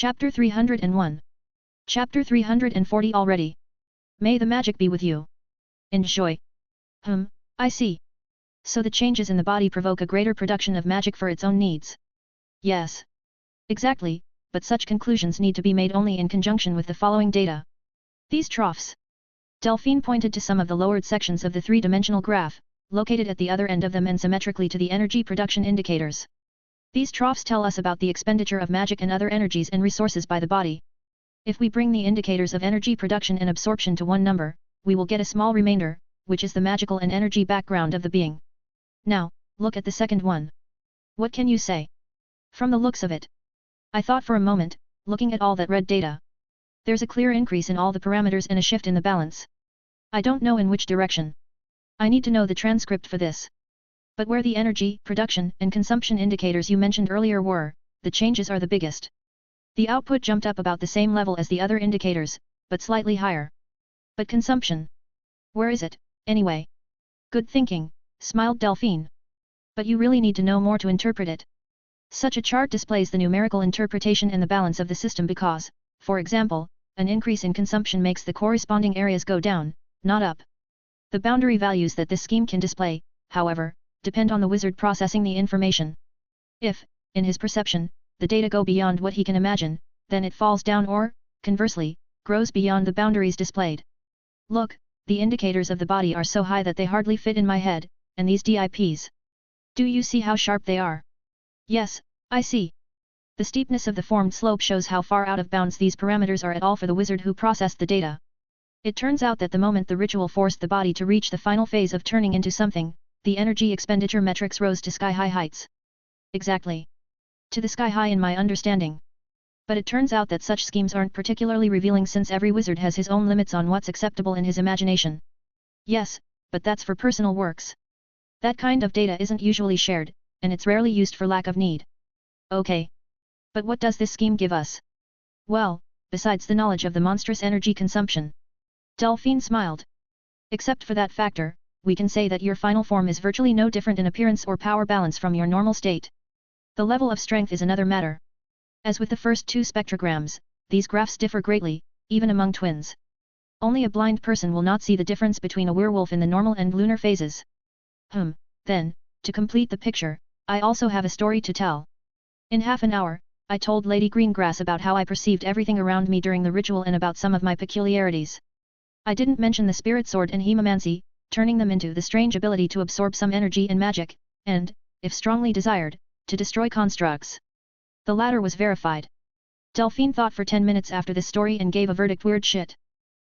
Chapter 301. Chapter 340 already. May the magic be with you. Enjoy. I see. So the changes in the body provoke a greater production of magic for its own needs. Yes. Exactly, but such conclusions need to be made only in conjunction with the following data. These troughs. Delphine pointed to some of the lowered sections of the three-dimensional graph, located at the other end of them and symmetrically to the energy production indicators. These troughs tell us about the expenditure of magic and other energies and resources by the body. If we bring the indicators of energy production and absorption to one number, we will get a small remainder, which is the magical and energy background of the being. Now, look at the second one. What can you say? From the looks of it. I thought for a moment, looking at all that red data. There's a clear increase in all the parameters and a shift in the balance. I don't know in which direction. I need to know the transcript for this. But where the energy, production, and consumption indicators you mentioned earlier were, the changes are the biggest. The output jumped up about the same level as the other indicators, but slightly higher. But consumption? Where is it, anyway? Good thinking, smiled Delphine. But you really need to know more to interpret it. Such a chart displays the numerical interpretation and the balance of the system because, for example, an increase in consumption makes the corresponding areas go down, not up. The boundary values that this scheme can display, however, depend on the wizard processing the information. If, in his perception, the data go beyond what he can imagine, then it falls down or, conversely, grows beyond the boundaries displayed. Look, the indicators of the body are so high that they hardly fit in my head, and these DIPs. Do you see how sharp they are? Yes, I see. The steepness of the formed slope shows how far out of bounds these parameters are at all for the wizard who processed the data. It turns out that the moment the ritual forced the body to reach the final phase of turning into something, the energy expenditure metrics rose to sky-high heights. Exactly. To the sky-high in my understanding. But it turns out that such schemes aren't particularly revealing since every wizard has his own limits on what's acceptable in his imagination. Yes, but that's for personal works. That kind of data isn't usually shared, and it's rarely used for lack of need. Okay. But what does this scheme give us? Well, besides the knowledge of the monstrous energy consumption. Delphine smiled. Except for that factor, we can say that your final form is virtually no different in appearance or power balance from your normal state. The level of strength is another matter. As with the first two spectrograms, these graphs differ greatly, even among twins. Only a blind person will not see the difference between a werewolf in the normal and lunar phases. Then, to complete the picture, I also have a story to tell. In half an hour, I told Lady Greengrass about how I perceived everything around me during the ritual and about some of my peculiarities. I didn't mention the spirit sword and hemomancy, turning them into the strange ability to absorb some energy and magic, and, if strongly desired, to destroy constructs. The latter was verified. Delphine thought for 10 minutes after this story and gave a verdict: weird shit.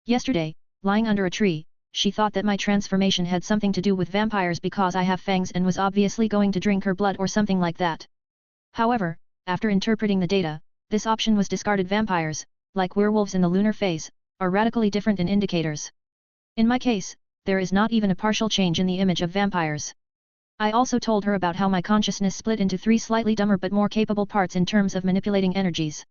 Yesterday, lying under a tree, she thought that my transformation had something to do with vampires because I have fangs and was obviously going to drink her blood or something like that. However, after interpreting the data, this option was discarded. Vampires, like werewolves in the lunar phase, are radically different in indicators. In my case, there is not even a partial change in the image of vampires. I also told her about how my consciousness split into 3 slightly dumber but more capable parts in terms of manipulating energies.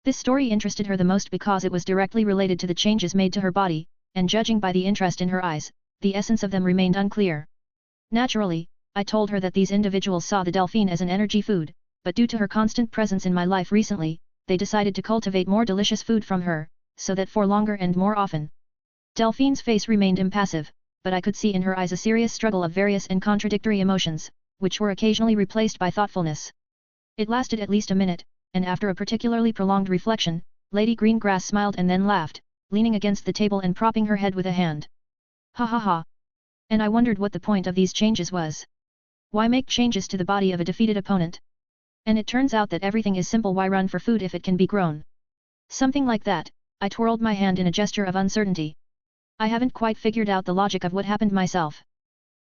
This story interested her the most because it was directly related to the changes made to her body, and judging by the interest in her eyes, the essence of them remained unclear. Naturally, I told her that these individuals saw the Delphine as an energy food, but due to her constant presence in my life recently, they decided to cultivate more delicious food from her, so that for longer and more often. Delphine's face remained impassive, but I could see in her eyes a serious struggle of various and contradictory emotions, which were occasionally replaced by thoughtfulness. It lasted at least a minute, and after a particularly prolonged reflection, Lady Greengrass smiled and then laughed, leaning against the table and propping her head with a hand. Ha ha ha. And I wondered what the point of these changes was. Why make changes to the body of a defeated opponent? And it turns out that everything is simple. Why run for food if it can be grown? Something like that. I twirled my hand in a gesture of uncertainty. I haven't quite figured out the logic of what happened myself.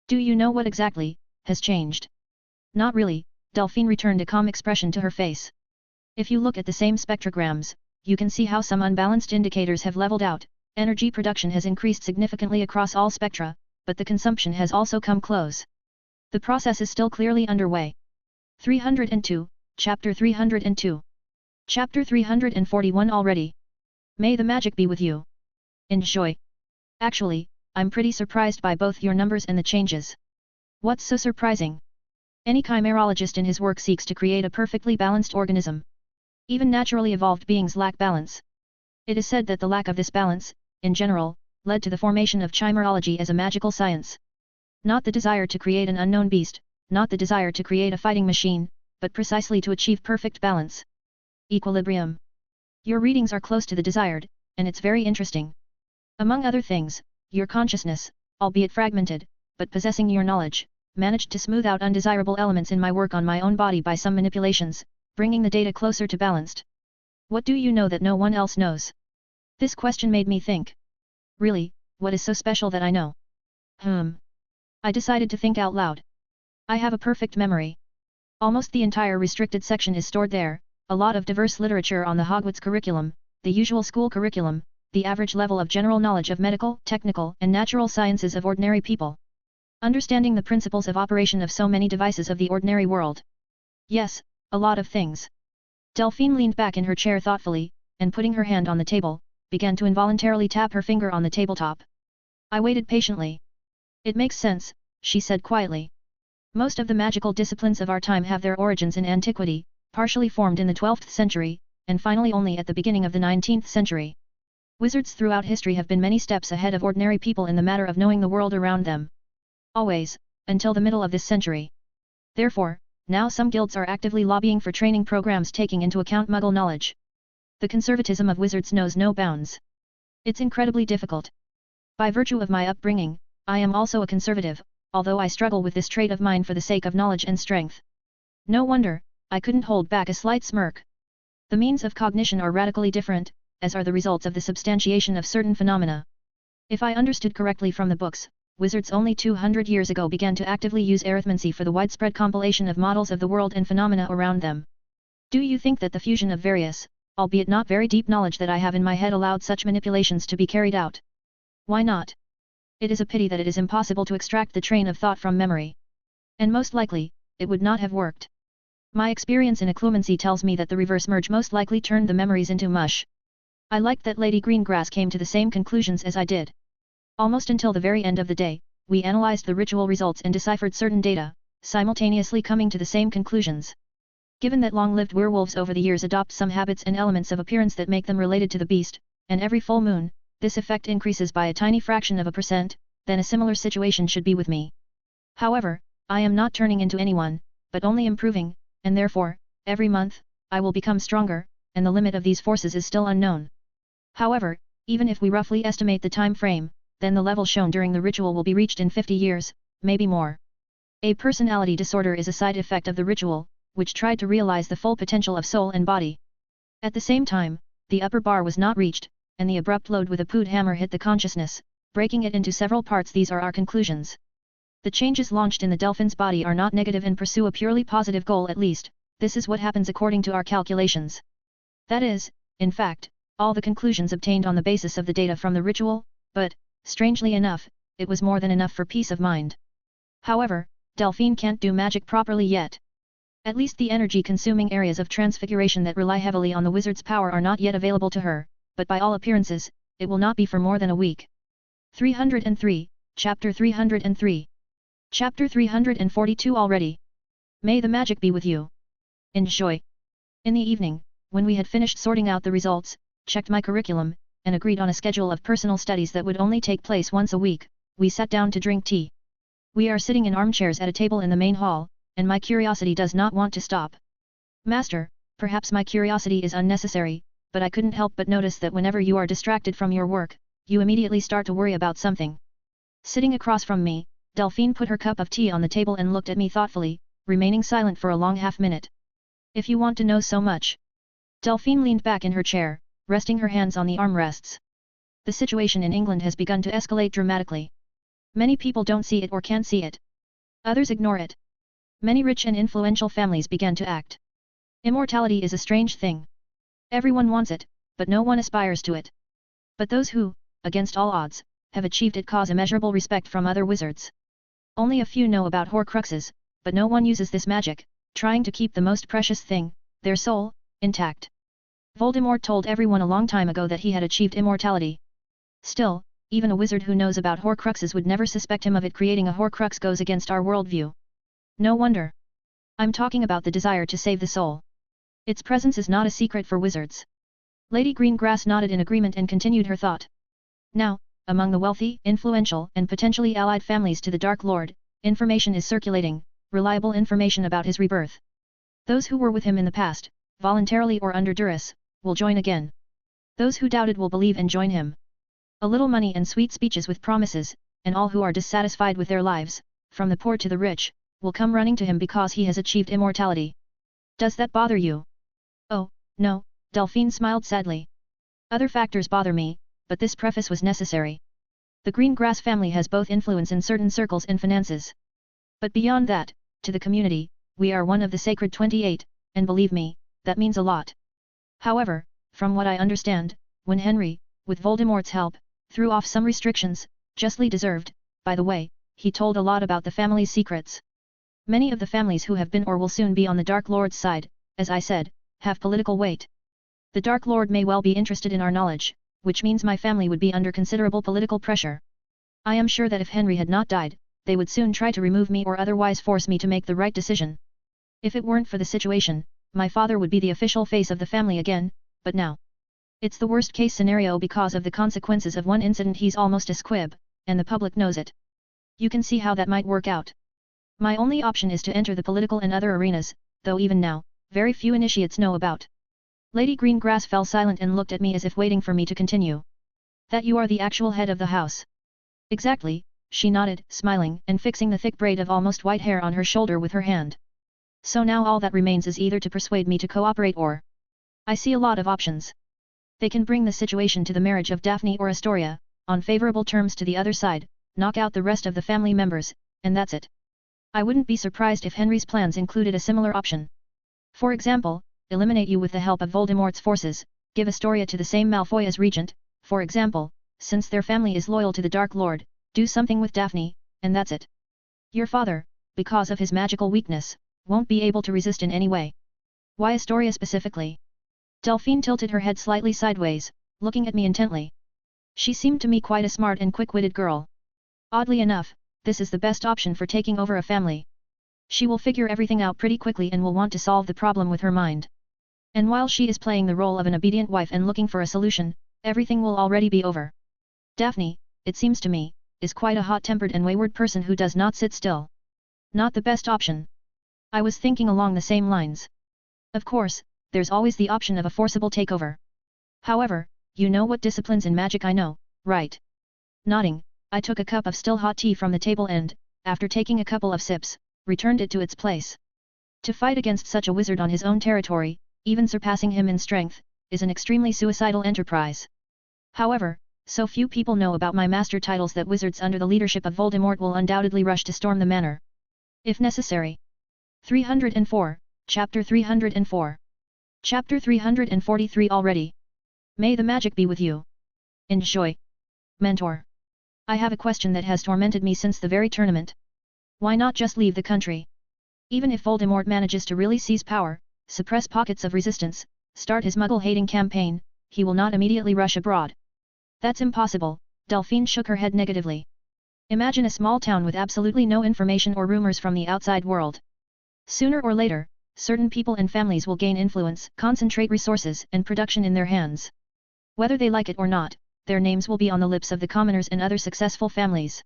Do you know what exactly has changed? Not really, Delphine returned a calm expression to her face. If you look at the same spectrograms, you can see how some unbalanced indicators have leveled out. Energy production has increased significantly across all spectra, but the consumption has also come close. The process is still clearly underway. 302, Chapter 302. Chapter 341 already. May the magic be with you. Enjoy. Actually, I'm pretty surprised by both your numbers and the changes. What's so surprising? Any chimerologist in his work seeks to create a perfectly balanced organism. Even naturally evolved beings lack balance. It is said that the lack of this balance, in general, led to the formation of chimerology as a magical science. Not the desire to create an unknown beast, not the desire to create a fighting machine, but precisely to achieve perfect balance. Equilibrium. Your readings are close to the desired, and it's very interesting. Among other things, your consciousness, albeit fragmented, but possessing your knowledge, managed to smooth out undesirable elements in my work on my own body by some manipulations, bringing the data closer to balanced. What do you know that no one else knows? This question made me think. Really, what is so special that I know? I decided to think out loud. I have a perfect memory. Almost the entire restricted section is stored there, a lot of diverse literature on the Hogwarts curriculum, the usual school curriculum, the average level of general knowledge of medical, technical, and natural sciences of ordinary people. Understanding the principles of operation of so many devices of the ordinary world. Yes, a lot of things. Delphine leaned back in her chair thoughtfully, and putting her hand on the table, began to involuntarily tap her finger on the tabletop. I waited patiently. It makes sense, she said quietly. Most of the magical disciplines of our time have their origins in antiquity, partially formed in the 12th century, and finally only at the beginning of the 19th century. Wizards throughout history have been many steps ahead of ordinary people in the matter of knowing the world around them. Always, until the middle of this century. Therefore, now some guilds are actively lobbying for training programs taking into account Muggle knowledge. The conservatism of wizards knows no bounds. It's incredibly difficult. By virtue of my upbringing, I am also a conservative, although I struggle with this trait of mine for the sake of knowledge and strength. No wonder, I couldn't hold back a slight smirk. The means of cognition are radically different, as are the results of the substantiation of certain phenomena. If I understood correctly from the books, wizards only 200 years ago began to actively use arithmancy for the widespread compilation of models of the world and phenomena around them. Do you think that the fusion of various, albeit not very deep knowledge that I have in my head allowed such manipulations to be carried out? Why not? It is a pity that it is impossible to extract the train of thought from memory. And most likely, it would not have worked. My experience in occlumency tells me that the reverse merge most likely turned the memories into mush. I liked that Lady Greengrass came to the same conclusions as I did. Almost until the very end of the day, we analyzed the ritual results and deciphered certain data, simultaneously coming to the same conclusions. Given that long-lived werewolves over the years adopt some habits and elements of appearance that make them related to the beast, and every full moon, this effect increases by a tiny fraction of a %, then a similar situation should be with me. However, I am not turning into anyone, but only improving, and therefore, every month, I will become stronger, and the limit of these forces is still unknown. However, even if we roughly estimate the time frame, then the level shown during the ritual will be reached in 50 years, maybe more. A personality disorder is a side effect of the ritual, which tried to realize the full potential of soul and body. At the same time, the upper bar was not reached, and the abrupt load with a pooed hammer hit the consciousness, breaking it into several parts. These are our conclusions. The changes launched in the Delphine's body are not negative and pursue a purely positive goal. At least, this is what happens according to our calculations. That is, in fact, all the conclusions obtained on the basis of the data from the ritual, but, strangely enough, it was more than enough for peace of mind. However, Delphine can't do magic properly yet. At least the energy-consuming areas of transfiguration that rely heavily on the wizard's power are not yet available to her, but by all appearances, it will not be for more than a week. 303, Chapter 303. Chapter 342 already. May the magic be with you. Enjoy. In the evening, when we had finished sorting out the results, checked my curriculum, and agreed on a schedule of personal studies that would only take place once a week, we sat down to drink tea. We are sitting in armchairs at a table in the main hall, and my curiosity does not want to stop. Master, perhaps my curiosity is unnecessary, but I couldn't help but notice that whenever you are distracted from your work, you immediately start to worry about something. Sitting across from me, Delphine put her cup of tea on the table and looked at me thoughtfully, remaining silent for a long half-minute. If you want to know so much. Delphine leaned back in her chair, resting her hands on the armrests. The situation in England has begun to escalate dramatically. Many people don't see it or can't see it. Others ignore it. Many rich and influential families began to act. Immortality is a strange thing. Everyone wants it, but no one aspires to it. But those who, against all odds, have achieved it cause immeasurable respect from other wizards. Only a few know about Horcruxes, but no one uses this magic, trying to keep the most precious thing, their soul, intact. Voldemort told everyone a long time ago that he had achieved immortality. Still, even a wizard who knows about Horcruxes would never suspect him of it. Creating a Horcrux goes against our worldview. No wonder. I'm talking about the desire to save the soul. Its presence is not a secret for wizards. Lady Greengrass nodded in agreement and continued her thought. Now, among the wealthy, influential, and potentially allied families to the Dark Lord, information is circulating, reliable information about his rebirth. Those who were with him in the past, voluntarily or under duress, will join again. Those who doubted will believe and join him. A little money and sweet speeches with promises, and all who are dissatisfied with their lives, from the poor to the rich, will come running to him because he has achieved immortality. Does that bother you? Oh, no, Delphine smiled sadly. Other factors bother me, but this preface was necessary. The Greengrass family has both influence in certain circles and finances. But beyond that, to the community, we are one of the Sacred 28, and believe me, that means a lot. However, from what I understand, when Henry, with Voldemort's help, threw off some restrictions, justly deserved, by the way, he told a lot about the family's secrets. Many of the families who have been or will soon be on the Dark Lord's side, as I said, have political weight. The Dark Lord may well be interested in our knowledge, which means my family would be under considerable political pressure. I am sure that if Henry had not died, they would soon try to remove me or otherwise force me to make the right decision. If it weren't for the situation, my father would be the official face of the family again, but now. It's the worst case scenario because of the consequences of one incident. He's almost a squib, and the public knows it. You can see how that might work out. My only option is to enter the political and other arenas, though even now, very few initiates know about. Lady Greengrass fell silent and looked at me as if waiting for me to continue. That you are the actual head of the house. Exactly, she nodded, smiling and fixing the thick braid of almost white hair on her shoulder with her hand. So now all that remains is either to persuade me to cooperate or... I see a lot of options. They can bring the situation to the marriage of Daphne or Astoria, on favorable terms to the other side, knock out the rest of the family members, and that's it. I wouldn't be surprised if Henry's plans included a similar option. For example, eliminate you with the help of Voldemort's forces, give Astoria to the same Malfoy as regent, for example, since their family is loyal to the Dark Lord, do something with Daphne, and that's it. Your father, because of his magical weakness, won't be able to resist in any way. Why Astoria specifically? Delphine tilted her head slightly sideways, looking at me intently. She seemed to me quite a smart and quick-witted girl. Oddly enough, this is the best option for taking over a family. She will figure everything out pretty quickly and will want to solve the problem with her mind. And while she is playing the role of an obedient wife and looking for a solution, everything will already be over. Daphne, it seems to me, is quite a hot-tempered and wayward person who does not sit still. Not the best option. I was thinking along the same lines. Of course, there's always the option of a forcible takeover. However, you know what disciplines in magic I know, right? Nodding, I took a cup of still hot tea from the table and, after taking a couple of sips, returned it to its place. To fight against such a wizard on his own territory, even surpassing him in strength, is an extremely suicidal enterprise. However, so few people know about my master titles that wizards under the leadership of Voldemort will undoubtedly rush to storm the manor. If necessary. 304, Chapter 304. Chapter 343 already. May the magic be with you. Enjoy. Mentor. I have a question that has tormented me since the very tournament. Why not just leave the country? Even if Voldemort manages to really seize power, suppress pockets of resistance, start his Muggle-hating campaign, he will not immediately rush abroad. That's impossible, Delphine shook her head negatively. Imagine a small town with absolutely no information or rumors from the outside world. Sooner or later, certain people and families will gain influence, concentrate resources and production in their hands. Whether they like it or not, their names will be on the lips of the commoners and other successful families.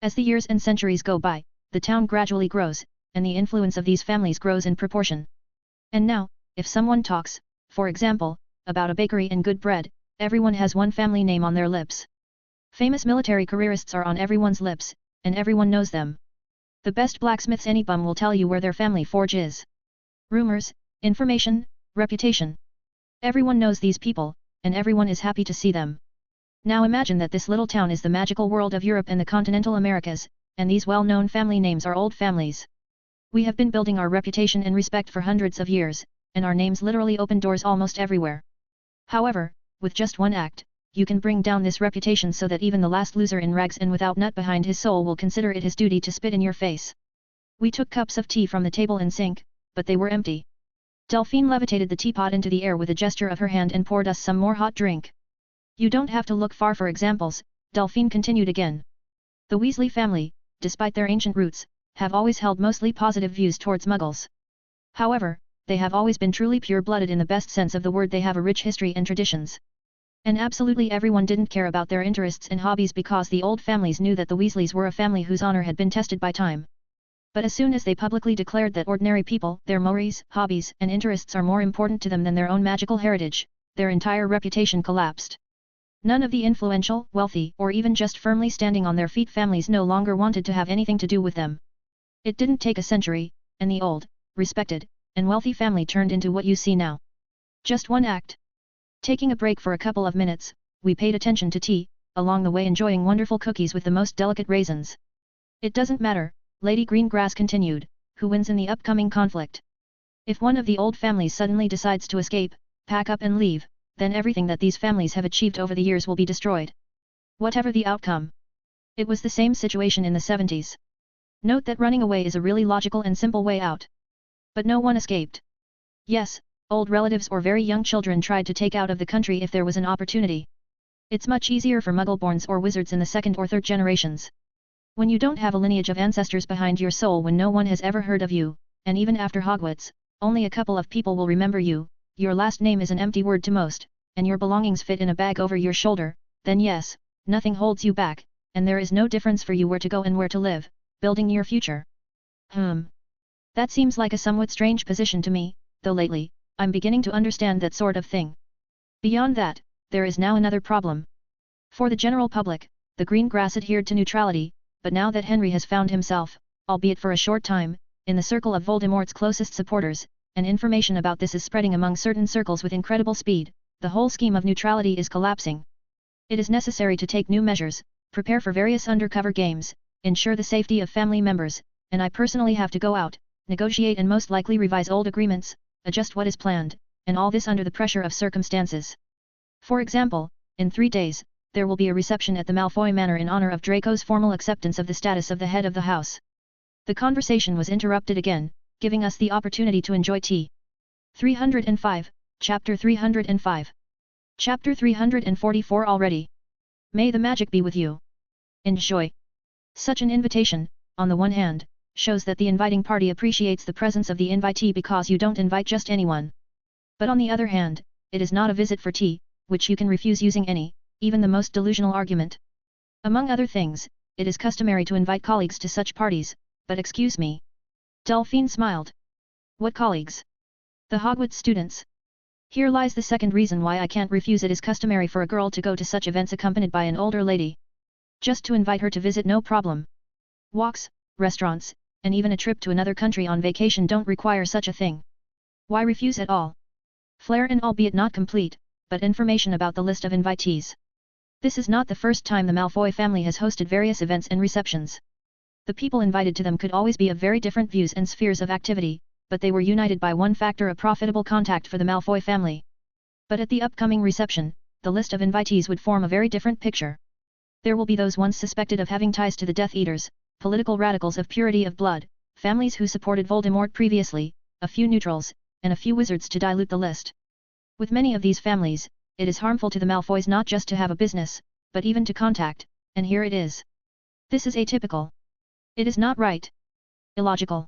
As the years and centuries go by, the town gradually grows, and the influence of these families grows in proportion. And now, if someone talks, for example, about a bakery and good bread, everyone has one family name on their lips. Famous military careerists are on everyone's lips, and everyone knows them. The best blacksmiths any bum will tell you where their family forge is. Rumors, information, reputation. Everyone knows these people, and everyone is happy to see them. Now imagine that this little town is the magical world of Europe and the continental Americas, and these well-known family names are old families. We have been building our reputation and respect for hundreds of years, and our names literally open doors almost everywhere. However, with just one act, you can bring down this reputation so that even the last loser in rags and without nut behind his soul will consider it his duty to spit in your face. We took cups of tea from the table and sink, but they were empty. Delphine levitated the teapot into the air with a gesture of her hand and poured us some more hot drink. You don't have to look far for examples, Delphine continued again. The Weasley family, despite their ancient roots, have always held mostly positive views towards Muggles. However, they have always been truly pure-blooded in the best sense of the word. They have a rich history and traditions. And absolutely everyone didn't care about their interests and hobbies because the old families knew that the Weasleys were a family whose honor had been tested by time. But as soon as they publicly declared that ordinary people, their mores, hobbies, and interests are more important to them than their own magical heritage, their entire reputation collapsed. None of the influential, wealthy, or even just firmly standing on their feet families no longer wanted to have anything to do with them. It didn't take a century, and the old, respected, and wealthy family turned into what you see now. Just one act. Taking a break for a couple of minutes, we paid attention to tea, along the way enjoying wonderful cookies with the most delicate raisins. It doesn't matter, Lady Greengrass continued, who wins in the upcoming conflict. If one of the old families suddenly decides to escape, pack up and leave, then everything that these families have achieved over the years will be destroyed. Whatever the outcome. It was the same situation in the 70s. Note that running away is a really logical and simple way out. But no one escaped. Yes, old relatives or very young children tried to take out of the country if there was an opportunity. It's much easier for Muggleborns or wizards in the second or third generations. When you don't have a lineage of ancestors behind your soul, when no one has ever heard of you, and even after Hogwarts, only a couple of people will remember you, your last name is an empty word to most, and your belongings fit in a bag over your shoulder, then yes, nothing holds you back, and there is no difference for you where to go and where to live, building your future. That seems like a somewhat strange position to me, though lately, I'm beginning to understand that sort of thing. Beyond that, there is now another problem. For the general public, the Greengrass adhered to neutrality, but now that Henry has found himself, albeit for a short time, in the circle of Voldemort's closest supporters, and information about this is spreading among certain circles with incredible speed, the whole scheme of neutrality is collapsing. It is necessary to take new measures, prepare for various undercover games, ensure the safety of family members, and I personally have to go out, negotiate and most likely revise old agreements, adjust what is planned, and all this under the pressure of circumstances. For example, in 3 days, there will be a reception at the Malfoy Manor in honor of Draco's formal acceptance of the status of the head of the house. The conversation was interrupted again, giving us the opportunity to enjoy tea. 305, Chapter 305. Chapter 344 already. May the magic be with you. Enjoy. Such an invitation, on the one hand, shows that the inviting party appreciates the presence of the invitee because you don't invite just anyone. But on the other hand, it is not a visit for tea, which you can refuse using any, even the most delusional argument. Among other things, it is customary to invite colleagues to such parties, but excuse me. Delphine smiled. What colleagues? The Hogwarts students. Here lies the second reason why I can't refuse. It is customary for a girl to go to such events accompanied by an older lady. Just to invite her to visit, no problem. Walks, restaurants, and even a trip to another country on vacation don't require such a thing. Why refuse at all? Flair and albeit not complete, but information about the list of invitees. This is not the first time the Malfoy family has hosted various events and receptions. The people invited to them could always be of very different views and spheres of activity, but they were united by one factor: a profitable contact for the Malfoy family. But at the upcoming reception, the list of invitees would form a very different picture. There will be those once suspected of having ties to the Death Eaters, political radicals of purity of blood, families who supported Voldemort previously, a few neutrals, and a few wizards to dilute the list. With many of these families, it is harmful to the Malfoys not just to have a business, but even to contact, and here it is. This is atypical. It is not right. Illogical.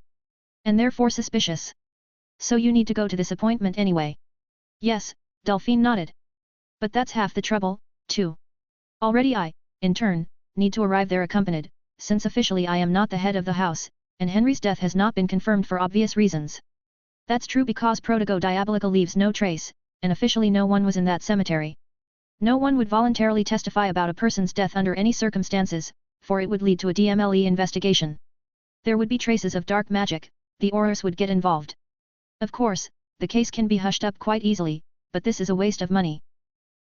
And therefore suspicious. So you need to go to this appointment anyway. Yes, Delphine nodded. But that's half the trouble, too. Already I, in turn, need to arrive there accompanied, since officially I am not the head of the house, and Henry's death has not been confirmed for obvious reasons. That's true because Protego Diabolica leaves no trace, and officially no one was in that cemetery. No one would voluntarily testify about a person's death under any circumstances, for it would lead to a DMLE investigation. There would be traces of dark magic, the Aurors would get involved. Of course, the case can be hushed up quite easily, but this is a waste of money.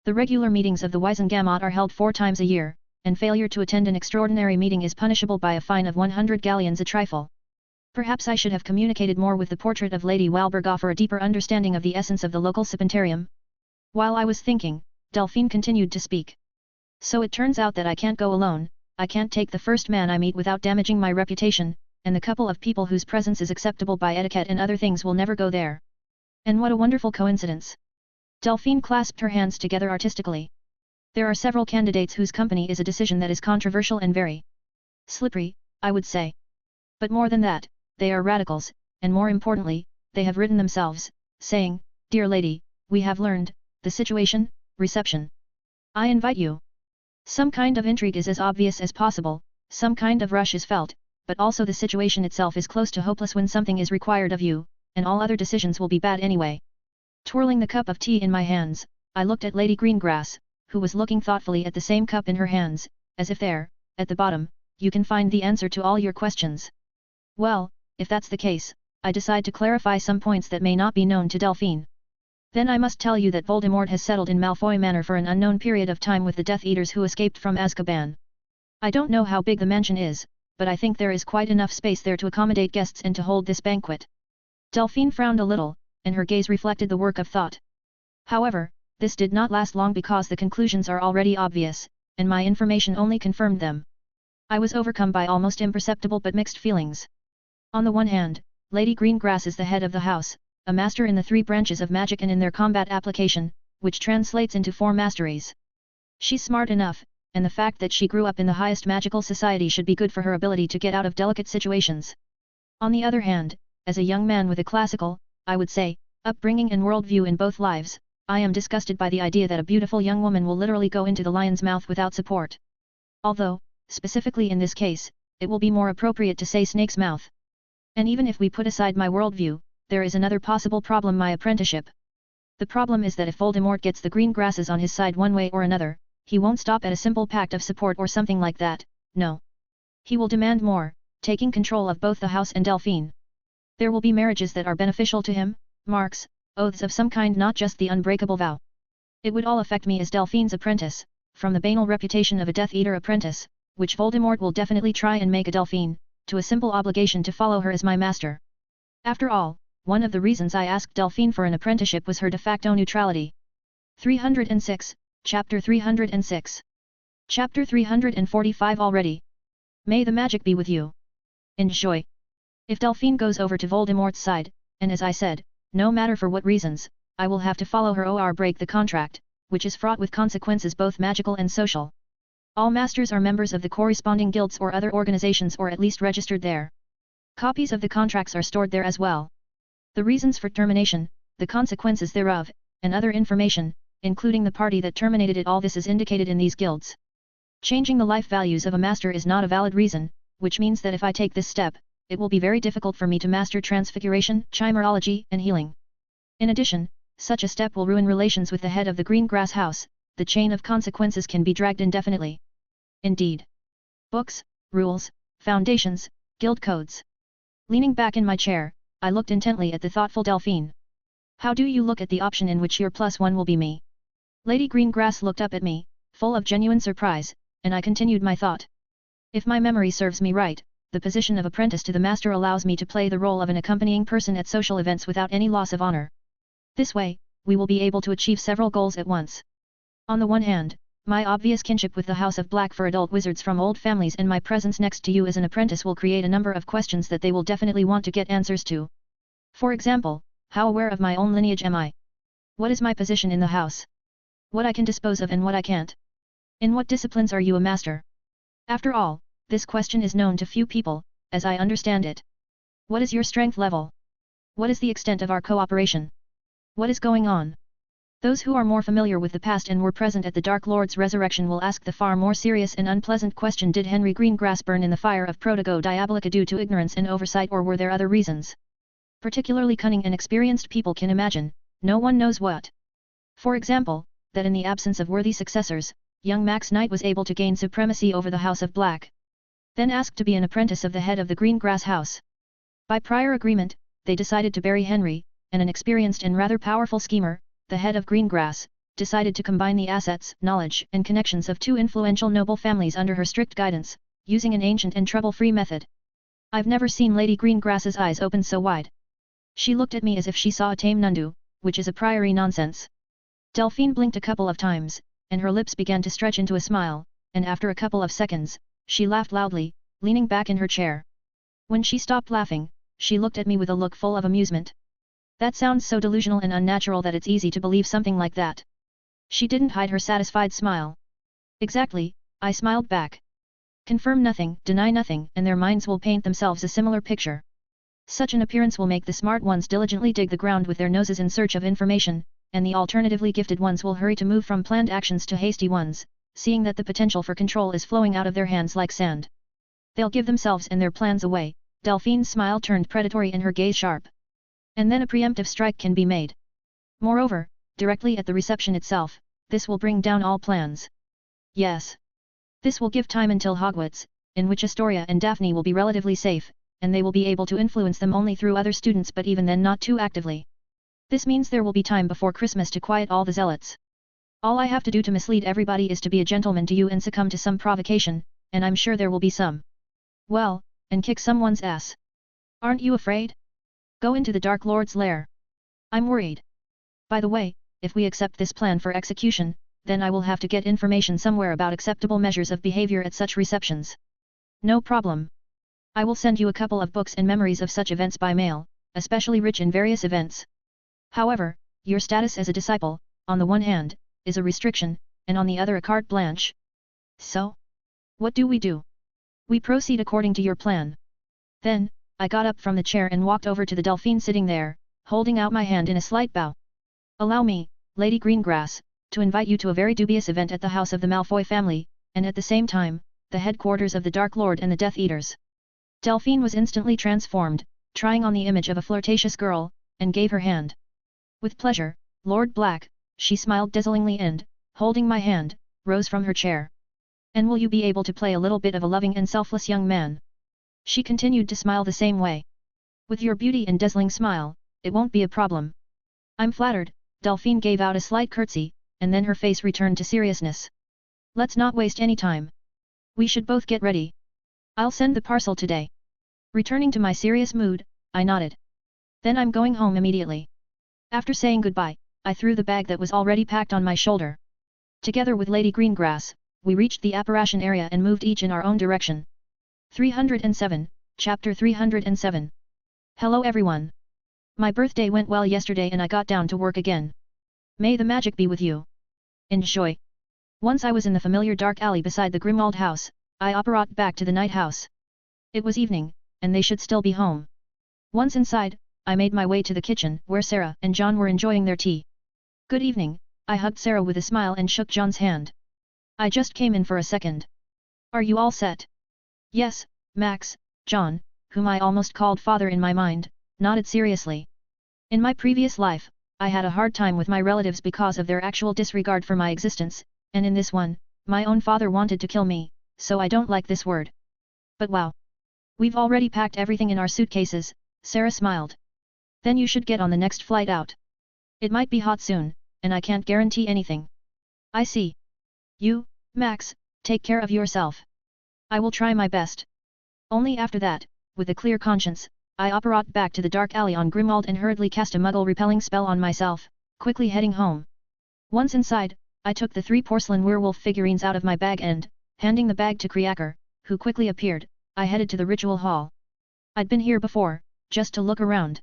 The regular meetings of the Wisengamot are held 4 times a year, and failure to attend an extraordinary meeting is punishable by a fine of 100 galleons, a trifle. Perhaps I should have communicated more with the portrait of Lady Walburga for a deeper understanding of the essence of the local serpentarium. While I was thinking, Delphine continued to speak. So it turns out that I can't go alone, I can't take the first man I meet without damaging my reputation, and the couple of people whose presence is acceptable by etiquette and other things will never go there. And what a wonderful coincidence! Delphine clasped her hands together artistically. There are several candidates whose company is a decision that is controversial and very slippery, I would say. But more than that, they are radicals, and more importantly, they have ridden themselves, saying, "Dear lady, we have learned, the situation, reception. I invite you." Some kind of intrigue is as obvious as possible, some kind of rush is felt, but also the situation itself is close to hopeless when something is required of you, and all other decisions will be bad anyway. Twirling the cup of tea in my hands, I looked at Lady Greengrass, who was looking thoughtfully at the same cup in her hands, as if there, at the bottom, you can find the answer to all your questions. Well, if that's the case, I decide to clarify some points that may not be known to Delphine. Then I must tell you that Voldemort has settled in Malfoy Manor for an unknown period of time with the Death Eaters who escaped from Azkaban. I don't know how big the mansion is, but I think there is quite enough space there to accommodate guests and to hold this banquet. Delphine frowned a little, and her gaze reflected the work of thought. However, this did not last long because the conclusions are already obvious, and my information only confirmed them. I was overcome by almost imperceptible but mixed feelings. On the one hand, Lady Greengrass is the head of the house, a master in the 3 branches of magic and in their combat application, which translates into 4 masteries. She's smart enough, and the fact that she grew up in the highest magical society should be good for her ability to get out of delicate situations. On the other hand, as a young man with a classical, I would say, upbringing and worldview in both lives, I am disgusted by the idea that a beautiful young woman will literally go into the lion's mouth without support. Although, specifically in this case, it will be more appropriate to say snake's mouth. And even if we put aside my worldview, there is another possible problem: my apprenticeship. The problem is that if Voldemort gets the Greengrasses on his side one way or another, he won't stop at a simple pact of support or something like that, no. He will demand more, taking control of both the house and Delphine. There will be marriages that are beneficial to him, marks, oaths of some kind, not just the unbreakable vow. It would all affect me as Delphine's apprentice, from the banal reputation of a Death Eater apprentice, which Voldemort will definitely try and make a Delphine, to a simple obligation to follow her as my master. After all, one of the reasons I asked Delphine for an apprenticeship was her de facto neutrality. 306, Chapter 306. Chapter 345 already. May the magic be with you. Enjoy. If Delphine goes over to Voldemort's side, and as I said, no matter for what reasons, I will have to follow her or break the contract, which is fraught with consequences both magical and social. All masters are members of the corresponding guilds or other organizations, or at least registered there. Copies of the contracts are stored there as well. The reasons for termination, the consequences thereof, and other information, including the party that terminated it, all this is indicated in these guilds. Changing the life values of a master is not a valid reason, which means that if I take this step, it will be very difficult for me to master transfiguration, chimerology, and healing. In addition, such a step will ruin relations with the head of the Greengrass house. The chain of consequences can be dragged indefinitely. Indeed. Books, rules, foundations, guild codes. Leaning back in my chair, I looked intently at the thoughtful Delphine. How do you look at the option in which your +1 will be me? Lady Greengrass looked up at me, full of genuine surprise, and I continued my thought. If my memory serves me right, the position of apprentice to the master allows me to play the role of an accompanying person at social events without any loss of honor. This way, we will be able to achieve several goals at once. On the one hand, my obvious kinship with the House of Black for adult wizards from old families and my presence next to you as an apprentice will create a number of questions that they will definitely want to get answers to. For example, how aware of my own lineage am I? What is my position in the house? What I can dispose of and what I can't? In what disciplines are you a master? After all, this question is known to few people, as I understand it. What is your strength level? What is the extent of our cooperation? What is going on? Those who are more familiar with the past and were present at the Dark Lord's resurrection will ask the far more serious and unpleasant question: did Henry Greengrass burn in the fire of Protego Diabolica due to ignorance and oversight, or were there other reasons? Particularly cunning and experienced people can imagine, no one knows what. For example, that in the absence of worthy successors, young Max Knight was able to gain supremacy over the House of Black. Then asked to be an apprentice of the head of the Greengrass house. By prior agreement, they decided to bury Henry, and an experienced and rather powerful schemer, the head of Greengrass, decided to combine the assets, knowledge, and connections of two influential noble families under her strict guidance, using an ancient and trouble-free method. I've never seen Lady Greengrass's eyes open so wide. She looked at me as if she saw a tame Nundu, which is a priori nonsense. Delphine blinked a couple of times, and her lips began to stretch into a smile, and after a couple of seconds, she laughed loudly, leaning back in her chair. When she stopped laughing, she looked at me with a look full of amusement. That sounds so delusional and unnatural that it's easy to believe something like that. She didn't hide her satisfied smile. Exactly, I smiled back. Confirm nothing, deny nothing, and their minds will paint themselves a similar picture. Such an appearance will make the smart ones diligently dig the ground with their noses in search of information, and the alternatively gifted ones will hurry to move from planned actions to hasty ones, seeing that the potential for control is flowing out of their hands like sand. They'll give themselves and their plans away. Delphine's smile turned predatory and her gaze sharp. And then a preemptive strike can be made. Moreover, directly at the reception itself, this will bring down all plans. Yes. This will give time until Hogwarts, in which Astoria and Daphne will be relatively safe, and they will be able to influence them only through other students, but even then not too actively. This means there will be time before Christmas to quiet all the zealots. All I have to do to mislead everybody is to be a gentleman to you and succumb to some provocation, and I'm sure there will be some. Well, and kick someone's ass. Aren't you afraid? Go into the Dark Lord's lair. I'm worried. By the way, if we accept this plan for execution, then I will have to get information somewhere about acceptable measures of behavior at such receptions. No problem. I will send you a couple of books and memories of such events by mail, especially rich in various events. However, your status as a disciple, on the one hand, is a restriction, and on the other a carte blanche. So? What do? We proceed according to your plan. Then, I got up from the chair and walked over to the Delphine sitting there, holding out my hand in a slight bow. Allow me, Lady Greengrass, to invite you to a very dubious event at the house of the Malfoy family, and at the same time, the headquarters of the Dark Lord and the Death Eaters. Delphine was instantly transformed, trying on the image of a flirtatious girl, and gave her hand. With pleasure, Lord Black, she smiled dazzlingly and, holding my hand, rose from her chair. And will you be able to play a little bit of a loving and selfless young man? She continued to smile the same way. With your beauty and dazzling smile, it won't be a problem. I'm flattered. Delphine gave out a slight curtsy, and then her face returned to seriousness. Let's not waste any time. We should both get ready. I'll send the parcel today. Returning to my serious mood, I nodded. Then I'm going home immediately. After saying goodbye, I threw the bag that was already packed on my shoulder. Together with Lady Greengrass, we reached the apparition area and moved each in our own direction. 307, Chapter 307. Hello everyone. My birthday went well yesterday and I got down to work again. May the magic be with you. Enjoy. Once I was in the familiar dark alley beside the Grimwald house, I operated back to the night house. It was evening, and they should still be home. Once inside, I made my way to the kitchen, where Sarah and John were enjoying their tea. Good evening, I hugged Sarah with a smile and shook John's hand. I just came in for a second. Are you all set? Yes, Max. John, whom I almost called father in my mind, nodded seriously. In my previous life, I had a hard time with my relatives because of their actual disregard for my existence, and in this one, my own father wanted to kill me, so I don't like this word. But wow! We've already packed everything in our suitcases, Sarah smiled. Then you should get on the next flight out. It might be hot soon, and I can't guarantee anything. I see. You, Max, take care of yourself. I will try my best. Only after that, with a clear conscience, I operated back to the dark alley on Grimwald and hurriedly cast a muggle-repelling spell on myself, quickly heading home. Once inside, I took the 3 porcelain werewolf figurines out of my bag and, handing the bag to Kriaker, who quickly appeared, I headed to the ritual hall. I'd been here before, just to look around.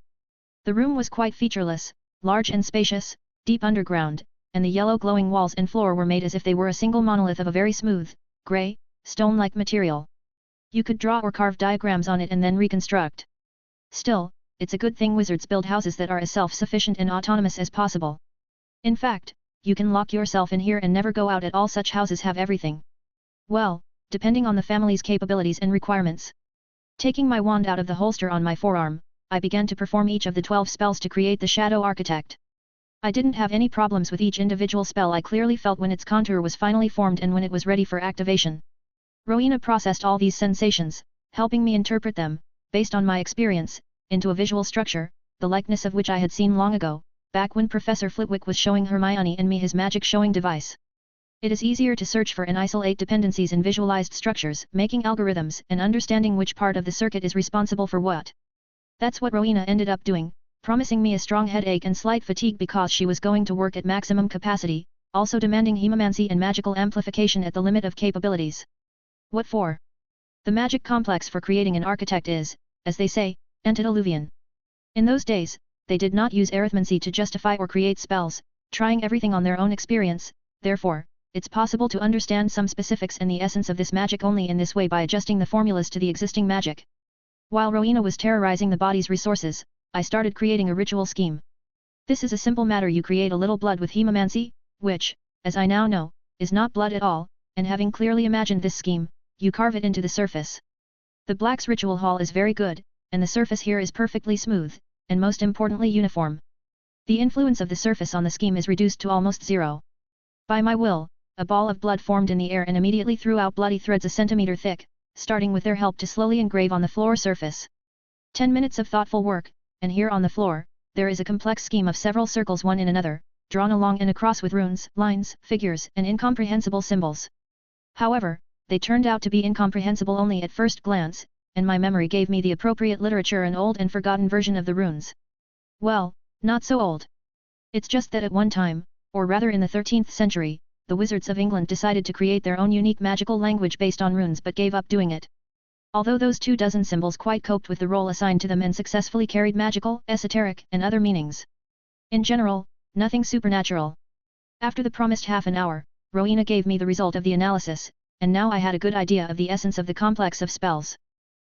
The room was quite featureless, large and spacious, deep underground, and the yellow glowing walls and floor were made as if they were a single monolith of a very smooth, grey, stone-like material. You could draw or carve diagrams on it and then reconstruct. Still, it's a good thing wizards build houses that are as self-sufficient and autonomous as possible. In fact, you can lock yourself in here and never go out at all. Such houses have everything. Well, depending on the family's capabilities and requirements. Taking my wand out of the holster on my forearm, I began to perform each of the 12 spells to create the Shadow Architect. I didn't have any problems with each individual spell. I clearly felt when its contour was finally formed and when it was ready for activation. Rowena processed all these sensations, helping me interpret them, based on my experience, into a visual structure, the likeness of which I had seen long ago, back when Professor Flitwick was showing Hermione and me his magic showing device. It is easier to search for and isolate dependencies in visualized structures, making algorithms and understanding which part of the circuit is responsible for what. That's what Rowena ended up doing, promising me a strong headache and slight fatigue because she was going to work at maximum capacity, also demanding hemomancy and magical amplification at the limit of capabilities. What for? The magic complex for creating an architect is, as they say, antediluvian. In those days, they did not use arithmancy to justify or create spells, trying everything on their own experience, therefore, it's possible to understand some specifics and the essence of this magic only in this way by adjusting the formulas to the existing magic. While Rowena was terrorizing the body's resources, I started creating a ritual scheme. This is a simple matter. You create a little blood with hemomancy, which, as I now know, is not blood at all, and having clearly imagined this scheme, you carve it into the surface. The Black's ritual hall is very good, and the surface here is perfectly smooth, and most importantly uniform. The influence of the surface on the scheme is reduced to almost zero. By my will, a ball of blood formed in the air and immediately threw out bloody threads a centimeter thick, starting with their help to slowly engrave on the floor surface. 10 minutes of thoughtful work, and here on the floor, there is a complex scheme of several circles one in another, drawn along and across with runes, lines, figures, and incomprehensible symbols. However, they turned out to be incomprehensible only at first glance, and my memory gave me the appropriate literature, an old and forgotten version of the runes. Well, not so old. It's just that at one time, or rather in the 13th century, the wizards of England decided to create their own unique magical language based on runes but gave up doing it. Although those 24 symbols quite coped with the role assigned to them and successfully carried magical, esoteric, and other meanings. In general, nothing supernatural. After the promised half an hour, Rowena gave me the result of the analysis, and now I had a good idea of the essence of the complex of spells.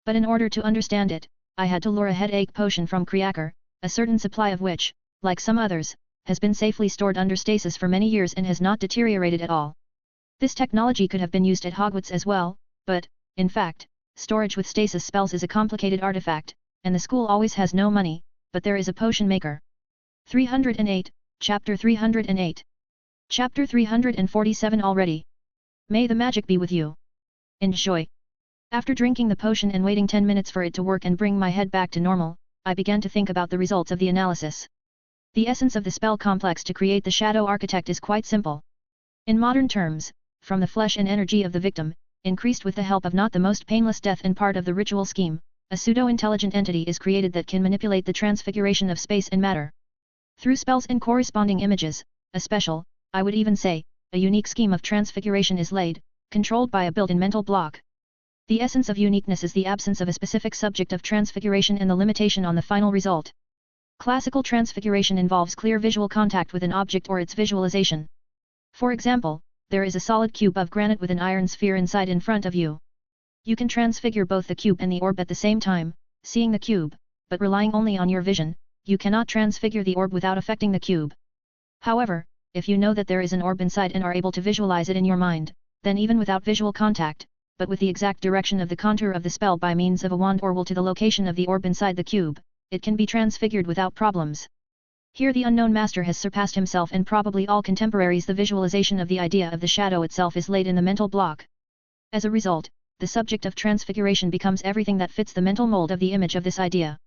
But in order to understand it, I had to lure a headache potion from Kriakar, a certain supply of which, like some others, has been safely stored under stasis for many years and has not deteriorated at all. This technology could have been used at Hogwarts as well, but, in fact, storage with stasis spells is a complicated artifact, and the school always has no money, but there is a potion maker. 308, Chapter 308. Chapter 347 already. May the magic be with you. Enjoy. After drinking the potion and waiting 10 minutes for it to work and bring my head back to normal, I began to think about the results of the analysis. The essence of the spell complex to create the Shadow Architect is quite simple. In modern terms, from the flesh and energy of the victim, increased with the help of not the most painless death and part of the ritual scheme, a pseudo-intelligent entity is created that can manipulate the transfiguration of space and matter. Through spells and corresponding images, a special, I would even say, a unique scheme of transfiguration is laid, controlled by a built-in mental block. The essence of uniqueness is the absence of a specific subject of transfiguration and the limitation on the final result. Classical transfiguration involves clear visual contact with an object or its visualization. For example, there is a solid cube of granite with an iron sphere inside in front of you. You can transfigure both the cube and the orb at the same time, seeing the cube, but relying only on your vision, you cannot transfigure the orb without affecting the cube. However, if you know that there is an orb inside and are able to visualize it in your mind, then even without visual contact, but with the exact direction of the contour of the spell by means of a wand or will to the location of the orb inside the cube, it can be transfigured without problems. Here the unknown master has surpassed himself and probably all contemporaries. The visualization of the idea of the shadow itself is laid in the mental block. As a result, the subject of transfiguration becomes everything that fits the mental mold of the image of this idea.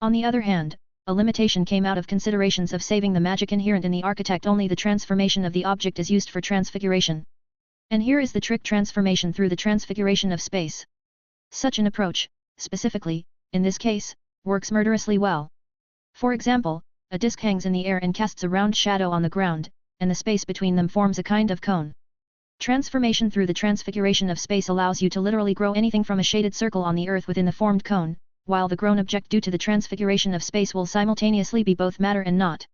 On the other hand, a limitation came out of considerations of saving the magic inherent in the architect. Only the transformation of the object is used for transfiguration. And here is the trick: transformation through the transfiguration of space. Such an approach, specifically, in this case, works murderously well. For example, a disc hangs in the air and casts a round shadow on the ground, and the space between them forms a kind of cone. Transformation through the transfiguration of space allows you to literally grow anything from a shaded circle on the earth within the formed cone, while the grown object due to the transfiguration of space will simultaneously be both matter and not.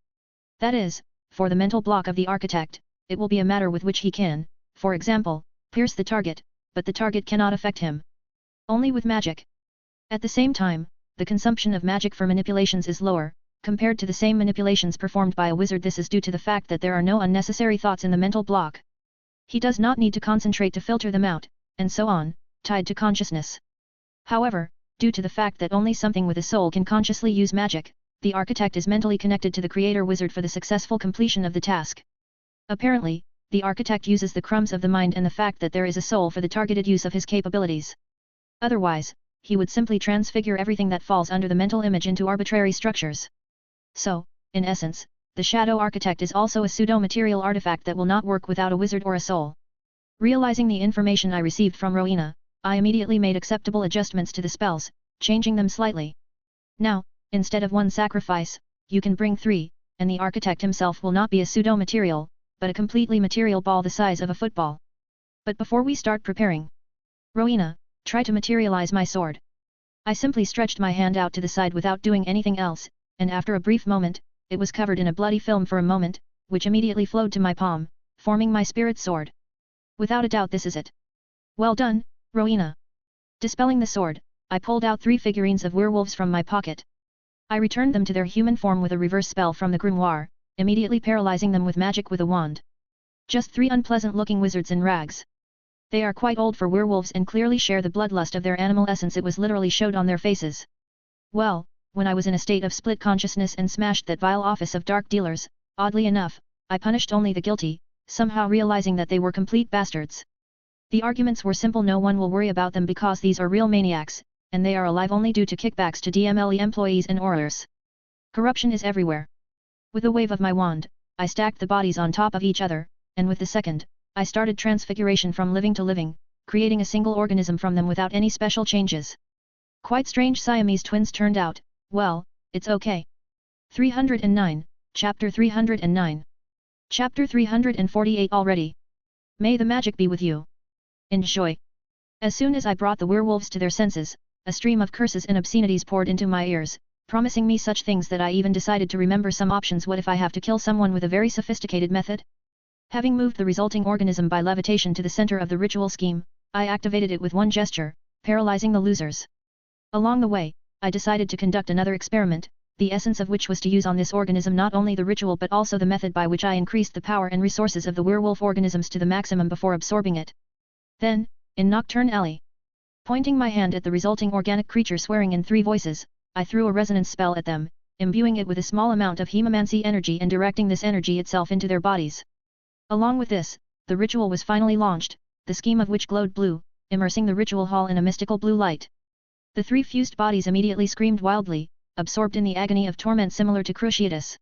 That is, for the mental block of the architect, it will be a matter with which he can, for example, pierce the target, but the target cannot affect him. Only with magic. At the same time, the consumption of magic for manipulations is lower, compared to the same manipulations performed by a wizard. This is due to the fact that there are no unnecessary thoughts in the mental block. He does not need to concentrate to filter them out, and so on, tied to consciousness. However, due to the fact that only something with a soul can consciously use magic, the architect is mentally connected to the creator wizard for the successful completion of the task. Apparently, the architect uses the crumbs of the mind and the fact that there is a soul for the targeted use of his capabilities. Otherwise, he would simply transfigure everything that falls under the mental image into arbitrary structures. So, in essence, the shadow architect is also a pseudo-material artifact that will not work without a wizard or a soul. Realizing the information I received from Rowena, I immediately made acceptable adjustments to the spells, changing them slightly. Now, instead of 1 sacrifice, you can bring 3, and the architect himself will not be a pseudo-material, but a completely material ball the size of a football. But before we start preparing, Rowena, try to materialize my sword. I simply stretched my hand out to the side without doing anything else, and after a brief moment, it was covered in a bloody film for a moment, which immediately flowed to my palm, forming my spirit sword. Without a doubt this is it. Well done, Rowena. Dispelling the sword, I pulled out 3 figurines of werewolves from my pocket. I returned them to their human form with a reverse spell from the grimoire, immediately paralyzing them with magic with a wand. Just 3 unpleasant-looking wizards in rags. They are quite old for werewolves and clearly share the bloodlust of their animal essence. It was literally showed on their faces. Well, when I was in a state of split consciousness and smashed that vile office of dark dealers, oddly enough, I punished only the guilty, somehow realizing that they were complete bastards. The arguments were simple. No one will worry about them because these are real maniacs, and they are alive only due to kickbacks to DMLE employees and orators. Corruption is everywhere. With a wave of my wand, I stacked the bodies on top of each other, and with the second, I started transfiguration from living to living, creating a single organism from them without any special changes. Quite strange Siamese twins turned out. Well, it's okay. 309, Chapter 309. Chapter 348 already. May the magic be with you. Enjoy. As soon as I brought the werewolves to their senses, a stream of curses and obscenities poured into my ears, promising me such things that I even decided to remember some options. What if I have to kill someone with a very sophisticated method? Having moved the resulting organism by levitation to the center of the ritual scheme, I activated it with one gesture, paralyzing the losers. Along the way, I decided to conduct another experiment, the essence of which was to use on this organism not only the ritual but also the method by which I increased the power and resources of the werewolf organisms to the maximum before absorbing it. Then, in Nocturne Alley, pointing my hand at the resulting organic creature swearing in 3 voices, I threw a resonance spell at them, imbuing it with a small amount of hemomancy energy and directing this energy itself into their bodies. Along with this, the ritual was finally launched, the scheme of which glowed blue, immersing the ritual hall in a mystical blue light. The 3 fused bodies immediately screamed wildly, absorbed in the agony of torment similar to Cruciatus.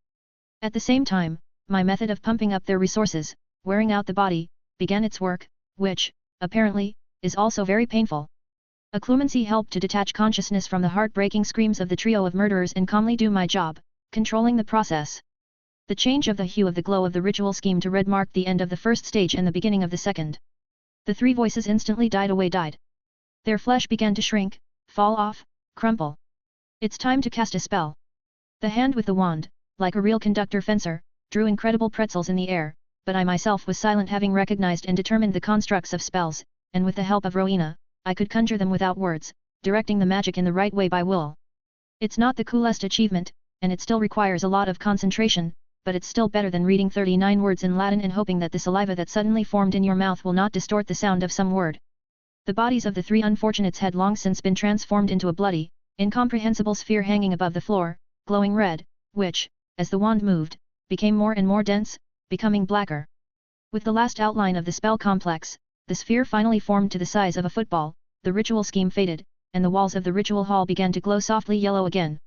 At the same time, my method of pumping up their resources, wearing out the body, began its work, which, apparently, is also very painful. Occlumency helped to detach consciousness from the heartbreaking screams of the trio of murderers and calmly do my job, controlling the process. The change of the hue of the glow of the ritual scheme to red marked the end of the first stage and the beginning of the second. The 3 voices instantly died away. Their flesh began to shrink, fall off, crumple. It's time to cast a spell. The hand with the wand, like a real conductor fencer, drew incredible pretzels in the air, but I myself was silent, having recognized and determined the constructs of spells, and with the help of Rowena, I could conjure them without words, directing the magic in the right way by will. It's not the coolest achievement, and it still requires a lot of concentration, but it's still better than reading 39 words in Latin and hoping that the saliva that suddenly formed in your mouth will not distort the sound of some word. The bodies of the 3 unfortunates had long since been transformed into a bloody, incomprehensible sphere hanging above the floor, glowing red, which, as the wand moved, became more and more dense, becoming blacker. With the last outline of the spell complex, the sphere finally formed to the size of a football, the ritual scheme faded, and the walls of the ritual hall began to glow softly yellow again.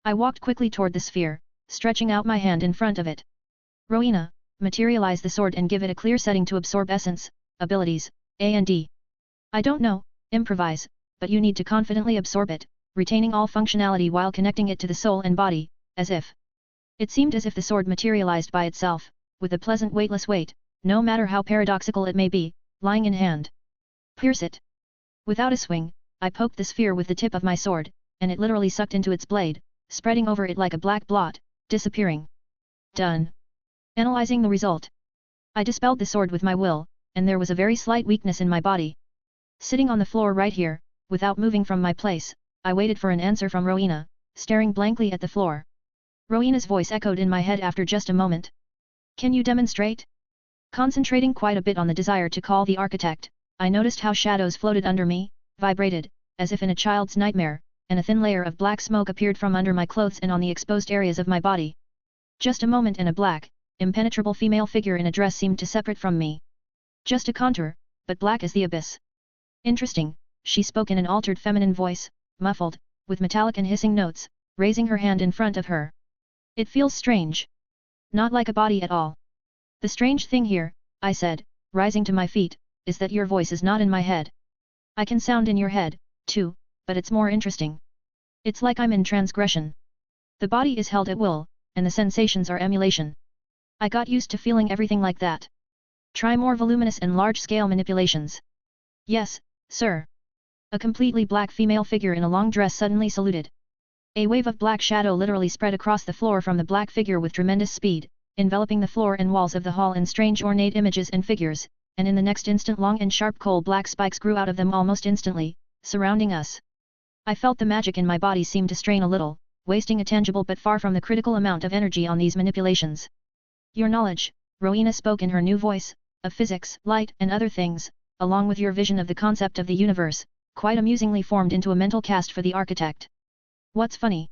I walked quickly toward the sphere, stretching out my hand in front of it. Rowena, materialize the sword and give it a clear setting to absorb essence, abilities, A&D. I don't know, improvise, but you need to confidently absorb it, retaining all functionality while connecting it to the soul and body, as if. It seemed as if the sword materialized by itself, with a pleasant weightless weight, no matter how paradoxical it may be, lying in hand. Pierce it. Without a swing, I poked the sphere with the tip of my sword, and it literally sucked into its blade, spreading over it like a black blot, disappearing. Done. Analyzing the result. I dispelled the sword with my will, and there was a very slight weakness in my body. Sitting on the floor right here, without moving from my place, I waited for an answer from Rowena, staring blankly at the floor. Rowena's voice echoed in my head after just a moment. Can you demonstrate? Concentrating quite a bit on the desire to call the architect, I noticed how shadows floated under me, vibrated, as if in a child's nightmare, and a thin layer of black smoke appeared from under my clothes and on the exposed areas of my body. Just a moment and a black, impenetrable female figure in a dress seemed to separate from me. Just a contour, but black as the abyss. Interesting, she spoke in an altered feminine voice, muffled, with metallic and hissing notes, raising her hand in front of her. It feels strange. Not like a body at all. The strange thing here, I said, rising to my feet, is that your voice is not in my head. I can sound in your head, too, but it's more interesting. It's like I'm in transgression. The body is held at will, and the sensations are emulation. I got used to feeling everything like that. Try more voluminous and large-scale manipulations. Yes, sir. A completely black female figure in a long dress suddenly saluted. A wave of black shadow literally spread across the floor from the black figure with tremendous speed, enveloping the floor and walls of the hall in strange ornate images and figures, and in the next instant long and sharp coal black spikes grew out of them almost instantly, surrounding us. I felt the magic in my body seem to strain a little, wasting a tangible but far from the critical amount of energy on these manipulations. Your knowledge, Rowena spoke in her new voice, of physics, light and other things, along with your vision of the concept of the universe, quite amusingly formed into a mental cast for the architect. What's funny?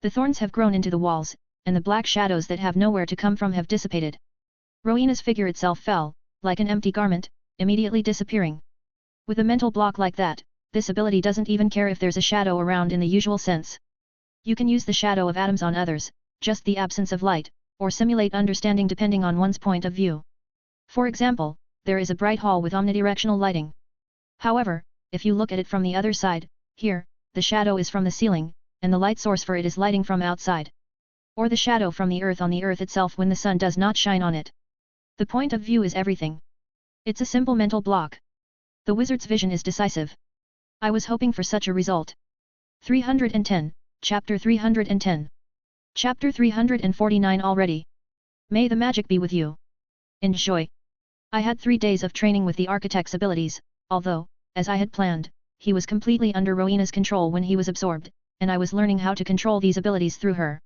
The thorns have grown into the walls, and the black shadows that have nowhere to come from have dissipated. Rowena's figure itself fell, like an empty garment, immediately disappearing. With a mental block like that, this ability doesn't even care if there's a shadow around in the usual sense. You can use the shadow of atoms on others, just the absence of light, or simulate understanding depending on one's point of view. For example, there is a bright hall with omnidirectional lighting. However, if you look at it from the other side, here, the shadow is from the ceiling, and the light source for it is lighting from outside. Or the shadow from the earth itself when the sun does not shine on it. The point of view is everything. It's a simple mental block. The wizard's vision is decisive. I was hoping for such a result. 310, Chapter 310. Chapter 349 already. May the magic be with you. Enjoy. I had 3 days of training with the architect's abilities, although, as I had planned, he was completely under Rowena's control when he was absorbed, and I was learning how to control these abilities through her.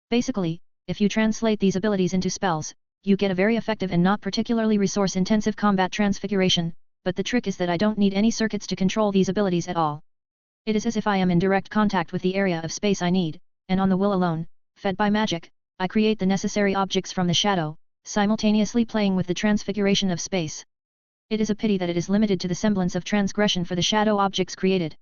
Basically, if you translate these abilities into spells, you get a very effective and not particularly resource-intensive combat transfiguration, but the trick is that I don't need any circuits to control these abilities at all. It is as if I am in direct contact with the area of space I need, and on the will alone, fed by magic, I create the necessary objects from the shadow, simultaneously playing with the transfiguration of space. It is a pity that it is limited to the semblance of transgression for the shadow objects created.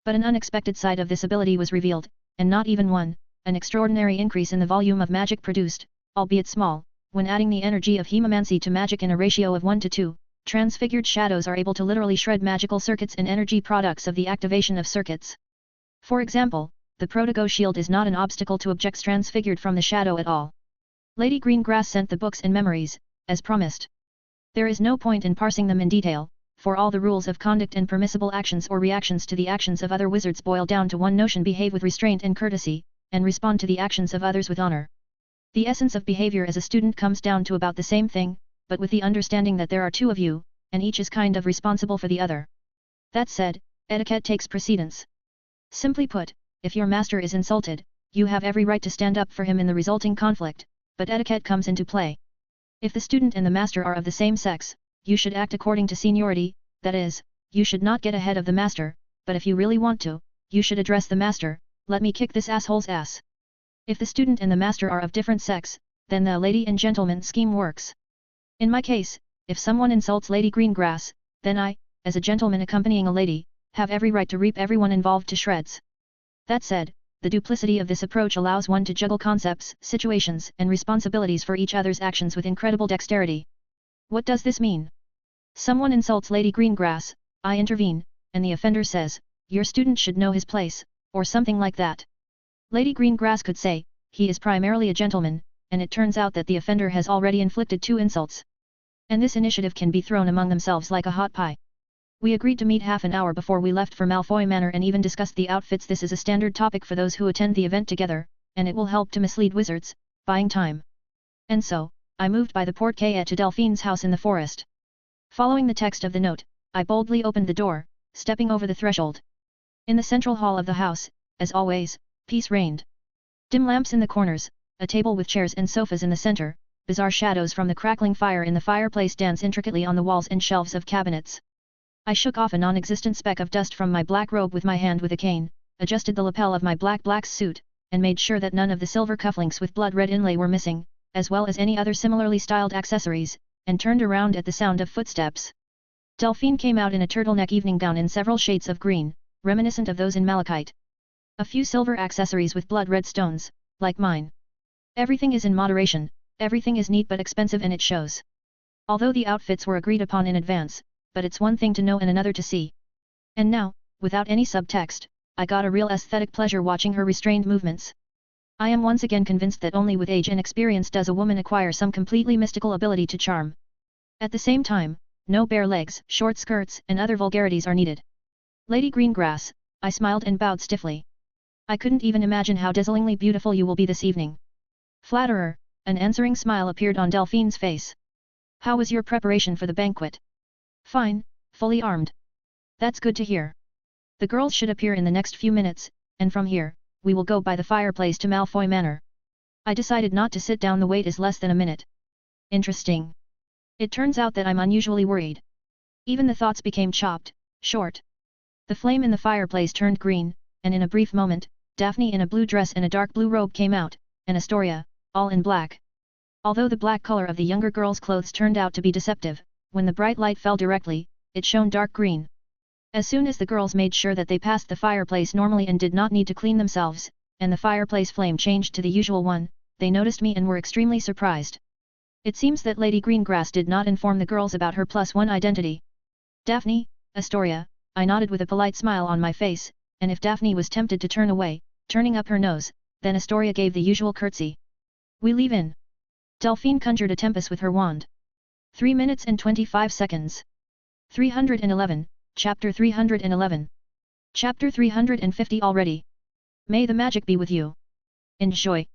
But an unexpected side of this ability was revealed, and not even one, an extraordinary increase in the volume of magic produced, albeit small, when adding the energy of hemomancy to magic in a ratio of 1 to 2. Transfigured shadows are able to literally shred magical circuits and energy products of the activation of circuits. For example, the Protogo shield is not an obstacle to objects transfigured from the shadow at all. Lady Greengrass sent the books and memories, as promised. There is no point in parsing them in detail, for all the rules of conduct and permissible actions or reactions to the actions of other wizards boil down to one notion: behave with restraint and courtesy, and respond to the actions of others with honor. The essence of behavior as a student comes down to about the same thing, but with the understanding that there are 2 of you, and each is kind of responsible for the other. That said, etiquette takes precedence. Simply put, if your master is insulted, you have every right to stand up for him in the resulting conflict, but etiquette comes into play. If the student and the master are of the same sex, you should act according to seniority, that is, you should not get ahead of the master, but if you really want to, you should address the master: "Let me kick this asshole's ass." If the student and the master are of different sex, then the lady and gentleman scheme works. In my case, if someone insults Lady Greengrass, then I, as a gentleman accompanying a lady, have every right to rip everyone involved to shreds. That said, the duplicity of this approach allows one to juggle concepts, situations, and responsibilities for each other's actions with incredible dexterity. What does this mean? Someone insults Lady Greengrass, I intervene, and the offender says, "Your student should know his place," or something like that. Lady Greengrass could say, "He is primarily a gentleman," and it turns out that the offender has already inflicted 2 insults. And this initiative can be thrown among themselves like a hot pie. We agreed to meet half an hour before we left for Malfoy Manor and even discussed the outfits. This is a standard topic for those who attend the event together, and it will help to mislead wizards, buying time. And so, I moved by the porte-cochere to Delphine's house in the forest. Following the text of the note, I boldly opened the door, stepping over the threshold. In the central hall of the house, as always, peace reigned. Dim lamps in the corners, a table with chairs and sofas in the center, bizarre shadows from the crackling fire in the fireplace dance intricately on the walls and shelves of cabinets. I shook off a non-existent speck of dust from my black robe with my hand with a cane, adjusted the lapel of my black suit, and made sure that none of the silver cufflinks with blood-red inlay were missing, as well as any other similarly styled accessories, and turned around at the sound of footsteps. Delphine came out in a turtleneck evening gown in several shades of green, reminiscent of those in malachite. A few silver accessories with blood-red stones, like mine. Everything is in moderation. Everything is neat but expensive, and it shows. Although the outfits were agreed upon in advance, but it's one thing to know and another to see. And now, without any subtext, I got a real aesthetic pleasure watching her restrained movements. I am once again convinced that only with age and experience does a woman acquire some completely mystical ability to charm. At the same time, no bare legs, short skirts, and other vulgarities are needed. Lady Greengrass, I smiled and bowed stiffly. I couldn't even imagine how dazzlingly beautiful you will be this evening. Flatterer. An answering smile appeared on Delphine's face. How was your preparation for the banquet? Fine, fully armed. That's good to hear. The girls should appear in the next few minutes, and from here, we will go by the fireplace to Malfoy Manor. I decided not to sit down. The wait is less than a minute. Interesting. It turns out that I'm unusually worried. Even the thoughts became chopped, short. The flame in the fireplace turned green, and in a brief moment, Daphne in a blue dress and a dark blue robe came out, and Astoria, all in black. Although the black color of the younger girl's clothes turned out to be deceptive, when the bright light fell directly, it shone dark green. As soon as the girls made sure that they passed the fireplace normally and did not need to clean themselves, and the fireplace flame changed to the usual one, they noticed me and were extremely surprised. It seems that Lady Greengrass did not inform the girls about her +1 identity. Daphne, Astoria, I nodded with a polite smile on my face, and if Daphne was tempted to turn away, turning up her nose, then Astoria gave the usual curtsy. We leave in. Delphine conjured a tempest with her wand. 3 minutes and 25 seconds. 311, Chapter 311. Chapter 350 already. May the magic be with you. Enjoy.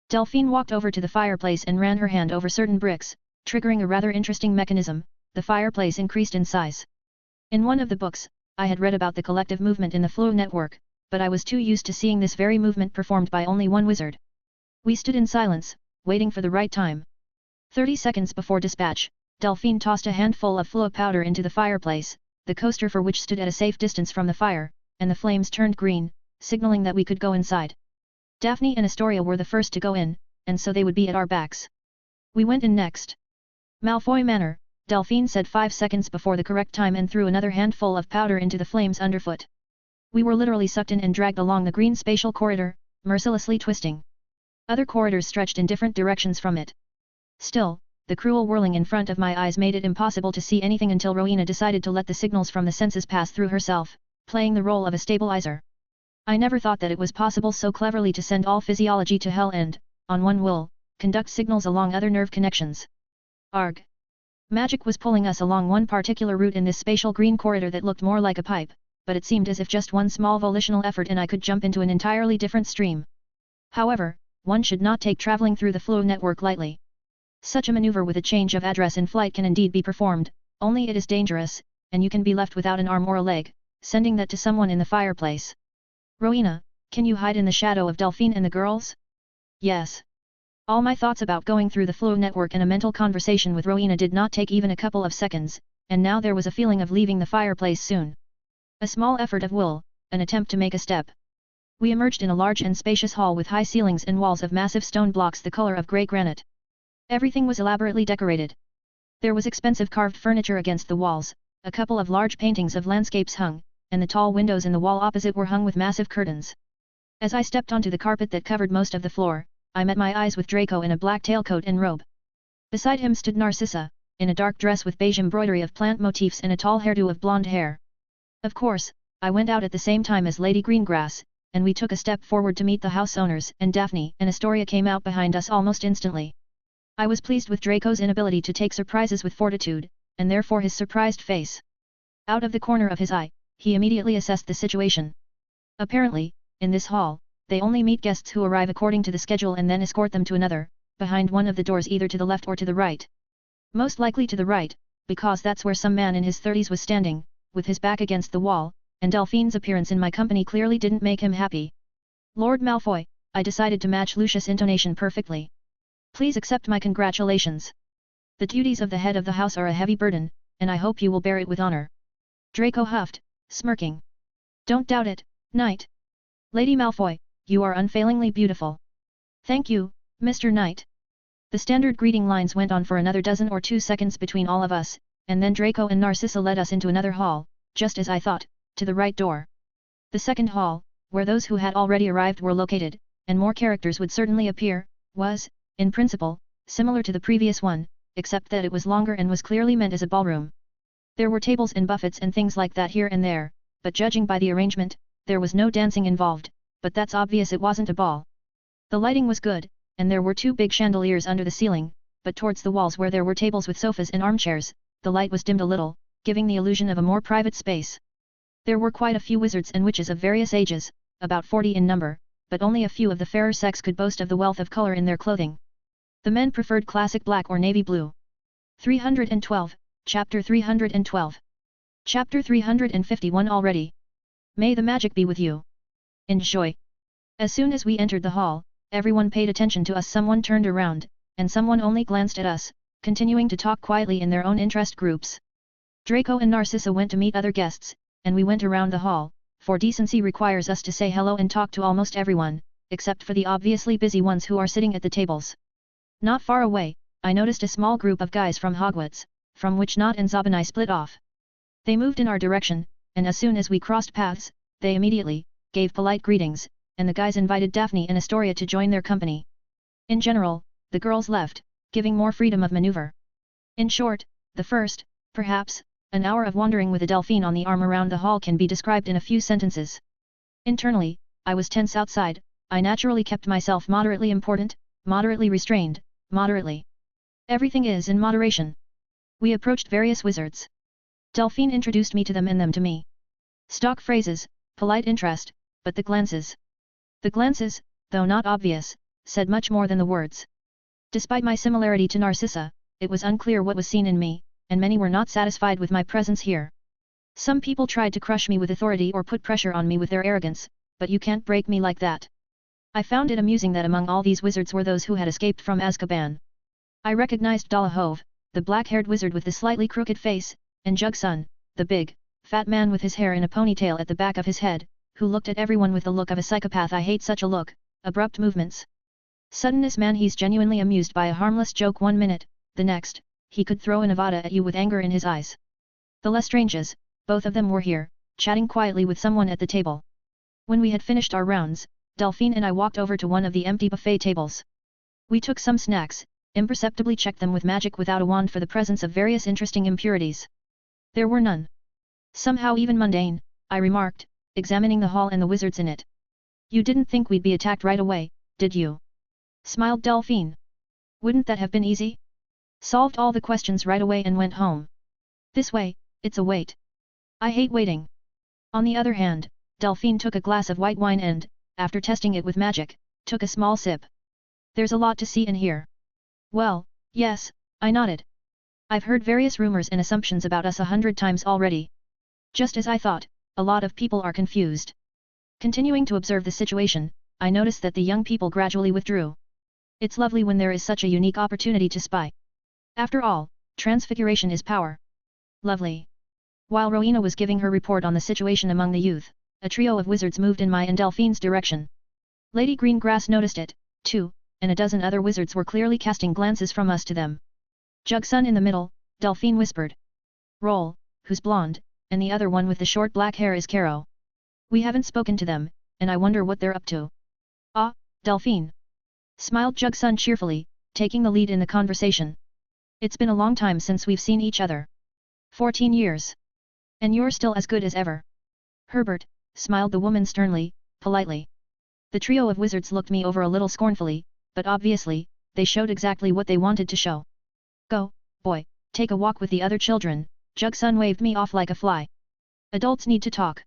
Delphine walked over to the fireplace and ran her hand over certain bricks, triggering a rather interesting mechanism. The fireplace increased in size. In one of the books, I had read about the collective movement in the Flow network, but I was too used to seeing this very movement performed by only one wizard. We stood in silence, waiting for the right time. 30 seconds before dispatch, Delphine tossed a handful of Flow powder into the fireplace, the coaster for which stood at a safe distance from the fire, and the flames turned green, signaling that we could go inside. Daphne and Astoria were the first to go in, and so they would be at our backs. We went in next. Malfoy Manor, Delphine said 5 seconds before the correct time and threw another handful of powder into the flames underfoot. We were literally sucked in and dragged along the green spatial corridor, mercilessly twisting. Other corridors stretched in different directions from it. Still, the cruel whirling in front of my eyes made it impossible to see anything until Rowena decided to let the signals from the senses pass through herself, playing the role of a stabilizer. I never thought that it was possible so cleverly to send all physiology to hell and, on one will, conduct signals along other nerve connections. Arg! Magic was pulling us along one particular route in this spatial green corridor that looked more like a pipe, but it seemed as if just one small volitional effort and I could jump into an entirely different stream. However, one should not take traveling through the Flow network lightly. Such a maneuver with a change of address in flight can indeed be performed, only it is dangerous, and you can be left without an arm or a leg, sending that to someone in the fireplace. Rowena, can you hide in the shadow of Delphine and the girls? Yes. All my thoughts about going through the Flow network and a mental conversation with Rowena did not take even a couple of seconds, and now there was a feeling of leaving the fireplace soon. A small effort of will, an attempt to make a step. We emerged in a large and spacious hall with high ceilings and walls of massive stone blocks the color of grey granite. Everything was elaborately decorated. There was expensive carved furniture against the walls, a couple of large paintings of landscapes hung, and the tall windows in the wall opposite were hung with massive curtains. As I stepped onto the carpet that covered most of the floor, I met my eyes with Draco in a black tailcoat and robe. Beside him stood Narcissa, in a dark dress with beige embroidery of plant motifs and a tall hairdo of blonde hair. Of course, I went out at the same time as Lady Greengrass, and we took a step forward to meet the house owners, and Daphne and Astoria came out behind us almost instantly. I was pleased with Draco's inability to take surprises with fortitude, and therefore his surprised face. Out of the corner of his eye, he immediately assessed the situation. Apparently, in this hall, they only meet guests who arrive according to the schedule and then escort them to another, behind one of the doors either to the left or to the right. Most likely to the right, because that's where some man in his 30s was standing, with his back against the wall, and Delphine's appearance in my company clearly didn't make him happy. Lord Malfoy, I decided to match Lucius' intonation perfectly. Please accept my congratulations. The duties of the head of the house are a heavy burden, and I hope you will bear it with honor. Draco huffed, smirking. Don't doubt it, Knight. Lady Malfoy, you are unfailingly beautiful. Thank you, Mr. Knight. The standard greeting lines went on for another dozen or 2 seconds between all of us, and then Draco and Narcissa led us into another hall, just as I thought, to the right door. The second hall, where those who had already arrived were located, and more characters would certainly appear, was, in principle, similar to the previous one, except that it was longer and was clearly meant as a ballroom. There were tables and buffets and things like that here and there, but judging by the arrangement, there was no dancing involved, but that's obvious it wasn't a ball. The lighting was good, and there were 2 big chandeliers under the ceiling, but towards the walls where there were tables with sofas and armchairs, the light was dimmed a little, giving the illusion of a more private space. There were quite a few wizards and witches of various ages, about 40 in number, but only a few of the fairer sex could boast of the wealth of color in their clothing. The men preferred classic black or navy blue. 312, Chapter 312. Chapter 351 already. May the magic be with you. Enjoy. As soon as we entered the hall, everyone paid attention to us. Someone turned around, and someone only glanced at us, continuing to talk quietly in their own interest groups. Draco and Narcissa went to meet other guests, and we went around the hall, for decency requires us to say hello and talk to almost everyone, except for the obviously busy ones who are sitting at the tables. Not far away, I noticed a small group of guys from Hogwarts, from which Nott and Zabanai split off. They moved in our direction, and as soon as we crossed paths, they immediately gave polite greetings, and the guys invited Daphne and Astoria to join their company. In general, the girls left, giving more freedom of maneuver. In short, the first, perhaps, an hour of wandering with a Delphine on the arm around the hall can be described in a few sentences. Internally, I was tense outside. I naturally kept myself moderately important, moderately restrained, moderately. Everything is in moderation. We approached various wizards. Delphine introduced me to them and them to me. Stock phrases, polite interest, but the glances. The glances, though not obvious, said much more than the words. Despite my similarity to Narcissa, it was unclear what was seen in me, and many were not satisfied with my presence here. Some people tried to crush me with authority or put pressure on me with their arrogance, but you can't break me like that. I found it amusing that among all these wizards were those who had escaped from Azkaban. I recognized Dolohov, the black-haired wizard with the slightly crooked face, and Jugsun, the big, fat man with his hair in a ponytail at the back of his head, who looked at everyone with the look of a psychopath. I hate such a look, abrupt movements. Suddenness. Man, he's genuinely amused by a harmless joke 1 minute, the next, he could throw an Avada at you with anger in his eyes. The Lestranges, both of them were here, chatting quietly with someone at the table. When we had finished our rounds, Delphine and I walked over to one of the empty buffet tables. We took some snacks, imperceptibly checked them with magic without a wand for the presence of various interesting impurities. There were none. Somehow even mundane, I remarked, examining the hall and the wizards in it. You didn't think we'd be attacked right away, did you? Smiled Delphine. Wouldn't that have been easy? Solved all the questions right away and went home. This way, it's a wait. I hate waiting. On the other hand, Delphine took a glass of white wine and, after testing it with magic, took a small sip. There's a lot to see and hear. Well, yes, I nodded. I've heard various rumors and assumptions about us 100 times already. Just as I thought, a lot of people are confused. Continuing to observe the situation, I noticed that the young people gradually withdrew. It's lovely when there is such a unique opportunity to spy. After all, transfiguration is power. Lovely. While Rowena was giving her report on the situation among the youth, a trio of wizards moved in my and Delphine's direction. Lady Greengrass noticed it, too, and a dozen other wizards were clearly casting glances from us to them. Jugsun in the middle, Delphine whispered. Roll, who's blonde, and the other one with the short black hair is Caro. We haven't spoken to them, and I wonder what they're up to. Ah, Delphine. Smiled Jugsun cheerfully, taking the lead in the conversation. It's been a long time since we've seen each other. 14 years. And you're still as good as ever. Herbert, smiled the woman sternly, politely. The trio of wizards looked me over a little scornfully, but obviously, they showed exactly what they wanted to show. Go, boy, take a walk with the other children, Jugsun waved me off like a fly. Adults need to talk.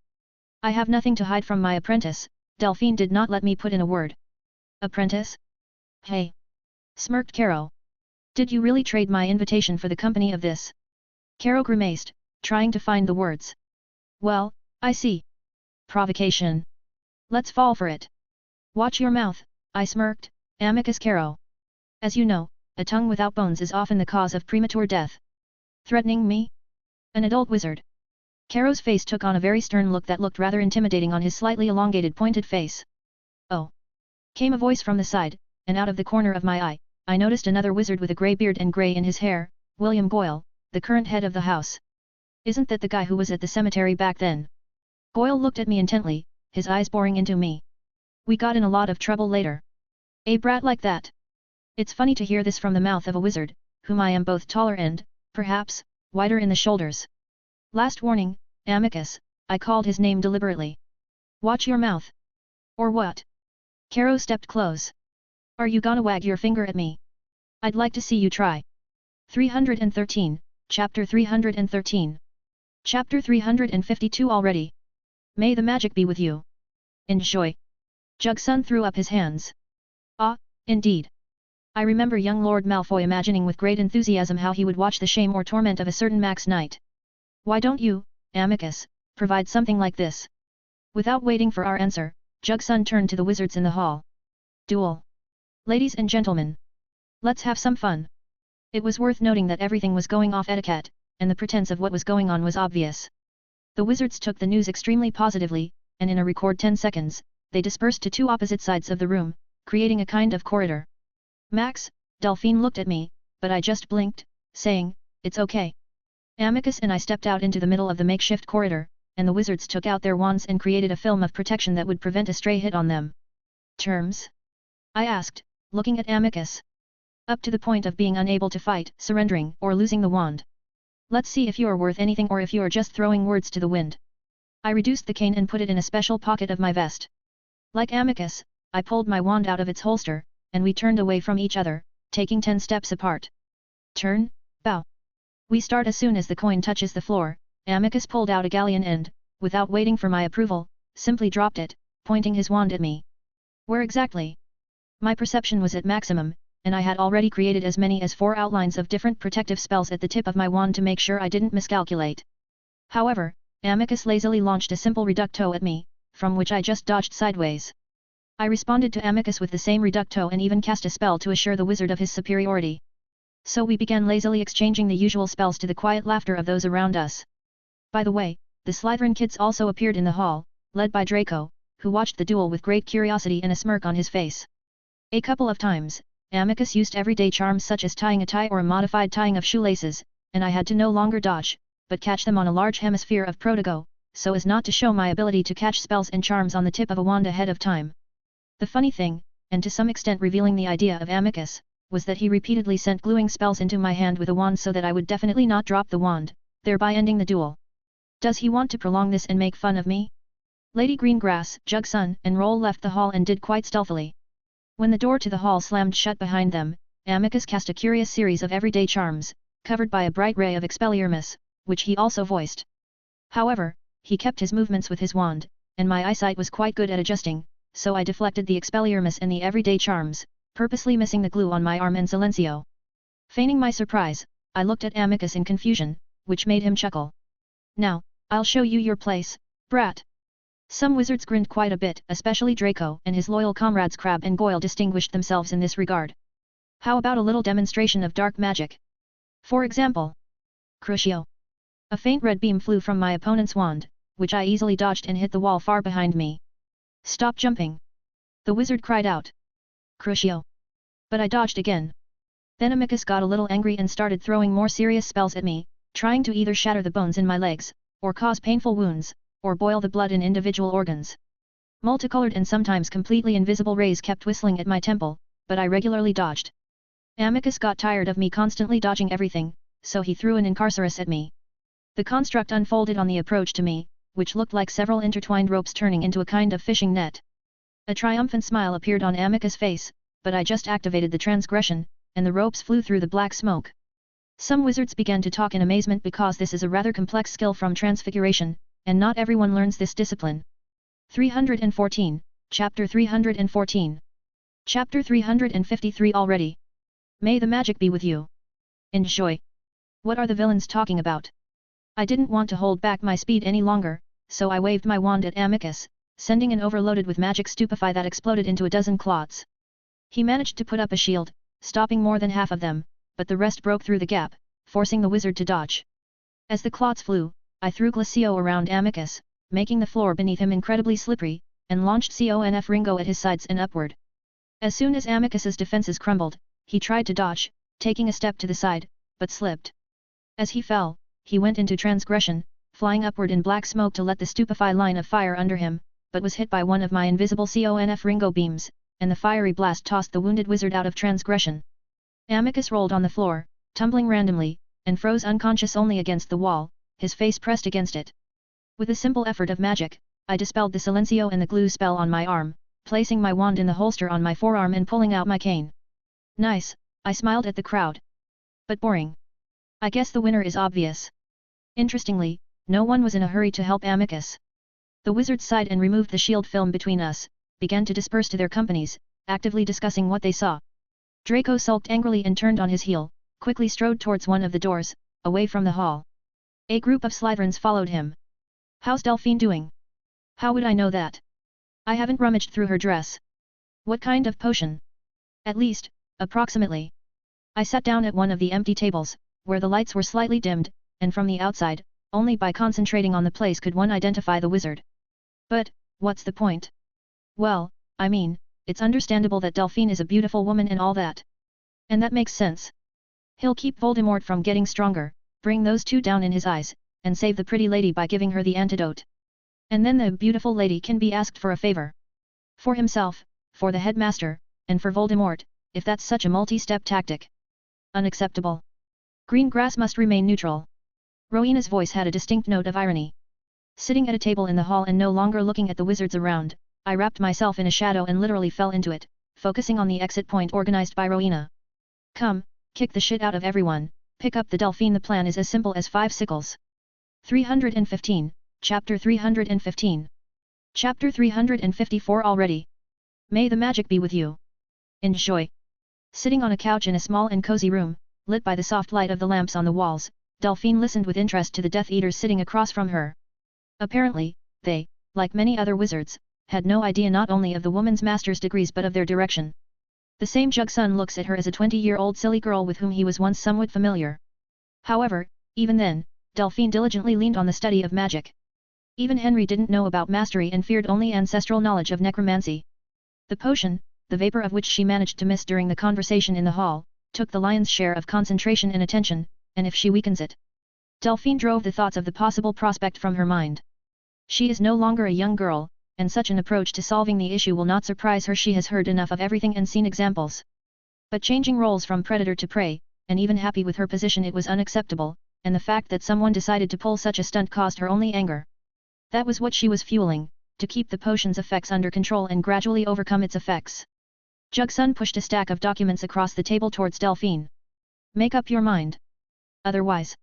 I have nothing to hide from my apprentice, Delphine did not let me put in a word. Apprentice? Hey! Smirked Caro. Did you really trade my invitation for the company of this? Caro grimaced, trying to find the words. Well, I see. Provocation. Let's fall for it. Watch your mouth, I smirked, Amicus Caro. As you know, a tongue without bones is often the cause of premature death. Threatening me? An adult wizard. Caro's face took on a very stern look that looked rather intimidating on his slightly elongated pointed face. Oh! Came a voice from the side, and out of the corner of my eye, I noticed another wizard with a grey beard and grey in his hair, William Goyle, the current head of the house. Isn't that the guy who was at the cemetery back then? Goyle looked at me intently, his eyes boring into me. We got in a lot of trouble later. A brat like that. It's funny to hear this from the mouth of a wizard, whom I am both taller and, perhaps, wider in the shoulders. Last warning, Amicus, I called his name deliberately. Watch your mouth. Or what? Caro stepped close. Are you gonna wag your finger at me? I'd like to see you try. 313, Chapter 313. Chapter 352 already. May the magic be with you. Enjoy. Jugsun threw up his hands. Ah, indeed. I remember young Lord Malfoy imagining with great enthusiasm how he would watch the shame or torment of a certain Max Knight. Why don't you, Amicus, provide something like this? Without waiting for our answer, Jugsun turned to the wizards in the hall. Duel. Ladies and gentlemen. Let's have some fun. It was worth noting that everything was going off etiquette, and the pretense of what was going on was obvious. The wizards took the news extremely positively, and in a record 10 seconds, they dispersed to two opposite sides of the room, creating a kind of corridor. Max, Delphine looked at me, but I just blinked, saying, "It's okay." Amicus and I stepped out into the middle of the makeshift corridor, and the wizards took out their wands and created a film of protection that would prevent a stray hit on them. Terms? I asked, looking at Amicus. Up to the point of being unable to fight, surrendering, or losing the wand. Let's see if you are worth anything or if you are just throwing words to the wind. I reduced the cane and put it in a special pocket of my vest. Like Amicus, I pulled my wand out of its holster, and we turned away from each other, taking 10 steps apart. Turn, bow. We start as soon as the coin touches the floor. Amicus pulled out a galleon and, without waiting for my approval, simply dropped it, pointing his wand at me. Where exactly? My perception was at maximum, and I had already created as many as 4 outlines of different protective spells at the tip of my wand to make sure I didn't miscalculate. However, Amicus lazily launched a simple reducto at me, from which I just dodged sideways. I responded to Amicus with the same reducto and even cast a spell to assure the wizard of his superiority. So we began lazily exchanging the usual spells to the quiet laughter of those around us. By the way, the Slytherin kids also appeared in the hall, led by Draco, who watched the duel with great curiosity and a smirk on his face. A couple of times, Amicus used everyday charms such as tying a tie or a modified tying of shoelaces, and I had to no longer dodge, but catch them on a large hemisphere of Protogo, so as not to show my ability to catch spells and charms on the tip of a wand ahead of time. The funny thing, and to some extent revealing the idea of Amicus, was that he repeatedly sent gluing spells into my hand with a wand so that I would definitely not drop the wand, thereby ending the duel. Does he want to prolong this and make fun of me? Lady Greengrass, Jugsun, and Roll left the hall and did quite stealthily. When the door to the hall slammed shut behind them, Amicus cast a curious series of everyday charms, covered by a bright ray of Expelliarmus, which he also voiced. However, he kept his movements with his wand, and my eyesight was quite good at adjusting, so I deflected the Expelliarmus and the everyday charms, purposely missing the glue on my arm and silencio. Feigning my surprise, I looked at Amicus in confusion, which made him chuckle. "Now, I'll show you your place, brat." Some wizards grinned quite a bit, especially Draco and his loyal comrades Crabbe and Goyle distinguished themselves in this regard. How about a little demonstration of dark magic? For example, Crucio. A faint red beam flew from my opponent's wand, which I easily dodged and hit the wall far behind me. "Stop jumping!" the wizard cried out. Crucio. But I dodged again. Then Amicus got a little angry and started throwing more serious spells at me, trying to either shatter the bones in my legs, or cause painful wounds, or boil the blood in individual organs. Multicolored and sometimes completely invisible rays kept whistling at my temple, but I regularly dodged. Amicus got tired of me constantly dodging everything, so he threw an Incarcerus at me. The construct unfolded on the approach to me, which looked like several intertwined ropes turning into a kind of fishing net. A triumphant smile appeared on Amicus' face, but I just activated the transgression, and the ropes flew through the black smoke. Some wizards began to talk in amazement because this is a rather complex skill from Transfiguration, and not everyone learns this discipline. 314, Chapter 314. Chapter 353 already. May the magic be with you. Enjoy. What are the villains talking about? I didn't want to hold back my speed any longer, so I waved my wand at Amicus, sending an overloaded with magic stupefy that exploded into a dozen clots. He managed to put up a shield, stopping more than half of them, but the rest broke through the gap, forcing the wizard to dodge. As the clots flew, I threw Glacio around Amicus, making the floor beneath him incredibly slippery, and launched Conf Ringo at his sides and upward. As soon as Amicus's defenses crumbled, he tried to dodge, taking a step to the side, but slipped. As he fell, he went into transgression, flying upward in black smoke to let the stupefy line of fire under him, but was hit by one of my invisible Conf Ringo beams, and the fiery blast tossed the wounded wizard out of transgression. Amicus rolled on the floor, tumbling randomly, and froze unconscious only against the wall, his face pressed against it. With a simple effort of magic, I dispelled the silencio and the glue spell on my arm, placing my wand in the holster on my forearm and pulling out my cane. Nice, I smiled at the crowd. But boring. I guess the winner is obvious. Interestingly, no one was in a hurry to help Amicus. The wizards sighed and removed the shield film between us, began to disperse to their companies, actively discussing what they saw. Draco sulked angrily and turned on his heel, quickly strode towards one of the doors, away from the hall. A group of Slytherins followed him. How's Delphine doing? How would I know that? I haven't rummaged through her dress. What kind of potion? At least, approximately. I sat down at one of the empty tables, where the lights were slightly dimmed, and from the outside, only by concentrating on the place could one identify the wizard. But, what's the point? Well, I mean, it's understandable that Delphine is a beautiful woman and all that. And that makes sense. He'll keep Voldemort from getting stronger, bring those two down in his eyes, and save the pretty lady by giving her the antidote. And then the beautiful lady can be asked for a favor. For himself, for the headmaster, and for Voldemort, if that's such a multi-step tactic. Unacceptable. Green grass must remain neutral. Rowena's voice had a distinct note of irony. Sitting at a table in the hall and no longer looking at the wizards around, I wrapped myself in a shadow and literally fell into it, focusing on the exit point organized by Rowena. Come, kick the shit out of everyone, pick up the Delphine. The plan is as simple as 5 sickles. 315, Chapter 315. Chapter 354 already. May the magic be with you. Enjoy. Sitting on a couch in a small and cozy room, lit by the soft light of the lamps on the walls, Delphine listened with interest to the Death Eaters sitting across from her. Apparently, they, like many other wizards, had no idea not only of the woman's master's degrees but of their direction. The same Jugsun looks at her as a 20-year-old silly girl with whom he was once somewhat familiar. However, even then, Delphine diligently leaned on the study of magic. Even Henry didn't know about mastery and feared only ancestral knowledge of necromancy. The potion, the vapor of which she managed to miss during the conversation in the hall, took the lion's share of concentration and attention, and if she weakens it. Delphine drove the thoughts of the possible prospect from her mind. She is no longer a young girl, and such an approach to solving the issue will not surprise her. She has heard enough of everything and seen examples. But changing roles from predator to prey, and even happy with her position, it was unacceptable, and the fact that someone decided to pull such a stunt caused her only anger. That was what she was fueling, to keep the potion's effects under control and gradually overcome its effects. Jugsun pushed a stack of documents across the table towards Delphine. Make up your mind. Otherwise.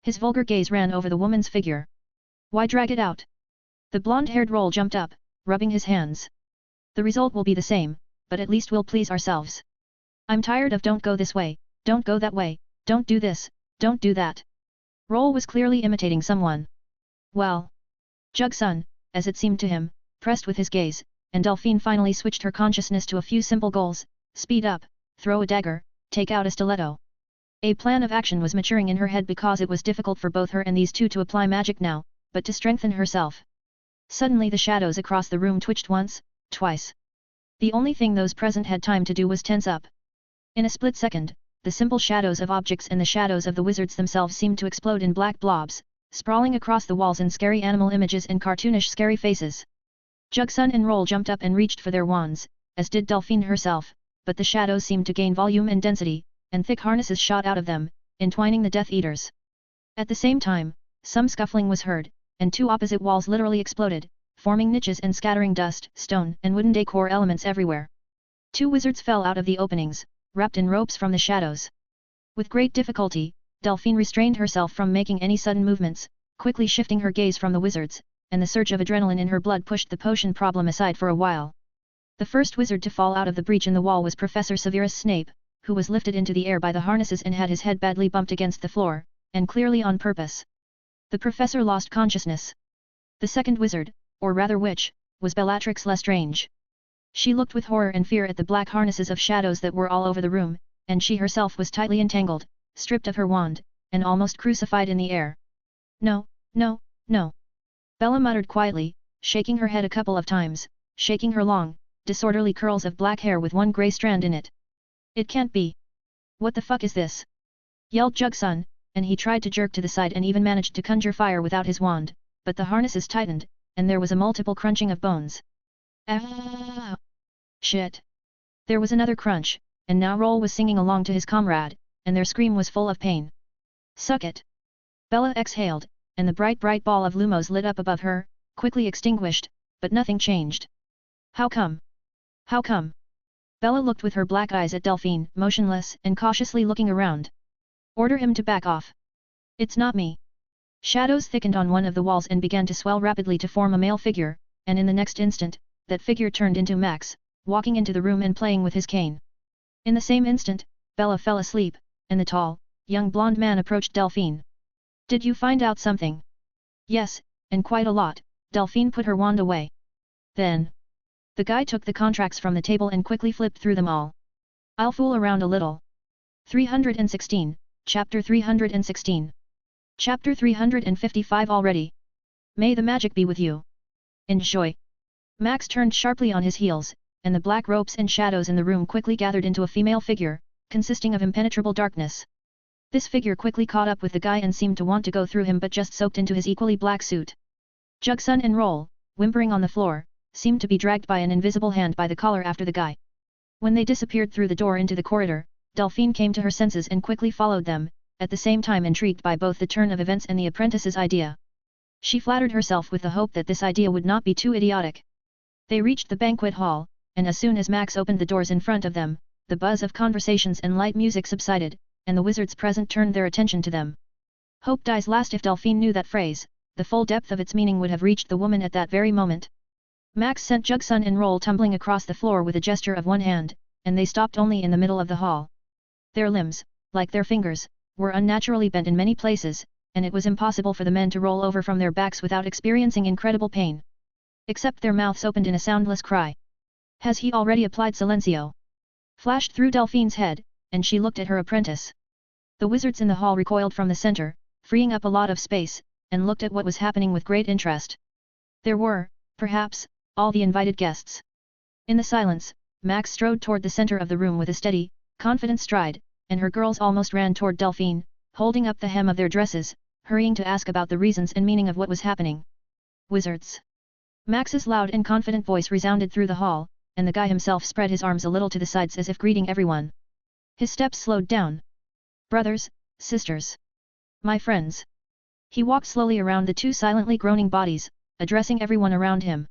His vulgar gaze ran over the woman's figure. Why drag it out? The blonde-haired Roll jumped up, rubbing his hands. The result will be the same, but at least we'll please ourselves. I'm tired of don't go this way, don't go that way, don't do this, don't do that. Roll was clearly imitating someone. Well. Jugsun, as it seemed to him, pressed with his gaze, and Delphine finally switched her consciousness to a few simple goals: speed up, throw a dagger, take out a stiletto. A plan of action was maturing in her head because it was difficult for both her and these two to apply magic now, but to strengthen herself. Suddenly the shadows across the room twitched once, twice. The only thing those present had time to do was tense up. In a split second, the simple shadows of objects and the shadows of the wizards themselves seemed to explode in black blobs, sprawling across the walls in scary animal images and cartoonish scary faces. Jugsun and Roll jumped up and reached for their wands, as did Delphine herself, but the shadows seemed to gain volume and density, and thick harnesses shot out of them, entwining the Death Eaters. At the same time, some scuffling was heard, and 2 opposite walls literally exploded, forming niches and scattering dust, stone, and wooden decor elements everywhere. 2 wizards fell out of the openings, wrapped in ropes from the shadows. With great difficulty, Delphine restrained herself from making any sudden movements, quickly shifting her gaze from the wizards, and the surge of adrenaline in her blood pushed the potion problem aside for a while. The first wizard to fall out of the breach in the wall was Professor Severus Snape, who was lifted into the air by the harnesses and had his head badly bumped against the floor, and clearly on purpose. The professor lost consciousness. The second wizard, or rather witch, was Bellatrix Lestrange. She looked with horror and fear at the black harnesses of shadows that were all over the room, and she herself was tightly entangled, stripped of her wand, and almost crucified in the air. No, no, no. Bella muttered quietly, shaking her head a couple of times, shaking her long, disorderly curls of black hair with one grey strand in it. It can't be. What the fuck is this? Yelled Jugsun, and he tried to jerk to the side and even managed to conjure fire without his wand, but the harnesses tightened, and there was a multiple crunching of bones. Ah! Shit! There was another crunch, and now Roll was singing along to his comrade, and their scream was full of pain. Suck it! Bella exhaled, and the bright ball of lumos lit up above her, quickly extinguished, but nothing changed. How come? How come? Bella looked with her black eyes at Delphine, motionless and cautiously looking around. Order him to back off. It's not me. Shadows thickened on one of the walls and began to swell rapidly to form a male figure, and in the next instant, that figure turned into Max, walking into the room and playing with his cane. In the same instant, Bella fell asleep, and the tall, young blonde man approached Delphine. Did you find out something? Yes, and quite a lot, Delphine put her wand away. Then, the guy took the contracts from the table and quickly flipped through them all. I'll fool around a little. 316, Chapter 316. Chapter 355 already. May the magic be with you. Enjoy. Max turned sharply on his heels, and the black ropes and shadows in the room quickly gathered into a female figure, consisting of impenetrable darkness. This figure quickly caught up with the guy and seemed to want to go through him but just soaked into his equally black suit. Jugsun and Roll, whimpering on the floor, seemed to be dragged by an invisible hand by the collar after the guy. When they disappeared through the door into the corridor, Delphine came to her senses and quickly followed them, at the same time intrigued by both the turn of events and the apprentice's idea. She flattered herself with the hope that this idea would not be too idiotic. They reached the banquet hall, and as soon as Max opened the doors in front of them, the buzz of conversations and light music subsided, and the wizards present turned their attention to them. Hope dies last. If Delphine knew that phrase, the full depth of its meaning would have reached the woman at that very moment. Max sent Jugsun and Roll tumbling across the floor with a gesture of one hand, and they stopped only in the middle of the hall. Their limbs, like their fingers, were unnaturally bent in many places, and it was impossible for the men to roll over from their backs without experiencing incredible pain. Except their mouths opened in a soundless cry. Has he already applied Silencio? Flashed through Delphine's head, and she looked at her apprentice. The wizards in the hall recoiled from the center, freeing up a lot of space, and looked at what was happening with great interest. There were, perhaps, all the invited guests. In the silence, Max strode toward the center of the room with a steady, confident stride, and her girls almost ran toward Delphine, holding up the hem of their dresses, hurrying to ask about the reasons and meaning of what was happening. Wizards. Max's loud and confident voice resounded through the hall, and the guy himself spread his arms a little to the sides as if greeting everyone. His steps slowed down. Brothers, sisters. My friends. He walked slowly around the two silently groaning bodies, addressing everyone around him.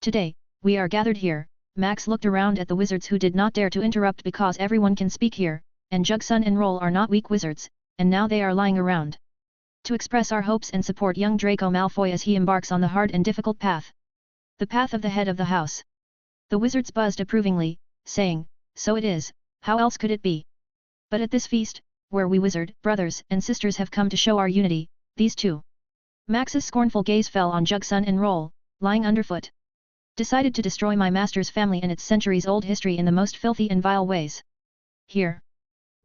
Today, we are gathered here. Max looked around at the wizards who did not dare to interrupt because everyone can speak here, and Jugsun and Roll are not weak wizards, and now they are lying around. To express our hopes and support young Draco Malfoy as he embarks on the hard and difficult path. The path of the head of the house. The wizards buzzed approvingly, saying, so it is, how else could it be? But at this feast, where we wizard brothers and sisters have come to show our unity, these two. Max's scornful gaze fell on Jugsun and Roll, lying underfoot. Decided to destroy my master's family and its centuries-old history in the most filthy and vile ways. Here.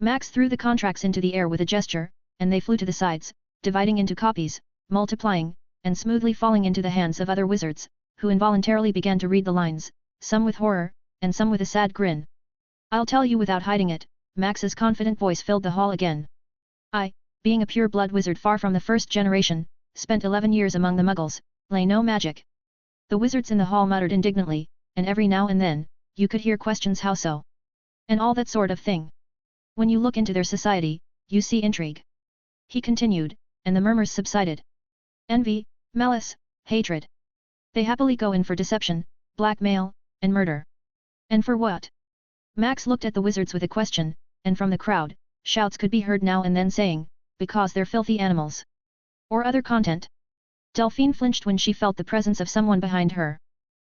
Max threw the contracts into the air with a gesture, and they flew to the sides, dividing into copies, multiplying, and smoothly falling into the hands of other wizards, who involuntarily began to read the lines, some with horror, and some with a sad grin. I'll tell you without hiding it, Max's confident voice filled the hall again. I, being a pure-blood wizard far from the first generation, spent 11 years among the Muggles, lay no magic. The wizards in the hall muttered indignantly, and every now and then, you could hear questions how so? And all that sort of thing. When you look into their society, you see intrigue. He continued, and the murmurs subsided. Envy, malice, hatred. They happily go in for deception, blackmail, and murder. And for what? Max looked at the wizards with a question, and from the crowd, shouts could be heard now and then saying, because they're filthy animals. Or other content. Delphine flinched when she felt the presence of someone behind her.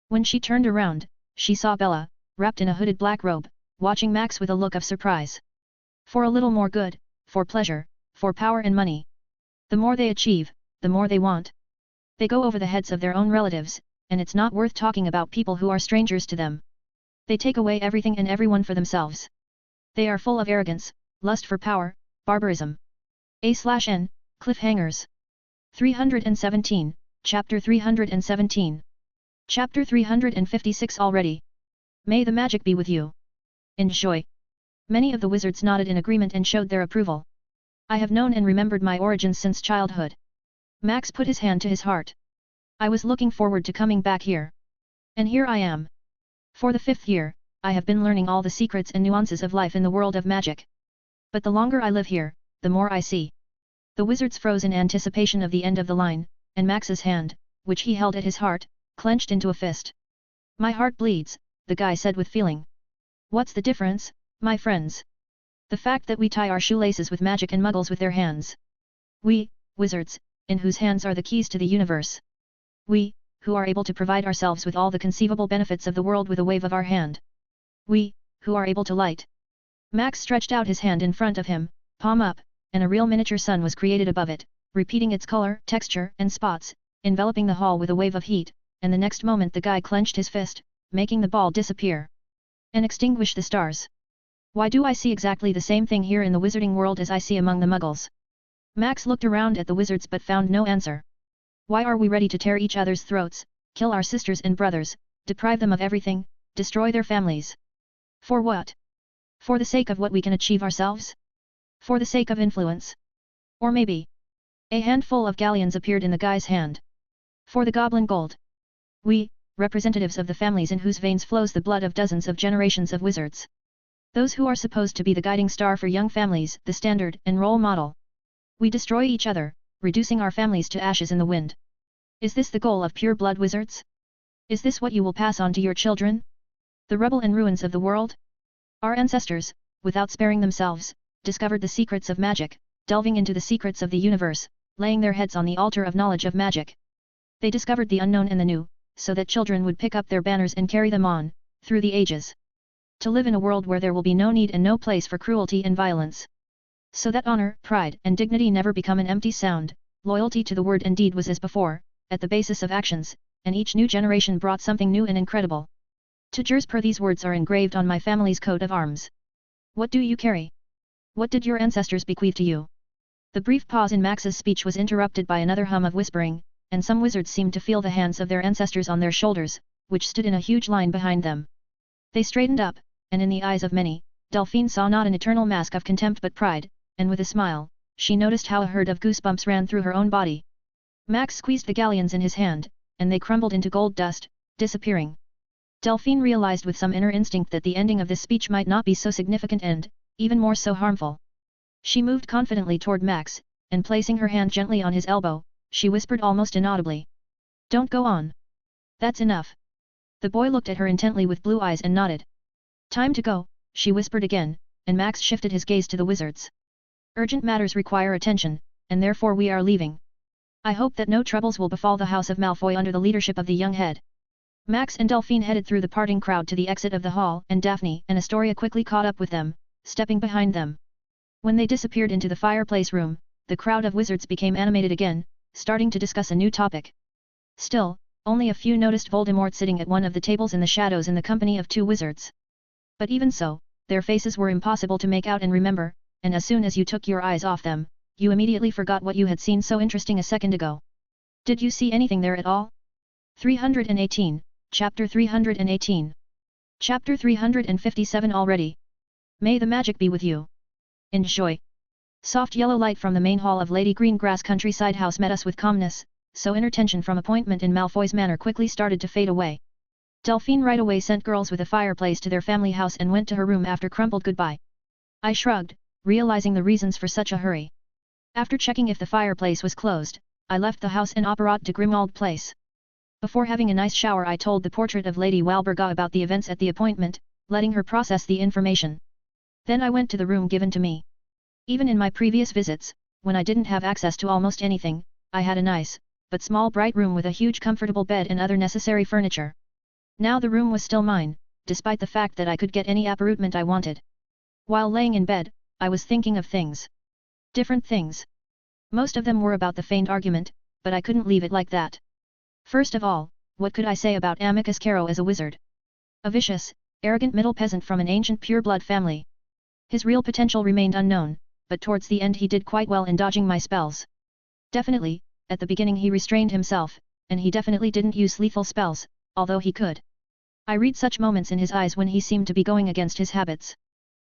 When she turned around, she saw Bella, wrapped in a hooded black robe, watching Max with a look of surprise. For a little more good, for pleasure, for power and money. The more they achieve, the more they want. They go over the heads of their own relatives, and it's not worth talking about people who are strangers to them. They take away everything and everyone for themselves. They are full of arrogance, lust for power, barbarism. A/N, cliffhangers. 317, Chapter 317. Chapter 356 already. May the magic be with you. Enjoy. Many of the wizards nodded in agreement and showed their approval. I have known and remembered my origins since childhood. Max put his hand to his heart. I was looking forward to coming back here. And here I am. For the 5th year, I have been learning all the secrets and nuances of life in the world of magic. But the longer I live here, the more I see. The wizards froze in anticipation of the end of the line, and Max's hand, which he held at his heart, clenched into a fist. My heart bleeds, the guy said with feeling. What's the difference, my friends? The fact that we tie our shoelaces with magic and muggles with their hands. We, wizards, in whose hands are the keys to the universe. We, who are able to provide ourselves with all the conceivable benefits of the world with a wave of our hand. We, who are able to light. Max stretched out his hand in front of him, palm up, and a real miniature sun was created above it, repeating its color, texture, and spots, enveloping the hall with a wave of heat, and the next moment the guy clenched his fist, making the ball disappear and extinguish the stars. Why do I see exactly the same thing here in the wizarding world as I see among the muggles? Max looked around at the wizards but found no answer. Why are we ready to tear each other's throats, kill our sisters and brothers, deprive them of everything, destroy their families? For what? For the sake of what we can achieve ourselves? For the sake of influence? Or maybe? A handful of galleons appeared in the guy's hand. For the goblin gold. We, representatives of the families in whose veins flows the blood of dozens of generations of wizards. Those who are supposed to be the guiding star for young families, the standard and role model. We destroy each other, reducing our families to ashes in the wind. Is this the goal of pure-blood wizards? Is this what you will pass on to your children? The rubble and ruins of the world? Our ancestors, without sparing themselves, discovered the secrets of magic, delving into the secrets of the universe, laying their heads on the altar of knowledge of magic. They discovered the unknown and the new, so that children would pick up their banners and carry them on, through the ages. To live in a world where there will be no need and no place for cruelty and violence. So that honor, pride and dignity never become an empty sound, loyalty to the word and deed was as before, at the basis of actions, and each new generation brought something new and incredible. To jurs per these words are engraved on my family's coat of arms. What do you carry? What did your ancestors bequeath to you? The brief pause in Max's speech was interrupted by another hum of whispering, and some wizards seemed to feel the hands of their ancestors on their shoulders, which stood in a huge line behind them. They straightened up, and in the eyes of many, Delphine saw not an eternal mask of contempt but pride, and with a smile, she noticed how a herd of goosebumps ran through her own body. Max squeezed the galleons in his hand, and they crumbled into gold dust, disappearing. Delphine realized with some inner instinct that the ending of this speech might not be so significant and, even more so harmful. She moved confidently toward Max, and placing her hand gently on his elbow, she whispered almost inaudibly. Don't go on. That's enough. The boy looked at her intently with blue eyes and nodded. Time to go, she whispered again, and Max shifted his gaze to the wizards. Urgent matters require attention, and therefore we are leaving. I hope that no troubles will befall the House of Malfoy under the leadership of the young head. Max and Delphine headed through the parting crowd to the exit of the hall, and Daphne and Astoria quickly caught up with them, stepping behind them. When they disappeared into the fireplace room, the crowd of wizards became animated again, starting to discuss a new topic. Still, only a few noticed Voldemort sitting at one of the tables in the shadows in the company of two wizards. But even so, their faces were impossible to make out and remember, and as soon as you took your eyes off them, you immediately forgot what you had seen so interesting a second ago. Did you see anything there at all? 318, Chapter 318. Chapter 357 already. May the magic be with you. Enjoy. Soft yellow light from the main hall of Lady Greengrass Countryside House met us with calmness, so inner tension from appointment in Malfoy's manor quickly started to fade away. Delphine right away sent girls with a fireplace to their family house and went to her room after crumpled goodbye. I shrugged, realizing the reasons for such a hurry. After checking if the fireplace was closed, I left the house en apparat to Grimmauld Place. Before having a nice shower I told the portrait of Lady Walburga about the events at the appointment, letting her process the information. Then I went to the room given to me. Even in my previous visits, when I didn't have access to almost anything, I had a nice, but small bright room with a huge comfortable bed and other necessary furniture. Now the room was still mine, despite the fact that I could get any appartement I wanted. While laying in bed, I was thinking of things. Different things. Most of them were about the feigned argument, but I couldn't leave it like that. First of all, what could I say about Amicus Carrow as a wizard? A vicious, arrogant middle peasant from an ancient pure-blood family. His real potential remained unknown, but towards the end he did quite well in dodging my spells. Definitely, at the beginning he restrained himself, and he definitely didn't use lethal spells, although he could. I read such moments in his eyes when he seemed to be going against his habits.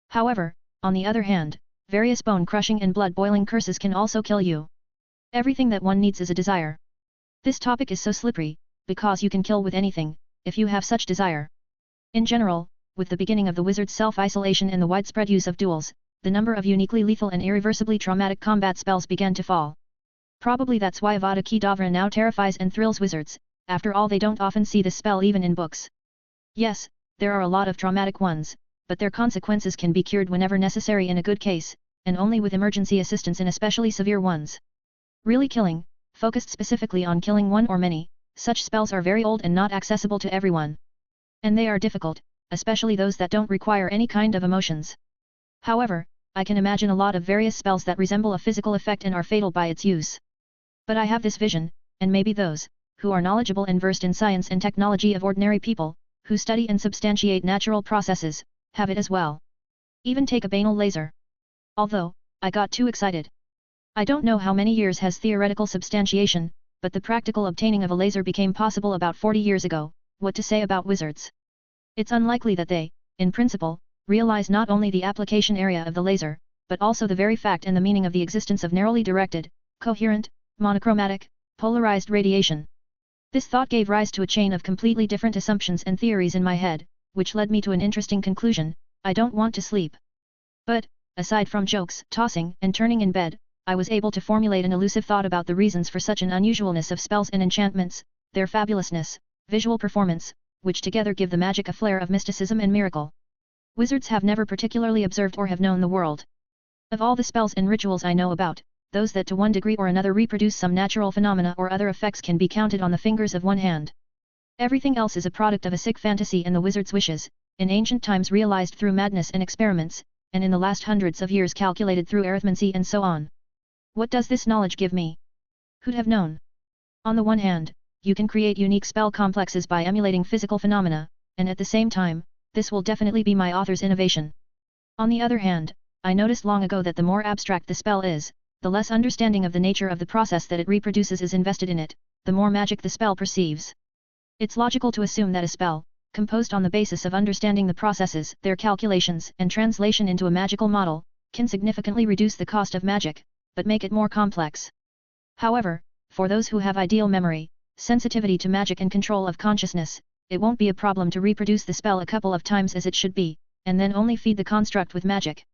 However, on the other hand, various bone-crushing and blood-boiling curses can also kill you. Everything that one needs is a desire. This topic is so slippery, because you can kill with anything, if you have such desire. In general, with the beginning of the wizard's self-isolation and the widespread use of duels, the number of uniquely lethal and irreversibly traumatic combat spells began to fall. Probably that's why Avada Kedavra now terrifies and thrills wizards, after all they don't often see this spell even in books. Yes, there are a lot of traumatic ones, but their consequences can be cured whenever necessary in a good case, and only with emergency assistance in especially severe ones. Really killing, focused specifically on killing one or many, such spells are very old and not accessible to everyone. And they are difficult, especially those that don't require any kind of emotions. However, I can imagine a lot of various spells that resemble a physical effect and are fatal by its use. But I have this vision, and maybe those, who are knowledgeable and versed in science and technology of ordinary people, who study and substantiate natural processes, have it as well. Even take a banal laser. Although, I got too excited. I don't know how many years has theoretical substantiation, but the practical obtaining of a laser became possible about 40 years ago. What to say about wizards? It's unlikely that they, in principle, realize not only the application area of the laser, but also the very fact and the meaning of the existence of narrowly directed, coherent, monochromatic, polarized radiation. This thought gave rise to a chain of completely different assumptions and theories in my head, which led me to an interesting conclusion: I don't want to sleep. But, aside from jokes, tossing, and turning in bed, I was able to formulate an elusive thought about the reasons for such an unusualness of spells and enchantments, their fabulousness, visual performance, which together give the magic a flair of mysticism and miracle. Wizards have never particularly observed or have known the world. Of all the spells and rituals I know about, those that to one degree or another reproduce some natural phenomena or other effects can be counted on the fingers of one hand. Everything else is a product of a sick fantasy and the wizard's wishes, in ancient times realized through madness and experiments, and in the last hundreds of years calculated through arithmancy and so on. What does this knowledge give me? Who'd have known? On the one hand, you can create unique spell complexes by emulating physical phenomena, and at the same time, this will definitely be my author's innovation. On the other hand, I noticed long ago that the more abstract the spell is, the less understanding of the nature of the process that it reproduces is invested in it, the more magic the spell perceives. It's logical to assume that a spell, composed on the basis of understanding the processes, their calculations, and translation into a magical model, can significantly reduce the cost of magic, but make it more complex. However, for those who have ideal memory, sensitivity to magic and control of consciousness, it won't be a problem to reproduce the spell a couple of times as it should be, and then only feed the construct with magic.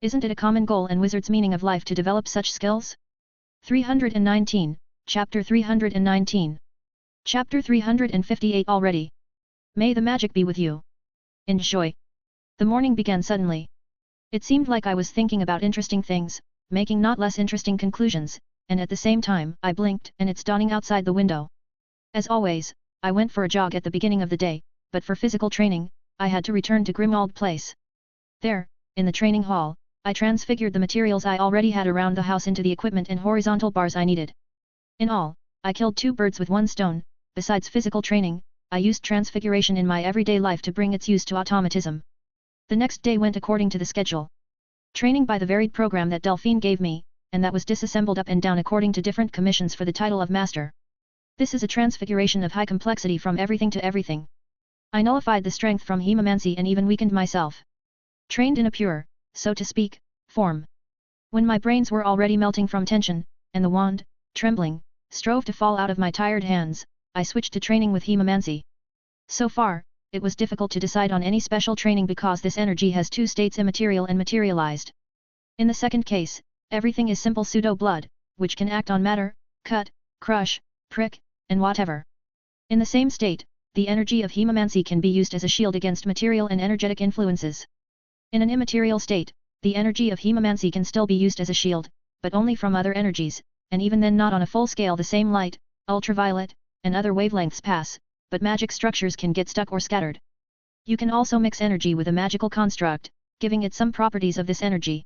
Isn't it a common goal and wizard's meaning of life to develop such skills? 319, Chapter 319. Chapter 358 already. May the magic be with you. Enjoy. The morning began suddenly. It seemed like I was thinking about interesting things, making not less interesting conclusions, and at the same time I blinked and it's dawning outside the window. As always, I went for a jog at the beginning of the day, but for physical training, I had to return to Grimmauld Place. There, in the training hall, I transfigured the materials I already had around the house into the equipment and horizontal bars I needed. In all, I killed 2 birds with 1 stone. Besides physical training, I used transfiguration in my everyday life to bring its use to automatism. The next day went according to the schedule. Training by the varied program that Delphine gave me, and that was disassembled up and down according to different commissions for the title of master. This is a transfiguration of high complexity from everything to everything. I nullified the strength from hemomancy and even weakened myself. Trained in a pure, so to speak, form. When my brains were already melting from tension, and the wand, trembling, strove to fall out of my tired hands, I switched to training with hemomancy. So far, it was difficult to decide on any special training because this energy has 2 states: immaterial and materialized. In the second case, everything is simple pseudo-blood, which can act on matter, cut, crush, prick, and whatever. In the same state, the energy of hemomancy can be used as a shield against material and energetic influences. In an immaterial state, the energy of hemomancy can still be used as a shield, but only from other energies, and even then not on a full scale. The same light, ultraviolet, and other wavelengths pass, but magic structures can get stuck or scattered. You can also mix energy with a magical construct, giving it some properties of this energy.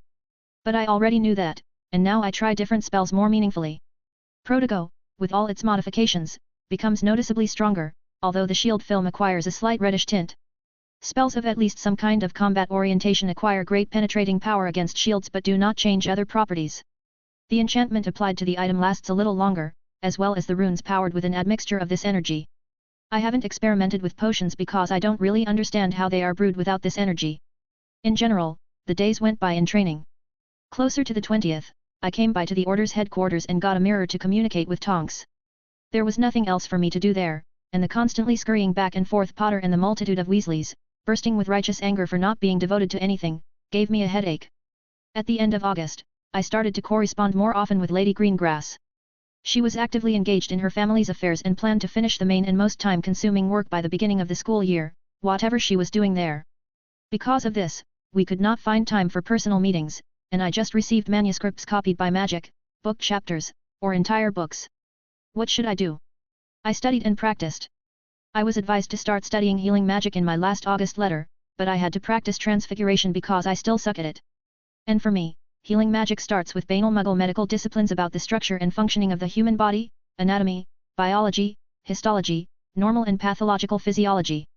But I already knew that, and now I try different spells more meaningfully. Protego, with all its modifications, becomes noticeably stronger, although the shield film acquires a slight reddish tint. Spells of at least some kind of combat orientation acquire great penetrating power against shields but do not change other properties. The enchantment applied to the item lasts a little longer, as well as the runes powered with an admixture of this energy. I haven't experimented with potions because I don't really understand how they are brewed without this energy. In general, the days went by in training. Closer to the 20th, I came by to the Order's headquarters and got a mirror to communicate with Tonks. There was nothing else for me to do there, and the constantly scurrying back and forth Potter and the multitude of Weasleys, bursting with righteous anger for not being devoted to anything, gave me a headache. At the end of August, I started to correspond more often with Lady Greengrass. She was actively engaged in her family's affairs and planned to finish the main and most time-consuming work by the beginning of the school year, whatever she was doing there. Because of this, we could not find time for personal meetings, and I just received manuscripts copied by magic, book chapters, or entire books. What should I do? I studied and practiced. I was advised to start studying healing magic in my last August letter, but I had to practice transfiguration because I still suck at it. And for me, healing magic starts with banal muggle medical disciplines about the structure and functioning of the human body, anatomy, biology, histology, normal and pathological physiology.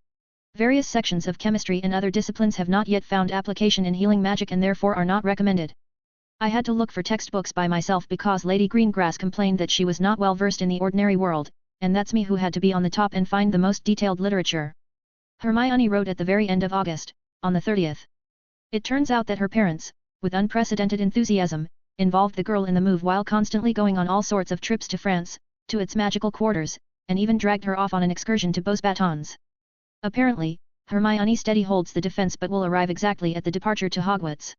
Various sections of chemistry and other disciplines have not yet found application in healing magic and therefore are not recommended. I had to look for textbooks by myself because Lady Greengrass complained that she was not well versed in the ordinary world, and that's me who had to be on the top and find the most detailed literature. Hermione wrote at the very end of August, on the 30th. It turns out that her parents, with unprecedented enthusiasm, involved the girl in the move while constantly going on all sorts of trips to France, to its magical quarters, and even dragged her off on an excursion to Beauxbatons. Apparently, Hermione steady holds the defense but will arrive exactly at the departure to Hogwarts.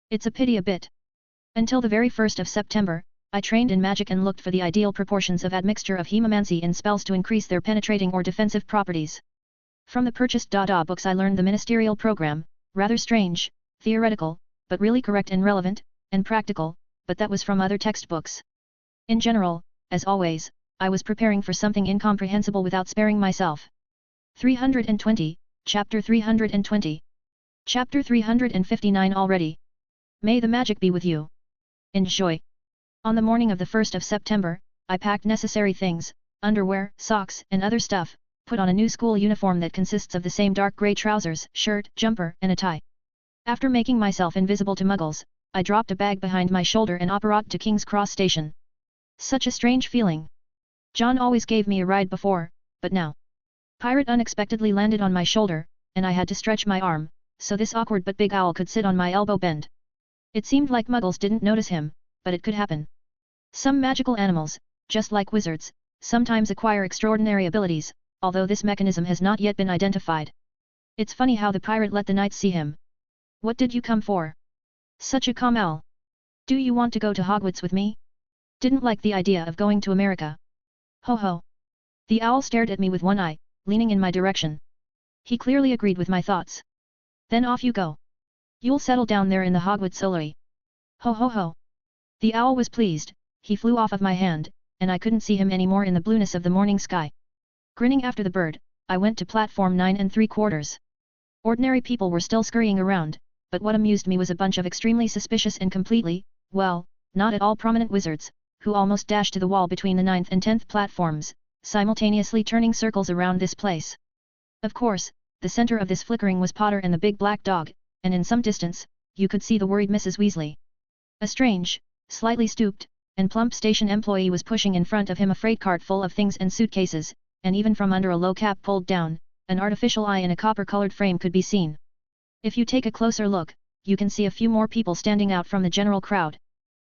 It's a pity a bit. Until the very 1st of September, I trained in magic and looked for the ideal proportions of admixture of hemomancy in spells to increase their penetrating or defensive properties. From the purchased Dada books I learned the ministerial program, rather strange, theoretical, but really correct and relevant, and practical, but that was from other textbooks. In general, as always, I was preparing for something incomprehensible without sparing myself. 320, Chapter 320. Chapter 359 already. May the magic be with you. Enjoy. On the morning of the 1st of September, I packed necessary things, underwear, socks, and other stuff, put on a new school uniform that consists of the same dark grey trousers, shirt, jumper, and a tie. After making myself invisible to muggles, I dropped a bag behind my shoulder and operated to King's Cross Station. Such a strange feeling. John always gave me a ride before, but now. Pirate unexpectedly landed on my shoulder, and I had to stretch my arm, so this awkward but big owl could sit on my elbow bend. It seemed like muggles didn't notice him, but it could happen. Some magical animals, just like wizards, sometimes acquire extraordinary abilities, although this mechanism has not yet been identified. It's funny how the pirate let the knights see him. What did you come for? Such a calm owl. Do you want to go to Hogwarts with me? Didn't like the idea of going to America. Ho ho. The owl stared at me with one eye, leaning in my direction. He clearly agreed with my thoughts. Then off you go. You'll settle down there in the Hogwarts Solary. Ho ho ho. The owl was pleased, he flew off of my hand, and I couldn't see him anymore in the blueness of the morning sky. Grinning after the bird, I went to platform 9 3/4. Ordinary people were still scurrying around, but what amused me was a bunch of extremely suspicious and completely, well, not at all prominent wizards, who almost dashed to the wall between the 9th and 10th platforms, simultaneously turning circles around this place. Of course, the center of this flickering was Potter and the big black dog, and in some distance, you could see the worried Mrs. Weasley. A strange, slightly stooped, and plump station employee was pushing in front of him a freight cart full of things and suitcases, and even from under a low cap pulled down, an artificial eye in a copper-colored frame could be seen. If you take a closer look, you can see a few more people standing out from the general crowd.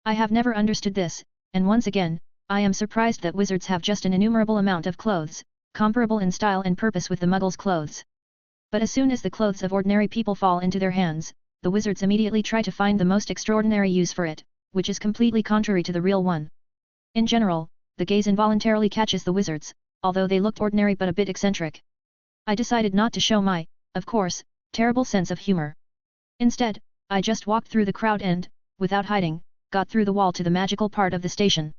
I have never understood this, and once again, I am surprised that wizards have just an innumerable amount of clothes, comparable in style and purpose with the muggles' clothes. But as soon as the clothes of ordinary people fall into their hands, the wizards immediately try to find the most extraordinary use for it, which is completely contrary to the real one. In general, the gaze involuntarily catches the wizards, although they looked ordinary but a bit eccentric. I decided not to show my, of course, terrible sense of humor. Instead, I just walked through the crowd and, without hiding, got through the wall to the magical part of the station.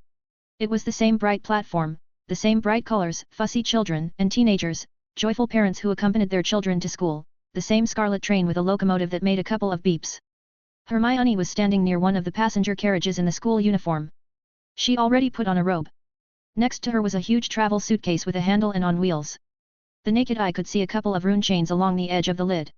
It was the same bright platform, the same bright colors, fussy children and teenagers, joyful parents who accompanied their children to school, the same scarlet train with a locomotive that made a couple of beeps. Hermione was standing near one of the passenger carriages in the school uniform. She already put on a robe. Next to her was a huge travel suitcase with a handle and on wheels. The naked eye could see a couple of rune chains along the edge of the lid.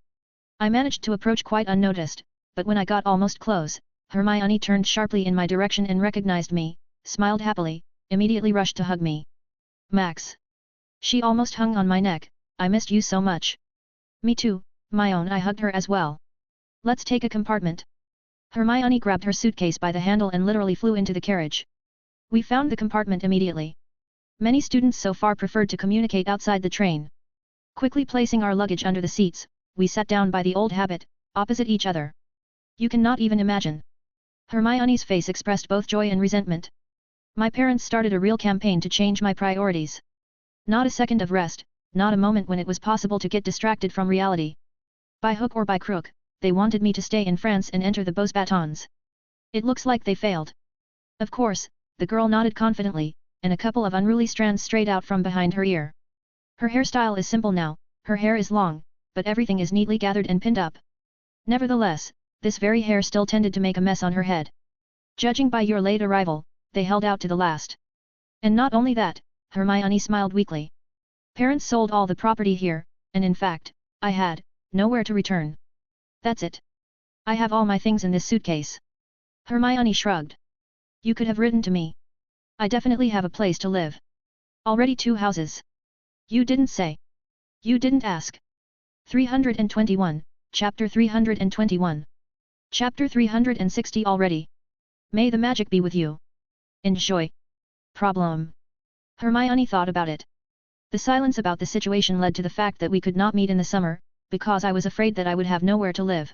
I managed to approach quite unnoticed, but when I got almost close, Hermione turned sharply in my direction and recognized me, smiled happily, immediately rushed to hug me. Max. She almost hung on my neck, I missed you so much. Me too, my own. I hugged her as well. Let's take a compartment. Hermione grabbed her suitcase by the handle and literally flew into the carriage. We found the compartment immediately. Many students so far preferred to communicate outside the train. Quickly placing our luggage under the seats, we sat down by the old habit, opposite each other. You cannot even imagine. Hermione's face expressed both joy and resentment. My parents started a real campaign to change my priorities. Not a second of rest, not a moment when it was possible to get distracted from reality. By hook or by crook, they wanted me to stay in France and enter the Beauxbatons. It looks like they failed. Of course, the girl nodded confidently, and a couple of unruly strands strayed out from behind her ear. Her hairstyle is simple now, her hair is long, but everything is neatly gathered and pinned up. Nevertheless, this very hair still tended to make a mess on her head. Judging by your late arrival, they held out to the last. And not only that, Hermione smiled weakly. Parents sold all the property here, and in fact, I had nowhere to return. That's it. I have all my things in this suitcase. Hermione shrugged. You could have written to me. I definitely have a place to live. Already 2 houses. You didn't say. You didn't ask. 321, Chapter 321. Chapter 360 already. May the magic be with you. Enjoy. Problem. Hermione thought about it. The silence about the situation led to the fact that we could not meet in the summer, because I was afraid that I would have nowhere to live.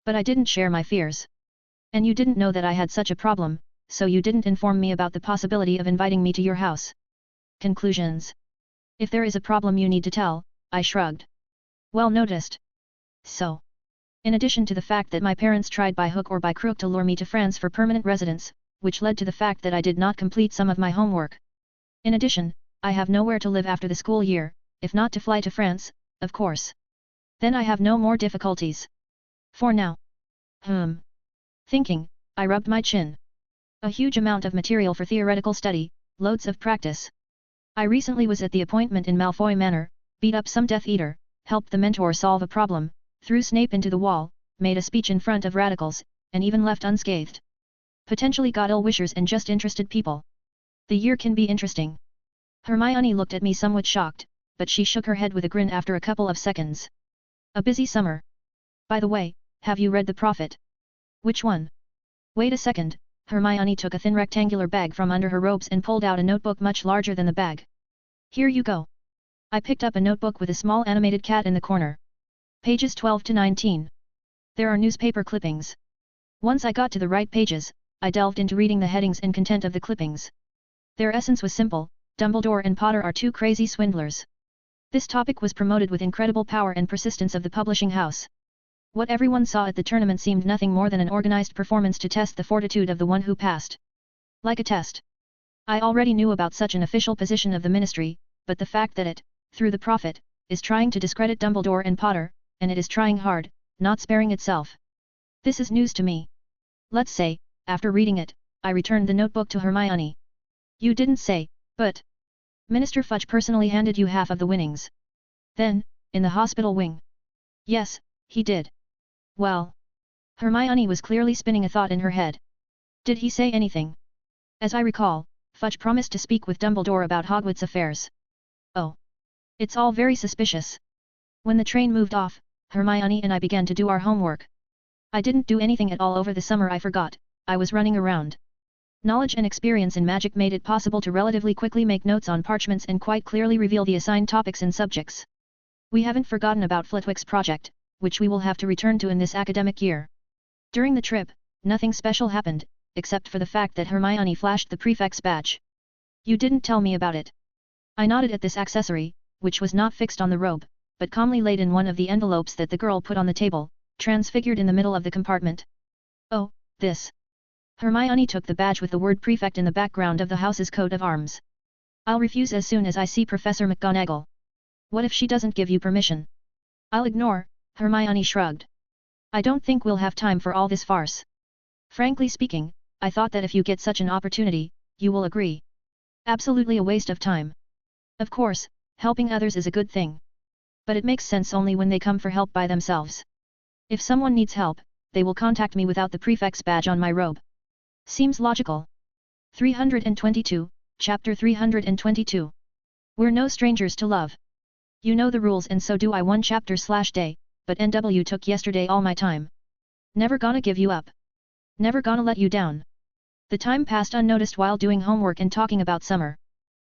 But I didn't share my fears. And you didn't know that I had such a problem, so you didn't inform me about the possibility of inviting me to your house. Conclusions. If there is a problem you need to tell, I shrugged. Well noticed. So. In addition to the fact that my parents tried by hook or by crook to lure me to France for permanent residence, which led to the fact that I did not complete some of my homework. In addition, I have nowhere to live after the school year, if not to fly to France, of course. Then I have no more difficulties. For now. Thinking, I rubbed my chin. A huge amount of material for theoretical study, loads of practice. I recently was at the appointment in Malfoy Manor, beat up some Death Eater, helped the mentor solve a problem, threw Snape into the wall, made a speech in front of radicals, and even left unscathed. Potentially got ill-wishers and just interested people. The year can be interesting. Hermione looked at me somewhat shocked, but she shook her head with a grin after a couple of seconds. A busy summer. By the way, have you read The Prophet? Which one? Wait a second. Hermione took a thin rectangular bag from under her robes and pulled out a notebook much larger than the bag. Here you go. I picked up a notebook with a small animated cat in the corner. Pages 12 to 19. There are newspaper clippings. Once I got to the right pages, I delved into reading the headings and content of the clippings. Their essence was simple: Dumbledore and Potter are 2 crazy swindlers. This topic was promoted with incredible power and persistence of the publishing house. What everyone saw at the tournament seemed nothing more than an organized performance to test the fortitude of the one who passed. Like a test. I already knew about such an official position of the Ministry, but the fact that it, through the Prophet, is trying to discredit Dumbledore and Potter, and it is trying hard, not sparing itself. This is news to me. Let's say, after reading it, I returned the notebook to Hermione. You didn't say, but Minister Fudge personally handed you half of the winnings. Then, in the hospital wing. Yes, he did. Well. Hermione was clearly spinning a thought in her head. Did he say anything? As I recall, Fudge promised to speak with Dumbledore about Hogwarts affairs. Oh. It's all very suspicious. When the train moved off, Hermione and I began to do our homework. I didn't do anything at all over the summer, I forgot. I was running around. Knowledge and experience in magic made it possible to relatively quickly make notes on parchments and quite clearly reveal the assigned topics and subjects. We haven't forgotten about Flitwick's project, which we will have to return to in this academic year. During the trip, nothing special happened, except for the fact that Hermione flashed the prefect's badge. You didn't tell me about it. I nodded at this accessory, which was not fixed on the robe, but calmly laid in one of the envelopes that the girl put on the table, transfigured in the middle of the compartment. Oh, this. Hermione took the badge with the word prefect in the background of the house's coat of arms. I'll refuse as soon as I see Professor McGonagall. What if she doesn't give you permission? I'll ignore. Hermione shrugged. I don't think we'll have time for all this farce. Frankly speaking, I thought that if you get such an opportunity, you will agree. Absolutely a waste of time. Of course, helping others is a good thing. But it makes sense only when they come for help by themselves. If someone needs help, they will contact me without the prefect's badge on my robe. Seems logical. 322, Chapter 322. We're no strangers to love. You know the rules and so do I. 1 chapter/day, but NW took yesterday all my time. Never gonna give you up. Never gonna let you down. The time passed unnoticed while doing homework and talking about summer.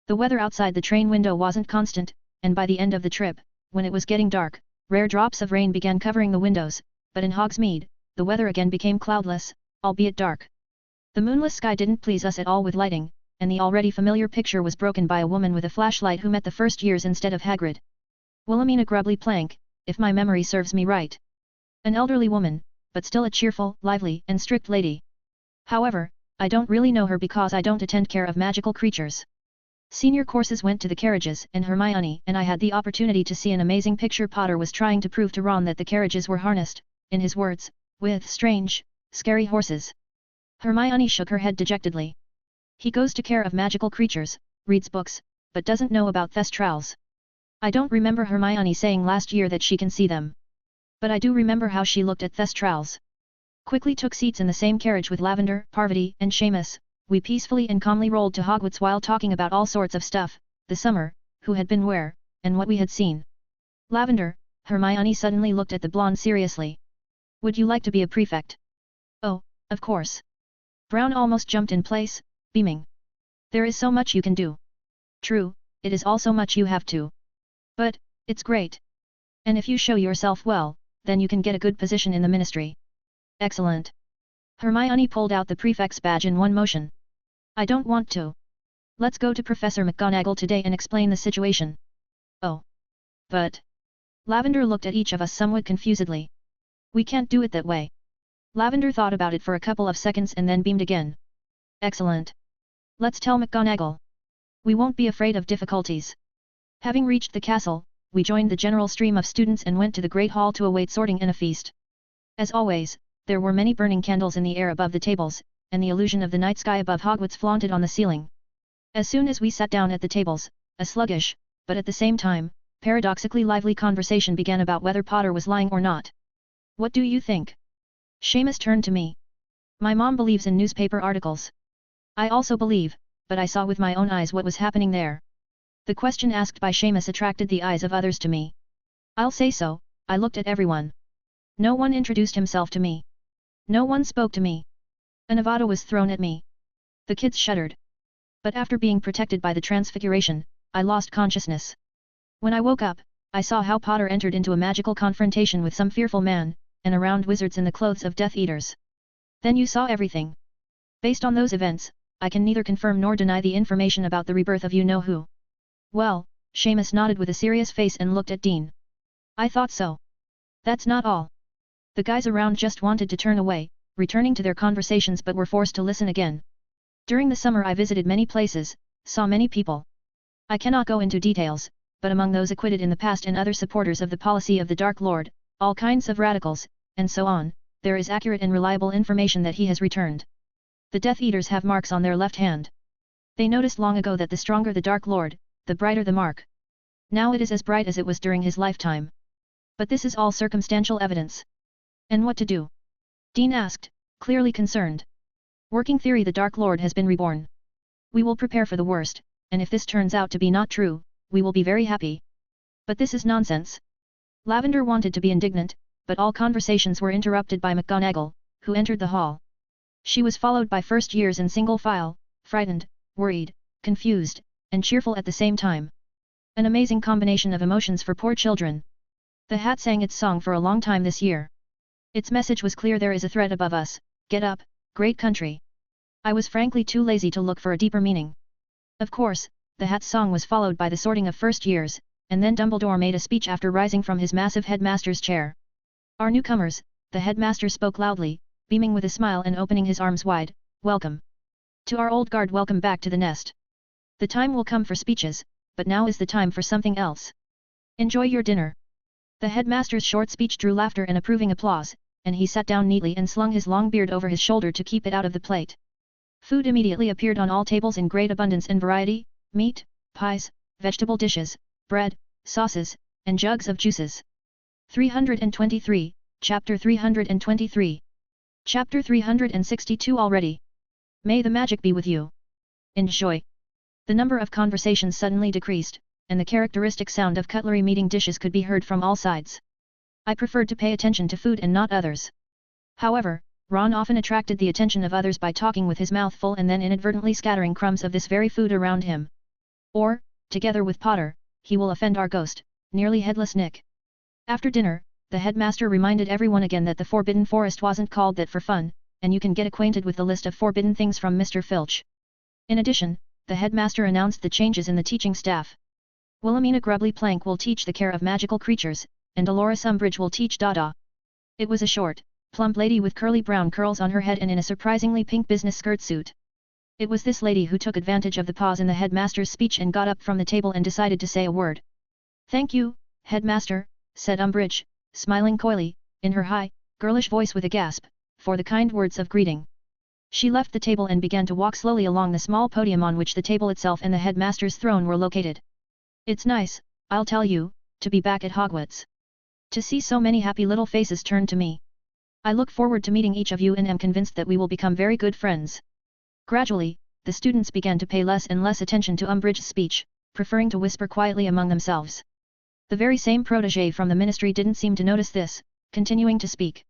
The weather outside the train window wasn't constant, and by the end of the trip, when it was getting dark, rare drops of rain began covering the windows, but in Hogsmeade, the weather again became cloudless, albeit dark. The moonless sky didn't please us at all with lighting, and the already familiar picture was broken by a woman with a flashlight who met the first years instead of Hagrid. Wilhelmina Grubbly Plank, if my memory serves me right. An elderly woman, but still a cheerful, lively, and strict lady. However, I don't really know her because I don't attend care of magical creatures. Senior courses went to the carriages and Hermione and I had the opportunity to see an amazing picture. Potter was trying to prove to Ron that the carriages were harnessed, in his words, with strange, scary horses. Hermione shook her head dejectedly. He goes to care of magical creatures, reads books, but doesn't know about Thestrals. I don't remember Hermione saying last year that she can see them. But I do remember how she looked at Thestrals. Quickly took seats in the same carriage with Lavender, Parvati, and Seamus. We peacefully and calmly rolled to Hogwarts while talking about all sorts of stuff, the summer, who had been where, and what we had seen. Lavender, Hermione suddenly looked at the blonde seriously. Would you like to be a prefect? Oh, of course. Brown almost jumped in place, beaming. There is so much you can do. True, it is also much you have to. But, it's great. And if you show yourself well, then you can get a good position in the ministry. Excellent. Hermione pulled out the prefect's badge in one motion. I don't want to. Let's go to Professor McGonagall today and explain the situation. Oh. But. Lavender looked at each of us somewhat confusedly. We can't do it that way. Lavender thought about it for a couple of seconds and then beamed again. Excellent. Let's tell McGonagall. We won't be afraid of difficulties. Having reached the castle, we joined the general stream of students and went to the Great Hall to await sorting and a feast. As always, there were many burning candles in the air above the tables, and the illusion of the night sky above Hogwarts flaunted on the ceiling. As soon as we sat down at the tables, a sluggish, but at the same time, paradoxically lively conversation began about whether Potter was lying or not. What do you think? Seamus turned to me. My mom believes in newspaper articles. I also believe, but I saw with my own eyes what was happening there. The question asked by Seamus attracted the eyes of others to me. I'll say so, I looked at everyone. No one introduced himself to me. No one spoke to me. An avada was thrown at me. The kids shuddered. But after being protected by the transfiguration, I lost consciousness. When I woke up, I saw how Potter entered into a magical confrontation with some fearful man, and around wizards in the clothes of Death Eaters. Then you saw everything. Based on those events, I can neither confirm nor deny the information about the rebirth of you-know-who. Well, Seamus nodded with a serious face and looked at Dean. I thought so. That's not all. The guys around just wanted to turn away, returning to their conversations but were forced to listen again. During the summer I visited many places, saw many people. I cannot go into details, but among those acquitted in the past and other supporters of the policy of the Dark Lord, all kinds of radicals, and so on, there is accurate and reliable information that he has returned. The Death Eaters have marks on their left hand. They noticed long ago that the stronger the Dark Lord, the brighter the mark. Now it is as bright as it was during his lifetime. But this is all circumstantial evidence. And what to do? Dean asked, clearly concerned. Working theory: the Dark Lord has been reborn. We will prepare for the worst, and if this turns out to be not true, we will be very happy. But this is nonsense. Lavender wanted to be indignant, but all conversations were interrupted by McGonagall, who entered the hall. She was followed by first years in single file, frightened, worried, confused, and cheerful at the same time. An amazing combination of emotions for poor children. The hat sang its song for a long time this year. Its message was clear: there is a threat above us, get up, great country. I was frankly too lazy to look for a deeper meaning. Of course, the hat's song was followed by the sorting of first years, and then Dumbledore made a speech after rising from his massive headmaster's chair. Our newcomers, the headmaster spoke loudly, beaming with a smile and opening his arms wide, welcome. To our old guard, welcome back to the nest. The time will come for speeches, but now is the time for something else. Enjoy your dinner. The headmaster's short speech drew laughter and approving applause, and he sat down neatly and slung his long beard over his shoulder to keep it out of the plate. Food immediately appeared on all tables in great abundance and variety: meat, pies, vegetable dishes, bread, sauces, and jugs of juices. 323, Chapter 323. Chapter 362 already. May the magic be with you. Enjoy. The number of conversations suddenly decreased, and the characteristic sound of cutlery meeting dishes could be heard from all sides. I preferred to pay attention to food and not others. However, Ron often attracted the attention of others by talking with his mouth full and then inadvertently scattering crumbs of this very food around him. Or, together with Potter, he will offend our ghost, nearly headless Nick. After dinner, the headmaster reminded everyone again that the Forbidden Forest wasn't called that for fun, and you can get acquainted with the list of forbidden things from Mr. Filch. In addition, the headmaster announced the changes in the teaching staff. Wilhelmina Grubbly Plank will teach the care of magical creatures, and Dolores Umbridge will teach Dada. It was a short, plump lady with curly brown curls on her head and in a surprisingly pink business skirt suit. It was this lady who took advantage of the pause in the headmaster's speech and got up from the table and decided to say a word. "Thank you, headmaster," said Umbridge, smiling coyly, in her high, girlish voice with a gasp, "for the kind words of greeting. She left the table and began to walk slowly along the small podium on which the table itself and the headmaster's throne were located. It's nice, I'll tell you, to be back at Hogwarts. To see so many happy little faces turn to me. I look forward to meeting each of you and am convinced that we will become very good friends. Gradually, the students began to pay less and less attention to Umbridge's speech, preferring to whisper quietly among themselves. The very same protégé from the ministry didn't seem to notice this, continuing to speak.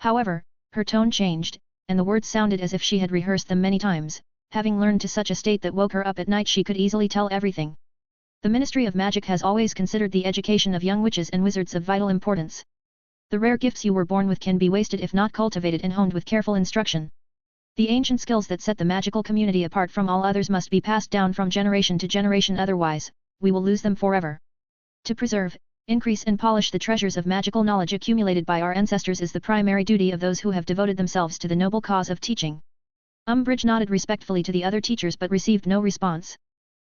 However, her tone changed, and the words sounded as if she had rehearsed them many times, having learned to such a state that woke her up at night she could easily tell everything. The Ministry of Magic has always considered the education of young witches and wizards of vital importance. The rare gifts you were born with can be wasted if not cultivated and honed with careful instruction. The ancient skills that set the magical community apart from all others must be passed down from generation to generation, otherwise, we will lose them forever. To preserve, increase and polish the treasures of magical knowledge accumulated by our ancestors is the primary duty of those who have devoted themselves to the noble cause of teaching. Umbridge nodded respectfully to the other teachers but received no response.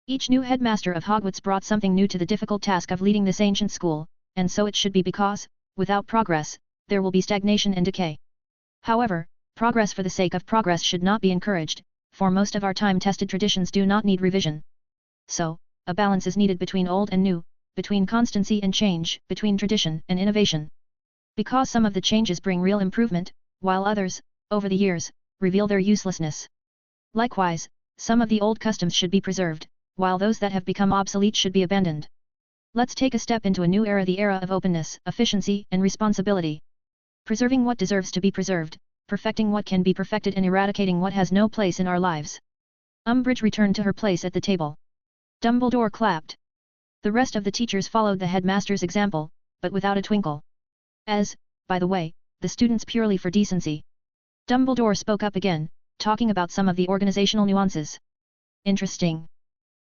Each new headmaster of Hogwarts brought something new to the difficult task of leading this ancient school, and so it should be because, without progress, there will be stagnation and decay. However, progress for the sake of progress should not be encouraged, for most of our time-tested traditions do not need revision. So, a balance is needed between old and new, between constancy and change, between tradition and innovation. Because some of the changes bring real improvement, while others, over the years, reveal their uselessness. Likewise, some of the old customs should be preserved, while those that have become obsolete should be abandoned. Let's take a step into a new era, the era of openness, efficiency, and responsibility. Preserving what deserves to be preserved, perfecting what can be perfected and eradicating what has no place in our lives. Umbridge returned to her place at the table. Dumbledore clapped. The rest of the teachers followed the headmaster's example, but without a twinkle. As, by the way, the students purely for decency. Dumbledore spoke up again, talking about some of the organizational nuances. Interesting.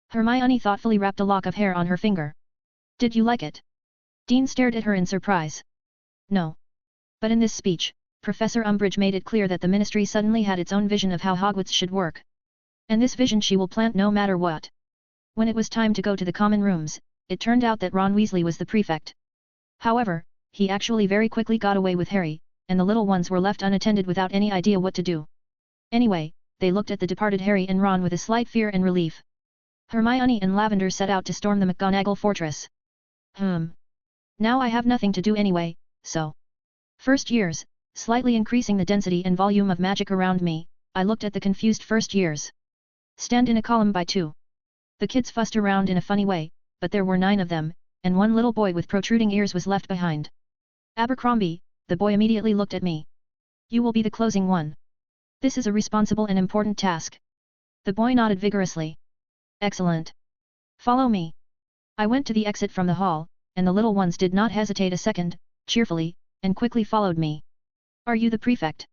Hermione thoughtfully wrapped a lock of hair on her finger. Did you like it? Dean stared at her in surprise. No. But in this speech, Professor Umbridge made it clear that the Ministry suddenly had its own vision of how Hogwarts should work. And this vision she will plant no matter what. When it was time to go to the common rooms, it turned out that Ron Weasley was the prefect. However, he actually very quickly got away with Harry, and the little ones were left unattended without any idea what to do. Anyway, they looked at the departed Harry and Ron with a slight fear and relief. Hermione and Lavender set out to storm the McGonagall fortress. Now I have nothing to do anyway, so. First years, slightly increasing the density and volume of magic around me, I looked at the confused first years. Stand in a column by two. The kids fussed around in a funny way, but there were 9 of them, and one little boy with protruding ears was left behind. Abercrombie, the boy immediately looked at me. You will be the closing one. This is a responsible and important task. The boy nodded vigorously. Excellent. Follow me. I went to the exit from the hall, and the little ones did not hesitate a second, cheerfully, and quickly followed me. Are you the prefect?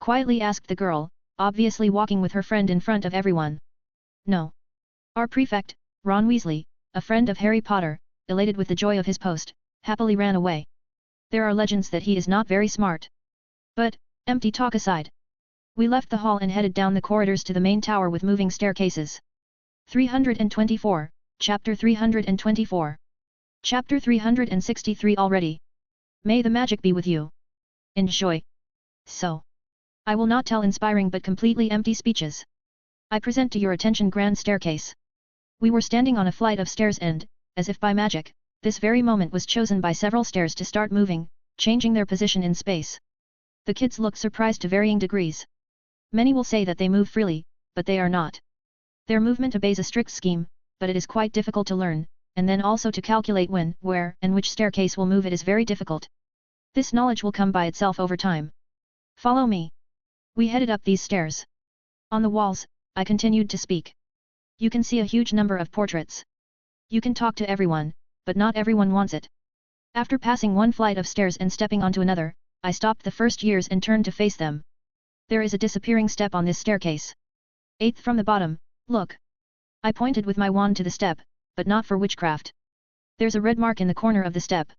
Quietly asked the girl, obviously walking with her friend in front of everyone. No. Our prefect, Ron Weasley, a friend of Harry Potter, elated with the joy of his post, happily ran away. There are legends that he is not very smart. But, empty talk aside. We left the hall and headed down the corridors to the main tower with moving staircases. 324, Chapter 324. Chapter 363 already. May the magic be with you. Enjoy. So. I will not tell inspiring but completely empty speeches. I present to your attention Grand Staircase. We were standing on a flight of stairs and, as if by magic, this very moment was chosen by several stairs to start moving, changing their position in space. The kids looked surprised to varying degrees. Many will say that they move freely, but they are not. Their movement obeys a strict scheme, but it is quite difficult to learn, and then also to calculate when, where, and which staircase will move. It is very difficult. This knowledge will come by itself over time. Follow me. We headed up these stairs. On the walls, I continued to speak. You can see a huge number of portraits. You can talk to everyone, but not everyone wants it. After passing one flight of stairs and stepping onto another, I stopped the first years and turned to face them. There is a disappearing step on this staircase. 8th from the bottom, look. I pointed with my wand to the step, but not for witchcraft. There's a red mark in the corner of the step.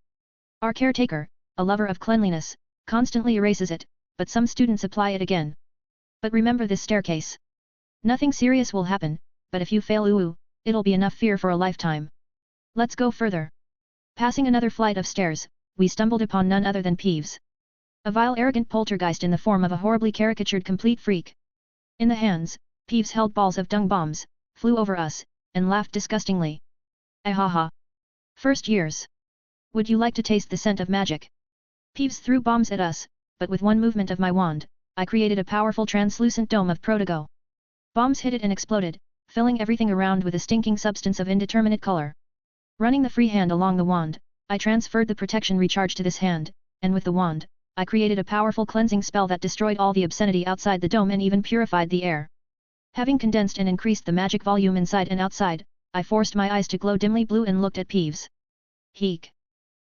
Our caretaker, a lover of cleanliness, constantly erases it, but some students apply it again. But remember this staircase. Nothing serious will happen, but if you fail, it'll be enough fear for a lifetime. Let's go further. Passing another flight of stairs, we stumbled upon none other than Peeves. A vile arrogant poltergeist in the form of a horribly caricatured complete freak. In the hands, Peeves held balls of dung bombs, flew over us, and laughed disgustingly. Ahaha. First years. Would you like to taste the scent of magic? Peeves threw bombs at us, but with one movement of my wand, I created a powerful translucent dome of Protogo. Bombs hit it and exploded, filling everything around with a stinking substance of indeterminate color. Running the free hand along the wand, I transferred the protection recharge to this hand, and with the wand, I created a powerful cleansing spell that destroyed all the obscenity outside the dome and even purified the air. Having condensed and increased the magic volume inside and outside, I forced my eyes to glow dimly blue and looked at Peeves. Heek.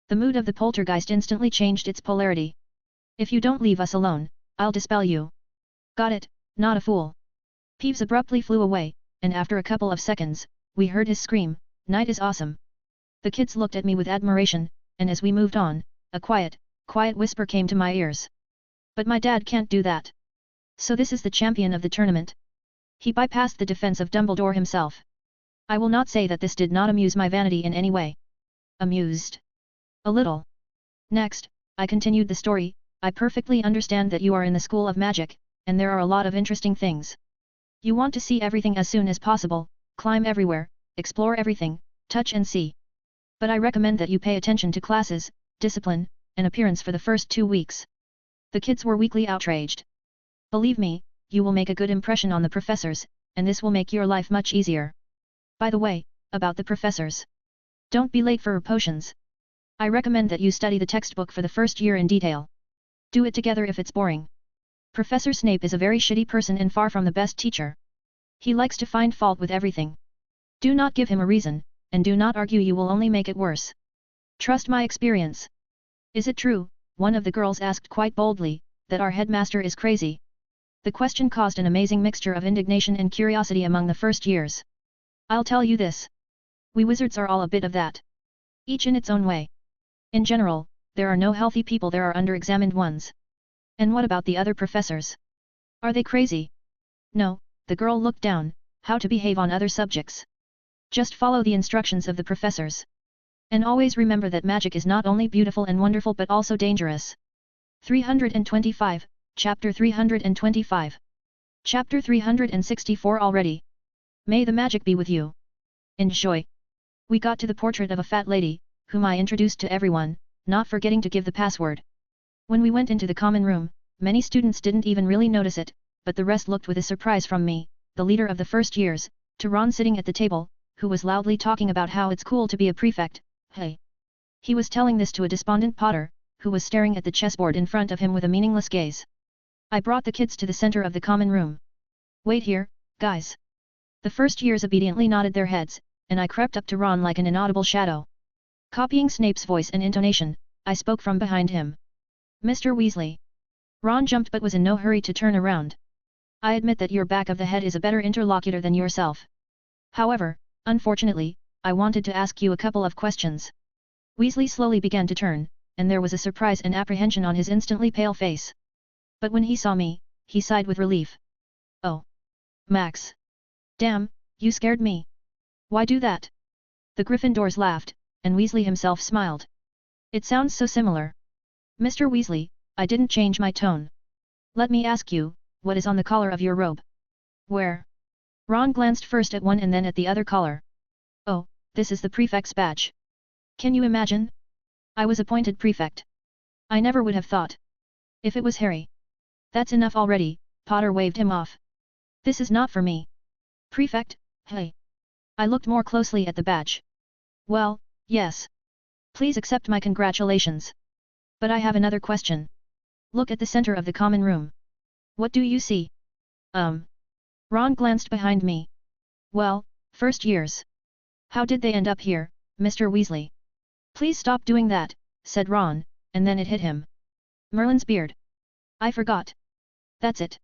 The mood of the poltergeist instantly changed its polarity. If you don't leave us alone, I'll dispel you. Got it, not a fool. Peeves abruptly flew away, and after a couple of seconds, we heard his scream, "Night is awesome." The kids looked at me with admiration, and as we moved on, a quiet whisper came to my ears. But my dad can't do that. So this is the champion of the tournament. He bypassed the defense of Dumbledore himself. I will not say that this did not amuse my vanity in any way. Amused? A little. Next, I continued the story. I perfectly understand that you are in the School of Magic, and there are a lot of interesting things. You want to see everything as soon as possible, climb everywhere, explore everything, touch and see. But I recommend that you pay attention to classes, discipline, and appearance for the first 2 weeks. The kids were weakly outraged. Believe me, you will make a good impression on the professors, and this will make your life much easier. By the way, about the professors. Don't be late for potions. I recommend that you study the textbook for the first year in detail. Do it together if it's boring. Professor Snape is a very shitty person and far from the best teacher. He likes to find fault with everything. Do not give him a reason, and do not argue, you will only make it worse. Trust my experience. Is it true, one of the girls asked quite boldly, that our headmaster is crazy? The question caused an amazing mixture of indignation and curiosity among the first years. I'll tell you this. We wizards are all a bit of that. Each in its own way. In general, there are no healthy people, there are under-examined ones. And what about the other professors? Are they crazy? No, the girl looked down, how to behave on other subjects. Just follow the instructions of the professors. And always remember that magic is not only beautiful and wonderful but also dangerous. 325, Chapter 325. Chapter 364 already. May the magic be with you. Enjoy. We got to the portrait of a fat lady, whom I introduced to everyone, not forgetting to give the password. When we went into the common room, many students didn't even really notice it, but the rest looked with a surprise from me, the leader of the first years, to Ron sitting at the table, who was loudly talking about how it's cool to be a prefect. Hey! He was telling this to a despondent Potter, who was staring at the chessboard in front of him with a meaningless gaze. I brought the kids to the center of the common room. Wait here, guys. The first years obediently nodded their heads, and I crept up to Ron like an inaudible shadow. Copying Snape's voice and intonation, I spoke from behind him. Mr. Weasley. Ron jumped but was in no hurry to turn around. I admit that your back of the head is a better interlocutor than yourself. However, unfortunately, I wanted to ask you a couple of questions. Weasley slowly began to turn, and there was a surprise and apprehension on his instantly pale face. But when he saw me, he sighed with relief. Oh. Max. Damn, you scared me. Why do that? The Gryffindors laughed, and Weasley himself smiled. It sounds so similar. Mr. Weasley, I didn't change my tone. Let me ask you, what is on the collar of your robe? Where? Ron glanced first at one and then at the other collar. Oh, this is the prefect's badge. Can you imagine? I was appointed prefect. I never would have thought. If it was Harry. That's enough already, Potter waved him off. This is not for me. Prefect, hey. I looked more closely at the badge. Well, yes. Please accept my congratulations. But I have another question. Look at the center of the common room. What do you see? Ron glanced behind me. Well, first years. How did they end up here, Mr. Weasley? Please stop doing that, said Ron, and then it hit him. Merlin's beard. I forgot. That's it.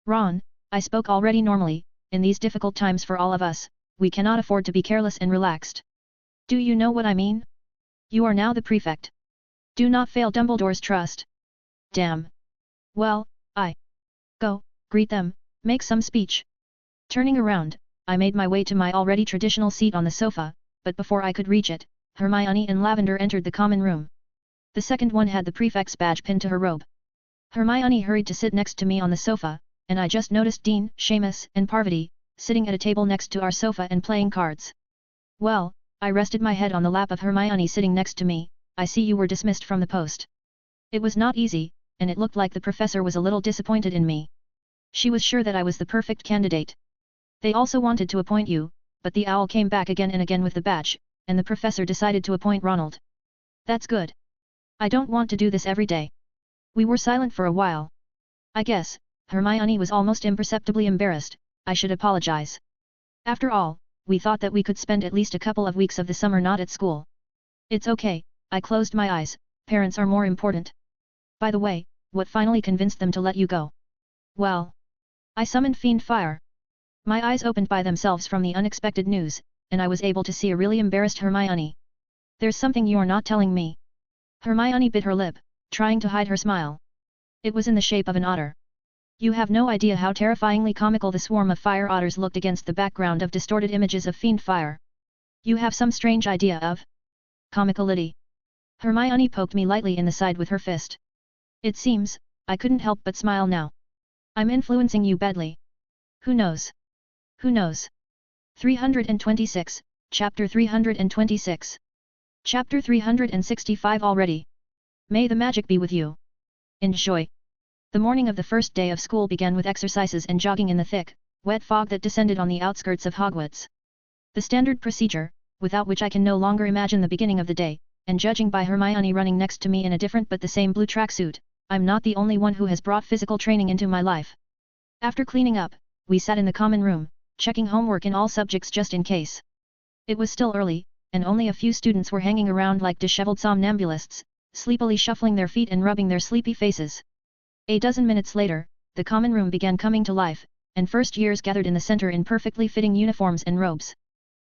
Ron, I spoke already normally, in these difficult times for all of us, we cannot afford to be careless and relaxed. Do you know what I mean? You are now the prefect. Do not fail Dumbledore's trust. Damn. Well, I go, greet them, make some speech. Turning around, I made my way to my already traditional seat on the sofa, but before I could reach it, Hermione and Lavender entered the common room. The second one had the prefect's badge pinned to her robe. Hermione hurried to sit next to me on the sofa, and I just noticed Dean, Seamus, and Parvati, sitting at a table next to our sofa and playing cards. Well, I rested my head on the lap of Hermione sitting next to me. I see you were dismissed from the post. It was not easy, and it looked like the professor was a little disappointed in me. She was sure that I was the perfect candidate. They also wanted to appoint you, but the owl came back again and again with the batch, and the professor decided to appoint Ronald. That's good. I don't want to do this every day. We were silent for a while. I guess, Hermione was almost imperceptibly embarrassed. I should apologize. After all, we thought that we could spend at least a couple of weeks of the summer not at school. It's okay, I closed my eyes, parents are more important. By the way, what finally convinced them to let you go? Well, I summoned Fiend Fire. My eyes opened by themselves from the unexpected news, and I was able to see a really embarrassed Hermione. There's something you're not telling me. Hermione bit her lip, trying to hide her smile. It was in the shape of an otter. You have no idea how terrifyingly comical the swarm of fire otters looked against the background of distorted images of Fiend Fire. You have some strange idea of comicality. Hermione poked me lightly in the side with her fist. It seems, I couldn't help but smile now. I'm influencing you badly. Who knows? Who knows? 326, Chapter 326. Chapter 365 already. May the magic be with you. Enjoy. The morning of the first day of school began with exercises and jogging in the thick, wet fog that descended on the outskirts of Hogwarts. The standard procedure, without which I can no longer imagine the beginning of the day, and judging by Hermione running next to me in a different but the same blue tracksuit, I'm not the only one who has brought physical training into my life. After cleaning up, we sat in the common room, checking homework in all subjects just in case. It was still early, and only a few students were hanging around like disheveled somnambulists, sleepily shuffling their feet and rubbing their sleepy faces. A dozen minutes later, the common room began coming to life, and first years gathered in the center in perfectly fitting uniforms and robes.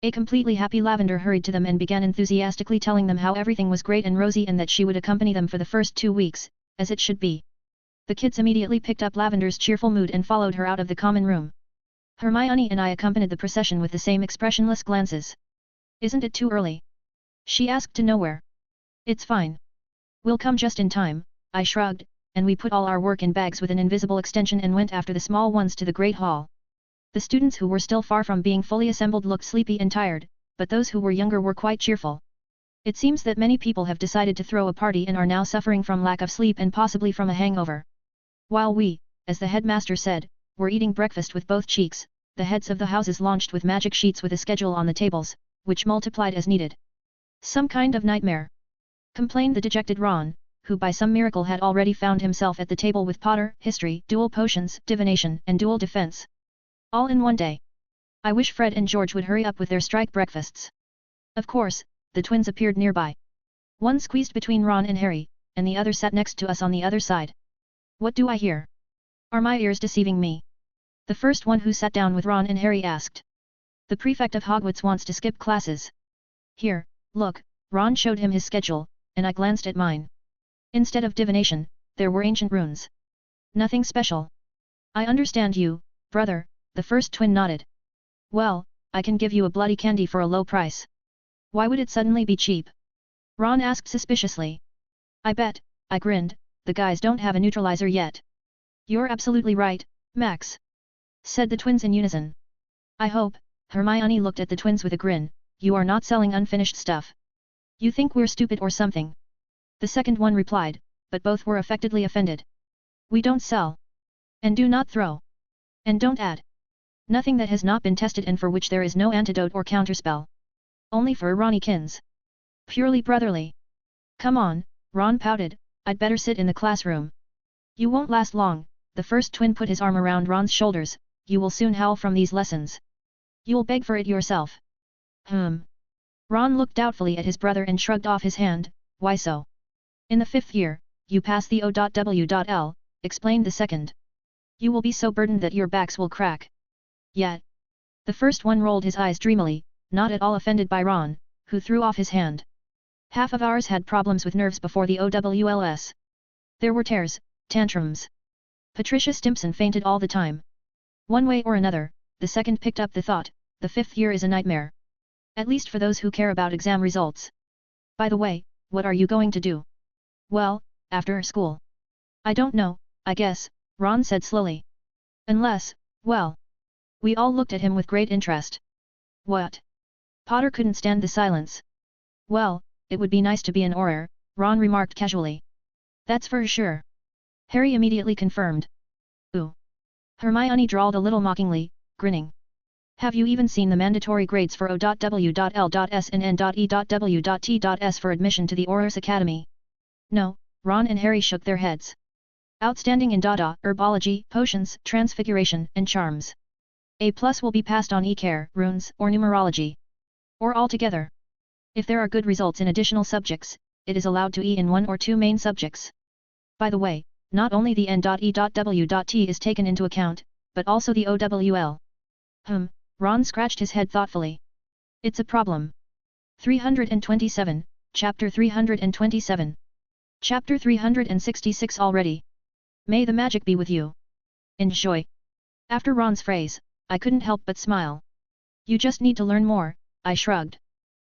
A completely happy Lavender hurried to them and began enthusiastically telling them how everything was great and rosy and that she would accompany them for the first 2 weeks, as it should be. The kids immediately picked up Lavender's cheerful mood and followed her out of the common room. Hermione and I accompanied the procession with the same expressionless glances. Isn't it too early? She asked to nowhere. It's fine. We'll come just in time, I shrugged, and we put all our work in bags with an invisible extension and went after the small ones to the Great Hall. The students who were still far from being fully assembled looked sleepy and tired, but those who were younger were quite cheerful. It seems that many people have decided to throw a party and are now suffering from lack of sleep and possibly from a hangover. While we, as the headmaster said, were eating breakfast with both cheeks, the heads of the houses launched with magic sheets with a schedule on the tables, which multiplied as needed. Some kind of nightmare, complained the dejected Ron, who by some miracle had already found himself at the table with Potter, history, dual potions, divination, and dual defense. All in one day. I wish Fred and George would hurry up with their strike breakfasts. Of course, the twins appeared nearby. One squeezed between Ron and Harry, and the other sat next to us on the other side. What do I hear? Are my ears deceiving me? The first one who sat down with Ron and Harry asked. The prefect of Hogwarts wants to skip classes. Here, look, Ron showed him his schedule, and I glanced at mine. Instead of divination, there were ancient runes. Nothing special. I understand you, brother, the first twin nodded. Well, I can give you a bloody candy for a low price. Why would it suddenly be cheap? Ron asked suspiciously. I bet, I grinned, the guys don't have a neutralizer yet. You're absolutely right, Max, said the twins in unison. I hope, Hermione looked at the twins with a grin, you are not selling unfinished stuff. You think we're stupid or something? The second one replied, but both were affectedly offended. We don't sell. And do not throw. And don't add. Nothing that has not been tested and for which there is no antidote or counterspell. Only for Ronnikins. Purely brotherly. Come on, Ron pouted, I'd better sit in the classroom. You won't last long, the first twin put his arm around Ron's shoulders, you will soon howl from these lessons. You'll beg for it yourself. Ron looked doubtfully at his brother and shrugged off his hand, why so? In the 5th year, you pass the O.W.L, explained the second. You will be so burdened that your backs will crack. Yet. The first one rolled his eyes dreamily, not at all offended by Ron, who threw off his hand. Half of ours had problems with nerves before the OWLS. There were tears, tantrums. Patricia Stimpson fainted all the time. One way or another, the second picked up the thought, the 5th year is a nightmare. At least for those who care about exam results. By the way, what are you going to do? Well, after school. I don't know, I guess, Ron said slowly. Unless, well. We all looked at him with great interest. What? Potter couldn't stand the silence. Well, it would be nice to be an Auror, Ron remarked casually. That's for sure. Harry immediately confirmed. Ooh. Hermione drawled a little mockingly, grinning. Have you even seen the mandatory grades for O.W.L.S and N.E.W.T.S for admission to the Aurors Academy? No, Ron and Harry shook their heads. Outstanding in Dada, Herbology, Potions, Transfiguration, and Charms. A+ will be passed on E-Care, Runes, or Numerology. Or all together. If there are good results in additional subjects, it is allowed to E in one or two main subjects. By the way, not only the N.E.W.T is taken into account, but also the OWL. Ron scratched his head thoughtfully. It's a problem. 327, Chapter 327. Chapter 366 already. May the magic be with you. Enjoy. After Ron's phrase, I couldn't help but smile. You just need to learn more, I shrugged.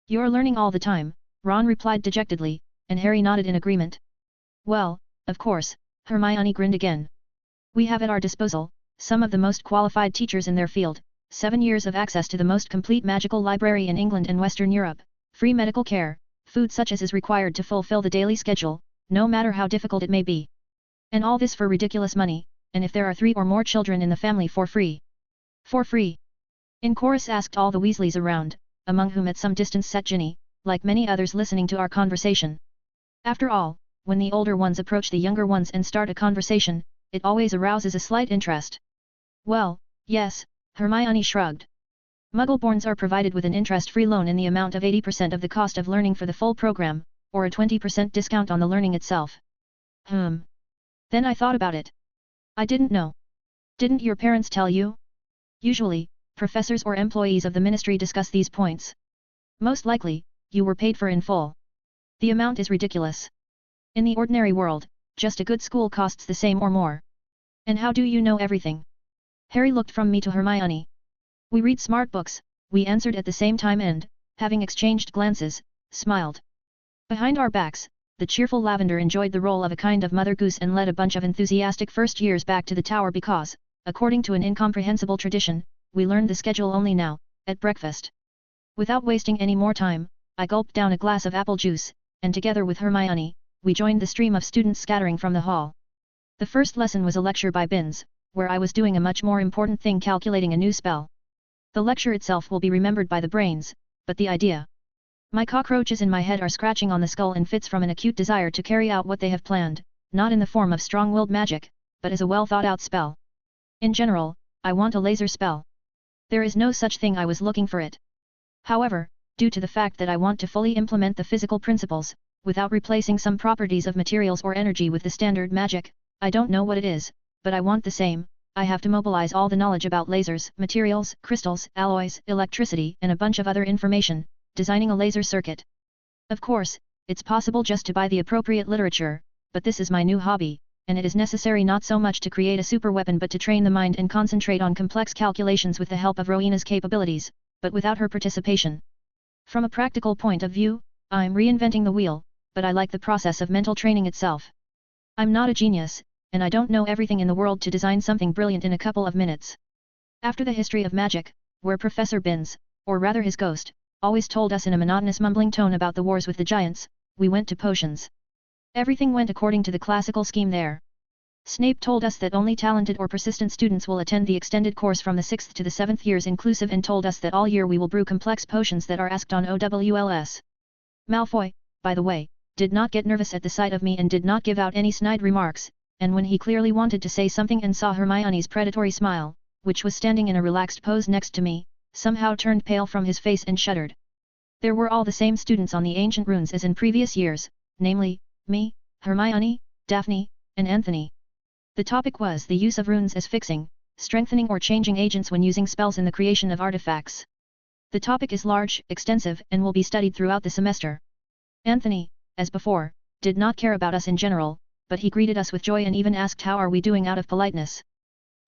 You're learning all the time, Ron replied dejectedly, and Harry nodded in agreement. Well, of course, Hermione grinned again. We have at our disposal some of the most qualified teachers in their field, 7 years of access to the most complete magical library in England and Western Europe, free medical care, food such as is required to fulfill the daily schedule, no matter how difficult it may be. And all this for ridiculous money, and if there are 3 or more children in the family for free. For free? In chorus asked all the Weasleys around, among whom at some distance sat Ginny, like many others listening to our conversation. After all, when the older ones approach the younger ones and start a conversation, it always arouses a slight interest. Well, yes, Hermione shrugged. Muggleborns are provided with an interest-free loan in the amount of 80% of the cost of learning for the full program, or a 20% discount on the learning itself. Then I thought about it. I didn't know. Didn't your parents tell you? Usually, professors or employees of the ministry discuss these points. Most likely, you were paid for in full. The amount is ridiculous. In the ordinary world, just a good school costs the same or more. And how do you know everything? Harry looked from me to Hermione. We read smart books, we answered at the same time and, having exchanged glances, smiled. Behind our backs, the cheerful Lavender enjoyed the role of a kind of Mother Goose and led a bunch of enthusiastic first years back to the tower because, according to an incomprehensible tradition, we learned the schedule only now, at breakfast. Without wasting any more time, I gulped down a glass of apple juice, and together with Hermione, we joined the stream of students scattering from the hall. The first lesson was a lecture by Binns, where I was doing a much more important thing, calculating a new spell. The lecture itself will be remembered by the brains, but the idea. My cockroaches in my head are scratching on the skull in fits from an acute desire to carry out what they have planned, not in the form of strong-willed magic, but as a well-thought-out spell. In general, I want a laser spell. There is no such thing. I was looking for it. However, due to the fact that I want to fully implement the physical principles, without replacing some properties of materials or energy with the standard magic, I don't know what it is, but I want the same. I have to mobilize all the knowledge about lasers, materials, crystals, alloys, electricity, and a bunch of other information, designing a laser circuit. Of course, it's possible just to buy the appropriate literature, but this is my new hobby, and it is necessary not so much to create a super weapon but to train the mind and concentrate on complex calculations with the help of Rowena's capabilities, but without her participation. From a practical point of view, I'm reinventing the wheel, but I like the process of mental training itself. I'm not a genius, and I don't know everything in the world to design something brilliant in a couple of minutes. After the history of magic, where Professor Binns, or rather his ghost, always told us in a monotonous mumbling tone about the wars with the giants, we went to potions. Everything went according to the classical scheme there. Snape told us that only talented or persistent students will attend the extended course from the 6th to the 7th years inclusive, and told us that all year we will brew complex potions that are asked on OWLS. Malfoy, by the way, did not get nervous at the sight of me and did not give out any snide remarks, and when he clearly wanted to say something and saw Hermione's predatory smile, which was standing in a relaxed pose next to me, somehow turned pale from his face and shuddered. There were all the same students on the ancient runes as in previous years, namely, me, Hermione, Daphne, and Anthony. The topic was the use of runes as fixing, strengthening or changing agents when using spells in the creation of artifacts. The topic is large, extensive, and will be studied throughout the semester. Anthony, as before, did not care about us in general, but he greeted us with joy and even asked how are we doing out of politeness.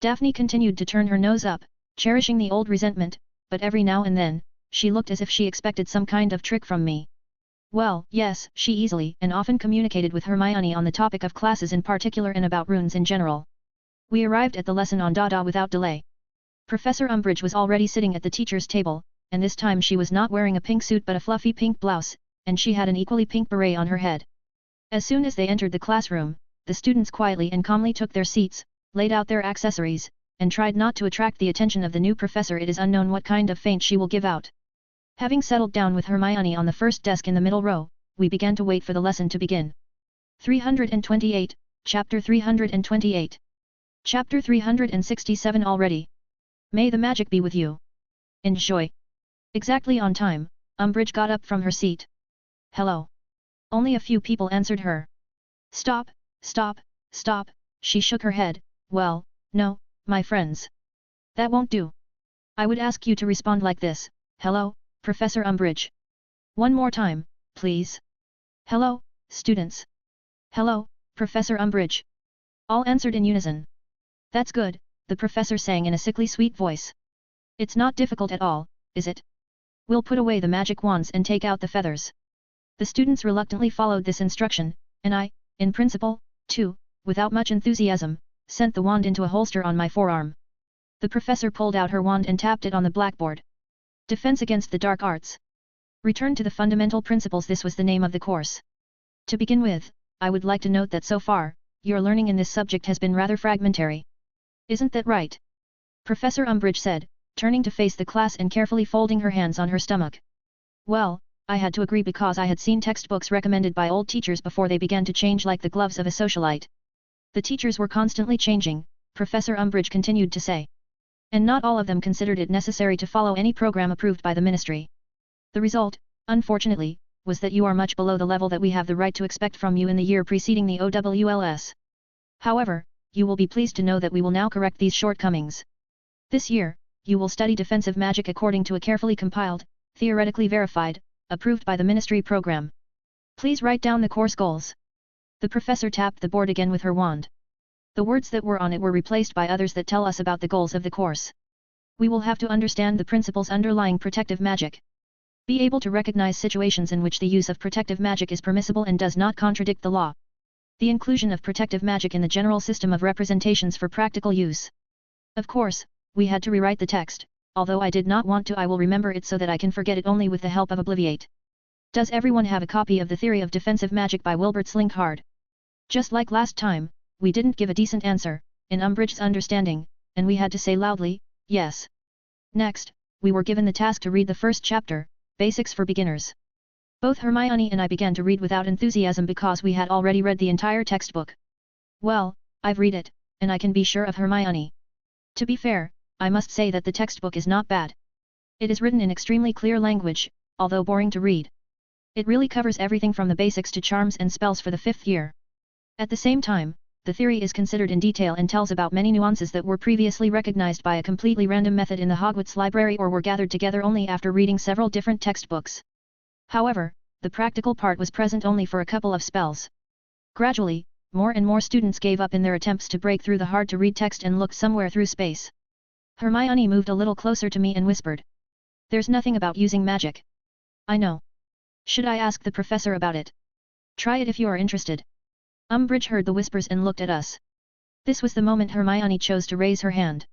Daphne continued to turn her nose up, cherishing the old resentment, but every now and then, she looked as if she expected some kind of trick from me. Well, yes, she easily and often communicated with Hermione on the topic of classes in particular and about runes in general. We arrived at the lesson on Dada without delay. Professor Umbridge was already sitting at the teacher's table, and this time she was not wearing a pink suit but a fluffy pink blouse, and she had an equally pink beret on her head. As soon as they entered the classroom, the students quietly and calmly took their seats, laid out their accessories, and tried not to attract the attention of the new professor. It is unknown what kind of feint she will give out. Having settled down with Hermione on the first desk in the middle row, we began to wait for the lesson to begin. 328, Chapter 328. Chapter 367 already. May the magic be with you. Enjoy. Exactly on time, Umbridge got up from her seat. Hello. Only a few people answered her. Stop, stop, stop, she shook her head. Well, no, my friends. That won't do. I would ask you to respond like this. Hello, Professor Umbridge. One more time, please. Hello, students. Hello, Professor Umbridge. All answered in unison. That's good, the professor sang in a sickly sweet voice. It's not difficult at all, is it? We'll put away the magic wands and take out the feathers. The students reluctantly followed this instruction, and I, in principle, too, without much enthusiasm, sent the wand into a holster on my forearm. The professor pulled out her wand and tapped it on the blackboard. Defense against the dark arts. Return to the fundamental principles. This was the name of the course. To begin with, I would like to note that so far, your learning in this subject has been rather fragmentary. Isn't that right? Professor Umbridge said, turning to face the class and carefully folding her hands on her stomach. Well, I had to agree because I had seen textbooks recommended by old teachers before they began to change like the gloves of a socialite. The teachers were constantly changing, Professor Umbridge continued to say. And not all of them considered it necessary to follow any program approved by the ministry. The result, unfortunately, was that you are much below the level that we have the right to expect from you in the year preceding the OWLS. However, you will be pleased to know that we will now correct these shortcomings. This year, you will study defensive magic according to a carefully compiled, theoretically verified, approved by the ministry program. Please write down the course goals. The professor tapped the board again with her wand. The words that were on it were replaced by others that tell us about the goals of the course. We will have to understand the principles underlying protective magic. Be able to recognize situations in which the use of protective magic is permissible and does not contradict the law. The inclusion of protective magic in the general system of representations for practical use. Of course, we had to rewrite the text, although I did not want to. I will remember it so that I can forget it only with the help of Obliviate. Does everyone have a copy of The Theory of Defensive Magic by Wilbert Slinkhard? Just like last time, we didn't give a decent answer, in Umbridge's understanding, and we had to say loudly, yes. Next, we were given the task to read the first chapter, Basics for Beginners. Both Hermione and I began to read without enthusiasm because we had already read the entire textbook. Well, I've read it, and I can be sure of Hermione. To be fair, I must say that the textbook is not bad. It is written in extremely clear language, although boring to read. It really covers everything from the basics to charms and spells for the 5th year. At the same time, the theory is considered in detail and tells about many nuances that were previously recognized by a completely random method in the Hogwarts library or were gathered together only after reading several different textbooks. However, the practical part was present only for a couple of spells. Gradually, more and more students gave up in their attempts to break through the hard-to-read text and looked somewhere through space. Hermione moved a little closer to me and whispered. There's nothing about using magic. I know. Should I ask the professor about it? Try it if you are interested. Umbridge heard the whispers and looked at us. This was the moment Hermione chose to raise her hand.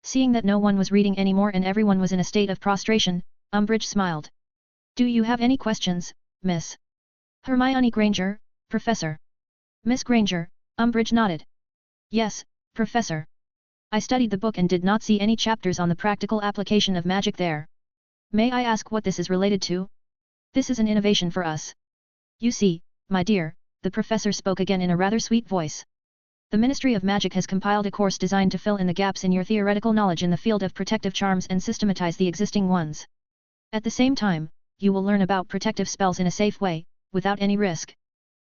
Seeing that no one was reading anymore and everyone was in a state of prostration, Umbridge smiled. Do you have any questions, Miss Hermione Granger, Professor? Miss Granger, Umbridge nodded. Yes, Professor. I studied the book and did not see any chapters on the practical application of magic there. May I ask what this is related to? This is an innovation for us. You see, my dear, the professor spoke again in a rather sweet voice. The Ministry of Magic has compiled a course designed to fill in the gaps in your theoretical knowledge in the field of protective charms and systematize the existing ones. At the same time, you will learn about protective spells in a safe way, without any risk.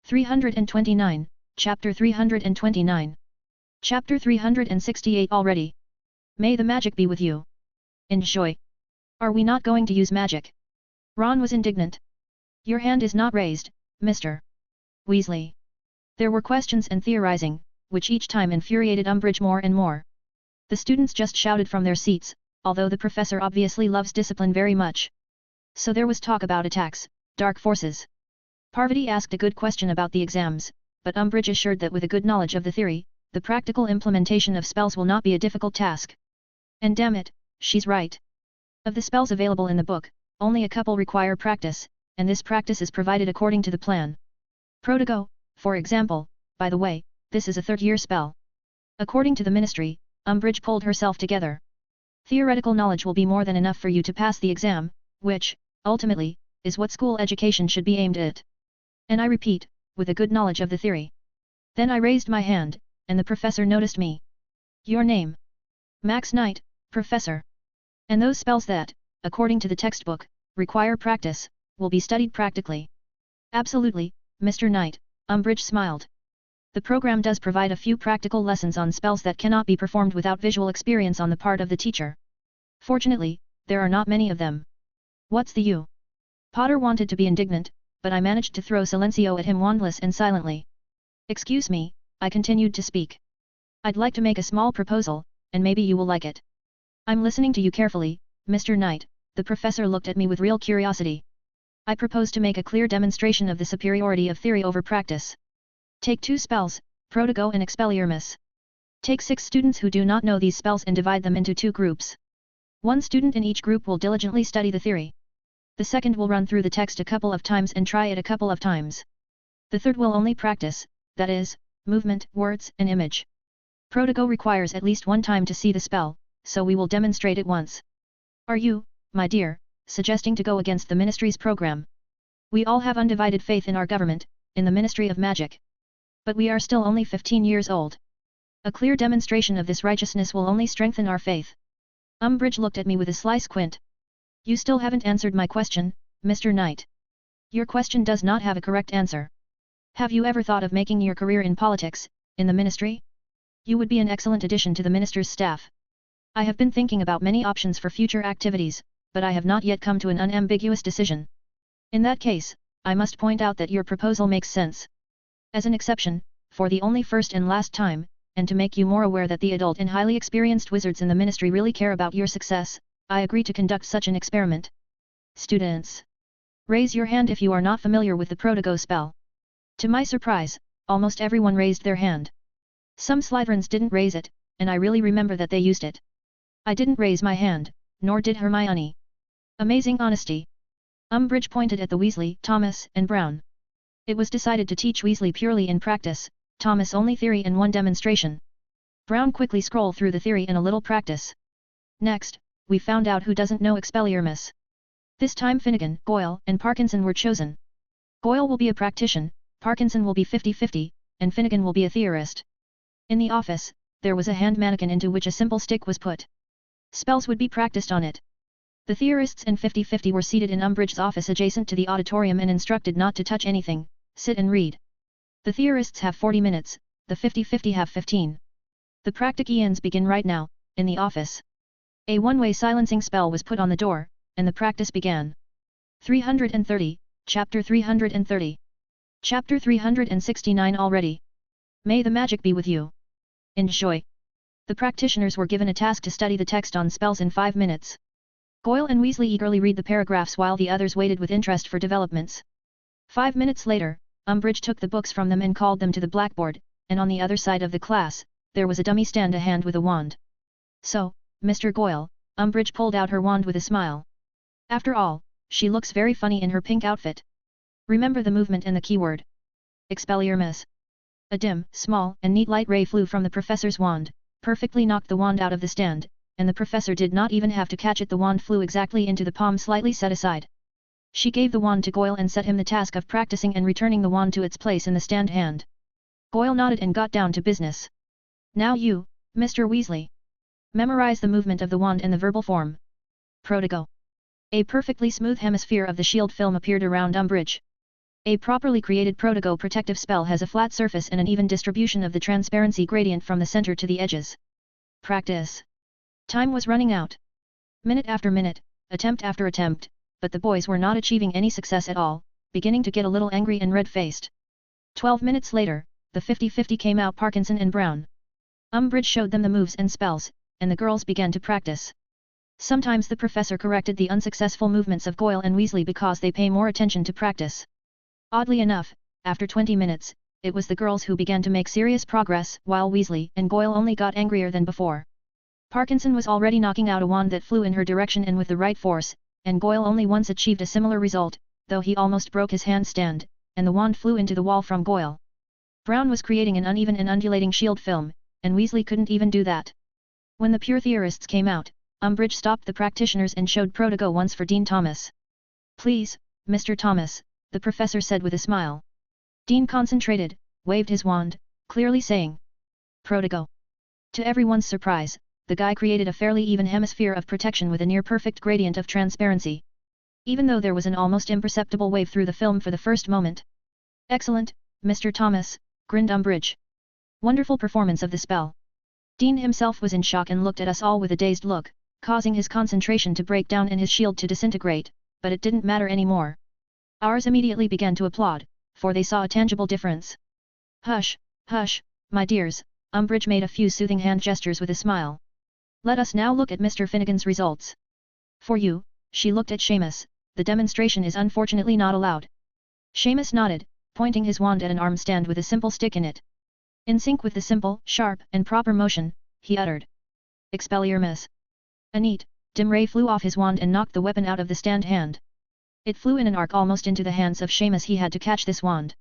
329, Chapter 329. Chapter 368 already. May the magic be with you. Enjoy. Are we not going to use magic? Ron was indignant. Your hand is not raised, Mr. Weasley. There were questions and theorizing, which each time infuriated Umbridge more and more. The students just shouted from their seats, although the professor obviously loves discipline very much. So there was talk about attacks, dark forces. Parvati asked a good question about the exams, but Umbridge assured that with a good knowledge of the theory, the practical implementation of spells will not be a difficult task. And damn it, she's right. Of the spells available in the book, only a couple require practice, and this practice is provided according to the plan. Protego, for example, by the way, this is a third-year spell. According to the ministry, Umbridge pulled herself together. Theoretical knowledge will be more than enough for you to pass the exam, which, ultimately, is what school education should be aimed at. And I repeat, with a good knowledge of the theory. Then I raised my hand, and the professor noticed me. Your name? Max Knight, Professor. And those spells that, according to the textbook, require practice, will be studied practically. Absolutely, Mr. Knight, Umbridge smiled. The program does provide a few practical lessons on spells that cannot be performed without visual experience on the part of the teacher. Fortunately, there are not many of them. What's the you? Potter wanted to be indignant, but I managed to throw silencio at him wandless and silently. Excuse me, I continued to speak. I'd like to make a small proposal, and maybe you will like it. I'm listening to you carefully, Mr. Knight, the professor looked at me with real curiosity. I propose to make a clear demonstration of the superiority of theory over practice. Take 2 spells, Protego and Expelliarmus. Take 6 students who do not know these spells and divide them into 2 groups. 1 student in each group will diligently study the theory. The second will run through the text a couple of times and try it a couple of times. The third will only practice, that is, movement, words, and image. Protego requires at least 1 time to see the spell, so we will demonstrate it once. Are you, my dear, suggesting to go against the Ministry's program? We all have undivided faith in our government, in the Ministry of Magic. But we are still only 15 years old. A clear demonstration of this righteousness will only strengthen our faith. Umbridge looked at me with a sly squint. You still haven't answered my question, Mr. Knight. Your question does not have a correct answer. Have you ever thought of making your career in politics, in the Ministry? You would be an excellent addition to the Minister's staff. I have been thinking about many options for future activities, but I have not yet come to an unambiguous decision. In that case, I must point out that your proposal makes sense. As an exception, for the only first and last time, and to make you more aware that the adult and highly experienced wizards in the Ministry really care about your success, I agree to conduct such an experiment. Students, raise your hand if you are not familiar with the Protego spell. To my surprise, almost everyone raised their hand. Some Slytherins didn't raise it, and I really remember that they used it. I didn't raise my hand, nor did Hermione. Amazing honesty. Umbridge pointed at the Weasley, Thomas, and Brown. It was decided to teach Weasley purely in practice, Thomas only theory and 1 demonstration. Brown quickly scrolled through the theory and a little practice. Next, we found out who doesn't know Expelliarmus. This time Finnegan, Goyle, and Parkinson were chosen. Goyle will be a practician, Parkinson will be 50-50, and Finnegan will be a theorist. In the office, there was a hand mannequin into which a simple stick was put. Spells would be practiced on it. The theorists and 50-50 were seated in Umbridge's office adjacent to the auditorium and instructed not to touch anything, sit and read. The theorists have 40 minutes, the 50-50 have 15. The practicians begin right now, in the office. A one-way silencing spell was put on the door, and the practice began. 330, Chapter 330. Chapter 369 already. May the magic be with you. Enjoy. The practitioners were given a task to study the text on spells in 5 minutes. Goyle and Weasley eagerly read the paragraphs while the others waited with interest for developments. 5 minutes later, Umbridge took the books from them and called them to the blackboard, and on the other side of the class, there was a dummy stand a hand with a wand. So, Mr. Goyle, Umbridge pulled out her wand with a smile. After all, she looks very funny in her pink outfit. Remember the movement and the keyword. Expelliarmus. A dim, small, and neat light ray flew from the professor's wand, perfectly knocked the wand out of the stand, and the professor did not even have to catch it. The wand flew exactly into the palm slightly set aside. She gave the wand to Goyle and set him the task of practicing and returning the wand to its place in the stand hand. Goyle nodded and got down to business. Now you, Mr. Weasley. Memorize the movement of the wand and the verbal form. Protego. A perfectly smooth hemisphere of the shield film appeared around Umbridge. A properly created Protego protective spell has a flat surface and an even distribution of the transparency gradient from the center to the edges. Practice. Time was running out. Minute after minute, attempt after attempt, but the boys were not achieving any success at all, beginning to get a little angry and red-faced. 12 minutes later, the 50-50 came out Parkinson and Brown. Umbridge showed them the moves and spells, and the girls began to practice. Sometimes the professor corrected the unsuccessful movements of Goyle and Weasley because they pay more attention to practice. Oddly enough, after 20 minutes, it was the girls who began to make serious progress, while Weasley and Goyle only got angrier than before. Parkinson was already knocking out a wand that flew in her direction and with the right force, and Goyle only once achieved a similar result, though he almost broke his handstand, and the wand flew into the wall from Goyle. Brown was creating an uneven and undulating shield film, and Weasley couldn't even do that. When the pure theorists came out, Umbridge stopped the practitioners and showed Protego once for Dean Thomas. "Please, Mr. Thomas," the professor said with a smile. Dean concentrated, waved his wand, clearly saying, "Protego." To everyone's surprise, the guy created a fairly even hemisphere of protection with a near-perfect gradient of transparency. Even though there was an almost imperceptible wave through the film for the first moment. "Excellent, Mr. Thomas," grinned Umbridge. "Wonderful performance of the spell." Dean himself was in shock and looked at us all with a dazed look, causing his concentration to break down and his shield to disintegrate, but it didn't matter anymore. Ours immediately began to applaud, for they saw a tangible difference. "Hush, hush, my dears," Umbridge made a few soothing hand gestures with a smile. "Let us now look at Mr. Finnegan's results. For you," she looked at Seamus, "the demonstration is unfortunately not allowed." Seamus nodded, pointing his wand at an arm stand with a simple stick in it. In sync with the simple, sharp, and proper motion, he uttered, "Expelliarmus." A neat, dim ray flew off his wand and knocked the weapon out of the stand hand. It flew in an arc almost into the hands of Seamus. He had to catch this wand.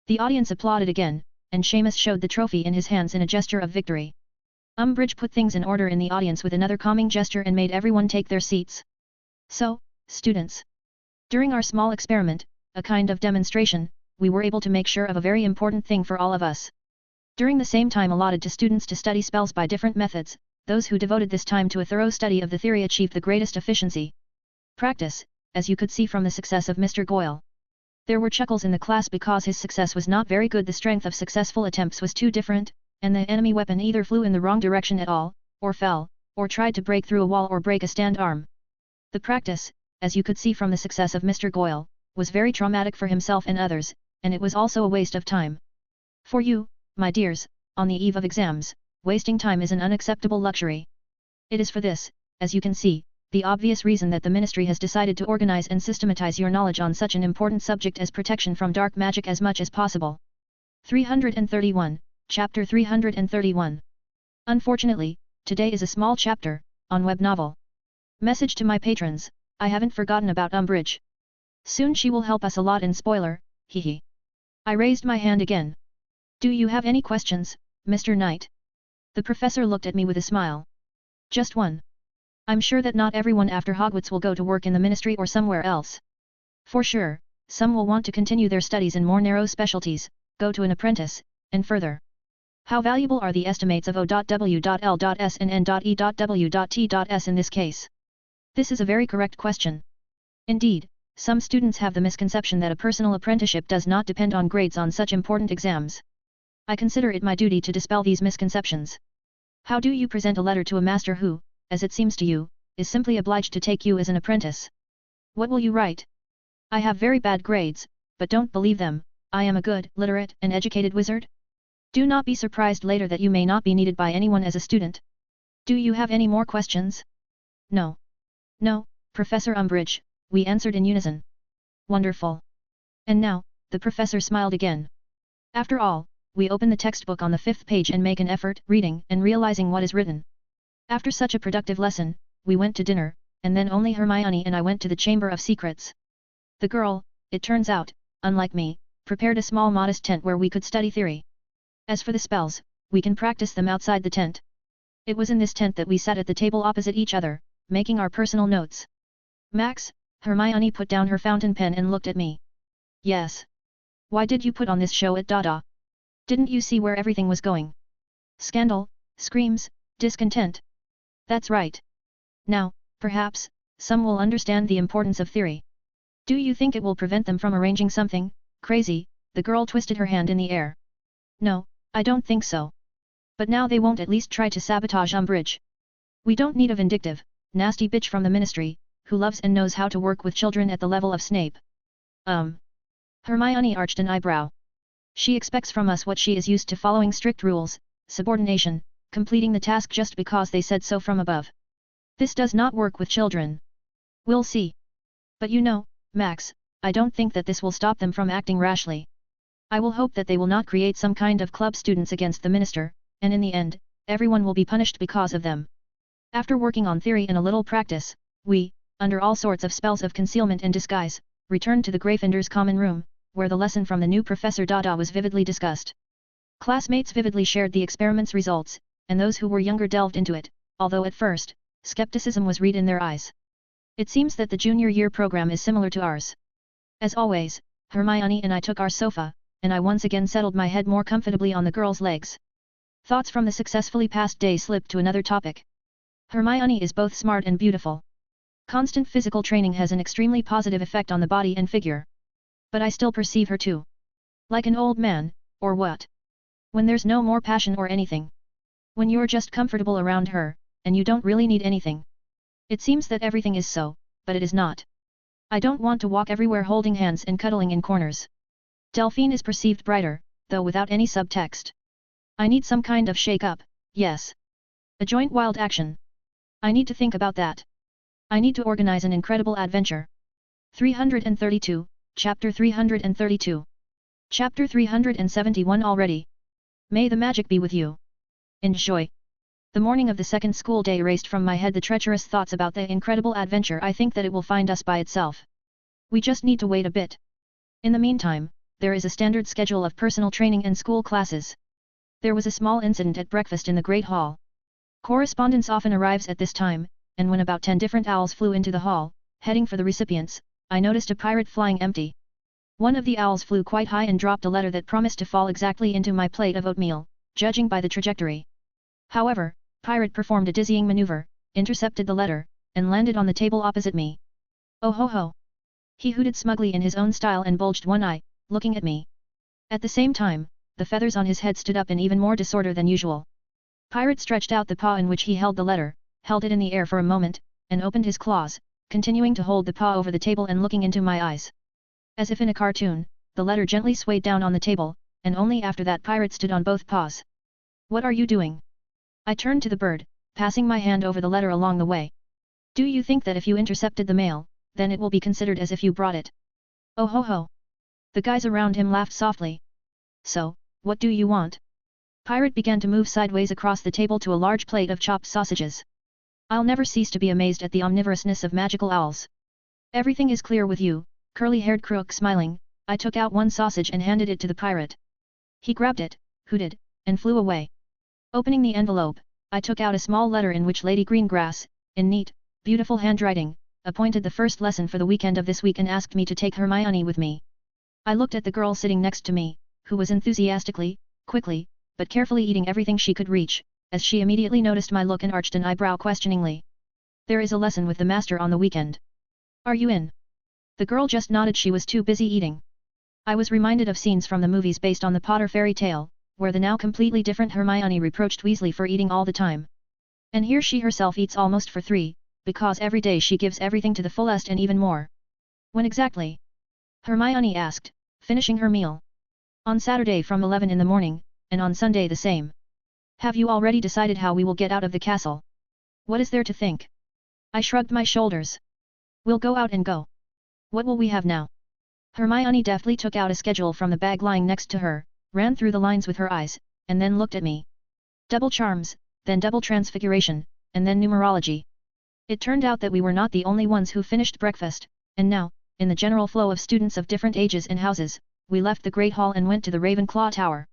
The audience applauded again, and Seamus showed the trophy in his hands in a gesture of victory. Umbridge put things in order in the audience with another calming gesture and made everyone take their seats. "So, students. During our small experiment, a kind of demonstration, we were able to make sure of a very important thing for all of us. During the same time allotted to students to study spells by different methods, those who devoted this time to a thorough study of the theory achieved the greatest efficiency. Practice, as you could see from the success of Mr. Goyle. There were chuckles in the class because his success was not very good. The strength of successful attempts was too different, and the enemy weapon either flew in the wrong direction at all, or fell, or tried to break through a wall or break a stand arm. The practice, as you could see from the success of Mr. Goyle, was very traumatic for himself and others, and it was also a waste of time. For you, my dears, on the eve of exams, wasting time is an unacceptable luxury. It is for this, as you can see, the obvious reason that the Ministry has decided to organize and systematize your knowledge on such an important subject as protection from dark magic as much as possible." 331, Chapter 331. Unfortunately, today is a small chapter, on web novel. Message to my patrons, I haven't forgotten about Umbridge. Soon she will help us a lot in spoiler, hehe. I raised my hand again. "Do you have any questions, Mr. Knight?" The professor looked at me with a smile. "Just one. I'm sure that not everyone after Hogwarts will go to work in the Ministry or somewhere else. For sure, some will want to continue their studies in more narrow specialties, go to an apprentice, and further. How valuable are the estimates of O.W.L.S and N.E.W.T.S in this case? This is a very correct question. Indeed, some students have the misconception that a personal apprenticeship does not depend on grades on such important exams. I consider it my duty to dispel these misconceptions. How do you present a letter to a master who, as it seems to you, is simply obliged to take you as an apprentice? What will you write? I have very bad grades, but don't believe them, I am a good, literate, and educated wizard. Do not be surprised later that you may not be needed by anyone as a student. Do you have any more questions? No. No, Professor Umbridge, we answered in unison. Wonderful. And now, the professor smiled again. After all, we open the textbook on the 5th page and make an effort reading and realizing what is written. After such a productive lesson, we went to dinner, and then only Hermione and I went to the Chamber of Secrets. The girl, it turns out, unlike me, prepared a small modest tent where we could study theory. As for the spells, we can practice them outside the tent. It was in this tent that we sat at the table opposite each other, making our personal notes. Max, Hermione put down her fountain pen and looked at me. Yes. Why did you put on this show at Dada? Didn't you see where everything was going? Scandal, screams, discontent. That's right. Now, perhaps, some will understand the importance of theory. Do you think it will prevent them from arranging something crazy? The girl twisted her hand in the air. No, I don't think so. But now they won't at least try to sabotage Umbridge. We don't need a vindictive, nasty bitch from the Ministry, who loves and knows how to work with children at the level of Snape. Hermione arched an eyebrow. She expects from us what she is used to, following strict rules, subordination, completing the task just because they said so from above. This does not work with children. We'll see. But you know, Max, I don't think that this will stop them from acting rashly. I will hope that they will not create some kind of club students against the minister, and in the end, everyone will be punished because of them. After working on theory and a little practice, we, under all sorts of spells of concealment and disguise, returned to the Gryffindor's common room, where the lesson from the new Professor Dada was vividly discussed. Classmates vividly shared the experiment's results, and those who were younger delved into it, although at first, skepticism was read in their eyes. It seems that the junior year program is similar to ours. As always, Hermione and I took our sofa, and I once again settled my head more comfortably on the girl's legs. Thoughts from the successfully passed day slipped to another topic. Hermione is both smart and beautiful. Constant physical training has an extremely positive effect on the body and figure. But I still perceive her too. Like an old man, or what? When there's no more passion or anything. When you're just comfortable around her, and you don't really need anything. It seems that everything is so, but it is not. I don't want to walk everywhere holding hands and cuddling in corners. Delphine is perceived brighter, though without any subtext. I need some kind of shake-up, yes. A joint wild action. I need to think about that. I need to organize an incredible adventure. 332, Chapter 332. Chapter 371 already. May the magic be with you. Enjoy. The morning of the second school day erased from my head the treacherous thoughts about the incredible adventure. I think that it will find us by itself. We just need to wait a bit. In the meantime, there is a standard schedule of personal training and school classes. There was a small incident at breakfast in the Great Hall. Correspondence often arrives at this time, and when about 10 different owls flew into the hall, heading for the recipients, I noticed a pirate flying empty. One of the owls flew quite high and dropped a letter that promised to fall exactly into my plate of oatmeal, judging by the trajectory. However, Pirate performed a dizzying maneuver, intercepted the letter, and landed on the table opposite me. Oh ho ho! He hooted smugly in his own style and bulged one eye, looking at me. At the same time, the feathers on his head stood up in even more disorder than usual. Pirate stretched out the paw in which he held the letter, held it in the air for a moment, and opened his claws, continuing to hold the paw over the table and looking into my eyes. As if in a cartoon, the letter gently swayed down on the table, and only after that Pirate stood on both paws. What are you doing? I turned to the bird, passing my hand over the letter along the way. Do you think that if you intercepted the mail, then it will be considered as if you brought it? Oh ho ho! The guys around him laughed softly. So, what do you want? Pirate began to move sideways across the table to a large plate of chopped sausages. I'll never cease to be amazed at the omnivorousness of magical owls. Everything is clear with you, curly-haired crook. Smiling, I took out one sausage and handed it to the pirate. He grabbed it, hooted, and flew away. Opening the envelope, I took out a small letter in which Lady Greengrass, in neat, beautiful handwriting, appointed the first lesson for the weekend of this week and asked me to take Hermione with me. I looked at the girl sitting next to me, who was enthusiastically, quickly, but carefully eating everything she could reach, as she immediately noticed my look and arched an eyebrow questioningly. There is a lesson with the master on the weekend. Are you in? The girl just nodded. She was too busy eating. I was reminded of scenes from the movies based on the Potter fairy tale, where the now completely different Hermione reproached Weasley for eating all the time. And here she herself eats almost for 3, because every day she gives everything to the fullest and even more. When exactly? Hermione asked, finishing her meal. On Saturday from 11 in the morning, and on Sunday the same. Have you already decided how we will get out of the castle? What is there to think? I shrugged my shoulders. We'll go out and go. What will we have now? Hermione deftly took out a schedule from the bag lying next to her, ran through the lines with her eyes, and then looked at me. Double charms, then double transfiguration, and then numerology. It turned out that we were not the only ones who finished breakfast, and now, in the general flow of students of different ages and houses, we left the Great Hall and went to the Ravenclaw Tower.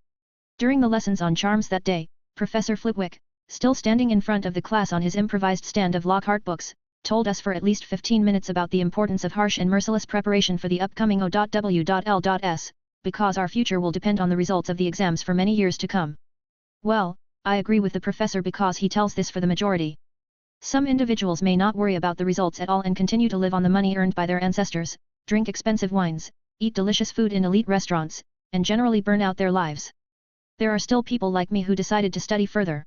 During the lessons on charms that day, Professor Flitwick, still standing in front of the class on his improvised stand of Lockhart books, told us for at least 15 minutes about the importance of harsh and merciless preparation for the upcoming O.W.L.S., because our future will depend on the results of the exams for many years to come. Well, I agree with the professor because he tells this for the majority. Some individuals may not worry about the results at all and continue to live on the money earned by their ancestors, drink expensive wines, eat delicious food in elite restaurants, and generally burn out their lives. There are still people like me who decided to study further.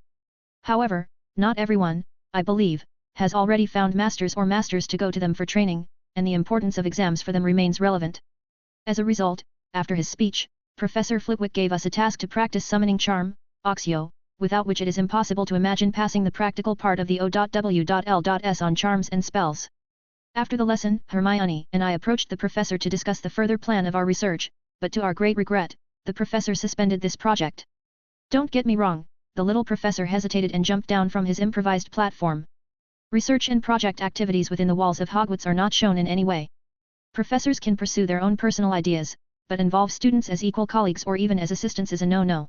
However, not everyone, I believe, has already found masters or masters to go to them for training, and the importance of exams for them remains relevant. As a result, after his speech, Professor Flitwick gave us a task to practice summoning charm, Oxio, without which it is impossible to imagine passing the practical part of the O.W.L.S. on charms and spells. After the lesson, Hermione and I approached the professor to discuss the further plan of our research, but to our great regret, the professor suspended this project. Don't get me wrong, the little professor hesitated and jumped down from his improvised platform. Research and project activities within the walls of Hogwarts are not shown in any way. Professors can pursue their own personal ideas, but involve students as equal colleagues or even as assistants is a no-no.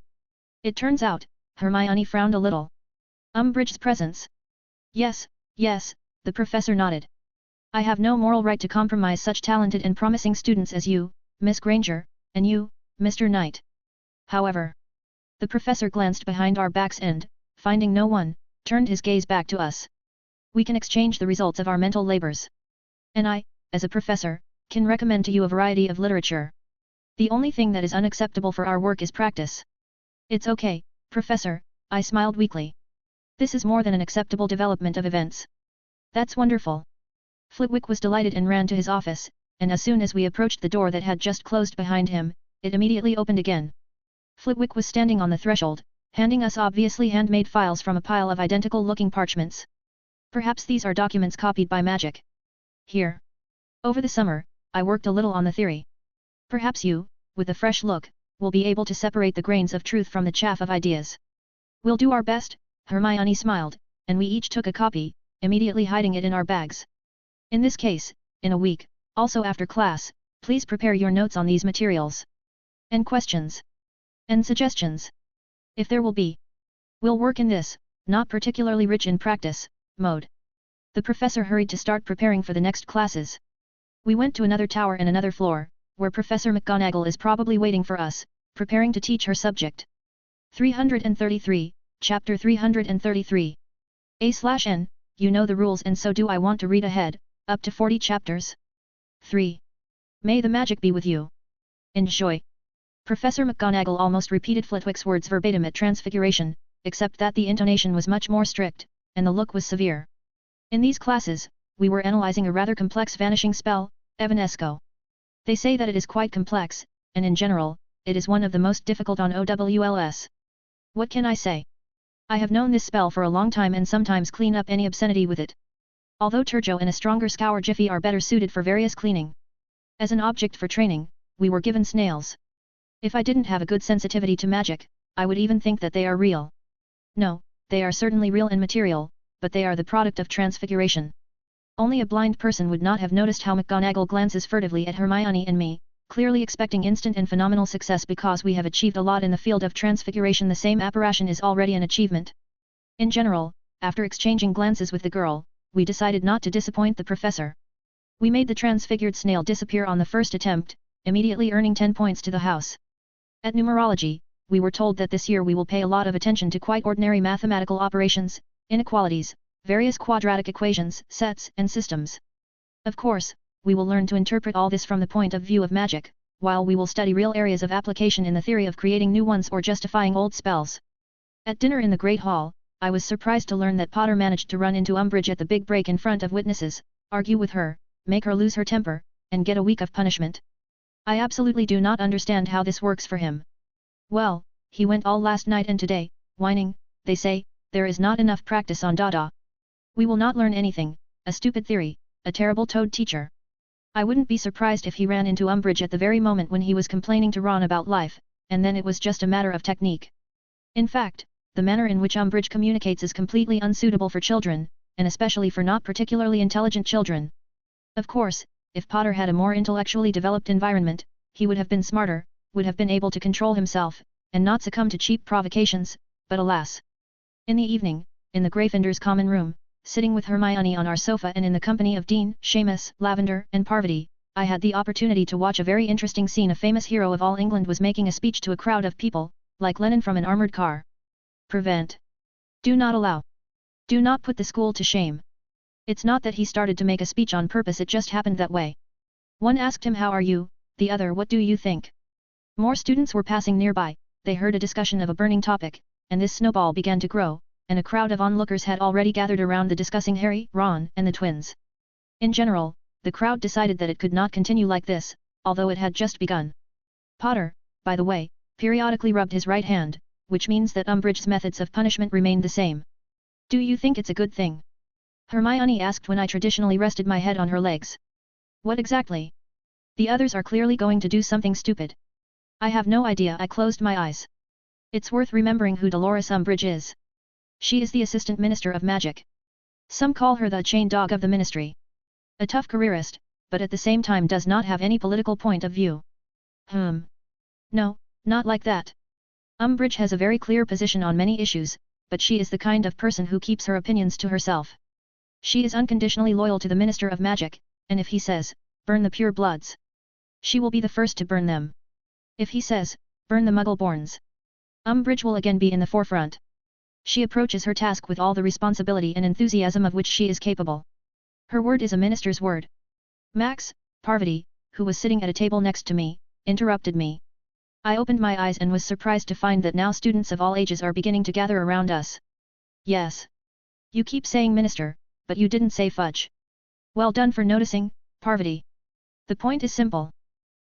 It turns out, Hermione frowned a little. Umbridge's presence. Yes, yes, the professor nodded. I have no moral right to compromise such talented and promising students as you, Miss Granger, and you, Mr. Knight. However, the professor glanced behind our backs and, finding no one, turned his gaze back to us. We can exchange the results of our mental labors. And I, as a professor, can recommend to you a variety of literature. The only thing that is unacceptable for our work is practice. It's okay, Professor, I smiled weakly. This is more than an acceptable development of events. That's wonderful. Flitwick was delighted and ran to his office, and as soon as we approached the door that had just closed behind him, it immediately opened again. Flitwick was standing on the threshold, handing us obviously handmade files from a pile of identical-looking parchments. Perhaps these are documents copied by magic. Here. Over the summer, I worked a little on the theory. Perhaps you, with a fresh look, will be able to separate the grains of truth from the chaff of ideas. We'll do our best, Hermione smiled, and we each took a copy, immediately hiding it in our bags. In this case, in a week, also after class, please prepare your notes on these materials. And questions. And suggestions. If there will be. We'll work in this, not particularly rich in practice, mode. The professor hurried to start preparing for the next classes. We went to another tower and another floor, where Professor McGonagall is probably waiting for us, preparing to teach her subject. 333, Chapter 333. A/N, you know the rules and so do I want to read ahead, up to 40 chapters. 3. May the magic be with you. Enjoy. Professor McGonagall almost repeated Flitwick's words verbatim at Transfiguration, except that the intonation was much more strict, and the look was severe. In these classes, we were analyzing a rather complex vanishing spell, Evanesco. They say that it is quite complex, and in general, it is one of the most difficult on OWLS. What can I say? I have known this spell for a long time and sometimes clean up any obscenity with it. Although Turjo and a stronger Scour Jiffy are better suited for various cleaning. As an object for training, we were given snails. If I didn't have a good sensitivity to magic, I would even think that they are real. No, they are certainly real and material, but they are the product of transfiguration. Only a blind person would not have noticed how McGonagall glances furtively at Hermione and me, clearly expecting instant and phenomenal success because we have achieved a lot in the field of transfiguration. The same apparition is already an achievement. In general, after exchanging glances with the girl, we decided not to disappoint the professor. We made the transfigured snail disappear on the first attempt, immediately earning 10 points to the house. At numerology, we were told that this year we will pay a lot of attention to quite ordinary mathematical operations, inequalities, various quadratic equations, sets, and systems. Of course, we will learn to interpret all this from the point of view of magic, while we will study real areas of application in the theory of creating new ones or justifying old spells. At dinner in the Great Hall, I was surprised to learn that Potter managed to run into Umbridge at the big break in front of witnesses, argue with her, make her lose her temper, and get a week of punishment. I absolutely do not understand how this works for him. Well, he went all last night and today, whining, they say, there is not enough practice on Dada. We will not learn anything, a stupid theory, a terrible toad teacher. I wouldn't be surprised if he ran into Umbridge at the very moment when he was complaining to Ron about life, and then it was just a matter of technique. In fact, the manner in which Umbridge communicates is completely unsuitable for children, and especially for not particularly intelligent children. Of course, if Potter had a more intellectually developed environment, he would have been smarter, would have been able to control himself, and not succumb to cheap provocations, but alas. In the evening, in the Gryffindor's common room, sitting with Hermione on our sofa and in the company of Dean, Seamus, Lavender, and Parvati, I had the opportunity to watch a very interesting scene. A famous hero of all England was making a speech to a crowd of people, like Lenin from an armoured car. Prevent. Do not allow. Do not put the school to shame. It's not that he started to make a speech on purpose, it just happened that way. One asked him how are you, the other what do you think? More students were passing nearby, they heard a discussion of a burning topic, and this snowball began to grow, and a crowd of onlookers had already gathered around the discussing Harry, Ron, and the twins. In general, the crowd decided that it could not continue like this, although it had just begun. Potter, by the way, periodically rubbed his right hand, which means that Umbridge's methods of punishment remained the same. Do you think it's a good thing? Hermione asked when I traditionally rested my head on her legs. What exactly? The others are clearly going to do something stupid. I have no idea. I closed my eyes. It's worth remembering who Dolores Umbridge is. She is the Assistant Minister of Magic. Some call her the chain dog of the Ministry. A tough careerist, but at the same time does not have any political point of view. No, not like that. Umbridge has a very clear position on many issues, but she is the kind of person who keeps her opinions to herself. She is unconditionally loyal to the Minister of Magic, and if he says, burn the pure bloods, she will be the first to burn them. If he says, burn the Muggle-borns, Umbridge will again be in the forefront. She approaches her task with all the responsibility and enthusiasm of which she is capable. Her word is a minister's word. Max, Parvati, who was sitting at a table next to me, interrupted me. I opened my eyes and was surprised to find that now students of all ages are beginning to gather around us. Yes. You keep saying minister, but you didn't say fudge. Well done for noticing, Parvati. The point is simple.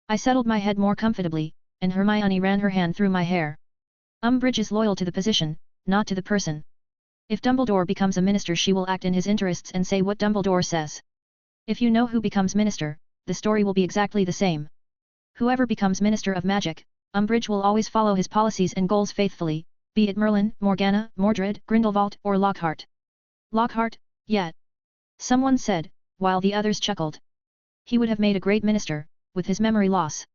I settled my head more comfortably, and Hermione ran her hand through my hair. Umbridge is loyal to the position, not to the person. If Dumbledore becomes a minister, she will act in his interests and say what Dumbledore says. If you know who becomes minister, the story will be exactly the same. Whoever becomes Minister of Magic, Umbridge will always follow his policies and goals faithfully, be it Merlin, Morgana, Mordred, Grindelwald, or Lockhart. Lockhart, yet. Someone said, while the others chuckled. He would have made a great minister, with his memory loss.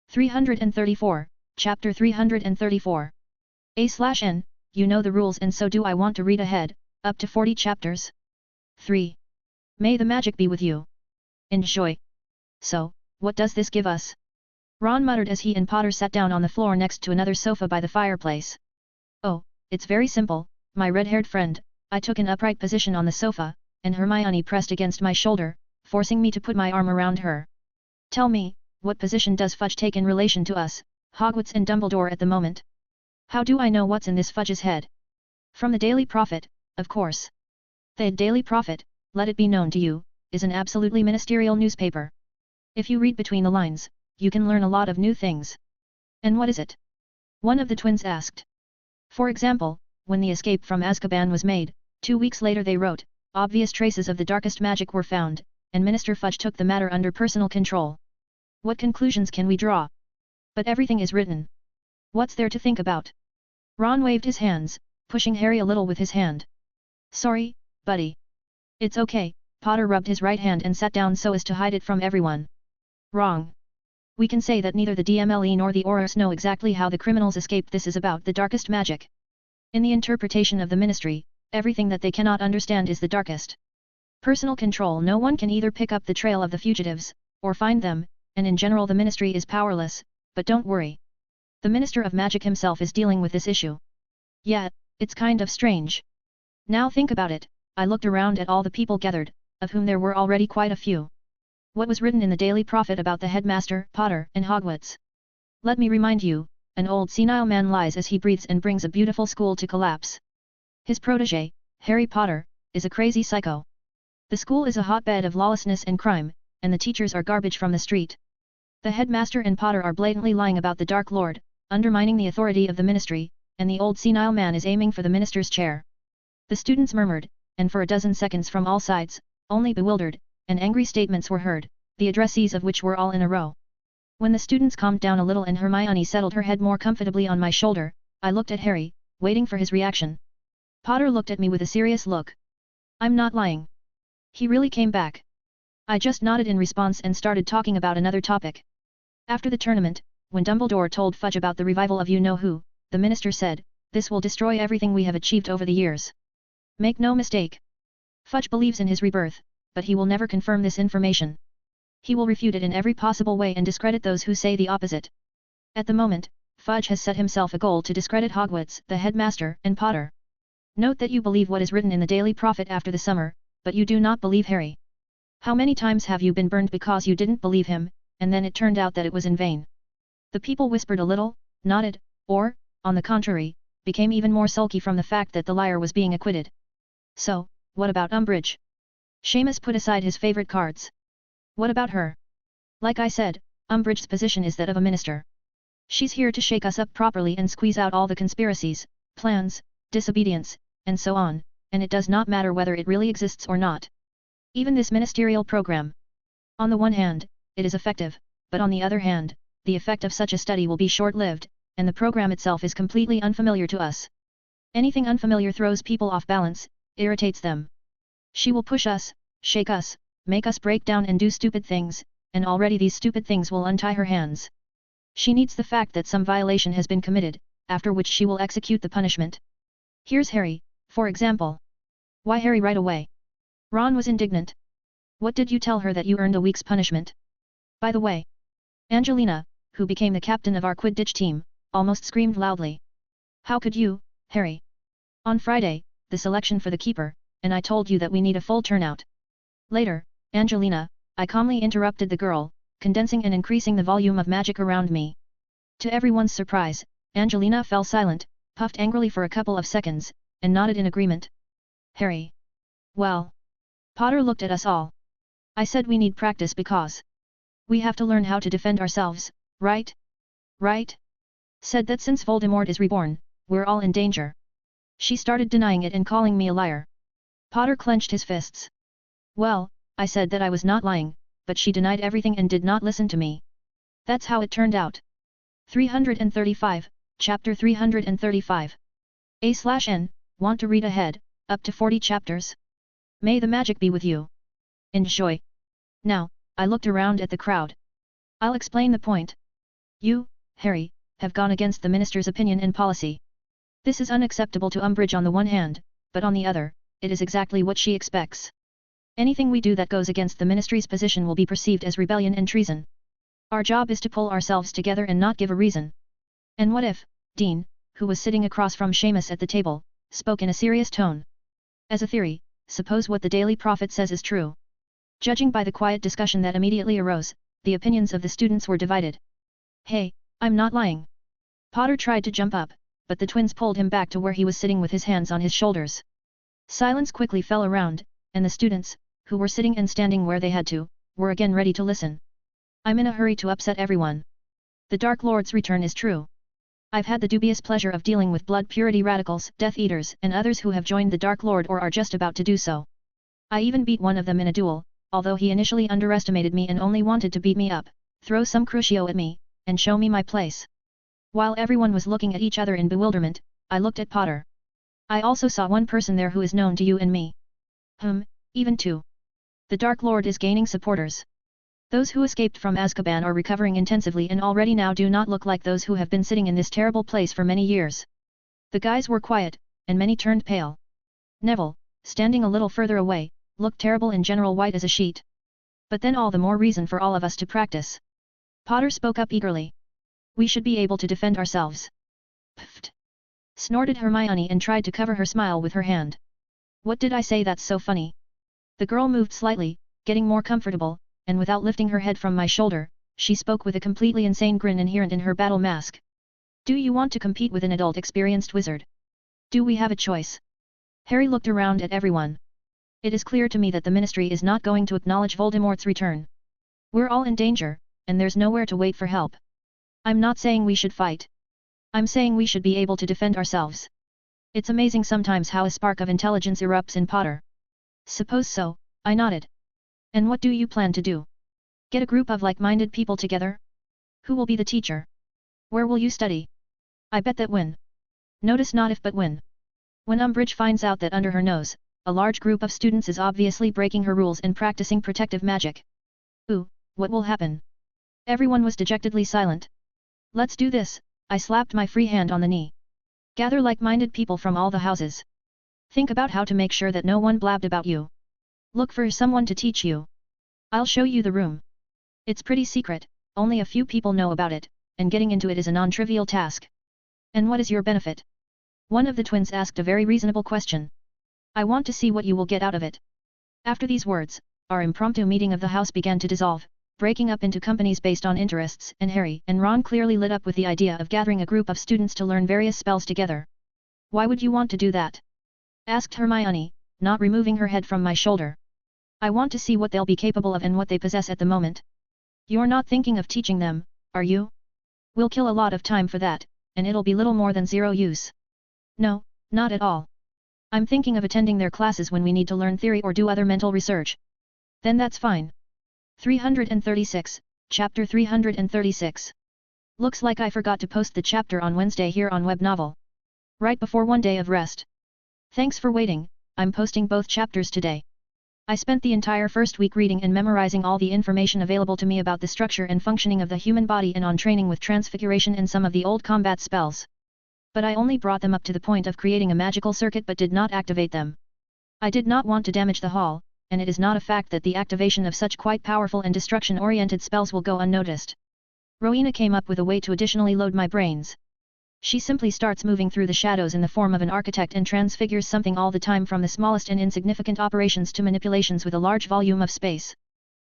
334, Chapter 334. A/N, you know the rules and so do I. Want to read ahead, up to 40 chapters. 3. May the magic be with you. Enjoy. So, what does this give us? Ron muttered as he and Potter sat down on the floor next to another sofa by the fireplace. Oh, it's very simple, my red-haired friend. I took an upright position on the sofa, and Hermione pressed against my shoulder, forcing me to put my arm around her. Tell me, what position does Fudge take in relation to us, Hogwarts and Dumbledore at the moment? How do I know what's in this Fudge's head? From the Daily Prophet, of course. The Daily Prophet, let it be known to you, is an absolutely ministerial newspaper. If you read between the lines, you can learn a lot of new things. And what is it? One of the twins asked. For example, when the escape from Azkaban was made, 2 weeks later they wrote, obvious traces of the darkest magic were found, and Minister Fudge took the matter under personal control. What conclusions can we draw? But everything is written. What's there to think about? Ron waved his hands, pushing Harry a little with his hand. Sorry, buddy. It's okay. Potter rubbed his right hand and sat down so as to hide it from everyone. Wrong. We can say that neither the DMLE nor the Aurors know exactly how the criminals escaped. This is about the darkest magic. In the interpretation of the Ministry, everything that they cannot understand is the darkest. Personal control. No one can either pick up the trail of the fugitives, or find them, and in general the Ministry is powerless, but don't worry. The Minister of Magic himself is dealing with this issue. Yet, it's kind of strange. Now think about it. I looked around at all the people gathered, of whom there were already quite a few. What was written in the Daily Prophet about the headmaster, Potter, and Hogwarts? Let me remind you, an old senile man lies as he breathes and brings a beautiful school to collapse. His protege, Harry Potter, is a crazy psycho. The school is a hotbed of lawlessness and crime, and the teachers are garbage from the street. The headmaster and Potter are blatantly lying about the Dark Lord, undermining the authority of the Ministry, and the old senile man is aiming for the minister's chair. The students murmured, and for a dozen seconds from all sides, only bewildered and angry statements were heard, the addressees of which were all in a row. When the students calmed down a little and Hermione settled her head more comfortably on my shoulder, I looked at Harry, waiting for his reaction. Potter looked at me with a serious look. I'm not lying. He really came back. I just nodded in response and started talking about another topic. After the tournament, when Dumbledore told Fudge about the revival of you-know-who, the minister said, this will destroy everything we have achieved over the years. Make no mistake. Fudge believes in his rebirth, but he will never confirm this information. He will refute it in every possible way and discredit those who say the opposite. At the moment, Fudge has set himself a goal to discredit Hogwarts, the headmaster, and Potter. Note that you believe what is written in the Daily Prophet after the summer, but you do not believe Harry. How many times have you been burned because you didn't believe him, and then it turned out that it was in vain? The people whispered a little, nodded, or, on the contrary, became even more sulky from the fact that the liar was being acquitted. So, what about Umbridge? Seamus put aside his favorite cards. What about her? Like I said, Umbridge's position is that of a minister. She's here to shake us up properly and squeeze out all the conspiracies, plans, disobedience, and so on, and it does not matter whether it really exists or not. Even this ministerial program. On the one hand, it is effective, but on the other hand, the effect of such a study will be short-lived, and the program itself is completely unfamiliar to us. Anything unfamiliar throws people off balance, irritates them. She will push us, shake us, make us break down and do stupid things, and already these stupid things will untie her hands. She needs the fact that some violation has been committed, after which she will execute the punishment. Here's Harry, for example. Why Harry right away? Ron was indignant. What did you tell her that you earned a week's punishment? By the way, Angelina, who became the captain of our Quidditch team, almost screamed loudly. How could you, Harry? On Friday, the selection for the keeper, and I told you that we need a full turnout. Later, Angelina, I calmly interrupted the girl, condensing and increasing the volume of magic around me. To everyone's surprise, Angelina fell silent, puffed angrily for a couple of seconds, and nodded in agreement. Harry. Well. Potter looked at us all. I said we need practice because we have to learn how to defend ourselves, right? Right? Said that since Voldemort is reborn, we're all in danger. She started denying it and calling me a liar. Potter clenched his fists. Well, I said that I was not lying, but she denied everything and did not listen to me. That's how it turned out. 335, Chapter 335. A/N, want to read ahead, up to 40 chapters? May the magic be with you. Enjoy. Now, I looked around at the crowd. I'll explain the point. You, Harry, have gone against the minister's opinion and policy. This is unacceptable to Umbridge on the one hand, but on the other, it is exactly what she expects. Anything we do that goes against the ministry's position will be perceived as rebellion and treason. Our job is to pull ourselves together and not give a reason. And what if, Dean, who was sitting across from Seamus at the table, spoke in a serious tone? As a theory, suppose what the Daily Prophet says is true. Judging by the quiet discussion that immediately arose, the opinions of the students were divided. Hey, I'm not lying. Potter tried to jump up, but the twins pulled him back to where he was sitting with his hands on his shoulders. Silence quickly fell around, and the students, who were sitting and standing where they had to, were again ready to listen. I'm in a hurry to upset everyone. The Dark Lord's return is true. I've had the dubious pleasure of dealing with blood purity radicals, Death Eaters, and others who have joined the Dark Lord or are just about to do so. I even beat one of them in a duel, although he initially underestimated me and only wanted to beat me up, throw some crucio at me, and show me my place. While everyone was looking at each other in bewilderment, I looked at Potter. I also saw one person there who is known to you and me. Even two. The Dark Lord is gaining supporters. Those who escaped from Azkaban are recovering intensively and already now do not look like those who have been sitting in this terrible place for many years. The guys were quiet, and many turned pale. Neville, standing a little further away, looked terrible in general white as a sheet. But then all the more reason for all of us to practice. Potter spoke up eagerly. We should be able to defend ourselves. Pfft! Snorted Hermione and tried to cover her smile with her hand. What did I say that's so funny? The girl moved slightly, getting more comfortable, and without lifting her head from my shoulder, she spoke with a completely insane grin inherent in her battle mask. Do you want to compete with an adult experienced wizard? Do we have a choice? Harry looked around at everyone. It is clear to me that the Ministry is not going to acknowledge Voldemort's return. We're all in danger, and there's nowhere to wait for help. I'm not saying we should fight. I'm saying we should be able to defend ourselves. It's amazing sometimes how a spark of intelligence erupts in Potter. Suppose so, I nodded. And what do you plan to do? Get a group of like-minded people together? Who will be the teacher? Where will you study? I bet that when. Notice not if but when. When Umbridge finds out that under her nose, a large group of students is obviously breaking her rules and practicing protective magic. Ooh, what will happen? Everyone was dejectedly silent. Let's do this, I slapped my free hand on the knee. Gather like-minded people from all the houses. Think about how to make sure that no one blabbed about you. Look for someone to teach you. I'll show you the room. It's pretty secret, only a few people know about it, and getting into it is a non-trivial task. And what is your benefit? One of the twins asked a very reasonable question. I want to see what you will get out of it. After these words, our impromptu meeting of the house began to dissolve, breaking up into companies based on interests, and Harry and Ron clearly lit up with the idea of gathering a group of students to learn various spells together. Why would you want to do that? Asked Hermione, not removing her head from my shoulder. I want to see what they'll be capable of and what they possess at the moment. You're not thinking of teaching them, are you? We'll kill a lot of time for that, and it'll be little more than zero use. No, not at all. I'm thinking of attending their classes when we need to learn theory or do other mental research. Then that's fine. 336, Chapter 336. Looks like I forgot to post the chapter on Wednesday here on Web Novel. Right before one day of rest. Thanks for waiting, I'm posting both chapters today. I spent the entire first week reading and memorizing all the information available to me about the structure and functioning of the human body and on training with transfiguration and some of the old combat spells. But I only brought them up to the point of creating a magical circuit but did not activate them. I did not want to damage the hall, and it is not a fact that the activation of such quite powerful and destruction-oriented spells will go unnoticed. Rowena came up with a way to additionally load my brains. She simply starts moving through the shadows in the form of an architect and transfigures something all the time from the smallest and insignificant operations to manipulations with a large volume of space.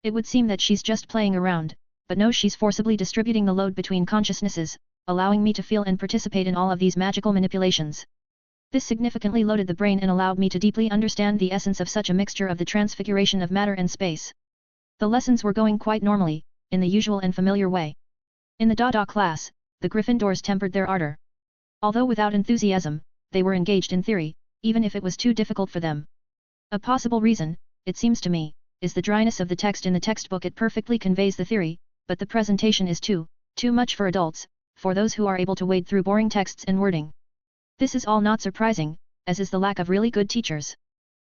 It would seem that she's just playing around, but no, she's forcibly distributing the load between consciousnesses, allowing me to feel and participate in all of these magical manipulations. This significantly loaded the brain and allowed me to deeply understand the essence of such a mixture of the transfiguration of matter and space. The lessons were going quite normally, in the usual and familiar way. In the Dada class, the Gryffindors tempered their ardor. Although without enthusiasm, they were engaged in theory, even if it was too difficult for them. A possible reason, it seems to me, is the dryness of the text in the textbook. It perfectly conveys the theory, but the presentation is too much for adults, for those who are able to wade through boring texts and wording. This is all not surprising, as is the lack of really good teachers.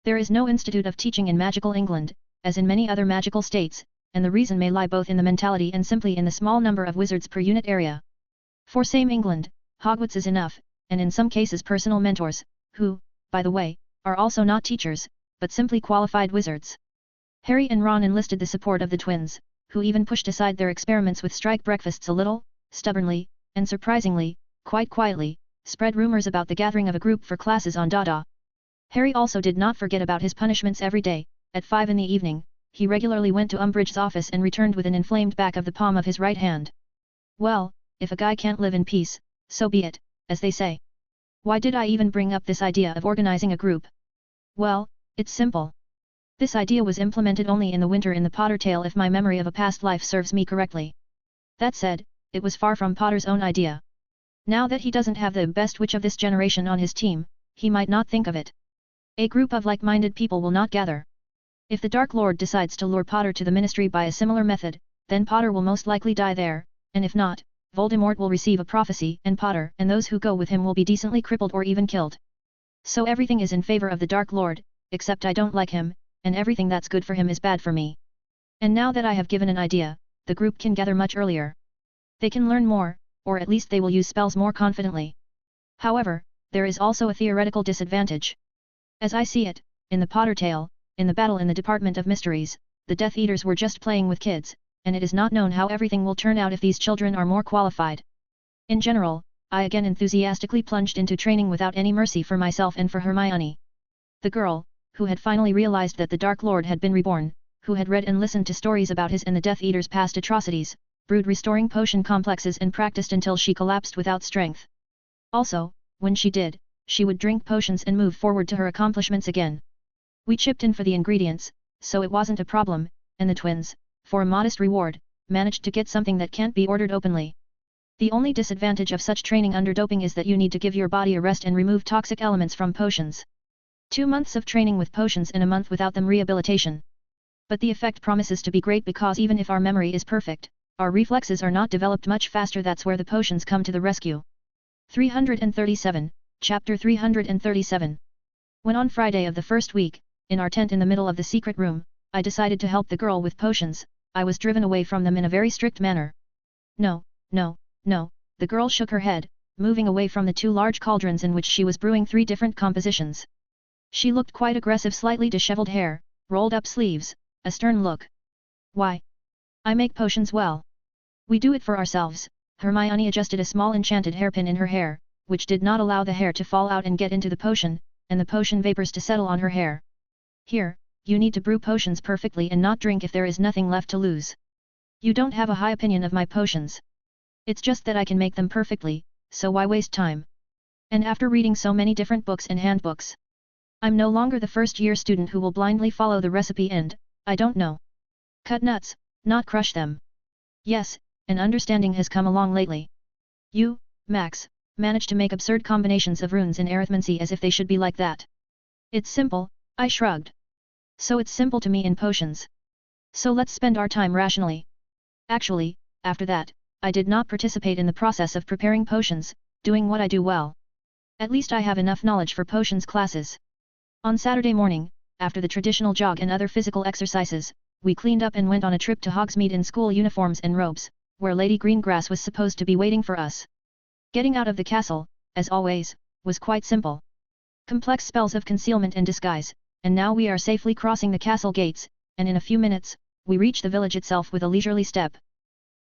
There is no institute of teaching in magical England, as in many other magical states, and the reason may lie both in the mentality and simply in the small number of wizards per unit area. For same England, Hogwarts is enough, and in some cases personal mentors, who, by the way, are also not teachers, but simply qualified wizards. Harry and Ron enlisted the support of the twins, who even pushed aside their experiments with strike breakfasts a little, stubbornly, and surprisingly, quite quietly, spread rumors about the gathering of a group for classes on Dada. Harry also did not forget about his punishments every day. At 5 in the evening, he regularly went to Umbridge's office and returned with an inflamed back of the palm of his right hand. Well, if a guy can't live in peace, so be it, as they say. Why did I even bring up this idea of organizing a group? Well, it's simple. This idea was implemented only in the winter in the Potter tale if my memory of a past life serves me correctly. That said, it was far from Potter's own idea. Now that he doesn't have the best witch of this generation on his team, he might not think of it. A group of like-minded people will not gather. If the Dark Lord decides to lure Potter to the Ministry by a similar method, then Potter will most likely die there, and if not, Voldemort will receive a prophecy and Potter and those who go with him will be decently crippled or even killed. So everything is in favor of the Dark Lord, except I don't like him, and everything that's good for him is bad for me. And now that I have given an idea, the group can gather much earlier. They can learn more, or at least they will use spells more confidently. However, there is also a theoretical disadvantage. As I see it, in the Potter tale, in the battle in the Department of Mysteries, the Death Eaters were just playing with kids, and it is not known how everything will turn out if these children are more qualified. In general, I again enthusiastically plunged into training without any mercy for myself and for Hermione. The girl, who had finally realized that the Dark Lord had been reborn, who had read and listened to stories about his and the Death Eaters' past atrocities, brewed restoring potion complexes and practiced until she collapsed without strength. Also, when she did, she would drink potions and move forward to her accomplishments again. We chipped in for the ingredients, so it wasn't a problem, and the twins, for a modest reward, managed to get something that can't be ordered openly. The only disadvantage of such training under doping is that you need to give your body a rest and remove toxic elements from potions. 2 months of training with potions and a month without them rehabilitation. But the effect promises to be great because even if our memory is perfect, our reflexes are not developed much faster. That's where the potions come to the rescue. 337, Chapter 337. When on Friday of the first week, in our tent in the middle of the secret room, I decided to help the girl with potions, I was driven away from them in a very strict manner. No, no, no, the girl shook her head, moving away from the 2 large cauldrons in which she was brewing 3 different compositions. She looked quite aggressive, slightly disheveled hair, rolled up sleeves, a stern look. Why? I make potions well. We do it for ourselves. Hermione adjusted a small enchanted hairpin in her hair, which did not allow the hair to fall out and get into the potion, and the potion vapors to settle on her hair. Here, you need to brew potions perfectly and not drink if there is nothing left to lose. You don't have a high opinion of my potions. It's just that I can make them perfectly, so why waste time? And after reading so many different books and handbooks, I'm no longer the first-year student who will blindly follow the recipe and, I don't know. Cut nuts, not crush them. Yes, an understanding has come along lately. You, Max, manage to make absurd combinations of runes in arithmancy as if they should be like that. It's simple, I shrugged. So it's simple to me in potions. So let's spend our time rationally. Actually, after that, I did not participate in the process of preparing potions, doing what I do well. At least I have enough knowledge for potions classes. On Saturday morning, after the traditional jog and other physical exercises, we cleaned up and went on a trip to Hogsmeade in school uniforms and robes, where Lady Greengrass was supposed to be waiting for us. Getting out of the castle, as always, was quite simple. Complex spells of concealment and disguise, and now we are safely crossing the castle gates, and in a few minutes, we reach the village itself with a leisurely step.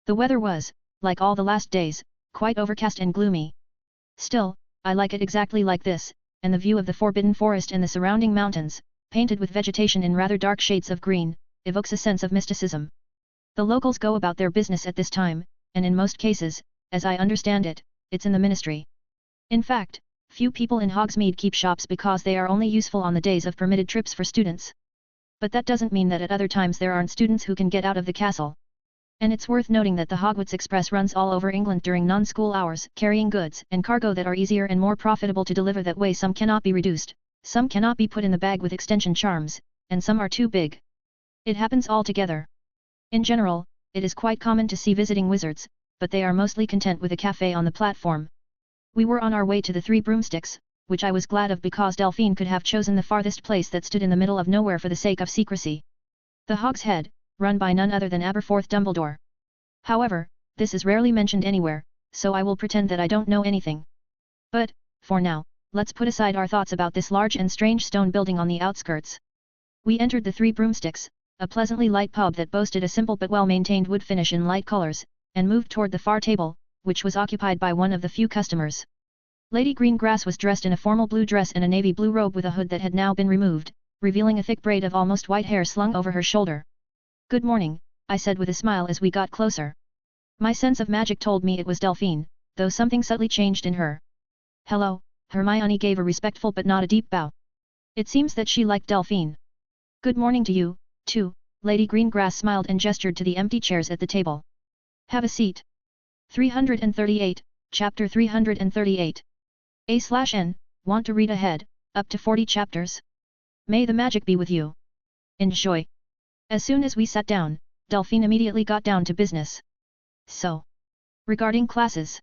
The weather was, like all the last days, quite overcast and gloomy. Still, I like it exactly like this, and the view of the Forbidden Forest and the surrounding mountains, painted with vegetation in rather dark shades of green, evokes a sense of mysticism. The locals go about their business at this time, and in most cases, as I understand it, it's in the ministry. In fact, few people in Hogsmeade keep shops because they are only useful on the days of permitted trips for students. But that doesn't mean that at other times there aren't students who can get out of the castle. And it's worth noting that the Hogwarts Express runs all over England during non-school hours, carrying goods and cargo that are easier and more profitable to deliver that way. Some cannot be reduced, some cannot be put in the bag with extension charms, and some are too big. It happens all together. In general, it is quite common to see visiting wizards, but they are mostly content with a cafe on the platform. We were on our way to the Three Broomsticks, which I was glad of because Delphine could have chosen the farthest place that stood in the middle of nowhere for the sake of secrecy. The Hog's Head, run by none other than Aberforth Dumbledore. However, this is rarely mentioned anywhere, so I will pretend that I don't know anything. But, for now, let's put aside our thoughts about this large and strange stone building on the outskirts. We entered the Three Broomsticks, a pleasantly light pub that boasted a simple but well-maintained wood finish in light colors, and moved toward the far table, which was occupied by one of the few customers. Lady Greengrass was dressed in a formal blue dress and a navy blue robe with a hood that had now been removed, revealing a thick braid of almost white hair slung over her shoulder. "Good morning," I said with a smile as we got closer. My sense of magic told me it was Delphine, though something subtly changed in her. "Hello," Hermione gave a respectful but not a deep bow. It seems that she liked Delphine. "Good morning to you, too," Lady Greengrass smiled and gestured to the empty chairs at the table. "Have a seat." 338, Chapter 338. A/N, want to read ahead, up to 40 chapters? May the magic be with you. Enjoy. As soon as we sat down, Delphine immediately got down to business. "So, regarding classes,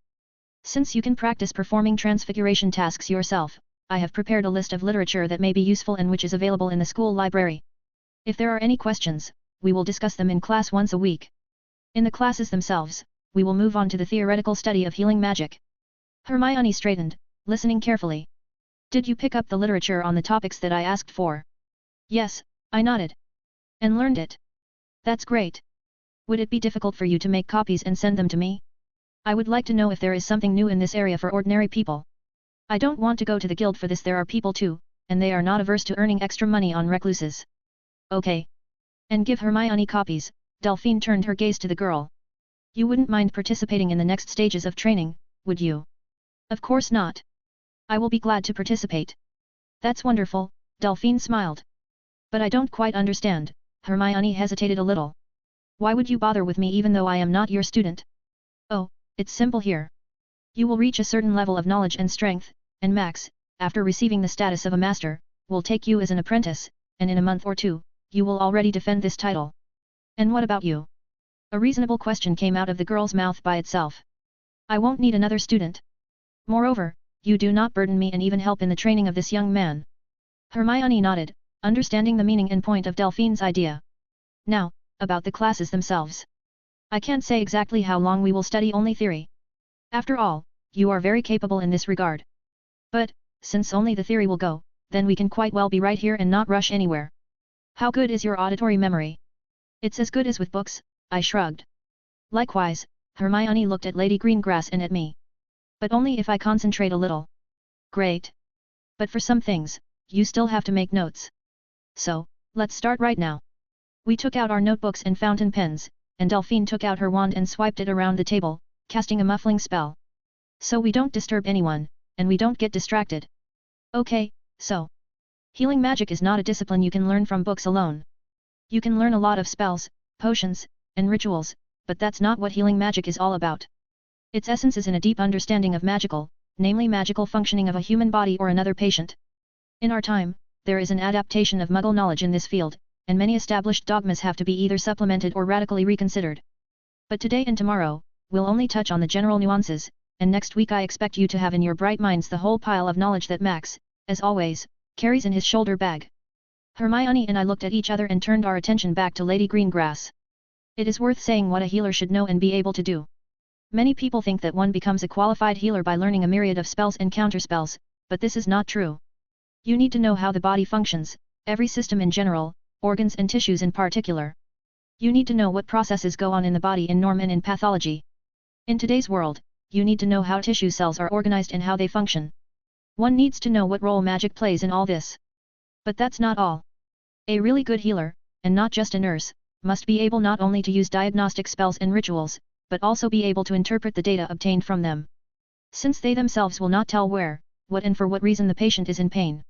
since you can practice performing transfiguration tasks yourself, I have prepared a list of literature that may be useful and which is available in the school library. If there are any questions, we will discuss them in class once a week. In the classes themselves, we will move on to the theoretical study of healing magic." Hermione straightened, listening carefully. "Did you pick up the literature on the topics that I asked for?" "Yes," I nodded. "And learned it? That's great. Would it be difficult for you to make copies and send them to me? I would like to know if there is something new in this area for ordinary people. I don't want to go to the guild for this. There are people too, and they are not averse to earning extra money on recluses." "Okay. And give Hermione copies." Delphine turned her gaze to the girl. "You wouldn't mind participating in the next stages of training, would you?" "Of course not. I will be glad to participate." "That's wonderful," Delphine smiled. "But I don't quite understand." Hermione hesitated a little. "Why would you bother with me even though I am not your student?" "Oh, it's simple here. You will reach a certain level of knowledge and strength, and Max, after receiving the status of a master, will take you as an apprentice, and in a month or two, you will already defend this title." "And what about you?" A reasonable question came out of the girl's mouth by itself. "I won't need another student. Moreover, you do not burden me and even help in the training of this young man." Hermione nodded, understanding the meaning and point of Delphine's idea. "Now, about the classes themselves. I can't say exactly how long we will study only theory. After all, you are very capable in this regard. But, since only the theory will go, then we can quite well be right here and not rush anywhere. How good is your auditory memory?" "It's as good as with books," I shrugged. "Likewise," Hermione looked at Lady Greengrass and at me. "But only if I concentrate a little." "Great. But for some things, you still have to make notes. So, let's start right now." We took out our notebooks and fountain pens, and Delphine took out her wand and swiped it around the table, casting a muffling spell. "So we don't disturb anyone, and we don't get distracted." "Okay, so. Healing magic is not a discipline you can learn from books alone. You can learn a lot of spells, potions, and rituals, but that's not what healing magic is all about. Its essence is in a deep understanding of magical, namely magical functioning of a human body or another patient. In our time, there is an adaptation of Muggle knowledge in this field, and many established dogmas have to be either supplemented or radically reconsidered. But today and tomorrow, we'll only touch on the general nuances, and next week I expect you to have in your bright minds the whole pile of knowledge that Max, as always, carries in his shoulder bag. Hermione and I looked at each other and turned our attention back to Lady Greengrass. It is worth saying what a healer should know and be able to do. Many people think that one becomes a qualified healer by learning a myriad of spells and counterspells, but this is not true. You need to know how the body functions, every system in general, organs and tissues in particular. You need to know what processes go on in the body in norm and in pathology. In today's world, you need to know how tissue cells are organized and how they function. One needs to know what role magic plays in all this. But that's not all. A really good healer, and not just a nurse, must be able not only to use diagnostic spells and rituals, but also be able to interpret the data obtained from them. Since they themselves will not tell where, what and for what reason the patient is in pain.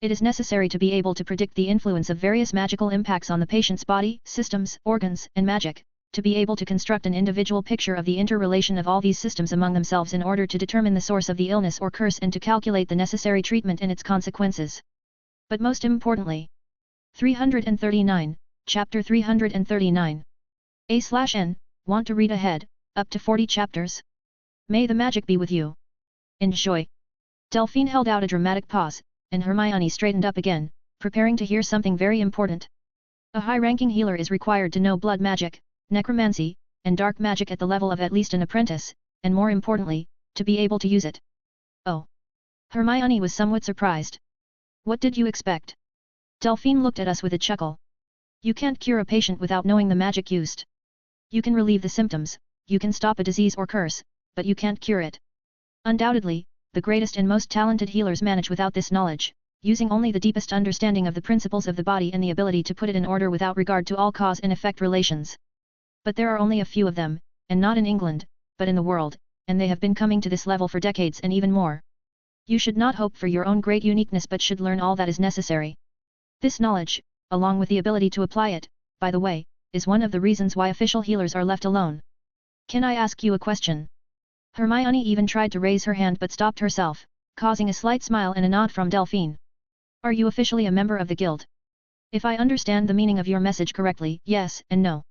It is necessary to be able to predict the influence of various magical impacts on the patient's body, systems, organs, and magic, to be able to construct an individual picture of the interrelation of all these systems among themselves in order to determine the source of the illness or curse and to calculate the necessary treatment and its consequences. But most importantly, 339, Chapter 339. A/N, want to read ahead, up to 40 chapters? May the magic be with you. Enjoy. Delphine held out a dramatic pause, and Hermione straightened up again, preparing to hear something very important. A high-ranking healer is required to know blood magic, necromancy, and dark magic at the level of at least an apprentice, and more importantly, to be able to use it. Oh. Hermione was somewhat surprised. What did you expect? Delphine looked at us with a chuckle. You can't cure a patient without knowing the magic used. You can relieve the symptoms, you can stop a disease or curse, but you can't cure it. Undoubtedly, the greatest and most talented healers manage without this knowledge, using only the deepest understanding of the principles of the body and the ability to put it in order without regard to all cause and effect relations. But there are only a few of them, and not in England, but in the world, and they have been coming to this level for decades and even more. You should not hope for your own great uniqueness but should learn all that is necessary. This knowledge, along with the ability to apply it, by the way, is one of the reasons why official healers are left alone. Can I ask you a question? Hermione even tried to raise her hand but stopped herself, causing a slight smile and a nod from Delphine. Are you officially a member of the guild? If I understand the meaning of your message correctly, yes and no.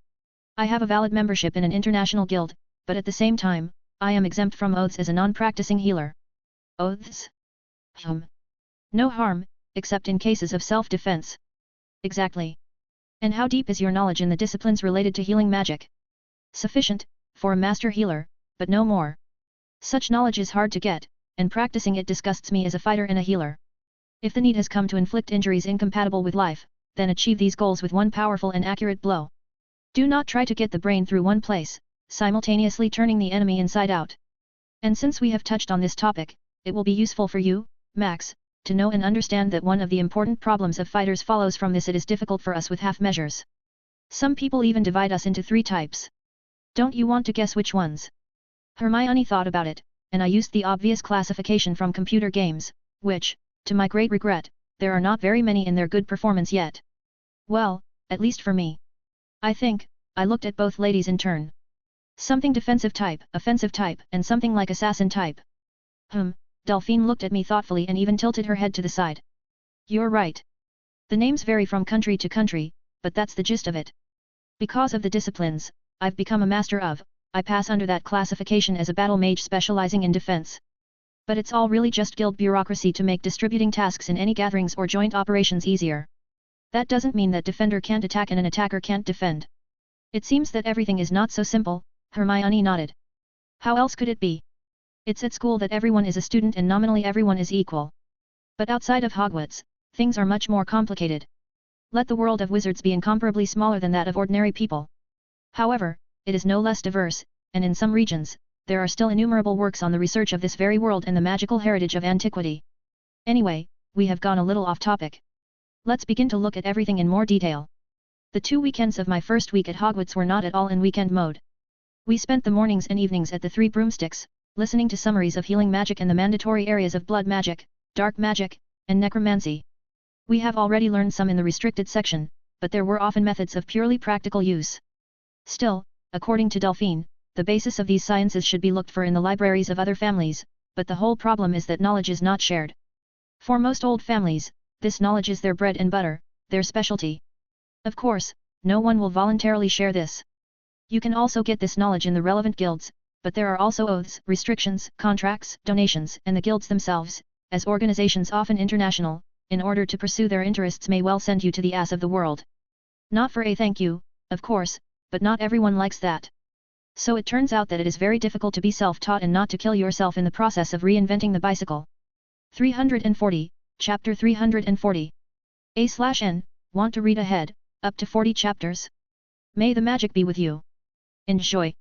I have a valid membership in an international guild, but at the same time, I am exempt from oaths as a non-practicing healer. Oaths? No harm, except in cases of self-defense. Exactly. And how deep is your knowledge in the disciplines related to healing magic? Sufficient, for a master healer, but no more. Such knowledge is hard to get, and practicing it disgusts me as a fighter and a healer. If the need has come to inflict injuries incompatible with life, then achieve these goals with one powerful and accurate blow. Do not try to get the brain through one place, simultaneously turning the enemy inside out. And since we have touched on this topic, it will be useful for you, Max, to know and understand that one of the important problems of fighters follows from this. It is difficult for us with half measures. Some people even divide us into 3 types. Don't you want to guess which ones? Hermione thought about it, and I used the obvious classification from computer games, which, to my great regret, there are not very many in their good performance yet. Well, at least for me. I think, I looked at both ladies in turn. Something defensive type, offensive type, and something like assassin type. Delphine looked at me thoughtfully and even tilted her head to the side. You're right. The names vary from country to country, but that's the gist of it. Because of the disciplines I've become a master of, I pass under that classification as a battle mage specializing in defense. But it's all really just guild bureaucracy to make distributing tasks in any gatherings or joint operations easier. That doesn't mean that defender can't attack and an attacker can't defend. It seems that everything is not so simple, Hermione nodded. How else could it be? It's at school that everyone is a student and nominally everyone is equal. But outside of Hogwarts, things are much more complicated. Let the world of wizards be incomparably smaller than that of ordinary people. However, it is no less diverse, and in some regions, there are still innumerable works on the research of this very world and the magical heritage of antiquity. Anyway, we have gone a little off topic. Let's begin to look at everything in more detail. The 2 weekends of my first week at Hogwarts were not at all in weekend mode. We spent the mornings and evenings at the 3 Broomsticks, listening to summaries of healing magic and the mandatory areas of blood magic, dark magic, and necromancy. We have already learned some in the restricted section, but there were often methods of purely practical use. Still, according to Delphine, the basis of these sciences should be looked for in the libraries of other families, but the whole problem is that knowledge is not shared. For most old families, this knowledge is their bread and butter, their specialty. Of course, no one will voluntarily share this. You can also get this knowledge in the relevant guilds, but there are also oaths, restrictions, contracts, donations, and the guilds themselves, as organizations often international, in order to pursue their interests may well send you to the ass of the world. Not for a thank you, of course, but not everyone likes that. So it turns out that it is very difficult to be self-taught and not to kill yourself in the process of reinventing the bicycle. 340, Chapter 340. A/N, want to read ahead, up to 40 chapters? May the magic be with you. Enjoy.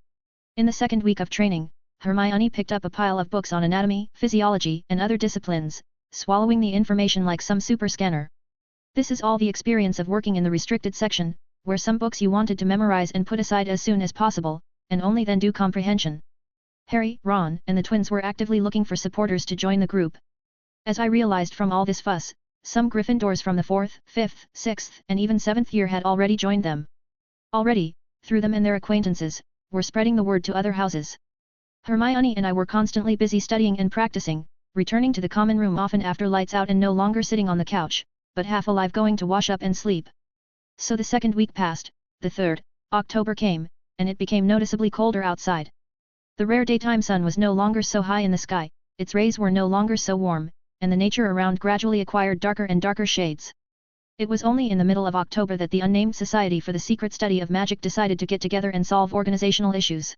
In the second week of training, Hermione picked up a pile of books on anatomy, physiology, and other disciplines, swallowing the information like some super scanner. This is all the experience of working in the restricted section, where some books you wanted to memorize and put aside as soon as possible, and only then do comprehension. Harry, Ron, and the twins were actively looking for supporters to join the group. As I realized from all this fuss, some Gryffindors from the 4th, 5th, 6th, and even 7th year had already joined them. Already, through them and their acquaintances, were spreading the word to other houses. Hermione and I were constantly busy studying and practicing, returning to the common room often after lights out and no longer sitting on the couch, but half alive going to wash up and sleep. So the second week passed, the third, October came, and it became noticeably colder outside. The rare daytime sun was no longer so high in the sky, its rays were no longer so warm, and the nature around gradually acquired darker and darker shades. It was only in the middle of October that the unnamed Society for the Secret Study of Magic decided to get together and solve organizational issues.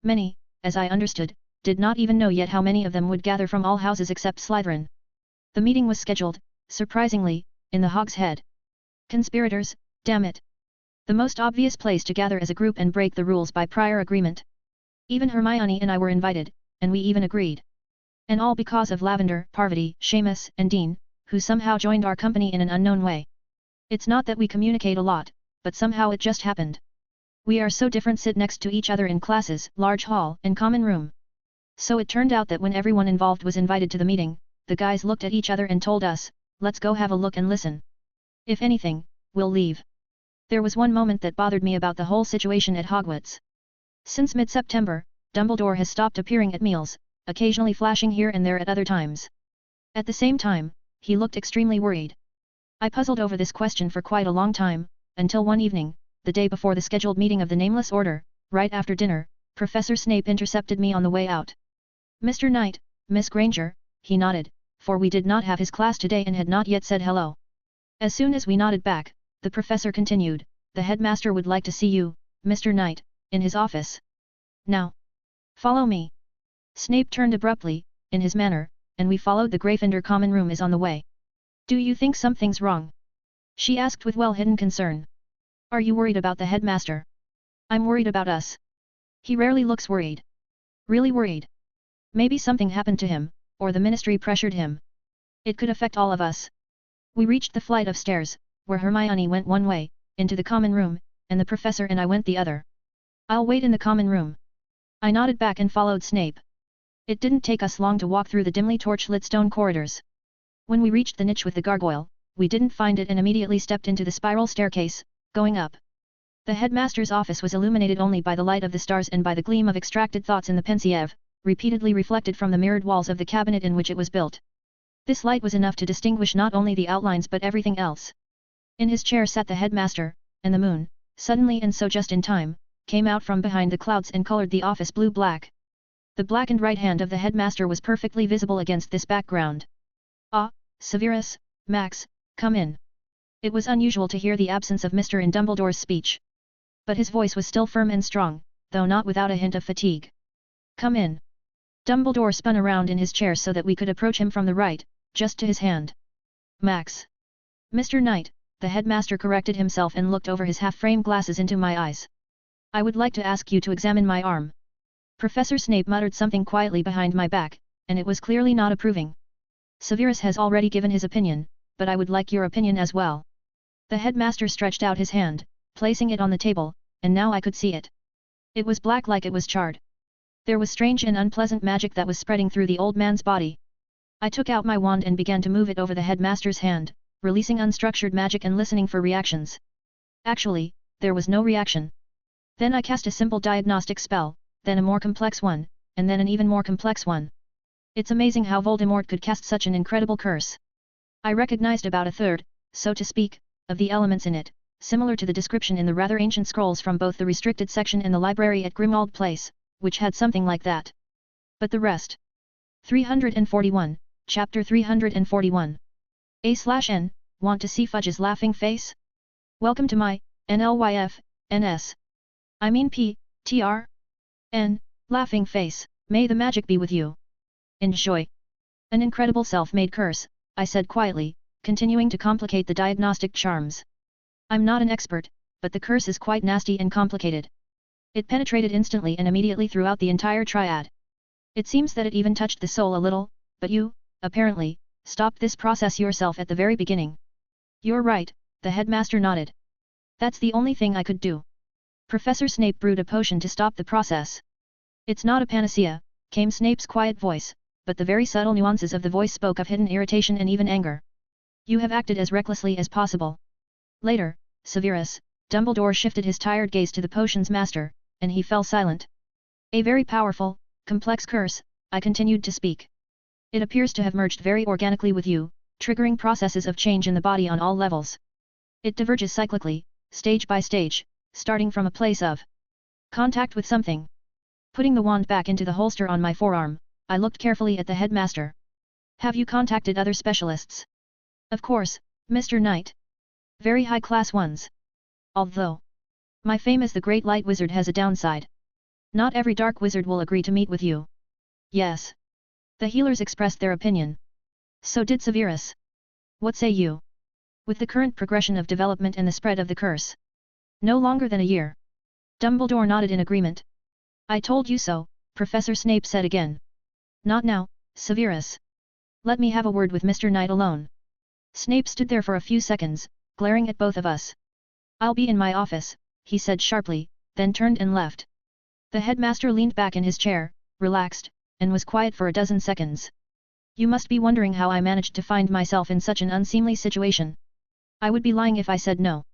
Many, as I understood, did not even know yet how many of them would gather from all houses except Slytherin. The meeting was scheduled, surprisingly, in the Hog's Head. Conspirators, damn it! The most obvious place to gather as a group and break the rules by prior agreement. Even Hermione and I were invited, and we even agreed. And all because of Lavender, Parvati, Seamus, and Dean, who somehow joined our company in an unknown way. It's not that we communicate a lot, but somehow it just happened. We are so different, sit next to each other in classes, large hall, and common room. So it turned out that when everyone involved was invited to the meeting, the guys looked at each other and told us, let's go have a look and listen. If anything, we'll leave. There was one moment that bothered me about the whole situation at Hogwarts. Since mid-September, Dumbledore has stopped appearing at meals, occasionally flashing here and there at other times. At the same time, he looked extremely worried. I puzzled over this question for quite a long time, until one evening, the day before the scheduled meeting of the Nameless Order, right after dinner, Professor Snape intercepted me on the way out. Mr. Knight, Miss Granger, he nodded, for we did not have his class today and had not yet said hello. As soon as we nodded back, the professor continued, the headmaster would like to see you, Mr. Knight, in his office. Now, follow me. Snape turned abruptly, in his manner, and we followed. The Gryffindor common room is on the way. Do you think something's wrong? She asked with well-hidden concern. Are you worried about the headmaster? I'm worried about us. He rarely looks worried. Really worried. Maybe something happened to him, or the ministry pressured him. It could affect all of us. We reached the flight of stairs, where Hermione went one way, into the common room, and the professor and I went the other. I'll wait in the common room. I nodded back and followed Snape. It didn't take us long to walk through the dimly torch-lit stone corridors. When we reached the niche with the gargoyle, we didn't find it and immediately stepped into the spiral staircase, going up. The headmaster's office was illuminated only by the light of the stars and by the gleam of extracted thoughts in the pensieve, repeatedly reflected from the mirrored walls of the cabinet in which it was built. This light was enough to distinguish not only the outlines but everything else. In his chair sat the headmaster, and the moon, suddenly and so just in time, came out from behind the clouds and colored the office blue-black. The blackened right hand of the headmaster was perfectly visible against this background. Ah, Severus, Max, come in. It was unusual to hear the absence of Mr. in Dumbledore's speech. But his voice was still firm and strong, though not without a hint of fatigue. Come in. Dumbledore spun around in his chair so that we could approach him from the right, just to his hand. Max. Mr. Knight, the headmaster corrected himself and looked over his half-frame glasses into my eyes. I would like to ask you to examine my arm. Professor Snape muttered something quietly behind my back, and it was clearly not approving. Severus has already given his opinion, but I would like your opinion as well. The headmaster stretched out his hand, placing it on the table, and now I could see it. It was black like it was charred. There was strange and unpleasant magic that was spreading through the old man's body. I took out my wand and began to move it over the headmaster's hand, releasing unstructured magic and listening for reactions. Actually, there was no reaction. Then I cast a simple diagnostic spell, then a more complex one, and then an even more complex one. It's amazing how Voldemort could cast such an incredible curse. I recognized about a third, so to speak, of the elements in it, similar to the description in the rather ancient scrolls from both the restricted section and the library at Grimmauld Place, which had something like that. But the rest. 341, Chapter 341. A/N, want to see Fudge's laughing face? Welcome to my, NLYF, NS. I mean P.T.R. N, laughing face, may the magic be with you. Enjoy. An incredible self-made curse, I said quietly, continuing to complicate the diagnostic charms. I'm not an expert, but the curse is quite nasty and complicated. It penetrated instantly and immediately throughout the entire triad. It seems that it even touched the soul a little, but you, apparently, stopped this process yourself at the very beginning. You're right, the headmaster nodded. That's the only thing I could do. Professor Snape brewed a potion to stop the process. It's not a panacea, came Snape's quiet voice, but the very subtle nuances of the voice spoke of hidden irritation and even anger. You have acted as recklessly as possible. Later, Severus, Dumbledore shifted his tired gaze to the potion's master, and he fell silent. A very powerful, complex curse, I continued to speak. It appears to have merged very organically with you, triggering processes of change in the body on all levels. It diverges cyclically, stage by stage, starting from a place of contact with something. Putting the wand back into the holster on my forearm, I looked carefully at the headmaster. Have you contacted other specialists? Of course, Mr. Knight. Very high-class ones. Although my fame as the Great Light Wizard has a downside. Not every dark wizard will agree to meet with you. Yes. The healers expressed their opinion. So did Severus. What say you? With the current progression of development and the spread of the curse. No longer than a year. Dumbledore nodded in agreement. I told you so, Professor Snape said again. Not now, Severus. Let me have a word with Mr. Knight alone. Snape stood there for a few seconds, glaring at both of us. I'll be in my office, he said sharply, then turned and left. The headmaster leaned back in his chair, relaxed, and was quiet for a dozen seconds. You must be wondering how I managed to find myself in such an unseemly situation. I would be lying if I said no.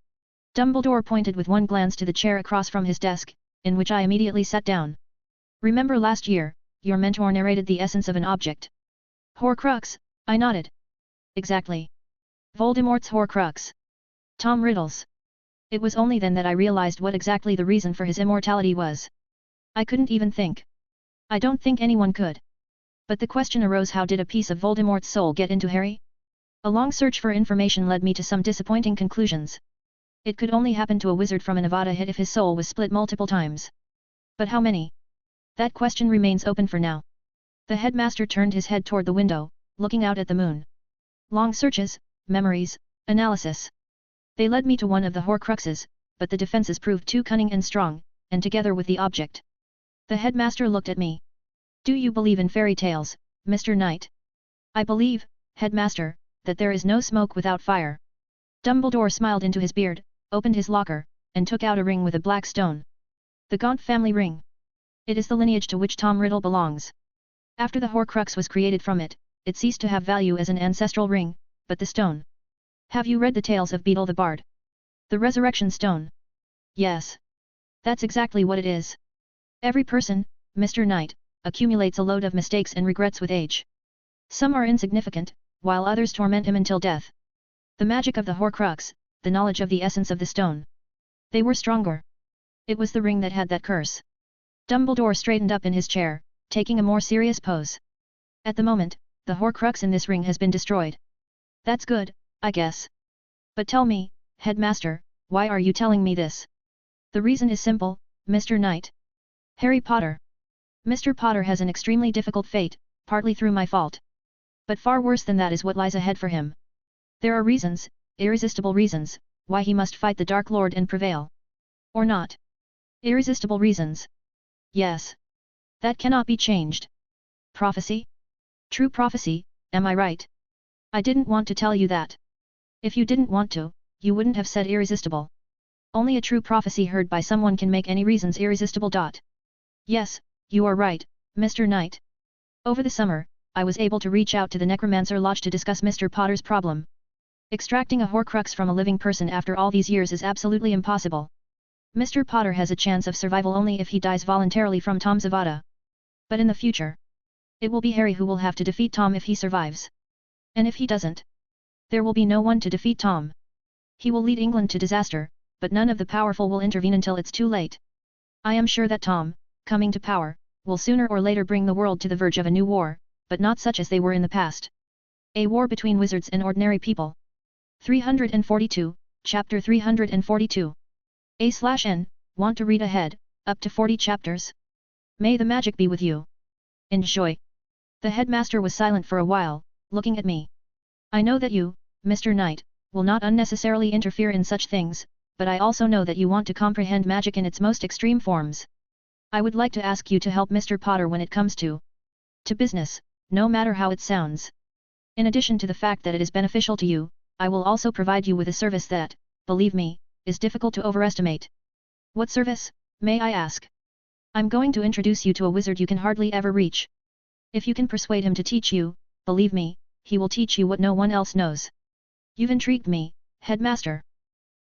Dumbledore pointed with one glance to the chair across from his desk, in which I immediately sat down. Remember last year, your mentor narrated the essence of an object. Horcrux, I nodded. Exactly. Voldemort's Horcrux. Tom Riddle's. It was only then that I realized what exactly the reason for his immortality was. I couldn't even think. I don't think anyone could. But the question arose, how did a piece of Voldemort's soul get into Harry? A long search for information led me to some disappointing conclusions. It could only happen to a wizard from a Nevada hit if his soul was split multiple times. But how many? That question remains open for now. The headmaster turned his head toward the window, looking out at the moon. Long searches, memories, analysis. They led me to one of the Horcruxes, but the defenses proved too cunning and strong, and together with the object. The headmaster looked at me. Do you believe in fairy tales, Mr. Knight? I believe, headmaster, that there is no smoke without fire. Dumbledore smiled into his beard, opened his locker, and took out a ring with a black stone. The Gaunt family ring. It is the lineage to which Tom Riddle belongs. After the Horcrux was created from it, it ceased to have value as an ancestral ring, but the stone. Have you read the tales of Beedle the Bard? The Resurrection Stone? Yes. That's exactly what it is. Every person, Mr. Knight, accumulates a load of mistakes and regrets with age. Some are insignificant, while others torment him until death. The magic of the Horcrux, the knowledge of the essence of the stone. They were stronger. It was the ring that had that curse. Dumbledore straightened up in his chair, taking a more serious pose. At the moment, the Horcrux in this ring has been destroyed. That's good, I guess. But tell me, headmaster, why are you telling me this? The reason is simple, Mr. Knight. Harry Potter. Mr. Potter has an extremely difficult fate, partly through my fault. But far worse than that is what lies ahead for him. There are reasons, irresistible reasons, why he must fight the Dark Lord and prevail. Or not. Irresistible reasons. Yes. That cannot be changed. Prophecy? True prophecy, am I right? I didn't want to tell you that. If you didn't want to, you wouldn't have said irresistible. Only a true prophecy heard by someone can make any reasons irresistible. Yes, you are right, Mr. Knight. Over the summer, I was able to reach out to the Necromancer Lodge to discuss Mr. Potter's problem. Extracting a Horcrux from a living person after all these years is absolutely impossible. Mr. Potter has a chance of survival only if he dies voluntarily from Tom's Avada. But in the future, it will be Harry who will have to defeat Tom if he survives. And if he doesn't, there will be no one to defeat Tom. He will lead England to disaster, but none of the powerful will intervene until it's too late. I am sure that Tom, coming to power, will sooner or later bring the world to the verge of a new war, but not such as they were in the past. A war between wizards and ordinary people. 342, Chapter 342. A/N, want to read ahead, up to 40 chapters? May the magic be with you. Enjoy. The headmaster was silent for a while, looking at me. I know that you, Mr. Knight, will not unnecessarily interfere in such things, but I also know that you want to comprehend magic in its most extreme forms. I would like to ask you to help Mr. Potter when it comes to business, no matter how it sounds. In addition to the fact that it is beneficial to you, I will also provide you with a service that, believe me, is difficult to overestimate. What service, may I ask? I'm going to introduce you to a wizard you can hardly ever reach. If you can persuade him to teach you, believe me, he will teach you what no one else knows. You've intrigued me, headmaster.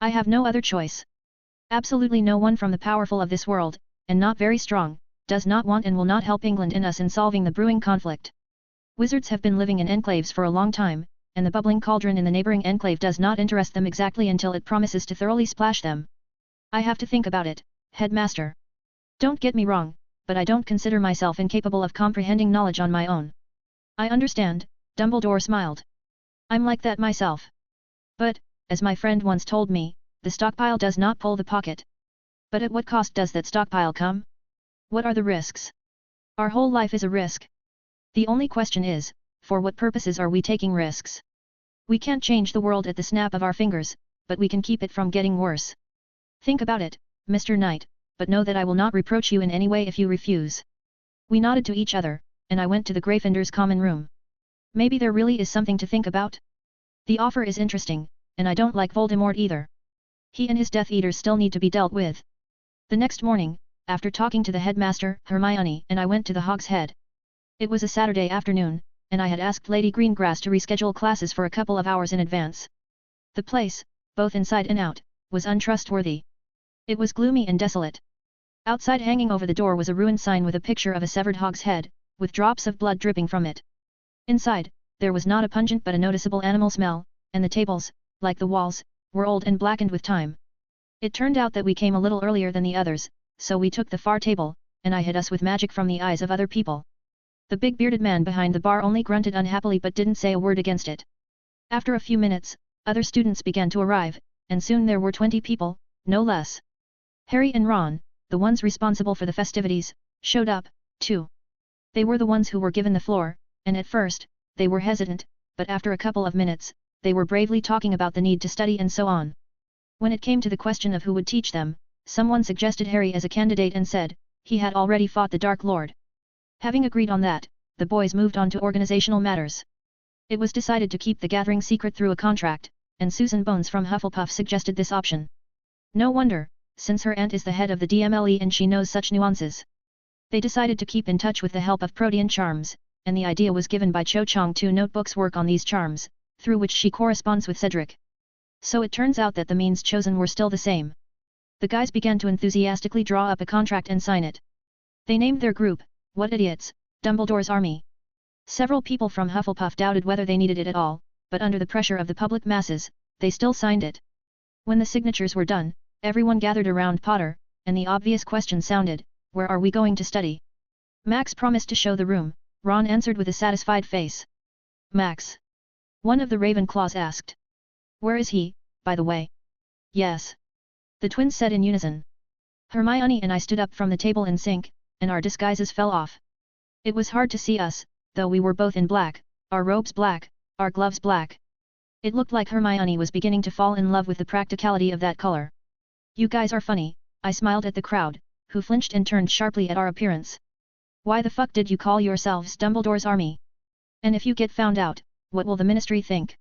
I have no other choice. Absolutely no one from the powerful of this world, and not very strong, does not want and will not help England and us in solving the brewing conflict. Wizards have been living in enclaves for a long time, and the bubbling cauldron in the neighboring enclave does not interest them exactly until it promises to thoroughly splash them. I have to think about it, headmaster. Don't get me wrong, but I don't consider myself incapable of comprehending knowledge on my own. I understand, Dumbledore smiled. I'm like that myself. But, as my friend once told me, the stockpile does not pull the pocket. But at what cost does that stockpile come? What are the risks? Our whole life is a risk. The only question is, for what purposes are we taking risks? We can't change the world at the snap of our fingers, but we can keep it from getting worse. Think about it, Mr. Knight, but know that I will not reproach you in any way if you refuse. We nodded to each other, and I went to the Gryffindor's common room. Maybe there really is something to think about? The offer is interesting, and I don't like Voldemort either. He and his Death Eaters still need to be dealt with. The next morning, after talking to the headmaster, Hermione and I went to the Hog's Head. It was a Saturday afternoon, and I had asked Lady Greengrass to reschedule classes for a couple of hours in advance. The place, both inside and out, was untrustworthy. It was gloomy and desolate. Outside hanging over the door was a ruined sign with a picture of a severed hog's head, with drops of blood dripping from it. Inside, there was not a pungent but a noticeable animal smell, and the tables, like the walls, were old and blackened with time. It turned out that we came a little earlier than the others, so we took the far table, and I hid us with magic from the eyes of other people. The big bearded man behind the bar only grunted unhappily but didn't say a word against it. After a few minutes, other students began to arrive, and soon there were 20 people, no less. Harry and Ron, the ones responsible for the festivities, showed up, too. They were the ones who were given the floor, and at first, they were hesitant, but after a couple of minutes, they were bravely talking about the need to study and so on. When it came to the question of who would teach them, someone suggested Harry as a candidate and said, he had already fought the Dark Lord. Having agreed on that, the boys moved on to organizational matters. It was decided to keep the gathering secret through a contract, and Susan Bones from Hufflepuff suggested this option. No wonder, since her aunt is the head of the DMLE and she knows such nuances. They decided to keep in touch with the help of Protean charms, and the idea was given by Cho Chang to notebooks work on these charms, through which she corresponds with Cedric. So it turns out that the means chosen were still the same. The guys began to enthusiastically draw up a contract and sign it. They named their group, What Idiots, Dumbledore's Army. Several people from Hufflepuff doubted whether they needed it at all, but under the pressure of the public masses, they still signed it. When the signatures were done, everyone gathered around Potter, and the obvious question sounded, where are we going to study? Max promised to show the room, Ron answered with a satisfied face. Max? One of the Ravenclaws asked. Where is he, by the way? Yes. The twins said in unison. Hermione and I stood up from the table in sync, and our disguises fell off. It was hard to see us, though we were both in black, our robes black, our gloves black. It looked like Hermione was beginning to fall in love with the practicality of that color. You guys are funny, I smiled at the crowd, who flinched and turned sharply at our appearance. Why the fuck did you call yourselves Dumbledore's Army? And if you get found out, what will the Ministry think?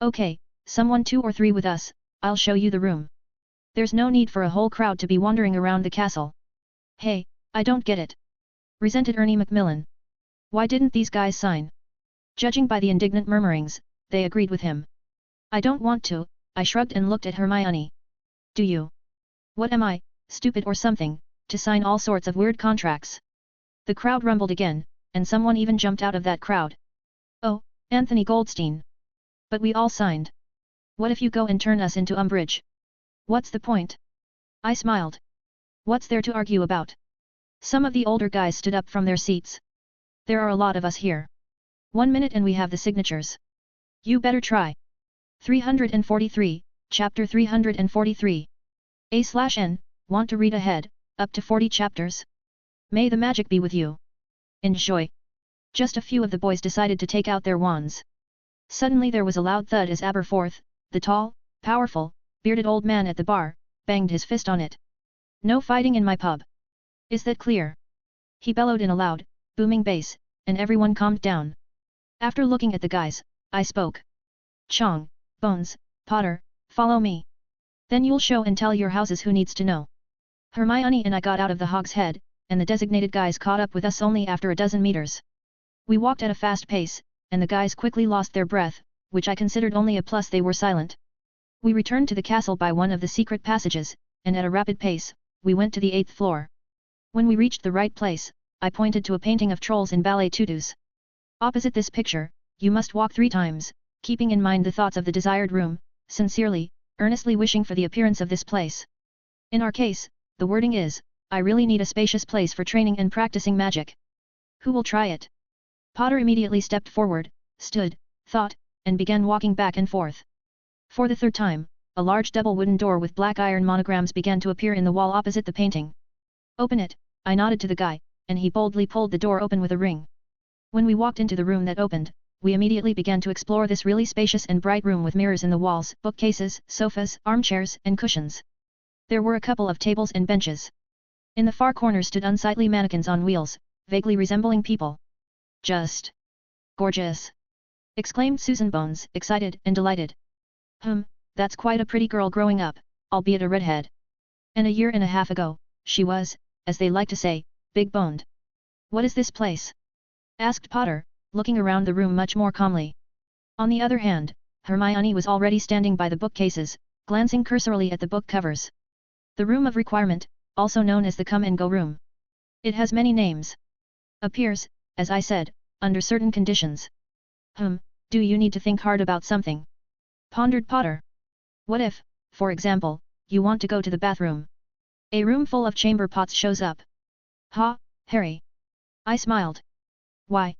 Okay, someone 2 or 3 with us, I'll show you the room. There's no need for a whole crowd to be wandering around the castle. Hey, I don't get it. Resented Ernie Macmillan. Why didn't these guys sign? Judging by the indignant murmurings, they agreed with him. I don't want to, I shrugged and looked at Hermione. Do you? What am I, stupid or something, to sign all sorts of weird contracts? The crowd rumbled again, and someone even jumped out of that crowd. Oh, Anthony Goldstein. But we all signed. What if you go and turn us into Umbridge? What's the point? I smiled. What's there to argue about? Some of the older guys stood up from their seats. There are a lot of us here. 1 minute and we have the signatures. You better try. 343, Chapter 343. A/N, want to read ahead, up to 40 chapters? May the magic be with you. Enjoy. Just a few of the boys decided to take out their wands. Suddenly there was a loud thud as Aberforth, the tall, powerful, bearded old man at the bar, banged his fist on it. No fighting in my pub. Is that clear? He bellowed in a loud, booming bass, and everyone calmed down. After looking at the guys, I spoke. Chong, Bones, Potter, follow me. Then you'll show and tell your houses who needs to know. Hermione and I got out of the Hog's Head, and the designated guys caught up with us only after a dozen meters. We walked at a fast pace, and the guys quickly lost their breath, which I considered only a plus. They were silent. We returned to the castle by one of the secret passages, and at a rapid pace, we went to the 8th floor. When we reached the right place, I pointed to a painting of trolls in ballet tutus. Opposite this picture, you must walk 3 times, keeping in mind the thoughts of the desired room, sincerely, earnestly wishing for the appearance of this place. In our case, the wording is, I really need a spacious place for training and practicing magic. Who will try it? Potter immediately stepped forward, stood, thought, and began walking back and forth. For the 3rd time, a large double wooden door with black iron monograms began to appear in the wall opposite the painting. Open it, I nodded to the guy, and he boldly pulled the door open with a ring. When we walked into the room that opened, we immediately began to explore this really spacious and bright room with mirrors in the walls, bookcases, sofas, armchairs, and cushions. There were a couple of tables and benches. In the far corner stood unsightly mannequins on wheels, vaguely resembling people. Just gorgeous! Exclaimed Susan Bones, excited and delighted. That's quite a pretty girl growing up, albeit a redhead. And a year and a half ago, she was, as they like to say, big-boned. What is this place? Asked Potter, looking around the room much more calmly. On the other hand, Hermione was already standing by the bookcases, glancing cursorily at the book covers. The Room of Requirement, also known as the Come and Go Room. It has many names. Appears, as I said, under certain conditions. Do you need to think hard about something? Pondered Potter. What if, for example, you want to go to the bathroom? A room full of chamber pots shows up. Ha, Harry. I smiled. Why?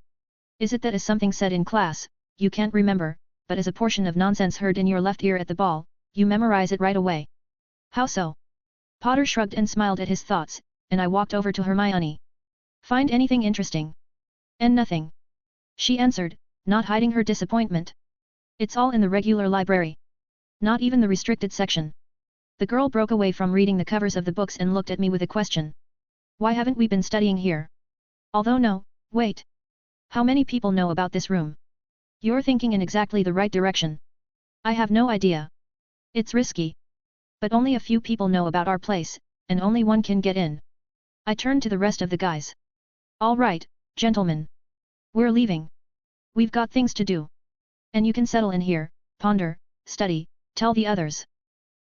Is it that as something said in class, you can't remember, but as a portion of nonsense heard in your left ear at the ball, you memorize it right away? How so? Potter shrugged and smiled at his thoughts, and I walked over to Hermione. Find anything interesting? And nothing. She answered, not hiding her disappointment. It's all in the regular library. Not even the restricted section. The girl broke away from reading the covers of the books and looked at me with a question. Why haven't we been studying here? Although no, wait. How many people know about this room? You're thinking in exactly the right direction. I have no idea. It's risky. But only a few people know about our place, and only one can get in. I turned to the rest of the guys. All right, gentlemen. We're leaving. We've got things to do. And you can settle in here, ponder, study, tell the others.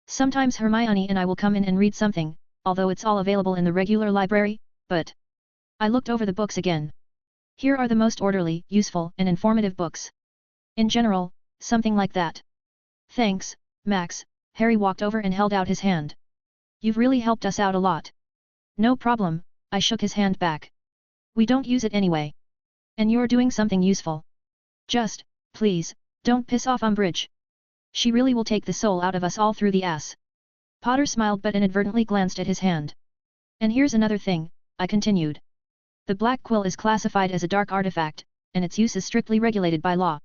Sometimes Hermione and I will come in and read something, although it's all available in the regular library, but... I looked over the books again. Here are the most orderly, useful, and informative books. In general, something like that. Thanks, Max. Harry walked over and held out his hand. You've really helped us out a lot. No problem, I shook his hand back. We don't use it anyway. And you're doing something useful. Just, please, don't piss off Umbridge. She really will take the soul out of us all through the ass. Potter smiled but inadvertently glanced at his hand. And here's another thing, I continued. The Black Quill is classified as a dark artifact, and its use is strictly regulated by law.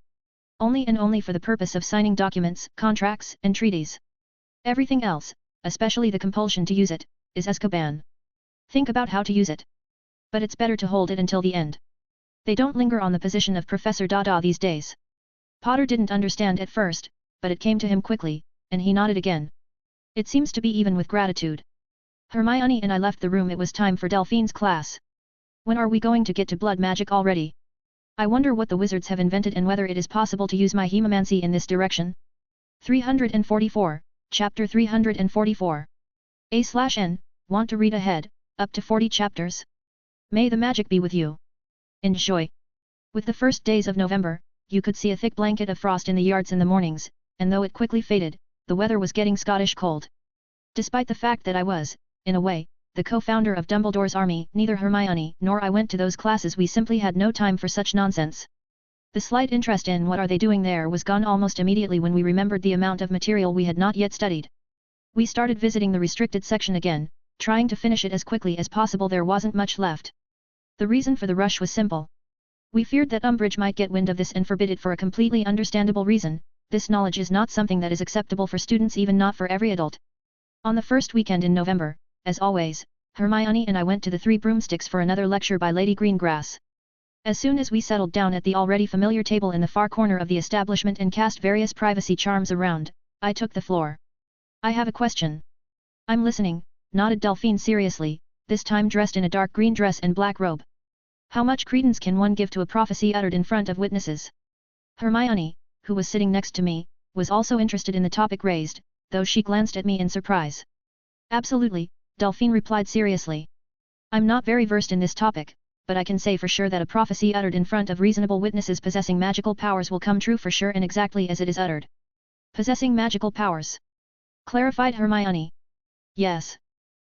Only and only for the purpose of signing documents, contracts, and treaties. Everything else, especially the compulsion to use it, is Azkaban. Think about how to use it. But it's better to hold it until the end. They don't linger on the position of Professor Dada these days. Potter didn't understand at first, but it came to him quickly, and he nodded again. It seems to be even with gratitude. Hermione and I left the room. It was time for Delphine's class. When are we going to get to blood magic already? I wonder what the wizards have invented and whether it is possible to use my hemomancy in this direction. 344, Chapter 344. A/N, want to read ahead, up to 40 chapters? May the magic be with you. Enjoy. With the first days of November, you could see a thick blanket of frost in the yards in the mornings, and though it quickly faded, the weather was getting Scottish cold. Despite the fact that I was, in a way, the co-founder of Dumbledore's army, neither Hermione nor I went to those classes. We simply had no time for such nonsense. The slight interest in what are they doing there was gone almost immediately when we remembered the amount of material we had not yet studied. We started visiting the restricted section again, trying to finish it as quickly as possible. There wasn't much left. The reason for the rush was simple. We feared that Umbridge might get wind of this and forbid it for a completely understandable reason. This knowledge is not something that is acceptable for students, even not for every adult. On the first weekend in November, as always, Hermione and I went to the Three Broomsticks for another lecture by Lady Greengrass. As soon as we settled down at the already familiar table in the far corner of the establishment and cast various privacy charms around, I took the floor. "I have a question." "I'm listening," nodded Delphine seriously, this time dressed in a dark green dress and black robe. "How much credence can one give to a prophecy uttered in front of witnesses?" Hermione, who was sitting next to me, was also interested in the topic raised, though she glanced at me in surprise. "Absolutely," Delphine replied seriously. "I'm not very versed in this topic, but I can say for sure that a prophecy uttered in front of reasonable witnesses possessing magical powers will come true for sure and exactly as it is uttered." "Possessing magical powers?" clarified Hermione. "Yes.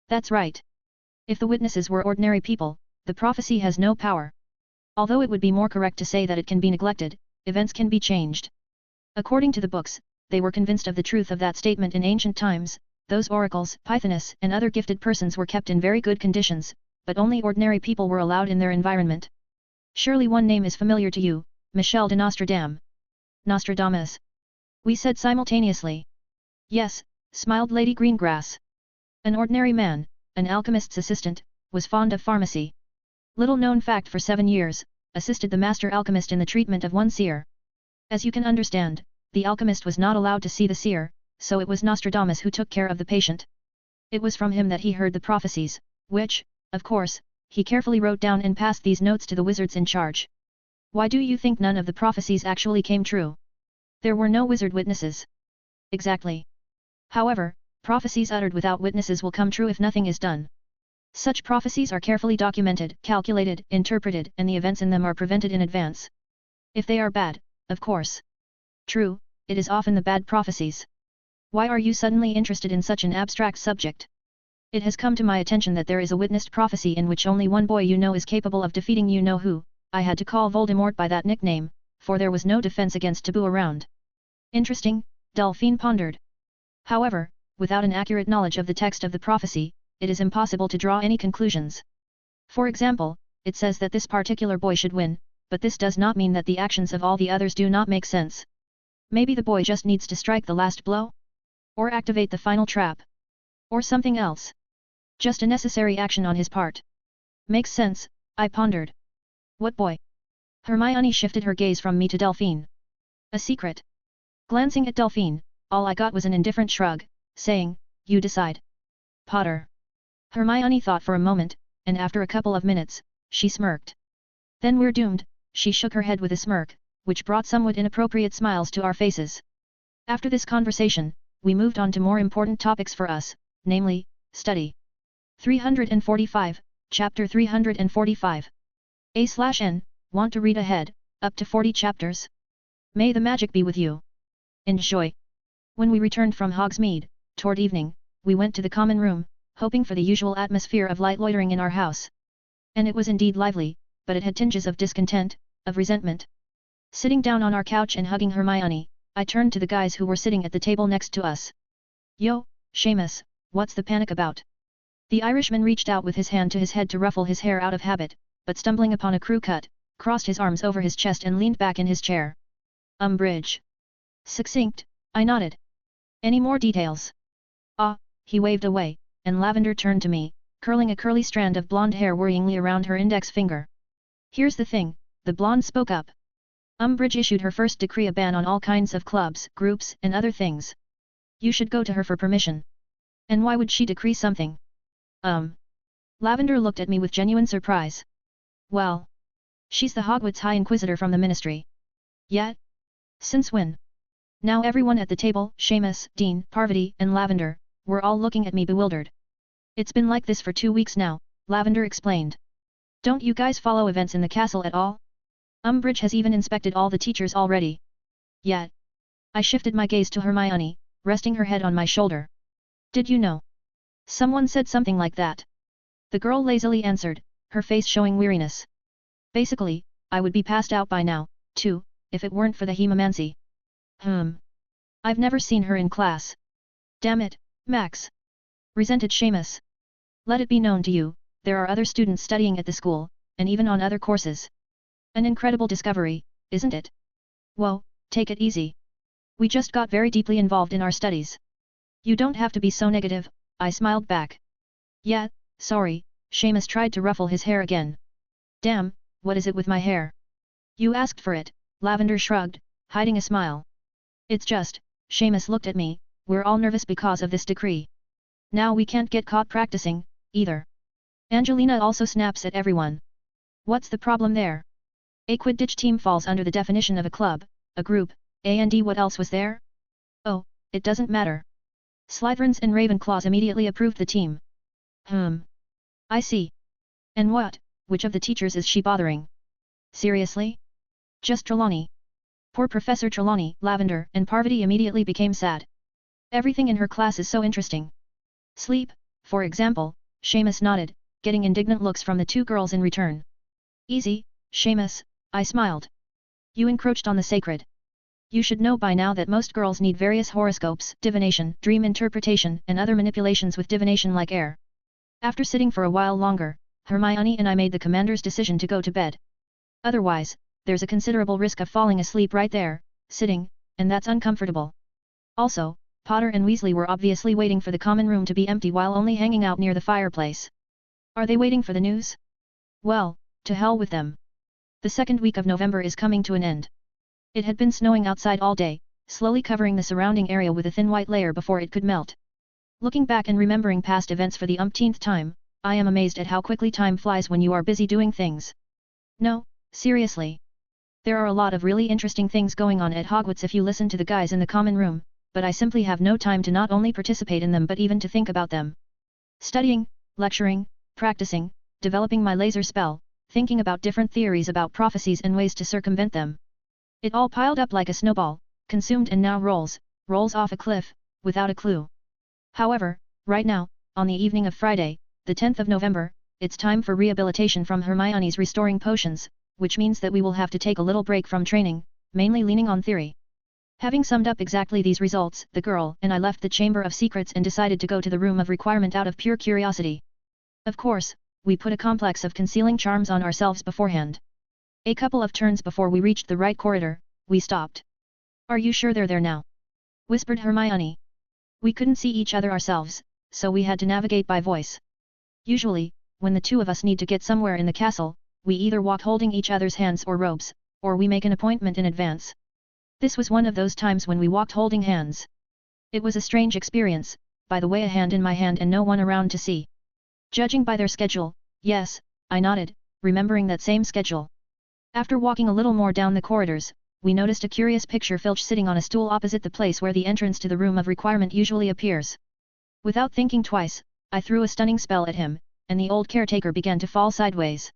That's right. If the witnesses were ordinary people, the prophecy has no power. Although it would be more correct to say that it can be neglected, events can be changed. According to the books, they were convinced of the truth of that statement in ancient times. Those oracles, Pythoness and other gifted persons were kept in very good conditions, but only ordinary people were allowed in their environment. Surely one name is familiar to you, Michel de Nostradam." "Nostradamus?" we said simultaneously. "Yes," smiled Lady Greengrass. "An ordinary man, an alchemist's assistant, was fond of pharmacy. Little known fact: for 7 years, assisted the master alchemist in the treatment of one seer. As you can understand, the alchemist was not allowed to see the seer, so it was Nostradamus who took care of the patient. It was from him that he heard the prophecies, which, of course, he carefully wrote down and passed these notes to the wizards in charge. Why do you think none of the prophecies actually came true? There were no wizard witnesses." "Exactly. However, prophecies uttered without witnesses will come true if nothing is done. Such prophecies are carefully documented, calculated, interpreted, and the events in them are prevented in advance. If they are bad, of course. True, it is often the bad prophecies. Why are you suddenly interested in such an abstract subject? It has come to my attention that there is a witnessed prophecy in which only one boy you know is capable of defeating you know who. I had to call Voldemort by that nickname, for there was no defense against taboo around." "Interesting," Delphine pondered. "However, without an accurate knowledge of the text of the prophecy, it is impossible to draw any conclusions. For example, it says that this particular boy should win, but this does not mean that the actions of all the others do not make sense. Maybe the boy just needs to strike the last blow? Or activate the final trap? Or something else? Just a necessary action on his part. Makes sense," I pondered. "What boy?" Hermione shifted her gaze from me to Delphine. "A secret." Glancing at Delphine, all I got was an indifferent shrug, saying, "You decide. Potter." Hermione thought for a moment, and after a couple of minutes, she smirked. "Then we're doomed," she shook her head with a smirk, which brought somewhat inappropriate smiles to our faces. After this conversation, we moved on to more important topics for us, namely, study. 345, Chapter 345. A/N, want to read ahead, up to 40 chapters? May the magic be with you. Enjoy. When we returned from Hogsmeade, toward evening, we went to the common room, hoping for the usual atmosphere of light loitering in our house. And it was indeed lively, but it had tinges of discontent, of resentment. Sitting down on our couch and hugging Hermione, I turned to the guys who were sitting at the table next to us. "Yo, Seamus, what's the panic about?" The Irishman reached out with his hand to his head to ruffle his hair out of habit, but stumbling upon a crew cut, crossed his arms over his chest and leaned back in his chair. "Umbridge." "Succinct," I nodded. "Any more details?" "Ah," he waved away, and Lavender turned to me, curling a curly strand of blonde hair worryingly around her index finger. "Here's the thing," the blonde spoke up. "Umbridge issued her first decree, a ban on all kinds of clubs, groups, and other things. You should go to her for permission." "And why would she decree something?" Lavender looked at me with genuine surprise. "Well, she's the Hogwarts High Inquisitor from the Ministry." "Yet? Since when?" Now everyone at the table, Seamus, Dean, Parvati, and Lavender, were all looking at me bewildered. "It's been like this for 2 weeks now," Lavender explained. "Don't you guys follow events in the castle at all? Umbridge has even inspected all the teachers already." "Yet." I shifted my gaze to Hermione, resting her head on my shoulder. "Did you know? Someone said something like that." The girl lazily answered, her face showing weariness. Basically, I would be passed out by now, too, if it weren't for the hemamancy. I've never seen her in class. Damn it, Max. Resented Seamus. Let it be known to you, there are other students studying at the school, and even on other courses. An incredible discovery, isn't it? Whoa, take it easy. We just got very deeply involved in our studies. You don't have to be so negative, I smiled back. Yeah, sorry, Seamus tried to ruffle his hair again. Damn, what is it with my hair? You asked for it, Lavender shrugged, hiding a smile. It's just, Seamus looked at me, we're all nervous because of this decree. Now we can't get caught practicing, either. Angelina also snaps at everyone. What's the problem there? A Quidditch team falls under the definition of a club, a group, and what else was there? Oh, it doesn't matter. Slytherins and Ravenclaws immediately approved the team. I see. And what, which of the teachers is she bothering? Seriously? Just Trelawney. Poor Professor Trelawney, Lavender and Parvati immediately became sad. Everything in her class is so interesting. Sleep, for example, Seamus nodded, getting indignant looks from the two girls in return. Easy, Seamus, I smiled. You encroached on the sacred. You should know by now that most girls need various horoscopes, divination, dream interpretation and other manipulations with divination like air. After sitting for a while longer, Hermione and I made the commander's decision to go to bed. Otherwise, there's a considerable risk of falling asleep right there, sitting, and that's uncomfortable. Also, Potter and Weasley were obviously waiting for the common room to be empty while only hanging out near the fireplace. Are they waiting for the news? Well, to hell with them. The second week of November is coming to an end. It had been snowing outside all day, slowly covering the surrounding area with a thin white layer before it could melt. Looking back and remembering past events for the umpteenth time, I am amazed at how quickly time flies when you are busy doing things. No, seriously. There are a lot of really interesting things going on at Hogwarts if you listen to the guys in the common room, but I simply have no time to not only participate in them but even to think about them. Studying, lecturing, practicing, developing my laser spell, thinking about different theories about prophecies and ways to circumvent them. It all piled up like a snowball, consumed and now rolls off a cliff, without a clue. However, right now, on the evening of Friday, the 10th of November, it's time for rehabilitation from Hermione's restoring potions, which means that we will have to take a little break from training, mainly leaning on theory. Having summed up exactly these results, the girl and I left the Chamber of Secrets and decided to go to the Room of Requirement out of pure curiosity. Of course, we put a complex of concealing charms on ourselves beforehand. A couple of turns before we reached the right corridor, we stopped. Are you sure they're there now? Whispered Hermione. We couldn't see each other ourselves, so we had to navigate by voice. Usually, when the two of us need to get somewhere in the castle, we either walk holding each other's hands or robes, or we make an appointment in advance. This was one of those times when we walked holding hands. It was a strange experience, by the way, a hand in my hand and no one around to see. Judging by their schedule, yes, I nodded, remembering that same schedule. After walking a little more down the corridors, we noticed a curious picture Filch sitting on a stool opposite the place where the entrance to the Room of Requirement usually appears. Without thinking twice, I threw a stunning spell at him, and the old caretaker began to fall sideways.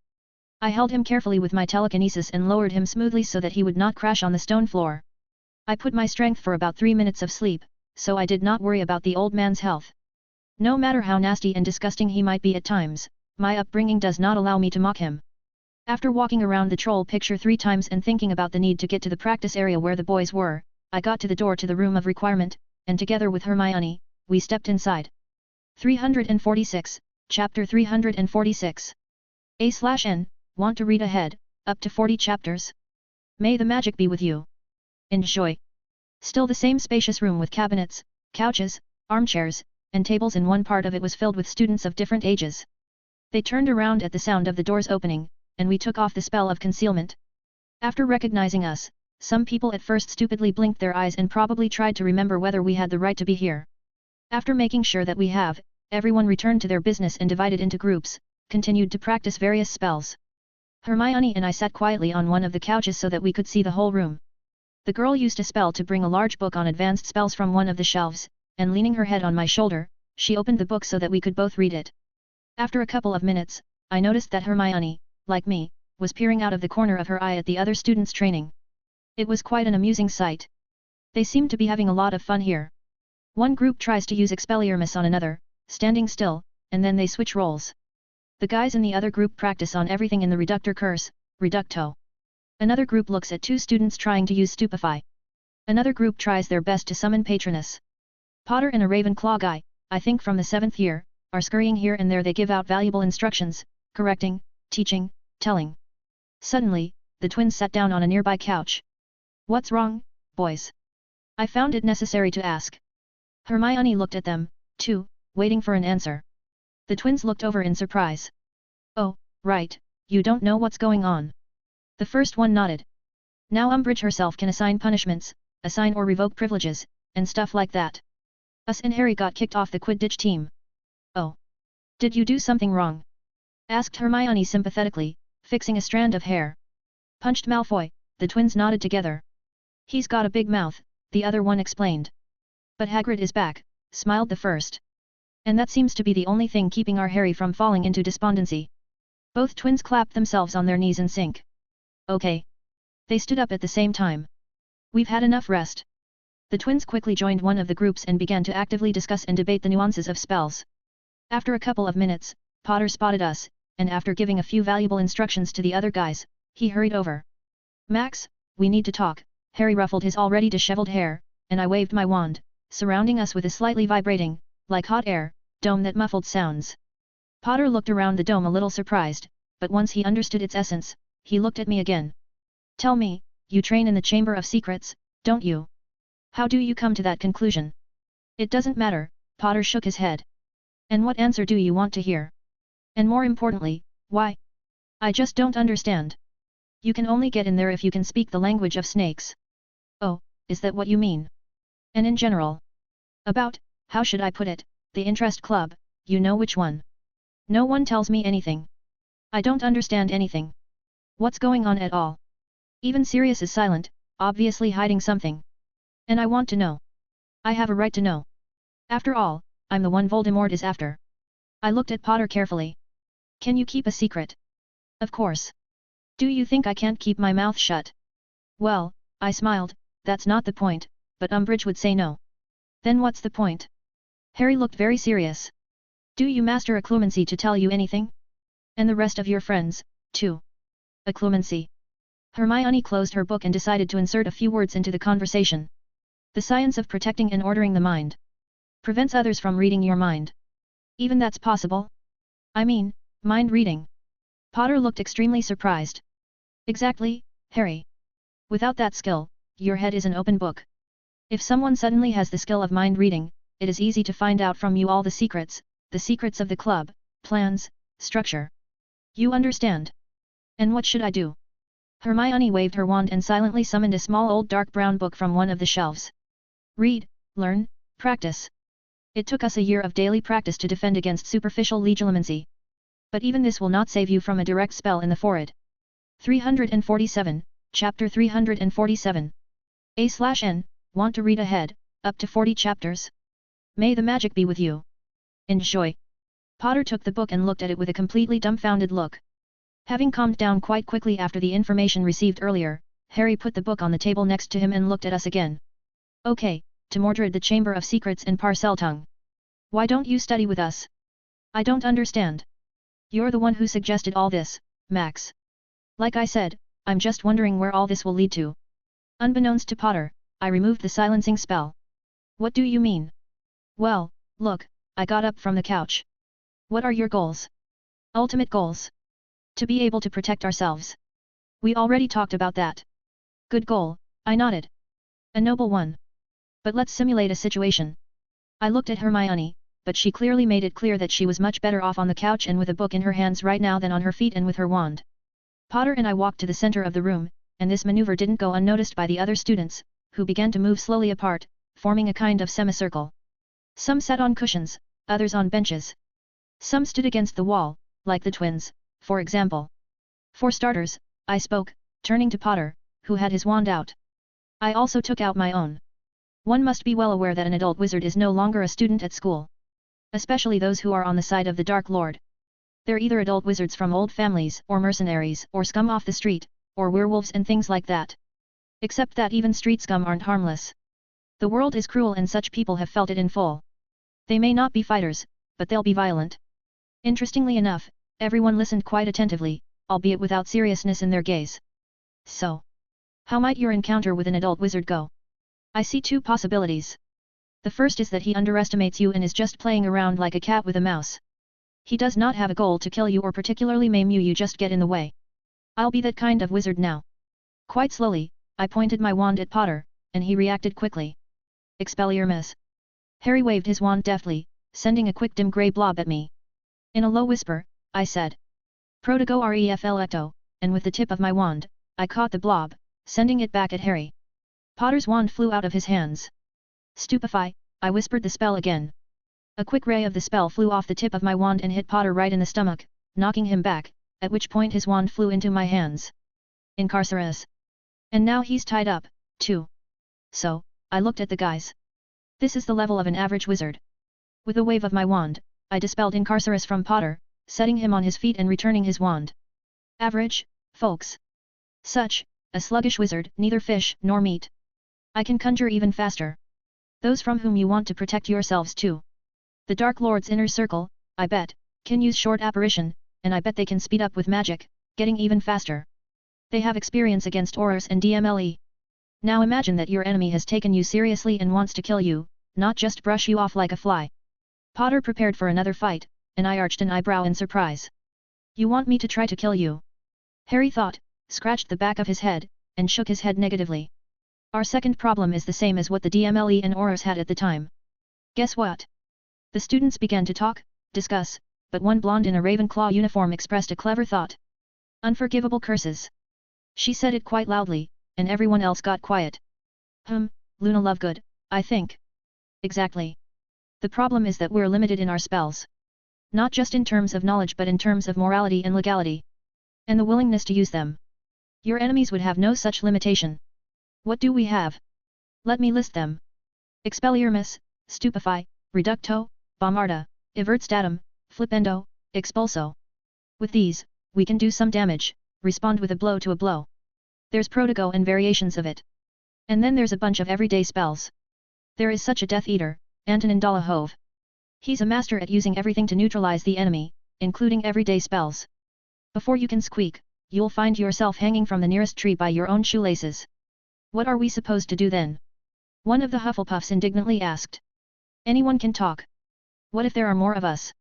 I held him carefully with my telekinesis and lowered him smoothly so that he would not crash on the stone floor. I put my strength for about 3 minutes of sleep, so I did not worry about the old man's health. No matter how nasty and disgusting he might be at times, my upbringing does not allow me to mock him. After walking around the troll picture 3 times and thinking about the need to get to the practice area where the boys were, I got to the door to the Room of Requirement, and together with Hermione, we stepped inside. 346, Chapter 346. A/N, want to read ahead, up to 40 chapters? May the magic be with you. Enjoy. Still the same spacious room with cabinets, couches, armchairs, and tables, and one part of it was filled with students of different ages. They turned around at the sound of the doors opening, and we took off the spell of concealment. After recognizing us, some people at first stupidly blinked their eyes and probably tried to remember whether we had the right to be here. After making sure that we have, everyone returned to their business and divided into groups, continued to practice various spells. Hermione and I sat quietly on one of the couches so that we could see the whole room. The girl used a spell to bring a large book on advanced spells from one of the shelves, and leaning her head on my shoulder, she opened the book so that we could both read it. After a couple of minutes, I noticed that Hermione, like me, was peering out of the corner of her eye at the other students training. It was quite an amusing sight. They seemed to be having a lot of fun here. One group tries to use Expelliarmus on another, standing still, and then they switch roles. The guys in the other group practice on everything in the reductor curse, reducto. Another group looks at two students trying to use stupefy. Another group tries their best to summon patroness. Potter and a Ravenclaw guy, I think from the 7th year, are scurrying here and there. They give out valuable instructions, correcting, teaching, telling. Suddenly, the twins sat down on a nearby couch. What's wrong, boys? I found it necessary to ask. Hermione looked at them, too, waiting for an answer. The twins looked over in surprise. Oh, right, you don't know what's going on. The first one nodded. Now Umbridge herself can assign punishments, assign or revoke privileges, and stuff like that. Us and Harry got kicked off the Quidditch team. Oh. Did you do something wrong? Asked Hermione sympathetically, fixing a strand of hair. Punched Malfoy, the twins nodded together. He's got a big mouth, the other one explained. But Hagrid is back, smiled the first. And that seems to be the only thing keeping our Harry from falling into despondency. Both twins clapped themselves on their knees in sync. Okay. They stood up at the same time. We've had enough rest. The twins quickly joined one of the groups and began to actively discuss and debate the nuances of spells. After a couple of minutes, Potter spotted us, and after giving a few valuable instructions to the other guys, he hurried over. Max, we need to talk. Harry ruffled his already disheveled hair, and I waved my wand, surrounding us with a slightly vibrating, like hot air, dome that muffled sounds. Potter looked around the dome a little surprised, but once he understood its essence, he looked at me again. Tell me, you train in the Chamber of Secrets, don't you? How do you come to that conclusion? It doesn't matter, Potter shook his head. And what answer do you want to hear? And more importantly, why? I just don't understand. You can only get in there if you can speak the language of snakes. Oh, is that what you mean? And in general? About, how should I put it, the interest club, you know which one? No one tells me anything. I don't understand anything. What's going on at all? Even Sirius is silent, obviously hiding something. And I want to know. I have a right to know. After all, I'm the one Voldemort is after. I looked at Potter carefully. Can you keep a secret? Of course. Do you think I can't keep my mouth shut? Well, I smiled, that's not the point, but Umbridge would say no. Then what's the point? Harry looked very serious. Do you master occlumency to tell you anything? And the rest of your friends, too. Occlumency. Hermione closed her book and decided to insert a few words into the conversation. The science of protecting and ordering the mind. Prevents others from reading your mind. Even that's possible? I mean, mind reading. Potter looked extremely surprised. Exactly, Harry. Without that skill, your head is an open book. If someone suddenly has the skill of mind reading, it is easy to find out from you all the secrets of the club, plans, structure. You understand? And what should I do? Hermione waved her wand and silently summoned a small old dark brown book from one of the shelves. Read, learn, practice. It took us a year of daily practice to defend against superficial legilimency. But even this will not save you from a direct spell in the forehead. 347, Chapter 347. A/N, want to read ahead, up to 40 chapters? May the magic be with you. Enjoy. Potter took the book and looked at it with a completely dumbfounded look. Having calmed down quite quickly after the information received earlier, Harry put the book on the table next to him and looked at us again. Okay, to Mordred the Chamber of Secrets and Parseltongue. Why don't you study with us? I don't understand. You're the one who suggested all this, Max. Like I said, I'm just wondering where all this will lead to. Unbeknownst to Potter, I removed the silencing spell. What do you mean? Well, look, I got up from the couch. What are your goals? Ultimate goals. To be able to protect ourselves. We already talked about that. Good goal, I nodded. A noble one. But let's simulate a situation. I looked at Hermione, but she clearly made it clear that she was much better off on the couch and with a book in her hands right now than on her feet and with her wand. Potter and I walked to the center of the room, and this maneuver didn't go unnoticed by the other students, who began to move slowly apart, forming a kind of semicircle. Some sat on cushions, others on benches. Some stood against the wall, like the twins, for example. For starters, I spoke, turning to Potter, who had his wand out. I also took out my own. One must be well aware that an adult wizard is no longer a student at school. Especially those who are on the side of the Dark Lord. They're either adult wizards from old families, or mercenaries, or scum off the street, or werewolves and things like that. Except that even street scum aren't harmless. The world is cruel and such people have felt it in full. They may not be fighters, but they'll be violent. Interestingly enough, Everyone listened quite attentively, albeit without seriousness in their gaze. So, how might your encounter with an adult wizard go? I see two possibilities. The first is that he underestimates you and is just playing around like a cat with a mouse. He does not have a goal to kill you or particularly maim you, you just get in the way. I'll be that kind of wizard now. Quite slowly, I pointed my wand at Potter, and he reacted quickly. Expelliarmus. Harry waved his wand deftly, sending a quick dim grey blob at me. In a low whisper, I said. Protego reflecto, and with the tip of my wand, I caught the blob, sending it back at Harry. Potter's wand flew out of his hands. Stupefy, I whispered the spell again. A quick ray of the spell flew off the tip of my wand and hit Potter right in the stomach, knocking him back, at which point his wand flew into my hands. Incarcerus. And now he's tied up, too. So, I looked at the guys. This is the level of an average wizard. With a wave of my wand, I dispelled Incarcerus from Potter, setting him on his feet and returning his wand. Average, folks. Such, a sluggish wizard, neither fish nor meat. I can conjure even faster. Those from whom you want to protect yourselves too. The Dark Lord's inner circle, I bet, can use short apparition, and I bet they can speed up with magic, getting even faster. They have experience against Aurors and DMLE. Now imagine that your enemy has taken you seriously and wants to kill you, not just brush you off like a fly. Potter prepared for another fight, and I arched an eyebrow in surprise. You want me to try to kill you? Harry thought, scratched the back of his head, and shook his head negatively. Our second problem is the same as what the DMLE and Aurors had at the time. Guess what? The students began to talk, discuss, but one blonde in a Ravenclaw uniform expressed a clever thought. Unforgivable curses. She said it quite loudly, and everyone else got quiet. Luna Lovegood, I think. Exactly. The problem is that we're limited in our spells. Not just in terms of knowledge but in terms of morality and legality. And the willingness to use them. Your enemies would have no such limitation. What do we have? Let me list them. Expelliarmus, Stupefy, Reducto, Bombarda, Evertstatum, Flipendo, Expulso. With these, we can do some damage, respond with a blow to a blow. There's Protego and variations of it. And then there's a bunch of everyday spells. There is such a Death Eater, Antonin Dolohov. He's a master at using everything to neutralize the enemy, including everyday spells. Before you can squeak, you'll find yourself hanging from the nearest tree by your own shoelaces. What are we supposed to do then? One of the Hufflepuffs indignantly asked. Anyone can talk. What if there are more of us?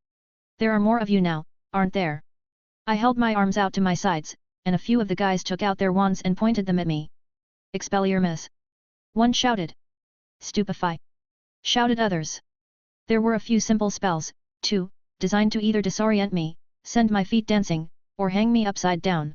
There are more of you now, aren't there? I held my arms out to my sides, and a few of the guys took out their wands and pointed them at me. Expelliarmus. One shouted. Stupefy. Shouted others. There were a few simple spells, too, designed to either disorient me, send my feet dancing, or hang me upside down.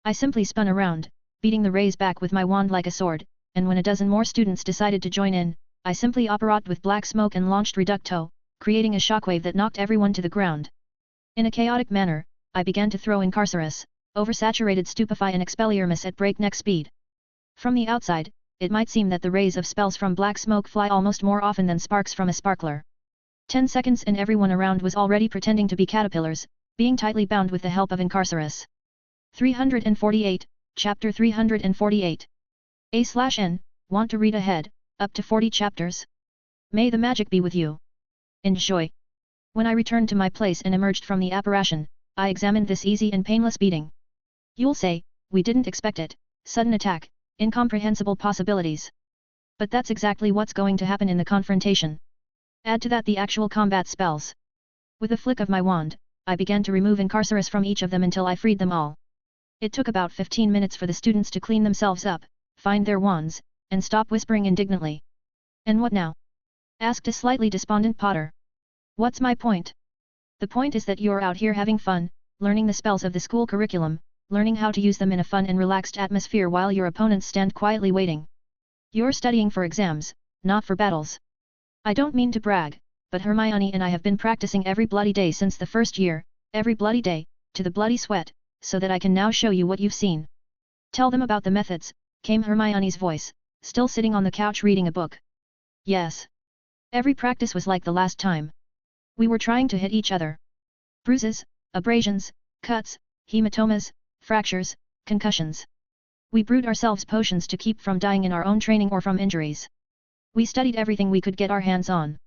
I simply spun around, beating the rays back with my wand like a sword, and when a dozen more students decided to join in, I simply apparat with black smoke and launched Reducto, creating a shockwave that knocked everyone to the ground. In a chaotic manner, I began to throw Incarcerus, oversaturated Stupefy and Expelliarmus at breakneck speed. From the outside, it might seem that the rays of spells from black smoke fly almost more often than sparks from a sparkler. 10 seconds and everyone around was already pretending to be caterpillars, being tightly bound with the help of Incarcerus. 348, Chapter 348. A/N, want to read ahead, up to 40 chapters? May the magic be with you. Enjoy. When I returned to my place and emerged from the apparition, I examined this easy and painless beating. You'll say, we didn't expect it, sudden attack, incomprehensible possibilities. But that's exactly what's going to happen in the confrontation. Add to that the actual combat spells. With a flick of my wand, I began to remove Incarcerus from each of them until I freed them all. It took about 15 minutes for the students to clean themselves up, find their wands, and stop whispering indignantly. And what now? Asked a slightly despondent Potter. What's my point? The point is that you're out here having fun, learning the spells of the school curriculum, learning how to use them in a fun and relaxed atmosphere while your opponents stand quietly waiting. You're studying for exams, not for battles. I don't mean to brag, but Hermione and I have been practicing every bloody day since the first year, every bloody day, to the bloody sweat, so that I can now show you what you've seen. Tell them about the methods, came Hermione's voice, still sitting on the couch reading a book. Yes. Every practice was like the last time. We were trying to hit each other. Bruises, abrasions, cuts, hematomas, fractures, concussions. We brewed ourselves potions to keep from dying in our own training or from injuries. We studied everything we could get our hands on.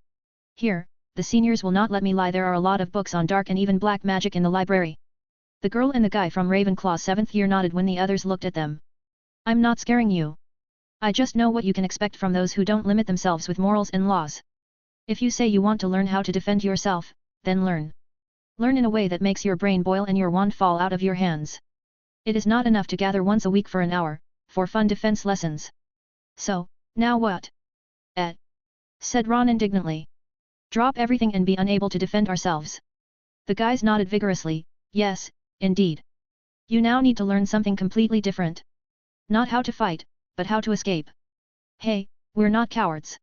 Here, the seniors will not let me lie, there are a lot of books on dark and even black magic in the library. The girl and the guy from Ravenclaw's 7th year nodded when the others looked at them. I'm not scaring you. I just know what you can expect from those who don't limit themselves with morals and laws. If you say you want to learn how to defend yourself, then learn. Learn in a way that makes your brain boil and your wand fall out of your hands. It is not enough to gather once a week for an hour, for fun defense lessons. So, now what? Said Ron indignantly. Drop everything and be unable to defend ourselves. The guys nodded vigorously, yes, indeed. You now need to learn something completely different. Not how to fight, but how to escape. Hey, we're not cowards.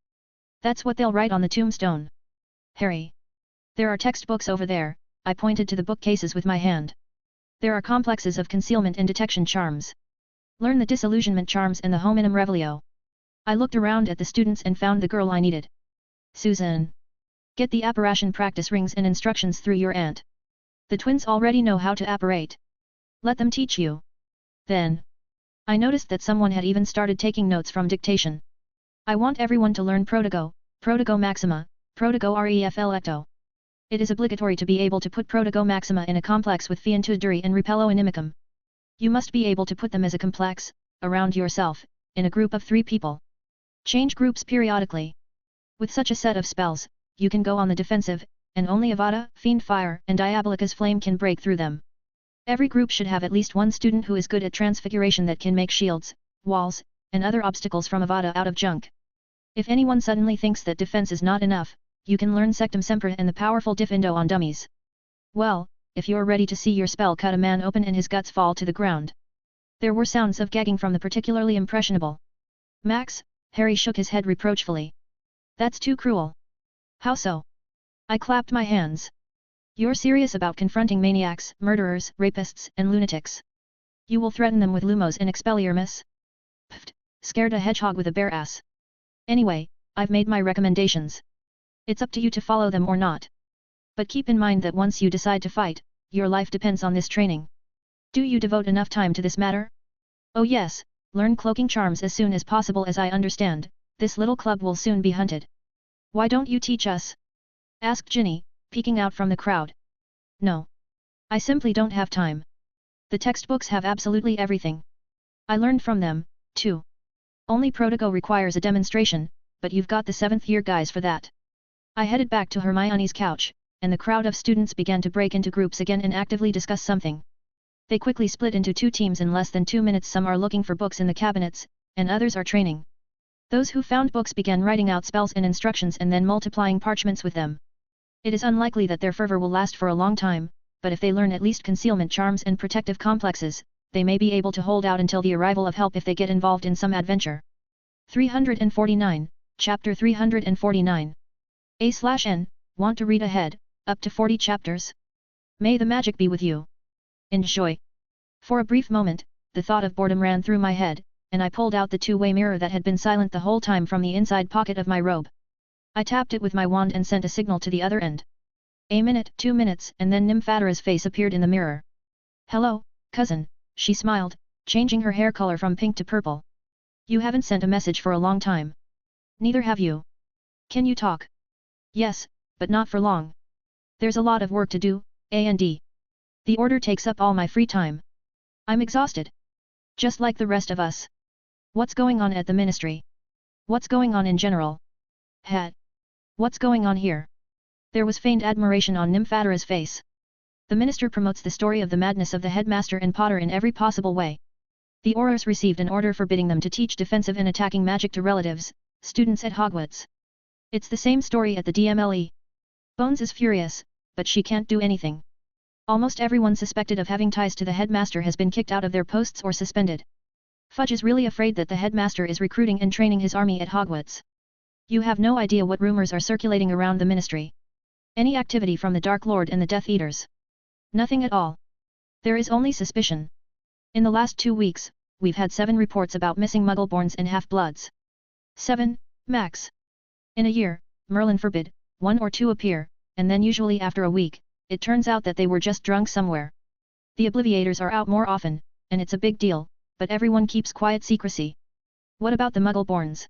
That's what they'll write on the tombstone. Harry. There are textbooks over there, I pointed to the bookcases with my hand. There are complexes of concealment and detection charms. Learn the disillusionment charms and the hominum revelio. I looked around at the students and found the girl I needed. Susan. Get the apparition practice rings and instructions through your aunt. The twins already know how to apparate. Let them teach you. Then. I noticed that someone had even started taking notes from dictation. I want everyone to learn Protego, Protego Maxima, Protego Reflecto. It is obligatory to be able to put Protego Maxima in a complex with Fientu Duri and Repello Inimicum. You must be able to put them as a complex, around yourself, in a group of 3 people. Change groups periodically. With such a set of spells, you can go on the defensive, and only Avada, Fiend Fire, and Diabolica's Flame can break through them. Every group should have at least one student who is good at transfiguration that can make shields, walls, and other obstacles from Avada out of junk. If anyone suddenly thinks that defense is not enough, you can learn Sectum Sempra and the powerful Diffindo on dummies. Well, if you're ready to see your spell cut a man open and his guts fall to the ground. There were sounds of gagging from the particularly impressionable. Max, Harry shook his head reproachfully. That's too cruel. How so? I clapped my hands. You're serious about confronting maniacs, murderers, rapists, and lunatics. You will threaten them with Lumos and Expelliarmus? Pfft, scared a hedgehog with a bare ass. Anyway, I've made my recommendations. It's up to you to follow them or not. But keep in mind that once you decide to fight, your life depends on this training. Do you devote enough time to this matter? Oh yes, learn cloaking charms as soon as possible. As I understand, this little club will soon be hunted. Why don't you teach us? Asked Ginny, peeking out from the crowd. No. I simply don't have time. The textbooks have absolutely everything. I learned from them, too. Only Protego requires a demonstration, but you've got the 7th year guys for that. I headed back to Hermione's couch, and the crowd of students began to break into groups again and actively discuss something. They quickly split into 2 teams in less than 2 minutes. Some are looking for books in the cabinets, and others are training. Those who found books began writing out spells and instructions and then multiplying parchments with them. It is unlikely that their fervor will last for a long time, but if they learn at least concealment charms and protective complexes, they may be able to hold out until the arrival of help if they get involved in some adventure. 349, Chapter 349. A/N, want to read ahead, up to 40 chapters? May the magic be with you. Enjoy. For a brief moment, the thought of boredom ran through my head, and I pulled out the 2-way mirror that had been silent the whole time from the inside pocket of my robe. I tapped it with my wand and sent a signal to the other end. A minute, 2 minutes, and then Nymphadора's face appeared in the mirror. Hello, cousin, she smiled, changing her hair color from pink to purple. You haven't sent a message for a long time. Neither have you. Can you talk? Yes, but not for long. There's a lot of work to do, and the order takes up all my free time. I'm exhausted. Just like the rest of us. What's going on at the ministry? What's going on in general? What's going on here? There was feigned admiration on Nymphadора's face. The minister promotes the story of the madness of the headmaster and Potter in every possible way. The Aurors received an order forbidding them to teach defensive and attacking magic to relatives, students at Hogwarts. It's the same story at the DMLE. Bones is furious, but she can't do anything. Almost everyone suspected of having ties to the headmaster has been kicked out of their posts or suspended. Fudge is really afraid that the headmaster is recruiting and training his army at Hogwarts. You have no idea what rumors are circulating around the ministry. Any activity from the Dark Lord and the Death Eaters? Nothing at all. There is only suspicion. In the last 2 weeks, we've had 7 reports about missing Muggleborns and Half-Bloods. 7, max. In a year, Merlin forbid, 1 or 2 appear, and then usually after a week, it turns out that they were just drunk somewhere. The Obliviators are out more often, and it's a big deal, but everyone keeps quiet secrecy. What about the Muggleborns?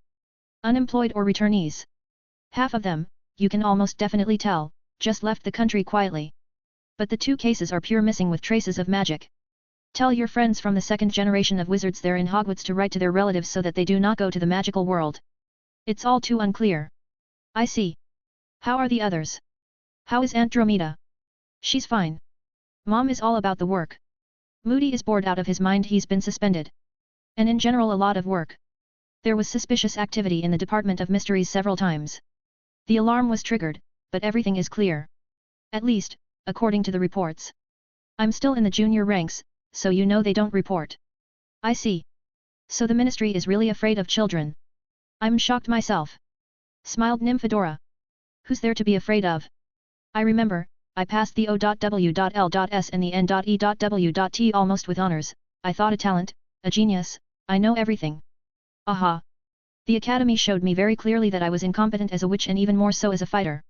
Unemployed or returnees? Half of them, you can almost definitely tell, just left the country quietly. But the 2 cases are pure missing with traces of magic. Tell your friends from the 2nd generation of wizards there in Hogwarts to write to their relatives so that they do not go to the magical world. It's all too unclear. I see. How are the others? How is Andromeda? She's fine. Mom is all about the work. Moody is bored out of his mind, he's been suspended. And in general a lot of work. There was suspicious activity in the Department of Mysteries several times. The alarm was triggered, but everything is clear. At least, according to the reports. I'm still in the junior ranks, so you know they don't report. I see. So the Ministry is really afraid of children. I'm shocked myself. Smiled Nymphadora. Who's there to be afraid of? I remember, I passed the O.W.L.S and the N.E.W.T almost with honors. I thought a talent, a genius, I know everything. Aha! The Academy showed me very clearly that I was incompetent as a witch and even more so as a fighter.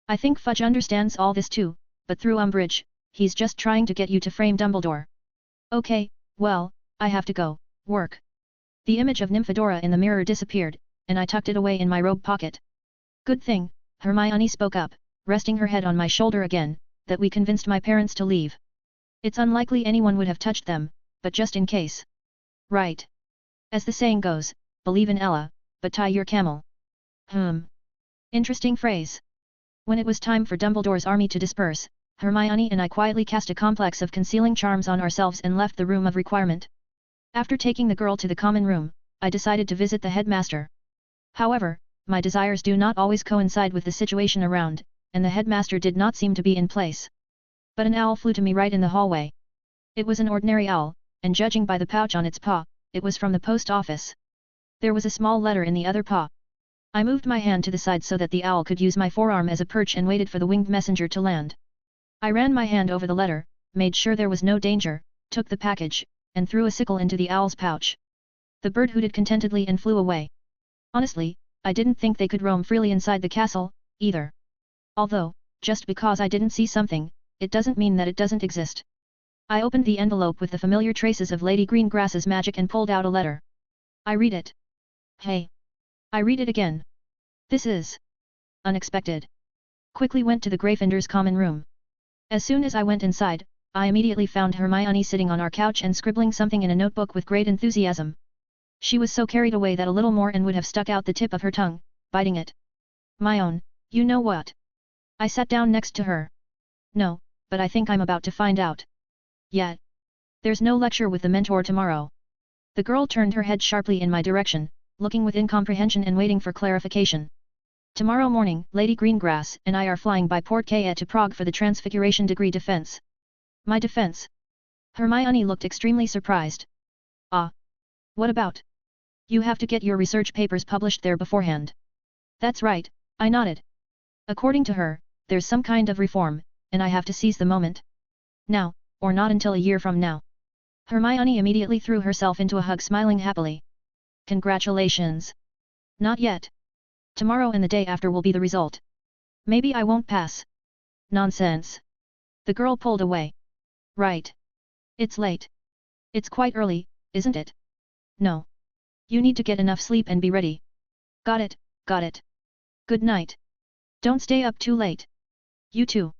I think Fudge understands all this too, but through Umbridge, he's just trying to get you to frame Dumbledore. Okay, well, I have to go, work. The image of Nymphadora in the mirror disappeared, and I tucked it away in my robe pocket. Good thing, Hermione spoke up, resting her head on my shoulder again, that we convinced my parents to leave. It's unlikely anyone would have touched them, but just in case. Right. As the saying goes, believe in Ella, but tie your camel. Interesting phrase. When it was time for Dumbledore's army to disperse, Hermione and I quietly cast a complex of concealing charms on ourselves and left the room of requirement. After taking the girl to the common room, I decided to visit the headmaster. However, my desires do not always coincide with the situation around, and the headmaster did not seem to be in place. But an owl flew to me right in the hallway. It was an ordinary owl, and judging by the pouch on its paw, it was from the post office. There was a small letter in the other paw. I moved my hand to the side so that the owl could use my forearm as a perch and waited for the winged messenger to land. I ran my hand over the letter, made sure there was no danger, took the package, and threw a sickle into the owl's pouch. The bird hooted contentedly and flew away. Honestly, I didn't think they could roam freely inside the castle, either. Although, just because I didn't see something, it doesn't mean that it doesn't exist. I opened the envelope with the familiar traces of Lady Greengrass's magic and pulled out a letter. I read it. Hey! I read it again. This is unexpected. Quickly went to the Gryffindor's common room. As soon as I went inside, I immediately found Hermione sitting on our couch and scribbling something in a notebook with great enthusiasm. She was so carried away that a little more and would have stuck out the tip of her tongue, biting it. My own, you know what? I sat down next to her. No, but I think I'm about to find out. Yet. There's no lecture with the mentor tomorrow. The girl turned her head sharply in my direction, looking with incomprehension and waiting for clarification. Tomorrow morning, Lady Greengrass and I are flying by Port Kea to Prague for the Transfiguration degree defense. My defense? Hermione looked extremely surprised. Ah. What about? You have to get your research papers published there beforehand. That's right, I nodded. According to her, there's some kind of reform, and I have to seize the moment. Now, or not until a year from now. Hermione immediately threw herself into a hug, smiling happily. Congratulations. Not yet. Tomorrow and the day after will be the result. Maybe I won't pass. Nonsense. The girl pulled away. Right. It's late. It's quite early, isn't it? No. You need to get enough sleep and be ready. Got it, got it. Good night. Don't stay up too late. You too.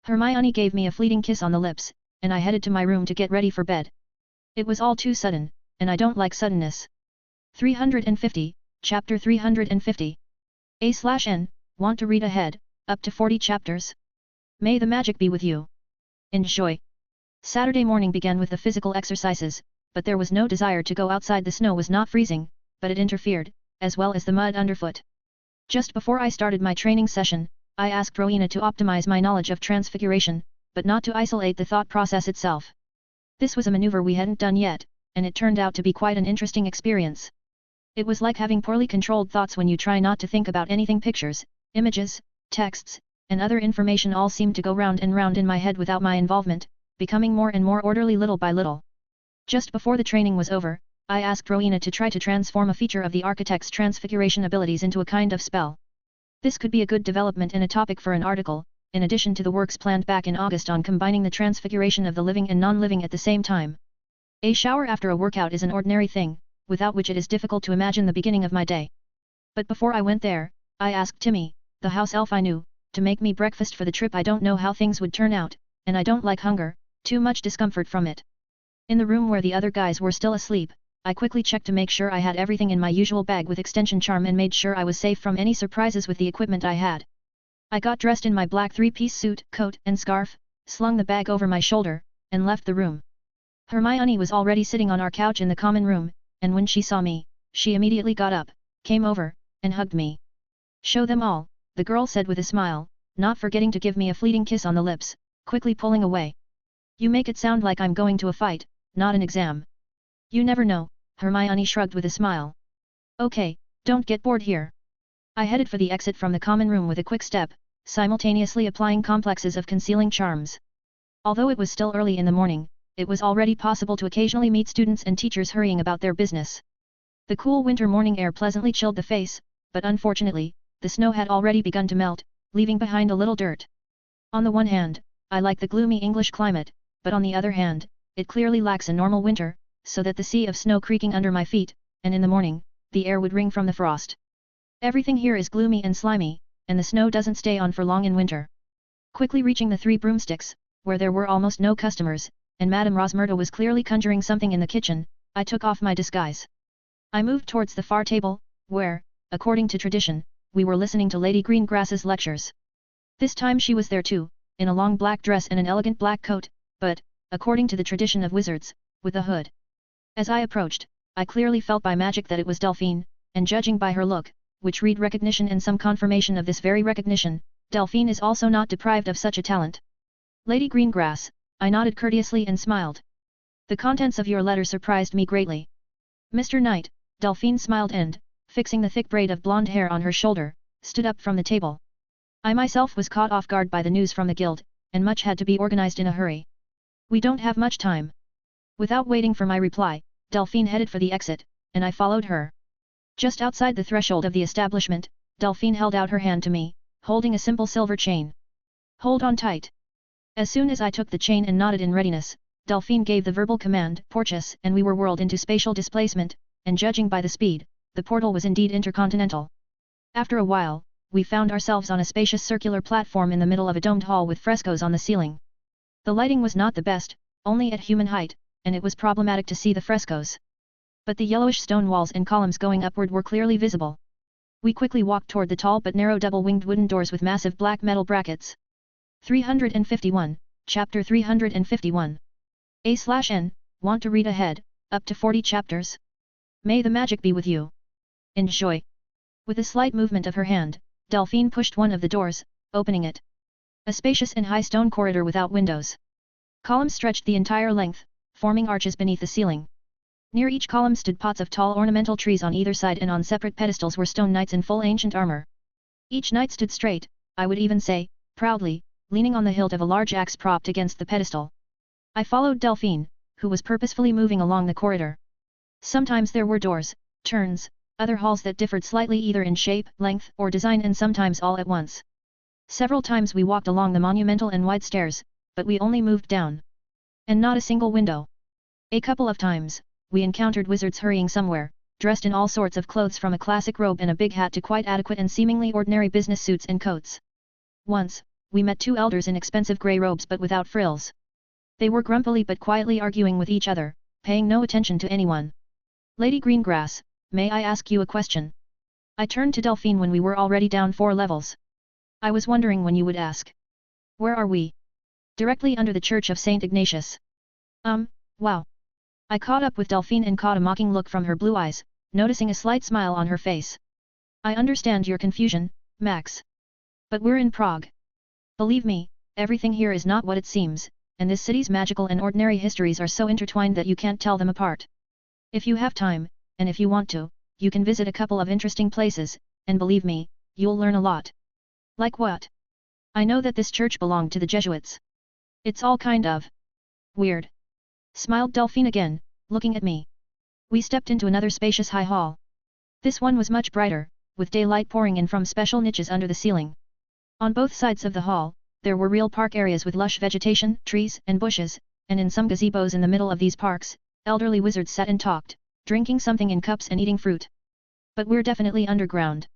Hermione gave me a fleeting kiss on the lips, and I headed to my room to get ready for bed. It was all too sudden, and I don't like suddenness. 350, Chapter 350. A/N, want to read ahead, up to 40 chapters? May the magic be with you. Enjoy. Saturday morning began with the physical exercises, but there was no desire to go outside. The snow was not freezing, but it interfered, as well as the mud underfoot. Just before I started my training session, I asked Rowena to optimize my knowledge of transfiguration, but not to isolate the thought process itself. This was a maneuver we hadn't done yet, and it turned out to be quite an interesting experience. It was like having poorly controlled thoughts when you try not to think about anything. Pictures, images, texts, and other information all seemed to go round and round in my head without my involvement, becoming more and more orderly little by little. Just before the training was over, I asked Rowena to try to transform a feature of the architect's transfiguration abilities into a kind of spell. This could be a good development and a topic for an article, in addition to the works planned back in August on combining the transfiguration of the living and non-living at the same time. A shower after a workout is an ordinary thing, without which it is difficult to imagine the beginning of my day. But before I went there, I asked Timmy, the house elf I knew, to make me breakfast for the trip. I don't know how things would turn out, and I don't like hunger, too much discomfort from it. In the room where the other guys were still asleep, I quickly checked to make sure I had everything in my usual bag with extension charm and made sure I was safe from any surprises with the equipment I had. I got dressed in my black three-piece suit, coat and scarf, slung the bag over my shoulder, and left the room. Hermione was already sitting on our couch in the common room, and when she saw me, she immediately got up, came over, and hugged me. "Show them all," the girl said with a smile, not forgetting to give me a fleeting kiss on the lips, quickly pulling away. "You make it sound like I'm going to a fight, not an exam." "You never know," Hermione shrugged with a smile. "Okay, don't get bored here." I headed for the exit from the common room with a quick step, simultaneously applying complexes of concealing charms. Although it was still early in the morning, it was already possible to occasionally meet students and teachers hurrying about their business. The cool winter morning air pleasantly chilled the face, but unfortunately, the snow had already begun to melt, leaving behind a little dirt. On the one hand, I like the gloomy English climate, but on the other hand, it clearly lacks a normal winter, so that the sea of snow creaking under my feet, and in the morning, the air would ring from the frost. Everything here is gloomy and slimy, and the snow doesn't stay on for long in winter. Quickly reaching the Three Broomsticks, where there were almost no customers, and Madame Rosmerta was clearly conjuring something in the kitchen, I took off my disguise. I moved towards the far table, where, according to tradition, we were listening to Lady Greengrass's lectures. This time she was there too, in a long black dress and an elegant black coat, but, according to the tradition of wizards, with a hood. As I approached, I clearly felt by magic that it was Delphine, and judging by her look, which read recognition and some confirmation of this very recognition, Delphine is also not deprived of such a talent. "Lady Greengrass," I nodded courteously and smiled. "The contents of your letter surprised me greatly." "Mr. Knight," Delphine smiled and, fixing the thick braid of blonde hair on her shoulder, stood up from the table. I myself was caught off guard by the news from the guild, and much had to be organized in a hurry. "We don't have much time." Without waiting for my reply, Delphine headed for the exit, and I followed her. Just outside the threshold of the establishment, Delphine held out her hand to me, holding a simple silver chain. "Hold on tight." As soon as I took the chain and nodded in readiness, Delphine gave the verbal command, "Porchus," and we were whirled into spatial displacement, and judging by the speed, the portal was indeed intercontinental. After a while, we found ourselves on a spacious circular platform in the middle of a domed hall with frescoes on the ceiling. The lighting was not the best, only at human height, and it was problematic to see the frescoes. But the yellowish stone walls and columns going upward were clearly visible. We quickly walked toward the tall but narrow double-winged wooden doors with massive black metal brackets. 351, Chapter 351. A/N, want to read ahead, up to 40 chapters? May the magic be with you. Enjoy. With a slight movement of her hand, Delphine pushed one of the doors, opening it. A spacious and high stone corridor without windows. Columns stretched the entire length, forming arches beneath the ceiling. Near each column stood pots of tall ornamental trees on either side, and on separate pedestals were stone knights in full ancient armor. Each knight stood straight, I would even say, proudly, leaning on the hilt of a large axe propped against the pedestal. I followed Delphine, who was purposefully moving along the corridor. Sometimes there were doors, turns, other halls that differed slightly either in shape, length, or design, and sometimes all at once. Several times we walked along the monumental and wide stairs, but we only moved down. And not a single window. A couple of times, we encountered wizards hurrying somewhere, dressed in all sorts of clothes from a classic robe and a big hat to quite adequate and seemingly ordinary business suits and coats. Once, we met two elders in expensive grey robes but without frills. They were grumpily but quietly arguing with each other, paying no attention to anyone. "Lady Greengrass, may I ask you a question?" I turned to Delphine when we were already down 4 levels. "I was wondering when you would ask." "Where are we?" "Directly under the Church of St. Ignatius." Wow." I caught up with Delphine and caught a mocking look from her blue eyes, noticing a slight smile on her face. "I understand your confusion, Max. But we're in Prague. Believe me, everything here is not what it seems, and this city's magical and ordinary histories are so intertwined that you can't tell them apart. If you have time, and if you want to, you can visit a couple of interesting places, and believe me, you'll learn a lot." "Like what?" "I know that this church belonged to the Jesuits." "It's all kind of weird," smiled Delphine again, looking at me. We stepped into another spacious high hall. This one was much brighter, with daylight pouring in from special niches under the ceiling. On both sides of the hall, there were real park areas with lush vegetation, trees, and bushes, and in some gazebos in the middle of these parks, elderly wizards sat and talked, drinking something in cups and eating fruit. "But we're definitely underground."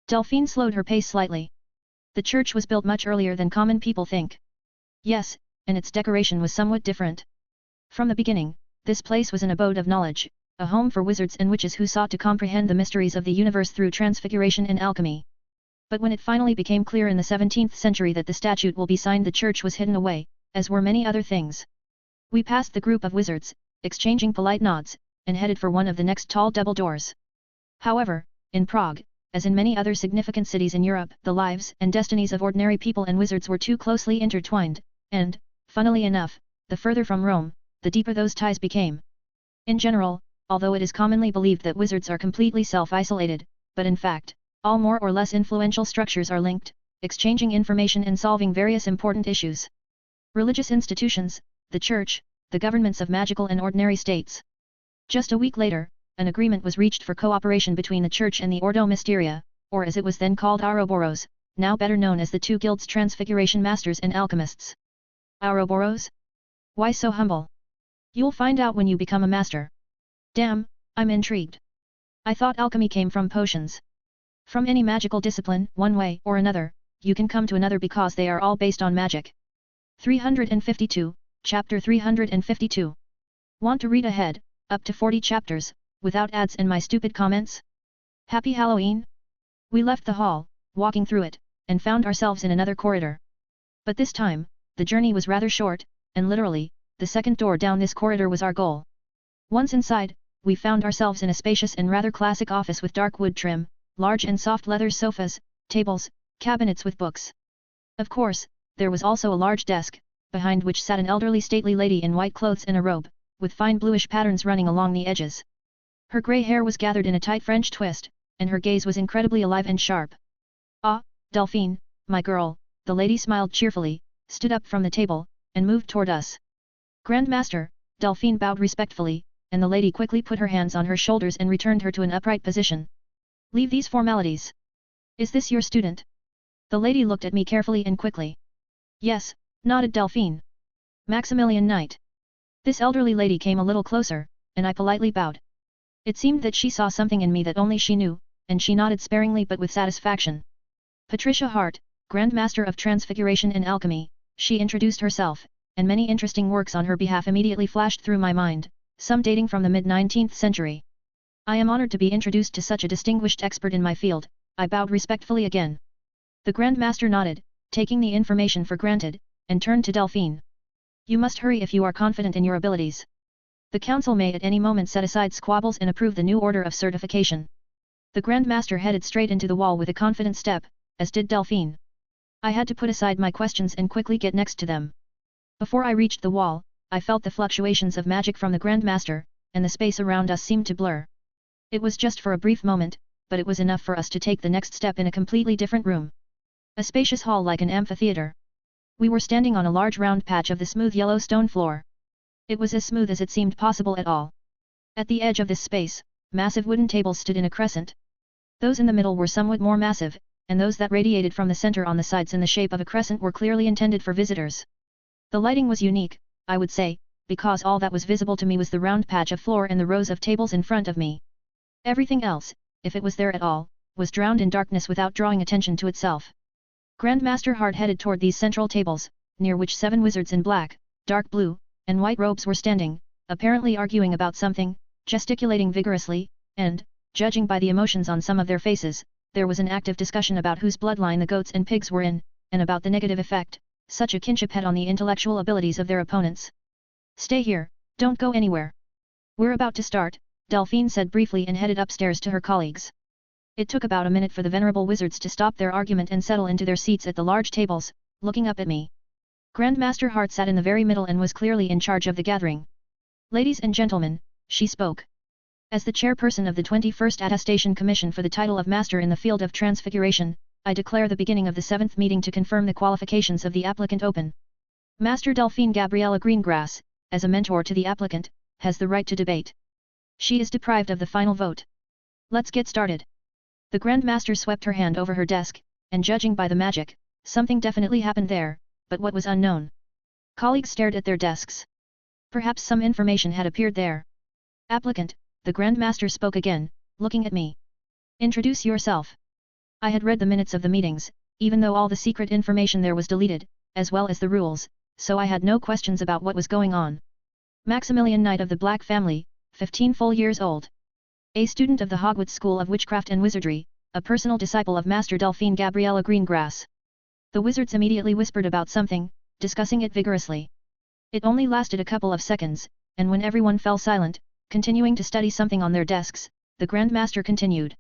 Delphine slowed her pace slightly. "The church was built much earlier than common people think." "Yes, and its decoration was somewhat different. From the beginning, this place was an abode of knowledge, a home for wizards and witches who sought to comprehend the mysteries of the universe through transfiguration and alchemy. But when it finally became clear in the 17th century that the statute will be signed, the church was hidden away, as were many other things. We passed the group of wizards, exchanging polite nods, and headed for one of the next tall double doors. However, in Prague, as in many other significant cities in Europe, the lives and destinies of ordinary people and wizards were too closely intertwined, and, funnily enough, the further from Rome, the deeper those ties became. In general, although it is commonly believed that wizards are completely self-isolated, but in fact, all more or less influential structures are linked, exchanging information and solving various important issues. Religious institutions, the church, the governments of magical and ordinary states. Just a week later, an agreement was reached for cooperation between the church and the Ordo Mysteria, or as it was then called Ouroboros, now better known as the two guilds Transfiguration Masters and Alchemists. Ouroboros? Why so humble? You'll find out when you become a master. Damn, I'm intrigued. I thought alchemy came from potions. From any magical discipline, one way or another, you can come to another because they are all based on magic. 352, Chapter 352. Want to read ahead, up to 40 chapters, without ads and my stupid comments? Happy Halloween? We left the hall, walking through it, and found ourselves in another corridor. But this time, the journey was rather short, and literally, the second door down this corridor was our goal. Once inside, we found ourselves in a spacious and rather classic office with dark wood trim, large and soft leather sofas, tables, cabinets with books. Of course, there was also a large desk, behind which sat an elderly stately lady in white clothes and a robe, with fine bluish patterns running along the edges. Her grey hair was gathered in a tight French twist, and her gaze was incredibly alive and sharp. "Ah, Delphine, my girl," the lady smiled cheerfully, stood up from the table, and moved toward us. "Grandmaster," Delphine bowed respectfully, and the lady quickly put her hands on her shoulders and returned her to an upright position. "Leave these formalities. Is this your student?" The lady looked at me carefully and quickly. "Yes," nodded Delphine. "Maximilian Knight." This elderly lady came a little closer, and I politely bowed. It seemed that she saw something in me that only she knew, and she nodded sparingly but with satisfaction. "Patricia Hart, Grandmaster of Transfiguration and Alchemy," she introduced herself, and many interesting works on her behalf immediately flashed through my mind, some dating from the mid-19th century. "I am honored to be introduced to such a distinguished expert in my field," I bowed respectfully again. The Grandmaster nodded, taking the information for granted, and turned to Delphine. "You must hurry if you are confident in your abilities. The council may at any moment set aside squabbles and approve the new order of certification." The Grandmaster headed straight into the wall with a confident step, as did Delphine. I had to put aside my questions and quickly get next to them. Before I reached the wall, I felt the fluctuations of magic from the Grandmaster, and the space around us seemed to blur. It was just for a brief moment, but it was enough for us to take the next step in a completely different room. A spacious hall like an amphitheater. We were standing on a large round patch of the smooth yellow stone floor. It was as smooth as it seemed possible at all. At the edge of this space, massive wooden tables stood in a crescent. Those in the middle were somewhat more massive, and those that radiated from the center on the sides in the shape of a crescent were clearly intended for visitors. The lighting was unique, I would say, because all that was visible to me was the round patch of floor and the rows of tables in front of me. Everything else, if it was there at all, was drowned in darkness without drawing attention to itself. Grandmaster Hart headed toward these central tables, near which 7 wizards in black, dark blue, and white robes were standing, apparently arguing about something, gesticulating vigorously, and, judging by the emotions on some of their faces, there was an active discussion about whose bloodline the goats and pigs were in, and about the negative effect such a kinship had on the intellectual abilities of their opponents. "Stay here, don't go anywhere. We're about to start," Delphine said briefly and headed upstairs to her colleagues. It took about a minute for the venerable wizards to stop their argument and settle into their seats at the large tables, looking up at me. Grandmaster Hart sat in the very middle and was clearly in charge of the gathering. "Ladies and gentlemen," she spoke. "As the chairperson of the 21st Attestation Commission for the title of Master in the field of Transfiguration, I declare the beginning of the 7th meeting to confirm the qualifications of the applicant open. Master Delphine Gabriella Greengrass, as a mentor to the applicant, has the right to debate. She is deprived of the final vote. Let's get started." The Grandmaster swept her hand over her desk, and judging by the magic, something definitely happened there, but what was unknown. Colleagues stared at their desks. Perhaps some information had appeared there. "Applicant," the Grandmaster spoke again, looking at me. "Introduce yourself." I had read the minutes of the meetings, even though all the secret information there was deleted, as well as the rules, so I had no questions about what was going on. Maximilian Knight of the Black Family, 15 full years old. A student of the Hogwarts School of Witchcraft and Wizardry, a personal disciple of Master Delphine Gabriella Greengrass. The wizards immediately whispered about something, discussing it vigorously. It only lasted a couple of seconds, and when everyone fell silent, continuing to study something on their desks, the Grand Master continued.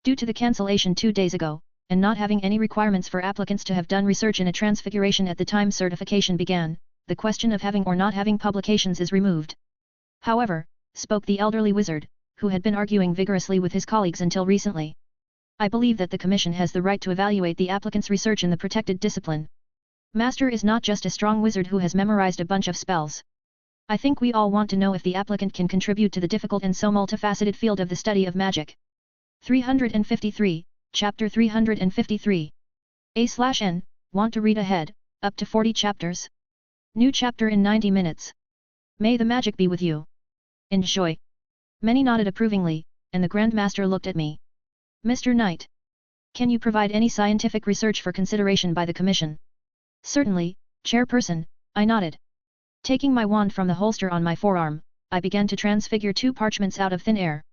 Due to the cancellation 2 days ago, and not having any requirements for applicants to have done research in a transfiguration at the time certification began, the question of having or not having publications is removed. However, spoke the elderly wizard, who had been arguing vigorously with his colleagues until recently. I believe that the Commission has the right to evaluate the applicant's research in the protected discipline. Master is not just a strong wizard who has memorized a bunch of spells. I think we all want to know if the applicant can contribute to the difficult and so multifaceted field of the study of magic. 353, Chapter 353. A/N, want to read ahead, up to 40 chapters? New chapter in 90 minutes. May the magic be with you. Enjoy. Many nodded approvingly, and the Grand Master looked at me. Mr. Knight. Can you provide any scientific research for consideration by the Commission? Certainly, Chairperson, I nodded. Taking my wand from the holster on my forearm, I began to transfigure 2 parchments out of thin air.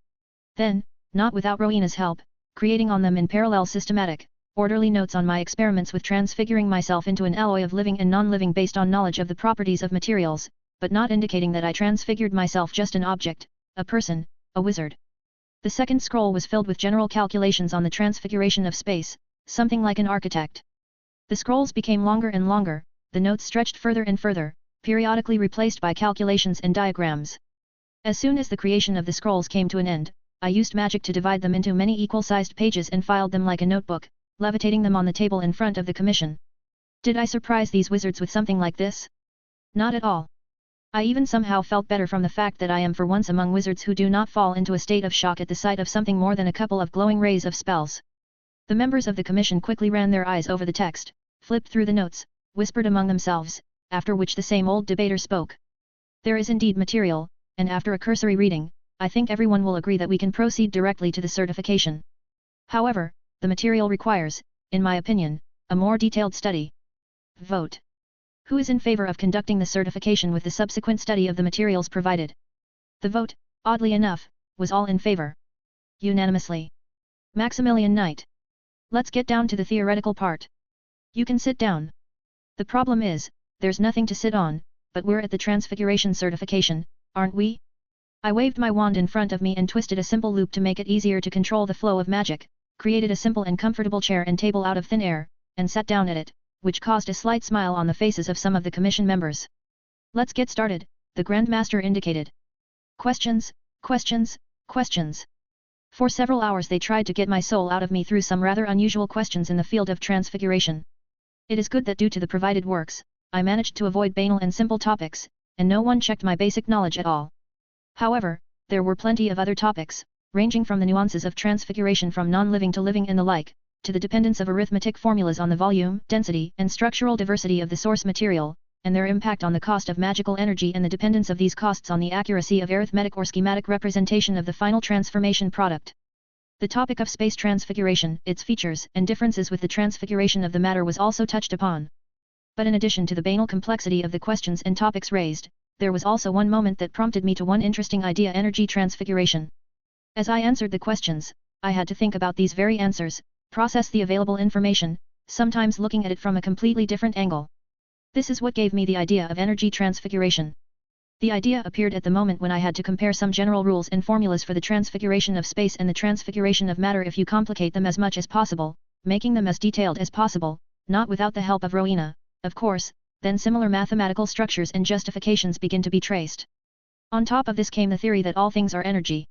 Then, not without Rowena's help, creating on them in parallel systematic, orderly notes on my experiments with transfiguring myself into an alloy of living and non-living based on knowledge of the properties of materials, but not indicating that I transfigured myself just an object, a person, a wizard. The second scroll was filled with general calculations on the transfiguration of space, something like an architect. The scrolls became longer and longer, the notes stretched further and further, periodically replaced by calculations and diagrams. As soon as the creation of the scrolls came to an end, I used magic to divide them into many equal-sized pages and filed them like a notebook, levitating them on the table in front of the Commission. Did I surprise these wizards with something like this? Not at all. I even somehow felt better from the fact that I am for once among wizards who do not fall into a state of shock at the sight of something more than a couple of glowing rays of spells. The members of the Commission quickly ran their eyes over the text, flipped through the notes, whispered among themselves, after which the same old debater spoke. There is indeed material, and after a cursory reading, I think everyone will agree that we can proceed directly to the certification. However, the material requires, in my opinion, a more detailed study. Vote. Who is in favor of conducting the certification with the subsequent study of the materials provided? The vote, oddly enough, was all in favor. Unanimously. Maximilian Knight. Let's get down to the theoretical part. You can sit down. The problem is, there's nothing to sit on, but we're at the transfiguration certification, aren't we? I waved my wand in front of me and twisted a simple loop to make it easier to control the flow of magic, created a simple and comfortable chair and table out of thin air, and sat down at it, which caused a slight smile on the faces of some of the Commission members. Let's get started, the Grand Master indicated. Questions, questions, questions. For several hours they tried to get my soul out of me through some rather unusual questions in the field of transfiguration. It is good that due to the provided works, I managed to avoid banal and simple topics, and no one checked my basic knowledge at all. However, there were plenty of other topics, ranging from the nuances of transfiguration from non-living to living and the like, to the dependence of arithmetic formulas on the volume, density, and structural diversity of the source material, and their impact on the cost of magical energy and the dependence of these costs on the accuracy of arithmetic or schematic representation of the final transformation product. The topic of space transfiguration, its features and differences with the transfiguration of the matter was also touched upon. But in addition to the banal complexity of the questions and topics raised, there was also one moment that prompted me to one interesting idea: energy transfiguration. As I answered the questions, I had to think about these very answers, process the available information, sometimes looking at it from a completely different angle. This is what gave me the idea of energy transfiguration. The idea appeared at the moment when I had to compare some general rules and formulas for the transfiguration of space and the transfiguration of matter if you complicate them as much as possible, making them as detailed as possible, not without the help of Rowena, of course, then similar mathematical structures and justifications begin to be traced. On top of this came the theory that all things are energy.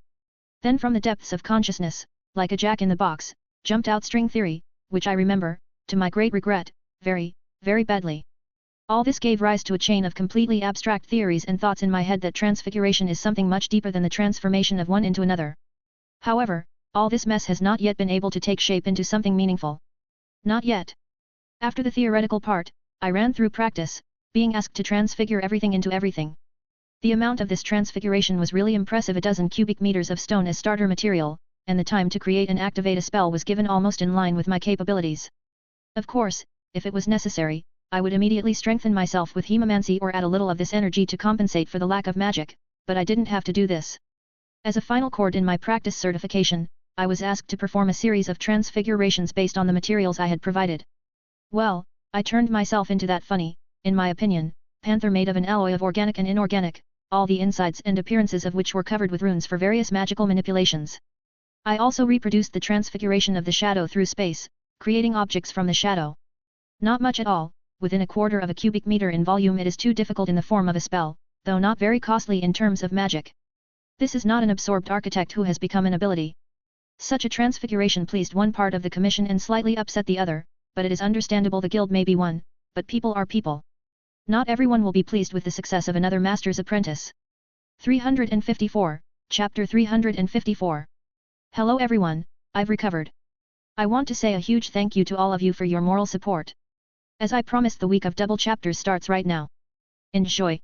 Then from the depths of consciousness, like a jack in the box, jumped out string theory, which I remember, to my great regret, very, very badly. All this gave rise to a chain of completely abstract theories and thoughts in my head that transfiguration is something much deeper than the transformation of one into another. However, all this mess has not yet been able to take shape into something meaningful. Not yet. After the theoretical part, I ran through practice, being asked to transfigure everything into everything. The amount of this transfiguration was really impressive: a dozen cubic meters of stone as starter material, and the time to create and activate a spell was given almost in line with my capabilities. Of course, if it was necessary, I would immediately strengthen myself with hemomancy or add a little of this energy to compensate for the lack of magic, but I didn't have to do this. As a final chord in my practice certification, I was asked to perform a series of transfigurations based on the materials I had provided. Well, I turned myself into that funny, in my opinion, panther made of an alloy of organic and inorganic, all the insides and appearances of which were covered with runes for various magical manipulations. I also reproduced the transfiguration of the shadow through space, creating objects from the shadow. Not much at all, within a quarter of a cubic meter in volume. It is too difficult in the form of a spell, though not very costly in terms of magic. This is not an absorbed architect who has become an ability. Such a transfiguration pleased one part of the commission and slightly upset the other, but it is understandable the guild may be one, but people are people. Not everyone will be pleased with the success of another master's apprentice. 354, Chapter 354. Hello everyone, I've recovered. I want to say a huge thank you to all of you for your moral support. As I promised, the week of double chapters starts right now. Enjoy.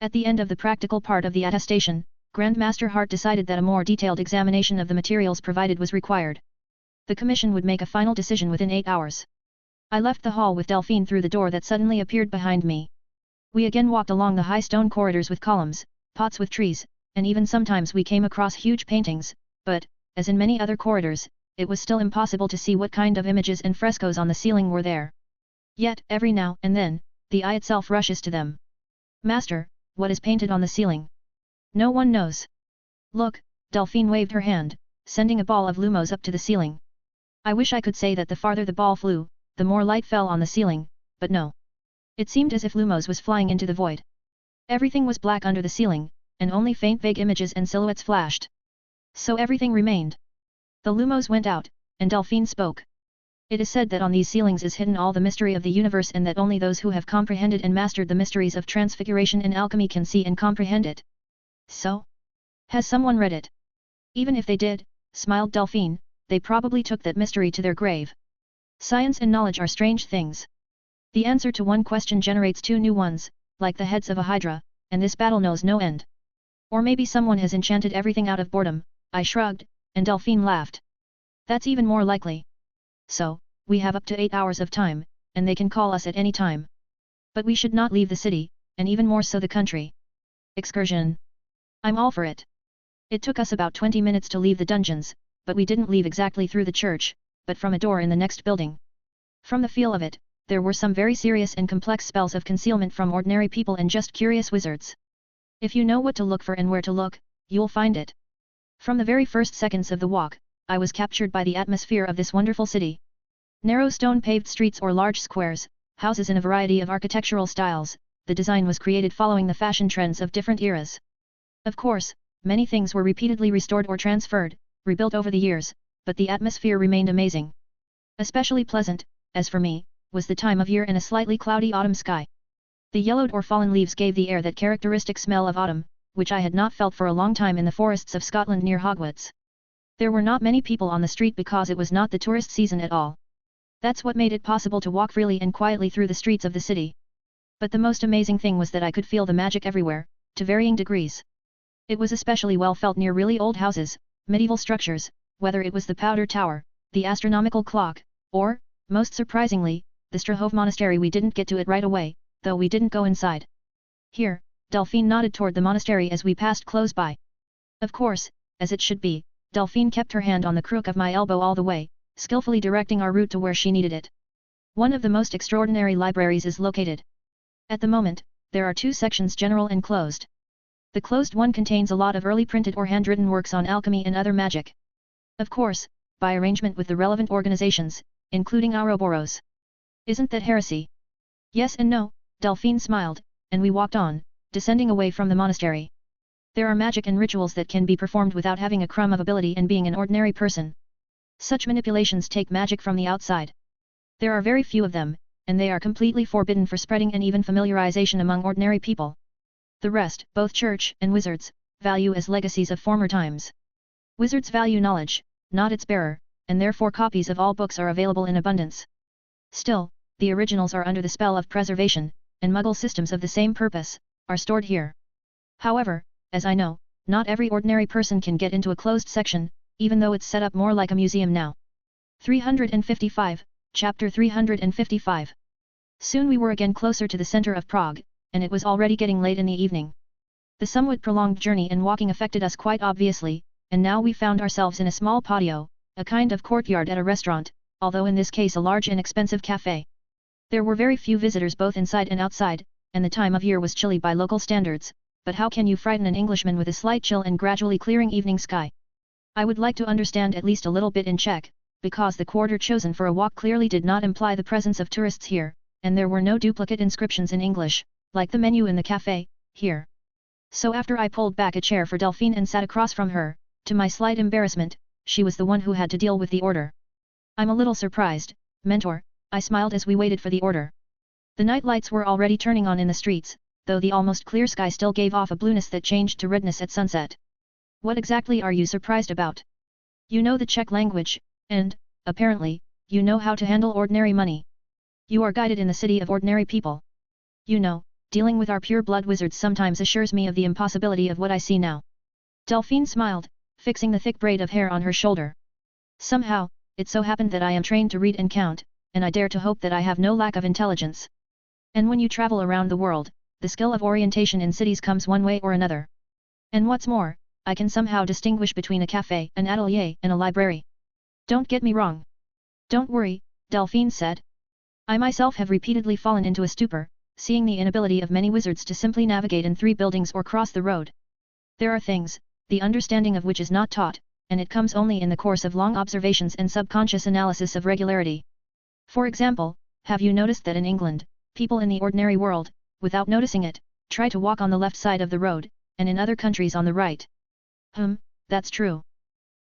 At the end of the practical part of the attestation, Grandmaster Hart decided that a more detailed examination of the materials provided was required. The commission would make a final decision within 8 hours. I left the hall with Delphine through the door that suddenly appeared behind me. We again walked along the high stone corridors with columns, pots with trees, and even sometimes we came across huge paintings, but, as in many other corridors, it was still impossible to see what kind of images and frescoes on the ceiling were there. Yet, every now and then, the eye itself rushes to them. Master, what is painted on the ceiling? No one knows. Look, Delphine waved her hand, sending a ball of lumos up to the ceiling. I wish I could say that the farther the ball flew, the more light fell on the ceiling, but no. It seemed as if lumos was flying into the void. Everything was black under the ceiling, and only faint vague images and silhouettes flashed. So everything remained. The lumos went out, and Delphine spoke. It is said that on these ceilings is hidden all the mystery of the universe, and that only those who have comprehended and mastered the mysteries of transfiguration and alchemy can see and comprehend it. So? Has someone read it? Even if they did, smiled Delphine, they probably took that mystery to their grave. Science and knowledge are strange things. The answer to one question generates two new ones, like the heads of a hydra, and this battle knows no end. Or maybe someone has enchanted everything out of boredom, I shrugged, and Delphine laughed. That's even more likely. So, we have up to 8 hours of time, and they can call us at any time. But we should not leave the city, and even more so the country. Excursion. I'm all for it. It took us about 20 minutes to leave the dungeons, but we didn't leave exactly through the church, but from a door in the next building. From the feel of it, there were some very serious and complex spells of concealment from ordinary people and just curious wizards. If you know what to look for and where to look, you'll find it. From the very first seconds of the walk, I was captured by the atmosphere of this wonderful city. Narrow stone-paved streets or large squares, houses in a variety of architectural styles, the design was created following the fashion trends of different eras. Of course, many things were repeatedly restored or transferred, rebuilt over the years, but the atmosphere remained amazing. Especially pleasant, as for me, was the time of year and a slightly cloudy autumn sky. The yellowed or fallen leaves gave the air that characteristic smell of autumn, which I had not felt for a long time in the forests of Scotland near Hogwarts. There were not many people on the street because it was not the tourist season at all. That's what made it possible to walk freely and quietly through the streets of the city. But the most amazing thing was that I could feel the magic everywhere, to varying degrees. It was especially well felt near really old houses, medieval structures, whether it was the Powder Tower, the astronomical clock, or, most surprisingly, the Strahov Monastery. We didn't get to it right away, though we didn't go inside. Here, Delphine nodded toward the monastery as we passed close by. Of course, as it should be, Delphine kept her hand on the crook of my elbow all the way, skillfully directing our route to where she needed it. One of the most extraordinary libraries is located. At the moment, there are two sections, general and closed. The closed one contains a lot of early printed or handwritten works on alchemy and other magic. Of course, by arrangement with the relevant organizations, including Ouroboros. Isn't that heresy? Yes and no, Delphine smiled, and we walked on, descending away from the monastery. There are magic and rituals that can be performed without having a crumb of ability and being an ordinary person. Such manipulations take magic from the outside. There are very few of them, and they are completely forbidden for spreading and even familiarization among ordinary people. The rest, both church and wizards, value as legacies of former times. Wizards value knowledge, not its bearer, and therefore copies of all books are available in abundance. Still, the originals are under the spell of preservation, and Muggle systems of the same purpose are stored here. However, as I know, not every ordinary person can get into a closed section, even though it's set up more like a museum now. 355, Chapter 355. Soon we were again closer to the center of Prague, and it was already getting late in the evening. The somewhat prolonged journey and walking affected us quite obviously, and now we found ourselves in a small patio, a kind of courtyard at a restaurant, although in this case a large and expensive café. There were very few visitors both inside and outside, and the time of year was chilly by local standards, but how can you frighten an Englishman with a slight chill and gradually clearing evening sky? I would like to understand at least a little bit in Czech, because the quarter chosen for a walk clearly did not imply the presence of tourists here, and there were no duplicate inscriptions in English, like the menu in the café, here. So after I pulled back a chair for Delphine and sat across from her, to my slight embarrassment, she was the one who had to deal with the order. I'm a little surprised, Mentor, I smiled as we waited for the order. The night lights were already turning on in the streets, though the almost clear sky still gave off a blueness that changed to redness at sunset. What exactly are you surprised about? You know the Czech language, and, apparently, you know how to handle ordinary money. You are guided in the city of ordinary people. You know, dealing with our pure-blood wizards sometimes assures me of the impossibility of what I see now. Delphine smiled, fixing the thick braid of hair on her shoulder. Somehow, it so happened that I am trained to read and count, and I dare to hope that I have no lack of intelligence. And when you travel around the world, the skill of orientation in cities comes one way or another. And what's more, I can somehow distinguish between a café, an atelier, and a library. Don't get me wrong. Don't worry, Delphine said. I myself have repeatedly fallen into a stupor, seeing the inability of many wizards to simply navigate in 3 buildings or cross the road. There are things, the understanding of which is not taught, and it comes only in the course of long observations and subconscious analysis of regularity. For example, have you noticed that in England, people in the ordinary world, without noticing it, try to walk on the left side of the road, and in other countries on the right? That's true.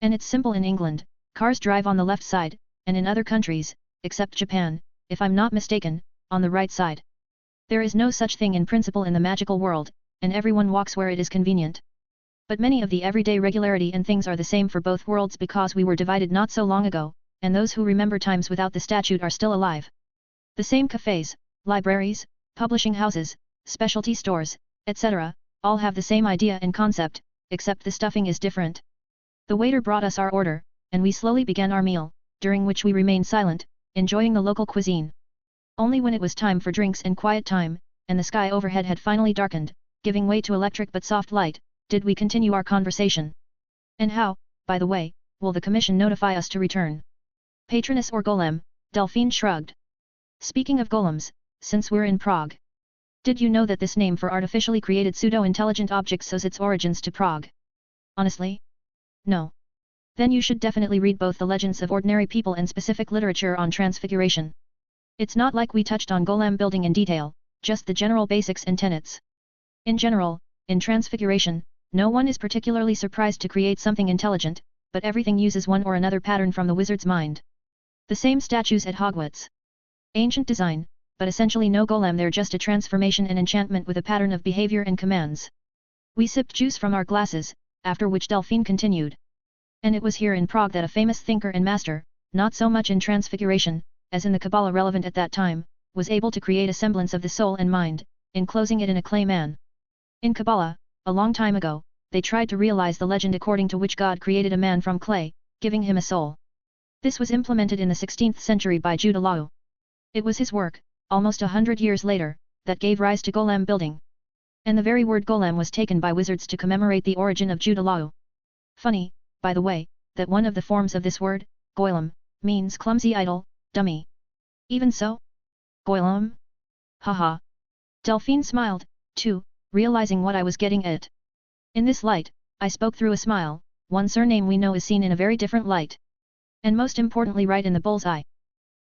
And it's simple in England, cars drive on the left side, and in other countries, except Japan, if I'm not mistaken, on the right side. There is no such thing in principle in the magical world, and everyone walks where it is convenient. But many of the everyday regularity and things are the same for both worlds because we were divided not so long ago, and those who remember times without the statute are still alive. The same cafes, libraries, publishing houses, specialty stores, etc., all have the same idea and concept, except the stuffing is different. The waiter brought us our order, and we slowly began our meal, during which we remained silent, enjoying the local cuisine. Only when it was time for drinks and quiet time, and the sky overhead had finally darkened, giving way to electric but soft light, did we continue our conversation. And how, by the way, will the commission notify us to return? Patroness or golem? Delphine shrugged. Speaking of golems, since we're in Prague. Did you know that this name for artificially created pseudo-intelligent objects owes its origins to Prague? Honestly? No. Then you should definitely read both the legends of ordinary people and specific literature on transfiguration. It's not like we touched on golem building in detail, just the general basics and tenets. In general, in transfiguration, no one is particularly surprised to create something intelligent, but everything uses one or another pattern from the wizard's mind. The same statues at Hogwarts. Ancient design, but essentially no golem, they're just a transformation and enchantment with a pattern of behavior and commands. We sipped juice from our glasses, after which Delphine continued. And it was here in Prague that a famous thinker and master, not so much in transfiguration, as in the Kabbalah relevant at that time, was able to create a semblance of the soul and mind, enclosing it in a clay man. In Kabbalah, a long time ago, they tried to realize the legend according to which God created a man from clay, giving him a soul. This was implemented in the 16th century by Jude Law. It was his work, almost 100 years later, that gave rise to golem building. And the very word golem was taken by wizards to commemorate the origin of Jude Law. Funny, by the way, that one of the forms of this word, golem, means clumsy idol, dummy. Even so? Golem? Haha. Delphine smiled, too, realizing what I was getting at. In this light, I spoke through a smile, one surname we know is seen in a very different light. And most importantly right in the bull's eye.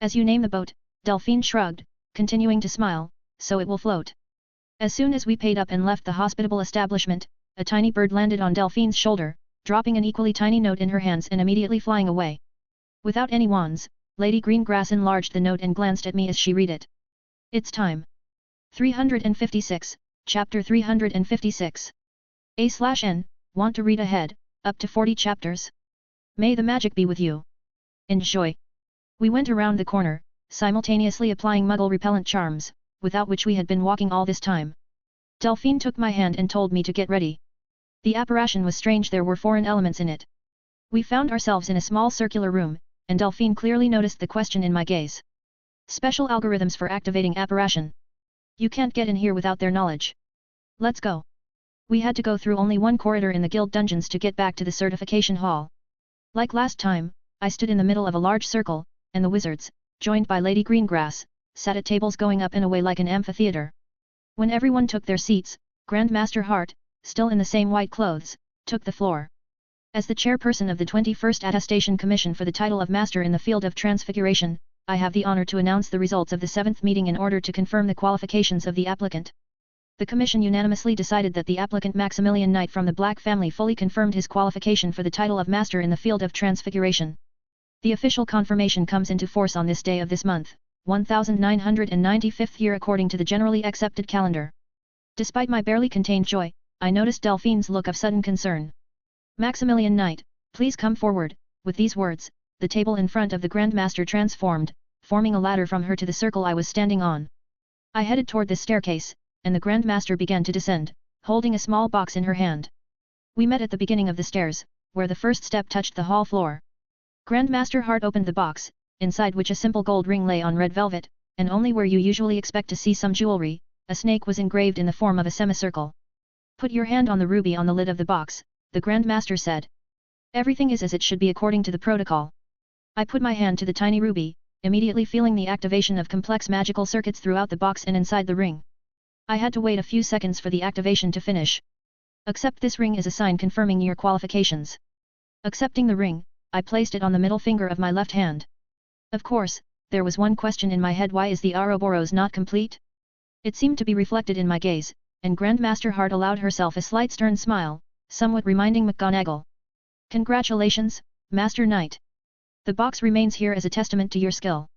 As you name the boat, Delphine shrugged, continuing to smile, so it will float. As soon as we paid up and left the hospitable establishment, a tiny bird landed on Delphine's shoulder, dropping an equally tiny note in her hands and immediately flying away. Without any wands, Lady Greengrass enlarged the note and glanced at me as she read it. It's time. 356, Chapter 356. A/N, want to read ahead, up to 40 chapters? May the magic be with you. Enjoy. We went around the corner, simultaneously applying muggle repellent charms, without which we had been walking all this time. Delphine took my hand and told me to get ready. The apparition was strange, there were foreign elements in it. We found ourselves in a small circular room, and Delphine clearly noticed the question in my gaze. Special algorithms for activating apparition. You can't get in here without their knowledge. Let's go. We had to go through only one corridor in the guild dungeons to get back to the certification hall. Like last time, I stood in the middle of a large circle, and the wizards, joined by Lady Greengrass, sat at tables going up and away like an amphitheater. When everyone took their seats, Grandmaster Hart, still in the same white clothes, took the floor. As the chairperson of the 21st Attestation Commission for the title of Master in the Field of Transfiguration, I have the honor to announce the results of the 7th meeting in order to confirm the qualifications of the applicant. The Commission unanimously decided that the applicant Maximilian Knight from the Black family fully confirmed his qualification for the title of Master in the Field of Transfiguration. The official confirmation comes into force on this day of this month, 1995th year according to the generally accepted calendar. Despite my barely contained joy, I noticed Delphine's look of sudden concern. Maximilian Knight, please come forward. With these words, the table in front of the Grandmaster transformed, forming a ladder from her to the circle I was standing on. I headed toward this staircase, and the Grandmaster began to descend, holding a small box in her hand. We met at the beginning of the stairs, where the first step touched the hall floor. Grandmaster Hart opened the box, inside which a simple gold ring lay on red velvet, and only where you usually expect to see some jewelry, a snake was engraved in the form of a semicircle. Put your hand on the ruby on the lid of the box, the Grandmaster said. Everything is as it should be according to the protocol. I put my hand to the tiny ruby, immediately feeling the activation of complex magical circuits throughout the box and inside the ring. I had to wait a few seconds for the activation to finish. Accept this ring as a sign confirming your qualifications. Accepting the ring, I placed it on the middle finger of my left hand. Of course, there was one question in my head: why is the Ouroboros not complete? It seemed to be reflected in my gaze, and Grandmaster Hart allowed herself a slight stern smile, somewhat reminding McGonagall. Congratulations, Master Knight. The box remains here as a testament to your skill.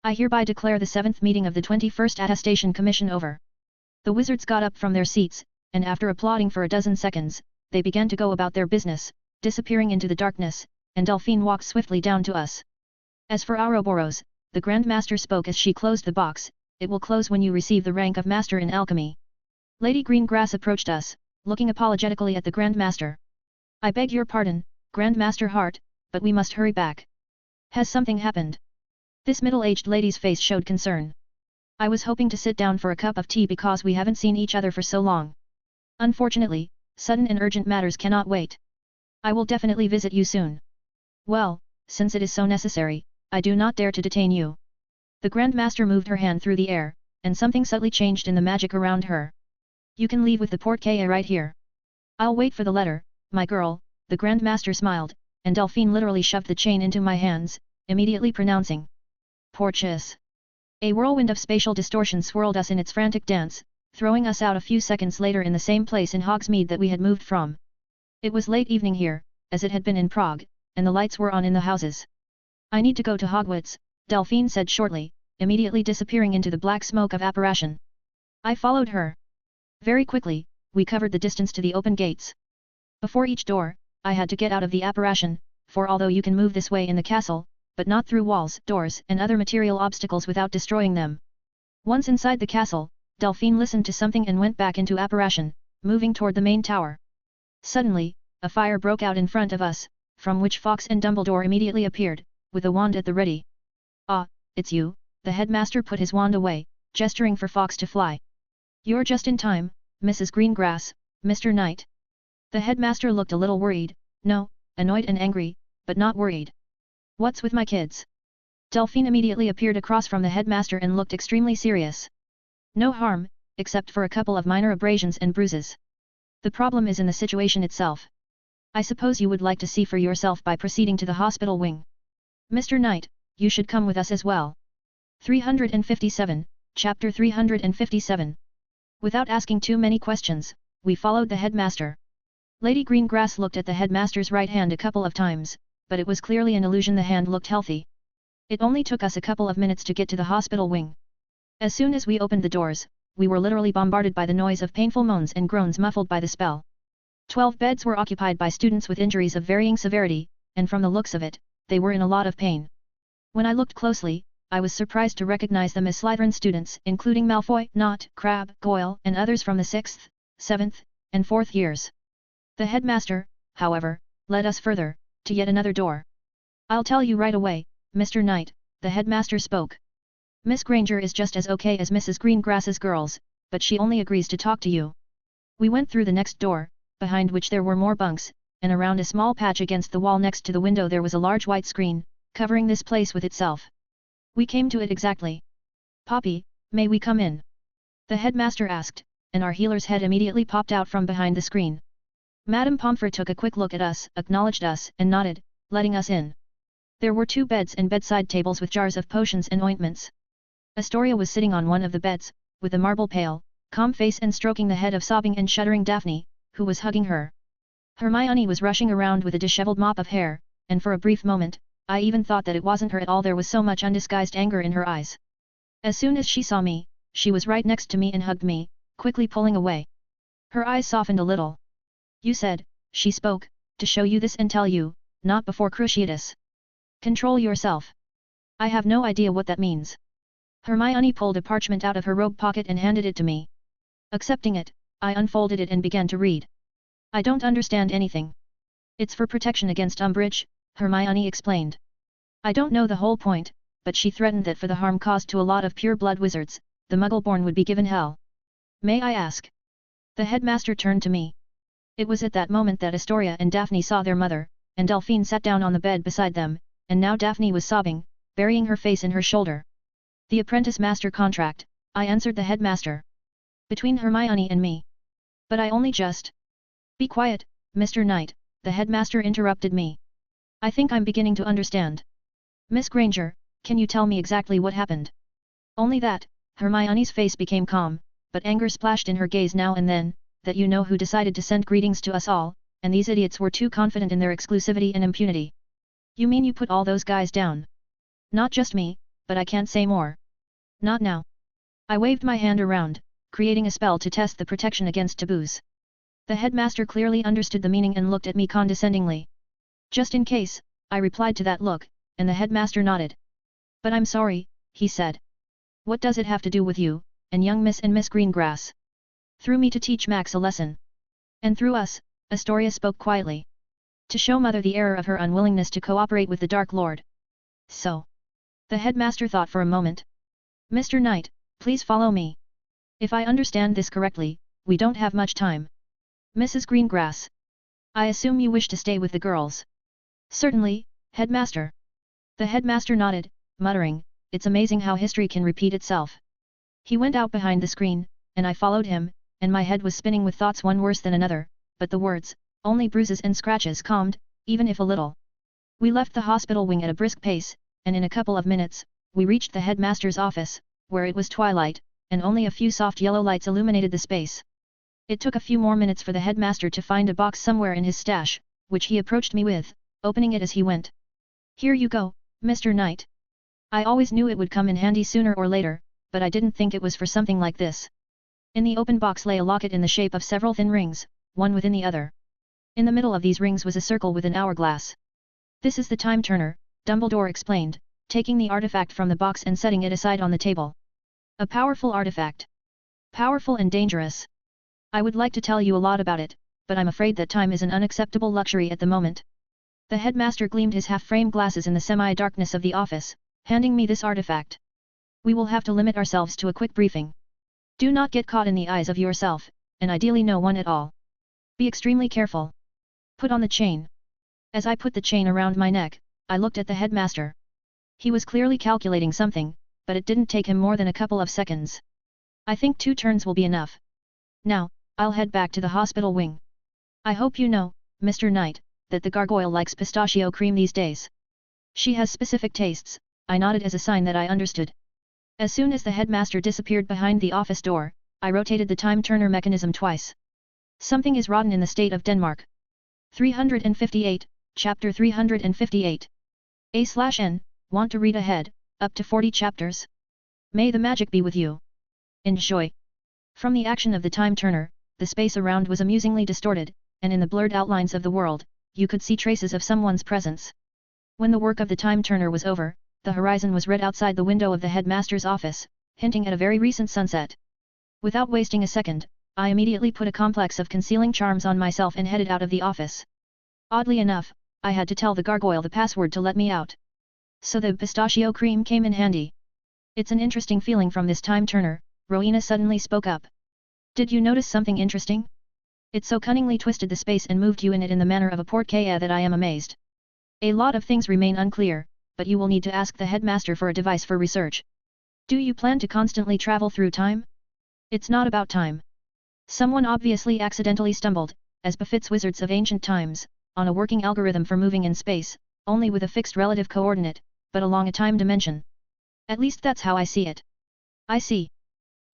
I hereby declare the 7th meeting of the 21st Attestation Commission over. The wizards got up from their seats, and after applauding for a dozen seconds, they began to go about their business, disappearing into the darkness, and Delphine walked swiftly down to us. As for Ouroboros, the Grandmaster spoke as she closed the box, it will close when you receive the rank of Master in Alchemy. Lady Greengrass approached us, looking apologetically at the Grandmaster. I beg your pardon, Grandmaster Hart, but we must hurry back. Has something happened? This middle-aged lady's face showed concern. I was hoping to sit down for a cup of tea because we haven't seen each other for so long. Unfortunately, sudden and urgent matters cannot wait. I will definitely visit you soon. Well, since it is so necessary, I do not dare to detain you. The Grandmaster moved her hand through the air, and something subtly changed in the magic around her. You can leave with the porte-clés right here. I'll wait for the letter, my girl, the Grandmaster smiled, and Delphine literally shoved the chain into my hands, immediately pronouncing. Porches. A whirlwind of spatial distortion swirled us in its frantic dance, throwing us out a few seconds later in the same place in Hogsmeade that we had moved from. It was late evening here, as it had been in Prague, and the lights were on in the houses. I need to go to Hogwarts, Delphine said shortly, immediately disappearing into the black smoke of apparition. I followed her. Very quickly, we covered the distance to the open gates. Before each door, I had to get out of the apparition, for although you can move this way in the castle, but not through walls, doors, and other material obstacles without destroying them. Once inside the castle, Delphine listened to something and went back into apparition, moving toward the main tower. Suddenly, a fire broke out in front of us, from which Fawkes and Dumbledore immediately appeared, with a wand at the ready. Ah, it's you, the headmaster put his wand away, gesturing for Fawkes to fly. You're just in time, Mrs. Greengrass, Mr. Knight. The headmaster looked a little worried, no, annoyed and angry, but not worried. What's with my kids? Delphine immediately appeared across from the headmaster and looked extremely serious. No harm, except for a couple of minor abrasions and bruises. The problem is in the situation itself. I suppose you would like to see for yourself by proceeding to the hospital wing. Mr. Knight, you should come with us as well. 357, Chapter 357. Without asking too many questions, we followed the headmaster. Lady Greengrass looked at the headmaster's right hand a couple of times, but it was clearly an illusion. The hand looked healthy. It only took us a couple of minutes to get to the hospital wing. As soon as we opened the doors, we were literally bombarded by the noise of painful moans and groans muffled by the spell. 12 beds were occupied by students with injuries of varying severity, and from the looks of it, they were in a lot of pain. When I looked closely, I was surprised to recognize them as Slytherin students, including Malfoy, Nott, Crabbe, Goyle, and others from the 6th, 7th, and 4th years. The headmaster, however, led us further, to yet another door. I'll tell you right away, Mr. Knight, the headmaster spoke. Miss Granger is just as okay as Mrs. Greengrass's girls, but she only agrees to talk to you. We went through the next door, behind which there were more bunks, and around a small patch against the wall next to the window there was a large white screen, covering this place with itself. We came to it exactly. Poppy, may we come in? The headmaster asked, and our healer's head immediately popped out from behind the screen. Madame Pomfret took a quick look at us, acknowledged us, and nodded, letting us in. There were 2 beds and bedside tables with jars of potions and ointments. Astoria was sitting on one of the beds, with a marble pale, calm face and stroking the head of sobbing and shuddering Daphne, who was hugging her. Hermione was rushing around with a disheveled mop of hair, and for a brief moment, I even thought that it wasn't her at all. There was so much undisguised anger in her eyes. As soon as she saw me, she was right next to me and hugged me, quickly pulling away. Her eyes softened a little. You said, she spoke, to show you this and tell you, not before Cruciatus. Control yourself. I have no idea what that means. Hermione pulled a parchment out of her robe pocket and handed it to me. Accepting it, I unfolded it and began to read. I don't understand anything. It's for protection against Umbridge, Hermione explained. I don't know the whole point, but she threatened that for the harm caused to a lot of pure-blood wizards, the Muggle-born would be given hell. May I ask? The headmaster turned to me. It was at that moment that Astoria and Daphne saw their mother, and Delphine sat down on the bed beside them, and now Daphne was sobbing, burying her face in her shoulder. The apprentice-master contract, I answered the headmaster. Between Hermione and me. But I only just... Be quiet, Mr. Knight, the headmaster interrupted me. I think I'm beginning to understand. Miss Granger, can you tell me exactly what happened? Only that, Hermione's face became calm, but anger splashed in her gaze now and then, that you know who decided to send greetings to us all, and these idiots were too confident in their exclusivity and impunity. You mean you put all those guys down? Not just me, but I can't say more. Not now. I waved my hand around, creating a spell to test the protection against taboos. The headmaster clearly understood the meaning and looked at me condescendingly. Just in case, I replied to that look, and the headmaster nodded. But I'm sorry, he said. What does it have to do with you, and young Miss and Miss Greengrass? Through me to teach Max a lesson. And through us, Astoria spoke quietly. To show Mother the error of her unwillingness to cooperate with the Dark Lord. So. The headmaster thought for a moment. Mr. Knight, please follow me. If I understand this correctly, we don't have much time. Mrs. Greengrass. I assume you wish to stay with the girls. Certainly, headmaster. The headmaster nodded, muttering, it's amazing how history can repeat itself. He went out behind the screen, and I followed him, and my head was spinning with thoughts one worse than another, but the words, only bruises and scratches calmed, even if a little. We left the hospital wing at a brisk pace, and in a couple of minutes, we reached the headmaster's office, where it was twilight, and only a few soft yellow lights illuminated the space. It took a few more minutes for the headmaster to find a box somewhere in his stash, which he approached me with, opening it as he went. Here you go, Mr. Knight. I always knew it would come in handy sooner or later, but I didn't think it was for something like this. In the open box lay a locket in the shape of several thin rings, one within the other. In the middle of these rings was a circle with an hourglass. This is the time turner, Dumbledore explained, taking the artifact from the box and setting it aside on the table. A powerful artifact. Powerful and dangerous. I would like to tell you a lot about it, but I'm afraid that time is an unacceptable luxury at the moment. The headmaster gleamed his half-frame glasses in the semi-darkness of the office, handing me this artifact. We will have to limit ourselves to a quick briefing. Do not get caught in the eyes of yourself, and ideally no one at all. Be extremely careful. Put on the chain. As I put the chain around my neck, I looked at the headmaster. He was clearly calculating something, but it didn't take him more than a couple of seconds. I think 2 turns will be enough. Now, I'll head back to the hospital wing. I hope you know, Mr. Knight, that the gargoyle likes pistachio cream these days. She has specific tastes, I nodded as a sign that I understood. As soon as the headmaster disappeared behind the office door, I rotated the time turner mechanism twice. Something is rotten in the state of Denmark. 358, Chapter 358. A/N, want to read ahead, up to 40 chapters? May the magic be with you. Enjoy. From the action of the time turner, the space around was amusingly distorted, and in the blurred outlines of the world, you could see traces of someone's presence. When the work of the time turner was over, the horizon was red outside the window of the headmaster's office, hinting at a very recent sunset. Without wasting a second, I immediately put a complex of concealing charms on myself and headed out of the office. Oddly enough, I had to tell the gargoyle the password to let me out. So the pistachio cream came in handy. It's an interesting feeling from this time turner, Rowena suddenly spoke up. Did you notice something interesting? It so cunningly twisted the space and moved you in it in the manner of a portkaya that I am amazed. A lot of things remain unclear, but you will need to ask the headmaster for a device for research. Do you plan to constantly travel through time? It's not about time. Someone obviously accidentally stumbled, as befits wizards of ancient times, on a working algorithm for moving in space, only with a fixed relative coordinate, but along a time dimension. At least that's how I see it. I see.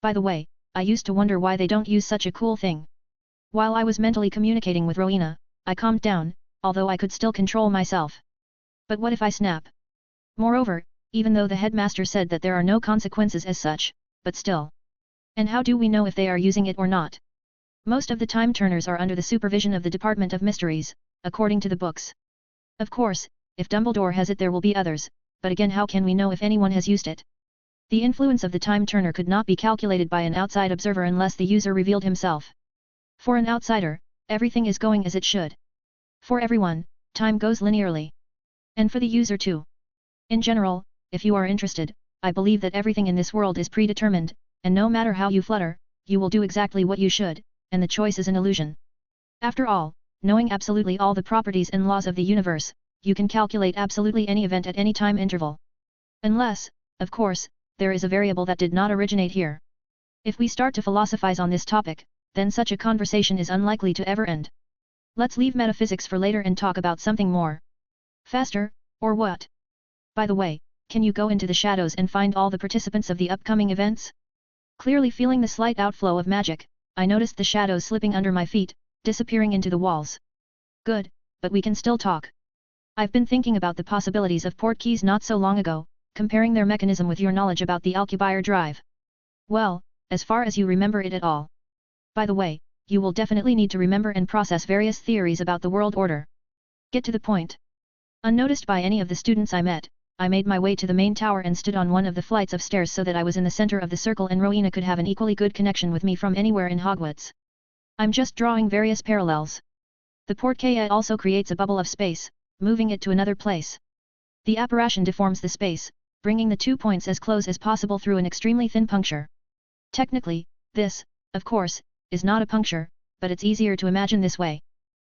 By the way, I used to wonder why they don't use such a cool thing. While I was mentally communicating with Rowena, I calmed down, although I could still control myself. But what if I snap? Moreover, even though the headmaster said that there are no consequences as such, but still. And how do we know if they are using it or not? Most of the time turners are under the supervision of the Department of Mysteries, according to the books. Of course, if Dumbledore has it there will be others, but again how can we know if anyone has used it? The influence of the time turner could not be calculated by an outside observer unless the user revealed himself. For an outsider, everything is going as it should. For everyone, time goes linearly. And for the user too. In general, if you are interested, I believe that everything in this world is predetermined, and no matter how you flutter, you will do exactly what you should, and the choice is an illusion. After all, knowing absolutely all the properties and laws of the universe, you can calculate absolutely any event at any time interval. Unless, of course, there is a variable that did not originate here. If we start to philosophize on this topic, then such a conversation is unlikely to ever end. Let's leave metaphysics for later and talk about something more faster, or what? By the way, can you go into the shadows and find all the participants of the upcoming events? Clearly feeling the slight outflow of magic, I noticed the shadows slipping under my feet, disappearing into the walls. Good, but we can still talk. I've been thinking about the possibilities of portkeys not so long ago, comparing their mechanism with your knowledge about the Alcubierre drive. Well, as far as you remember it at all. By the way, you will definitely need to remember and process various theories about the world order. Get to the point. Unnoticed by any of the students I met, I made my way to the main tower and stood on one of the flights of stairs so that I was in the center of the circle and Rowena could have an equally good connection with me from anywhere in Hogwarts. I'm just drawing various parallels. The portkaya also creates a bubble of space, moving it to another place. The apparition deforms the space, bringing the 2 points as close as possible through an extremely thin puncture. Technically, this, of course, is not a puncture, but it's easier to imagine this way.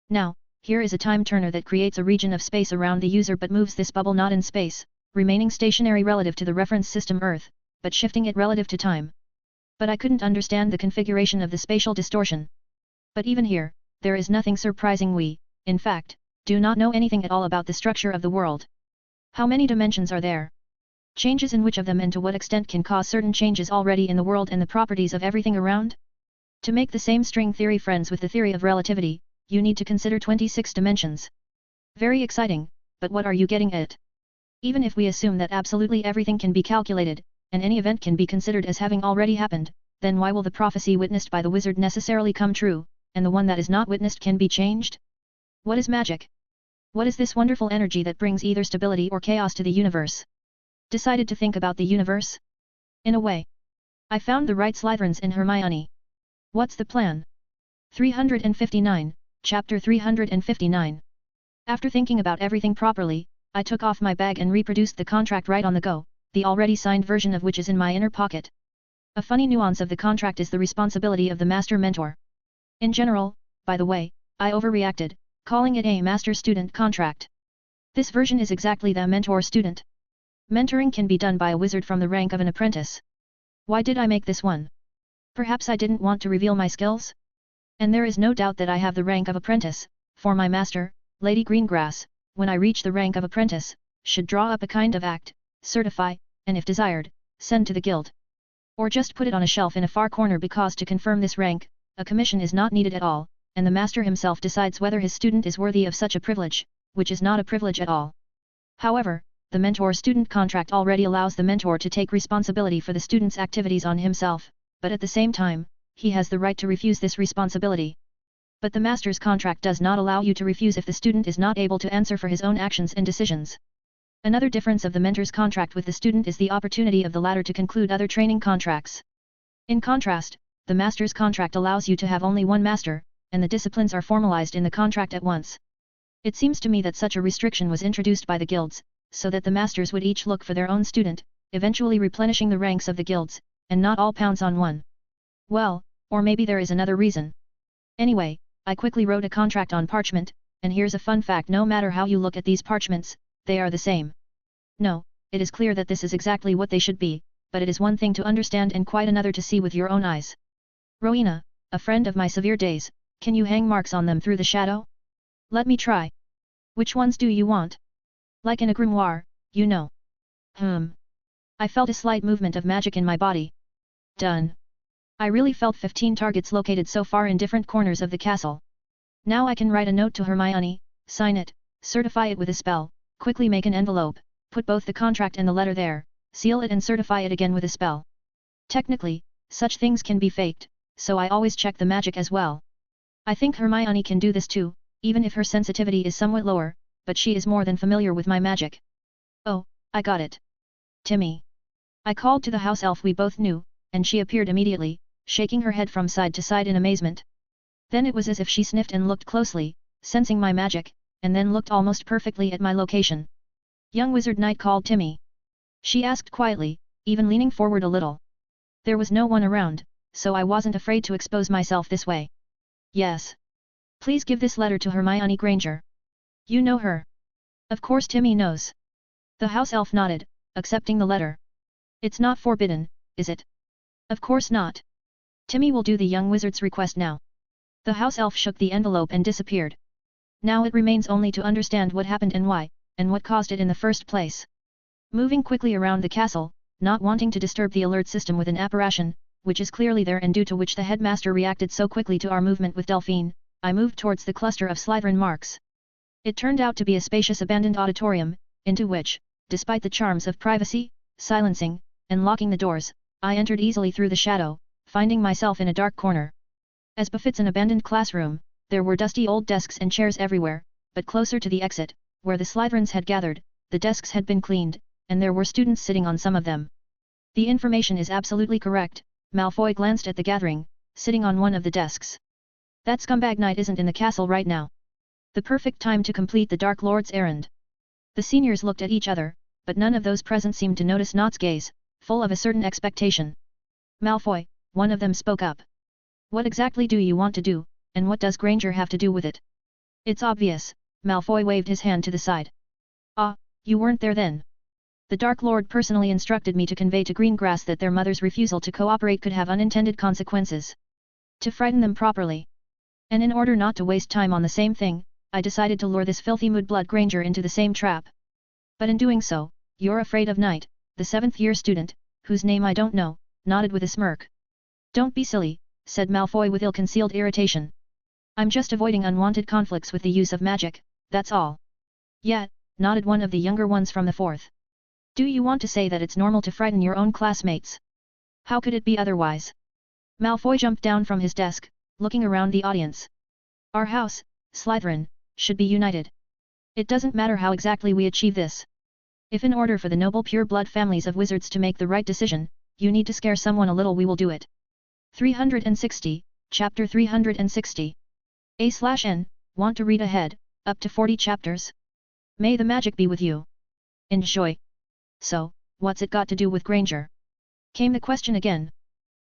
Now, here is a time turner that creates a region of space around the user but moves this bubble not in space, remaining stationary relative to the reference system Earth, but shifting it relative to time. But I couldn't understand the configuration of the spatial distortion. But even here, there is nothing surprising. We, in fact, do not know anything at all about the structure of the world. How many dimensions are there? Changes in which of them and to what extent can cause certain changes already in the world and the properties of everything around? To make the same string theory friends with the theory of relativity, you need to consider 26 dimensions. Very exciting, but what are you getting at? Even if we assume that absolutely everything can be calculated, and any event can be considered as having already happened, then why will the prophecy witnessed by the wizard necessarily come true, and the one that is not witnessed can be changed? What is magic? What is this wonderful energy that brings either stability or chaos to the universe? Decided to think about the universe? In a way. I found the right Slytherins and Hermione. What's the plan? 359, Chapter 359. After thinking about everything properly, I took off my bag and reproduced the contract right on the go, the already signed version of which is in my inner pocket. A funny nuance of the contract is the responsibility of the master mentor. In general, by the way, I overreacted, calling it a master-student contract. This version is exactly the mentor-student. Mentoring can be done by a wizard from the rank of an apprentice. Why did I make this one? Perhaps I didn't want to reveal my skills? And there is no doubt that I have the rank of apprentice, for my master, Lady Greengrass, when I reach the rank of apprentice, should draw up a kind of act, certify, and if desired, send to the guild. Or just put it on a shelf in a far corner because to confirm this rank, a commission is not needed at all, and the master himself decides whether his student is worthy of such a privilege, which is not a privilege at all. However, the mentor-student contract already allows the mentor to take responsibility for the student's activities on himself, but at the same time, he has the right to refuse this responsibility. But the master's contract does not allow you to refuse if the student is not able to answer for his own actions and decisions. Another difference of the mentor's contract with the student is the opportunity of the latter to conclude other training contracts. In contrast, the master's contract allows you to have only one master, and the disciplines are formalized in the contract at once. It seems to me that such a restriction was introduced by the guilds, so that the masters would each look for their own student, eventually replenishing the ranks of the guilds, and not all pounce on one. Well, or maybe there is another reason. Anyway, I quickly wrote a contract on parchment, and here's a fun fact: no matter how you look at these parchments, they are the same. No, it is clear that this is exactly what they should be, but it is one thing to understand and quite another to see with your own eyes. Rowena, a friend of my severe days, can you hang marks on them through the shadow? Let me try. Which ones do you want? Like in a grimoire, you know. I felt a slight movement of magic in my body. Done. I really felt 15 targets located so far in different corners of the castle. Now I can write a note to Hermione, sign it, certify it with a spell, quickly make an envelope, put both the contract and the letter there, seal it and certify it again with a spell. Technically, such things can be faked, so I always check the magic as well. I think Hermione can do this too, even if her sensitivity is somewhat lower, but she is more than familiar with my magic. Oh, I got it. Timmy. I called to the house elf we both knew, and she appeared immediately, shaking her head from side to side in amazement. Then it was as if she sniffed and looked closely, sensing my magic, and then looked almost perfectly at my location. Young Wizard Knight called Timmy. She asked quietly, even leaning forward a little. There was no one around, so I wasn't afraid to expose myself this way. Yes. Please give this letter to Hermione Granger. You know her. Of course Timmy knows. The house elf nodded, accepting the letter. It's not forbidden, is it? Of course not. Timmy will do the young wizard's request now. The house elf shook the envelope and disappeared. Now it remains only to understand what happened and why, and what caused it in the first place. Moving quickly around the castle, not wanting to disturb the alert system with an apparition, which is clearly there and due to which the headmaster reacted so quickly to our movement with Delphine, I moved towards the cluster of Slytherin marks. It turned out to be a spacious abandoned auditorium, into which, despite the charms of privacy, silencing, and locking the doors, I entered easily through the shadow, finding myself in a dark corner. As befits an abandoned classroom, there were dusty old desks and chairs everywhere, but closer to the exit, where the Slytherins had gathered, the desks had been cleaned, and there were students sitting on some of them. The information is absolutely correct. Malfoy glanced at the gathering, sitting on one of the desks. That scumbag knight isn't in the castle right now. The perfect time to complete the Dark Lord's errand. The seniors looked at each other, but none of those present seemed to notice Nott's gaze, full of a certain expectation. Malfoy, one of them spoke up. What exactly do you want to do, and what does Granger have to do with it? It's obvious. Malfoy waved his hand to the side. Ah, you weren't there then. The Dark Lord personally instructed me to convey to Greengrass that their mother's refusal to cooperate could have unintended consequences. To frighten them properly. And in order not to waste time on the same thing, I decided to lure this filthy Mudblood Granger into the same trap. But in doing so, you're afraid of Knight, the 7th-year student, whose name I don't know, nodded with a smirk. Don't be silly, said Malfoy with ill-concealed irritation. I'm just avoiding unwanted conflicts with the use of magic, that's all. Yeah, nodded one of the younger ones from the 4th. Do you want to say that it's normal to frighten your own classmates? How could it be otherwise? Malfoy jumped down from his desk, looking around the audience. Our house, Slytherin, should be united. It doesn't matter how exactly we achieve this. If in order for the noble pure-blood families of wizards to make the right decision, you need to scare someone a little, we will do it. 360, Chapter 360. A/N, want to read ahead, up to 40 chapters? May the magic be with you. Enjoy. So, what's it got to do with Granger? Came the question again.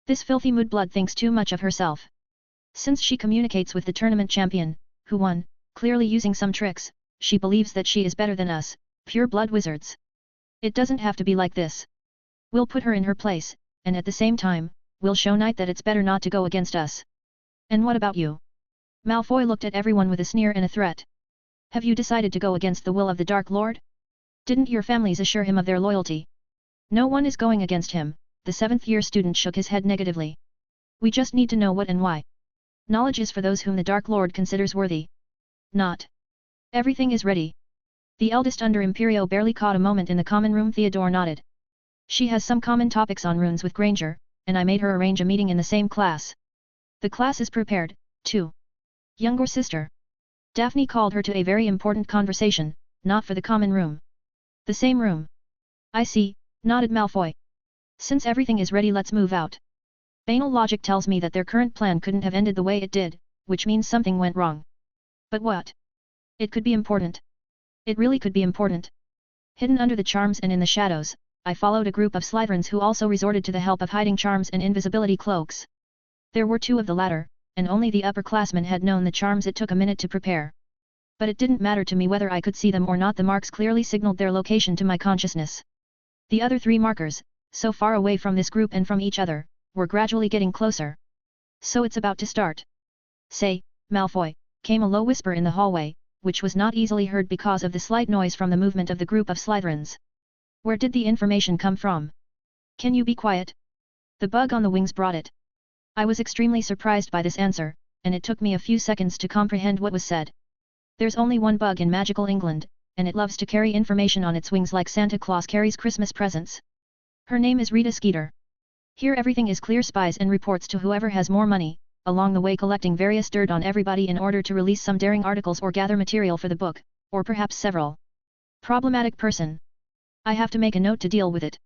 This filthy Mudblood thinks too much of herself. Since she communicates with the tournament champion, who won, clearly using some tricks, she believes that she is better than us, pure-blood wizards. It doesn't have to be like this. We'll put her in her place, and at the same time, we'll show Knight that it's better not to go against us. And what about you? Malfoy looked at everyone with a sneer and a threat. Have you decided to go against the will of the Dark Lord? Didn't your families assure him of their loyalty? No one is going against him, the 7th-year student shook his head negatively. We just need to know what and why. Knowledge is for those whom the Dark Lord considers worthy. Not. Everything is ready. The eldest under Imperio barely caught a moment in the common room. Theodore nodded. She has some common topics on runes with Granger, and I made her arrange a meeting in the same class. The class is prepared, too. Younger sister. Daphne called her to a very important conversation, not for the common room. The same room. I see, nodded Malfoy. Since everything is ready, let's move out. Banal logic tells me that their current plan couldn't have ended the way it did, which means something went wrong. But what? It could be important. It really could be important. Hidden under the charms and in the shadows, I followed a group of Slytherins who also resorted to the help of hiding charms and invisibility cloaks. There were 2 of the latter, and only the upperclassmen had known the charms it took a minute to prepare. But it didn't matter to me whether I could see them or not, the marks clearly signaled their location to my consciousness. The other 3 markers, so far away from this group and from each other, were gradually getting closer. So it's about to start. Say, Malfoy, came a low whisper in the hallway, which was not easily heard because of the slight noise from the movement of the group of Slytherins. Where did the information come from? Can you be quiet? The bug on the wings brought it. I was extremely surprised by this answer, and it took me a few seconds to comprehend what was said. There's only one bug in magical England, and it loves to carry information on its wings like Santa Claus carries Christmas presents. Her name is Rita Skeeter. Here everything is clear spies and reports to whoever has more money, along the way collecting various dirt on everybody in order to release some daring articles or gather material for the book, or perhaps several. Problematic person. I have to make a note to deal with it.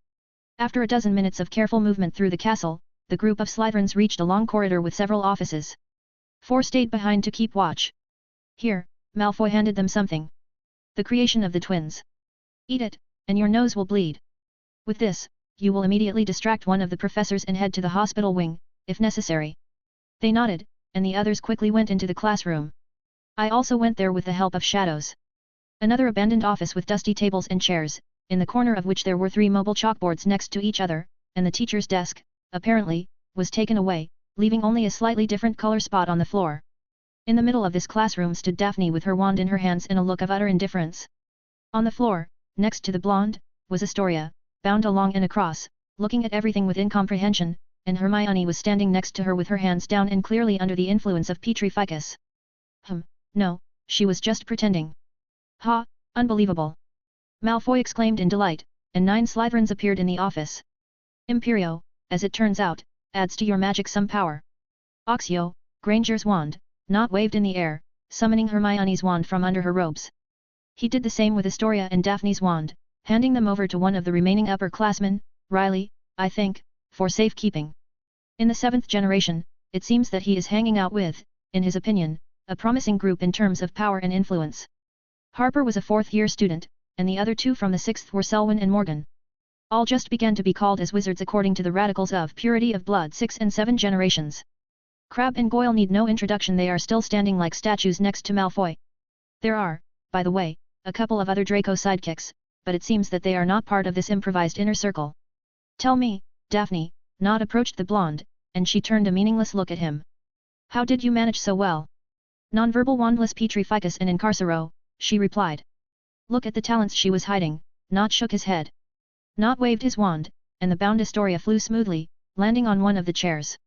After a dozen minutes of careful movement through the castle, the group of Slytherins reached a long corridor with several offices. 4 stayed behind to keep watch. Here, Malfoy handed them something. The creation of the twins. Eat it, and your nose will bleed. With this, you will immediately distract one of the professors and head to the hospital wing, if necessary. They nodded, and the others quickly went into the classroom. I also went there with the help of shadows. Another abandoned office with dusty tables and chairs, in the corner of which there were 3 mobile chalkboards next to each other, and the teacher's desk, apparently, was taken away, leaving only a slightly different color spot on the floor. In the middle of this classroom stood Daphne with her wand in her hands and a look of utter indifference. On the floor, next to the blonde, was Astoria, bound along and across, looking at everything with incomprehension, and Hermione was standing next to her with her hands down and clearly under the influence of Petrificus. No, she was just pretending. Ha, unbelievable! Malfoy exclaimed in delight, and 9 Slytherins appeared in the office. Imperio, as it turns out, adds to your magic some power. Oxio, Granger's wand, not waved in the air, summoning Hermione's wand from under her robes. He did the same with Astoria and Daphne's wand, handing them over to one of the remaining upperclassmen, Riley, I think, for safekeeping. In the 7th generation, it seems that he is hanging out with, in his opinion, a promising group in terms of power and influence. Harper was a 4th-year student, and the other 2 from the 6th were Selwyn and Morgan. All just began to be called as wizards according to the radicals of Purity of Blood 6 and 7 generations. Crabbe and Goyle need no introduction, they are still standing like statues next to Malfoy. There are, by the way, a couple of other Draco sidekicks, but it seems that they are not part of this improvised inner circle. Tell me, Daphne, Nod approached the blonde, and she turned a meaningless look at him. How did you manage so well? Nonverbal wandless Petrificus and Incarcero, she replied. Look at the talents she was hiding. Nod shook his head. Nod waved his wand, and the bound Astoria flew smoothly, landing on one of the chairs.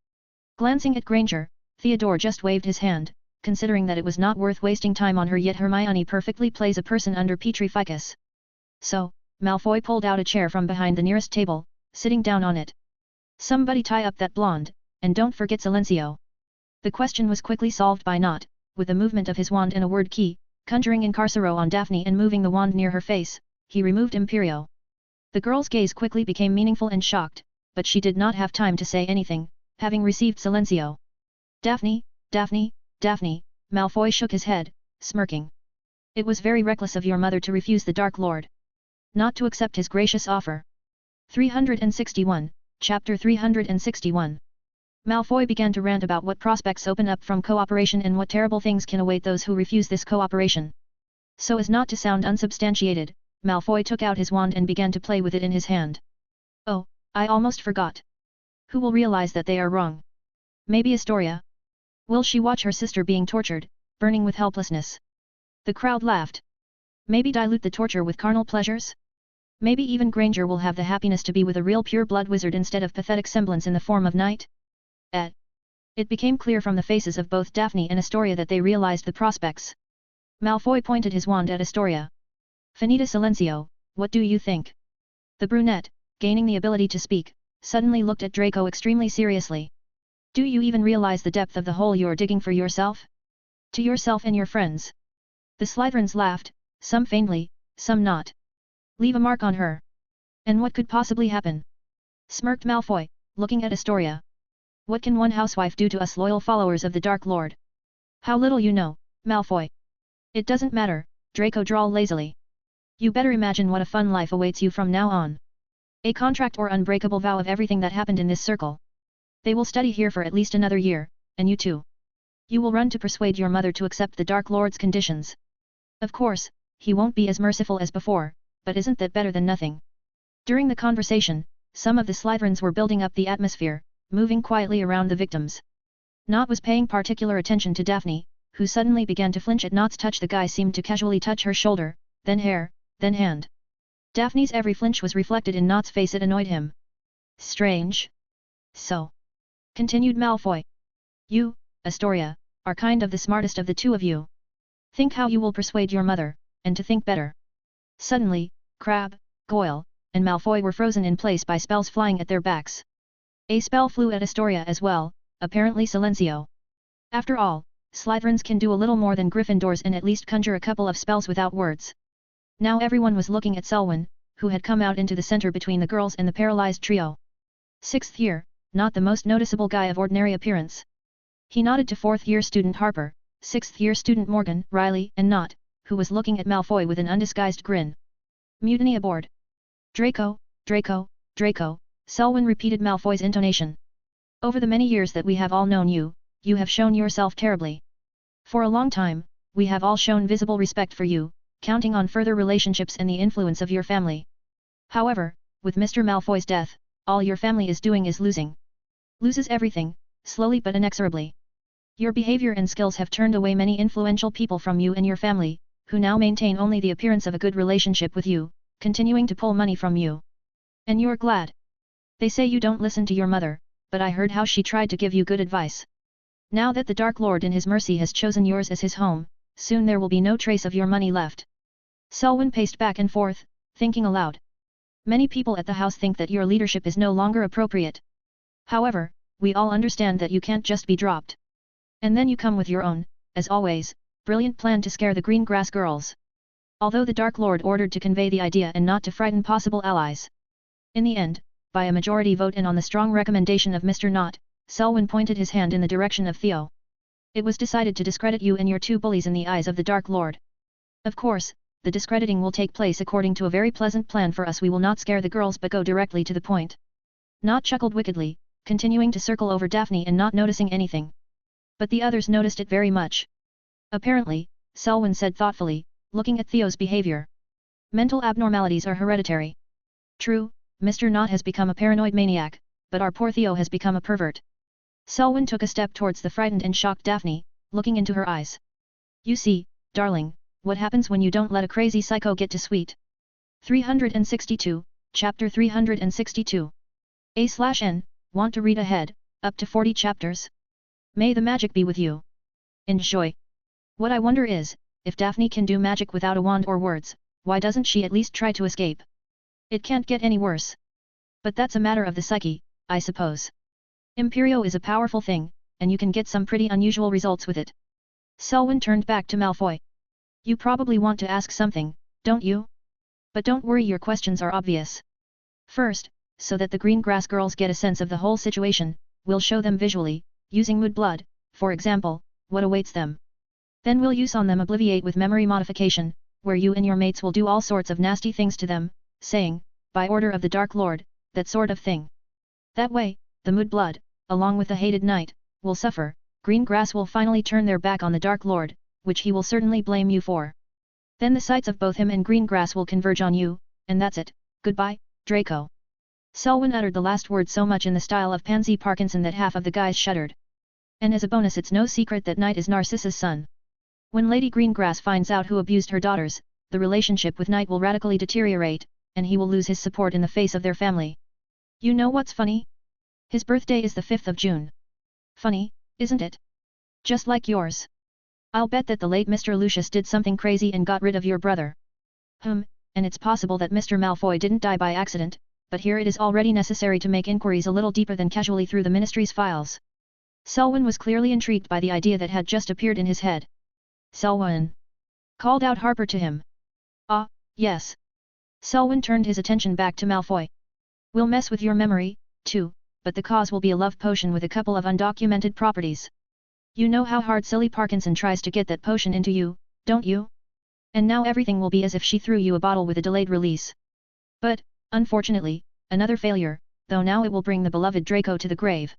Glancing at Granger, Theodore just waved his hand, considering that it was not worth wasting time on her, yet Hermione perfectly plays a person under Petrificus. So, Malfoy pulled out a chair from behind the nearest table, sitting down on it. Somebody tie up that blonde, and don't forget Silencio. The question was quickly solved by Nod, with a movement of his wand and a word key, conjuring Incarcero on Daphne and moving the wand near her face, he removed Imperio. The girl's gaze quickly became meaningful and shocked, but she did not have time to say anything, having received Silencio. Daphne, Daphne, Daphne, Malfoy shook his head, smirking. It was very reckless of your mother to refuse the Dark Lord. Not to accept his gracious offer. 361, Chapter 361. Malfoy began to rant about what prospects open up from cooperation and what terrible things can await those who refuse this cooperation. So as not to sound unsubstantiated, Malfoy took out his wand and began to play with it in his hand. Oh, I almost forgot. Who will realize that they are wrong? Maybe Astoria. Will she watch her sister being tortured, burning with helplessness? The crowd laughed. Maybe dilute the torture with carnal pleasures? Maybe even Granger will have the happiness to be with a real pure-blood wizard instead of pathetic semblance in the form of knight? It became clear from the faces of both Daphne and Astoria that they realized the prospects. Malfoy pointed his wand at Astoria. Finita Silencio, what do you think? The brunette, gaining the ability to speak, suddenly looked at Draco extremely seriously. Do you even realize the depth of the hole you're digging for yourself? To yourself and your friends. The Slytherins laughed, some faintly, some not. Leave a mark on her. And what could possibly happen? Smirked Malfoy, looking at Astoria. What can one housewife do to us loyal followers of the Dark Lord? How little you know, Malfoy. It doesn't matter, Draco drawled lazily. You better imagine what a fun life awaits you from now on. A contract or unbreakable vow of everything that happened in this circle. They will study here for at least another year, and you too. You will run to persuade your mother to accept the Dark Lord's conditions. Of course, he won't be as merciful as before, but isn't that better than nothing? During the conversation, some of the Slytherins were building up the atmosphere, moving quietly around the victims. Nott was paying particular attention to Daphne, who suddenly began to flinch at Nott's touch. The guy seemed to casually touch her shoulder, then hair, then hand. Daphne's every flinch was reflected in Nott's face. It annoyed him. Strange. So, continued Malfoy. You, Astoria, are kind of the smartest of the two of you. Think how you will persuade your mother, and to think better. Suddenly, Crabbe, Goyle, and Malfoy were frozen in place by spells flying at their backs. A spell flew at Astoria as well, apparently Silencio. After all, Slytherins can do a little more than Gryffindors and at least conjure a couple of spells without words. Now everyone was looking at Selwyn, who had come out into the center between the girls and the paralyzed trio. 6th year, not the most noticeable guy of ordinary appearance. He nodded to 4th year student Harper, 6th year student Morgan, Riley, and Nott, who was looking at Malfoy with an undisguised grin. Mutiny aboard. Draco, Draco, Draco, Selwyn repeated Malfoy's intonation. Over the many years that we have all known you, you have shown yourself terribly. For a long time, we have all shown visible respect for you, counting on further relationships and the influence of your family. However, with Mr. Malfoy's death, all your family is doing is losing. Loses everything, slowly but inexorably. Your behavior and skills have turned away many influential people from you and your family, who now maintain only the appearance of a good relationship with you, continuing to pull money from you. And you're glad. They say you don't listen to your mother, but I heard how she tried to give you good advice. Now that the Dark Lord in his mercy has chosen yours as his home, soon there will be no trace of your money left. Selwyn paced back and forth, thinking aloud. Many people at the house think that your leadership is no longer appropriate. However, we all understand that you can't just be dropped. And then you come with your own, as always, brilliant plan to scare the Green Grass girls. Although the Dark Lord ordered to convey the idea and not to frighten possible allies. In the end, by a majority vote and on the strong recommendation of Mr. Nott, Selwyn pointed his hand in the direction of Theo. It was decided to discredit you and your two bullies in the eyes of the Dark Lord. Of course, the discrediting will take place according to a very pleasant plan for us. We will not scare the girls but go directly to the point. Nott chuckled wickedly, continuing to circle over Daphne and not noticing anything. But the others noticed it very much. Apparently, Selwyn said thoughtfully, looking at Theo's behavior. Mental abnormalities are hereditary. True, Mr. Nott has become a paranoid maniac, but our poor Theo has become a pervert. Selwyn took a step towards the frightened and shocked Daphne, looking into her eyes. You see, darling, what happens when you don't let a crazy psycho get to sweet. 362, Chapter 362. A/N, want to read ahead, up to 40 chapters? May the magic be with you. Enjoy. What I wonder is, if Daphne can do magic without a wand or words, why doesn't she at least try to escape? It can't get any worse. But that's a matter of the psyche, I suppose. Imperio is a powerful thing, and you can get some pretty unusual results with it. Selwyn turned back to Malfoy. You probably want to ask something, don't you? But don't worry, your questions are obvious. First, so that the Green Grass girls get a sense of the whole situation, we'll show them visually, using mood blood, for example, what awaits them. Then we'll use on them Obliviate with memory modification, where you and your mates will do all sorts of nasty things to them, saying, by order of the Dark Lord, that sort of thing. That way, the mood blood, along with the hated knight, will suffer. Green Grass will finally turn their back on the Dark Lord, which he will certainly blame you for. Then the sights of both him and Green Grass will converge on you, and that's it. Goodbye, Draco. Selwyn uttered the last word so much in the style of Pansy Parkinson that half of the guys shuddered. And as a bonus, it's no secret that Knight is Narcissa's son. When Lady Greengrass finds out who abused her daughters, the relationship with Knight will radically deteriorate, and he will lose his support in the face of their family. You know what's funny? His birthday is the 5th of June. Funny, isn't it? Just like yours. I'll bet that the late Mr. Lucius did something crazy and got rid of your brother. And it's possible that Mr. Malfoy didn't die by accident, but here it is already necessary to make inquiries a little deeper than casually through the Ministry's files. Selwyn was clearly intrigued by the idea that had just appeared in his head. Selwyn! Called out Harper to him. Ah, yes. Selwyn turned his attention back to Malfoy. We'll mess with your memory, too, but the cause will be a love potion with a couple of undocumented properties. You know how hard silly Parkinson tries to get that potion into you, don't you? And now everything will be as if she threw you a bottle with a delayed release. But, unfortunately, another failure, though now it will bring the beloved Draco to the grave.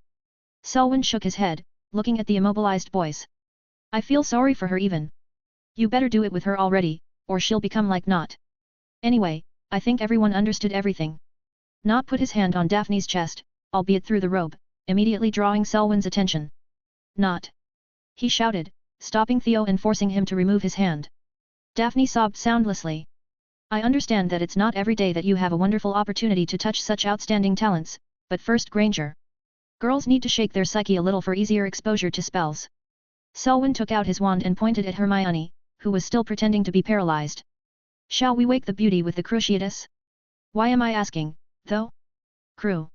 Selwyn shook his head, looking at the immobilized boys. I feel sorry for her even. You better do it with her already, or she'll become like Not. Anyway, I think everyone understood everything. Not put his hand on Daphne's chest, albeit through the robe, immediately drawing Selwyn's attention. Not. He shouted, stopping Theo and forcing him to remove his hand. Daphne sobbed soundlessly. I understand that it's not every day that you have a wonderful opportunity to touch such outstanding talents, but first Granger. Girls need to shake their psyche a little for easier exposure to spells. Selwyn took out his wand and pointed at Hermione, who was still pretending to be paralyzed. Shall we wake the beauty with the Cruciatus? Why am I asking, though? Crew.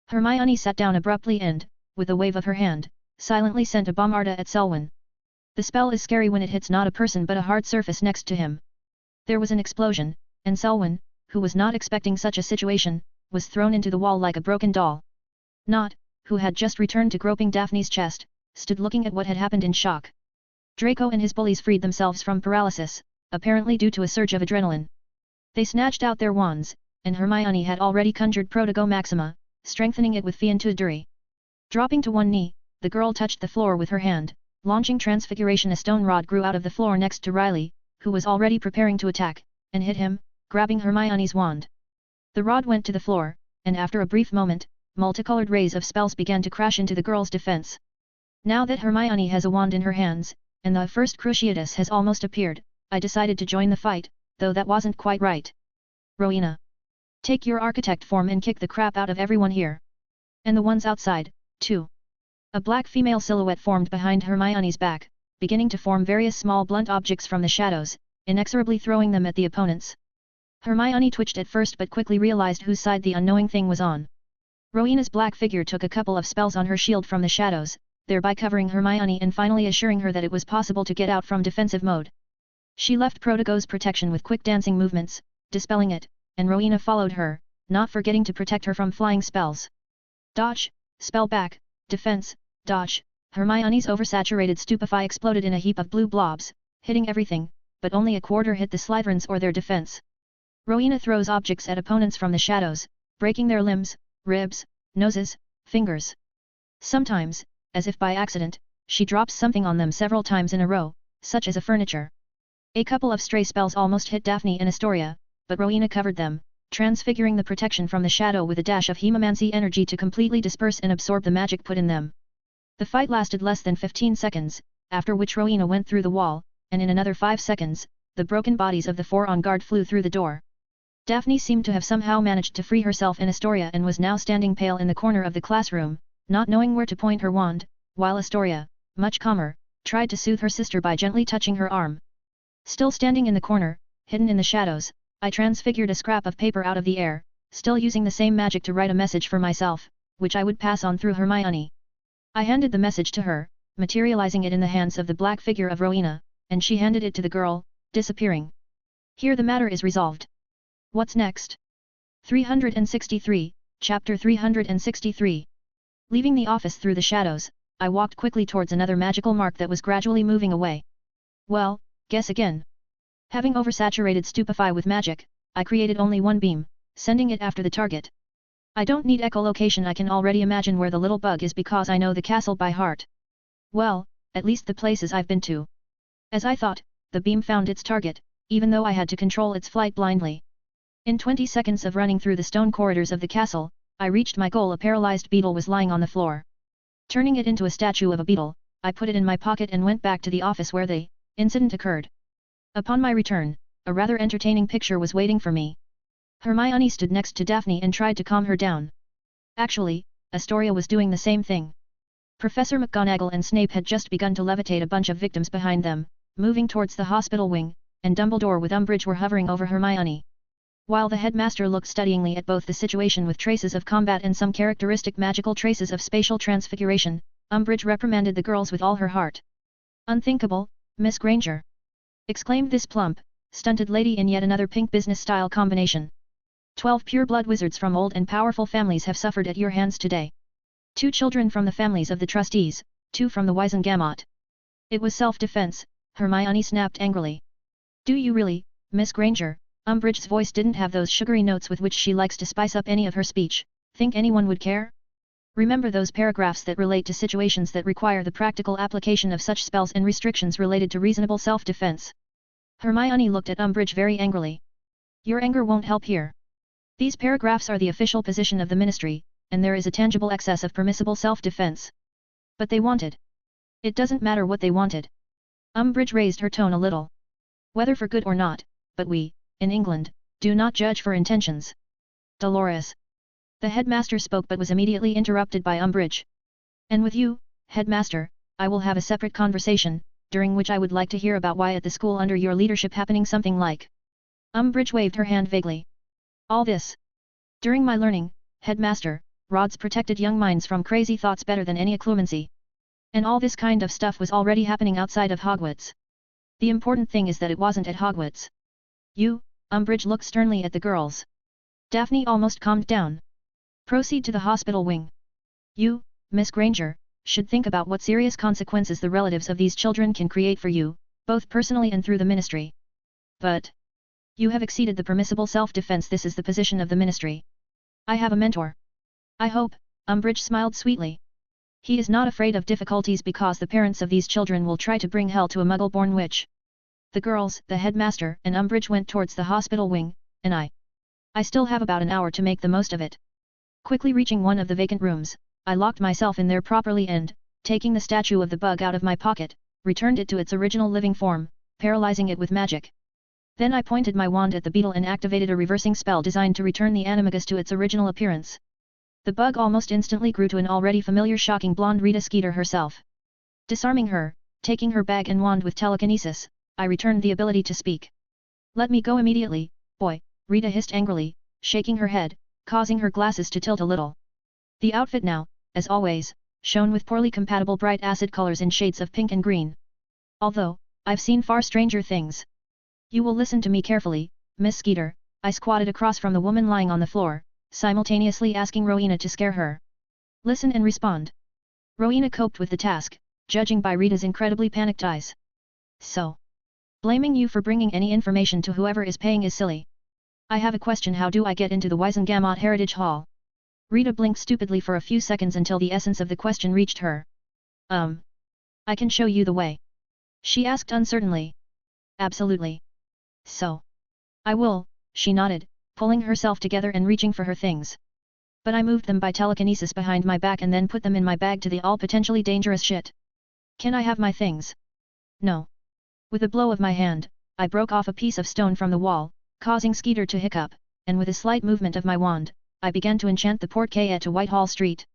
Hermione sat down abruptly and, with a wave of her hand, silently sent a bombarda at Selwyn. The spell is scary when it hits not a person but a hard surface next to him. There was an explosion, and Selwyn, who was not expecting such a situation, was thrown into the wall like a broken doll. Not, who had just returned to groping Daphne's chest, stood looking at what had happened in shock. Draco and his bullies freed themselves from paralysis, apparently due to a surge of adrenaline. They snatched out their wands, and Hermione had already conjured Protego Maxima, strengthening it with Fientu Duri. Dropping to one knee, the girl touched the floor with her hand, launching Transfiguration. A stone rod grew out of the floor next to Riley, who was already preparing to attack, and hit him, grabbing Hermione's wand. The rod went to the floor, and after a brief moment, multicolored rays of spells began to crash into the girl's defense. Now that Hermione has a wand in her hands, and the first Cruciatus has almost appeared, I decided to join the fight, though that wasn't quite right. Rowena. Take your architect form and kick the crap out of everyone here. And the ones outside, too. A black female silhouette formed behind Hermione's back, beginning to form various small blunt objects from the shadows, inexorably throwing them at the opponents. Hermione twitched at first but quickly realized whose side the unknowing thing was on. Rowena's black figure took a couple of spells on her shield from the shadows, thereby covering Hermione and finally assuring her that it was possible to get out from defensive mode. She left Protego's protection with quick dancing movements, dispelling it, and Rowena followed her, not forgetting to protect her from flying spells. Dodge, spell back, defense, dodge. Hermione's oversaturated Stupefy exploded in a heap of blue blobs, hitting everything, but only a quarter hit the Slytherins or their defense. Rowena throws objects at opponents from the shadows, breaking their limbs, ribs, noses, fingers. Sometimes, as if by accident, she drops something on them several times in a row, such as a furniture. A couple of stray spells almost hit Daphne and Astoria, but Rowena covered them, transfiguring the protection from the shadow with a dash of Hemomancy energy to completely disperse and absorb the magic put in them. The fight lasted less than 15 seconds, after which Rowena went through the wall, and in another 5 seconds, the broken bodies of the 4 on guard flew through the door. Daphne seemed to have somehow managed to free herself in Astoria and was now standing pale in the corner of the classroom, not knowing where to point her wand, while Astoria, much calmer, tried to soothe her sister by gently touching her arm. Still standing in the corner, hidden in the shadows, I transfigured a scrap of paper out of the air, still using the same magic to write a message for myself, which I would pass on through Hermione. I handed the message to her, materializing it in the hands of the black figure of Rowena, and she handed it to the girl, disappearing. Here the matter is resolved. What's next? 363, Chapter 363. Leaving the office through the shadows, I walked quickly towards another magical mark that was gradually moving away. Well, guess again. Having oversaturated Stupefy with magic, I created only one beam, sending it after the target. I don't need echolocation. I can already imagine where the little bug is because I know the castle by heart. Well, at least the places I've been to. As I thought, the beam found its target, even though I had to control its flight blindly. In 20 seconds of running through the stone corridors of the castle, I reached my goal. A paralyzed beetle was lying on the floor. Turning it into a statue of a beetle, I put it in my pocket and went back to the office where the incident occurred. Upon my return, a rather entertaining picture was waiting for me. Hermione stood next to Daphne and tried to calm her down. Actually, Astoria was doing the same thing. Professor McGonagall and Snape had just begun to levitate a bunch of victims behind them, moving towards the hospital wing, and Dumbledore with Umbridge were hovering over Hermione. While the headmaster looked studyingly at both the situation with traces of combat and some characteristic magical traces of spatial transfiguration, Umbridge reprimanded the girls with all her heart. "Unthinkable, Miss Granger!" exclaimed this plump, stunted lady in yet another pink business-style combination. 12 pure-blood wizards from old and powerful families have suffered at your hands today. 2 children from the families of the trustees, 2 from the Wisengamot. It was self-defense, Hermione snapped angrily. "Do you really, Miss Granger?" Umbridge's voice didn't have those sugary notes with which she likes to spice up any of her speech. Think anyone would care? Remember those paragraphs that relate to situations that require the practical application of such spells and restrictions related to reasonable self-defense. Hermione looked at Umbridge very angrily. Your anger won't help here. These paragraphs are the official position of the Ministry, and there is a tangible excess of permissible self-defense. But they wanted. It doesn't matter what they wanted. Umbridge raised her tone a little. Whether for good or not, but we, in England, do not judge for intentions. Dolores. The headmaster spoke but was immediately interrupted by Umbridge. And with you, headmaster, I will have a separate conversation, during which I would like to hear about why at the school under your leadership happening something like. Umbridge waved her hand vaguely. All this. During my learning, headmaster, Rods protected young minds from crazy thoughts better than any occlumency. And all this kind of stuff was already happening outside of Hogwarts. The important thing is that it wasn't at Hogwarts. You, Umbridge looked sternly at the girls. Daphne almost calmed down. Proceed to the hospital wing. You, Miss Granger, should think about what serious consequences the relatives of these children can create for you, both personally and through the Ministry. But you have exceeded the permissible self-defense. This is the position of the Ministry. I have a mentor. I hope, Umbridge smiled sweetly. He is not afraid of difficulties because the parents of these children will try to bring hell to a muggle-born witch. The girls, the headmaster, and Umbridge went towards the hospital wing, and I still have about an hour to make the most of it. Quickly reaching one of the vacant rooms, I locked myself in there properly and, taking the statue of the bug out of my pocket, returned it to its original living form, paralyzing it with magic. Then I pointed my wand at the beetle and activated a reversing spell designed to return the animagus to its original appearance. The bug almost instantly grew to an already familiar shocking blonde Rita Skeeter herself. Disarming her, taking her bag and wand with telekinesis, I returned the ability to speak. Let me go immediately, boy, Rita hissed angrily, shaking her head, causing her glasses to tilt a little. The outfit now, as always, shone with poorly compatible bright acid colors in shades of pink and green. Although, I've seen far stranger things. You will listen to me carefully, Miss Skeeter. I squatted across from the woman lying on the floor, simultaneously asking Rowena to scare her. Listen and respond. Rowena coped with the task, judging by Rita's incredibly panicked eyes. So, blaming you for bringing any information to whoever is paying is silly. I have a question. How do I get into the Wisengamot Heritage Hall? Rita blinked stupidly for a few seconds until the essence of the question reached her. I can show you the way. She asked uncertainly. Absolutely. So. I will, she nodded, pulling herself together and reaching for her things. But I moved them by telekinesis behind my back and then put them in my bag to the all potentially dangerous shit. Can I have my things? No. With a blow of my hand, I broke off a piece of stone from the wall, causing Skeeter to hiccup, and with a slight movement of my wand, I began to enchant the porte-clés to Whitehall Street.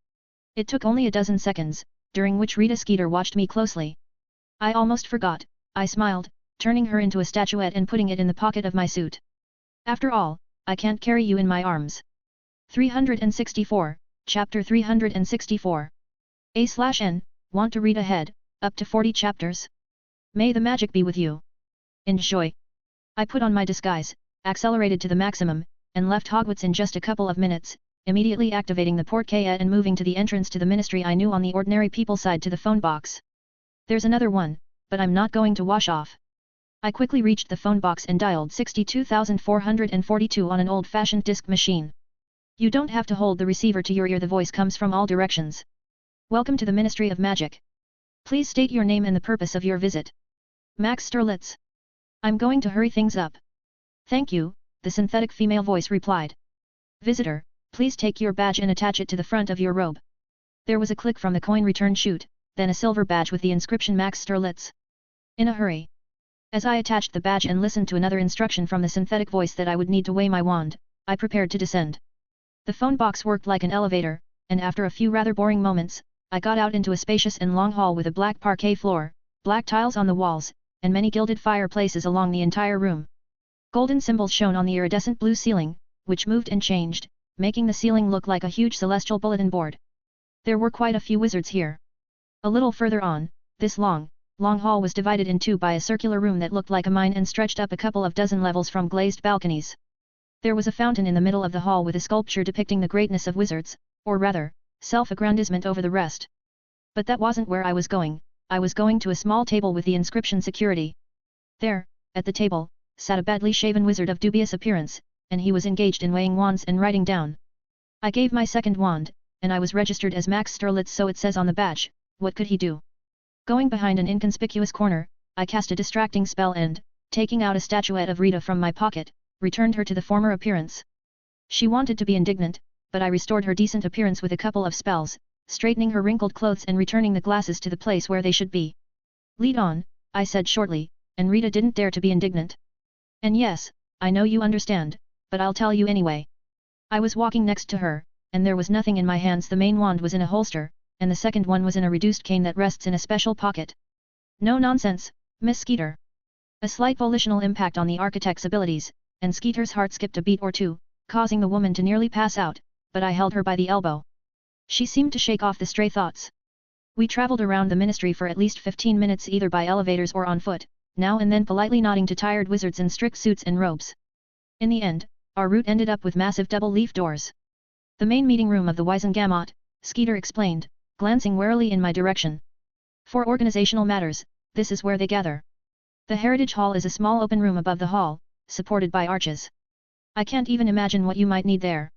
It took only a dozen seconds, during which Rita Skeeter watched me closely. I almost forgot, I smiled, turning her into a statuette and putting it in the pocket of my suit. After all, I can't carry you in my arms. 364, Chapter 364. A/N, want to read ahead, up to 40 chapters? May the magic be with you. Enjoy. I put on my disguise, accelerated to the maximum, and left Hogwarts in just a couple of minutes, immediately activating the porte-clés and moving to the entrance to the Ministry I knew on the ordinary people side to the phone box. There's another one, but I'm not going to wash off. I quickly reached the phone box and dialed 62,442 on an old-fashioned disk machine. You don't have to hold the receiver to your ear. The voice comes from all directions. Welcome to the Ministry of Magic. Please state your name and the purpose of your visit. Max Sterlitz. I'm going to hurry things up. Thank you, the synthetic female voice replied. Visitor, please take your badge and attach it to the front of your robe. There was a click from the coin return chute, then a silver badge with the inscription Max Sterlitz. In a hurry. As I attached the badge and listened to another instruction from the synthetic voice that I would need to weigh my wand, I prepared to descend. The phone box worked like an elevator, and after a few rather boring moments, I got out into a spacious and long hall with a black parquet floor, black tiles on the walls, and many gilded fireplaces along the entire room. Golden symbols shone on the iridescent blue ceiling, which moved and changed, making the ceiling look like a huge celestial bulletin board. There were quite a few wizards here. A little further on, this long hall was divided in two by a circular room that looked like a mine and stretched up a couple of dozen levels from glazed balconies. There was a fountain in the middle of the hall with a sculpture depicting the greatness of wizards, or rather, self-aggrandizement over the rest. But that wasn't where I was going to a small table with the inscription security. There, at the table, sat a badly shaven wizard of dubious appearance, and he was engaged in weighing wands and writing down. I gave my second wand, and I was registered as Max Sterlitz, so it says on the badge. What could he do? Going behind an inconspicuous corner, I cast a distracting spell and, taking out a statuette of Rita from my pocket, returned her to the former appearance. She wanted to be indignant, but I restored her decent appearance with a couple of spells, straightening her wrinkled clothes and returning the glasses to the place where they should be. Lead on, I said shortly, and Rita didn't dare to be indignant. And yes, I know you understand, but I'll tell you anyway. I was walking next to her, and there was nothing in my hands. The main wand was in a holster, and the second one was in a reduced cane that rests in a special pocket. No nonsense, Miss Skeeter. A slight volitional impact on the architect's abilities, and Skeeter's heart skipped a beat or two, causing the woman to nearly pass out, but I held her by the elbow. She seemed to shake off the stray thoughts. We traveled around the ministry for at least 15 minutes, either by elevators or on foot, now and then politely nodding to tired wizards in strict suits and robes. In the end, our route ended up with massive double-leaf doors. The main meeting room of the Wizengamot, Skeeter explained, glancing warily in my direction. For organizational matters, this is where they gather. The Heritage Hall is a small open room above the hall, supported by arches. I can't even imagine what you might need there.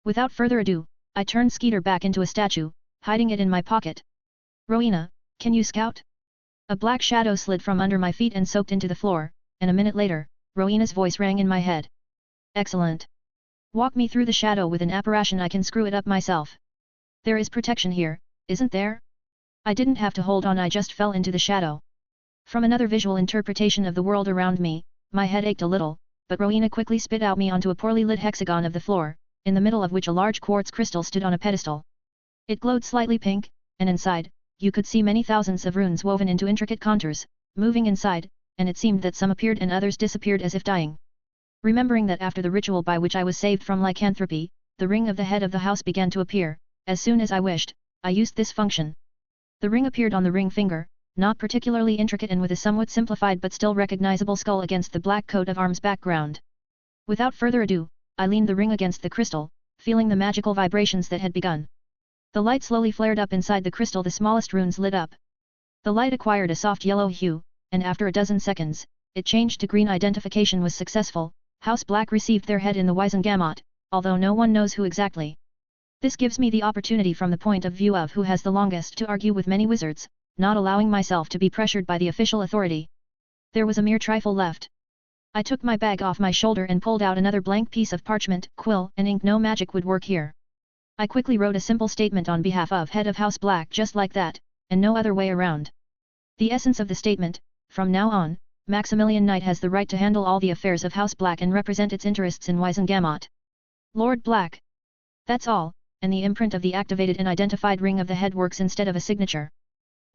Without further ado, I turned Skeeter back into a statue, hiding it in my pocket. Rowena, can you scout? A black shadow slid from under my feet and soaked into the floor, and a minute later, Rowena's voice rang in my head. Excellent. Walk me through the shadow with an apparition. I can screw it up myself. There is protection here, isn't there? I didn't have to hold on, I just fell into the shadow. From another visual interpretation of the world around me, my head ached a little, but Rowena quickly spit out me onto a poorly lit hexagon of the floor, in the middle of which a large quartz crystal stood on a pedestal. It glowed slightly pink, and inside, you could see many thousands of runes woven into intricate contours, moving inside, and it seemed that some appeared and others disappeared as if dying. Remembering that after the ritual by which I was saved from lycanthropy, the ring of the head of the house began to appear, as soon as I wished, I used this function. The ring appeared on the ring finger, not particularly intricate and with a somewhat simplified but still recognizable skull against the black coat of arms background. Without further ado, I leaned the ring against the crystal, feeling the magical vibrations that had begun. The light slowly flared up inside the crystal. The smallest runes lit up. The light acquired a soft yellow hue, and after a dozen seconds, it changed to green. Identification was successful. House Black received their head in the Wizengamot, although no one knows who exactly. This gives me the opportunity from the point of view of who has the longest to argue with many wizards, not allowing myself to be pressured by the official authority. There was a mere trifle left. I took my bag off my shoulder and pulled out another blank piece of parchment, quill and ink. No magic would work here. I quickly wrote a simple statement on behalf of head of House Black, just like that, and no other way around. The essence of the statement: from now on, Maximilian Knight has the right to handle all the affairs of House Black and represent its interests in Wizengamot. Lord Black. That's all, and the imprint of the activated and identified ring of the head works instead of a signature.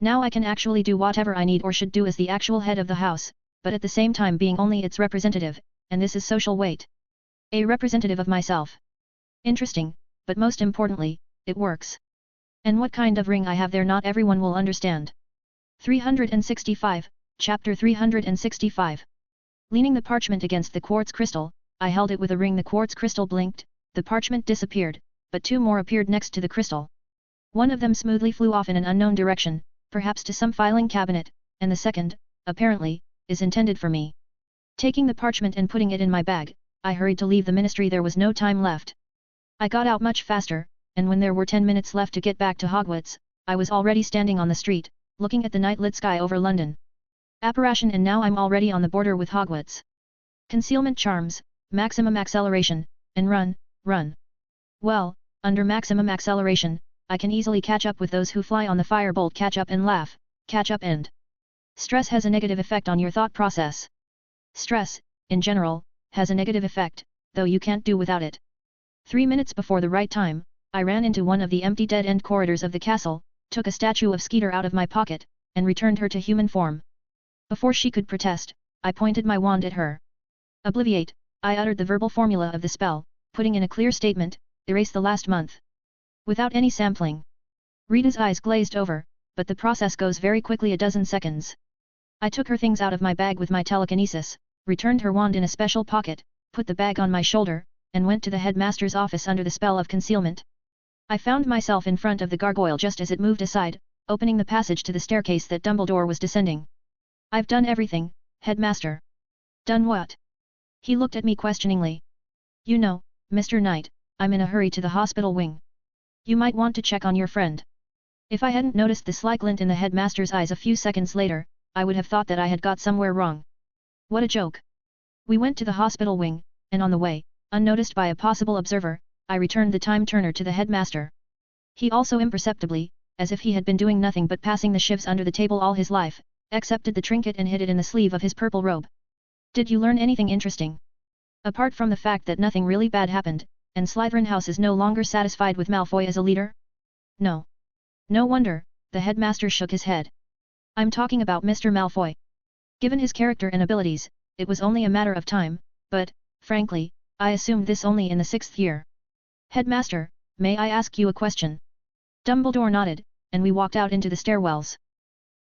Now I can actually do whatever I need or should do as the actual head of the house, but at the same time being only its representative, and this is social weight. A representative of myself. Interesting, but most importantly, it works. And what kind of ring I have there not everyone will understand. 365, Chapter 365. Leaning the parchment against the quartz crystal, I held it with a ring. The quartz crystal blinked, the parchment disappeared, but two more appeared next to the crystal. One of them smoothly flew off in an unknown direction, perhaps to some filing cabinet, and the second, apparently, is intended for me. Taking the parchment and putting it in my bag, I hurried to leave the ministry. There was no time left. I got out much faster, and when there were 10 minutes left to get back to Hogwarts, I was already standing on the street, looking at the night-lit sky over London. Apparition, and now I'm already on the border with Hogwarts. Concealment charms, maximum acceleration, and run, run. Well, under maximum acceleration, I can easily catch up with those who fly on the firebolt. Catch up and laugh, catch up and... Stress has a negative effect on your thought process. Stress, in general, has a negative effect, though you can't do without it. 3 minutes before the right time, I ran into one of the empty dead-end corridors of the castle, took a statue of Skeeter out of my pocket, and returned her to human form. Before she could protest, I pointed my wand at her. Obliviate, I uttered the verbal formula of the spell, putting in a clear statement: erase the last month. Without any sampling. Rita's eyes glazed over, but the process goes very quickly, a dozen seconds. I took her things out of my bag with my telekinesis, returned her wand in a special pocket, put the bag on my shoulder, and went to the headmaster's office under the spell of concealment. I found myself in front of the gargoyle just as it moved aside, opening the passage to the staircase that Dumbledore was descending. I've done everything, headmaster. Done what? He looked at me questioningly. You know, Mr. Knight, I'm in a hurry to the hospital wing. You might want to check on your friend. If I hadn't noticed the sly glint in the headmaster's eyes a few seconds later, I would have thought that I had got somewhere wrong. What a joke. We went to the hospital wing, and on the way, unnoticed by a possible observer, I returned the time turner to the headmaster. He also imperceptibly, as if he had been doing nothing but passing the shivs under the table all his life, accepted the trinket and hid it in the sleeve of his purple robe. Did you learn anything interesting? Apart from the fact that nothing really bad happened, and Slytherin House is no longer satisfied with Malfoy as a leader? No. No wonder, the headmaster shook his head. I'm talking about Mr. Malfoy. Given his character and abilities, it was only a matter of time, but, frankly, I assumed this only in the 6th year. Headmaster, may I ask you a question? Dumbledore nodded, and we walked out into the stairwells.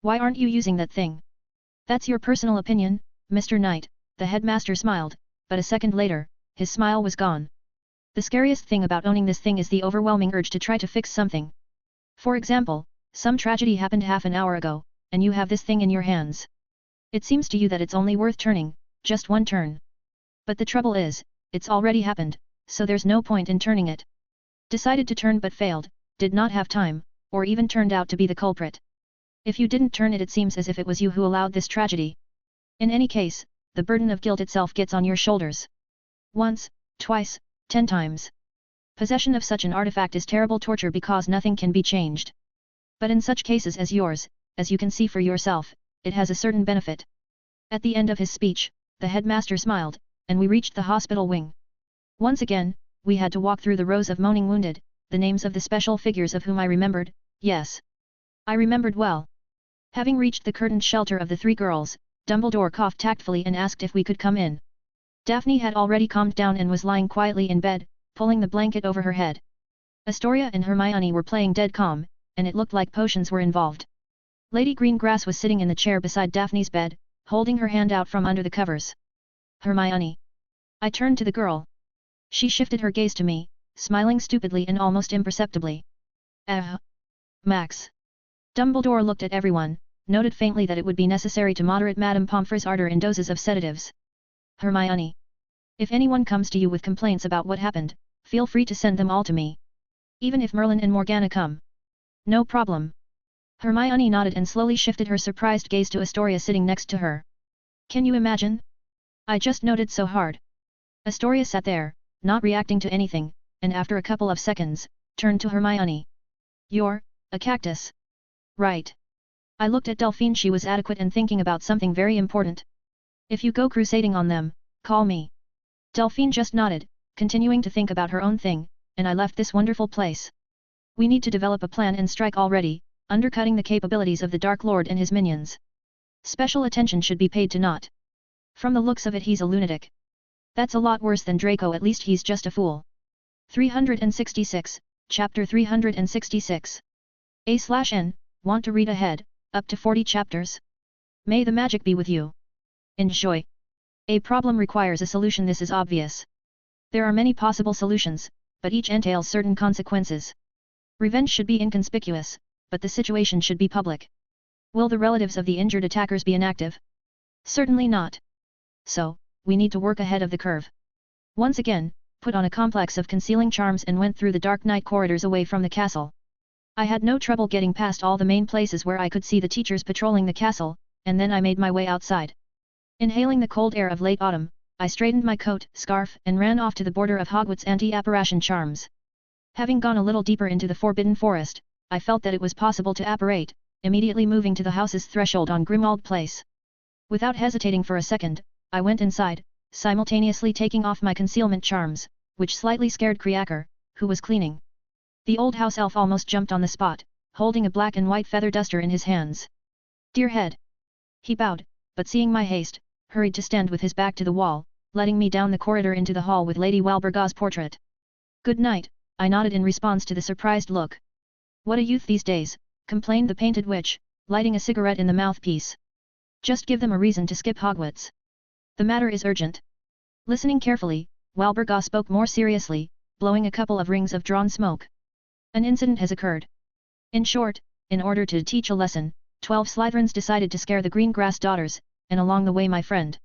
Why aren't you using that thing? That's your personal opinion, Mr. Knight, the headmaster smiled, but a second later, his smile was gone. The scariest thing about owning this thing is the overwhelming urge to try to fix something. For example, some tragedy happened half an hour ago, and you have this thing in your hands. It seems to you that it's only worth turning, just one turn. But the trouble is, it's already happened, so there's no point in turning it. Decided to turn but failed, did not have time, or even turned out to be the culprit. If you didn't turn it, it seems as if it was you who allowed this tragedy. In any case, the burden of guilt itself gets on your shoulders. Once, twice, 10 times. Possession of such an artifact is terrible torture because nothing can be changed. But in such cases as yours, as you can see for yourself, it has a certain benefit. At the end of his speech, the headmaster smiled, and we reached the hospital wing. Once again, we had to walk through the rows of moaning wounded, the names of the special figures of whom I remembered, yes. I remembered well. Having reached the curtained shelter of the 3 girls, Dumbledore coughed tactfully and asked if we could come in. Daphne had already calmed down and was lying quietly in bed, pulling the blanket over her head. Astoria and Hermione were playing dead calm, and it looked like potions were involved. Lady Greengrass was sitting in the chair beside Daphne's bed, holding her hand out from under the covers. Hermione. I turned to the girl. She shifted her gaze to me, smiling stupidly and almost imperceptibly. Max. Dumbledore looked at everyone, noted faintly that it would be necessary to moderate Madame Pomfrey's ardor in doses of sedatives. Hermione. If anyone comes to you with complaints about what happened, feel free to send them all to me. Even if Merlin and Morgana come. No problem. Hermione nodded and slowly shifted her surprised gaze to Astoria sitting next to her. Can you imagine? I just noted so hard. Astoria sat there, not reacting to anything, and after a couple of seconds, turned to Hermione. You're a cactus. Right. I looked at Delphine. She was adequate and thinking about something very important. If you go crusading on them, call me. Delphine just nodded, continuing to think about her own thing, and I left this wonderful place. We need to develop a plan and strike already, undercutting the capabilities of the Dark Lord and his minions. Special attention should be paid to Nott. From the looks of it, he's a lunatic. That's a lot worse than Draco. At least he's just a fool. 366, Chapter 366. A/N, want to read ahead, up to 40 chapters? May the magic be with you. Enjoy. A problem requires a solution. This is obvious. There are many possible solutions, but each entails certain consequences. Revenge should be inconspicuous, but the situation should be public. Will the relatives of the injured attackers be inactive? Certainly not. So, we need to work ahead of the curve. Once again, put on a complex of concealing charms and went through the dark night corridors away from the castle. I had no trouble getting past all the main places where I could see the teachers patrolling the castle, and then I made my way outside. Inhaling the cold air of late autumn, I straightened my coat, scarf and ran off to the border of Hogwarts' anti-apparition charms. Having gone a little deeper into the Forbidden Forest, I felt that it was possible to apparate, immediately moving to the house's threshold on Grimmauld Place. Without hesitating for a second, I went inside, simultaneously taking off my concealment charms, which slightly scared Kriaker, who was cleaning. The old house elf almost jumped on the spot, holding a black and white feather duster in his hands. Dear head. He bowed, but seeing my haste, hurried to stand with his back to the wall, letting me down the corridor into the hall with Lady Walburga's portrait. Good night, I nodded in response to the surprised look. What a youth these days, complained the painted witch, lighting a cigarette in the mouthpiece. Just give them a reason to skip Hogwarts. The matter is urgent. Listening carefully, Walburga spoke more seriously, blowing a couple of rings of drawn smoke. An incident has occurred. In short, in order to teach a lesson, 12 Slytherins decided to scare the Greengrass daughters, and along the way my friend.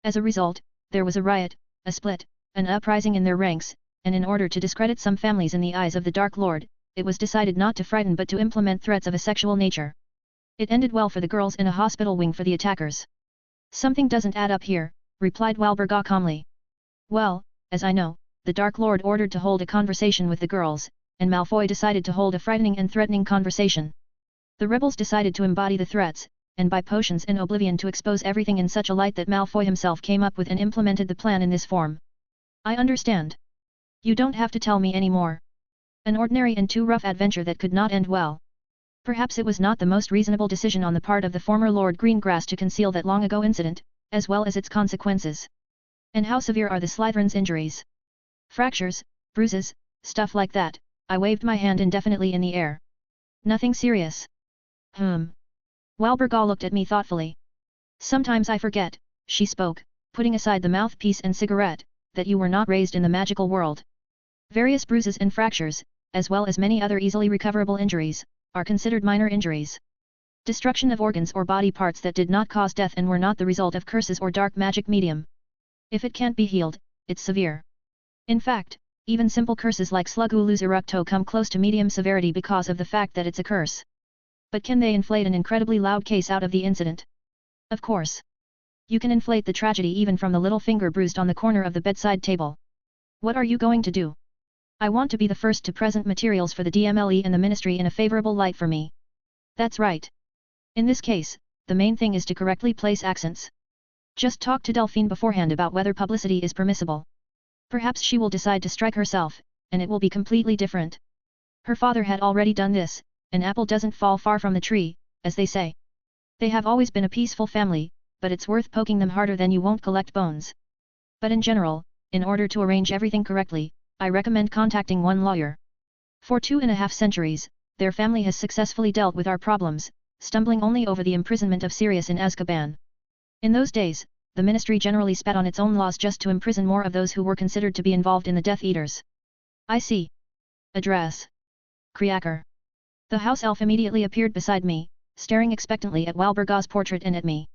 As a result, there was a riot, a split, an uprising in their ranks, and in order to discredit some families in the eyes of the Dark Lord, it was decided not to frighten but to implement threats of a sexual nature. It ended well for the girls and a hospital wing for the attackers. Something doesn't add up here, replied Walburga calmly. Well, as I know, the Dark Lord ordered to hold a conversation with the girls, and Malfoy decided to hold a frightening and threatening conversation. The rebels decided to embody the threats, and by potions and oblivion to expose everything in such a light that Malfoy himself came up with and implemented the plan in this form. I understand. You don't have to tell me any more. An ordinary and too rough adventure that could not end well. Perhaps it was not the most reasonable decision on the part of the former Lord Greengrass to conceal that long ago incident, as well as its consequences. And how severe are the Slytherin's injuries? Fractures, bruises, stuff like that. I waved my hand indefinitely in the air. Nothing serious. Walburga looked at me thoughtfully. Sometimes I forget, she spoke, putting aside the mouthpiece and cigarette, that you were not raised in the magical world. Various bruises and fractures, as well as many other easily recoverable injuries, are considered minor injuries. Destruction of organs or body parts that did not cause death and were not the result of curses or dark magic medium. If it can't be healed, it's severe. In fact, even simple curses like Slugulus Eructo come close to medium severity because of the fact that it's a curse. But can they inflate an incredibly loud case out of the incident? Of course. You can inflate the tragedy even from the little finger bruised on the corner of the bedside table. What are you going to do? I want to be the first to present materials for the DMLE and the Ministry in a favorable light for me. That's right. In this case, the main thing is to correctly place accents. Just talk to Delphine beforehand about whether publicity is permissible. Perhaps she will decide to strike herself, and it will be completely different. Her father had already done this. An apple doesn't fall far from the tree, as they say. They have always been a peaceful family, but it's worth poking them harder than you won't collect bones. But in general, in order to arrange everything correctly, I recommend contacting one lawyer. For 2.5 centuries, their family has successfully dealt with our problems, stumbling only over the imprisonment of Sirius in Azkaban. In those days, the Ministry generally spat on its own laws just to imprison more of those who were considered to be involved in the Death Eaters. I see. Address. Kriaker. The house elf immediately appeared beside me, staring expectantly at Walburga's portrait and at me.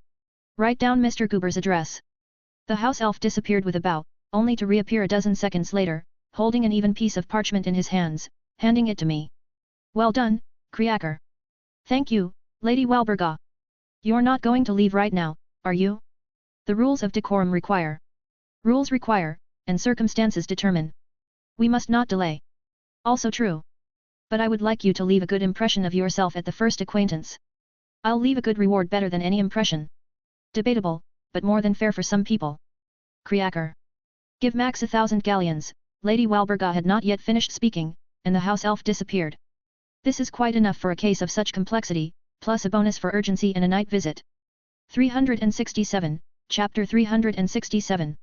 Write down Mr. Goober's address. The house elf disappeared with a bow, only to reappear a dozen seconds later, holding an even piece of parchment in his hands, handing it to me. Well done, Kriaker. Thank you, Lady Walburga. You're not going to leave right now, are you? The rules of decorum require. Rules require, and circumstances determine. We must not delay. Also true. But I would like you to leave a good impression of yourself at the first acquaintance. I'll leave a good reward better than any impression. Debatable, but more than fair for some people. Kriaker. Give Max 1,000 galleons. Lady Walburga had not yet finished speaking, and the house elf disappeared. This is quite enough for a case of such complexity, plus a bonus for urgency and a night visit. 367, Chapter 367.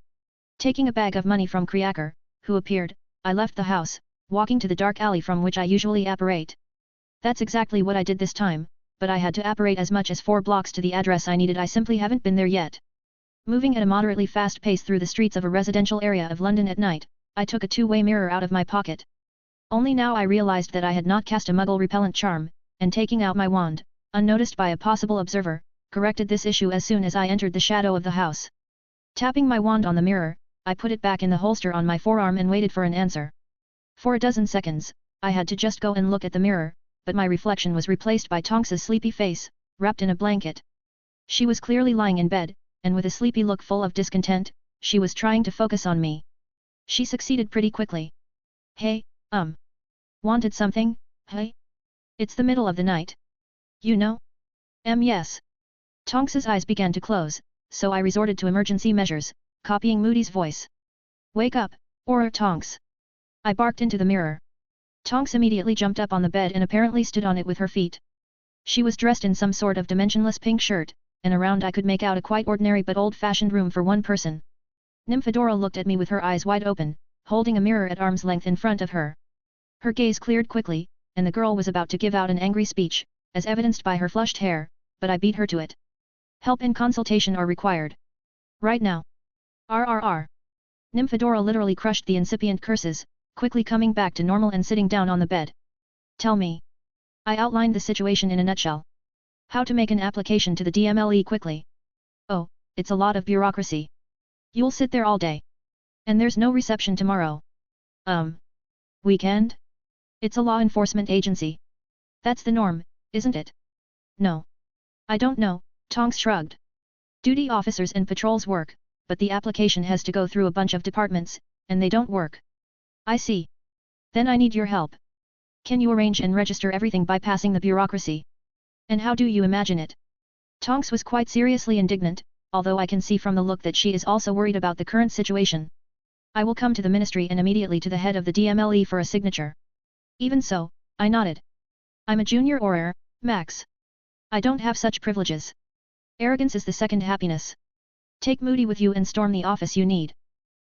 Taking a bag of money from Kriaker, who appeared, I left the house, walking to the dark alley from which I usually apparate. That's exactly what I did this time, but I had to apparate as much as 4 blocks to the address I needed. I simply haven't been there yet. Moving at a moderately fast pace through the streets of a residential area of London at night, I took a two-way mirror out of my pocket. Only now I realized that I had not cast a muggle repellent charm, and taking out my wand, unnoticed by a possible observer, corrected this issue as soon as I entered the shadow of the house. Tapping my wand on the mirror, I put it back in the holster on my forearm and waited for an answer. For a dozen seconds, I had to just go and look at the mirror, but my reflection was replaced by Tonks's sleepy face, wrapped in a blanket. She was clearly lying in bed, and with a sleepy look full of discontent, she was trying to focus on me. She succeeded pretty quickly. Hey, wanted something, hey? It's the middle of the night. You know? Yes. Tonks's eyes began to close, so I resorted to emergency measures, copying Moody's voice. Wake up, or Tonks! I barked into the mirror. Tonks immediately jumped up on the bed and apparently stood on it with her feet. She was dressed in some sort of dimensionless pink shirt, and around I could make out a quite ordinary but old-fashioned room for one person. Nymphadora looked at me with her eyes wide open, holding a mirror at arm's length in front of her. Her gaze cleared quickly, and the girl was about to give out an angry speech, as evidenced by her flushed hair, but I beat her to it. Help and consultation are required. Right now. RRR. Nymphadora literally crushed the incipient curses, quickly coming back to normal and sitting down on the bed. Tell me. I outlined the situation in a nutshell. How to make an application to the DMLE quickly. Oh, it's a lot of bureaucracy. You'll sit there all day. And there's no reception tomorrow. Weekend? It's a law enforcement agency. That's the norm, isn't it? No. I don't know, Tonks shrugged. Duty officers and patrols work, but the application has to go through a bunch of departments, and they don't work. I see. Then I need your help. Can you arrange and register everything bypassing the bureaucracy? And how do you imagine it? Tonks was quite seriously indignant, although I can see from the look that she is also worried about the current situation. I will come to the ministry and immediately to the head of the DMLE for a signature. Even so, I nodded. I'm a junior orator, Max. I don't have such privileges. Arrogance is the second happiness. Take Moody with you and storm the office you need.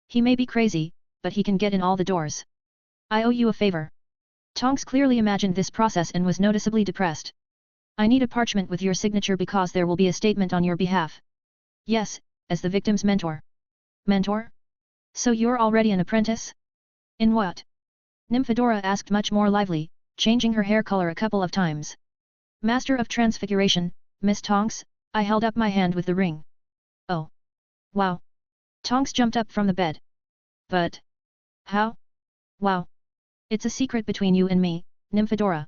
He may be crazy, but he can get in all the doors. I owe you a favor. Tonks clearly imagined this process and was noticeably depressed. I need a parchment with your signature because there will be a statement on your behalf. Yes, as the victim's mentor. Mentor? So you're already an apprentice? In what? Nymphadora asked much more lively, changing her hair color a couple of times. Master of Transfiguration, Miss Tonks, I held up my hand with the ring. Oh. Wow. Tonks jumped up from the bed. But. How? Wow. It's a secret between you and me, Nymphadora.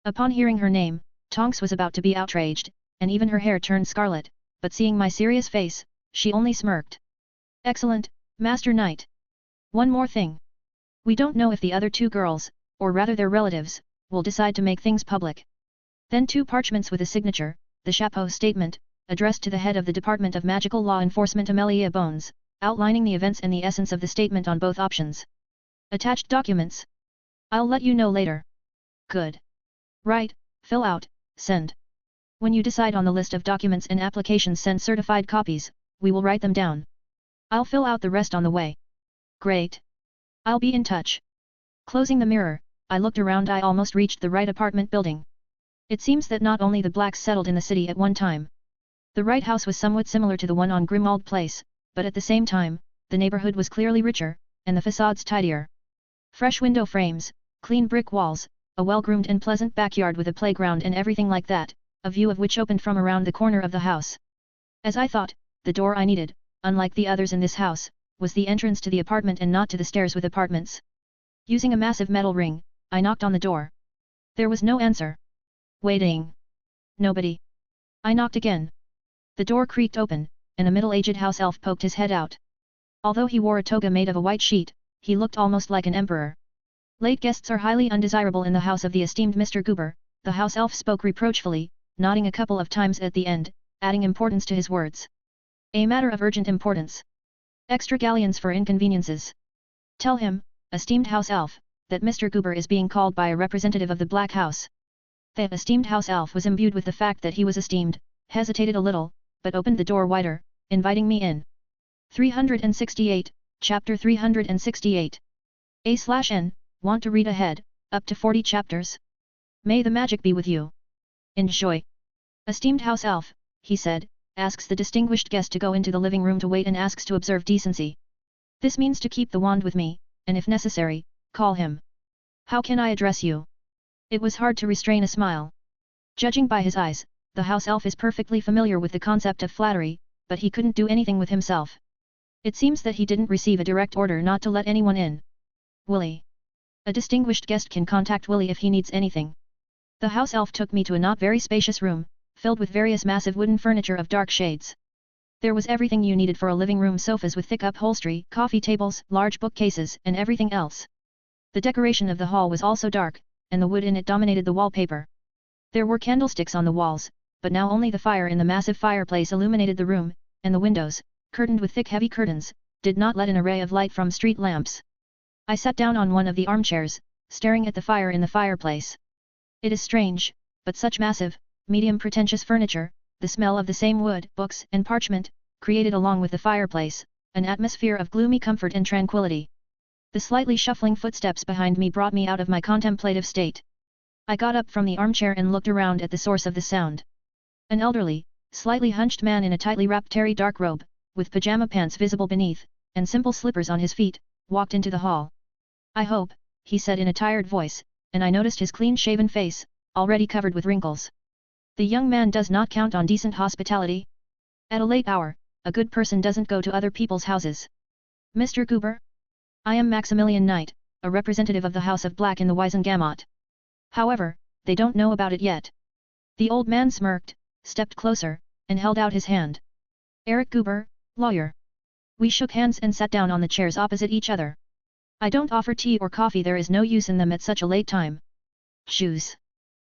Upon hearing her name, Tonks was about to be outraged, and even her hair turned scarlet, but seeing my serious face, she only smirked. Excellent, Master Knight. One more thing. We don't know if the other two girls, or rather their relatives, will decide to make things public. Then 2 parchments with a signature, the Chapeau Statement, addressed to the head of the Department of Magical Law Enforcement Amelia Bones, outlining the events and the essence of the statement on both options. Attached documents. I'll let you know later. Good. Right, fill out, send. When you decide on the list of documents and applications, send certified copies, we will write them down. I'll fill out the rest on the way. Great. I'll be in touch. Closing the mirror, I looked around. I almost reached the right apartment building. It seems that not only the blacks settled in the city at one time. The right house was somewhat similar to the one on Grimwald Place, but at the same time, the neighborhood was clearly richer, and the facades tidier. Fresh window frames, clean brick walls, a well-groomed and pleasant backyard with a playground and everything like that, a view of which opened from around the corner of the house. As I thought, the door I needed, unlike the others in this house, was the entrance to the apartment and not to the stairs with apartments. Using a massive metal ring, I knocked on the door. There was no answer. Waiting. Nobody. I knocked again. The door creaked open, and a middle-aged house elf poked his head out. Although he wore a toga made of a white sheet, he looked almost like an emperor. Late guests are highly undesirable in the house of the esteemed Mr. Goober, the house elf spoke reproachfully, nodding a couple of times at the end, adding importance to his words. A matter of urgent importance. Extra galleons for inconveniences. Tell him, esteemed house elf, that Mr. Goober is being called by a representative of the Black House. The esteemed house elf was imbued with the fact that he was esteemed, hesitated a little, but opened the door wider, inviting me in. 368, Chapter 368. A/N, want to read ahead, up to 40 chapters? May the magic be with you. Enjoy. Esteemed house elf, he said, asks the distinguished guest to go into the living room to wait and asks to observe decency. This means to keep the wand with me, and if necessary, call him. How can I address you? It was hard to restrain a smile. Judging by his eyes, the house elf is perfectly familiar with the concept of flattery, but he couldn't do anything with himself. It seems that he didn't receive a direct order not to let anyone in. Willie. A distinguished guest can contact Willie if he needs anything. The house elf took me to a not very spacious room, filled with various massive wooden furniture of dark shades. There was everything you needed for a living room: sofas with thick upholstery, coffee tables, large bookcases, and everything else. The decoration of the hall was also dark, and the wood in it dominated the wallpaper. There were candlesticks on the walls, but now only the fire in the massive fireplace illuminated the room, and the windows, curtained with thick heavy curtains, did not let in a ray of light from street lamps. I sat down on one of the armchairs, staring at the fire in the fireplace. It is strange, but such massive, medium pretentious furniture, the smell of the same wood, books, and parchment, created along with the fireplace, an atmosphere of gloomy comfort and tranquility. The slightly shuffling footsteps behind me brought me out of my contemplative state. I got up from the armchair and looked around at the source of the sound. An elderly, slightly hunched man in a tightly wrapped terry dark robe, with pajama pants visible beneath, and simple slippers on his feet, walked into the hall. I hope, he said in a tired voice, and I noticed his clean-shaven face, already covered with wrinkles. The young man does not count on decent hospitality? At a late hour, a good person doesn't go to other people's houses. Mr. Goober? I am Maximilian Knight, a representative of the House of Black in the Weisengamot. However, they don't know about it yet. The old man smirked, stepped closer, and held out his hand. Eric Goober, lawyer. We shook hands and sat down on the chairs opposite each other. I don't offer tea or coffee, there is no use in them at such a late time. Shoes.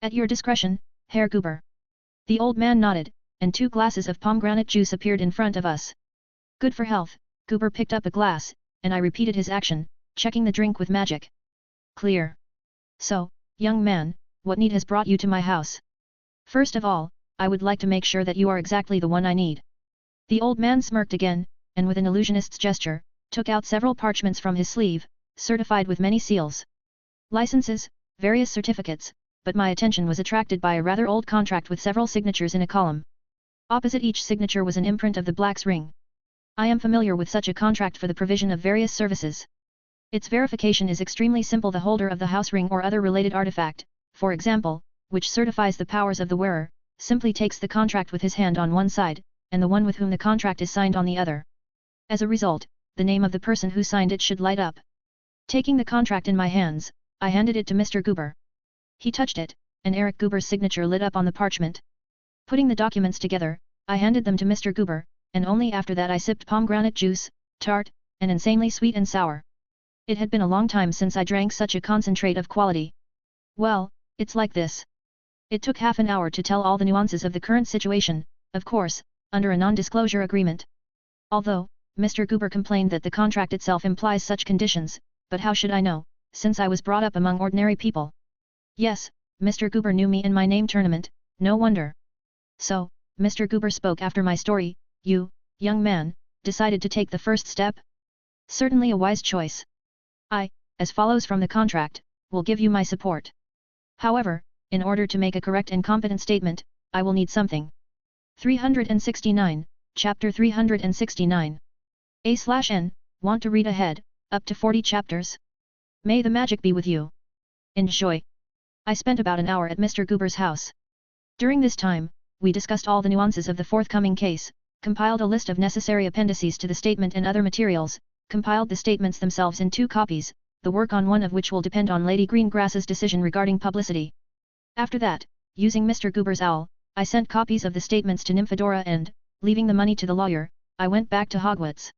At your discretion, Herr Goober. The old man nodded, and 2 glasses of pomegranate juice appeared in front of us. Good for health. Goober picked up a glass, and I repeated his action, checking the drink with magic. Clear. So, young man, what need has brought you to my house? First of all, I would like to make sure that you are exactly the one I need. The old man smirked again, and with an illusionist's gesture, took out several parchments from his sleeve, certified with many seals. Licenses, various certificates, but my attention was attracted by a rather old contract with several signatures in a column. Opposite each signature was an imprint of the Black's ring. I am familiar with such a contract for the provision of various services. Its verification is extremely simple. The holder of the house ring or other related artifact, for example, which certifies the powers of the wearer, simply takes the contract with his hand on one side, and the one with whom the contract is signed on the other. As a result, the name of the person who signed it should light up. Taking the contract in my hands, I handed it to Mr. Goober. He touched it, and Eric Goober's signature lit up on the parchment. Putting the documents together, I handed them to Mr. Goober, and only after that I sipped pomegranate juice, tart, and insanely sweet and sour. It had been a long time since I drank such a concentrate of quality. Well, it's like this. It took half an hour to tell all the nuances of the current situation, of course, under a non-disclosure agreement. Although, Mr. Goober complained that the contract itself implies such conditions, but how should I know, since I was brought up among ordinary people? Yes, Mr. Goober knew me in my name tournament, no wonder. So, Mr. Goober spoke after my story, you, young man, decided to take the first step? Certainly a wise choice. I, as follows from the contract, will give you my support. However, in order to make a correct and competent statement, I will need something. 369, Chapter 369. A/N, want to read ahead, up to 40 chapters? May the magic be with you. Enjoy. I spent about an hour at Mr. Goober's house. During this time, we discussed all the nuances of the forthcoming case, compiled a list of necessary appendices to the statement and other materials, compiled the statements themselves in 2 copies, the work on one of which will depend on Lady Greengrass's decision regarding publicity. After that, using Mr. Goober's owl, I sent copies of the statements to Nymphadora and, leaving the money to the lawyer, I went back to Hogwarts.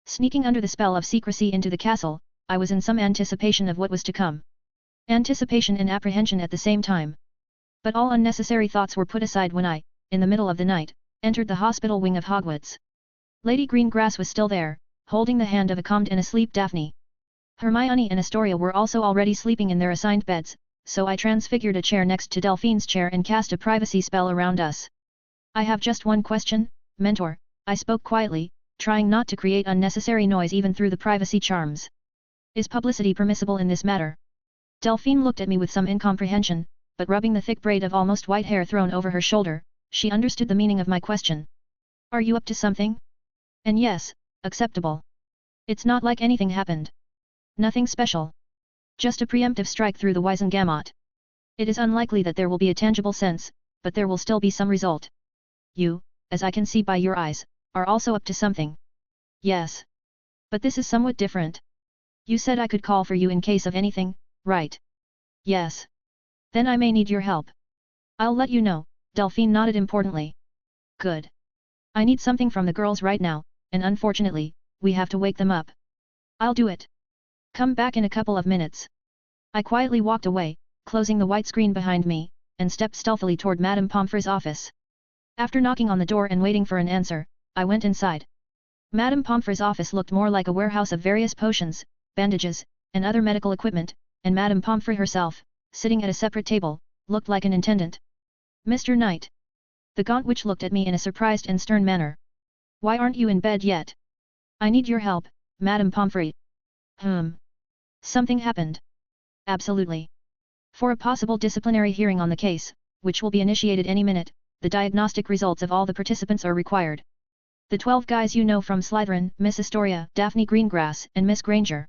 Sneaking under the spell of secrecy into the castle, I was in some anticipation of what was to come. Anticipation and apprehension at the same time. But all unnecessary thoughts were put aside when I, in the middle of the night, entered the hospital wing of Hogwarts. Lady Greengrass was still there, holding the hand of a calmed and asleep Daphne. Hermione and Astoria were also already sleeping in their assigned beds, so I transfigured a chair next to Delphine's chair and cast a privacy spell around us. I have just one question, Mentor, I spoke quietly, trying not to create unnecessary noise even through the privacy charms. Is publicity permissible in this matter? Delphine looked at me with some incomprehension, but rubbing the thick braid of almost white hair thrown over her shoulder, she understood the meaning of my question. Are you up to something? And yes, acceptable. It's not like anything happened. Nothing special. Just a preemptive strike through the Weisengamot. It is unlikely that there will be a tangible sense, but there will still be some result. You, as I can see by your eyes, are also up to something. Yes. But this is somewhat different. You said I could call for you in case of anything, right? Yes. Then I may need your help. I'll let you know, Delphine nodded importantly. Good. I need something from the girls right now, and unfortunately, we have to wake them up. I'll do it. Come back in a couple of minutes. I quietly walked away, closing the white screen behind me, and stepped stealthily toward Madame Pomfrey's office. After knocking on the door and waiting for an answer, I went inside. Madame Pomfrey's office looked more like a warehouse of various potions, bandages, and other medical equipment, and Madame Pomfrey herself, sitting at a separate table, looked like an attendant. Mr. Knight. The Gaunt Witch looked at me in a surprised and stern manner. Why aren't you in bed yet? I need your help, Madame Pomfrey. Something happened. Absolutely. For a possible disciplinary hearing on the case, which will be initiated any minute, the diagnostic results of all the participants are required. The 12 guys you know from Slytherin, Miss Astoria, Daphne Greengrass, and Miss Granger.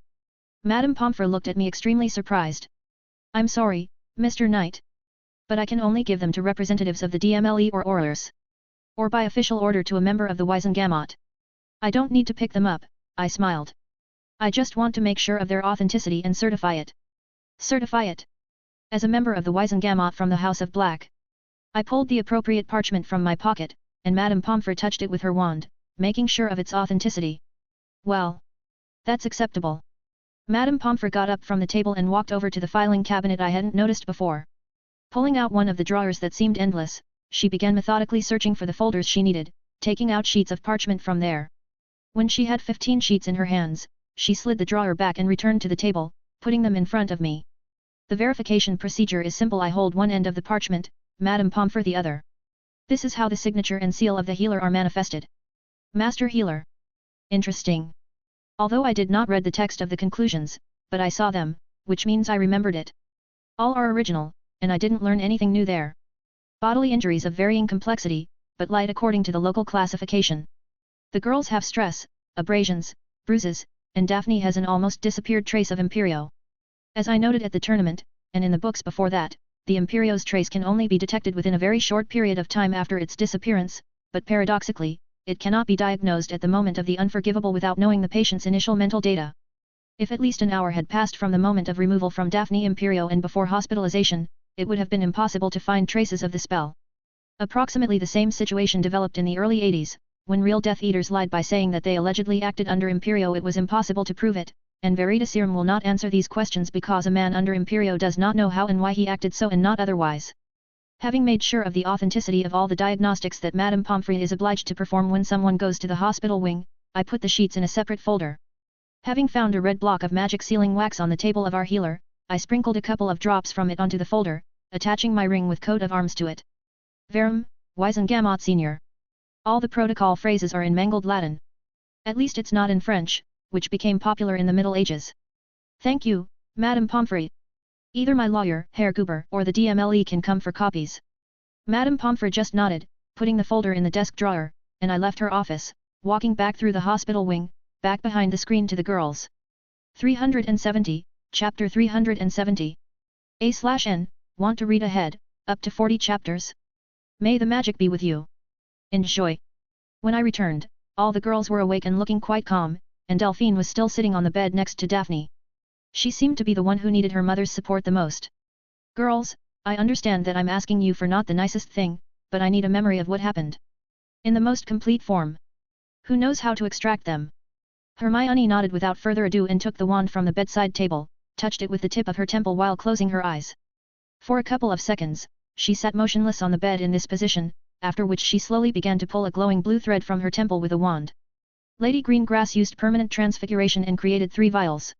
Madame Pomfrey looked at me extremely surprised. I'm sorry, Mr. Knight. But I can only give them to representatives of the DMLE or Aurors. Or by official order to a member of the Wiesengamot. I don't need to pick them up, I smiled. I just want to make sure of their authenticity and certify it. Certify it? As a member of the Wiesengamot from the House of Black. I pulled the appropriate parchment from my pocket, and Madame Pomfrey touched it with her wand, making sure of its authenticity. Well. That's acceptable. Madame Pomfrey got up from the table and walked over to the filing cabinet I hadn't noticed before. Pulling out one of the drawers that seemed endless, she began methodically searching for the folders she needed, taking out sheets of parchment from there. When she had 15 sheets in her hands, she slid the drawer back and returned to the table, putting them in front of me. The verification procedure is simple. I hold one end of the parchment, Madame Pomfrey the other. This is how the signature and seal of the healer are manifested. Master Healer. Interesting. Although I did not read the text of the conclusions, but I saw them, which means I remembered it. All are original, and I didn't learn anything new there. Bodily injuries of varying complexity, but light according to the local classification. The girls have stress, abrasions, bruises, and Daphne has an almost disappeared trace of Imperio. As I noted at the tournament, and in the books before that, the Imperio's trace can only be detected within a very short period of time after its disappearance, but paradoxically, it cannot be diagnosed at the moment of the unforgivable without knowing the patient's initial mental data. If at least an hour had passed from the moment of removal from Daphne Imperio and before hospitalization, it would have been impossible to find traces of the spell. Approximately the same situation developed in the early 80s, when real Death Eaters lied by saying that they allegedly acted under Imperio. It was impossible to prove it, and Veritaserum will not answer these questions because a man under Imperio does not know how and why he acted so and not otherwise. Having made sure of the authenticity of all the diagnostics that Madame Pomfrey is obliged to perform when someone goes to the hospital wing, I put the sheets in a separate folder. Having found a red block of magic sealing wax on the table of our healer, I sprinkled a couple of drops from it onto the folder, attaching my ring with coat of arms to it. Verum, Wiesengamot Senior. All the protocol phrases are in mangled Latin. At least it's not in French, which became popular in the Middle Ages. Thank you, Madame Pomfrey. Either my lawyer, Herr Guber, or the DMLE can come for copies. Madame Pomfrey just nodded, putting the folder in the desk drawer, and I left her office, walking back through the hospital wing, back behind the screen to the girls. 370, Chapter 370. A/N, want to read ahead, up to 40 chapters? May the magic be with you. Enjoy. When I returned, all the girls were awake and looking quite calm, and Delphine was still sitting on the bed next to Daphne. She seemed to be the one who needed her mother's support the most. Girls, I understand that I'm asking you for not the nicest thing, but I need a memory of what happened. In the most complete form. Who knows how to extract them? Hermione nodded without further ado and took the wand from the bedside table, touched it with the tip of her temple while closing her eyes. For a couple of seconds, she sat motionless on the bed in this position, after which she slowly began to pull a glowing blue thread from her temple with a wand. Lady Greengrass used permanent transfiguration and created 3 vials.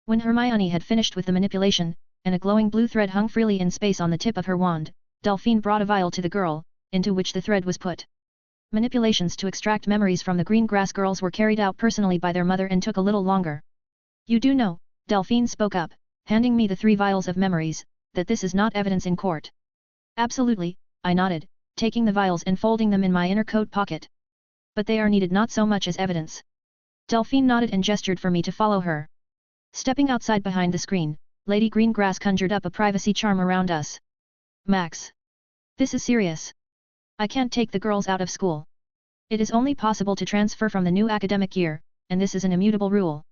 When Hermione had finished with the manipulation, and a glowing blue thread hung freely in space on the tip of her wand, Delphine brought a vial to the girl, into which the thread was put. Manipulations to extract memories from the Greengrass girls were carried out personally by their mother and took a little longer. You do know, Delphine spoke up, handing me the 3 vials of memories, that this is not evidence in court. Absolutely, I nodded, taking the vials and folding them in my inner coat pocket. But they are needed not so much as evidence. Delphine nodded and gestured for me to follow her. Stepping outside behind the screen, Lady Greengrass conjured up a privacy charm around us. Max. This is serious. I can't take the girls out of school. It is only possible to transfer from the new academic year, and this is an immutable rule.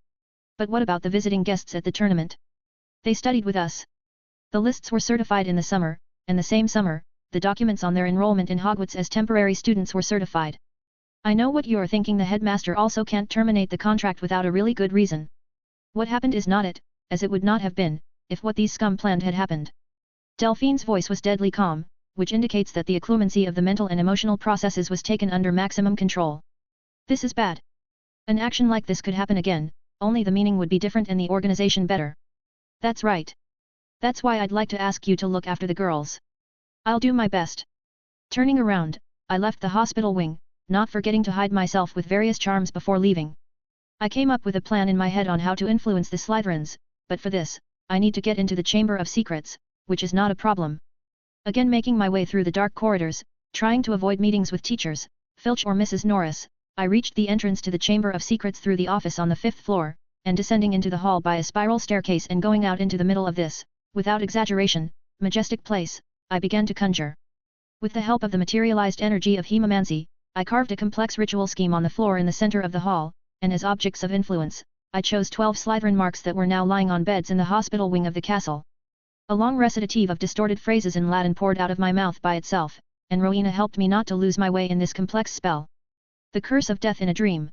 But what about the visiting guests at the tournament? They studied with us. The lists were certified in the summer, and the same summer, the documents on their enrollment in Hogwarts as temporary students were certified. I know what you are thinking. The headmaster also can't terminate the contract without a really good reason. What happened is not it, as it would not have been, if what these scum planned had happened. Delphine's voice was deadly calm, which indicates that the occlumency of the mental and emotional processes was taken under maximum control. This is bad. An action like this could happen again, only the meaning would be different and the organization better. That's right. That's why I'd like to ask you to look after the girls. I'll do my best. Turning around, I left the hospital wing, not forgetting to hide myself with various charms before leaving. I came up with a plan in my head on how to influence the Slytherins, but for this, I need to get into the Chamber of Secrets, which is not a problem. Again making my way through the dark corridors, trying to avoid meetings with teachers, Filch or Mrs. Norris, I reached the entrance to the Chamber of Secrets through the office on the 5th floor, and descending into the hall by a spiral staircase and going out into the middle of this, without exaggeration, majestic place, I began to conjure. With the help of the materialized energy of Hemamancy, I carved a complex ritual scheme on the floor in the center of the hall, and as objects of influence, I chose 12 Slytherin marks that were now lying on beds in the hospital wing of the castle. A long recitative of distorted phrases in Latin poured out of my mouth by itself, and Rowena helped me not to lose my way in this complex spell. The curse of death in a dream.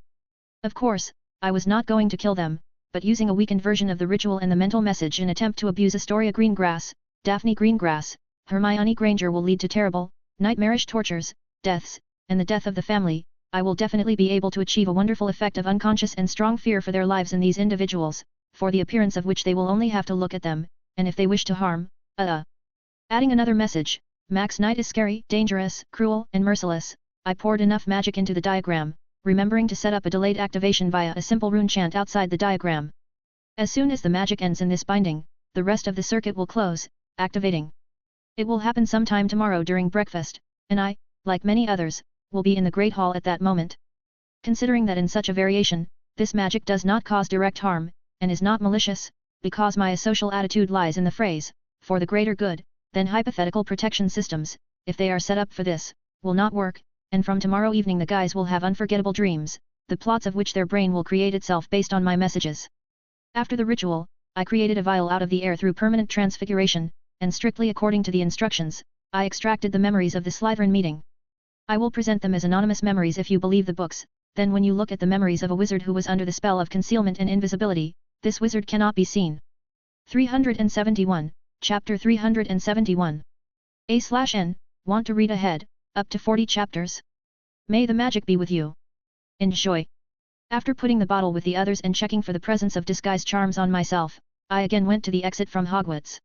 Of course, I was not going to kill them, but using a weakened version of the ritual and the mental message in attempt to abuse Astoria Greengrass, Daphne Greengrass, Hermione Granger will lead to terrible, nightmarish tortures, deaths, and the death of the family, I will definitely be able to achieve a wonderful effect of unconscious and strong fear for their lives in these individuals, for the appearance of which they will only have to look at them, and if they wish to harm, Adding another message, Max Knight is scary, dangerous, cruel, and merciless. I poured enough magic into the diagram, remembering to set up a delayed activation via a simple rune chant outside the diagram. As soon as the magic ends in this binding, the rest of the circuit will close, activating. It will happen sometime tomorrow during breakfast, and I, like many others, will be in the Great Hall at that moment. Considering that in such a variation, this magic does not cause direct harm, and is not malicious, because my asocial attitude lies in the phrase, for the greater good, then hypothetical protection systems, if they are set up for this, will not work, and from tomorrow evening the guys will have unforgettable dreams, the plots of which their brain will create itself based on my messages. After the ritual, I created a vial out of the air through permanent transfiguration, and strictly according to the instructions, I extracted the memories of the Slytherin meeting. I will present them as anonymous memories if you believe the books, then when you look at the memories of a wizard who was under the spell of concealment and invisibility, this wizard cannot be seen. 371, Chapter 371. A/N, want to read ahead, up to 40 chapters? May the magic be with you. Enjoy. After putting the bottle with the others and checking for the presence of disguise charms on myself, I again went to the exit from Hogwarts.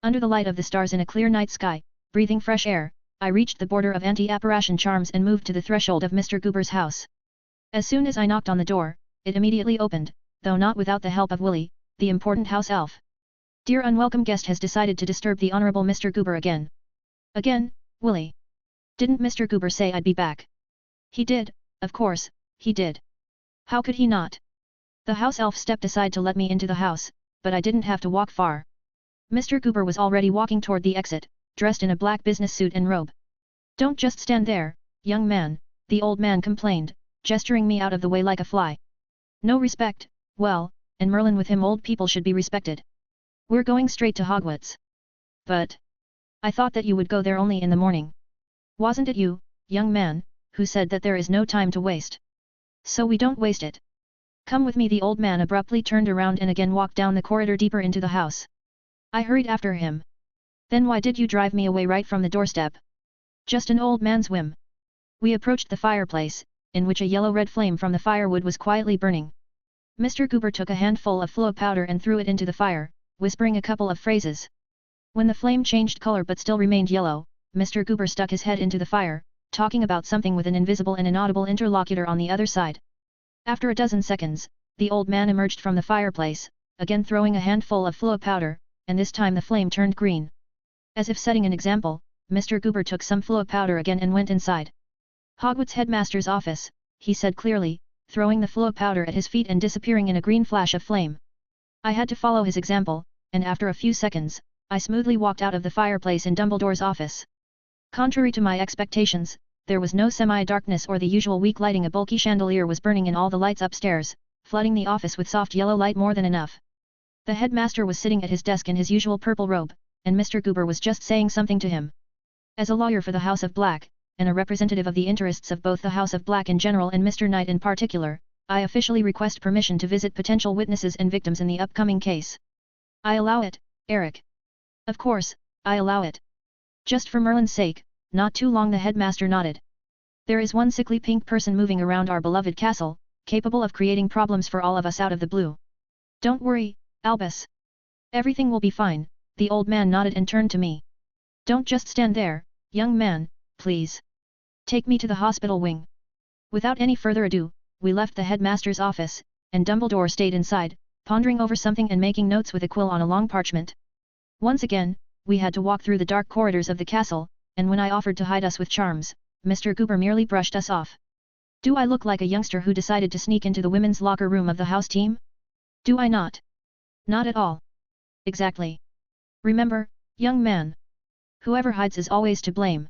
Under the light of the stars in a clear night sky, breathing fresh air, I reached the border of anti-apparition charms and moved to the threshold of Mr. Goober's house. As soon as I knocked on the door, it immediately opened, though not without the help of Willy, the important house elf. Dear unwelcome guest has decided to disturb the Honorable Mr. Goober again. Again, Willy. Didn't Mr. Goober say I'd be back? He did, of course, he did. How could he not? The house elf stepped aside to let me into the house, but I didn't have to walk far. Mr. Goober was already walking toward the exit, dressed in a black business suit and robe. Don't just stand there, young man, the old man complained, gesturing me out of the way like a fly. No respect, well, and Merlin with him old people should be respected. We're going straight to Hogwarts. But I thought that you would go there only in the morning. Wasn't it you, young man, who said that there is no time to waste? So we don't waste it. Come with me. The old man abruptly turned around and again walked down the corridor deeper into the house. I hurried after him. Then why did you drive me away right from the doorstep? Just an old man's whim. We approached the fireplace, in which a yellow-red flame from the firewood was quietly burning. Mr. Goober took a handful of fluo powder and threw it into the fire, whispering a couple of phrases. When the flame changed color but still remained yellow, Mr. Goober stuck his head into the fire, talking about something with an invisible and inaudible interlocutor on the other side. After a dozen seconds, the old man emerged from the fireplace, again throwing a handful of fluo powder, and this time the flame turned green. As if setting an example, Mr. Goober took some fluo powder again and went inside. Hogwarts headmaster's office, he said clearly, throwing the fluo powder at his feet and disappearing in a green flash of flame. I had to follow his example, and after a few seconds, I smoothly walked out of the fireplace in Dumbledore's office. Contrary to my expectations, there was no semi-darkness or the usual weak lighting. A bulky chandelier was burning in all the lights upstairs, flooding the office with soft yellow light more than enough. The headmaster was sitting at his desk in his usual purple robe, and Mr. Goober was just saying something to him. As a lawyer for the House of Black, and a representative of the interests of both the House of Black in general and Mr. Knight in particular, I officially request permission to visit potential witnesses and victims in the upcoming case. I allow it, Eric. Of course, I allow it. Just for Merlin's sake. Not too long. The headmaster nodded. There is one sickly pink person moving around our beloved castle, capable of creating problems for all of us out of the blue. Don't worry, Albus. Everything will be fine. The old man nodded and turned to me. Don't just stand there, young man, please. Take me to the hospital wing. Without any further ado, we left the headmaster's office, and Dumbledore stayed inside, pondering over something and making notes with a quill on a long parchment. Once again, we had to walk through the dark corridors of the castle, and when I offered to hide us with charms, Mr. Goober merely brushed us off. Do I look like a youngster who decided to sneak into the women's locker room of the house team? Do I not? Not at all. Exactly. Remember, young man. Whoever hides is always to blame.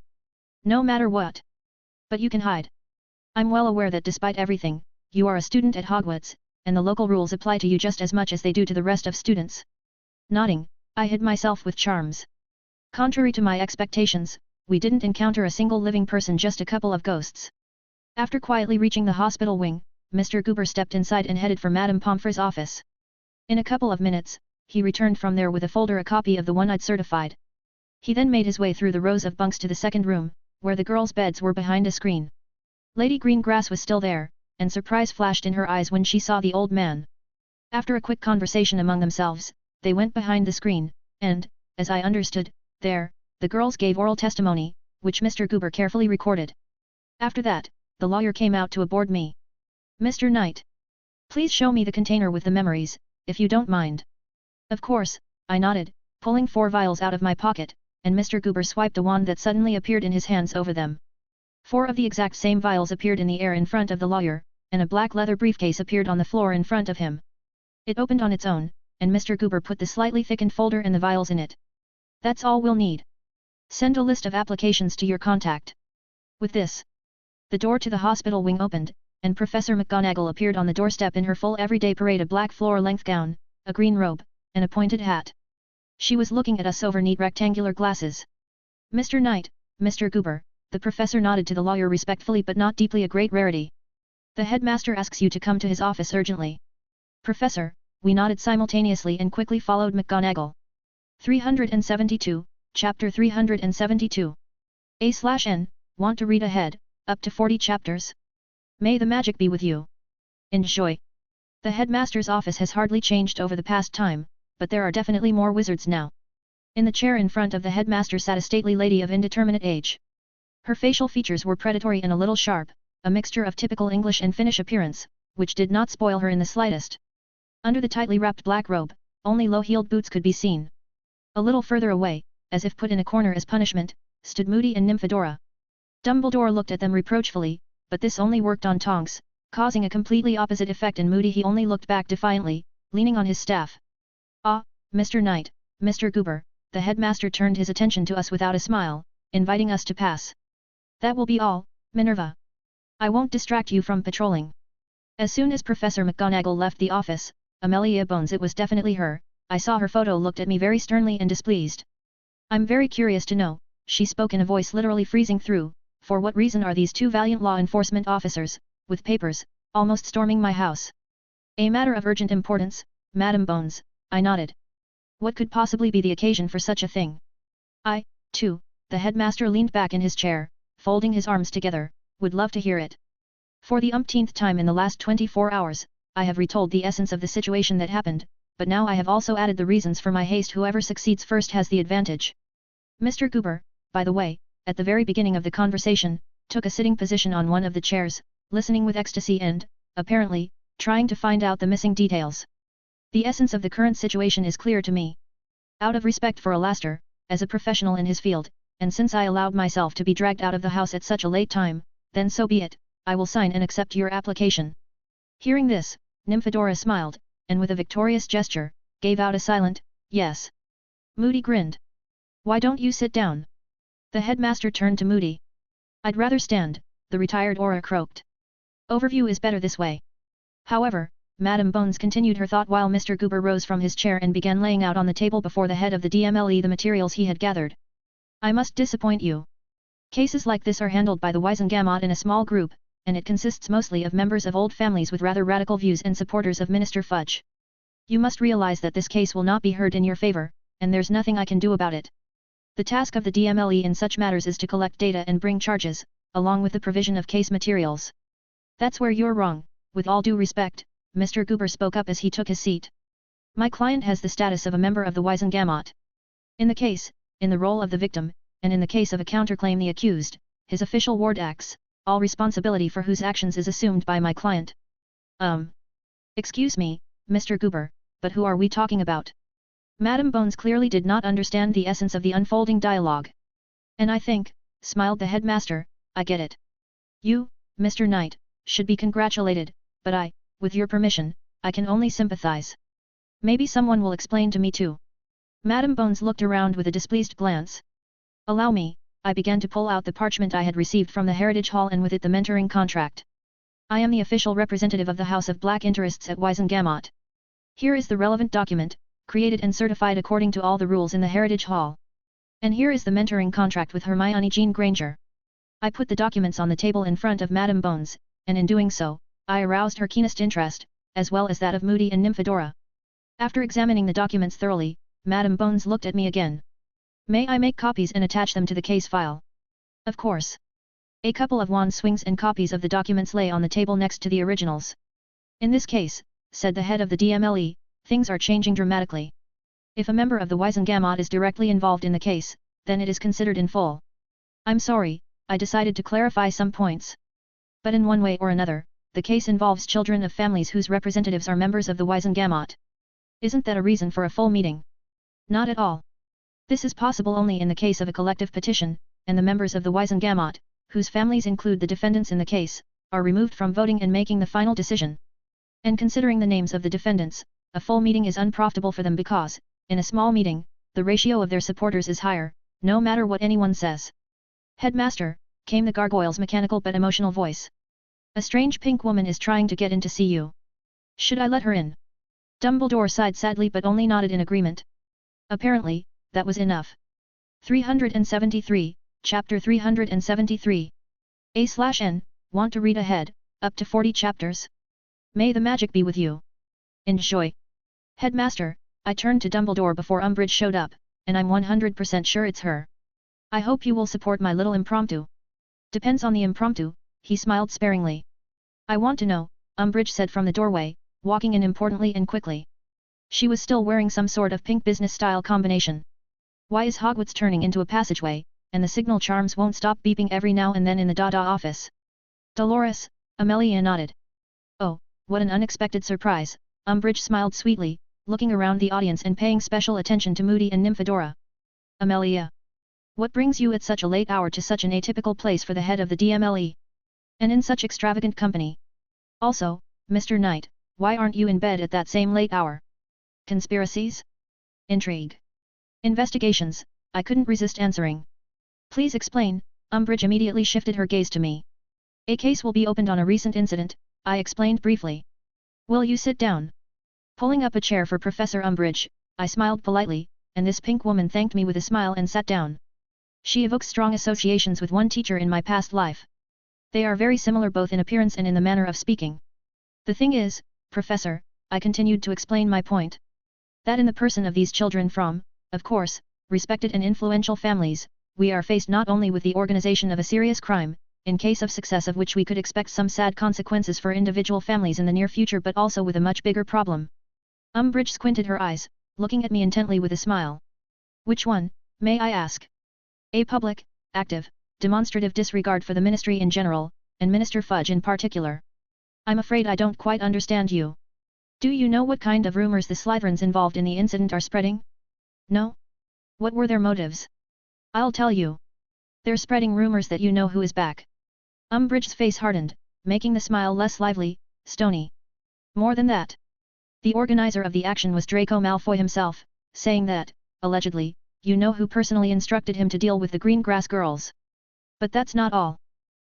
No matter what. But you can hide. I'm well aware that despite everything, you are a student at Hogwarts, and the local rules apply to you just as much as they do to the rest of students. Nodding, I hid myself with charms. Contrary to my expectations, we didn't encounter a single living person, just a couple of ghosts. After quietly reaching the hospital wing, Mr. Goober stepped inside and headed for Madame Pomfrey's office. In a couple of minutes, he returned from there with a folder, a copy of the one I'd certified. He then made his way through the rows of bunks to the second room, where the girls' beds were behind a screen. Lady Greengrass was still there, and surprise flashed in her eyes when she saw the old man. After a quick conversation among themselves, they went behind the screen, and, as I understood, there, the girls gave oral testimony, which Mr. Goober carefully recorded. After that, the lawyer came out to aboard me. Mr. Knight. Please show me the container with the memories, if you don't mind. Of course, I nodded, pulling 4 vials out of my pocket, and Mr. Goober swiped a wand that suddenly appeared in his hands over them. 4 of the exact same vials appeared in the air in front of the lawyer, and a black leather briefcase appeared on the floor in front of him. It opened on its own, and Mr. Goober put the slightly thickened folder and the vials in it. That's all we'll need. Send a list of applications to your contact. With this, the door to the hospital wing opened, and Professor McGonagall appeared on the doorstep in her full everyday parade, a black floor-length gown, a green robe, and a pointed hat. She was looking at us over neat rectangular glasses. Mr. Knight, Mr. Goober, the professor nodded to the lawyer respectfully but not deeply, a great rarity. The headmaster asks you to come to his office urgently. Professor, we nodded simultaneously and quickly followed McGonagall. 372, Chapter 372. A/N, want to read ahead, up to 40 chapters? May the magic be with you. Enjoy. The headmaster's office has hardly changed over the past time, but there are definitely more wizards now. In the chair in front of the headmaster sat a stately lady of indeterminate age. Her facial features were predatory and a little sharp, a mixture of typical English and Finnish appearance, which did not spoil her in the slightest. Under the tightly wrapped black robe, only low-heeled boots could be seen. A little further away, as if put in a corner as punishment, stood Moody and Nymphadora. Dumbledore looked at them reproachfully, but this only worked on Tonks, causing a completely opposite effect in Moody. He only looked back defiantly, leaning on his staff. Ah, Mr. Knight, Mr. Goober, the headmaster turned his attention to us without a smile, inviting us to pass. That will be all, Minerva. I won't distract you from patrolling. As soon as Professor McGonagall left the office, Amelia Bones, it was definitely her, I saw her photo, looked at me very sternly and displeased. I'm very curious to know, she spoke in a voice literally freezing through, for what reason are these 2 valiant law enforcement officers, with papers, almost storming my house? A matter of urgent importance, Madam Bones, I nodded. What could possibly be the occasion for such a thing? I, too, the headmaster leaned back in his chair, folding his arms together, would love to hear it. For the umpteenth time in the last 24 hours, I have retold the essence of the situation that happened, but now I have also added the reasons for my haste. Whoever succeeds first has the advantage. Mr. Goober, by the way, at the very beginning of the conversation, took a sitting position on one of the chairs, listening with ecstasy and, apparently, trying to find out the missing details. The essence of the current situation is clear to me. Out of respect for Alastor, as a professional in his field, and since I allowed myself to be dragged out of the house at such a late time, then so be it, I will sign and accept your application. Hearing this, Nymphadora smiled, and with a victorious gesture, gave out a silent, yes. Moody grinned. Why don't you sit down? The headmaster turned to Moody. I'd rather stand, the retired Auror croaked. Overview is better this way. However, Madam Bones continued her thought while Mr. Goober rose from his chair and began laying out on the table before the head of the DMLE the materials he had gathered. I must disappoint you. Cases like this are handled by the Wizengamot in a small group, and it consists mostly of members of old families with rather radical views and supporters of Minister Fudge. You must realize that this case will not be heard in your favor, and there's nothing I can do about it. The task of the DMLE in such matters is to collect data and bring charges, along with the provision of case materials. That's where you're wrong, with all due respect, Mr. Goober spoke up as he took his seat. My client has the status of a member of the Wizengamot. In the case, in the role of the victim, and in the case of a counterclaim the accused, his official ward acts, all responsibility for whose actions is assumed by my client. Excuse me, Mr. Goober, but who are we talking about? Madam Bones clearly did not understand the essence of the unfolding dialogue. And I think, smiled the headmaster, I get it. You, Mr. Knight, should be congratulated, but I, with your permission, I can only sympathize. Maybe someone will explain to me too. Madam Bones looked around with a displeased glance. Allow me, I began to pull out the parchment I had received from the Heritage Hall and with it the mentoring contract. I am the official representative of the House of Black Interests at Wizengamot. Here is the relevant document, created and certified according to all the rules in the Heritage Hall. And here is the mentoring contract with Hermione Jean Granger. I put the documents on the table in front of Madame Bones, and in doing so, I aroused her keenest interest, as well as that of Moody and Nymphadora. After examining the documents thoroughly, Madame Bones looked at me again. May I make copies and attach them to the case file? Of course. A couple of wand swings and copies of the documents lay on the table next to the originals. In this case, said the head of the DMLE, things are changing dramatically. If a member of the Wizengamot is directly involved in the case, then it is considered in full. I'm sorry, I decided to clarify some points. But in one way or another, the case involves children of families whose representatives are members of the Wizengamot. Isn't that a reason for a full meeting? Not at all. This is possible only in the case of a collective petition, and the members of the Wizengamot, whose families include the defendants in the case, are removed from voting and making the final decision. And considering the names of the defendants, a full meeting is unprofitable for them because, in a small meeting, the ratio of their supporters is higher, no matter what anyone says. Headmaster, came the gargoyle's mechanical but emotional voice. A strange pink woman is trying to get in to see you. Should I let her in? Dumbledore sighed sadly but only nodded in agreement. Apparently, that was enough. 373, Chapter 373. A/N, want to read ahead, up to 40 chapters? May the magic be with you. Enjoy. Headmaster, I turned to Dumbledore before Umbridge showed up, and I'm 100% sure it's her. I hope you will support my little impromptu. Depends on the impromptu, he smiled sparingly. I want to know, Umbridge said from the doorway, walking in importantly and quickly. She was still wearing some sort of pink business-style combination. Why is Hogwarts turning into a passageway, and the signal charms won't stop beeping every now and then in the Dada office? Dolores, Amelia nodded. Oh, what an unexpected surprise, Umbridge smiled sweetly, looking around the audience and paying special attention to Moody and Nymphadora. Amelia. What brings you at such a late hour to such an atypical place for the head of the DMLE? And in such extravagant company? Also, Mr. Knight, why aren't you in bed at that same late hour? Conspiracies? Intrigue? Investigations? I couldn't resist answering. Please explain, Umbridge immediately shifted her gaze to me. A case will be opened on a recent incident, I explained briefly. Will you sit down? Pulling up a chair for Professor Umbridge, I smiled politely, and this pink woman thanked me with a smile and sat down. She evokes strong associations with one teacher in my past life. They are very similar both in appearance and in the manner of speaking. The thing is, Professor, I continued to explain my point. That in the person of these children from, of course, respected and influential families, we are faced not only with the organization of a serious crime, in case of success of which we could expect some sad consequences for individual families in the near future, but also with a much bigger problem. Umbridge squinted her eyes, looking at me intently with a smile. Which one, may I ask? A public, active, demonstrative disregard for the Ministry in general, and Minister Fudge in particular. I'm afraid I don't quite understand you. Do you know what kind of rumors the Slytherins involved in the incident are spreading? No? What were their motives? I'll tell you. They're spreading rumors that you know who is back. Umbridge's face hardened, making the smile less lively, stony. More than that. The organizer of the action was Draco Malfoy himself, saying that, allegedly, you know who personally instructed him to deal with the Green Grass girls. But that's not all.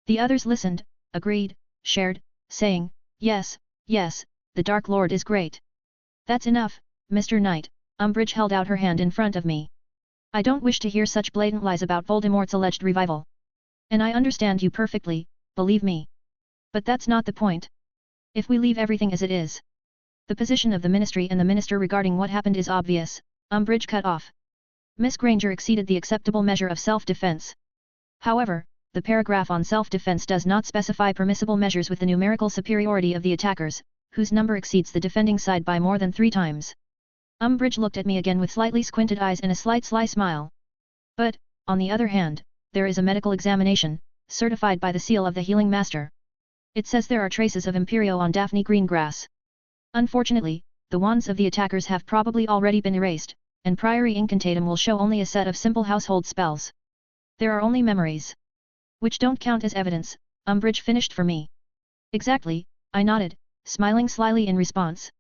The others listened, agreed, shared, saying, yes, yes, the Dark Lord is great. That's enough, Mr. Knight, Umbridge held out her hand in front of me. I don't wish to hear such blatant lies about Voldemort's alleged revival. And I understand you perfectly, believe me. But that's not the point. If we leave everything as it is. The position of the Ministry and the Minister regarding what happened is obvious, Umbridge cut off. Miss Granger exceeded the acceptable measure of self-defense. However, the paragraph on self-defense does not specify permissible measures with the numerical superiority of the attackers, whose number exceeds the defending side by more than 3 times. Umbridge looked at me again with slightly squinted eyes and a slight sly smile. But, on the other hand, there is a medical examination, certified by the seal of the Healing Master. It says there are traces of Imperio on Daphne Greengrass. Unfortunately, the wands of the attackers have probably already been erased, and Priory Incantatem will show only a set of simple household spells. There are only memories. Which don't count as evidence, Umbridge finished for me. Exactly, I nodded, smiling slyly in response.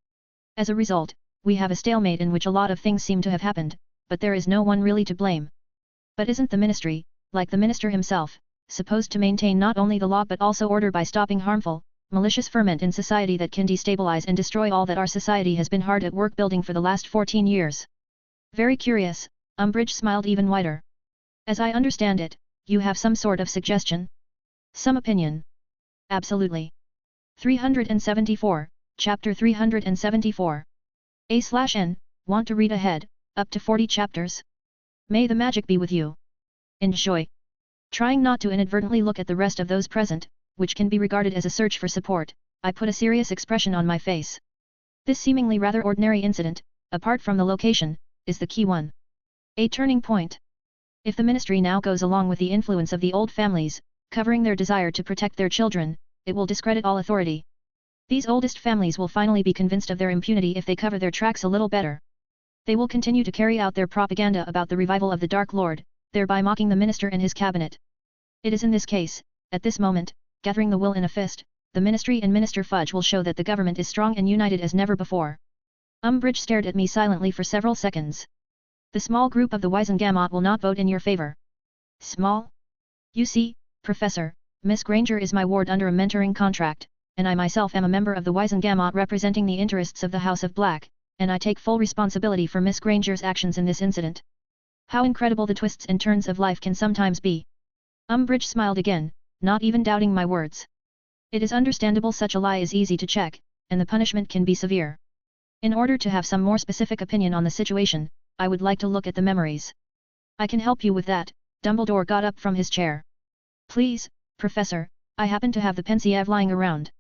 As a result, we have a stalemate in which a lot of things seem to have happened, but there is no one really to blame. But isn't the Ministry, like the minister himself, supposed to maintain not only the law but also order by stopping harmful, malicious ferment in society that can destabilize and destroy all that our society has been hard at work building for the last 14 years. Very curious, Umbridge smiled even wider. As I understand it, you have some sort of suggestion? Some opinion? Absolutely. 374, Chapter 374. A/N, want to read ahead, up to 40 chapters? May the magic be with you. Enjoy. Trying not to inadvertently look at the rest of those present, which can be regarded as a search for support, I put a serious expression on my face. This seemingly rather ordinary incident, apart from the location, is the key one. A turning point. If the ministry now goes along with the influence of the old families, covering their desire to protect their children, it will discredit all authority. These oldest families will finally be convinced of their impunity if they cover their tracks a little better. They will continue to carry out their propaganda about the revival of the Dark Lord, thereby mocking the minister and his cabinet. It is in this case, at this moment, gathering the will in a fist, the ministry and Minister Fudge will show that the government is strong and united as never before. Umbridge stared at me silently for several seconds. The small group of the Wizengamot will not vote in your favor. Small? You see, Professor, Miss Granger is my ward under a mentoring contract, and I myself am a member of the Wizengamot representing the interests of the House of Black, and I take full responsibility for Miss Granger's actions in this incident. How incredible the twists and turns of life can sometimes be. Umbridge smiled again, not even doubting my words. It is understandable such a lie is easy to check, and the punishment can be severe. In order to have some more specific opinion on the situation, I would like to look at the memories. I can help you with that. Dumbledore got up from his chair. Please, Professor, I happen to have the Pensieve lying around.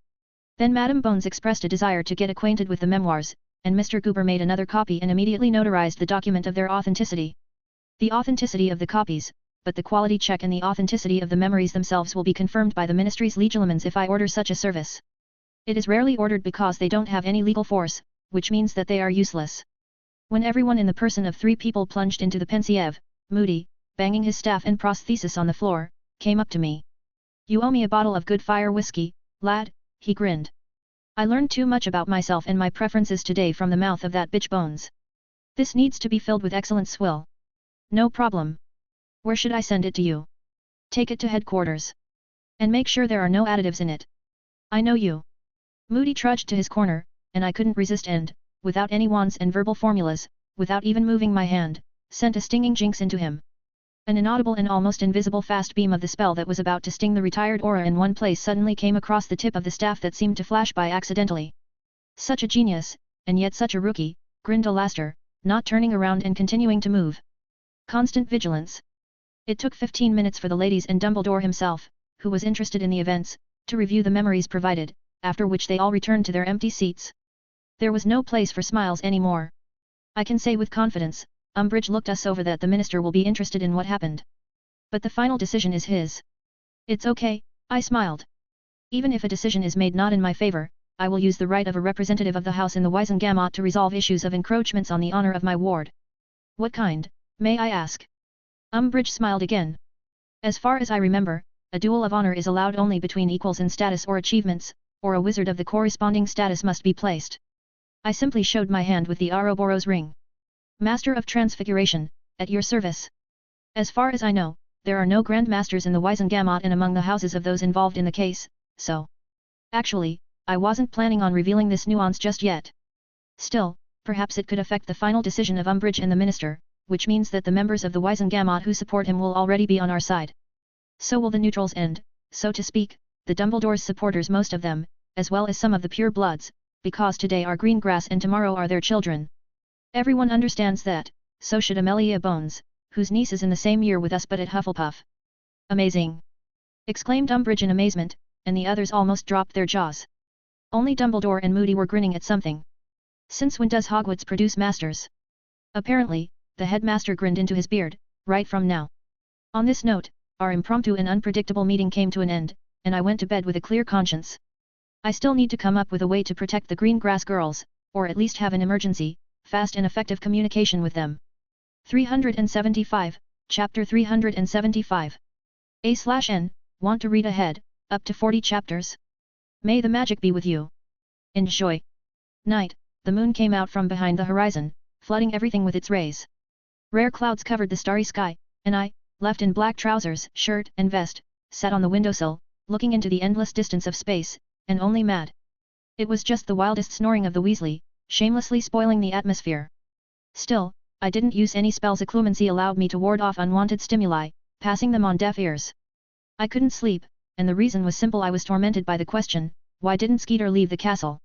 Then Madame Bones expressed a desire to get acquainted with the memoirs, and Mr. Goober made another copy and immediately notarized the document of their authenticity. The authenticity of the copies, but the quality check and the authenticity of the memories themselves will be confirmed by the Ministry's legilimens if I order such a service. It is rarely ordered because they don't have any legal force, which means that they are useless. When everyone in the person of 3 people plunged into the Pensieve, Moody, banging his staff and prosthesis on the floor, came up to me. You owe me a bottle of good fire whiskey, lad, he grinned. I learned too much about myself and my preferences today from the mouth of that bitch Bones. This needs to be filled with excellent swill. No problem. Where should I send it to you? Take it to headquarters. And make sure there are no additives in it. I know you. Moody trudged to his corner, and I couldn't resist and, without any wands and verbal formulas, without even moving my hand, sent a stinging jinx into him. An inaudible and almost invisible fast beam of the spell that was about to sting the retired aura in one place suddenly came across the tip of the staff that seemed to flash by accidentally. Such a genius, and yet such a rookie, grinned Alastair, not turning around and continuing to move. Constant vigilance. It took 15 minutes for the ladies and Dumbledore himself, who was interested in the events, to review the memories provided, after which they all returned to their empty seats. There was no place for smiles anymore. I can say with confidence, Umbridge looked us over that the minister will be interested in what happened. But the final decision is his. It's okay, I smiled. Even if a decision is made not in my favor, I will use the right of a representative of the house in the Wizengamot to resolve issues of encroachments on the honor of my ward. What kind, may I ask? Umbridge smiled again. As far as I remember, a duel of honor is allowed only between equals in status or achievements, or a wizard of the corresponding status must be placed. I simply showed my hand with the Ouroboros ring. Master of Transfiguration, at your service. As far as I know, there are no Grand Masters in the Wizengamot and among the houses of those involved in the case, so. Actually, I wasn't planning on revealing this nuance just yet. Still, perhaps it could affect the final decision of Umbridge and the minister, which means that the members of the Wizengamot who support him will already be on our side. So will the neutrals and, so to speak, the Dumbledore's supporters, most of them, as well as some of the pure bloods, because today are Greengrass and tomorrow are their children. Everyone understands that, so should Amelia Bones, whose niece is in the same year with us but at Hufflepuff. Amazing! Exclaimed Umbridge in amazement, and the others almost dropped their jaws. Only Dumbledore and Moody were grinning at something. Since when does Hogwarts produce masters? Apparently, the headmaster grinned into his beard, right from now. On this note, our impromptu and unpredictable meeting came to an end, and I went to bed with a clear conscience. I still need to come up with a way to protect the Greengrass girls, or at least have an emergency, fast and effective communication with them. 375, Chapter 375. A/N, want to read ahead, up to 40 chapters? May the magic be with you. Enjoy. Night, the moon came out from behind the horizon, flooding everything with its rays. Rare clouds covered the starry sky, and I, left in black trousers, shirt and vest, sat on the windowsill, looking into the endless distance of space, and only mad. It was just the wildest snoring of the Weasley, shamelessly spoiling the atmosphere. Still, I didn't use any spells. Occlumency allowed me to ward off unwanted stimuli, passing them on deaf ears. I couldn't sleep, and the reason was simple. I was tormented by the question, why didn't Skeeter leave the castle?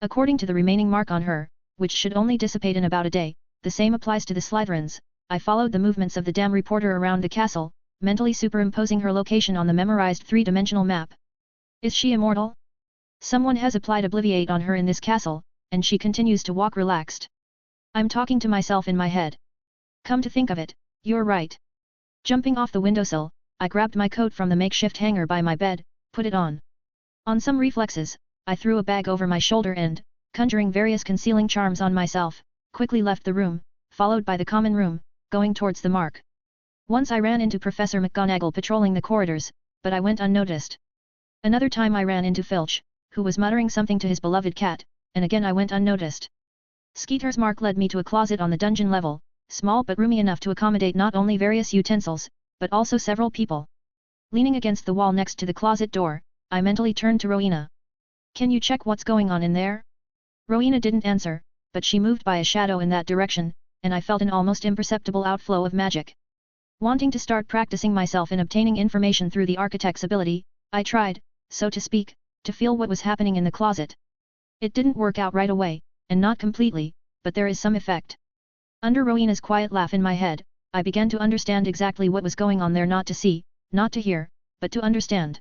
According to the remaining mark on her, which should only dissipate in about a day, the same applies to the Slytherins. I followed the movements of the damn reporter around the castle, mentally superimposing her location on the memorized three-dimensional map. Is she immortal? Someone has applied Obliviate on her in this castle, and she continues to walk relaxed. I'm talking to myself in my head. Come to think of it, you're right. Jumping off the windowsill, I grabbed my coat from the makeshift hanger by my bed, put it on. On some reflexes, I threw a bag over my shoulder and, conjuring various concealing charms on myself, quickly left the room, followed by the common room, going towards the mark. Once I ran into Professor McGonagall patrolling the corridors, but I went unnoticed. Another time I ran into Filch, who was muttering something to his beloved cat, and again I went unnoticed. Skeeter's mark led me to a closet on the dungeon level, small but roomy enough to accommodate not only various utensils, but also several people. Leaning against the wall next to the closet door, I mentally turned to Rowena. Can you check what's going on in there? Rowena didn't answer, but she moved by a shadow in that direction, and I felt an almost imperceptible outflow of magic. Wanting to start practicing myself in obtaining information through the architect's ability, I tried, so to speak, to feel what was happening in the closet. It didn't work out right away, and not completely, but there is some effect. Under Rowena's quiet laugh in my head, I began to understand exactly what was going on there, not to see, not to hear, but to understand.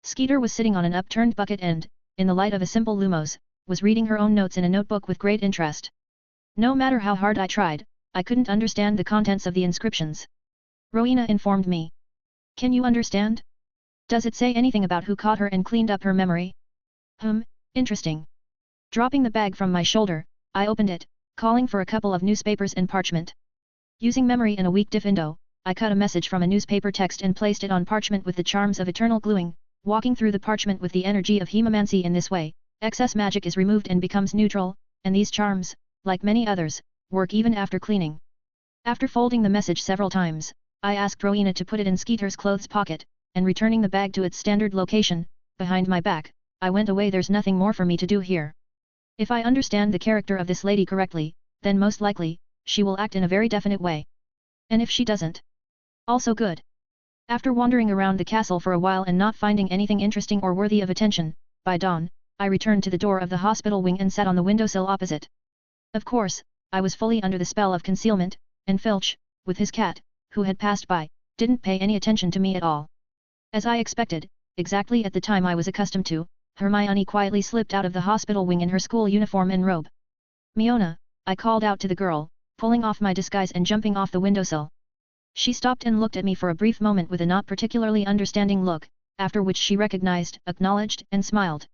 Skeeter was sitting on an upturned bucket and, in the light of a simple lumos, was reading her own notes in a notebook with great interest. No matter how hard I tried, I couldn't understand the contents of the inscriptions. Rowena informed me. Can you understand? Does it say anything about who caught her and cleaned up her memory? Interesting. Dropping the bag from my shoulder, I opened it, calling for a couple of newspapers and parchment. Using memory and a weak diffindo, I cut a message from a newspaper text and placed it on parchment with the charms of eternal gluing, walking through the parchment with the energy of hemomancy. In this way, excess magic is removed and becomes neutral, and these charms, like many others, work even after cleaning. After folding the message several times, I asked Rowena to put it in Skeeter's clothes pocket, and returning the bag to its standard location, behind my back, I went away. There's nothing more for me to do here. If I understand the character of this lady correctly, then most likely, she will act in a very definite way. And if she doesn't? Also good. After wandering around the castle for a while and not finding anything interesting or worthy of attention, by dawn, I returned to the door of the hospital wing and sat on the windowsill opposite. Of course, I was fully under the spell of concealment, and Filch, with his cat, who had passed by, didn't pay any attention to me at all. As I expected, exactly at the time I was accustomed to, Hermione quietly slipped out of the hospital wing in her school uniform and robe. Miona, I called out to the girl, pulling off my disguise and jumping off the windowsill. She stopped and looked at me for a brief moment with a not particularly understanding look, after which she recognized, acknowledged, and smiled.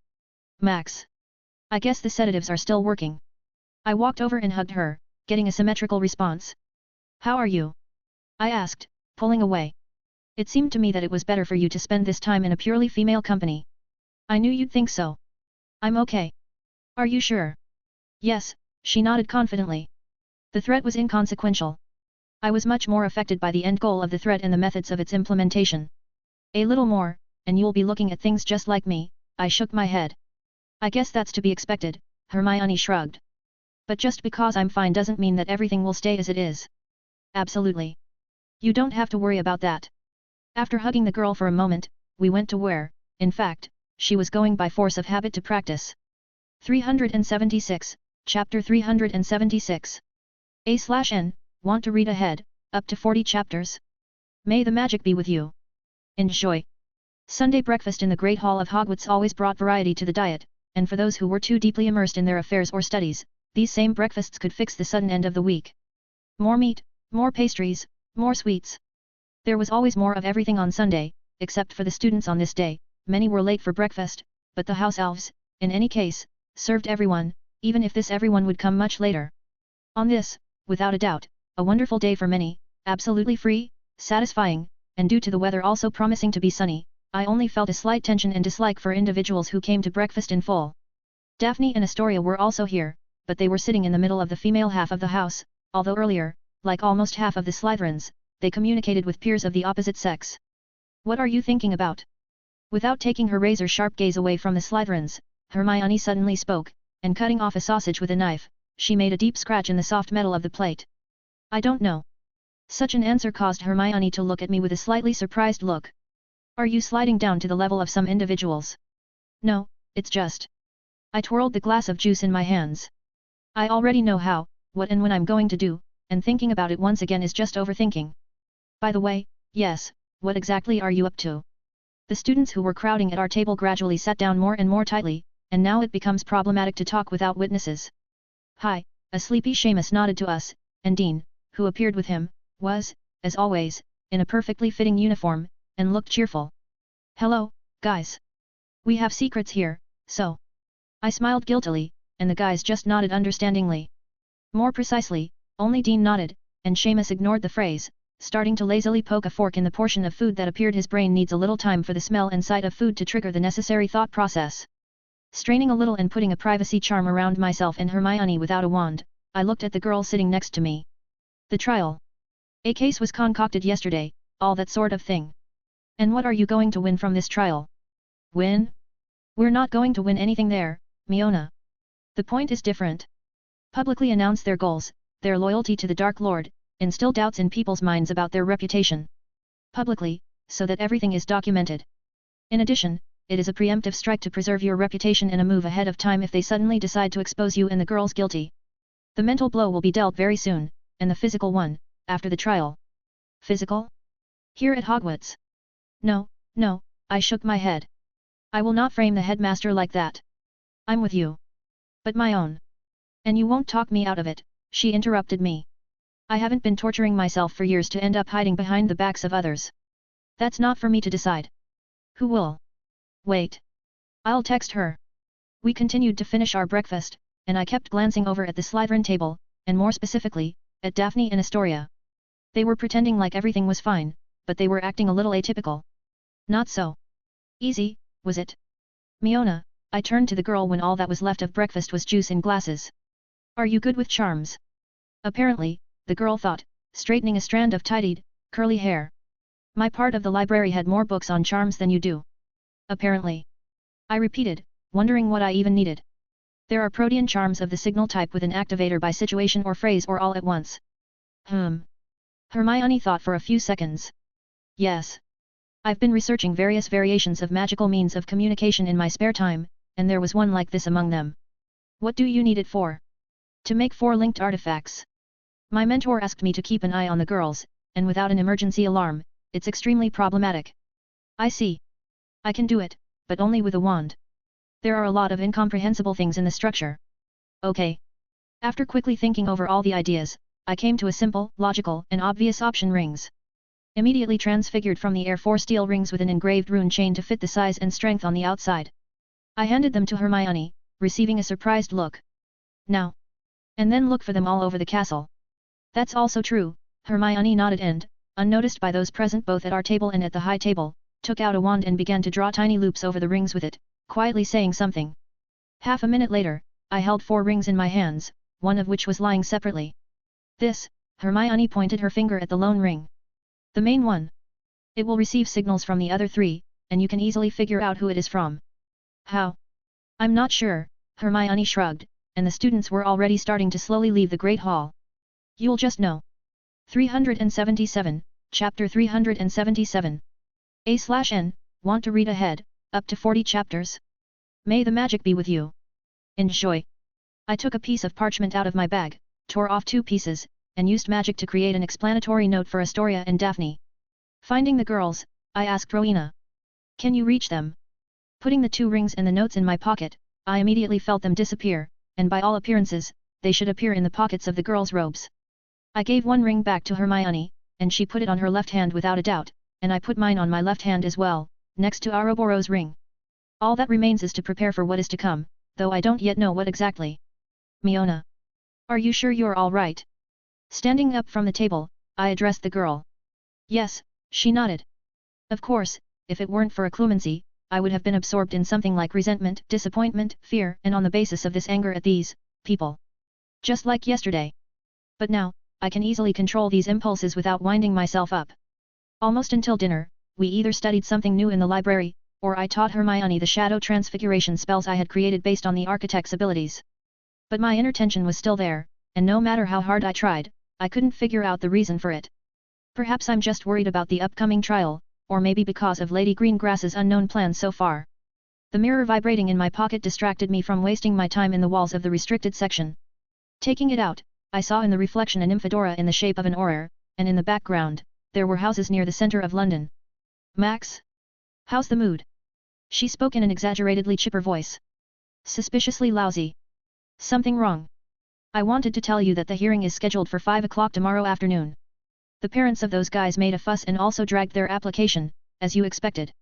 Max. I guess the sedatives are still working. I walked over and hugged her, getting a symmetrical response. How are you? I asked, pulling away. It seemed to me that it was better for you to spend this time in a purely female company. I knew you'd think so. I'm okay. Are you sure? Yes, she nodded confidently. The threat was inconsequential. I was much more affected by the end goal of the threat and the methods of its implementation. A little more, and you'll be looking at things just like me. I shook my head. I guess that's to be expected, Hermione shrugged. But just because I'm fine doesn't mean that everything will stay as it is. Absolutely. You don't have to worry about that. After hugging the girl for a moment, we went to where, in fact, she was going by force of habit to practice. 376, Chapter 376. A/N, want to read ahead, up to 40 chapters? May the magic be with you. Enjoy. Sunday breakfast in the Great Hall of Hogwarts always brought variety to the diet, and for those who were too deeply immersed in their affairs or studies, these same breakfasts could fix the sudden end of the week. More meat, more pastries, more sweets. There was always more of everything on Sunday, except for the students on this day. Many were late for breakfast, but the house elves, in any case, served everyone, even if this everyone would come much later. On this, without a doubt, a wonderful day for many, absolutely free, satisfying, and due to the weather also promising to be sunny, I only felt a slight tension and dislike for individuals who came to breakfast in full. Daphne and Astoria were also here, but they were sitting in the middle of the female half of the house, although earlier, like almost half of the Slytherins, they communicated with peers of the opposite sex. What are you thinking about? Without taking her razor-sharp gaze away from the Slytherins, Hermione suddenly spoke, and cutting off a sausage with a knife, she made a deep scratch in the soft metal of the plate. I don't know. Such an answer caused Hermione to look at me with a slightly surprised look. Are you sliding down to the level of some individuals? No, it's just. I twirled the glass of juice in my hands. I already know how, what and when I'm going to do, and thinking about it once again is just overthinking. By the way, yes, what exactly are you up to? The students who were crowding at our table gradually sat down more and more tightly, and now it becomes problematic to talk without witnesses. Hi, a sleepy Seamus nodded to us, and Dean, who appeared with him, was, as always, in a perfectly fitting uniform, and looked cheerful. Hello, guys. We have secrets here, so. I smiled guiltily, and the guys just nodded understandingly. More precisely, only Dean nodded, and Seamus ignored the phrase, starting to lazily poke a fork in the portion of food that appeared his brain needs a little time for the smell and sight of food to trigger the necessary thought process. Straining a little and putting a privacy charm around myself and Hermione without a wand, I looked at the girl sitting next to me. The trial. A case was concocted yesterday, all that sort of thing. And what are you going to win from this trial? Win? We're not going to win anything there, Miona. The point is different. Publicly announce their goals, their loyalty to the Dark Lord, instill doubts in people's minds about their reputation. Publicly, so that everything is documented. In addition, it is a preemptive strike to preserve your reputation and a move ahead of time if they suddenly decide to expose you and the girls guilty. The mental blow will be dealt very soon, and the physical one, after the trial. Physical? Here at Hogwarts? No, no, I shook my head. I will not frame the headmaster like that. I'm with you. But my own. And you won't talk me out of it, she interrupted me. I haven't been torturing myself for years to end up hiding behind the backs of others. That's not for me to decide. Who will? Wait. I'll text her. We continued to finish our breakfast, and I kept glancing over at the Slytherin table, and more specifically, at Daphne and Astoria. They were pretending like everything was fine, but they were acting a little atypical. Not so easy, was it? Miona, I turned to the girl when all that was left of breakfast was juice in glasses. Are you good with charms? Apparently, the girl thought, straightening a strand of tidied, curly hair. My part of the library had more books on charms than you do. Apparently. I repeated, wondering what I even needed. There are protean charms of the signal type with an activator by situation or phrase or all at once. Hermione thought for a few seconds. Yes. I've been researching various variations of magical means of communication in my spare time, and there was one like this among them. What do you need it for? To make 4 linked artifacts. My mentor asked me to keep an eye on the girls, and without an emergency alarm, it's extremely problematic. I see. I can do it, but only with a wand. There are a lot of incomprehensible things in the structure. Okay. After quickly thinking over all the ideas, I came to a simple, logical, and obvious option: rings. Immediately transfigured from the air 4 steel rings with an engraved rune chain to fit the size and strength on the outside. I handed them to Hermione, receiving a surprised look. Now. And then look for them all over the castle. That's also true, Hermione nodded and, unnoticed by those present both at our table and at the high table, took out a wand and began to draw tiny loops over the rings with it, quietly saying something. Half a minute later, I held 4 rings in my hands, one of which was lying separately. This, Hermione pointed her finger at the lone ring. The main one. It will receive signals from the other 3, and you can easily figure out who it is from. How? I'm not sure, Hermione shrugged, and the students were already starting to slowly leave the Great Hall. You'll just know. 377, Chapter 377. A/N, want to read ahead, up to 40 chapters? May the magic be with you. Enjoy. I took a piece of parchment out of my bag, tore off 2 pieces, and used magic to create an explanatory note for Astoria and Daphne. Finding the girls, I asked Rowena. Can you reach them? Putting the 2 rings and the notes in my pocket, I immediately felt them disappear, and by all appearances, they should appear in the pockets of the girls' robes. I gave 1 ring back to Hermione, and she put it on her left hand without a doubt, and I put mine on my left hand as well, next to Ouroboros' ring. All that remains is to prepare for what is to come, though I don't yet know what exactly. Miona. Are you sure you're all right? Standing up from the table, I addressed the girl. Yes, she nodded. Of course, if it weren't for a clemency, I would have been absorbed in something like resentment, disappointment, fear, and on the basis of this anger at these people. Just like yesterday. But now, I can easily control these impulses without winding myself up. Almost until dinner, we either studied something new in the library, or I taught Hermione the shadow transfiguration spells I had created based on the architect's abilities. But my inner tension was still there, and no matter how hard I tried, I couldn't figure out the reason for it. Perhaps I'm just worried about the upcoming trial, or maybe because of Lady Greengrass's unknown plans so far. The mirror vibrating in my pocket distracted me from wasting my time in the walls of the restricted section. Taking it out, I saw in the reflection a nymphadora in the shape of an auror, and in the background, there were houses near the centre of London. Max? How's the mood? She spoke in an exaggeratedly chipper voice. Suspiciously lousy. Something wrong? I wanted to tell you that the hearing is scheduled for 5 o'clock tomorrow afternoon. The parents of those guys made a fuss and also dragged their application, as you expected.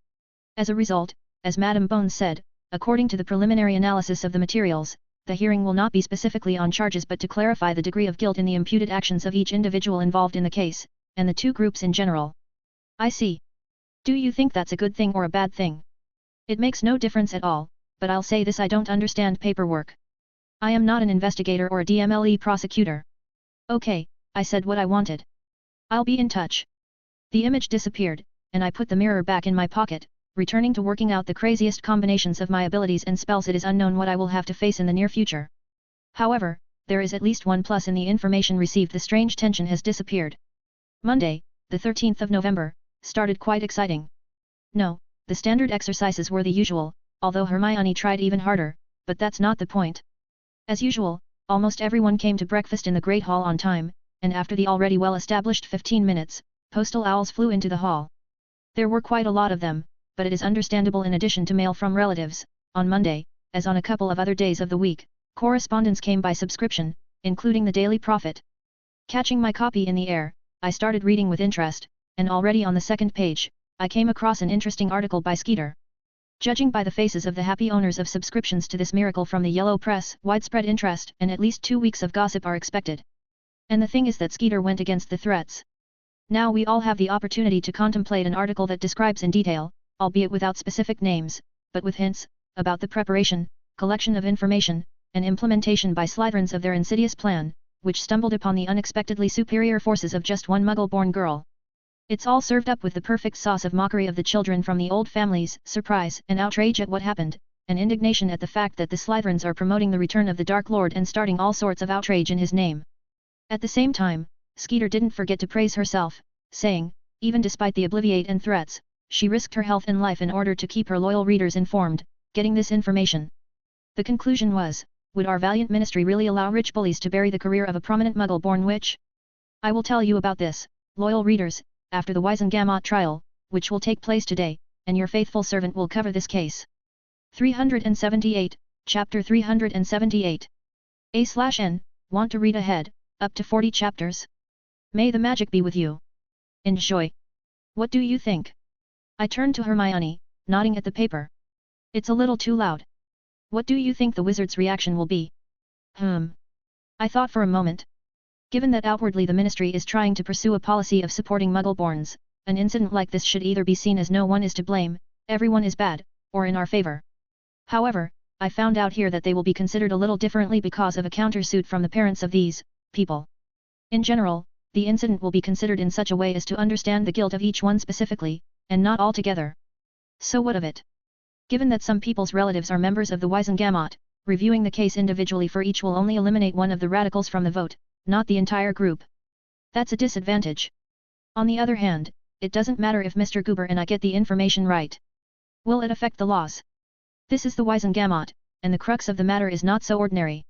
As a result, as Madame Bones said, according to the preliminary analysis of the materials, the hearing will not be specifically on charges but to clarify the degree of guilt in the imputed actions of each individual involved in the case, and the two groups in general. I see. Do you think that's a good thing or a bad thing? It makes no difference at all, but I'll say this: I don't understand paperwork. I am not an investigator or a DMLE prosecutor. Okay, I said what I wanted. I'll be in touch. The image disappeared, and I put the mirror back in my pocket, returning to working out the craziest combinations of my abilities and spells. It is unknown what I will have to face in the near future. However, there is at least one plus in the information received: the strange tension has disappeared. Monday, the 13th of November, started quite exciting. No, the standard exercises were the usual, although Hermione tried even harder, but that's not the point. As usual, almost everyone came to breakfast in the Great Hall on time, and after the already well-established 15 minutes, postal owls flew into the hall. There were quite a lot of them, but it is understandable. In addition to mail from relatives, on Monday, as on a couple of other days of the week, correspondence came by subscription, including the Daily Prophet. Catching my copy in the air, I started reading with interest, and already on the second page, I came across an interesting article by Skeeter. Judging by the faces of the happy owners of subscriptions to this miracle from the yellow press, widespread interest and at least 2 weeks of gossip are expected. And the thing is that Skeeter went against the threats. Now we all have the opportunity to contemplate an article that describes in detail, albeit without specific names, but with hints, about the preparation, collection of information, and implementation by Slytherins of their insidious plan, which stumbled upon the unexpectedly superior forces of just one Muggle-born girl. It's all served up with the perfect sauce of mockery of the children from the old families, surprise and outrage at what happened, and indignation at the fact that the Slytherins are promoting the return of the Dark Lord and starting all sorts of outrage in his name. At the same time, Skeeter didn't forget to praise herself, saying, even despite the obliviate and threats, she risked her health and life in order to keep her loyal readers informed, getting this information. The conclusion was, would our valiant ministry really allow rich bullies to bury the career of a prominent Muggle-born witch? I will tell you about this, loyal readers, after the Wizengamot trial, which will take place today, and your faithful servant will cover this case. 378, Chapter 378. A/N, want to read ahead, up to 40 chapters? May the magic be with you. Enjoy. What do you think? I turned to Hermione, nodding at the paper. It's a little too loud. What do you think the wizard's reaction will be? I thought for a moment. Given that outwardly the ministry is trying to pursue a policy of supporting Muggle-borns, an incident like this should either be seen as no one is to blame, everyone is bad, or in our favor. However, I found out here that they will be considered a little differently because of a countersuit from the parents of these people. In general, the incident will be considered in such a way as to understand the guilt of each one specifically, and not all together. So what of it? Given that some people's relatives are members of the Wizengamot, reviewing the case individually for each will only eliminate one of the radicals from the vote, not the entire group. That's a disadvantage. On the other hand, it doesn't matter if Mr. Goober and I get the information right. Will it affect the laws? This is the Wizengamot, and the crux of the matter is not so ordinary.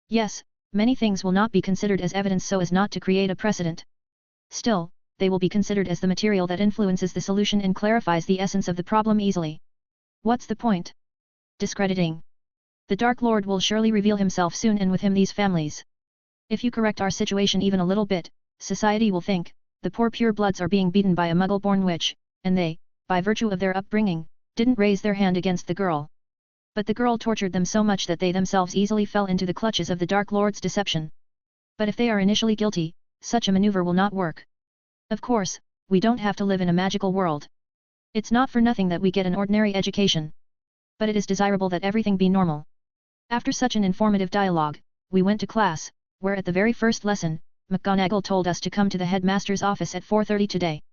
Yes, many things will not be considered as evidence so as not to create a precedent. Still, they will be considered as the material that influences the solution and clarifies the essence of the problem easily. What's the point? Discrediting. The Dark Lord will surely reveal himself soon, and with him these families. If you correct our situation even a little bit, society will think, the poor purebloods are being beaten by a Muggle-born witch, and they, by virtue of their upbringing, didn't raise their hand against the girl. But the girl tortured them so much that they themselves easily fell into the clutches of the Dark Lord's deception. But if they are initially guilty, such a maneuver will not work. Of course, we don't have to live in a magical world. It's not for nothing that we get an ordinary education. But it is desirable that everything be normal. After such an informative dialogue, we went to class, where at the very first lesson, McGonagall told us to come to the headmaster's office at 4:30 today.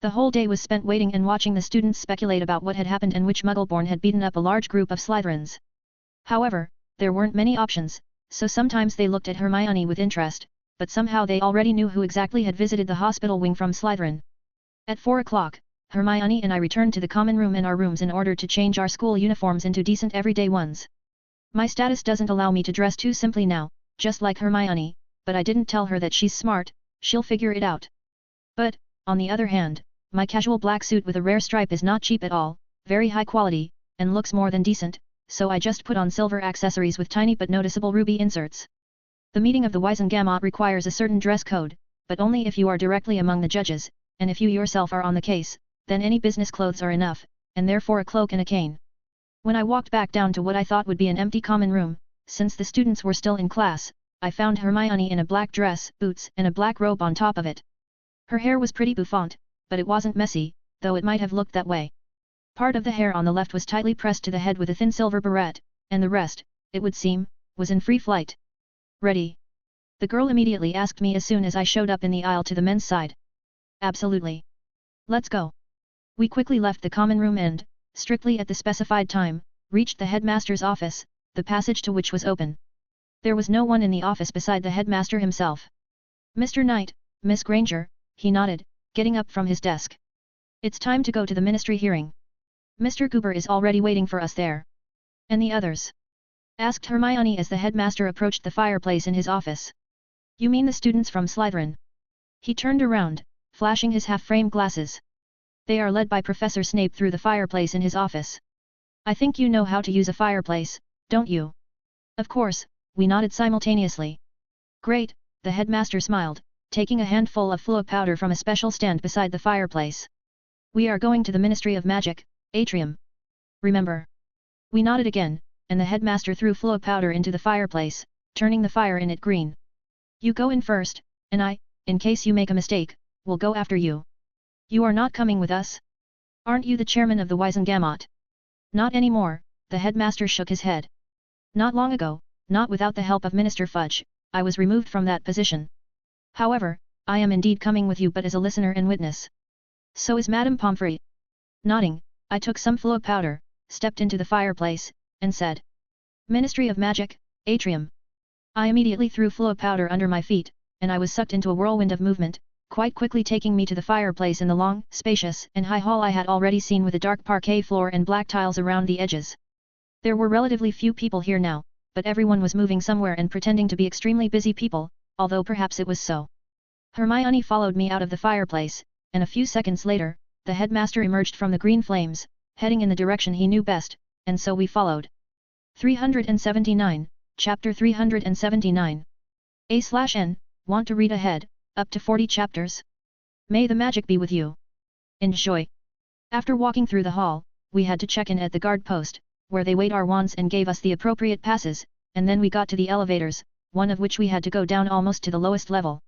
The whole day was spent waiting and watching the students speculate about what had happened and which Muggleborn had beaten up a large group of Slytherins. However, there weren't many options, so sometimes they looked at Hermione with interest, but somehow they already knew who exactly had visited the hospital wing from Slytherin. At 4 o'clock, Hermione and I returned to the common room in our rooms in order to change our school uniforms into decent everyday ones. My status doesn't allow me to dress too simply now, just like Hermione, but I didn't tell her that she's smart, she'll figure it out. But, on the other hand, my casual black suit with a rare stripe is not cheap at all, very high quality, and looks more than decent, so I just put on silver accessories with tiny but noticeable ruby inserts. The meeting of the Wizengamot requires a certain dress code, but only if you are directly among the judges, and if you yourself are on the case, then any business clothes are enough, and therefore a cloak and a cane. When I walked back down to what I thought would be an empty common room, since the students were still in class, I found Hermione in a black dress, boots, and a black robe on top of it. Her hair was pretty bouffant, but it wasn't messy, though it might have looked that way. Part of the hair on the left was tightly pressed to the head with a thin silver barrette, and the rest, it would seem, was in free flight. "Ready?" the girl immediately asked me as soon as I showed up in the aisle to the men's side. "Absolutely. Let's go." We quickly left the common room and, strictly at the specified time, reached the headmaster's office, the passage to which was open. There was no one in the office beside the headmaster himself. "Mr. Knight, Miss Granger," he nodded, getting up from his desk. "It's time to go to the ministry hearing. Mr. Goober is already waiting for us there." "And the others?" asked Hermione as the headmaster approached the fireplace in his office. "You mean the students from Slytherin?" He turned around, flashing his half-framed glasses. "They are led by Professor Snape through the fireplace in his office. I think you know how to use a fireplace, don't you?" Of course, we nodded simultaneously. "Great," the headmaster smiled, taking a handful of fluo powder from a special stand beside the fireplace. "We are going to the Ministry of Magic, Atrium. Remember?" We nodded again, and the headmaster threw fluo powder into the fireplace, turning the fire in it green. "You go in first, and I, in case you make a mistake, will go after you. You are not coming with us? Aren't you the chairman of the Wizengamot?" "Not anymore," the headmaster shook his head. "Not long ago, not without the help of Minister Fudge, I was removed from that position. However, I am indeed coming with you but as a listener and witness." "So is Madame Pomfrey." Nodding, I took some fluo powder, stepped into the fireplace, and said, "Ministry of Magic, Atrium." I immediately threw fluo powder under my feet, and I was sucked into a whirlwind of movement, quite quickly taking me to the fireplace in the long, spacious, and high hall I had already seen with a dark parquet floor and black tiles around the edges. There were relatively few people here now, but everyone was moving somewhere and pretending to be extremely busy people, although perhaps it was so. Hermione followed me out of the fireplace, and a few seconds later, the headmaster emerged from the green flames, heading in the direction he knew best, and so we followed. 379, Chapter 379. A/N, want to read ahead, up to 40 chapters? May the magic be with you. Enjoy. After walking through the hall, we had to check in at the guard post, where they weighed our wands and gave us the appropriate passes, and then we got to the elevators, one of which we had to go down almost to the lowest level.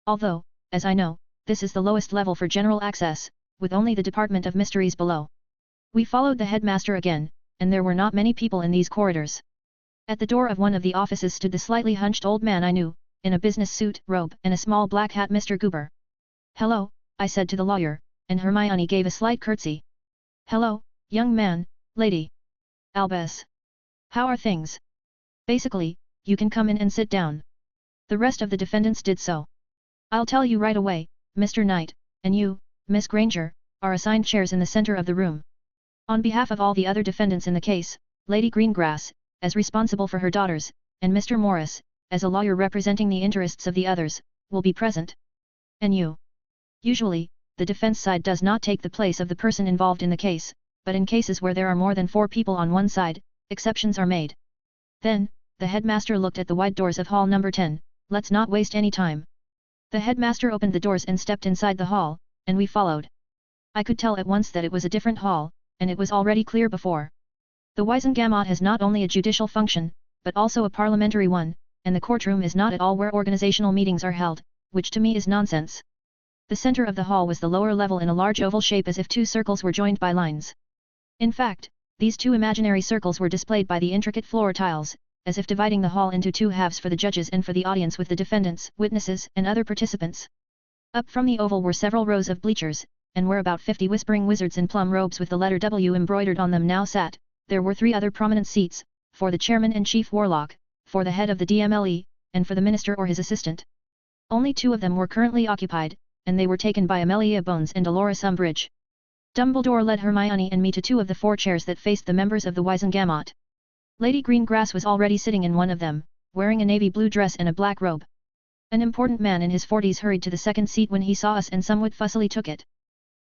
Although, as I know, this is the lowest level for general access, with only the Department of Mysteries below. We followed the headmaster again, and there were not many people in these corridors. At the door of one of the offices stood the slightly hunched old man I knew, in a business suit, robe, and a small black hat. "Mr. Goober." "Hello," I said to the lawyer, and Hermione gave a slight curtsy. "Hello, young man, lady. Albus. How are things? Basically, you can come in and sit down." The rest of the defendants did so. "I'll tell you right away, Mr. Knight, and you, Miss Granger, are assigned chairs in the center of the room. On behalf of all the other defendants in the case, Lady Greengrass, as responsible for her daughters, and Mr. Morris, as a lawyer representing the interests of the others, will be present. And you?" Usually, the defense side does not take the place of the person involved in the case, but in cases where there are more than 4 people on one side, exceptions are made. Then, the headmaster looked at the wide doors of hall number 10, "Let's not waste any time." The headmaster opened the doors and stepped inside the hall, and we followed. I could tell at once that it was a different hall, and it was already clear before. The Wizengamot has not only a judicial function, but also a parliamentary one, and the courtroom is not at all where organizational meetings are held, which to me is nonsense. The center of the hall was the lower level in a large oval shape as if 2 circles were joined by lines. In fact, these 2 imaginary circles were displayed by the intricate floor tiles, as if dividing the hall into two halves for the judges and for the audience with the defendants, witnesses, and other participants. Up from the oval were several rows of bleachers, and where about 50 whispering wizards in plum robes with the letter W embroidered on them now sat, there were 3 other prominent seats, for the chairman and chief warlock, for the head of the DMLE, and for the minister or his assistant. Only 2 of them were currently occupied, and they were taken by Amelia Bones and Dolores Umbridge. Dumbledore led Hermione and me to 2 of the 4 chairs that faced the members of the Wizengamot. Lady Greengrass was already sitting in one of them, wearing a navy blue dress and a black robe. An important man in his 40s hurried to the second seat when he saw us and somewhat fussily took it.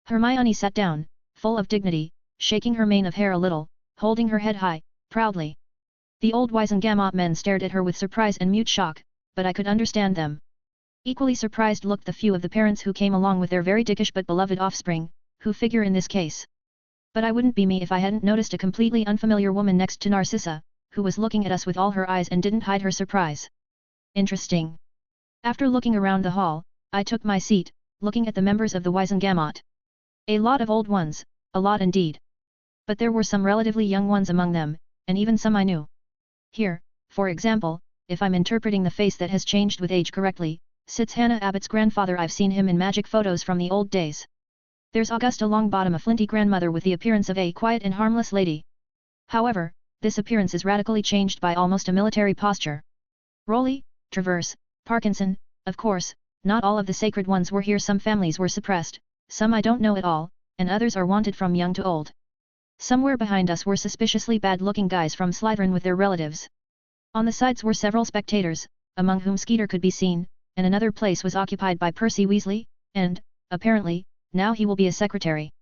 Hermione sat down, full of dignity, shaking her mane of hair a little, holding her head high, proudly. The old Wizengamot men stared at her with surprise and mute shock, but I could understand them. Equally surprised looked the few of the parents who came along with their very dickish but beloved offspring, who figure in this case. But I wouldn't be me if I hadn't noticed a completely unfamiliar woman next to Narcissa, who was looking at us with all her eyes and didn't hide her surprise. Interesting. After looking around the hall, I took my seat, looking at the members of the Wizengamot. A lot of old ones, a lot indeed. But there were some relatively young ones among them, and even some I knew. Here, for example, if I'm interpreting the face that has changed with age correctly, sits Hannah Abbott's grandfather. I've seen him in magic photos from the old days. There's Augusta Longbottom, a flinty grandmother with the appearance of a quiet and harmless lady. However, this appearance is radically changed by almost a military posture. Rowley, Travers, Parkinson, of course, not all of the sacred ones were here. Some families were suppressed, some I don't know at all, and others are wanted from young to old. Somewhere behind us were suspiciously bad-looking guys from Slytherin with their relatives. On the sides were several spectators, among whom Skeeter could be seen, and another place was occupied by Percy Weasley, and, apparently, now he will be a secretary.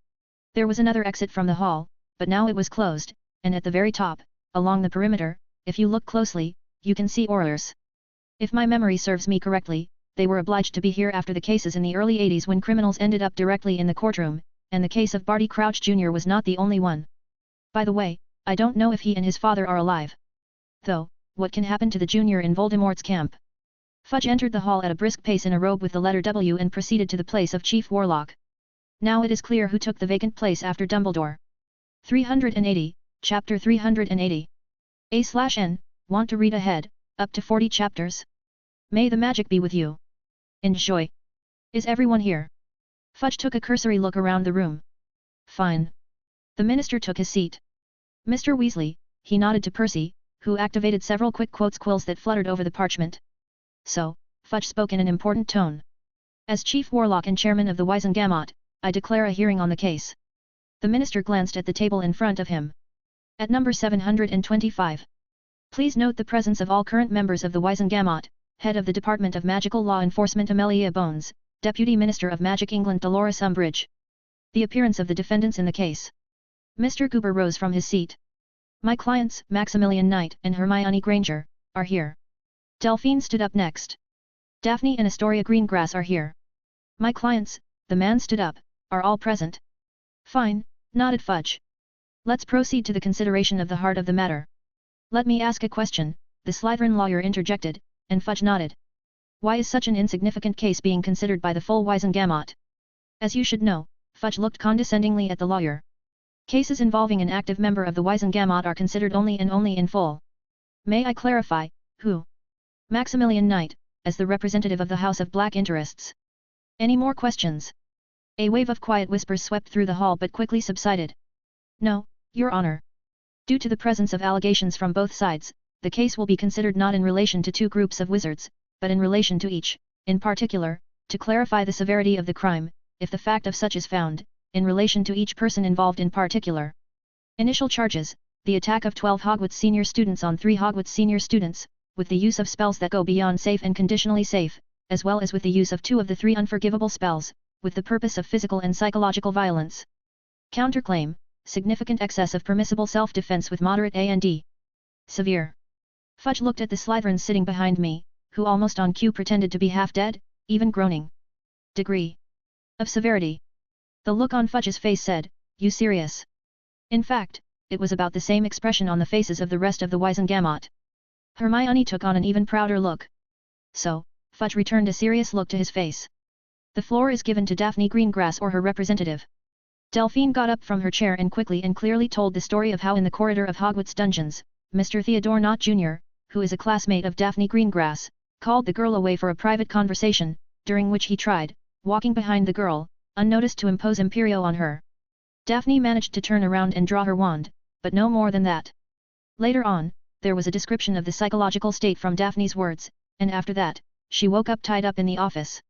There was another exit from the hall, but now it was closed, and at the very top, along the perimeter, if you look closely, you can see Aurors. If my memory serves me correctly, they were obliged to be here after the cases in the early 80s when criminals ended up directly in the courtroom, and the case of Barty Crouch Jr. was not the only one. By the way, I don't know if he and his father are alive. Though, what can happen to the junior in Voldemort's camp? Fudge entered the hall at a brisk pace in a robe with the letter W and proceeded to the place of Chief Warlock. Now it is clear who took the vacant place after Dumbledore. 380, Chapter 380. A/N, want to read ahead, up to 40 chapters? May the magic be with you. Enjoy. Is everyone here? Fudge took a cursory look around the room. Fine. The minister took his seat. Mr. Weasley, he nodded to Percy, who activated several quick quills that fluttered over the parchment. So, Fudge spoke in an important tone. As Chief Warlock and Chairman of the Wizengamot, I declare a hearing on the case. The minister glanced at the table in front of him. At number 725. Please note the presence of all current members of the Wizengamot, Head of the Department of Magical Law Enforcement Amelia Bones, Deputy Minister of Magic England Dolores Umbridge. The appearance of the defendants in the case. Mr. Goober rose from his seat. My clients, Maximilian Knight and Hermione Granger, are here. Delphine stood up next. Daphne and Astoria Greengrass are here. My clients, the man stood up, are all present. Fine, nodded Fudge. Let's proceed to the consideration of the heart of the matter. Let me ask a question, the Slytherin lawyer interjected, and Fudge nodded. Why is such an insignificant case being considered by the full Wizengamot? As you should know, Fudge looked condescendingly at the lawyer. Cases involving an active member of the Wizengamot are considered only and only in full. May I clarify, who? Maximilian Knight, as the representative of the House of Black Interests. Any more questions? A wave of quiet whispers swept through the hall but quickly subsided. No, Your Honor. Due to the presence of allegations from both sides, the case will be considered not in relation to 2 groups of wizards, but in relation to each, in particular, to clarify the severity of the crime, if the fact of such is found, in relation to each person involved in particular. Initial charges, the attack of 12 Hogwarts senior students on 3 Hogwarts senior students, with the use of spells that go beyond safe and conditionally safe, as well as with the use of 2 of the 3 unforgivable spells, with the purpose of physical and psychological violence. Counterclaim, significant excess of permissible self-defense with moderate A&D. Severe. Fudge looked at the Slytherins sitting behind me, who almost on cue pretended to be half dead, even groaning. Degree of severity. The look on Fudge's face said, "You serious?" In fact, it was about the same expression on the faces of the rest of the Wizengamot. Hermione took on an even prouder look. So, Fudge returned a serious look to his face. The floor is given to Daphne Greengrass or her representative. Delphine got up from her chair and quickly and clearly told the story of how in the corridor of Hogwarts dungeons, Mr. Theodore Nott Jr., who is a classmate of Daphne Greengrass, called the girl away for a private conversation, during which he tried, walking behind the girl, unnoticed to impose Imperio on her. Daphne managed to turn around and draw her wand, but no more than that. Later on, there was a description of the psychological state from Daphne's words, and after that, she woke up tied up in the office.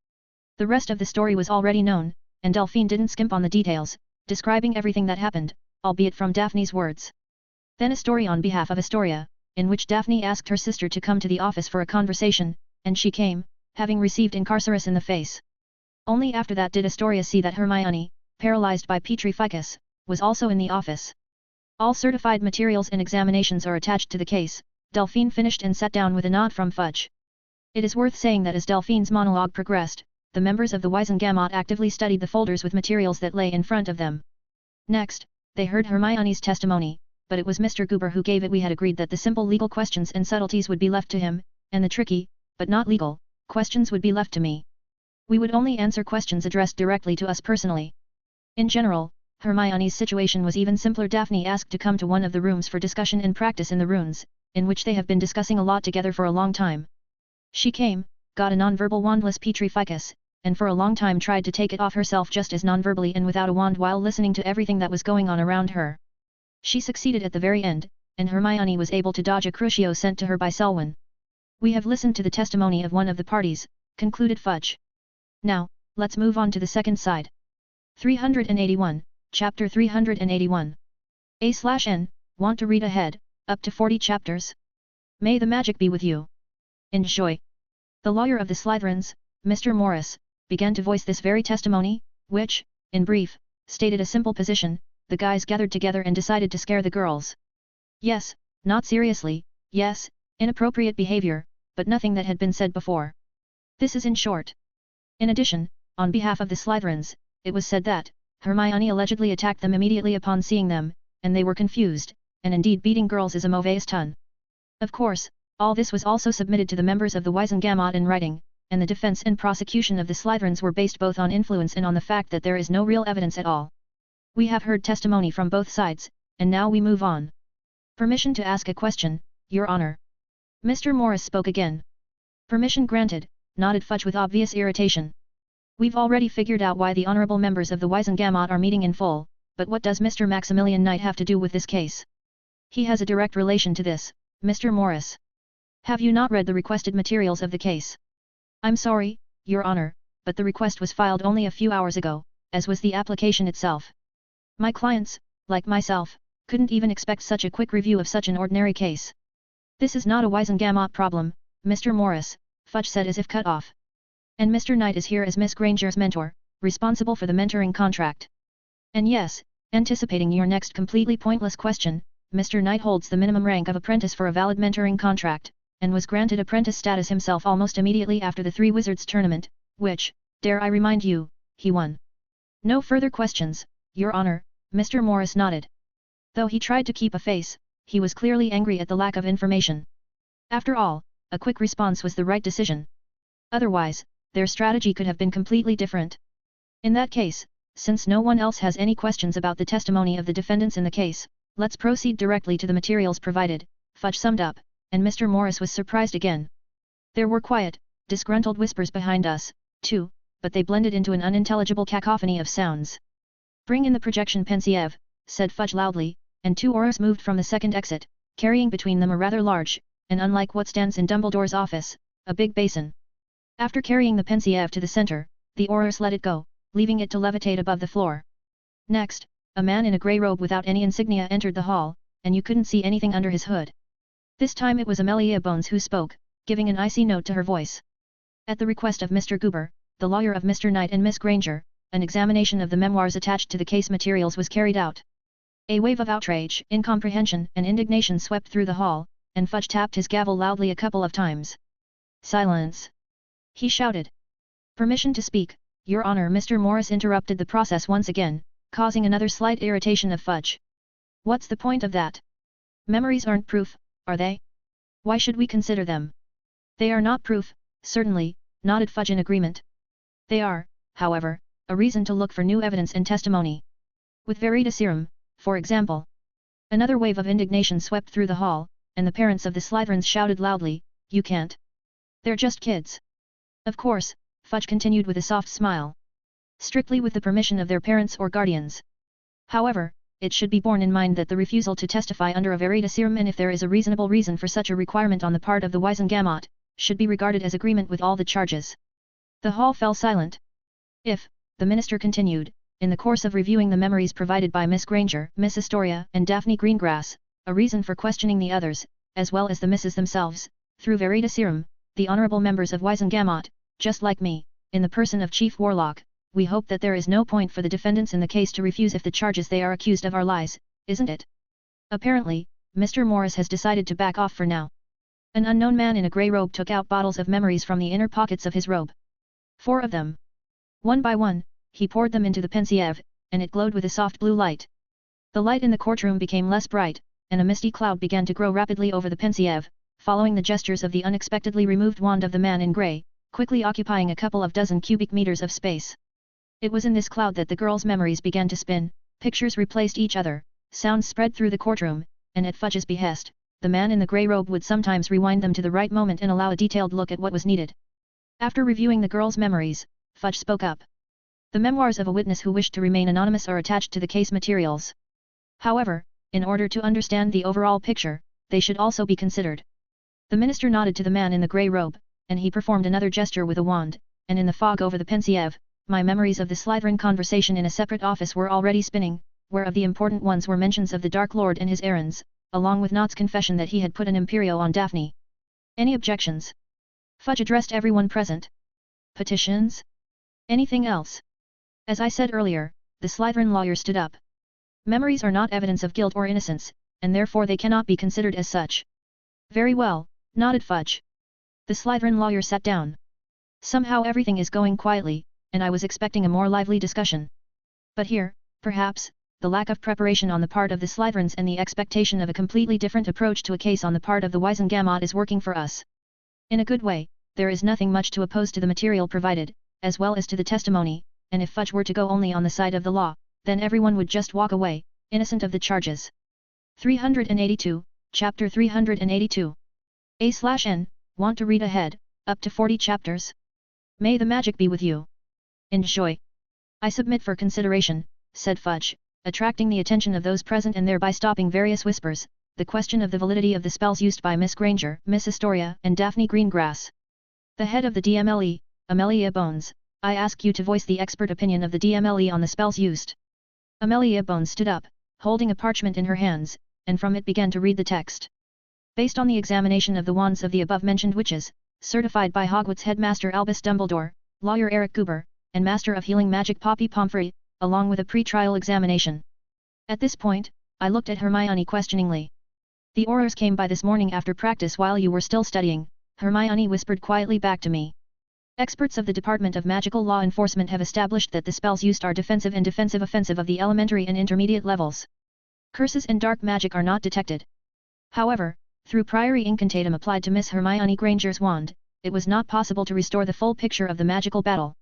The rest of the story was already known, and Delphine didn't skimp on the details, describing everything that happened, albeit from Daphne's words. Then a story on behalf of Astoria, in which Daphne asked her sister to come to the office for a conversation, and she came, having received Incarcerus in the face. Only after that did Astoria see that Hermione, paralyzed by Petrificus, was also in the office. All certified materials and examinations are attached to the case. Delphine finished and sat down with a nod from Fudge. It is worth saying that as Delphine's monologue progressed, the members of the Wiesengamot actively studied the folders with materials that lay in front of them. Next, they heard Hermione's testimony, but it was Mr. Goober who gave it. We had agreed that the simple legal questions and subtleties would be left to him, and the tricky, but not legal, questions would be left to me. We would only answer questions addressed directly to us personally. In general, Hermione's situation was even simpler. Daphne asked to come to one of the rooms for discussion and practice in the runes, in which they have been discussing a lot together for a long time. She came, got a non-verbal wandless Petrificus, and for a long time tried to take it off herself just as non-verbally and without a wand while listening to everything that was going on around her. She succeeded at the very end, and Hermione was able to dodge a crucio sent to her by Selwyn. We have listened to the testimony of one of the parties, concluded Fudge. Now, let's move on to the second side. 381, Chapter 381. A/N, want to read ahead, up to 40 chapters? May the magic be with you. Enjoy. The lawyer of the Slytherins, Mr. Morris, began to voice this very testimony, which, in brief, stated a simple position. The guys gathered together and decided to scare the girls. Yes, not seriously, yes, inappropriate behavior, but nothing that had been said before. This is in short. In addition, on behalf of the Slytherins, it was said that Hermione allegedly attacked them immediately upon seeing them, and they were confused, and indeed beating girls is a mauvaise ton. Of course, all this was also submitted to the members of the Wiesengamot in writing, and the defense and prosecution of the Slytherins were based both on influence and on the fact that there is no real evidence at all. We have heard testimony from both sides, and now we move on. Permission to ask a question, Your Honor. Mr. Morris spoke again. Permission granted, nodded Fudge with obvious irritation. We've already figured out why the honorable members of the Wiesengamot are meeting in full, but what does Mr. Maximilian Knight have to do with this case? He has a direct relation to this, Mr. Morris. Have you not read the requested materials of the case? I'm sorry, Your Honor, but the request was filed only a few hours ago, as was the application itself. My clients, like myself, couldn't even expect such a quick review of such an ordinary case. This is not a Wiesengamot problem, Mr. Morris, Fudge said as if cut off. And Mr. Knight is here as Miss Granger's mentor, responsible for the mentoring contract. And yes, anticipating your next completely pointless question, Mr. Knight holds the minimum rank of apprentice for a valid mentoring contract, and was granted apprentice status himself almost immediately after the Three Wizards tournament, which, dare I remind you, he won. No further questions, Your Honor, Mr. Morris nodded. Though he tried to keep a face, he was clearly angry at the lack of information. After all, a quick response was the right decision. Otherwise, their strategy could have been completely different. In that case, since no one else has any questions about the testimony of the defendants in the case, let's proceed directly to the materials provided, Fudge summed up, and Mr. Morris was surprised again. There were quiet, disgruntled whispers behind us, too, but they blended into an unintelligible cacophony of sounds. Bring in the projection pensieve, said Fudge loudly, and two Aurors moved from the second exit, carrying between them a rather large, and unlike what stands in Dumbledore's office, a big basin. After carrying the pensieve to the center, the Aurors let it go, leaving it to levitate above the floor. Next, a man in a grey robe without any insignia entered the hall, and you couldn't see anything under his hood. This time it was Amelia Bones who spoke, giving an icy note to her voice. At the request of Mr. Goober, the lawyer of Mr. Knight and Miss Granger, an examination of the memoirs attached to the case materials was carried out. A wave of outrage, incomprehension and indignation swept through the hall, and Fudge tapped his gavel loudly a couple of times. Silence! He shouted. Permission to speak, Your Honor. Mr. Morris interrupted the process once again, causing another slight irritation of Fudge. What's the point of that? Memories aren't proof, are they? Why should we consider them? They are not proof, certainly, nodded Fudge in agreement. They are, however, a reason to look for new evidence and testimony. With Veritaserum, for example. Another wave of indignation swept through the hall, and the parents of the Slytherins shouted loudly, "You can't. They're just kids." Of course, Fudge continued with a soft smile. Strictly with the permission of their parents or guardians. However, it should be borne in mind that the refusal to testify under a Veritasirum, and if there is a reasonable reason for such a requirement on the part of the Wizengamot, should be regarded as agreement with all the charges. The hall fell silent. If, the minister continued, in the course of reviewing the memories provided by Miss Granger, Miss Astoria, and Daphne Greengrass, a reason for questioning the others, as well as the misses themselves, through Veritasirum, the honourable members of Wizengamot, just like me, in the person of Chief Warlock, we hope that there is no point for the defendants in the case to refuse if the charges they are accused of are lies, isn't it? Apparently, Mr. Morris has decided to back off for now. An unknown man in a grey robe took out bottles of memories from the inner pockets of his robe. 4 of them. One by one, he poured them into the pensieve, and it glowed with a soft blue light. The light in the courtroom became less bright, and a misty cloud began to grow rapidly over the pensieve, following the gestures of the unexpectedly removed wand of the man in grey, quickly occupying a couple of dozen cubic meters of space. It was in this cloud that the girls' memories began to spin, pictures replaced each other, sounds spread through the courtroom, and at Fudge's behest, the man in the grey robe would sometimes rewind them to the right moment and allow a detailed look at what was needed. After reviewing the girls' memories, Fudge spoke up. The memoirs of a witness who wished to remain anonymous are attached to the case materials. However, in order to understand the overall picture, they should also be considered. The minister nodded to the man in the grey robe, and he performed another gesture with a wand, and in the fog over the pensieve, my memories of the Slytherin conversation in a separate office were already spinning, whereof the important ones were mentions of the Dark Lord and his errands, along with Nott's confession that he had put an imperio on Daphne. Any objections? Fudge addressed everyone present. Petitions? Anything else? As I said earlier, the Slytherin lawyer stood up. Memories are not evidence of guilt or innocence, and therefore they cannot be considered as such. Very well, nodded Fudge. The Slytherin lawyer sat down. Somehow everything is going quietly, and I was expecting a more lively discussion. But here, perhaps, the lack of preparation on the part of the Slytherins and the expectation of a completely different approach to a case on the part of the Wizengamot is working for us. In a good way, there is nothing much to oppose to the material provided, as well as to the testimony, and if Fudge were to go only on the side of the law, then everyone would just walk away, innocent of the charges. 382, Chapter 382. A/N, want to read ahead, up to 40 chapters? May the magic be with you. Enjoy. I submit for consideration, said Fudge, attracting the attention of those present and thereby stopping various whispers, the question of the validity of the spells used by Miss Granger, Miss Astoria, and Daphne Greengrass. The head of the DMLE, Amelia Bones, I ask you to voice the expert opinion of the DMLE on the spells used. Amelia Bones stood up, holding a parchment in her hands, and from it began to read the text. Based on the examination of the wands of the above-mentioned witches, certified by Hogwarts headmaster Albus Dumbledore, lawyer Eric Goober, and master of healing magic Poppy Pomfrey, along with a pre-trial examination. At this point, I looked at Hermione questioningly. The Aurors came by this morning after practice while you were still studying, Hermione whispered quietly back to me. Experts of the Department of Magical Law Enforcement have established that the spells used are defensive and defensive-offensive of the elementary and intermediate levels. Curses and dark magic are not detected. However, through Priory Incantatum applied to Miss Hermione Granger's wand, it was not possible to restore the full picture of the magical battle.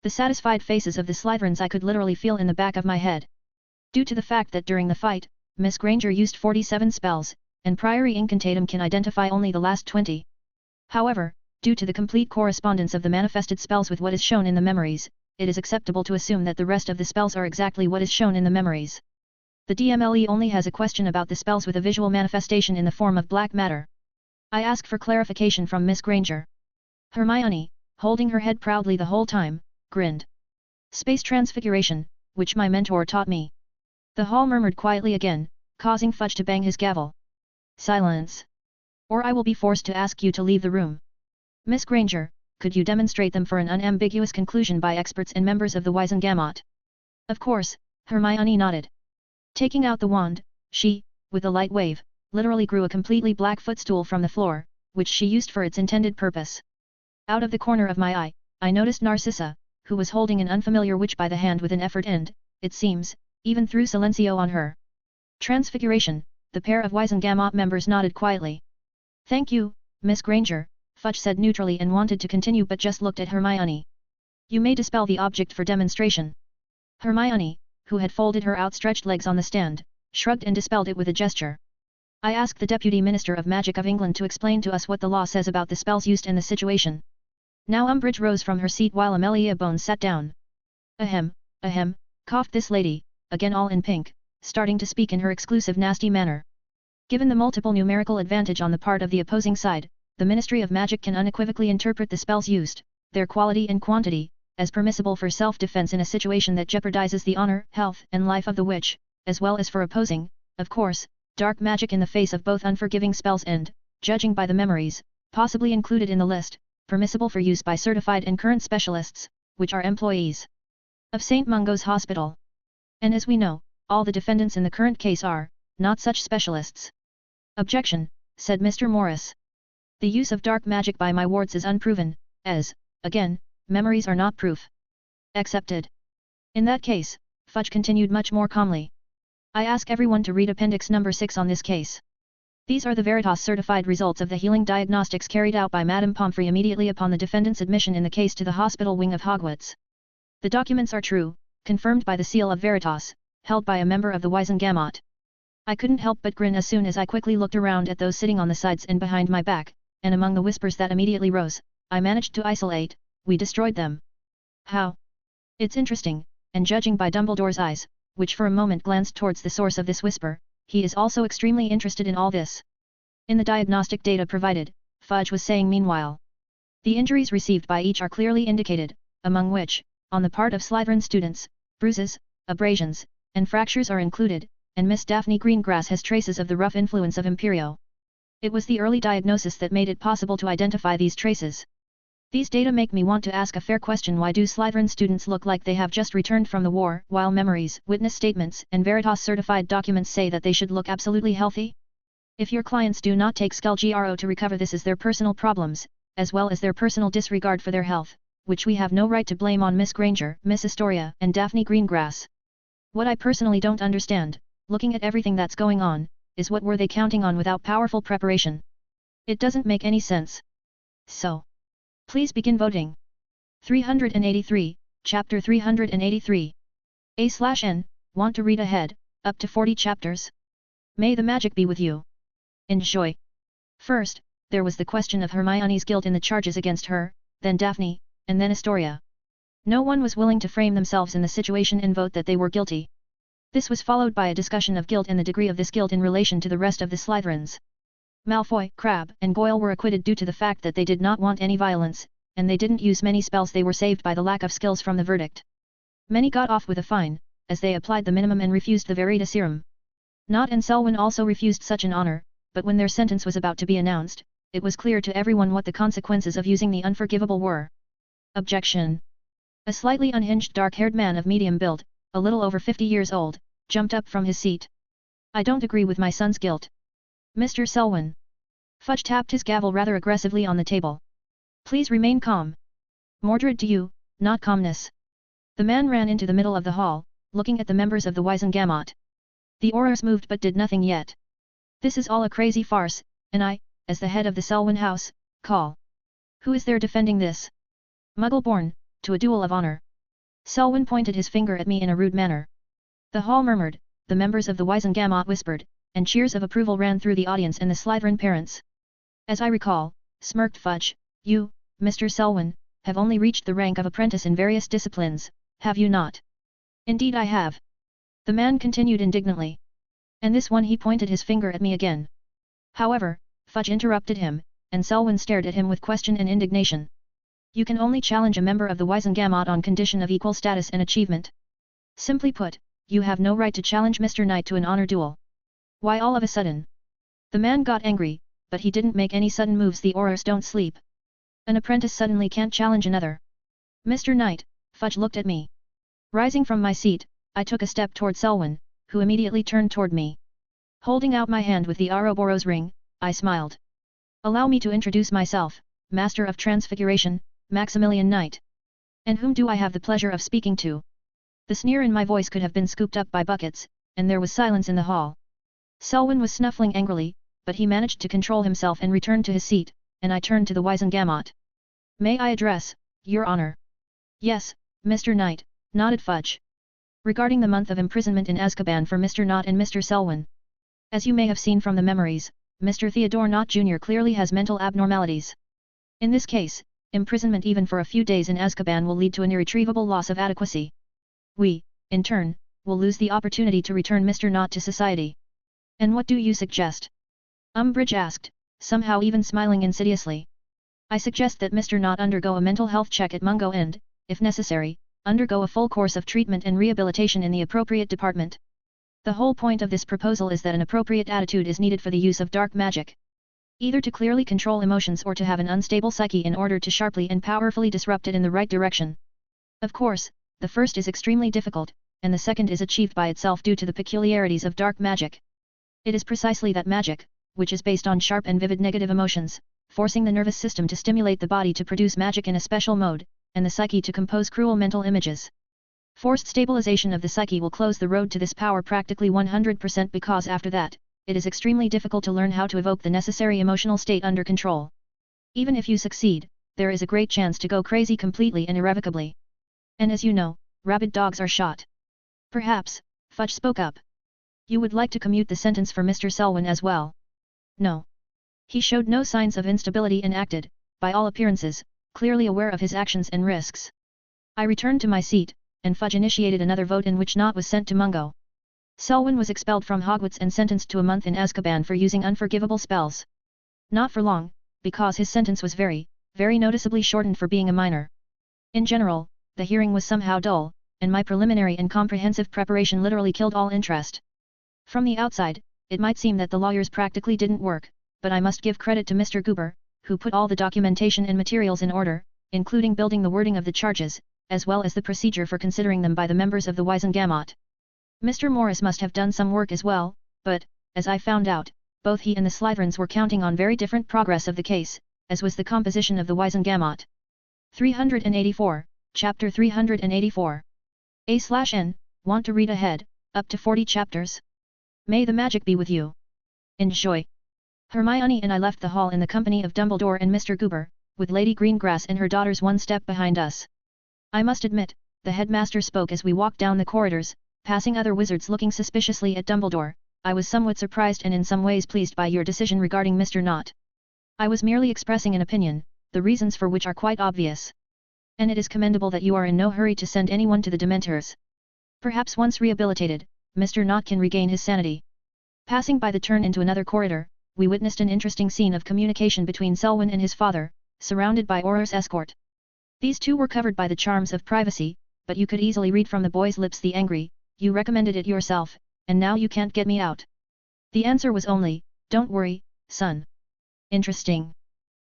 The satisfied faces of the Slytherins I could literally feel in the back of my head. Due to the fact that during the fight, Miss Granger used 47 spells, and Priory Incantatum can identify only the last 20. However, due to the complete correspondence of the manifested spells with what is shown in the memories, it is acceptable to assume that the rest of the spells are exactly what is shown in the memories. The DMLE only has a question about the spells with a visual manifestation in the form of black matter. I ask for clarification from Miss Granger. Hermione, holding her head proudly the whole time, grinned. Space transfiguration, which my mentor taught me. The hall murmured quietly again, causing Fudge to bang his gavel. Silence. Or I will be forced to ask you to leave the room. Miss Granger, could you demonstrate them for an unambiguous conclusion by experts and members of the Wizengamot? Of course, Hermione nodded. Taking out the wand, she, with a light wave, literally grew a completely black footstool from the floor, which she used for its intended purpose. Out of the corner of my eye, I noticed Narcissa, who was holding an unfamiliar witch by the hand with an effort and, it seems, even threw Silencio on her. Transfiguration, the pair of Wizengamot members nodded quietly. Thank you, Miss Granger, Fudge said neutrally and wanted to continue but just looked at Hermione. You may dispel the object for demonstration. Hermione, who had folded her outstretched legs on the stand, shrugged and dispelled it with a gesture. I ask the Deputy Minister of Magic of England to explain to us what the law says about the spells used in the situation. Now Umbridge rose from her seat while Amelia Bones sat down. Ahem, coughed this lady, again all in pink, starting to speak in her exclusive nasty manner. Given the multiple numerical advantage on the part of the opposing side, the Ministry of Magic can unequivocally interpret the spells used, their quality and quantity, as permissible for self-defense in a situation that jeopardizes the honor, health, and life of the witch, as well as for opposing, of course, dark magic in the face of both unforgiving spells and, judging by the memories, possibly included in the list, permissible for use by certified and current specialists, which are employees of St. Mungo's Hospital. And as we know, all the defendants in the current case are, not such specialists. Objection, said Mr. Morris. The use of dark magic by my wards is unproven, as, again, memories are not proof. Accepted. In that case, Fudge continued much more calmly. I ask everyone to read Appendix number 6 on this case. These are the Veritas certified results of the healing diagnostics carried out by Madame Pomfrey immediately upon the defendant's admission in the case to the hospital wing of Hogwarts. The documents are true, confirmed by the seal of Veritas, held by a member of the Wizengamot. I couldn't help but grin as soon as I quickly looked around at those sitting on the sides and behind my back, and among the whispers that immediately rose, I managed to isolate, we destroyed them. How? It's interesting, and judging by Dumbledore's eyes, which for a moment glanced towards the source of this whisper, he is also extremely interested in all this. In the diagnostic data provided, Fudge was saying meanwhile. The injuries received by each are clearly indicated, among which, on the part of Slytherin students, bruises, abrasions, and fractures are included, and Miss Daphne Greengrass has traces of the rough influence of Imperio. It was the early diagnosis that made it possible to identify these traces. These data make me want to ask a fair question: why do Slytherin students look like they have just returned from the war, while memories, witness statements, and Veritas certified documents say that they should look absolutely healthy? If your clients do not take Skull-Gro to recover, this is their personal problems, as well as their personal disregard for their health, which we have no right to blame on Miss Granger, Miss Astoria, and Daphne Greengrass. What I personally don't understand, looking at everything that's going on, is what were they counting on without powerful preparation? It doesn't make any sense. So, please begin voting. 383, Chapter 383. A/N, want to read ahead, up to 40 chapters? May the magic be with you. Enjoy. First, there was the question of Hermione's guilt in the charges against her, then Daphne, and then Astoria. No one was willing to frame themselves in the situation and vote that they were guilty. This was followed by a discussion of guilt and the degree of this guilt in relation to the rest of the Slytherins. Malfoy, Crabbe, and Goyle were acquitted due to the fact that they did not want any violence, and they didn't use many spells. They were saved by the lack of skills from the verdict. Many got off with a fine, as they applied the minimum and refused the Veritaserum. Nott and Selwyn also refused such an honor, but when their sentence was about to be announced, it was clear to everyone what the consequences of using the unforgivable were. Objection. A slightly unhinged dark-haired man of medium build, a little over 50 years old, jumped up from his seat. I don't agree with my son's guilt. Mr. Selwyn. Fudge tapped his gavel rather aggressively on the table. Please remain calm. Mordred to you, not calmness. The man ran into the middle of the hall, looking at the members of the Wizengamot. The Aurors moved but did nothing yet. This is all a crazy farce, and I, as the head of the Selwyn house, call. Who is there defending this? Muggle-born, to a duel of honor. Selwyn pointed his finger at me in a rude manner. The hall murmured, the members of the Wizengamot whispered, and cheers of approval ran through the audience and the Slytherin parents. As I recall, smirked Fudge, you, Mr. Selwyn, have only reached the rank of apprentice in various disciplines, have you not? Indeed I have. The man continued indignantly. And this one, he pointed his finger at me again. However, Fudge interrupted him, and Selwyn stared at him with question and indignation. You can only challenge a member of the Wizengamot on condition of equal status and achievement. Simply put, you have no right to challenge Mr. Knight to an honor duel. Why all of a sudden? The man got angry, but he didn't make any sudden moves. The Aurors don't sleep. An apprentice suddenly can't challenge another. Mr. Knight, Fudge looked at me. Rising from my seat, I took a step toward Selwyn, who immediately turned toward me. Holding out my hand with the Ouroboros ring, I smiled. Allow me to introduce myself, Master of Transfiguration, Maximilian Knight. And whom do I have the pleasure of speaking to? The sneer in my voice could have been scooped up by buckets, and there was silence in the hall. Selwyn was snuffling angrily, but he managed to control himself and returned to his seat, and I turned to the Wizengamot. May I address, Your Honor? Yes, Mr. Knight, nodded Fudge. Regarding the month of imprisonment in Azkaban for Mr. Nott and Mr. Selwyn. As you may have seen from the memories, Mr. Theodore Knott Jr. clearly has mental abnormalities. In this case, imprisonment even for a few days in Azkaban will lead to an irretrievable loss of adequacy. We, in turn, will lose the opportunity to return Mr. Knott to society. And what do you suggest? Umbridge asked, somehow even smiling insidiously. I suggest that Mr. Knott undergo a mental health check at Mungo and, if necessary, undergo a full course of treatment and rehabilitation in the appropriate department. The whole point of this proposal is that an appropriate attitude is needed for the use of dark magic. Either to clearly control emotions or to have an unstable psyche in order to sharply and powerfully disrupt it in the right direction. Of course, the first is extremely difficult, and the second is achieved by itself due to the peculiarities of dark magic. It is precisely that magic, which is based on sharp and vivid negative emotions, forcing the nervous system to stimulate the body to produce magic in a special mode, and the psyche to compose cruel mental images. Forced stabilization of the psyche will close the road to this power practically 100% because after that, it is extremely difficult to learn how to evoke the necessary emotional state under control. Even if you succeed, there is a great chance to go crazy completely and irrevocably. And as you know, rabid dogs are shot. Perhaps, Fudge spoke up. You would like to commute the sentence for Mr. Selwyn as well? No. He showed no signs of instability and acted, by all appearances, clearly aware of his actions and risks. I returned to my seat, and Fudge initiated another vote in which Knott was sent to Mungo. Selwyn was expelled from Hogwarts and sentenced to a month in Azkaban for using unforgivable spells. Not for long, because his sentence was very, very noticeably shortened for being a minor. In general, the hearing was somehow dull, and my preliminary and comprehensive preparation literally killed all interest. From the outside, it might seem that the lawyers practically didn't work, but I must give credit to Mr. Goober, who put all the documentation and materials in order, including building the wording of the charges, as well as the procedure for considering them by the members of the Wizengamot. Mr. Morris must have done some work as well, but, as I found out, both he and the Slytherins were counting on very different progress of the case, as was the composition of the Wizengamot. 384, Chapter 384. A/N, want to read ahead, up to 40 chapters? May the magic be with you. Enjoy. Hermione and I left the hall in the company of Dumbledore and Mr. Goober, with Lady Greengrass and her daughters one step behind us. I must admit, the headmaster spoke as we walked down the corridors, passing other wizards looking suspiciously at Dumbledore. I was somewhat surprised and in some ways pleased by your decision regarding Mr. Knott. I was merely expressing an opinion, the reasons for which are quite obvious. And it is commendable that you are in no hurry to send anyone to the Dementors. Perhaps once rehabilitated, Mr. Knott can regain his sanity. Passing by the turn into another corridor, we witnessed an interesting scene of communication between Selwyn and his father, surrounded by Auror's escort. These two were covered by the charms of privacy, but you could easily read from the boy's lips the angry, "You recommended it yourself, and now you can't get me out." The answer was only, "Don't worry, son." Interesting.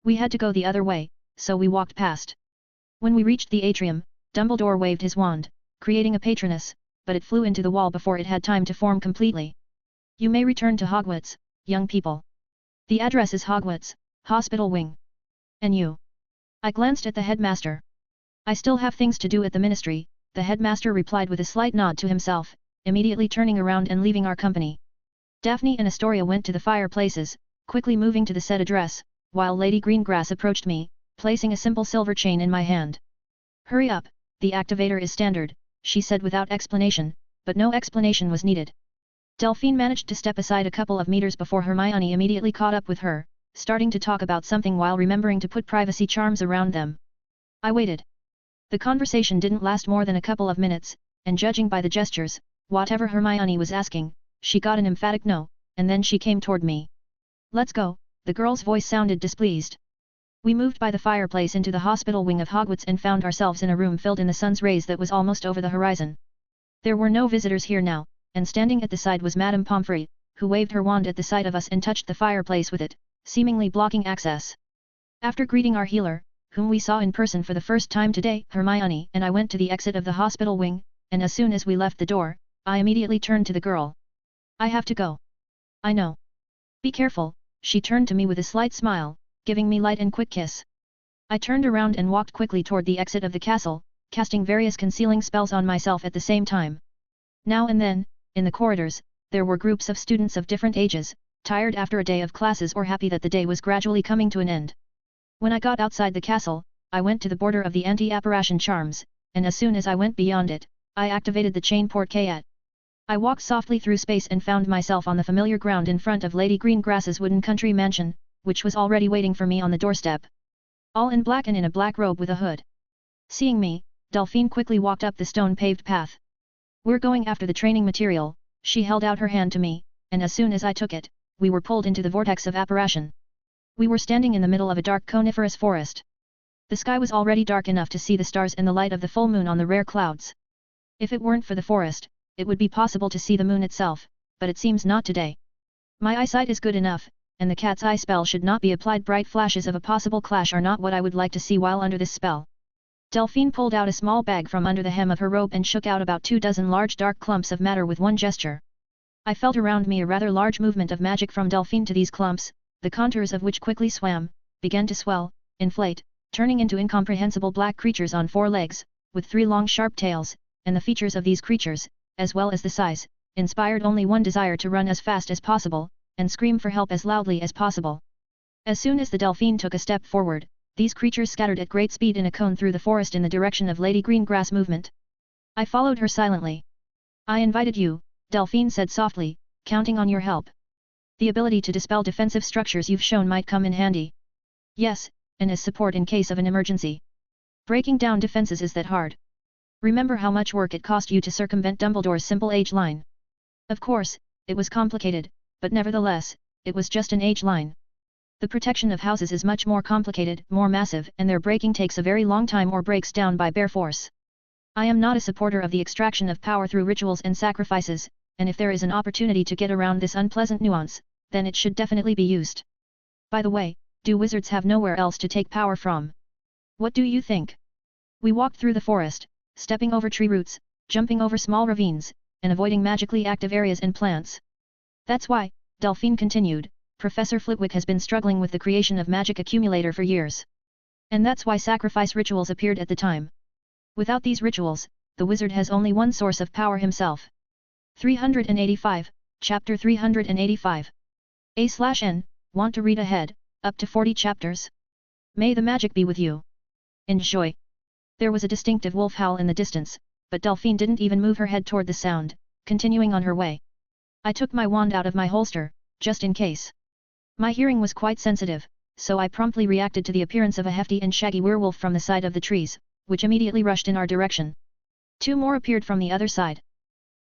We had to go the other way, so we walked past. When we reached the atrium, Dumbledore waved his wand, creating a Patronus, but it flew into the wall before it had time to form completely. "You may return to Hogwarts, young people. The address is Hogwarts, Hospital Wing. And you?" I glanced at the headmaster. "I still have things to do at the ministry," the headmaster replied with a slight nod to himself, immediately turning around and leaving our company. Daphne and Astoria went to the fireplaces, quickly moving to the said address, while Lady Greengrass approached me, placing a simple silver chain in my hand. "Hurry up, the activator is standard," she said without explanation, but no explanation was needed. Delphine managed to step aside a couple of meters before Hermione immediately caught up with her, starting to talk about something while remembering to put privacy charms around them. I waited. The conversation didn't last more than a couple of minutes, and judging by the gestures, whatever Hermione was asking, she got an emphatic no, and then she came toward me. "Let's go," the girl's voice sounded displeased. We moved by the fireplace into the hospital wing of Hogwarts and found ourselves in a room filled in the sun's rays that was almost over the horizon. There were no visitors here now, and standing at the side was Madame Pomfrey, who waved her wand at the sight of us and touched the fireplace with it, seemingly blocking access. After greeting our healer, whom we saw in person for the first time today, Hermione and I went to the exit of the hospital wing, and as soon as we left the door, I immediately turned to the girl. "I have to go." "I know. Be careful," she turned to me with a slight smile, giving me light and quick kiss. I turned around and walked quickly toward the exit of the castle, casting various concealing spells on myself at the same time. Now and then, in the corridors, there were groups of students of different ages, tired after a day of classes or happy that the day was gradually coming to an end. When I got outside the castle, I went to the border of the anti-apparition charms, and as soon as I went beyond it, I activated the chain portrait. I walked softly through space and found myself on the familiar ground in front of Lady Greengrass's wooden country mansion, which was already waiting for me on the doorstep. All in black and in a black robe with a hood. Seeing me, Delphine quickly walked up the stone-paved path. "We're going after the training material," she held out her hand to me, and as soon as I took it, we were pulled into the vortex of apparition. We were standing in the middle of a dark coniferous forest. The sky was already dark enough to see the stars and the light of the full moon on the rare clouds. If it weren't for the forest, it would be possible to see the moon itself, but it seems not today. My eyesight is good enough, and the cat's eye spell should not be applied. Bright flashes of a possible clash are not what I would like to see while under this spell. Delphine pulled out a small bag from under the hem of her robe and shook out about 24 large dark clumps of matter with one gesture. I felt around me a rather large movement of magic from Delphine to these clumps, the contours of which quickly swam, began to swell, inflate, turning into incomprehensible black creatures on 4 legs, with 3 long sharp tails, and the features of these creatures, as well as the size, inspired only one desire: to run as fast as possible, and scream for help as loudly as possible. As soon as the Delphine took a step forward, these creatures scattered at great speed in a cone through the forest in the direction of Lady Greengrass movement. I followed her silently. "I invited you," Delphine said softly, "counting on your help. The ability to dispel defensive structures you've shown might come in handy." "Yes, and as support in case of an emergency. Breaking down defenses is that hard? Remember how much work it cost you to circumvent Dumbledore's simple age line?" Of course, it was complicated, but nevertheless, it was just an age line. The protection of houses is much more complicated, more massive, and their breaking takes a very long time or breaks down by bare force. I am not a supporter of the extraction of power through rituals and sacrifices, and if there is an opportunity to get around this unpleasant nuance, then it should definitely be used. By the way, do wizards have nowhere else to take power from? What do you think? We walked through the forest, stepping over tree roots, jumping over small ravines, and avoiding magically active areas and plants. That's why, Delphine continued, Professor Flitwick has been struggling with the creation of magic accumulator for years. And that's why sacrifice rituals appeared at the time. Without these rituals, the wizard has only one source of power: himself. 385, Chapter 385. A/N, want to read ahead, up to 40 chapters? May the magic be with you. Enjoy. There was a distinctive wolf howl in the distance, but Delphine didn't even move her head toward the sound, continuing on her way. I took my wand out of my holster, just in case. My hearing was quite sensitive, so I promptly reacted to the appearance of a hefty and shaggy werewolf from the side of the trees, which immediately rushed in our direction. 2 more appeared from the other side.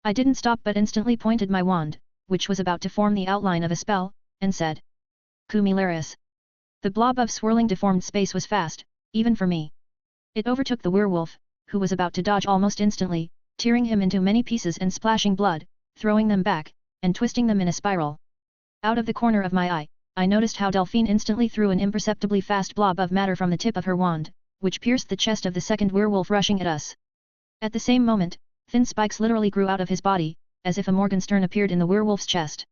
I didn't stop but instantly pointed my wand, which was about to form the outline of a spell, and said, "Cumilaris." The blob of swirling deformed space was fast, even for me. It overtook the werewolf, who was about to dodge almost instantly, tearing him into many pieces and splashing blood, throwing them back, and twisting them in a spiral. Out of the corner of my eye, I noticed how Delphine instantly threw an imperceptibly fast blob of matter from the tip of her wand, which pierced the chest of the second werewolf rushing at us. At the same moment, thin spikes literally grew out of his body, as if a Morgenstern appeared in the werewolf's chest.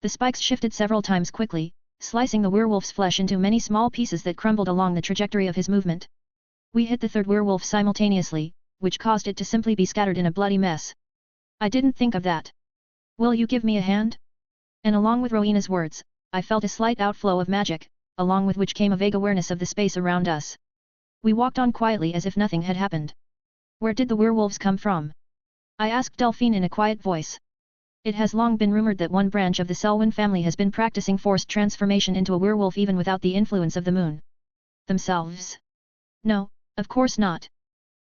The spikes shifted several times quickly, slicing the werewolf's flesh into many small pieces that crumbled along the trajectory of his movement. We hit the third werewolf simultaneously, which caused it to simply be scattered in a bloody mess. I didn't think of that. "Will you give me a hand?" And along with Rowena's words, I felt a slight outflow of magic, along with which came a vague awareness of the space around us. We walked on quietly as if nothing had happened. "Where did the werewolves come from?" I asked Delphine in a quiet voice. It has long been rumored that one branch of the Selwyn family has been practicing forced transformation into a werewolf even without the influence of the moon. Themselves? No, of course not.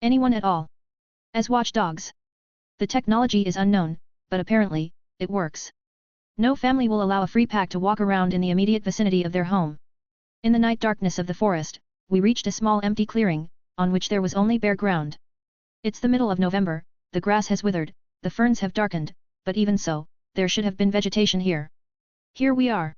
Anyone at all. As watchdogs. The technology is unknown, but apparently, it works. No family will allow a free pack to walk around in the immediate vicinity of their home. In the night darkness of the forest, we reached a small empty clearing, on which there was only bare ground. It's the middle of November, the grass has withered, the ferns have darkened, but even so, there should have been vegetation here. Here we are.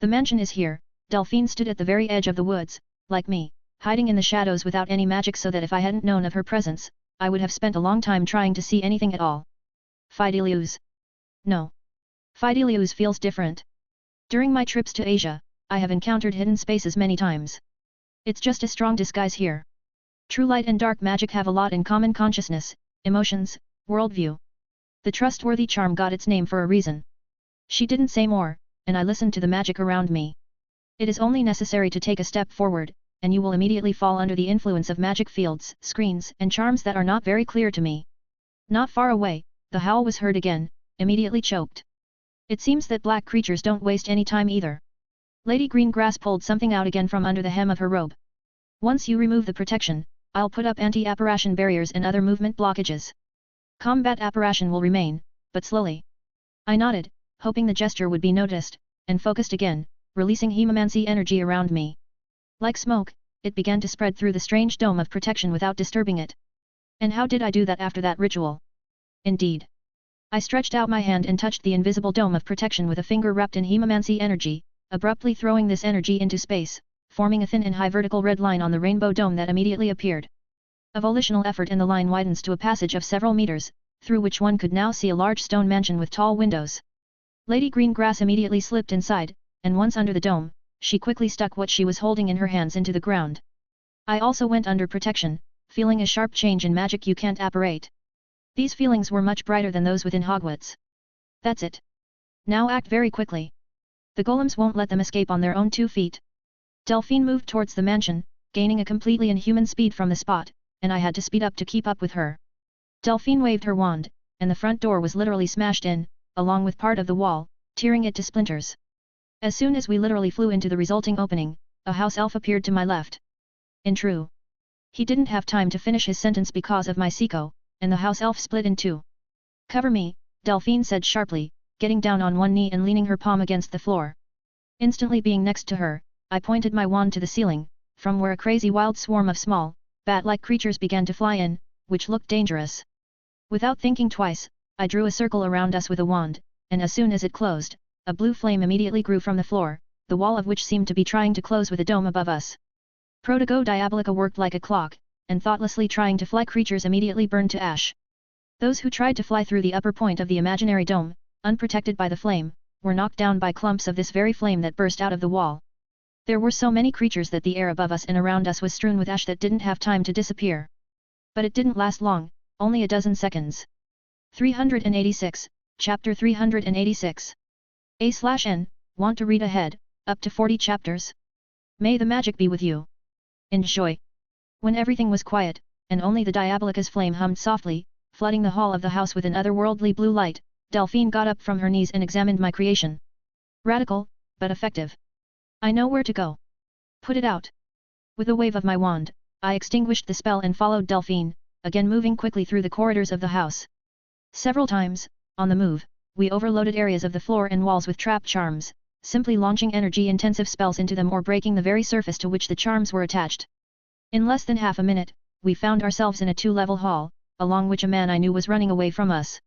The mansion is here. Delphine stood at the very edge of the woods, like me, hiding in the shadows without any magic, so that if I hadn't known of her presence, I would have spent a long time trying to see anything at all. Fidelius. No. Fidelius feels different. During my trips to Asia, I have encountered hidden spaces many times. It's just a strong disguise here. True light and dark magic have a lot in common: consciousness, emotions, worldview. The trustworthy charm got its name for a reason. She didn't say more, and I listened to the magic around me. It is only necessary to take a step forward, and you will immediately fall under the influence of magic fields, screens, and charms that are not very clear to me. Not far away, the howl was heard again, immediately choked. It seems that black creatures don't waste any time either. Lady Greengrass pulled something out again from under the hem of her robe. Once you remove the protection, I'll put up anti-apparition barriers and other movement blockages. Combat apparition will remain, but slowly. I nodded, hoping the gesture would be noticed, and focused again, releasing hemomancy energy around me. Like smoke, it began to spread through the strange dome of protection without disturbing it. And how did I do that after that ritual? Indeed. I stretched out my hand and touched the invisible dome of protection with a finger wrapped in hemomancy energy, abruptly throwing this energy into space, forming a thin and high vertical red line on the rainbow dome that immediately appeared. A volitional effort and the line widens to a passage of several meters, through which one could now see a large stone mansion with tall windows. Lady Greengrass immediately slipped inside, and once under the dome, she quickly stuck what she was holding in her hands into the ground. I also went under protection, feeling a sharp change in magic you can't apparate. These feelings were much brighter than those within Hogwarts. That's it. Now act very quickly. The golems won't let them escape on their own 2 feet. Delphine moved towards the mansion, gaining a completely inhuman speed from the spot, and I had to speed up to keep up with her. Delphine waved her wand, and the front door was literally smashed in, along with part of the wall, tearing it to splinters. As soon as we literally flew into the resulting opening, a house elf appeared to my left. In true. He didn't have time to finish his sentence because of my Seiko, and the house elf split in 2. Cover me, Delphine said sharply, getting down on one knee and leaning her palm against the floor. Instantly being next to her, I pointed my wand to the ceiling, from where a crazy wild swarm of small, bat-like creatures began to fly in, which looked dangerous. Without thinking twice, I drew a circle around us with a wand, and as soon as it closed, a blue flame immediately grew from the floor, the wall of which seemed to be trying to close with a dome above us. Protego Diabolica worked like a clock, and thoughtlessly trying to fly creatures immediately burned to ash. Those who tried to fly through the upper point of the imaginary dome, unprotected by the flame, were knocked down by clumps of this very flame that burst out of the wall. There were so many creatures that the air above us and around us was strewn with ash that didn't have time to disappear. But it didn't last long, only a dozen seconds. 386, Chapter 386. A/N, want to read ahead, up to 40 chapters? May the magic be with you. Enjoy. When everything was quiet, and only the Diabolica's flame hummed softly, flooding the hall of the house with an otherworldly blue light, Delphine got up from her knees and examined my creation. Radical, but effective. I know where to go. Put it out. With a wave of my wand, I extinguished the spell and followed Delphine, again moving quickly through the corridors of the house. Several times, on the move, we overloaded areas of the floor and walls with trap charms, simply launching energy-intensive spells into them or breaking the very surface to which the charms were attached. In less than half a minute, we found ourselves in a 2-level hall, along which a man I knew was running away from us.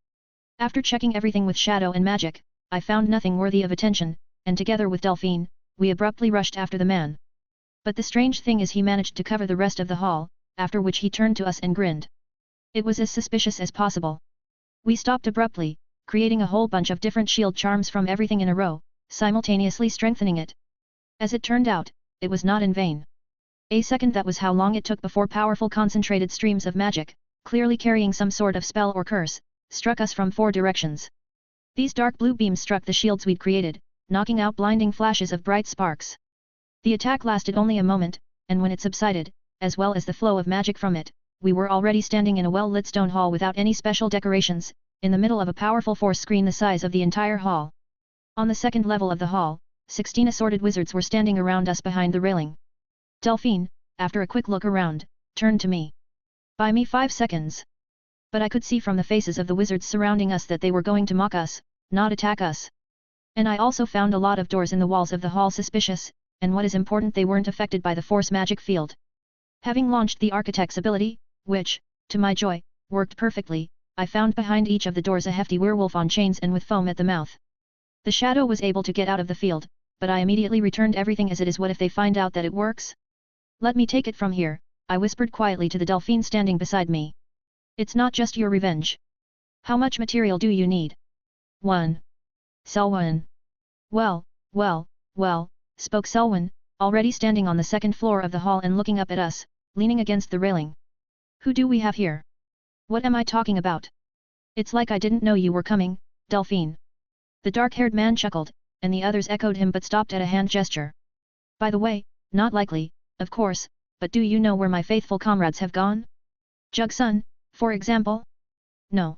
After checking everything with shadow and magic, I found nothing worthy of attention, and together with Delphine, we abruptly rushed after the man. But the strange thing is he managed to cover the rest of the hall, after which he turned to us and grinned. It was as suspicious as possible. We stopped abruptly, creating a whole bunch of different shield charms from everything in a row, simultaneously strengthening it. As it turned out, it was not in vain. A second, that was how long it took before powerful concentrated streams of magic, clearly carrying some sort of spell or curse, struck us from 4 directions. These dark blue beams struck the shields we'd created, knocking out blinding flashes of bright sparks. The attack lasted only a moment, and when it subsided, as well as the flow of magic from it, we were already standing in a well-lit stone hall without any special decorations, in the middle of a powerful force screen the size of the entire hall. On the second level of the hall, 16 assorted wizards were standing around us behind the railing. Delphine, after a quick look around, turned to me. Buy me 5 seconds. But I could see from the faces of the wizards surrounding us that they were going to mock us, not attack us. And I also found a lot of doors in the walls of the hall suspicious, and what is important, they weren't affected by the force magic field. Having launched the architect's ability, which, to my joy, worked perfectly, I found behind each of the doors a hefty werewolf on chains and with foam at the mouth. The shadow was able to get out of the field, but I immediately returned everything as it is. What if they find out that it works? Let me take it from here, I whispered quietly to the Delphine standing beside me. It's not just your revenge. How much material do you need? 1. Selwyn. Well, spoke Selwyn, already standing on the second floor of the hall and looking up at us, leaning against the railing. Who do we have here? What am I talking about? It's like I didn't know you were coming, Delphine. The dark-haired man chuckled, and the others echoed him but stopped at a hand gesture. By the way, not likely, of course, but do you know where my faithful comrades have gone? Jugsun, for example? No.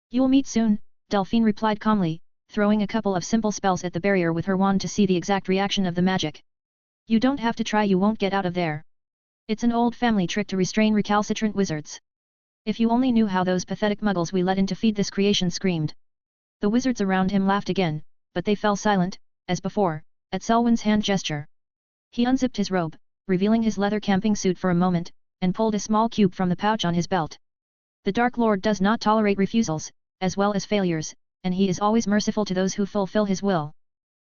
You'll meet soon, Delphine replied calmly, throwing a couple of simple spells at the barrier with her wand to see the exact reaction of the magic. You don't have to try, you won't get out of there. It's an old family trick to restrain recalcitrant wizards. If you only knew how those pathetic muggles we let in to feed this creation screamed. The wizards around him laughed again, but they fell silent, as before, at Selwyn's hand gesture. He unzipped his robe, revealing his leather camping suit for a moment, and pulled a small cube from the pouch on his belt. The Dark Lord does not tolerate refusals, as well as failures, and he is always merciful to those who fulfill his will.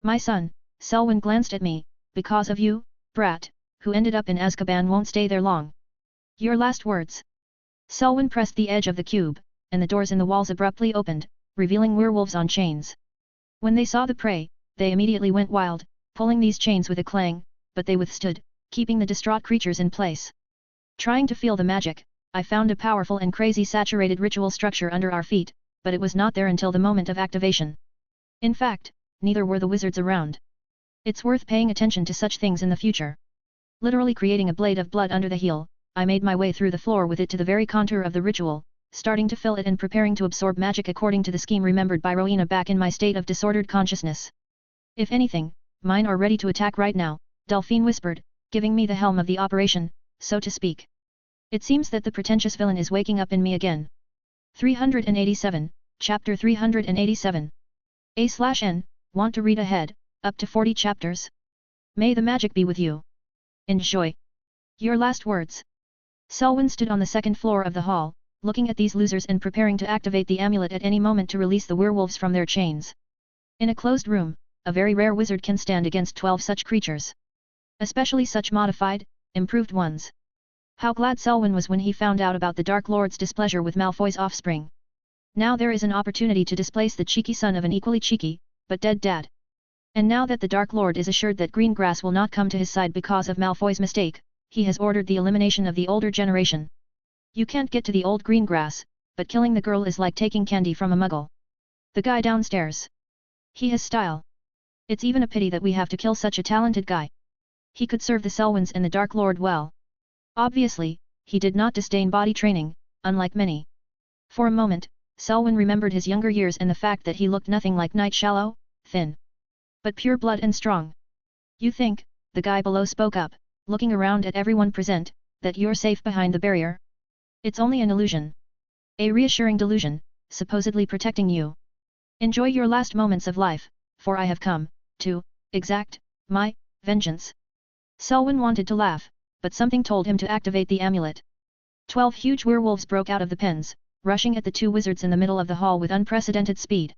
My son, Selwyn glanced at me, because of you, brat, who ended up in Azkaban won't stay there long. Your last words. Selwyn pressed the edge of the cube, and the doors in the walls abruptly opened, revealing werewolves on chains. When they saw the prey, they immediately went wild, pulling these chains with a clang, but they withstood, keeping the distraught creatures in place. Trying to feel the magic, I found a powerful and crazy saturated ritual structure under our feet, but it was not there until the moment of activation. In fact, neither were the wizards around. It's worth paying attention to such things in the future. Literally creating a blade of blood under the heel, I made my way through the floor with it to the very contour of the ritual, starting to fill it and preparing to absorb magic according to the scheme remembered by Rowena back in my state of disordered consciousness. If anything, mine are ready to attack right now, Delphine whispered, giving me the helm of the operation, so to speak. It seems that the pretentious villain is waking up in me again. 387, Chapter 387. A/N, want to read ahead, up to 40 chapters? May the magic be with you. Enjoy. Your last words. Selwyn stood on the second floor of the hall, looking at these losers and preparing to activate the amulet at any moment to release the werewolves from their chains. In a closed room, a very rare wizard can stand against 12 such creatures. Especially such modified, improved ones. How glad Selwyn was when he found out about the Dark Lord's displeasure with Malfoy's offspring. Now there is an opportunity to displace the cheeky son of an equally cheeky, but dead dad. And now that the Dark Lord is assured that Greengrass will not come to his side because of Malfoy's mistake, he has ordered the elimination of the older generation. You can't get to the old Greengrass, but killing the girl is like taking candy from a muggle. The guy downstairs. He has style. It's even a pity that we have to kill such a talented guy. He could serve the Selwyns and the Dark Lord well. Obviously, he did not disdain body training, unlike many. For a moment, Selwyn remembered his younger years and the fact that he looked nothing like Knight, shallow, thin, but pure blood and strong. You think, the guy below spoke up, looking around at everyone present, that you're safe behind the barrier? It's only an illusion. A reassuring delusion, supposedly protecting you. Enjoy your last moments of life, for I have come to exact my vengeance. Selwyn wanted to laugh, but something told him to activate the amulet. 12 huge werewolves broke out of the pens, rushing at the two wizards in the middle of the hall with unprecedented speed.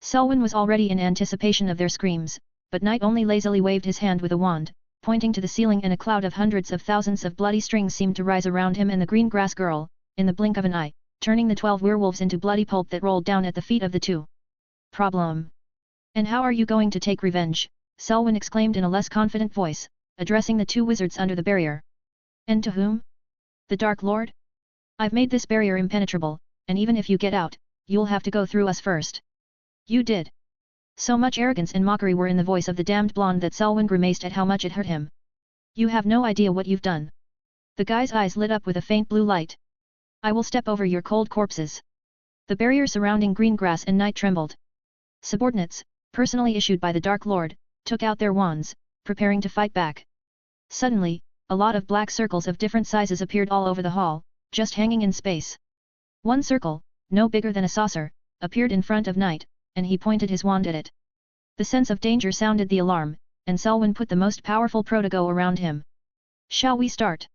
Selwyn was already in anticipation of their screams, but Knight only lazily waved his hand with a wand, pointing to the ceiling, and a cloud of hundreds of thousands of bloody strings seemed to rise around him and the green grass girl, in the blink of an eye, turning the 12 werewolves into bloody pulp that rolled down at the feet of the two. Problem. And how are you going to take revenge? Selwyn exclaimed in a less confident voice, addressing the two wizards under the barrier. And to whom? The Dark Lord? I've made this barrier impenetrable, and even if you get out, you'll have to go through us first. You did. So much arrogance and mockery were in the voice of the damned blonde that Selwyn grimaced at how much it hurt him. You have no idea what you've done. The guy's eyes lit up with a faint blue light. I will step over your cold corpses. The barrier surrounding Greengrass and Knight trembled. Subordinates, personally issued by the Dark Lord, took out their wands, preparing to fight back. Suddenly, a lot of black circles of different sizes appeared all over the hall, just hanging in space. One circle, no bigger than a saucer, appeared in front of Knight, and he pointed his wand at it. The sense of danger sounded the alarm, and Selwyn put the most powerful protego around him. Shall we start?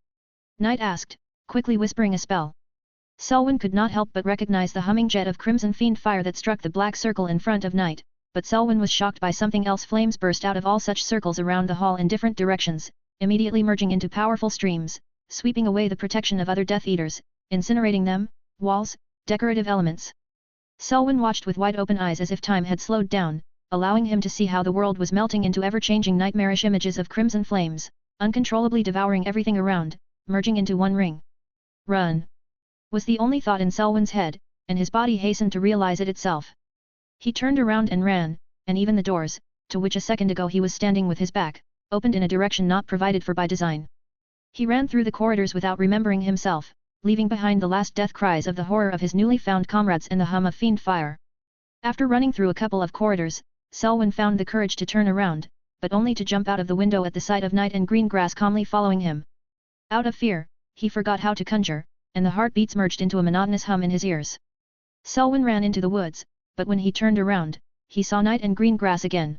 Knight asked, quickly whispering a spell. Selwyn could not help but recognize the humming jet of crimson fiend fire that struck the black circle in front of Knight, but Selwyn was shocked by something else. Flames burst out of all such circles around the hall in different directions, immediately merging into powerful streams, sweeping away the protection of other Death Eaters, incinerating them, walls, decorative elements. Selwyn watched with wide-open eyes as if time had slowed down, allowing him to see how the world was melting into ever-changing nightmarish images of crimson flames, uncontrollably devouring everything around, merging into one ring. Run! Was the only thought in Selwyn's head, and his body hastened to realize it itself. He turned around and ran, and even the doors, to which a second ago he was standing with his back, opened in a direction not provided for by design. He ran through the corridors without remembering himself, leaving behind the last death cries of the horror of his newly found comrades and the hum of fiend fire. After running through a couple of corridors, Selwyn found the courage to turn around, but only to jump out of the window at the sight of night and green grass calmly following him. Out of fear, he forgot how to conjure, and the heartbeats merged into a monotonous hum in his ears. Selwyn ran into the woods, but when he turned around, he saw night and green grass again.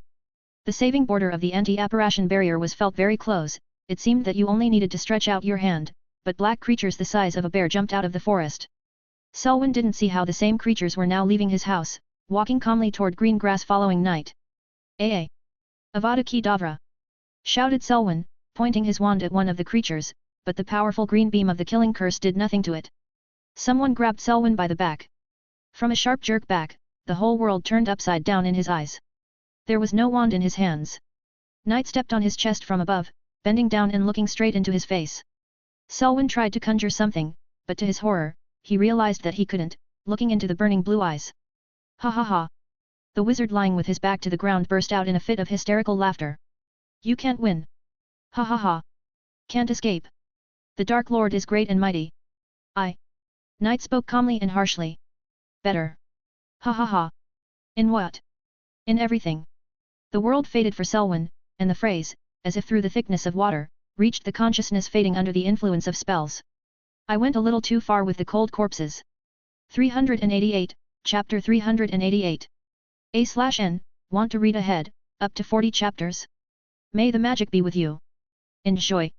The saving border of the anti-apparition barrier was felt very close. It seemed that you only needed to stretch out your hand, but black creatures the size of a bear jumped out of the forest. Selwyn didn't see how the same creatures were now leaving his house, walking calmly toward green grass following night. "Aa! Avada Kedavra!" shouted Selwyn, pointing his wand at one of the creatures, but the powerful green beam of the killing curse did nothing to it. Someone grabbed Selwyn by the back. From a sharp jerk back, the whole world turned upside down in his eyes. There was no wand in his hands. Night stepped on his chest from above, bending down and looking straight into his face. Selwyn tried to conjure something, but to his horror, he realized that he couldn't, looking into the burning blue eyes. "Ha ha ha!" The wizard lying with his back to the ground burst out in a fit of hysterical laughter. "You can't win! Ha ha ha! Can't escape! The Dark Lord is great and mighty!" Night spoke calmly and harshly. "Better! Ha ha ha! In what?" "In everything!" The world faded for Selwyn, and the phrase, as if through the thickness of water, reached the consciousness fading under the influence of spells. "I went a little too far with the cold corpses." 388, Chapter 388. A/N, want to read ahead, up to 40 chapters? May the magic be with you. Enjoy.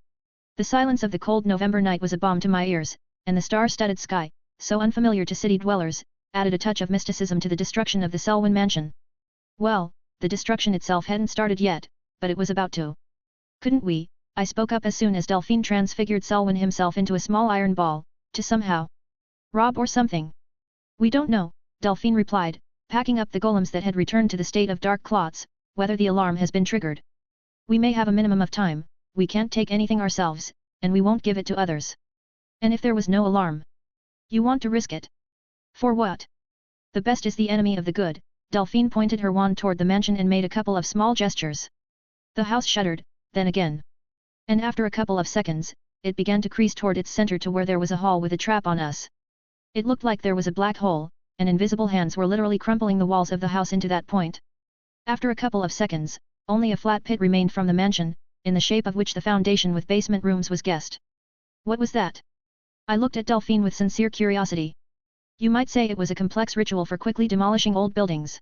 The silence of the cold November night was a balm to my ears, and the star-studded sky, so unfamiliar to city dwellers, added a touch of mysticism to the destruction of the Selwyn mansion. Well, the destruction itself hadn't started yet, but it was about to. "Couldn't we," I spoke up as soon as Delphine transfigured Selwyn himself into a small iron ball, "to somehow rob or something?" "We don't know," Delphine replied, packing up the golems that had returned to the state of dark clots, "whether the alarm has been triggered. We may have a minimum of time, we can't take anything ourselves, and we won't give it to others. And if there was no alarm? You want to risk it? For what? The best is the enemy of the good." Delphine pointed her wand toward the mansion and made a couple of small gestures. The house shuddered, then again. And after a couple of seconds, it began to crease toward its center to where there was a hall with a trap on us. It looked like there was a black hole, and invisible hands were literally crumpling the walls of the house into that point. After a couple of seconds, only a flat pit remained from the mansion, in the shape of which the foundation with basement rooms was guessed. What was that? I looked at Delphine with sincere curiosity. You might say it was a complex ritual for quickly demolishing old buildings,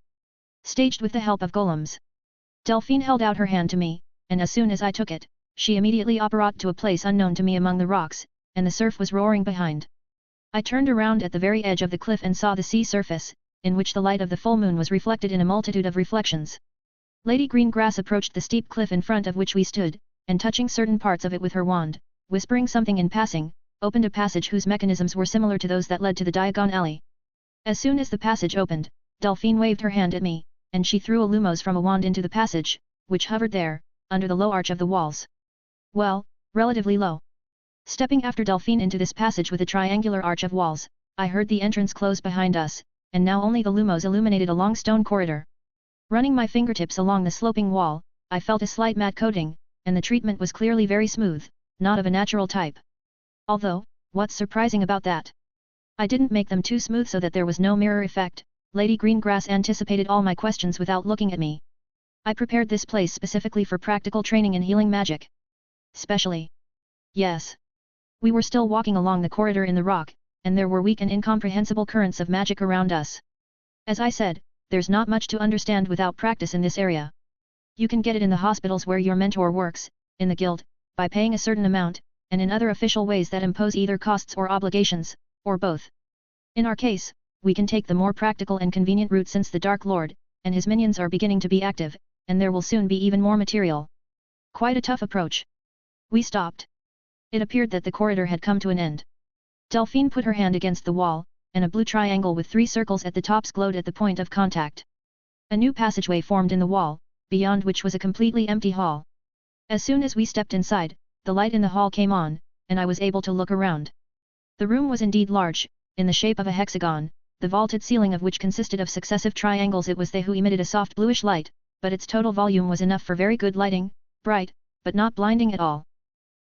staged with the help of golems. Delphine held out her hand to me, and as soon as I took it, she immediately apparat to a place unknown to me among the rocks, and the surf was roaring behind. I turned around at the very edge of the cliff and saw the sea surface, in which the light of the full moon was reflected in a multitude of reflections. Lady Greengrass approached the steep cliff in front of which we stood, and touching certain parts of it with her wand, whispering something in passing, opened a passage whose mechanisms were similar to those that led to the Diagon Alley. As soon as the passage opened, Delphine waved her hand at me, and she threw a lumos from a wand into the passage, which hovered there, under the low arch of the walls. Well, relatively low. Stepping after Delphine into this passage with a triangular arch of walls, I heard the entrance close behind us, and now only the lumos illuminated a long stone corridor. Running my fingertips along the sloping wall, I felt a slight matte coating, and the treatment was clearly very smooth, not of a natural type. Although, what's surprising about that? I didn't make them too smooth so that there was no mirror effect. Lady Greengrass anticipated all my questions without looking at me. I prepared this place specifically for practical training in healing magic. Specially. Yes. We were still walking along the corridor in the rock, and there were weak and incomprehensible currents of magic around us. As I said, there's not much to understand without practice in this area. You can get it in the hospitals where your mentor works, in the guild, by paying a certain amount, and in other official ways that impose either costs or obligations, or both. In our case, we can take the more practical and convenient route since the Dark Lord, and his minions are beginning to be active, and there will soon be even more material. Quite a tough approach. We stopped. It appeared that the corridor had come to an end. Delphine put her hand against the wall, and a blue triangle with 3 circles at the tops glowed at the point of contact. A new passageway formed in the wall, beyond which was a completely empty hall. As soon as we stepped inside, the light in the hall came on, and I was able to look around. The room was indeed large, in the shape of a hexagon, the vaulted ceiling of which consisted of successive triangles. It was they who emitted a soft bluish light, but its total volume was enough for very good lighting, bright, but not blinding at all.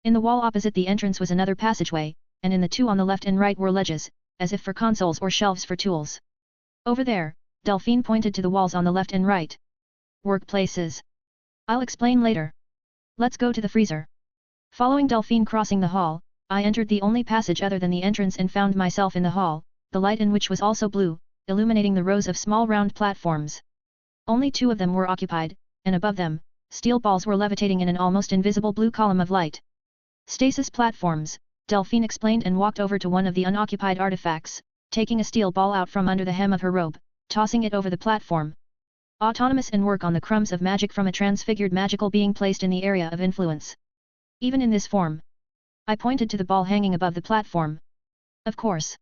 In the wall opposite the entrance was another passageway, and in the 2 on the left and right were ledges, as if for consoles or shelves for tools. Over there, Delphine pointed to the walls on the left and right. Workplaces. I'll explain later. Let's go to the freezer. Following Delphine crossing the hall, I entered the only passage other than the entrance and found myself in the hall, the light in which was also blue, illuminating the rows of small round platforms. Only 2 of them were occupied, and above them, steel balls were levitating in an almost invisible blue column of light. Stasis platforms, Delphine explained and walked over to one of the unoccupied artifacts, taking a steel ball out from under the hem of her robe, tossing it over the platform. Autonomous and work on the crumbs of magic from a transfigured magical being placed in the area of influence. Even in this form. I pointed to the ball hanging above the platform. Of course.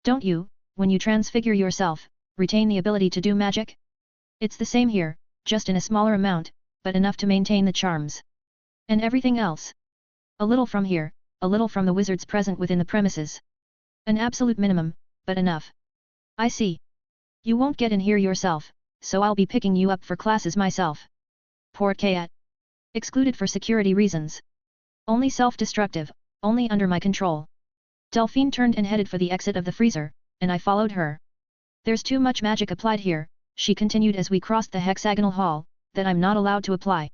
Don't you, when you transfigure yourself, retain the ability to do magic? It's the same here, just in a smaller amount, but enough to maintain the charms. And everything else. A little from here, a little from the wizards present within the premises. An absolute minimum, but enough. I see. You won't get in here yourself, so I'll be picking you up for classes myself. Port Kayat. Excluded for security reasons. Only self-destructive, only under my control. Delphine turned and headed for the exit of the freezer, and I followed her. There's too much magic applied here, she continued as we crossed the hexagonal hall, that I'm not allowed to apply.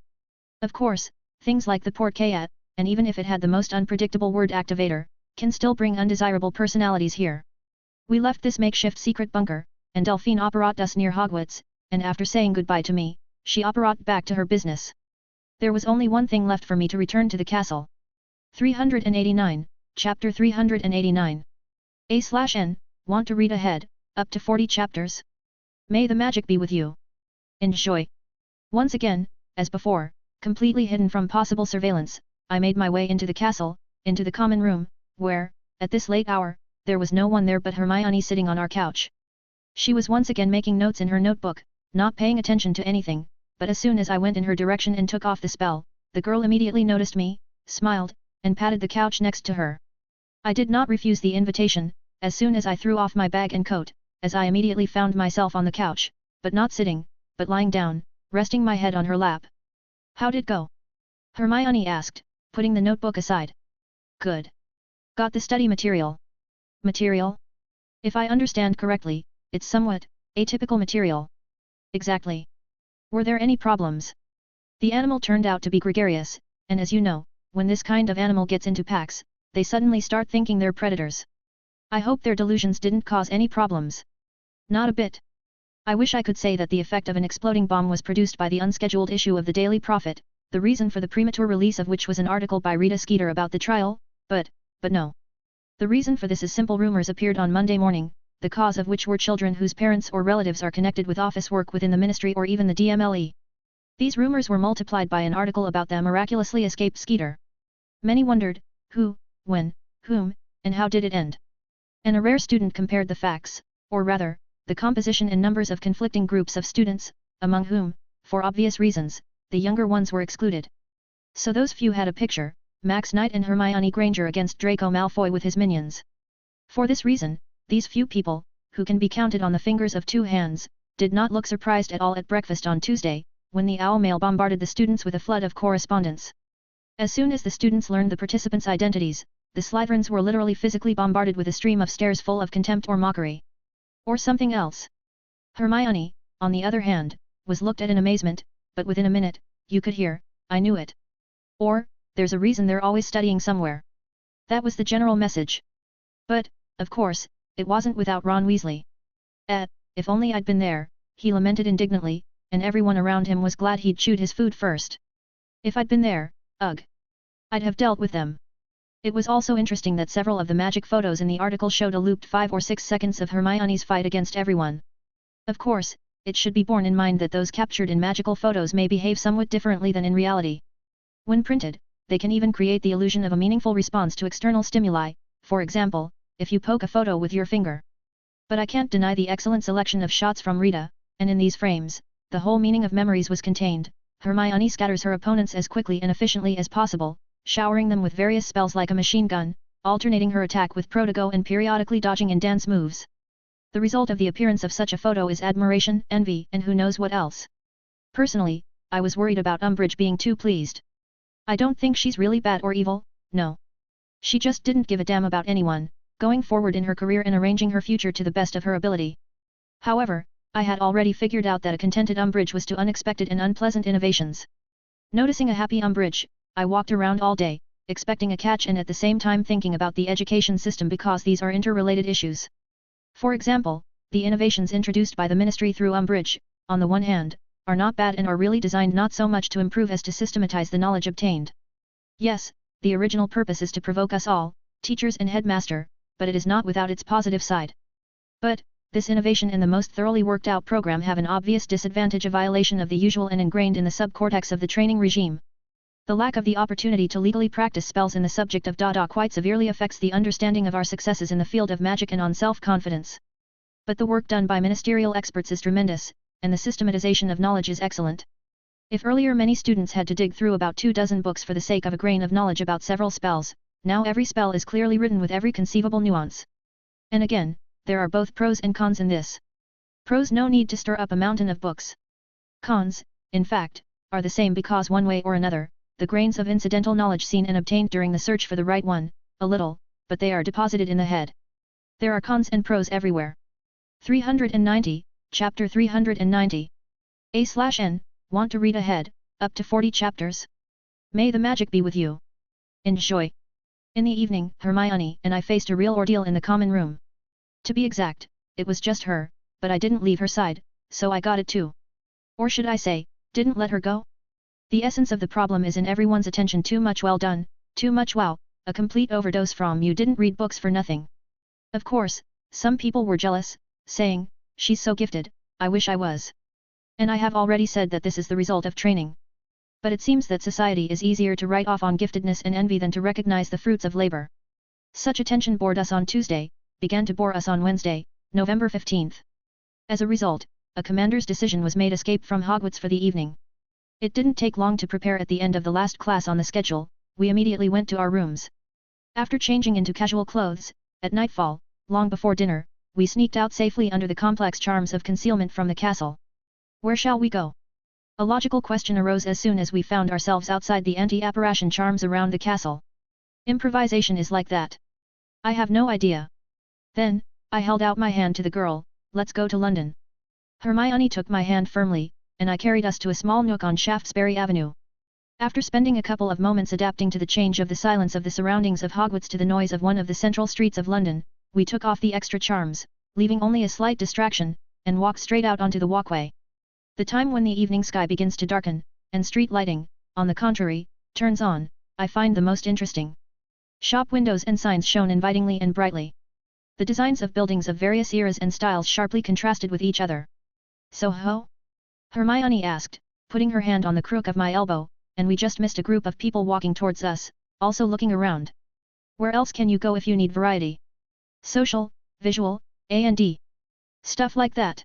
Of course, things like the Port Kayat, and even if it had the most unpredictable word activator, can still bring undesirable personalities here. We left this makeshift secret bunker, and Delphine apparat us near Hogwarts, and after saying goodbye to me, she apparat back to her business. There was only one thing left for me to return to the castle. 389, Chapter 389. A/N, want to read ahead, up to 40 chapters? May the magic be with you. Enjoy. Once again, as before, completely hidden from possible surveillance, I made my way into the castle, into the common room, where, at this late hour, there was no one there but Hermione sitting on our couch. She was once again making notes in her notebook, not paying attention to anything, but as soon as I went in her direction and took off the spell, the girl immediately noticed me, smiled, and patted the couch next to her. I did not refuse the invitation, as soon as I threw off my bag and coat, as I immediately found myself on the couch, but not sitting, but lying down, resting my head on her lap. How'd it go? Hermione asked, putting the notebook aside. Good. Got the study material. Material? If I understand correctly, it's somewhat atypical material. Exactly. Were there any problems? The animal turned out to be gregarious, and as you know, when this kind of animal gets into packs, they suddenly start thinking they're predators. I hope their delusions didn't cause any problems. Not a bit. I wish I could say that the effect of an exploding bomb was produced by the unscheduled issue of the Daily Prophet, the reason for the premature release of which was an article by Rita Skeeter about the trial, but no. The reason for this is simple. Rumors appeared on Monday morning, the cause of which were children whose parents or relatives are connected with office work within the ministry or even the DMLE. These rumors were multiplied by an article about the miraculously escaped Skeeter. Many wondered, who, when, whom, and how did it end? And a rare student compared the facts, or rather, the composition and numbers of conflicting groups of students, among whom, for obvious reasons, the younger ones were excluded. So those few had a picture, Max Knight and Hermione Granger against Draco Malfoy with his minions. For this reason, these few people, who can be counted on the fingers of 2 hands, did not look surprised at all at breakfast on Tuesday, when the Owl Mail bombarded the students with a flood of correspondence. As soon as the students learned the participants' identities, the Slytherins were literally physically bombarded with a stream of stares full of contempt or mockery. Or something else. Hermione, on the other hand, was looked at in amazement, but within a minute, you could hear, I knew it. Or, there's a reason they're always studying somewhere. That was the general message. But, of course, it wasn't without Ron Weasley. If only I'd been there, he lamented indignantly, and everyone around him was glad he'd chewed his food first. If I'd been there, ugh. I'd have dealt with them. It was also interesting that several of the magic photos in the article showed a looped 5 or 6 seconds of Hermione's fight against everyone. Of course, it should be borne in mind that those captured in magical photos may behave somewhat differently than in reality. When printed, they can even create the illusion of a meaningful response to external stimuli, for example, if you poke a photo with your finger. But I can't deny the excellent selection of shots from Rita, and in these frames, the whole meaning of memories was contained. Hermione scatters her opponents as quickly and efficiently as possible, showering them with various spells like a machine gun, alternating her attack with Protego and periodically dodging in dance moves. The result of the appearance of such a photo is admiration, envy, and who knows what else. Personally, I was worried about Umbridge being too pleased. I don't think she's really bad or evil, no. She just didn't give a damn about anyone, going forward in her career and arranging her future to the best of her ability. However, I had already figured out that a contented Umbridge was to unexpected and unpleasant innovations. Noticing a happy Umbridge, I walked around all day, expecting a catch and at the same time thinking about the education system because these are interrelated issues. For example, the innovations introduced by the ministry through Umbridge, on the one hand, are not bad and are really designed not so much to improve as to systematize the knowledge obtained. Yes, the original purpose is to provoke us all, teachers and headmaster, but it is not without its positive side. But, this innovation and the most thoroughly worked out program have an obvious disadvantage: a violation of the usual and ingrained in the subcortex of the training regime. The lack of the opportunity to legally practice spells in the subject of Dada quite severely affects the understanding of our successes in the field of magic and on self-confidence. But the work done by ministerial experts is tremendous, and the systematization of knowledge is excellent. If earlier many students had to dig through about 24 books for the sake of a grain of knowledge about several spells, now every spell is clearly written with every conceivable nuance. And again, there are both pros and cons in this. Pros: no need to stir up a mountain of books. Cons, in fact, are the same because one way or another, the grains of incidental knowledge seen and obtained during the search for the right one, a little, but they are deposited in the head. There are cons and pros everywhere. 390, Chapter 390. A/N, want to read ahead, up to 40 chapters? May the magic be with you. Enjoy. In the evening, Hermione and I faced a real ordeal in the common room. To be exact, it was just her, but I didn't leave her side, so I got it too. Or should I say, didn't let her go? The essence of the problem is in everyone's attention: too much well done, too much wow, a complete overdose from you didn't read books for nothing. Of course, some people were jealous, saying, she's so gifted, I wish I was. And I have already said that this is the result of training. But it seems that society is easier to write off on giftedness and envy than to recognize the fruits of labor. Such attention bored us on Tuesday, began to bore us on Wednesday, November 15th. As a result, a commander's decision was made: escape from Hogwarts for the evening. It didn't take long to prepare. At the end of the last class on the schedule, we immediately went to our rooms. After changing into casual clothes, at nightfall, long before dinner, we sneaked out safely under the complex charms of concealment from the castle. Where shall we go? A logical question arose as soon as we found ourselves outside the anti-apparition charms around the castle. Improvisation is like that. I have no idea. Then, I held out my hand to the girl. Let's go to London. Hermione took my hand firmly, and I carried us to a small nook on Shaftesbury Avenue. After spending a couple of moments adapting to the change of the silence of the surroundings of Hogwarts to the noise of one of the central streets of London, we took off the extra charms, leaving only a slight distraction, and walked straight out onto the walkway. The time when the evening sky begins to darken, and street lighting, on the contrary, turns on, I find the most interesting. Shop windows and signs shone invitingly and brightly. The designs of buildings of various eras and styles sharply contrasted with each other. Soho? Hermione asked, putting her hand on the crook of my elbow, and we just missed a group of people walking towards us, also looking around. Where else can you go if you need variety? Social, visual, A&D. Stuff like that.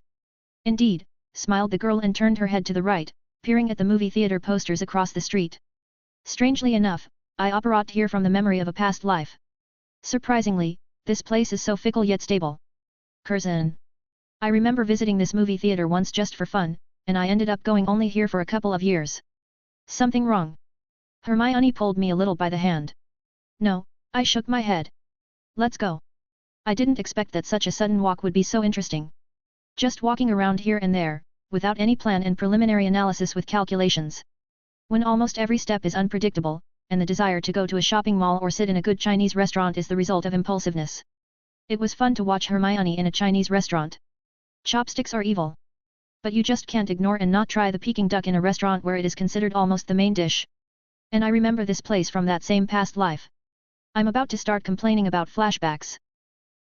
Indeed, smiled the girl and turned her head to the right, peering at the movie theater posters across the street. Strangely enough, I operate here from the memory of a past life. Surprisingly, this place is so fickle yet stable. Curzon. I remember visiting this movie theater once just for fun, and I ended up going only here for a couple of years. Something wrong? Hermione pulled me a little by the hand. No, I shook my head. Let's go. I didn't expect that such a sudden walk would be so interesting. Just walking around here and there, without any plan and preliminary analysis with calculations. When almost every step is unpredictable, and the desire to go to a shopping mall or sit in a good Chinese restaurant is the result of impulsiveness. It was fun to watch Hermione in a Chinese restaurant. Chopsticks are evil. But you just can't ignore and not try the Peking duck in a restaurant where it is considered almost the main dish. And I remember this place from that same past life. I'm about to start complaining about flashbacks.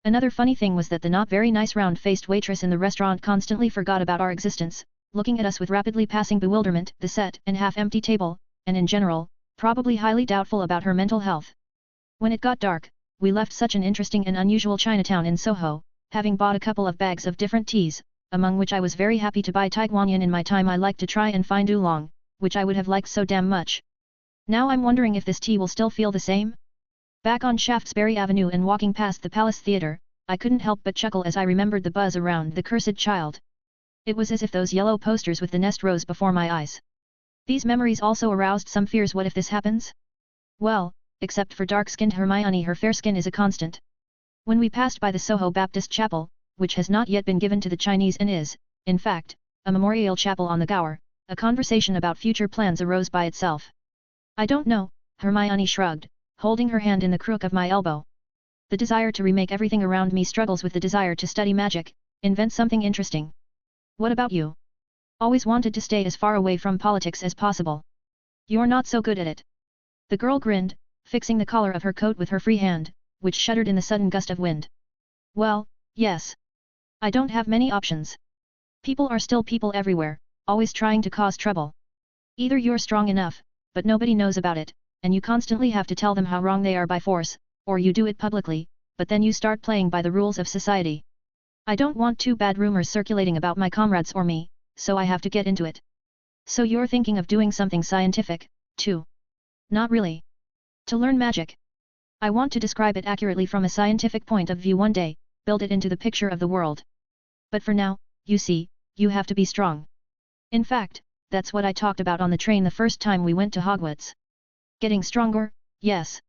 Another funny thing was that the not very nice round-faced waitress in the restaurant constantly forgot about our existence, looking at us with rapidly passing bewilderment, the set and half-empty table, and in general, probably highly doubtful about her mental health. When it got dark, we left such an interesting and unusual Chinatown in Soho, having bought a couple of bags of different teas, among which I was very happy to buy Tai Guanyin. In my time I liked to try and find oolong, which I would have liked so damn much. Now I'm wondering if this tea will still feel the same? Back on Shaftesbury Avenue and walking past the Palace Theatre, I couldn't help but chuckle as I remembered the buzz around The Cursed Child. It was as if those yellow posters with the nest rose before my eyes. These memories also aroused some fears. What if this happens? Well, except for dark-skinned Hermione, her fair skin is a constant. When we passed by the Soho Baptist Chapel, which has not yet been given to the Chinese and is, In fact, a memorial chapel on the Gower, a conversation about future plans arose by itself. I don't know, Hermione shrugged, holding her hand in the crook of my elbow. The desire to remake everything around me struggles with the desire to study magic, invent something interesting. What about you? Always wanted to stay as far away from politics as possible. You're not so good at it. The girl grinned, fixing the collar of her coat with her free hand, which shuddered in the sudden gust of wind. Well, yes. I don't have many options. People are still people everywhere, always trying to cause trouble. Either you're strong enough, but nobody knows about it, and you constantly have to tell them how wrong they are by force, or you do it publicly, but then you start playing by the rules of society. I don't want too bad rumors circulating about my comrades or me, so I have to get into it. So you're thinking of doing something scientific, too? Not really. To learn magic. I want to describe it accurately from a scientific point of view one day, build it into the picture of the world. But for now, you see, you have to be strong. In fact, that's what I talked about on the train the first time we went to Hogwarts. Getting stronger, yes.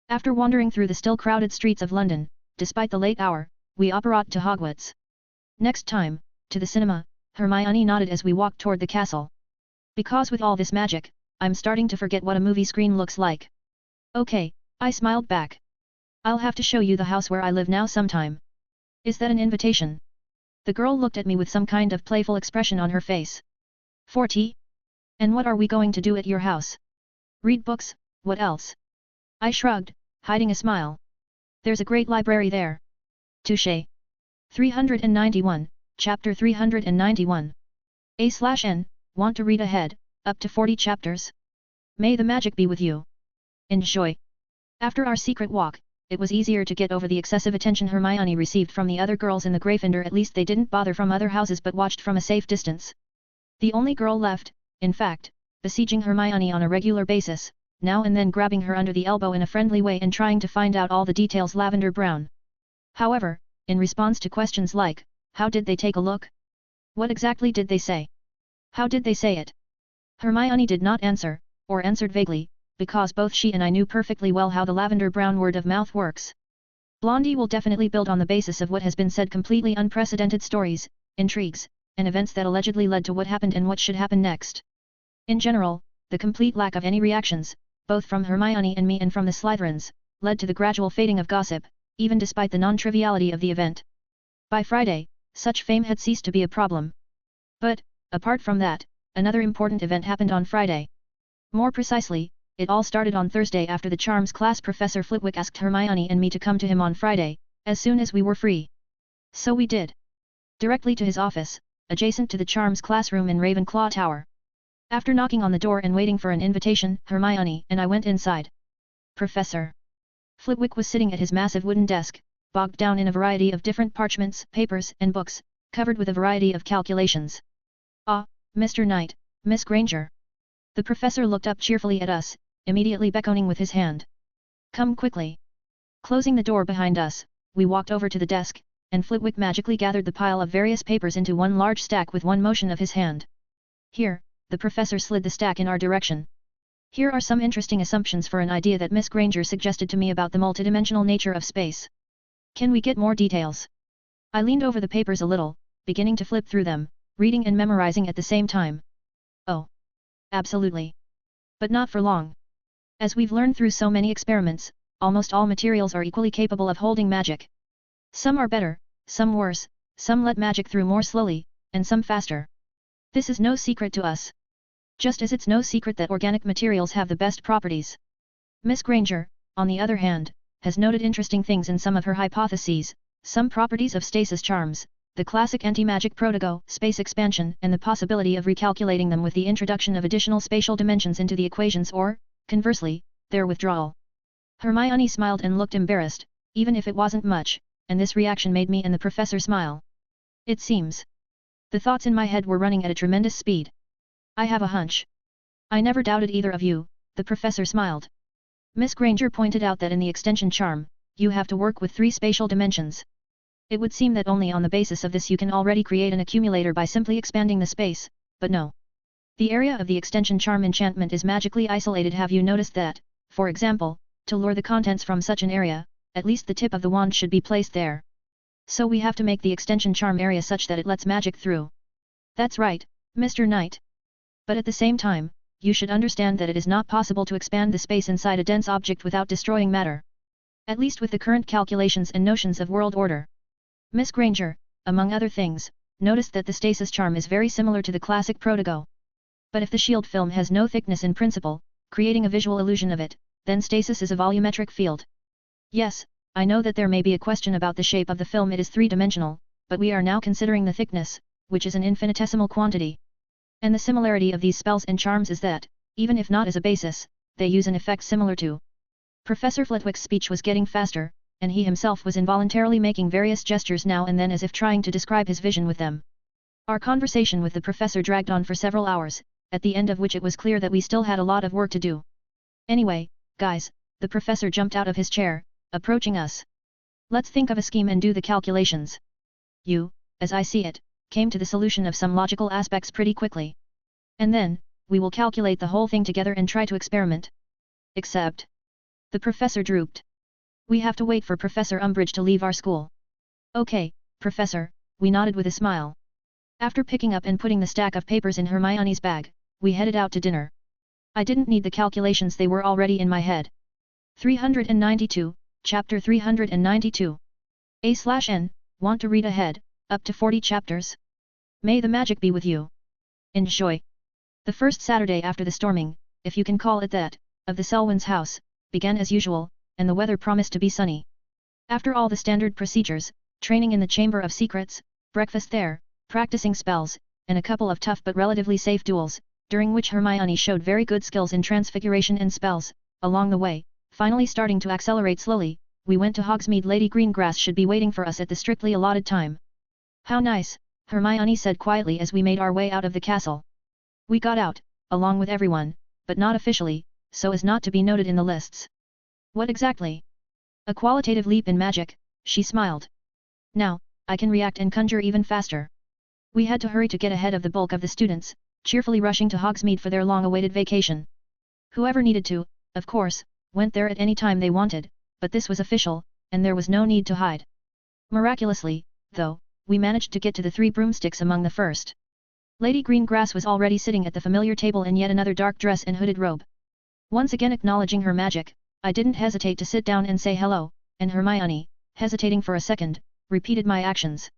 After wandering through the still crowded streets of London, despite the late hour, we apparat to Hogwarts. Next time, to the cinema, Hermione nodded as we walked toward the castle. Because with all this magic, I'm starting to forget what a movie screen looks like. Okay, I smiled back. I'll have to show you the house where I live now sometime. Is that an invitation? The girl looked at me with some kind of playful expression on her face. 40? And what are we going to do at your house? Read books, what else? I shrugged, hiding a smile. There's a great library there. Touché. 391, Chapter 391. A/N, want to read ahead, up to 40 chapters? May the magic be with you. Enjoy. After our secret walk, it was easier to get over the excessive attention Hermione received from the other girls in the Gryffindor. At least they didn't bother from other houses but watched from a safe distance. The only girl left, in fact, besieging Hermione on a regular basis, now and then grabbing her under the elbow in a friendly way and trying to find out all the details. Lavender Brown. However, in response to questions like, how did they take a look? What exactly did they say? How did they say it? Hermione did not answer, or answered vaguely, because both she and I knew perfectly well how the Lavender Brown word of mouth works. Blondie will definitely build on the basis of what has been said completely unprecedented stories, intrigues, and events that allegedly led to what happened and what should happen next. In general, the complete lack of any reactions, both from Hermione and me and from the Slytherins, led to the gradual fading of gossip, even despite the non-triviality of the event. By Friday, such fame had ceased to be a problem. But, apart from that, another important event happened on Friday. More precisely, it all started on Thursday after the charms class. Professor Flitwick asked Hermione and me to come to him on Friday, as soon as we were free. So we did. Directly to his office, adjacent to the charms classroom in Ravenclaw Tower. After knocking on the door and waiting for an invitation, Hermione and I went inside. Professor Flitwick was sitting at his massive wooden desk, bogged down in a variety of different parchments, papers, and books, covered with a variety of calculations. Ah, Mr. Knight, Miss Granger. The professor looked up cheerfully at us, immediately beckoning with his hand. Come quickly. Closing the door behind us, we walked over to the desk, and Flitwick magically gathered the pile of various papers into one large stack with one motion of his hand. Here, the professor slid the stack in our direction. Here are some interesting assumptions for an idea that Miss Granger suggested to me about the multidimensional nature of space. Can we get more details? I leaned over the papers a little, beginning to flip through them, reading and memorizing at the same time. Oh. Absolutely. But not for long. As we've learned through so many experiments, almost all materials are equally capable of holding magic. Some are better, some worse, some let magic through more slowly, and some faster. This is no secret to us. Just as it's no secret that organic materials have the best properties. Miss Granger, on the other hand, has noted interesting things in some of her hypotheses, some properties of stasis charms, the classic anti-magic protogo, space expansion, and the possibility of recalculating them with the introduction of additional spatial dimensions into the equations or, conversely, their withdrawal. Hermione smiled and looked embarrassed, even if it wasn't much, and this reaction made me and the professor smile. It seems. The thoughts in my head were running at a tremendous speed. I have a hunch. I never doubted either of you, the professor smiled. Miss Granger pointed out that in the extension charm, you have to work with 3 spatial dimensions. It would seem that only on the basis of this you can already create an accumulator by simply expanding the space, but no. The area of the extension charm enchantment is magically isolated. Have you noticed that, for example, to lure the contents from such an area, at least the tip of the wand should be placed there. So we have to make the extension charm area such that it lets magic through. That's right, Mr. Knight. But at the same time, you should understand that it is not possible to expand the space inside a dense object without destroying matter. At least with the current calculations and notions of world order. Miss Granger, among other things, noticed that the stasis charm is very similar to the classic Protogo. But if the shield film has no thickness in principle, creating a visual illusion of it, then stasis is a volumetric field. Yes, I know that there may be a question about the shape of the film, it is three-dimensional, but we are now considering the thickness, which is an infinitesimal quantity. And the similarity of these spells and charms is that, even if not as a basis, they use an effect similar to. Professor Flitwick's speech was getting faster, and he himself was involuntarily making various gestures now and then as if trying to describe his vision with them. Our conversation with the professor dragged on for several hours, at the end of which it was clear that we still had a lot of work to do. Anyway, guys, the professor jumped out of his chair, approaching us. Let's think of a scheme and do the calculations. You, as I see it, came to the solution of some logical aspects pretty quickly. And then, we will calculate the whole thing together and try to experiment. Except. The professor drooped. We have to wait for Professor Umbridge to leave our school. Okay, Professor, we nodded with a smile. After picking up and putting the stack of papers in Hermione's bag, we headed out to dinner. I didn't need the calculations, they were already in my head. 392, Chapter 392. A/N, want to read ahead, up to 40 chapters? May the magic be with you. Enjoy. The first Saturday after the storming, if you can call it that, of the Selwyn's house, began as usual, and the weather promised to be sunny. After all the standard procedures, training in the Chamber of Secrets, breakfast there, practicing spells, and a couple of tough but relatively safe duels, during which Hermione showed very good skills in transfiguration and spells, along the way, finally starting to accelerate slowly, we went to Hogsmeade. Lady Greengrass should be waiting for us at the strictly allotted time. How nice, Hermione said quietly as we made our way out of the castle. We got out, along with everyone, but not officially, so as not to be noted in the lists. What exactly? A qualitative leap in magic, she smiled. Now, I can react and conjure even faster. We had to hurry to get ahead of the bulk of the students, cheerfully rushing to Hogsmeade for their long-awaited vacation. Whoever needed to, of course, went there at any time they wanted, but this was official, and there was no need to hide. Miraculously, though, we managed to get to the Three Broomsticks among the first. Lady Greengrass was already sitting at the familiar table in yet another dark dress and hooded robe. Once again acknowledging her magic, I didn't hesitate to sit down and say hello, and Hermione, hesitating for a second, repeated my actions.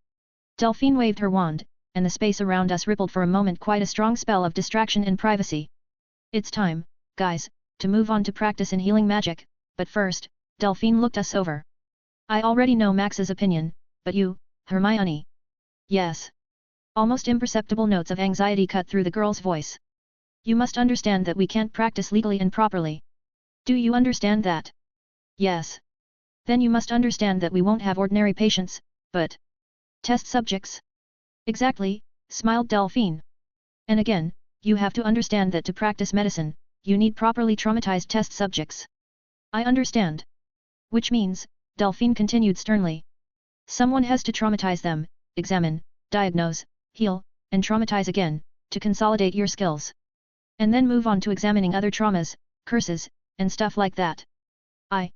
Delphine waved her wand, and the space around us rippled for a moment, quite a strong spell of distraction and privacy. It's time, guys, to move on to practice in healing magic, but first, Delphine looked us over. I already know Max's opinion, but you, Hermione. Yes. Almost imperceptible notes of anxiety cut through the girl's voice. You must understand that we can't practice legally and properly. Do you understand that? Yes. Then you must understand that we won't have ordinary patients, but test subjects. Exactly, smiled Delphine. And again, you have to understand that to practice medicine, you need properly traumatized test subjects. I understand. Which means, Delphine continued sternly. Someone has to traumatize them, examine, diagnose, heal, and traumatize again, to consolidate your skills. And then move on to examining other traumas, curses, and stuff like that. I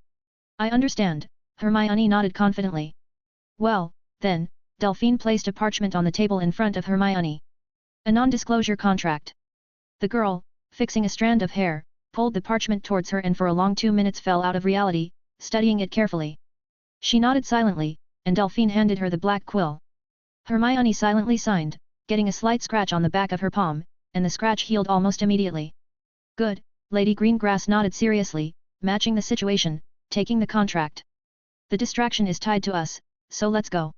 understand, Hermione nodded confidently. Well, then, Delphine placed a parchment on the table in front of Hermione. A non-disclosure contract. The girl, fixing a strand of hair, pulled the parchment towards her and for a long 2 minutes fell out of reality, studying it carefully. She nodded silently, and Delphine handed her the black quill. Hermione silently signed, getting a slight scratch on the back of her palm, and the scratch healed almost immediately. Good, Lady Greengrass nodded seriously, matching the situation, taking the contract. The distraction is tied to us, so let's go.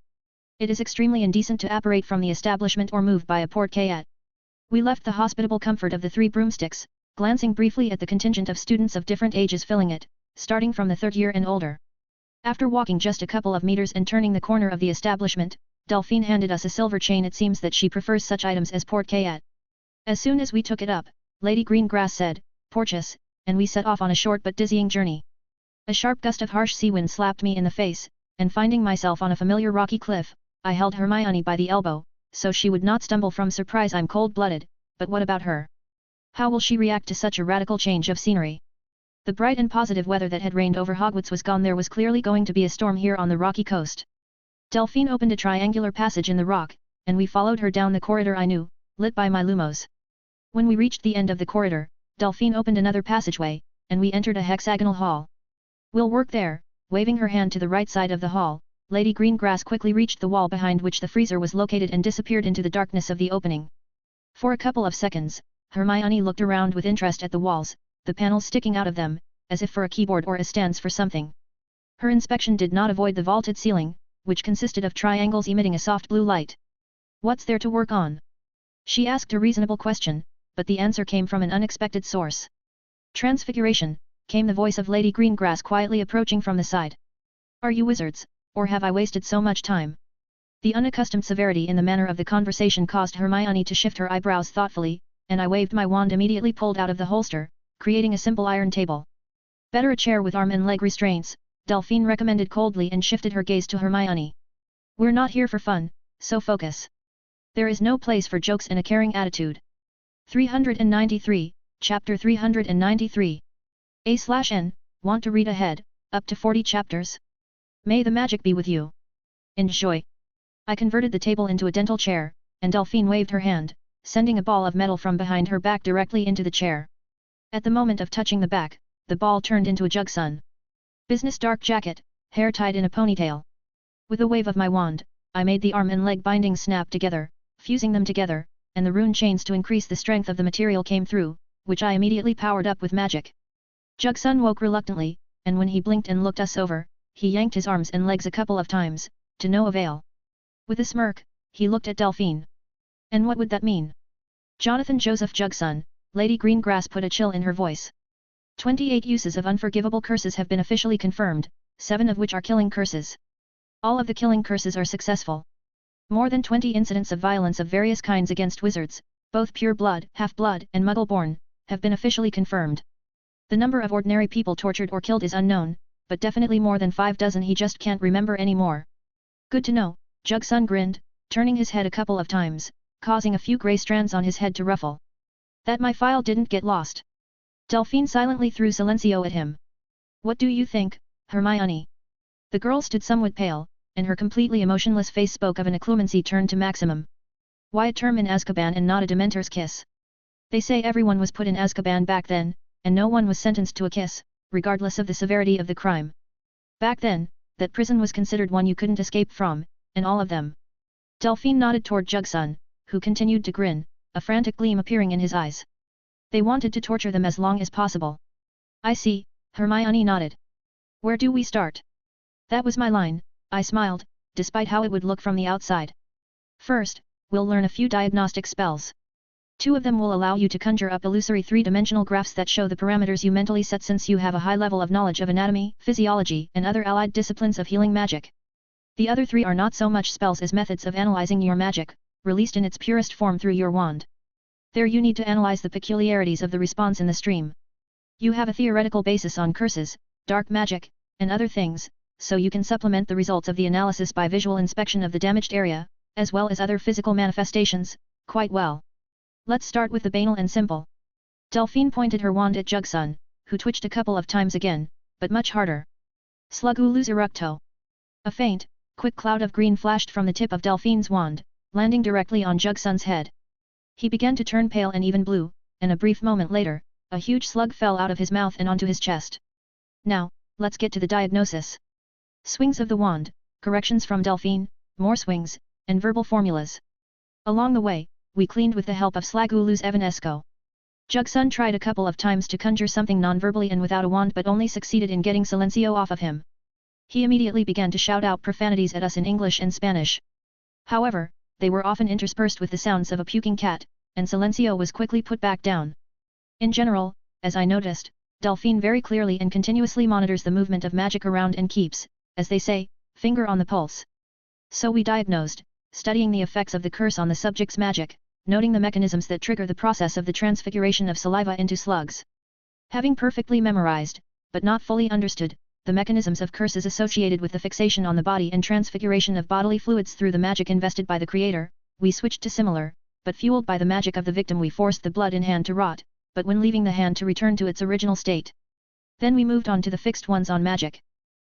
It is extremely indecent to apparate from the establishment or move by a porte-caiette. We left the hospitable comfort of the Three Broomsticks, glancing briefly at the contingent of students of different ages filling it, starting from the 3rd year and older. After walking just a couple of meters and turning the corner of the establishment, Delphine handed us a silver chain. It seems that she prefers such items as porte-caiette. As soon as we took it up, Lady Greengrass said, "Porches," and we set off on a short but dizzying journey. A sharp gust of harsh sea wind slapped me in the face, and finding myself on a familiar rocky cliff, I held Hermione by the elbow, so she would not stumble from surprise. I'm cold-blooded, but what about her? How will she react to such a radical change of scenery? The bright and positive weather that had reigned over Hogwarts was gone. There was clearly going to be a storm here on the rocky coast. Delphine opened a triangular passage in the rock, and we followed her down the corridor. I knew, lit by my lumos. When we reached the end of the corridor, Delphine opened another passageway, and we entered a hexagonal hall. We'll work there. Waving her hand to the right side of the hall, Lady Greengrass quickly reached the wall behind which the freezer was located and disappeared into the darkness of the opening. For a couple of seconds, Hermione looked around with interest at the walls, the panels sticking out of them, as if for a keyboard or as stands for something. Her inspection did not avoid the vaulted ceiling, which consisted of triangles emitting a soft blue light. What's there to work on? She asked a reasonable question, but the answer came from an unexpected source. Transfiguration, came the voice of Lady Greengrass quietly approaching from the side. Are you wizards, or have I wasted so much time? The unaccustomed severity in the manner of the conversation caused Hermione to shift her eyebrows thoughtfully, and I waved my wand immediately pulled out of the holster, creating a simple iron table. Better a chair with arm and leg restraints, Delphine recommended coldly and shifted her gaze to Hermione. We're not here for fun, so focus. There is no place for jokes and a caring attitude. 393, Chapter 393. A/N, want to read ahead, up to 40 chapters? May the magic be with you. Enjoy. I converted the table into a dental chair, and Delphine waved her hand, sending a ball of metal from behind her back directly into the chair. At the moment of touching the back, the ball turned into a Jugsun. Business dark jacket, hair tied in a ponytail. With a wave of my wand, I made the arm and leg bindings snap together, fusing them together, and the rune chains to increase the strength of the material came through, which I immediately powered up with magic. Jugsun woke reluctantly, and when he blinked and looked us over, he yanked his arms and legs a couple of times, to no avail. With a smirk, he looked at Delphine. And what would that mean? Jonathan Joseph Jugsun, Lady Greengrass put a chill in her voice. 28 uses of unforgivable curses have been officially confirmed, 7 of which are killing curses. All of the killing curses are successful. More than 20 incidents of violence of various kinds against wizards, both pure blood, half-blood, and muggle-born, have been officially confirmed. The number of ordinary people tortured or killed is unknown, but definitely more than 5 dozen he just can't remember anymore. Good to know, Jugsun grinned, turning his head a couple of times, causing a few grey strands on his head to ruffle. That my file didn't get lost. Delphine silently threw Silencio at him. What do you think, Hermione? The girl stood somewhat pale, and her completely emotionless face spoke of an occlumency turned to maximum. Why a term in Azkaban and not a Dementor's kiss? They say everyone was put in Azkaban back then, and no one was sentenced to a kiss, regardless of the severity of the crime. Back then, that prison was considered one you couldn't escape from, and all of them. Delphine nodded toward Jugsun, who continued to grin, a frantic gleam appearing in his eyes. They wanted to torture them as long as possible. I see, Hermione nodded. Where do we start? That was my line, I smiled, despite how it would look from the outside. First, we'll learn a few diagnostic spells. 2 of them will allow you to conjure up illusory 3-dimensional graphs that show the parameters you mentally set since you have a high level of knowledge of anatomy, physiology, and other allied disciplines of healing magic. The other 3 are not so much spells as methods of analyzing your magic, released in its purest form through your wand. There you need to analyze the peculiarities of the response in the stream. You have a theoretical basis on curses, dark magic, and other things, so you can supplement the results of the analysis by visual inspection of the damaged area, as well as other physical manifestations, quite well. Let's start with the banal and simple. Delphine pointed her wand at Jugsun, who twitched a couple of times again, but much harder. Slugulus eructo. A faint, quick cloud of green flashed from the tip of Delphine's wand, landing directly on Jugsun's head. He began to turn pale and even blue, and a brief moment later, a huge slug fell out of his mouth and onto his chest. Now, let's get to the diagnosis. Swings of the wand, corrections from Delphine, more swings, and verbal formulas. Along the way, we cleaned with the help of Slagulus Evanesco. Jugsun tried a couple of times to conjure something non-verbally and without a wand but only succeeded in getting Silencio off of him. He immediately began to shout out profanities at us in English and Spanish. However, they were often interspersed with the sounds of a puking cat, and Silencio was quickly put back down. In general, as I noticed, Delphine very clearly and continuously monitors the movement of magic around and keeps, as they say, finger on the pulse. So we diagnosed, studying the effects of the curse on the subject's magic, noting the mechanisms that trigger the process of the transfiguration of saliva into slugs. Having perfectly memorized, but not fully understood, the mechanisms of curses associated with the fixation on the body and transfiguration of bodily fluids through the magic invested by the creator, we switched to similar, but fueled by the magic of the victim we forced the blood in hand to rot, but when leaving the hand to return to its original state. Then we moved on to the fixed ones on magic.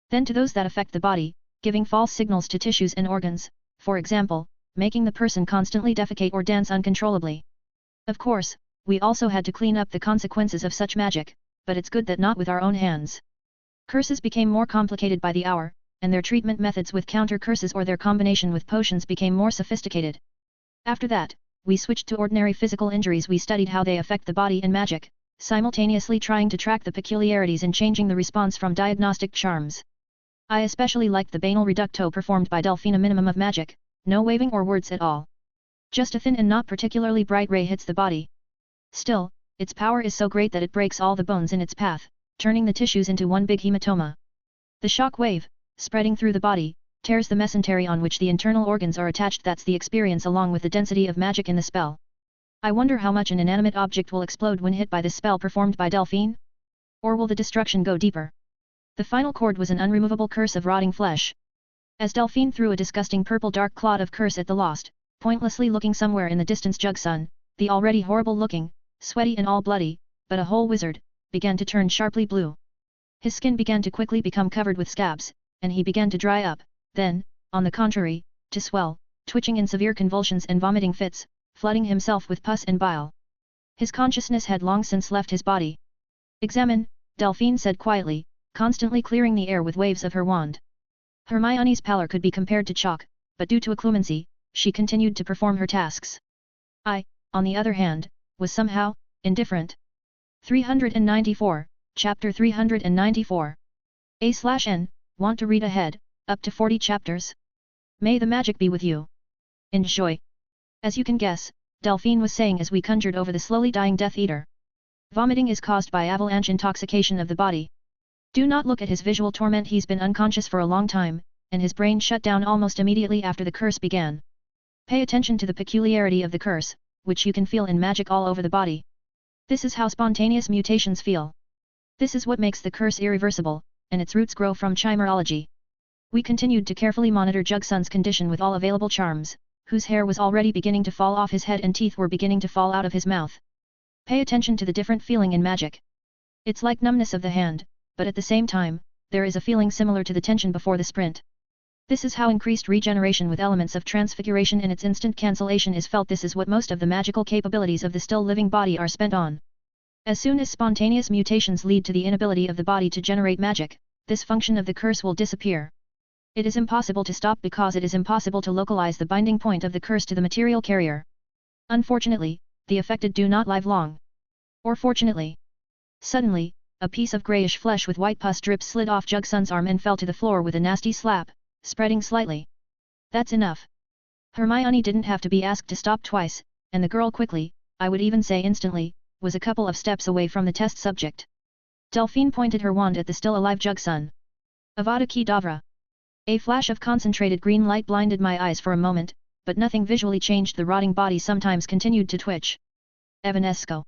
Then to those that affect the body, giving false signals to tissues and organs, for example, making the person constantly defecate or dance uncontrollably. Of course, we also had to clean up the consequences of such magic, but it's good that not with our own hands. Curses became more complicated by the hour, and their treatment methods with counter curses or their combination with potions became more sophisticated. After that, we switched to ordinary physical injuries. We studied how they affect the body and magic, simultaneously trying to track the peculiarities and changing the response from diagnostic charms. I especially liked the banal reducto performed by Delphine. A minimum of magic, no waving or words at all. Just a thin and not particularly bright ray hits the body. Still, its power is so great that it breaks all the bones in its path, turning the tissues into one big hematoma. The shock wave, spreading through the body, tears the mesentery on which the internal organs are attached. That's the experience along with the density of magic in the spell. I wonder how much an inanimate object will explode when hit by this spell performed by Delphine? Or will the destruction go deeper? The final chord was an unremovable curse of rotting flesh. As Delphine threw a disgusting purple dark clod of curse at the lost, pointlessly looking somewhere in the distance Jugsun, the already horrible looking, sweaty and all bloody, but a whole wizard, began to turn sharply blue. His skin began to quickly become covered with scabs, and he began to dry up, then, on the contrary, to swell, twitching in severe convulsions and vomiting fits, flooding himself with pus and bile. His consciousness had long since left his body. "Examine," Delphine said quietly, constantly clearing the air with waves of her wand. Hermione's pallor could be compared to chalk, but due to occlumency, she continued to perform her tasks. I, on the other hand, was somehow indifferent. 394, Chapter 394. A/N, want to read ahead, up to 40 chapters? May the magic be with you. Enjoy. As you can guess, Delphine was saying as we conjured over the slowly dying Death Eater. Vomiting is caused by avalanche intoxication of the body. Do not look at his visual torment. He's been unconscious for a long time, and his brain shut down almost immediately after the curse began. Pay attention to the peculiarity of the curse, which you can feel in magic all over the body. This is how spontaneous mutations feel. This is what makes the curse irreversible, and its roots grow from chimerology. We continued to carefully monitor Jugsun's condition with all available charms, whose hair was already beginning to fall off his head and teeth were beginning to fall out of his mouth. Pay attention to the different feeling in magic. It's like numbness of the hand, but at the same time, there is a feeling similar to the tension before the sprint. This is how increased regeneration with elements of transfiguration and its instant cancellation is felt. This is what most of the magical capabilities of the still living body are spent on. As soon as spontaneous mutations lead to the inability of the body to generate magic, this function of the curse will disappear. It is impossible to stop because it is impossible to localize the binding point of the curse to the material carrier. Unfortunately, the affected do not live long. Or fortunately. Suddenly, a piece of greyish flesh with white pus drips slid off Jugsun's arm and fell to the floor with a nasty slap, spreading slightly. That's enough. Hermione didn't have to be asked to stop twice, and the girl quickly, I would even say instantly, was a couple of steps away from the test subject. Delphine pointed her wand at the still alive Jugsun. Avada Kedavra. A flash of concentrated green light blinded my eyes for a moment, but nothing visually changed. The rotting body sometimes continued to twitch. Evanesco.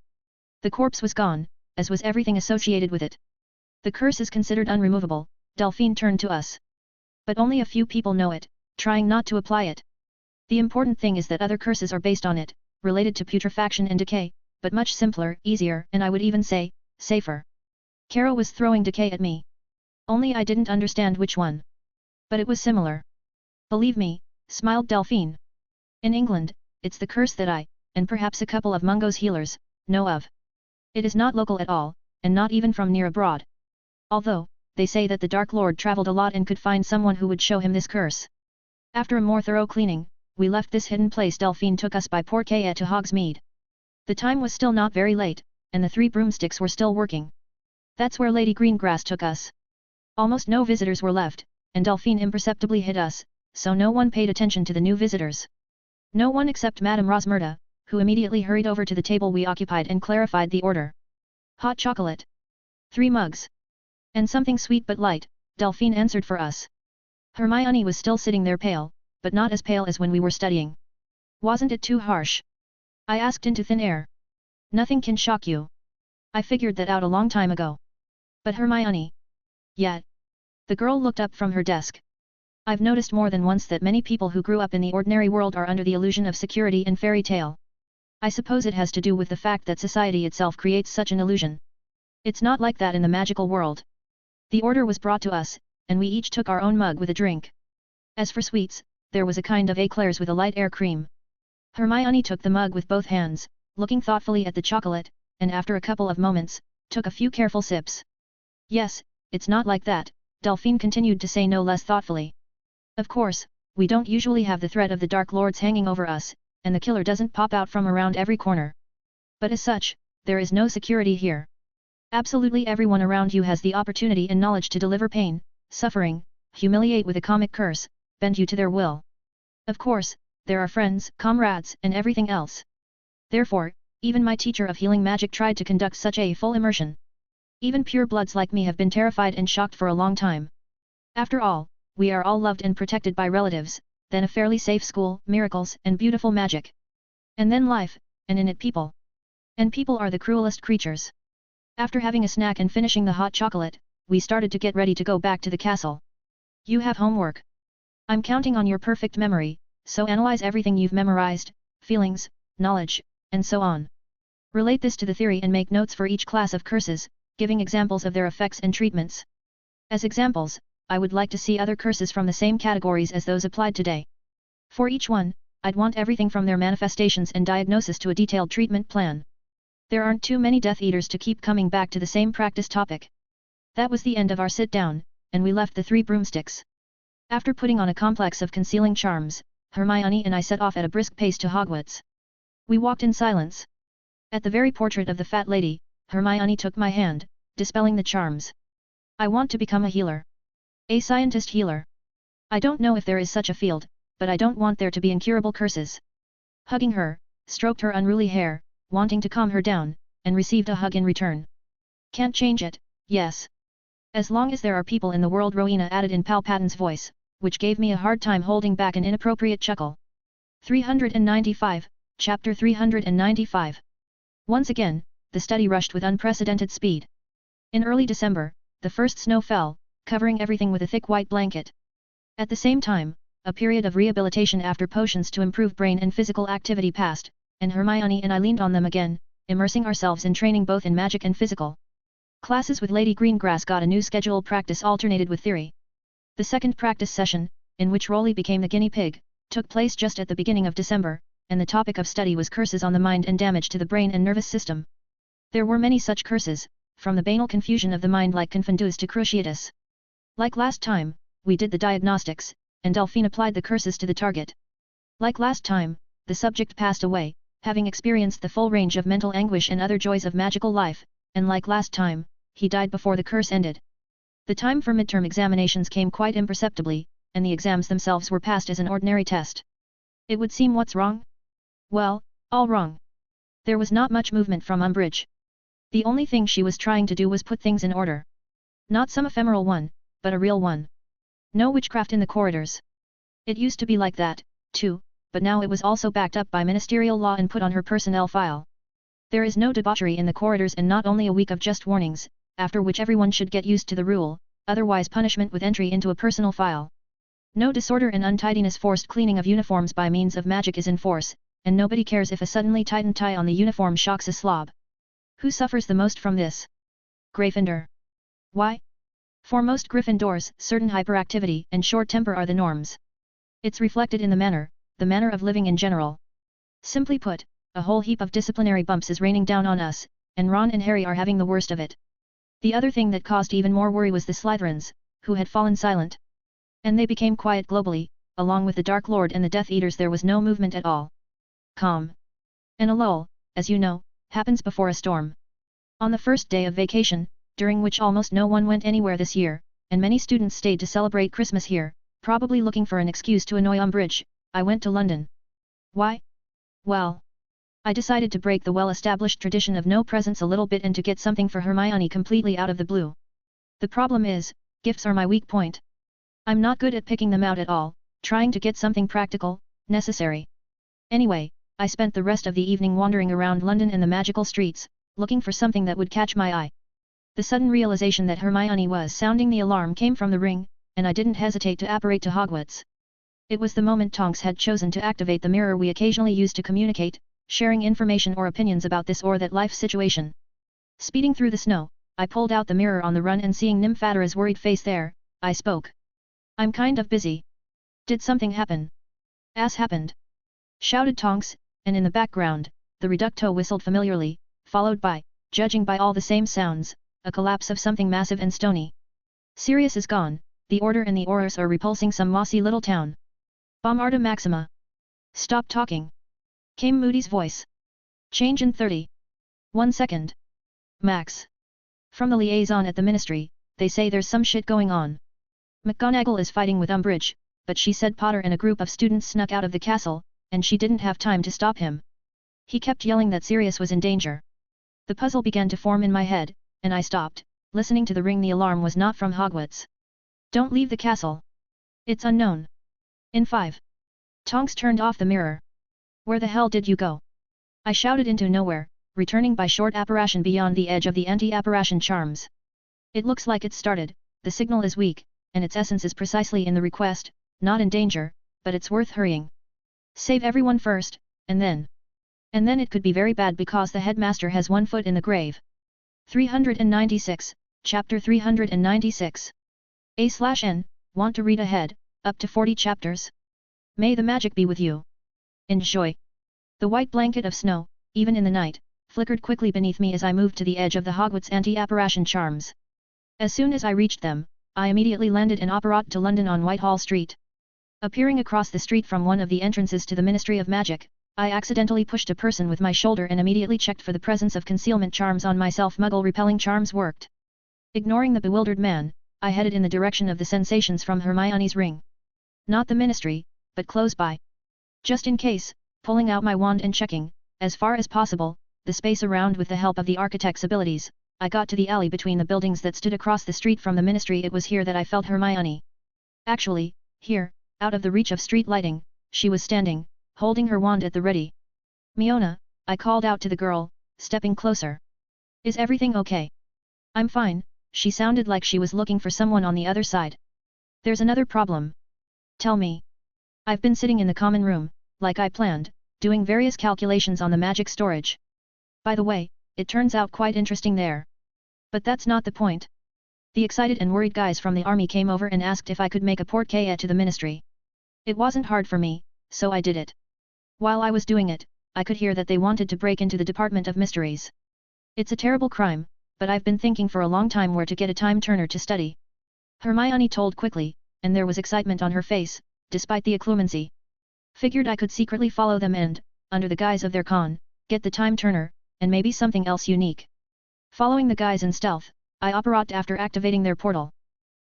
The corpse was gone, as was everything associated with it. The curse is considered unremovable. Delphine turned to us. But only a few people know it, trying not to apply it. The important thing is that other curses are based on it, related to putrefaction and decay, but much simpler, easier, and I would even say, safer. Caro was throwing decay at me. Only I didn't understand which one. But it was similar. Believe me, smiled Delphine. In England, it's the curse that I, and perhaps a couple of Mungo's healers, know of. It is not local at all, and not even from near abroad. Although, they say that the Dark Lord travelled a lot and could find someone who would show him this curse. After a more thorough cleaning, we left this hidden place. Delphine took us by Porquet to Hogsmeade. The time was still not very late, and the 3 broomsticks were still working. That's where Lady Greengrass took us. Almost no visitors were left, and Delphine imperceptibly hid us, so no one paid attention to the new visitors. No one except Madame Rosmerta, who immediately hurried over to the table we occupied and clarified the order. Hot chocolate. 3 mugs. And something sweet but light, Delphine answered for us. Hermione was still sitting there pale, but not as pale as when we were studying. Wasn't it too harsh? I asked into thin air. Nothing can shock you. I figured that out a long time ago. But Hermione. Yet. The girl looked up from her desk. I've noticed more than once that many people who grew up in the ordinary world are under the illusion of security and fairy tale. I suppose it has to do with the fact that society itself creates such an illusion. It's not like that in the magical world. The order was brought to us, and we each took our own mug with a drink. As for sweets, there was a kind of eclairs with a light air cream. Hermione took the mug with both hands, looking thoughtfully at the chocolate, and after a couple of moments, took a few careful sips. Yes, it's not like that, Delphine continued to say no less thoughtfully. Of course, we don't usually have the threat of the Dark Lords hanging over us, and the killer doesn't pop out from around every corner. But as such, there is no security here. Absolutely everyone around you has the opportunity and knowledge to deliver pain, suffering, humiliate with a comic curse, bend you to their will. Of course, there are friends, comrades, and everything else. Therefore, even my teacher of healing magic tried to conduct such a full immersion. Even purebloods like me have been terrified and shocked for a long time. After all, we are all loved and protected by relatives, then a fairly safe school, miracles, and beautiful magic. And then life, and in it people. And people are the cruelest creatures. After having a snack and finishing the hot chocolate, we started to get ready to go back to the castle. You have homework. I'm counting on your perfect memory, so analyze everything you've memorized, feelings, knowledge, and so on. Relate this to the theory and make notes for each class of curses, giving examples of their effects and treatments. As examples, I would like to see other curses from the same categories as those applied today. For each one, I'd want everything from their manifestations and diagnosis to a detailed treatment plan. There aren't too many Death Eaters to keep coming back to the same practice topic. That was the end of our sit-down, and we left the 3 broomsticks. After putting on a complex of concealing charms, Hermione and I set off at a brisk pace to Hogwarts. We walked in silence. At the very portrait of the fat lady, Hermione took my hand, dispelling the charms. I want to become a healer. A scientist healer. I don't know if there is such a field, but I don't want there to be incurable curses. Hugging her, stroked her unruly hair, wanting to calm her down, and received a hug in return. Can't change it, yes. As long as there are people in the world, Rowena added in Palpatine's voice, which gave me a hard time holding back an inappropriate chuckle. 395, Chapter 395. Once again, the study rushed with unprecedented speed. In early December, the first snow fell, covering everything with a thick white blanket. At the same time, a period of rehabilitation after potions to improve brain and physical activity passed, and Hermione and I leaned on them again, immersing ourselves in training both in magic and physical. Classes with Lady Greengrass got a new schedule. Practice alternated with theory. The second practice session, in which Rolly became the guinea pig, took place just at the beginning of December, and the topic of study was curses on the mind and damage to the brain and nervous system. There were many such curses, from the banal confusion of the mind like confundus to cruciatus. Like last time, we did the diagnostics, and Delphine applied the curses to the target. Like last time, the subject passed away, having experienced the full range of mental anguish and other joys of magical life, and like last time, he died before the curse ended. The time for midterm examinations came quite imperceptibly, and the exams themselves were passed as an ordinary test. It would seem what's wrong? Well, all wrong. There was not much movement from Umbridge. The only thing she was trying to do was put things in order. Not some ephemeral one, but a real one. No witchcraft in the corridors. It used to be like that, too, but now it was also backed up by ministerial law and put on her personnel file. There is no debauchery in the corridors and not only a week of just warnings, after which everyone should get used to the rule, otherwise punishment with entry into a personal file. No disorder and untidiness. Forced cleaning of uniforms by means of magic is in force, and nobody cares if a suddenly tightened tie on the uniform shocks a slob. Who suffers the most from this? Gryffindor. Why? For most Gryffindors, certain hyperactivity and short temper are the norms. It's reflected in the manner of living in general. Simply put, a whole heap of disciplinary bumps is raining down on us, and Ron and Harry are having the worst of it. The other thing that caused even more worry was the Slytherins, who had fallen silent. And they became quiet globally, along with the Dark Lord and the Death Eaters. There was no movement at all. Calm. And a lull, as you know, happens before a storm. On the first day of vacation, during which almost no one went anywhere this year, and many students stayed to celebrate Christmas here, probably looking for an excuse to annoy Umbridge, I went to London. Why? Well, I decided to break the well-established tradition of no presents a little bit and to get something for Hermione completely out of the blue. The problem is, gifts are my weak point. I'm not good at picking them out at all, trying to get something practical, necessary. Anyway, I spent the rest of the evening wandering around London and the magical streets, looking for something that would catch my eye. The sudden realization that Hermione was sounding the alarm came from the ring, and I didn't hesitate to apparate to Hogwarts. It was the moment Tonks had chosen to activate the mirror we occasionally use to communicate, sharing information or opinions about this or that life situation. Speeding through the snow, I pulled out the mirror on the run and seeing Nymphadора's worried face there, I spoke. I'm kind of busy. Did something happen? As happened! Shouted Tonks, and in the background, the reducto whistled familiarly, followed by, judging by all the same sounds, a collapse of something massive and stony. Sirius is gone, the Order and the Aurors are repulsing some mossy little town. Bombarda Maxima. Stop talking. Came Moody's voice. Change in 30. 1 second. Max. From the liaison at the ministry, they say there's some shit going on. McGonagall is fighting with Umbridge, but she said Potter and a group of students snuck out of the castle, and she didn't have time to stop him. He kept yelling that Sirius was in danger. The puzzle began to form in my head, and I stopped, listening to the ring. The alarm was not from Hogwarts. Don't leave the castle. It's unknown. In 5. Tonks turned off the mirror. Where the hell did you go? I shouted into nowhere, returning by short apparition beyond the edge of the anti-apparition charms. It looks like it started, the signal is weak, and its essence is precisely in the request, not in danger, but it's worth hurrying. Save everyone first, and then it could be very bad because the headmaster has one foot in the grave. 396, Chapter 396. A/N, want to read ahead, up to 40 chapters? May the magic be with you. Enjoy. The white blanket of snow, even in the night, flickered quickly beneath me as I moved to the edge of the Hogwarts anti-apparition charms. As soon as I reached them, I immediately landed en route to London on Whitehall Street. Appearing across the street from one of the entrances to the Ministry of Magic, I accidentally pushed a person with my shoulder and immediately checked for the presence of concealment charms on myself. Muggle-repelling charms worked. Ignoring the bewildered man, I headed in the direction of the sensations from Hermione's ring. Not the Ministry, but close by. Just in case, pulling out my wand and checking, as far as possible, the space around with the help of the architect's abilities, I got to the alley between the buildings that stood across the street from the Ministry. It was here that I felt Hermione. Actually, here, out of the reach of street lighting, she was standing, holding her wand at the ready. Miona, I called out to the girl, stepping closer. Is everything okay? I'm fine, she sounded like she was looking for someone on the other side. There's another problem. Tell me. I've been sitting in the common room, like I planned, doing various calculations on the magic storage. By the way, it turns out quite interesting there. But that's not the point. The excited and worried guys from the army came over and asked if I could make a portkey to the Ministry. It wasn't hard for me, so I did it. While I was doing it, I could hear that they wanted to break into the Department of Mysteries. It's a terrible crime, but I've been thinking for a long time where to get a time-turner to study. Hermione told quickly, and there was excitement on her face, despite the occlumency. Figured I could secretly follow them and, under the guise of their con, get the time-turner, and maybe something else unique. Following the guys in stealth, I operate after activating their portal.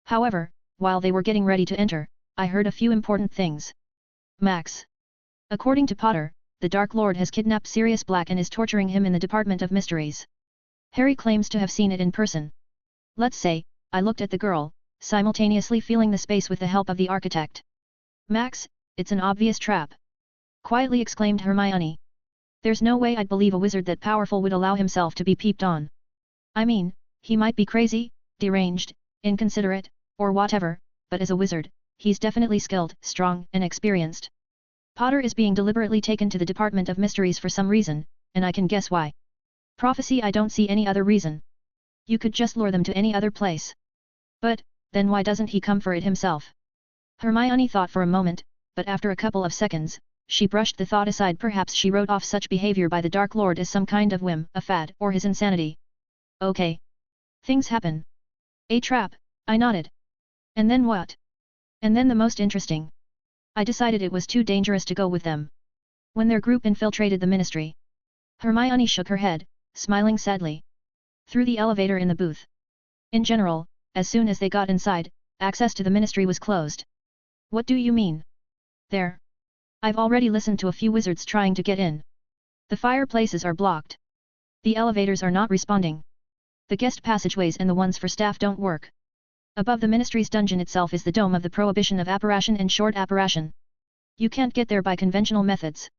However, while they were getting ready to enter, I heard a few important things. Max. According to Potter, the Dark Lord has kidnapped Sirius Black and is torturing him in the Department of Mysteries. Harry claims to have seen it in person. Let's say, I looked at the girl, simultaneously feeling the space with the help of the architect. Max, it's an obvious trap. Quietly exclaimed Hermione. There's no way I'd believe a wizard that powerful would allow himself to be peeped on. I mean, he might be crazy, deranged, inconsiderate, or whatever, but as a wizard, he's definitely skilled, strong, and experienced. Potter is being deliberately taken to the Department of Mysteries for some reason, and I can guess why. Prophecy, I don't see any other reason. You could just lure them to any other place. But, then why doesn't he come for it himself? Hermione thought for a moment, but after a couple of seconds, she brushed the thought aside. Perhaps she wrote off such behavior by the Dark Lord as some kind of whim, a fad, or his insanity. Okay. Things happen. A trap, I nodded. And then what? And then the most interesting. I decided it was too dangerous to go with them. When their group infiltrated the Ministry. Hermione shook her head, smiling sadly. Through the elevator in the booth. In general, as soon as they got inside, access to the Ministry was closed. What do you mean? There. I've already listened to a few wizards trying to get in. The fireplaces are blocked. The elevators are not responding. The guest passageways and the ones for staff don't work. Above the Ministry's dungeon itself is the dome of the prohibition of apparition and short apparition. You can't get there by conventional methods.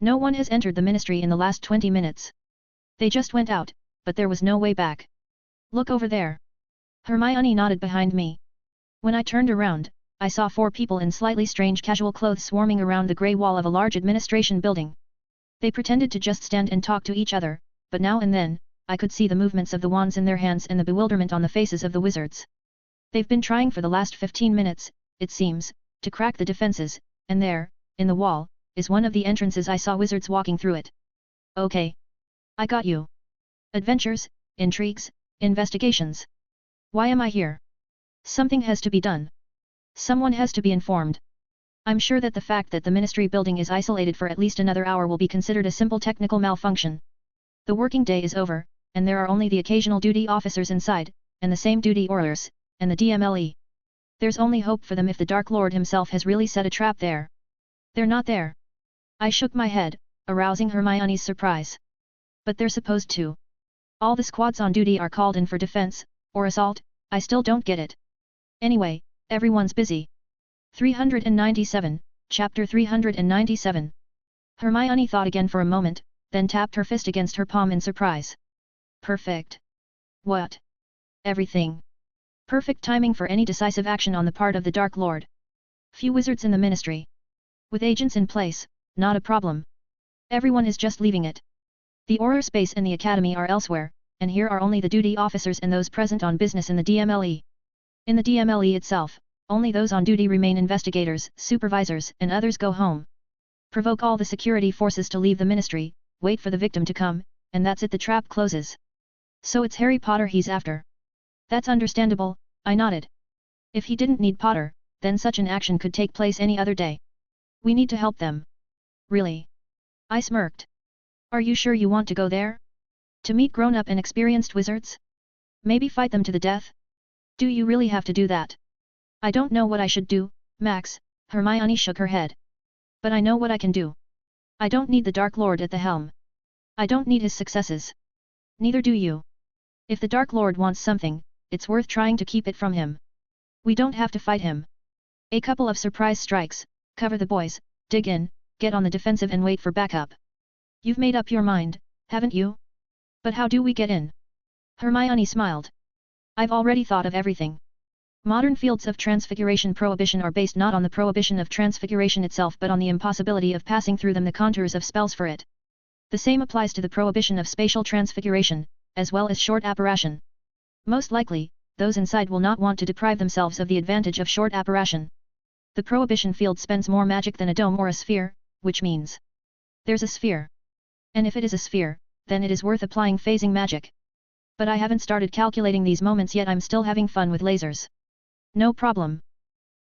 No one has entered the Ministry in the last 20 minutes. They just went out, but there was no way back. Look over there. Hermione nodded behind me. When I turned around, I saw 4 people in slightly strange casual clothes swarming around the grey wall of a large administration building. They pretended to just stand and talk to each other, but now and then, I could see the movements of the wands in their hands and the bewilderment on the faces of the wizards. They've been trying for the last 15 minutes, it seems, to crack the defenses, and there, in the wall, is one of the entrances. I saw wizards walking through it. Okay. I got you. Adventures, intrigues, investigations. Why am I here? Something has to be done. Someone has to be informed. I'm sure that the fact that the ministry building is isolated for at least another hour will be considered a simple technical malfunction. The working day is over, and there are only the occasional duty officers inside, and the same duty aurors, and the DMLE. There's only hope for them if the Dark Lord himself has really set a trap there. They're not there. I shook my head, arousing Hermione's surprise. But they're supposed to. All the squads on duty are called in for defense, or assault. I still don't get it. Anyway, everyone's busy. 397, Chapter 397. Hermione thought again for a moment, then tapped her fist against her palm in surprise. Perfect. What? Everything. Perfect timing for any decisive action on the part of the Dark Lord. Few wizards in the ministry. With agents in place, not a problem. Everyone is just leaving it. The Auror space and the Academy are elsewhere, and here are only the duty officers and those present on business in the DMLE. In the DMLE itself, only those on duty remain. Investigators, supervisors, and others go home. Provoke all the security forces to leave the ministry, wait for the victim to come, and that's it, the trap closes. So it's Harry Potter he's after. That's understandable, I nodded. If he didn't need Potter, then such an action could take place any other day. We need to help them. Really? I smirked. Are you sure you want to go there? To meet grown-up and experienced wizards? Maybe fight them to the death? Do you really have to do that? I don't know what I should do, Max. Hermione shook her head. But I know what I can do. I don't need the Dark Lord at the helm. I don't need his successes. Neither do you. If the Dark Lord wants something, it's worth trying to keep it from him. We don't have to fight him. A couple of surprise strikes, cover the boys, dig in, get on the defensive and wait for backup. You've made up your mind, haven't you? But how do we get in? Hermione smiled. I've already thought of everything. Modern fields of transfiguration prohibition are based not on the prohibition of transfiguration itself but on the impossibility of passing through them, the contours of spells for it. The same applies to the prohibition of spatial transfiguration, as well as short apparition. Most likely, those inside will not want to deprive themselves of the advantage of short apparition. The prohibition field spends more magic than a dome or a sphere, which means there's a sphere. And if it is a sphere, then it is worth applying phasing magic. But I haven't started calculating these moments yet. I'm still having fun with lasers. No problem.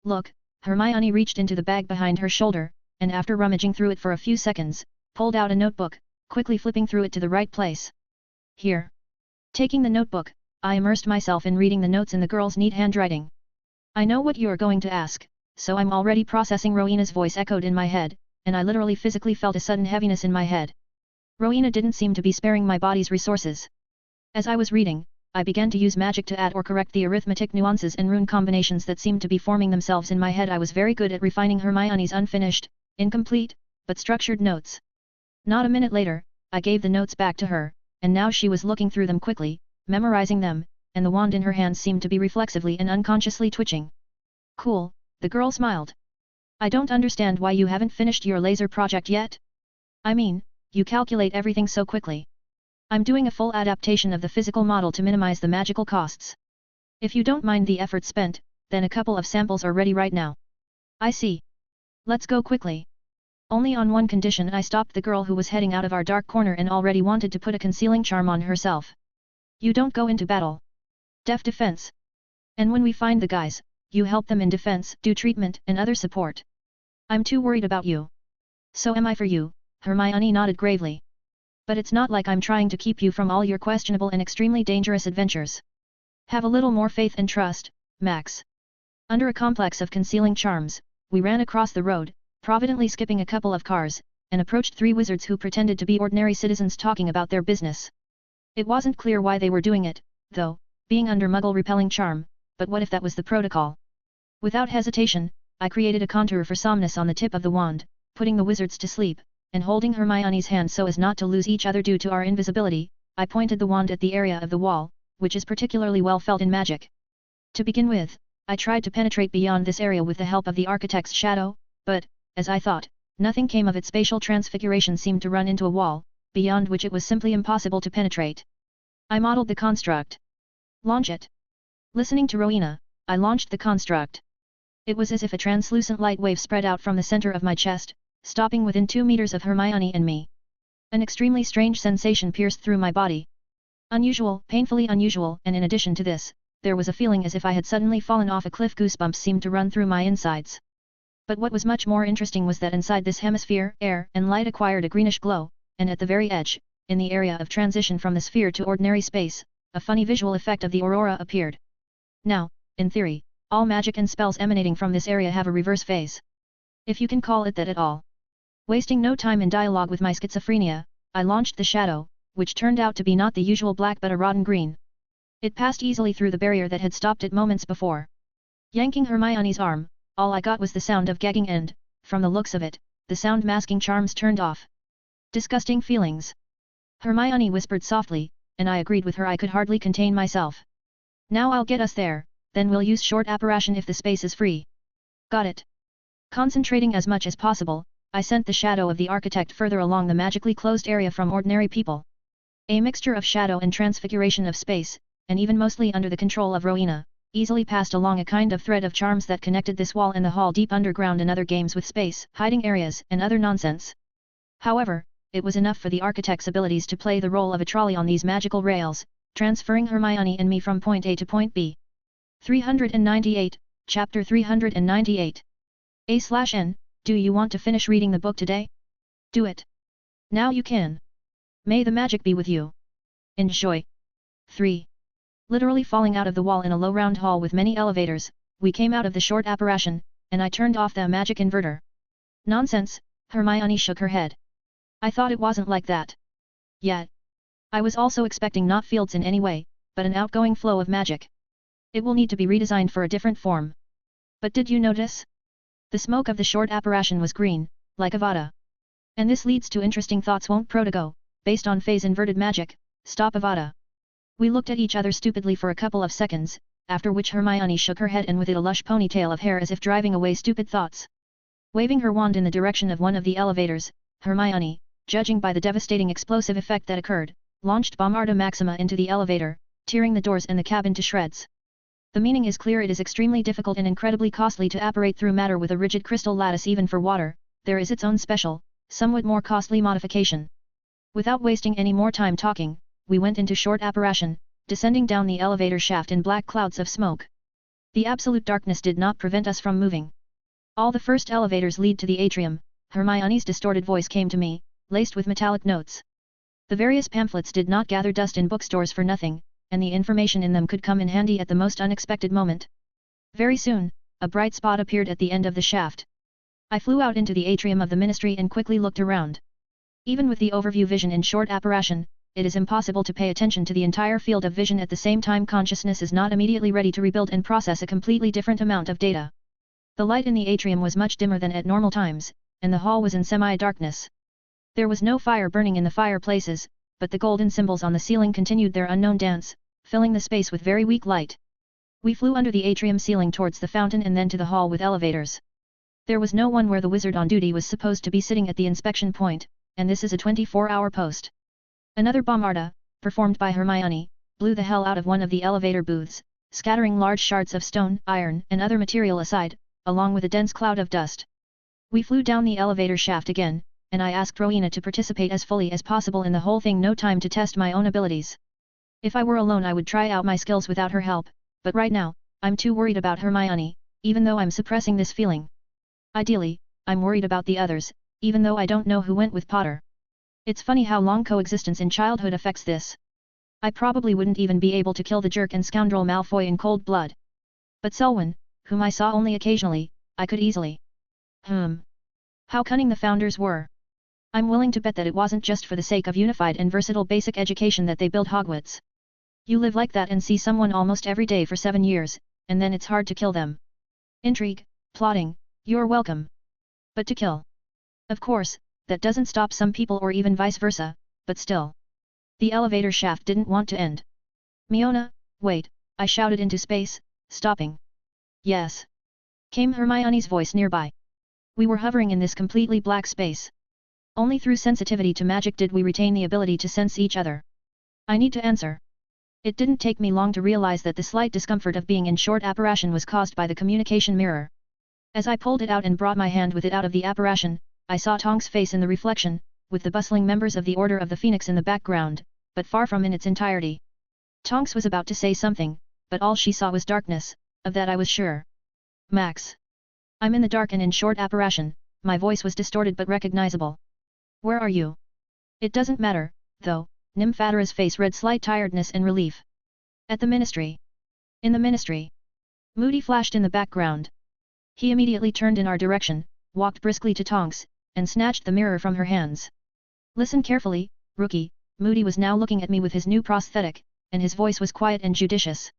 Look, Hermione reached into the bag behind her shoulder, and after rummaging through it for a few seconds, pulled out a notebook, quickly flipping through it to the right place. Here. Taking the notebook, I immersed myself in reading the notes in the girl's neat handwriting. I know what you are going to ask, so I'm already processing. Rowena's voice echoed in my head, and I literally physically felt a sudden heaviness in my head. Rowena didn't seem to be sparing my body's resources. As I was reading, I began to use magic to add or correct the arithmetic nuances and rune combinations that seemed to be forming themselves in my head. I was very good at refining Hermione's unfinished, incomplete, but structured notes. Not a minute later, I gave the notes back to her, and now she was looking through them quickly, memorizing them, and the wand in her hand seemed to be reflexively and unconsciously twitching. Cool, the girl smiled. I don't understand why you haven't finished your laser project yet. I mean, you calculate everything so quickly. I'm doing a full adaptation of the physical model to minimize the magical costs. If you don't mind the effort spent, then a couple of samples are ready right now. I see. Let's go quickly. Only on one condition. I stopped the girl who was heading out of our dark corner and already wanted to put a concealing charm on herself. You don't go into battle. Defense. And when we find the guys, you help them in defense, do treatment and other support. I'm too worried about you. So am I for you, Hermione nodded gravely. But it's not like I'm trying to keep you from all your questionable and extremely dangerous adventures. Have a little more faith and trust, Max. Under a complex of concealing charms, we ran across the road, providently skipping a couple of cars, and approached three wizards who pretended to be ordinary citizens talking about their business. It wasn't clear why they were doing it, though, being under Muggle repelling charm, but what if that was the protocol? Without hesitation, I created a contour for Somnus on the tip of the wand, putting the wizards to sleep, and holding Hermione's hand so as not to lose each other due to our invisibility, I pointed the wand at the area of the wall, which is particularly well felt in magic. To begin with, I tried to penetrate beyond this area with the help of the architect's shadow, but, as I thought, nothing came of it. Spatial transfiguration seemed to run into a wall, beyond which it was simply impossible to penetrate. I modeled the construct. Launch it. Listening to Rowena, I launched the construct. It was as if a translucent light wave spread out from the center of my chest, stopping within 2 meters of Hermione and me. An extremely strange sensation pierced through my body. Unusual, painfully unusual, and in addition to this, there was a feeling as if I had suddenly fallen off a cliff. Goosebumps seemed to run through my insides. But what was much more interesting was that inside this hemisphere, air and light acquired a greenish glow, and at the very edge, in the area of transition from the sphere to ordinary space, a funny visual effect of the aurora appeared. Now, in theory, all magic and spells emanating from this area have a reverse phase. If you can call it that at all. Wasting no time in dialogue with my schizophrenia, I launched the shadow, which turned out to be not the usual black but a rotten green. It passed easily through the barrier that had stopped it moments before. Yanking Hermione's arm, all I got was the sound of gagging and, from the looks of it, the sound masking charms turned off. Disgusting feelings. Hermione whispered softly, and I agreed with her. I could hardly contain myself. Now I'll get us there, then we'll use short apparition if the space is free. Got it. Concentrating as much as possible, I sent the shadow of the architect further along the magically closed area from ordinary people. A mixture of shadow and transfiguration of space, and even mostly under the control of Rowena, easily passed along a kind of thread of charms that connected this wall and the hall deep underground and other games with space, hiding areas, and other nonsense. However, it was enough for the architect's abilities to play the role of a trolley on these magical rails, transferring Hermione and me from point A to point B. 398, Chapter 398. A/N, do you want to finish reading the book today? Do it. Now you can. May the magic be with you. Enjoy. 3. Literally falling out of the wall in a low round hall with many elevators, we came out of the short apparition, and I turned off the magic inverter. Nonsense, Hermione shook her head. I thought it wasn't like that. Yet. I was also expecting not fields in any way, but an outgoing flow of magic. It will need to be redesigned for a different form. But did you notice? The smoke of the short apparition was green, like Avada. And this leads to interesting thoughts. Won't Protego, based on phase inverted magic, stop Avada? We looked at each other stupidly for a couple of seconds, after which Hermione shook her head and with it a lush ponytail of hair as if driving away stupid thoughts. Waving her wand in the direction of one of the elevators, Hermione, judging by the devastating explosive effect that occurred, launched Bombarda Maxima into the elevator, tearing the doors and the cabin to shreds. The meaning is clear. It is extremely difficult and incredibly costly to apparate through matter with a rigid crystal lattice. Even for water, there is its own special, somewhat more costly modification. Without wasting any more time talking, we went into short apparition, descending down the elevator shaft in black clouds of smoke. The absolute darkness did not prevent us from moving. All the first elevators lead to the atrium, Hermione's distorted voice came to me, laced with metallic notes. The various pamphlets did not gather dust in bookstores for nothing, and the information in them could come in handy at the most unexpected moment. Very soon, a bright spot appeared at the end of the shaft. I flew out into the atrium of the ministry and quickly looked around. Even with the overview vision in short apparition, it is impossible to pay attention to the entire field of vision at the same time. Consciousness is not immediately ready to rebuild and process a completely different amount of data. The light in the atrium was much dimmer than at normal times, and the hall was in semi-darkness. There was no fire burning in the fireplaces, but the golden symbols on the ceiling continued their unknown dance, filling the space with very weak light. We flew under the atrium ceiling towards the fountain and then to the hall with elevators. There was no one where the wizard on duty was supposed to be sitting at the inspection point, and this is a 24-hour post. Another bombarda, performed by Hermione, blew the hell out of one of the elevator booths, scattering large shards of stone, iron, and other material aside, along with a dense cloud of dust. We flew down the elevator shaft again, and I asked Rowena to participate as fully as possible in the whole thing. No time to test my own abilities. If I were alone I would try out my skills without her help, but right now, I'm too worried about Hermione, even though I'm suppressing this feeling. Ideally, I'm worried about the others, even though I don't know who went with Potter. It's funny how long coexistence in childhood affects this. I probably wouldn't even be able to kill the jerk and scoundrel Malfoy in cold blood. But Selwyn, whom I saw only occasionally, I could easily. How cunning the founders were. I'm willing to bet that it wasn't just for the sake of unified and versatile basic education that they built Hogwarts. You live like that and see someone almost every day for 7 years, and then it's hard to kill them. Intrigue, plotting, you're welcome. But to kill. Of course, that doesn't stop some people or even vice versa, but still. The elevator shaft didn't want to end. Miona, wait, I shouted into space, stopping. Yes. Came Hermione's voice nearby. We were hovering in this completely black space. Only through sensitivity to magic did we retain the ability to sense each other. I need to answer. It didn't take me long to realize that the slight discomfort of being in short apparition was caused by the communication mirror. As I pulled it out and brought my hand with it out of the apparition, I saw Tonks' face in the reflection, with the bustling members of the Order of the Phoenix in the background, but far from in its entirety. Tonks was about to say something, but all she saw was darkness, of that I was sure. Max. I'm in the dark and in short apparition, my voice was distorted but recognizable. Where are you? It doesn't matter, though, Nymphadора's face read slight tiredness and relief. At the Ministry. In the Ministry. Moody flashed in the background. He immediately turned in our direction, walked briskly to Tonks, and snatched the mirror from her hands. Listen carefully, rookie, Moody was now looking at me with his new prosthetic, and his voice was quiet and judicious.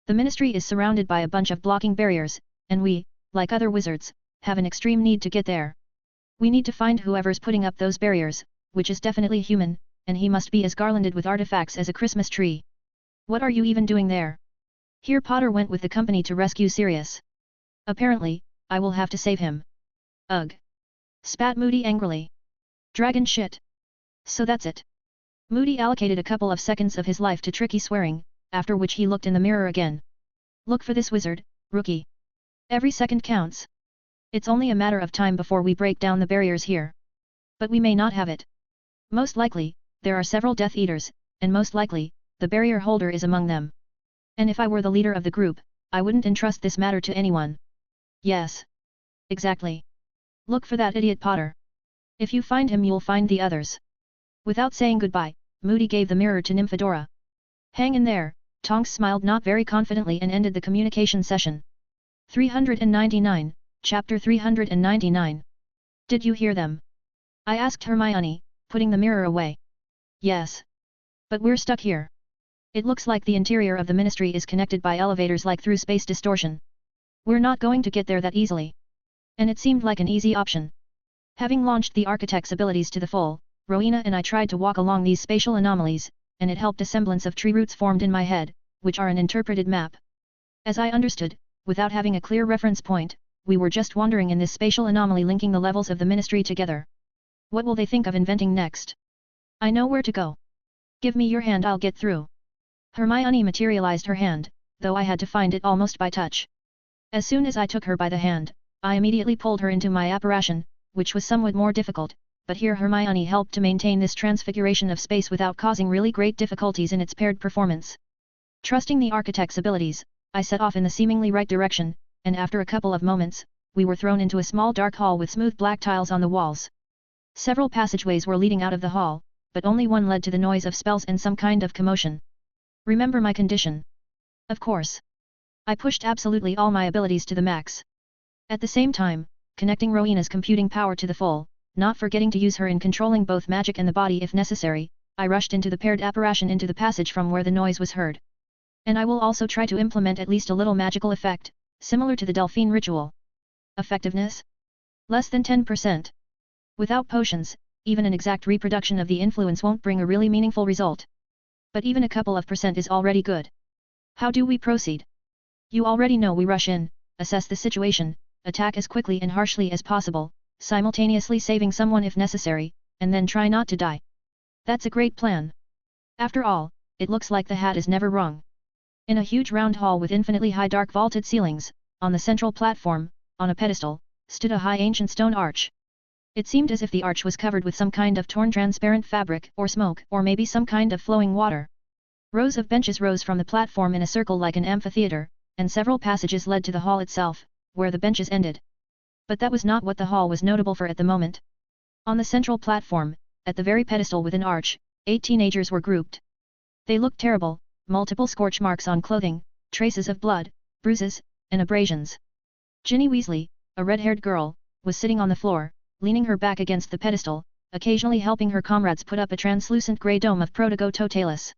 The Ministry is surrounded by a bunch of blocking barriers, and we, like other wizards, have an extreme need to get there. We need to find whoever's putting up those barriers, which is definitely human, and he must be as garlanded with artifacts as a Christmas tree. What are you even doing there? Here Potter went with the company to rescue Sirius. Apparently, I will have to save him. Ugh! Spat Moody angrily. Dragon shit! So that's it. Moody allocated a couple of seconds of his life to tricky swearing, after which he looked in the mirror again. Look for this wizard, rookie. Every second counts. It's only a matter of time before we break down the barriers here. But we may not have it. Most likely, there are several Death Eaters, and most likely, the barrier holder is among them. And if I were the leader of the group, I wouldn't entrust this matter to anyone. Yes. Exactly. Look for that idiot Potter. If you find him you'll find the others. Without saying goodbye, Moody gave the mirror to Nymphadora. Hang in there, Tonks smiled not very confidently and ended the communication session. 399, Chapter 399. Did you hear them? I asked Hermione, putting the mirror away. Yes. But we're stuck here. It looks like the interior of the Ministry is connected by elevators like through space distortion. We're not going to get there that easily. And it seemed like an easy option. Having launched the Architect's abilities to the full, Rowena and I tried to walk along these spatial anomalies, and it helped a semblance of tree roots formed in my head, which are an interpreted map. As I understood, without having a clear reference point, we were just wandering in this spatial anomaly linking the levels of the Ministry together. What will they think of inventing next? I know where to go. Give me your hand, I'll get through. Hermione materialized her hand, though I had to find it almost by touch. As soon as I took her by the hand, I immediately pulled her into my apparition, which was somewhat more difficult, but here Hermione helped to maintain this transfiguration of space without causing really great difficulties in its paired performance. Trusting the Architect's abilities, I set off in the seemingly right direction, and after a couple of moments, we were thrown into a small dark hall with smooth black tiles on the walls. Several passageways were leading out of the hall, but only one led to the noise of spells and some kind of commotion. Remember my condition? Of course. I pushed absolutely all my abilities to the max. At the same time, connecting Rowena's computing power to the full, not forgetting to use her in controlling both magic and the body if necessary, I rushed into the paired apparition into the passage from where the noise was heard. And I will also try to implement at least a little magical effect, similar to the Delphine ritual. Effectiveness? Less than 10%. Without potions, even an exact reproduction of the influence won't bring a really meaningful result. But even a couple of percent is already good. How do we proceed? You already know we rush in, assess the situation, attack as quickly and harshly as possible, simultaneously saving someone if necessary, and then try not to die. That's a great plan. After all, it looks like the hat is never wrong. In a huge round hall with infinitely high dark vaulted ceilings, on the central platform, on a pedestal, stood a high ancient stone arch. It seemed as if the arch was covered with some kind of torn transparent fabric or smoke or maybe some kind of flowing water. Rows of benches rose from the platform in a circle like an amphitheater, and several passages led to the hall itself, where the benches ended. But that was not what the hall was notable for at the moment. On the central platform, at the very pedestal with an arch, 8 teenagers were grouped. They looked terrible, multiple scorch marks on clothing, traces of blood, bruises, and abrasions. Ginny Weasley, a red-haired girl, was sitting on the floor, leaning her back against the pedestal, occasionally helping her comrades put up a translucent grey dome of Protego Totalis.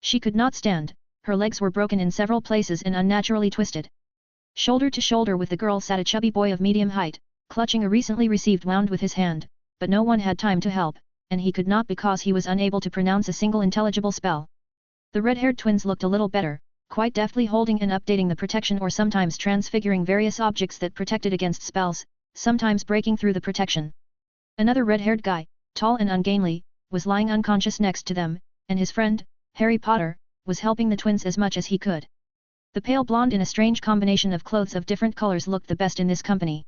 She could not stand, her legs were broken in several places and unnaturally twisted. Shoulder to shoulder with the girl sat a chubby boy of medium height, clutching a recently received wound with his hand, but no one had time to help, and he could not because he was unable to pronounce a single intelligible spell. The red-haired twins looked a little better, quite deftly holding and updating the protection or sometimes transfiguring various objects that protected against spells, sometimes breaking through the protection. Another red-haired guy, tall and ungainly, was lying unconscious next to them, and his friend, Harry Potter, was helping the twins as much as he could. The pale blonde in a strange combination of clothes of different colors looked the best in this company.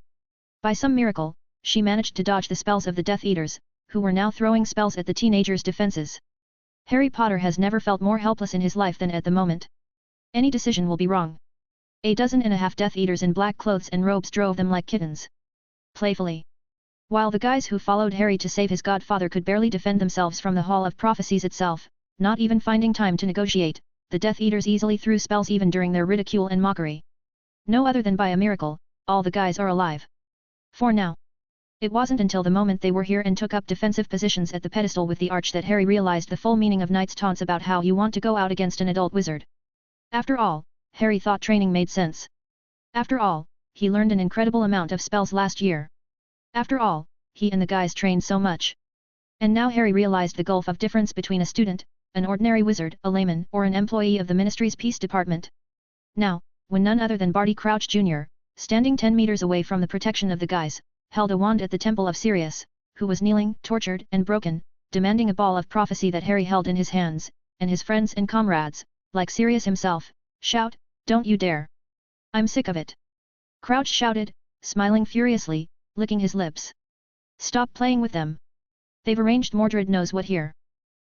By some miracle, she managed to dodge the spells of the Death Eaters, who were now throwing spells at the teenager's defenses. Harry Potter has never felt more helpless in his life than at the moment. Any decision will be wrong. A dozen and a half Death Eaters in black clothes and robes drove them like kittens. Playfully. While the guys who followed Harry to save his godfather could barely defend themselves from the Hall of Prophecies itself, not even finding time to negotiate, the Death Eaters easily threw spells even during their ridicule and mockery. No other than by a miracle, all the guys are alive. For now. It wasn't until the moment they were here and took up defensive positions at the pedestal with the arch that Harry realized the full meaning of Knight's taunts about how you want to go out against an adult wizard. After all, Harry thought training made sense. After all, he learned an incredible amount of spells last year. After all, he and the guys trained so much. And now Harry realized the gulf of difference between a student, an ordinary wizard, a layman, or an employee of the Ministry's Peace Department. Now, when none other than Barty Crouch Jr., standing 10 meters away from the protection of the guys, held a wand at the Temple of Sirius, who was kneeling, tortured and broken, demanding a ball of prophecy that Harry held in his hands, and his friends and comrades, like Sirius himself, shout, "Don't you dare! I'm sick of it!" Crouch shouted, smiling furiously, licking his lips. "Stop playing with them! They've arranged Mordred knows what here.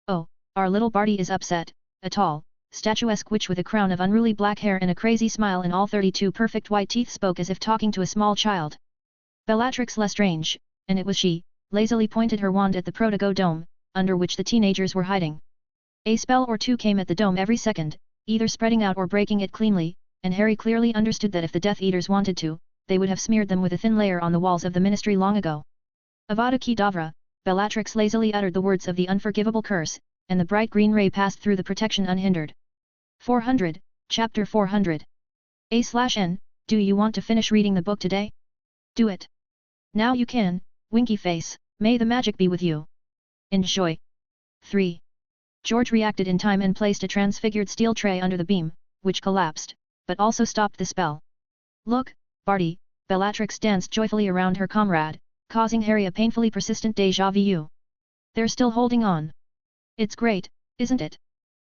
Oh, our little Barty is upset," a tall, statuesque witch with a crown of unruly black hair and a crazy smile and all 32 perfect white teeth spoke as if talking to a small child. Bellatrix Lestrange, and it was she, lazily pointed her wand at the Protogo Dome, under which the teenagers were hiding. A spell or two came at the dome every second, either spreading out or breaking it cleanly, and Harry clearly understood that if the Death Eaters wanted to, they would have smeared them with a thin layer on the walls of the Ministry long ago. Avada Kedavra, Bellatrix lazily uttered the words of the unforgivable curse, and the bright green ray passed through the protection unhindered. 400, Chapter 400. A/N, do you want to finish reading the book today? Do it. Now you can, Winky Face, may the magic be with you. Enjoy. 3. George reacted in time and placed a transfigured steel tray under the beam, which collapsed, but also stopped the spell. Look, Barty, Bellatrix danced joyfully around her comrade, causing Harry a painfully persistent déjà vu. They're still holding on. It's great, isn't it?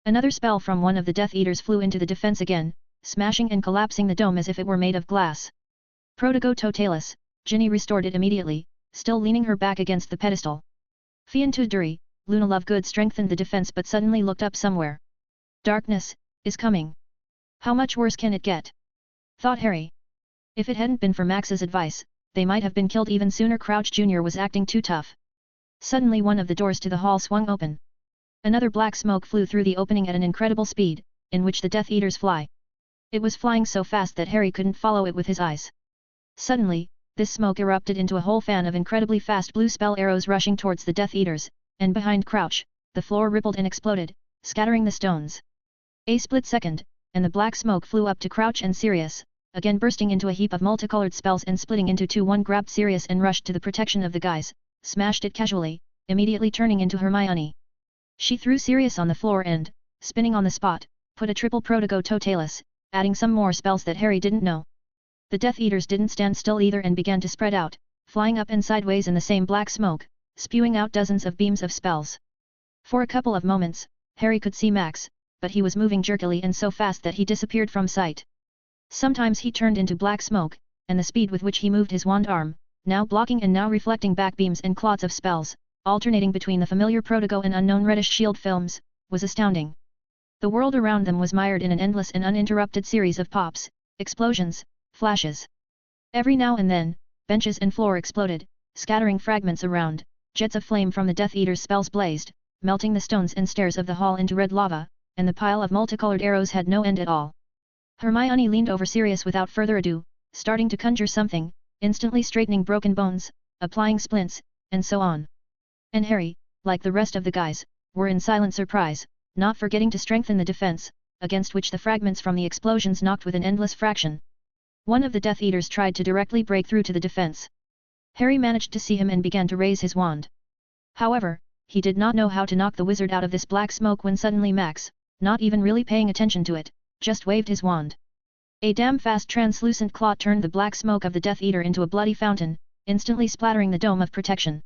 Another spell from one of the Death Eaters flew into the defense again, smashing and collapsing the dome as if it were made of glass. Protogo Totalis, Ginny restored it immediately, still leaning her back against the pedestal. Fientuduri, Luna Lovegood strengthened the defense but suddenly looked up somewhere. Darkness, is coming. How much worse can it get? Thought Harry. If it hadn't been for Max's advice, they might have been killed even sooner. Crouch Jr. was acting too tough. Suddenly one of the doors to the hall swung open. Another black smoke flew through the opening at an incredible speed, in which the Death Eaters fly. It was flying so fast that Harry couldn't follow it with his eyes. Suddenly, this smoke erupted into a whole fan of incredibly fast blue spell arrows rushing towards the Death Eaters, and behind Crouch, the floor rippled and exploded, scattering the stones. A split second, and the black smoke flew up to Crouch and Sirius, again bursting into a heap of multicolored spells and splitting into two. One grabbed Sirius and rushed to the protection of the guys, smashed it casually, immediately turning into Hermione. She threw Sirius on the floor and, spinning on the spot, put a triple Protogo Totalis, adding some more spells that Harry didn't know. The Death Eaters didn't stand still either and began to spread out, flying up and sideways in the same black smoke, spewing out dozens of beams of spells. For a couple of moments, Harry could see Max, but he was moving jerkily and so fast that he disappeared from sight. Sometimes he turned into black smoke, and the speed with which he moved his wand arm, now blocking and now reflecting back beams and clods of spells, alternating between the familiar Protogo and unknown reddish shield films, was astounding. The world around them was mired in an endless and uninterrupted series of pops, explosions, flashes. Every now and then, benches and floor exploded, scattering fragments around, jets of flame from the Death Eater's spells blazed, melting the stones and stairs of the hall into red lava, and the pile of multicolored arrows had no end at all. Hermione leaned over Sirius without further ado, starting to conjure something, instantly straightening broken bones, applying splints, and so on. And Harry, like the rest of the guys, were in silent surprise, not forgetting to strengthen the defense, against which the fragments from the explosions knocked with an endless fraction. One of the Death Eaters tried to directly break through to the defense. Harry managed to see him and began to raise his wand. However, he did not know how to knock the wizard out of this black smoke when suddenly Max, not even really paying attention to it, just waved his wand. A damn fast translucent clot turned the black smoke of the Death Eater into a bloody fountain, instantly splattering the dome of protection.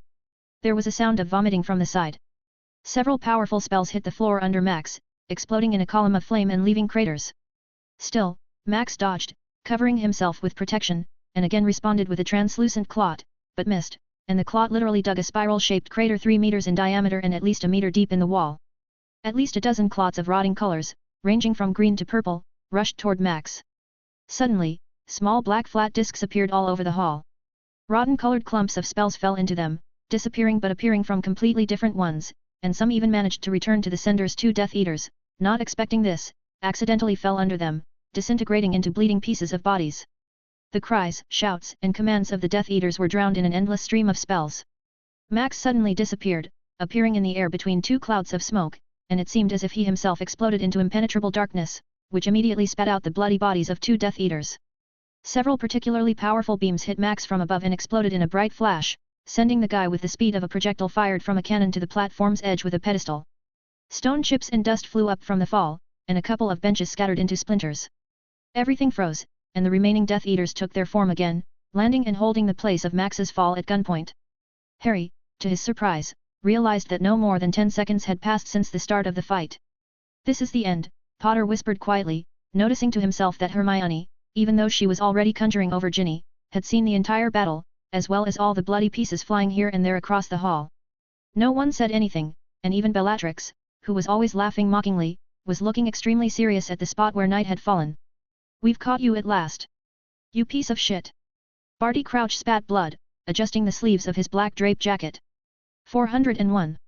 There was a sound of vomiting from the side. Several powerful spells hit the floor under Max, exploding in a column of flame and leaving craters. Still, Max dodged, covering himself with protection, and again responded with a translucent clot, but missed. and the clot literally dug a spiral-shaped crater 3 meters in diameter and at least a meter deep in the wall. At least a dozen clots of rotting colors, ranging from green to purple, rushed toward Max. Suddenly, small black flat discs appeared all over the hall. Rotten-colored clumps of spells fell into them, disappearing but appearing from completely different ones, and some even managed to return to the senders. 2 Death Eaters, not expecting this, accidentally fell under them, disintegrating into bleeding pieces of bodies. The cries, shouts, and commands of the Death Eaters were drowned in an endless stream of spells. Max suddenly disappeared, appearing in the air between 2 clouds of smoke, and it seemed as if he himself exploded into impenetrable darkness, which immediately spat out the bloody bodies of 2 Death Eaters. Several particularly powerful beams hit Max from above and exploded in a bright flash, sending the guy with the speed of a projectile fired from a cannon to the platform's edge with a pedestal. Stone chips and dust flew up from the fall, and a couple of benches scattered into splinters. Everything froze, and the remaining Death Eaters took their form again, landing and holding the place of Max's fall at gunpoint. Harry, to his surprise, realized that no more than 10 seconds had passed since the start of the fight. "This is the end," Potter whispered quietly, noticing to himself that Hermione, even though she was already conjuring over Ginny, had seen the entire battle, as well as all the bloody pieces flying here and there across the hall. No one said anything, and even Bellatrix, who was always laughing mockingly, was looking extremely serious at the spot where Night had fallen. "We've caught you at last. You piece of shit." Barty Crouch spat blood, adjusting the sleeves of his black draped jacket. 401.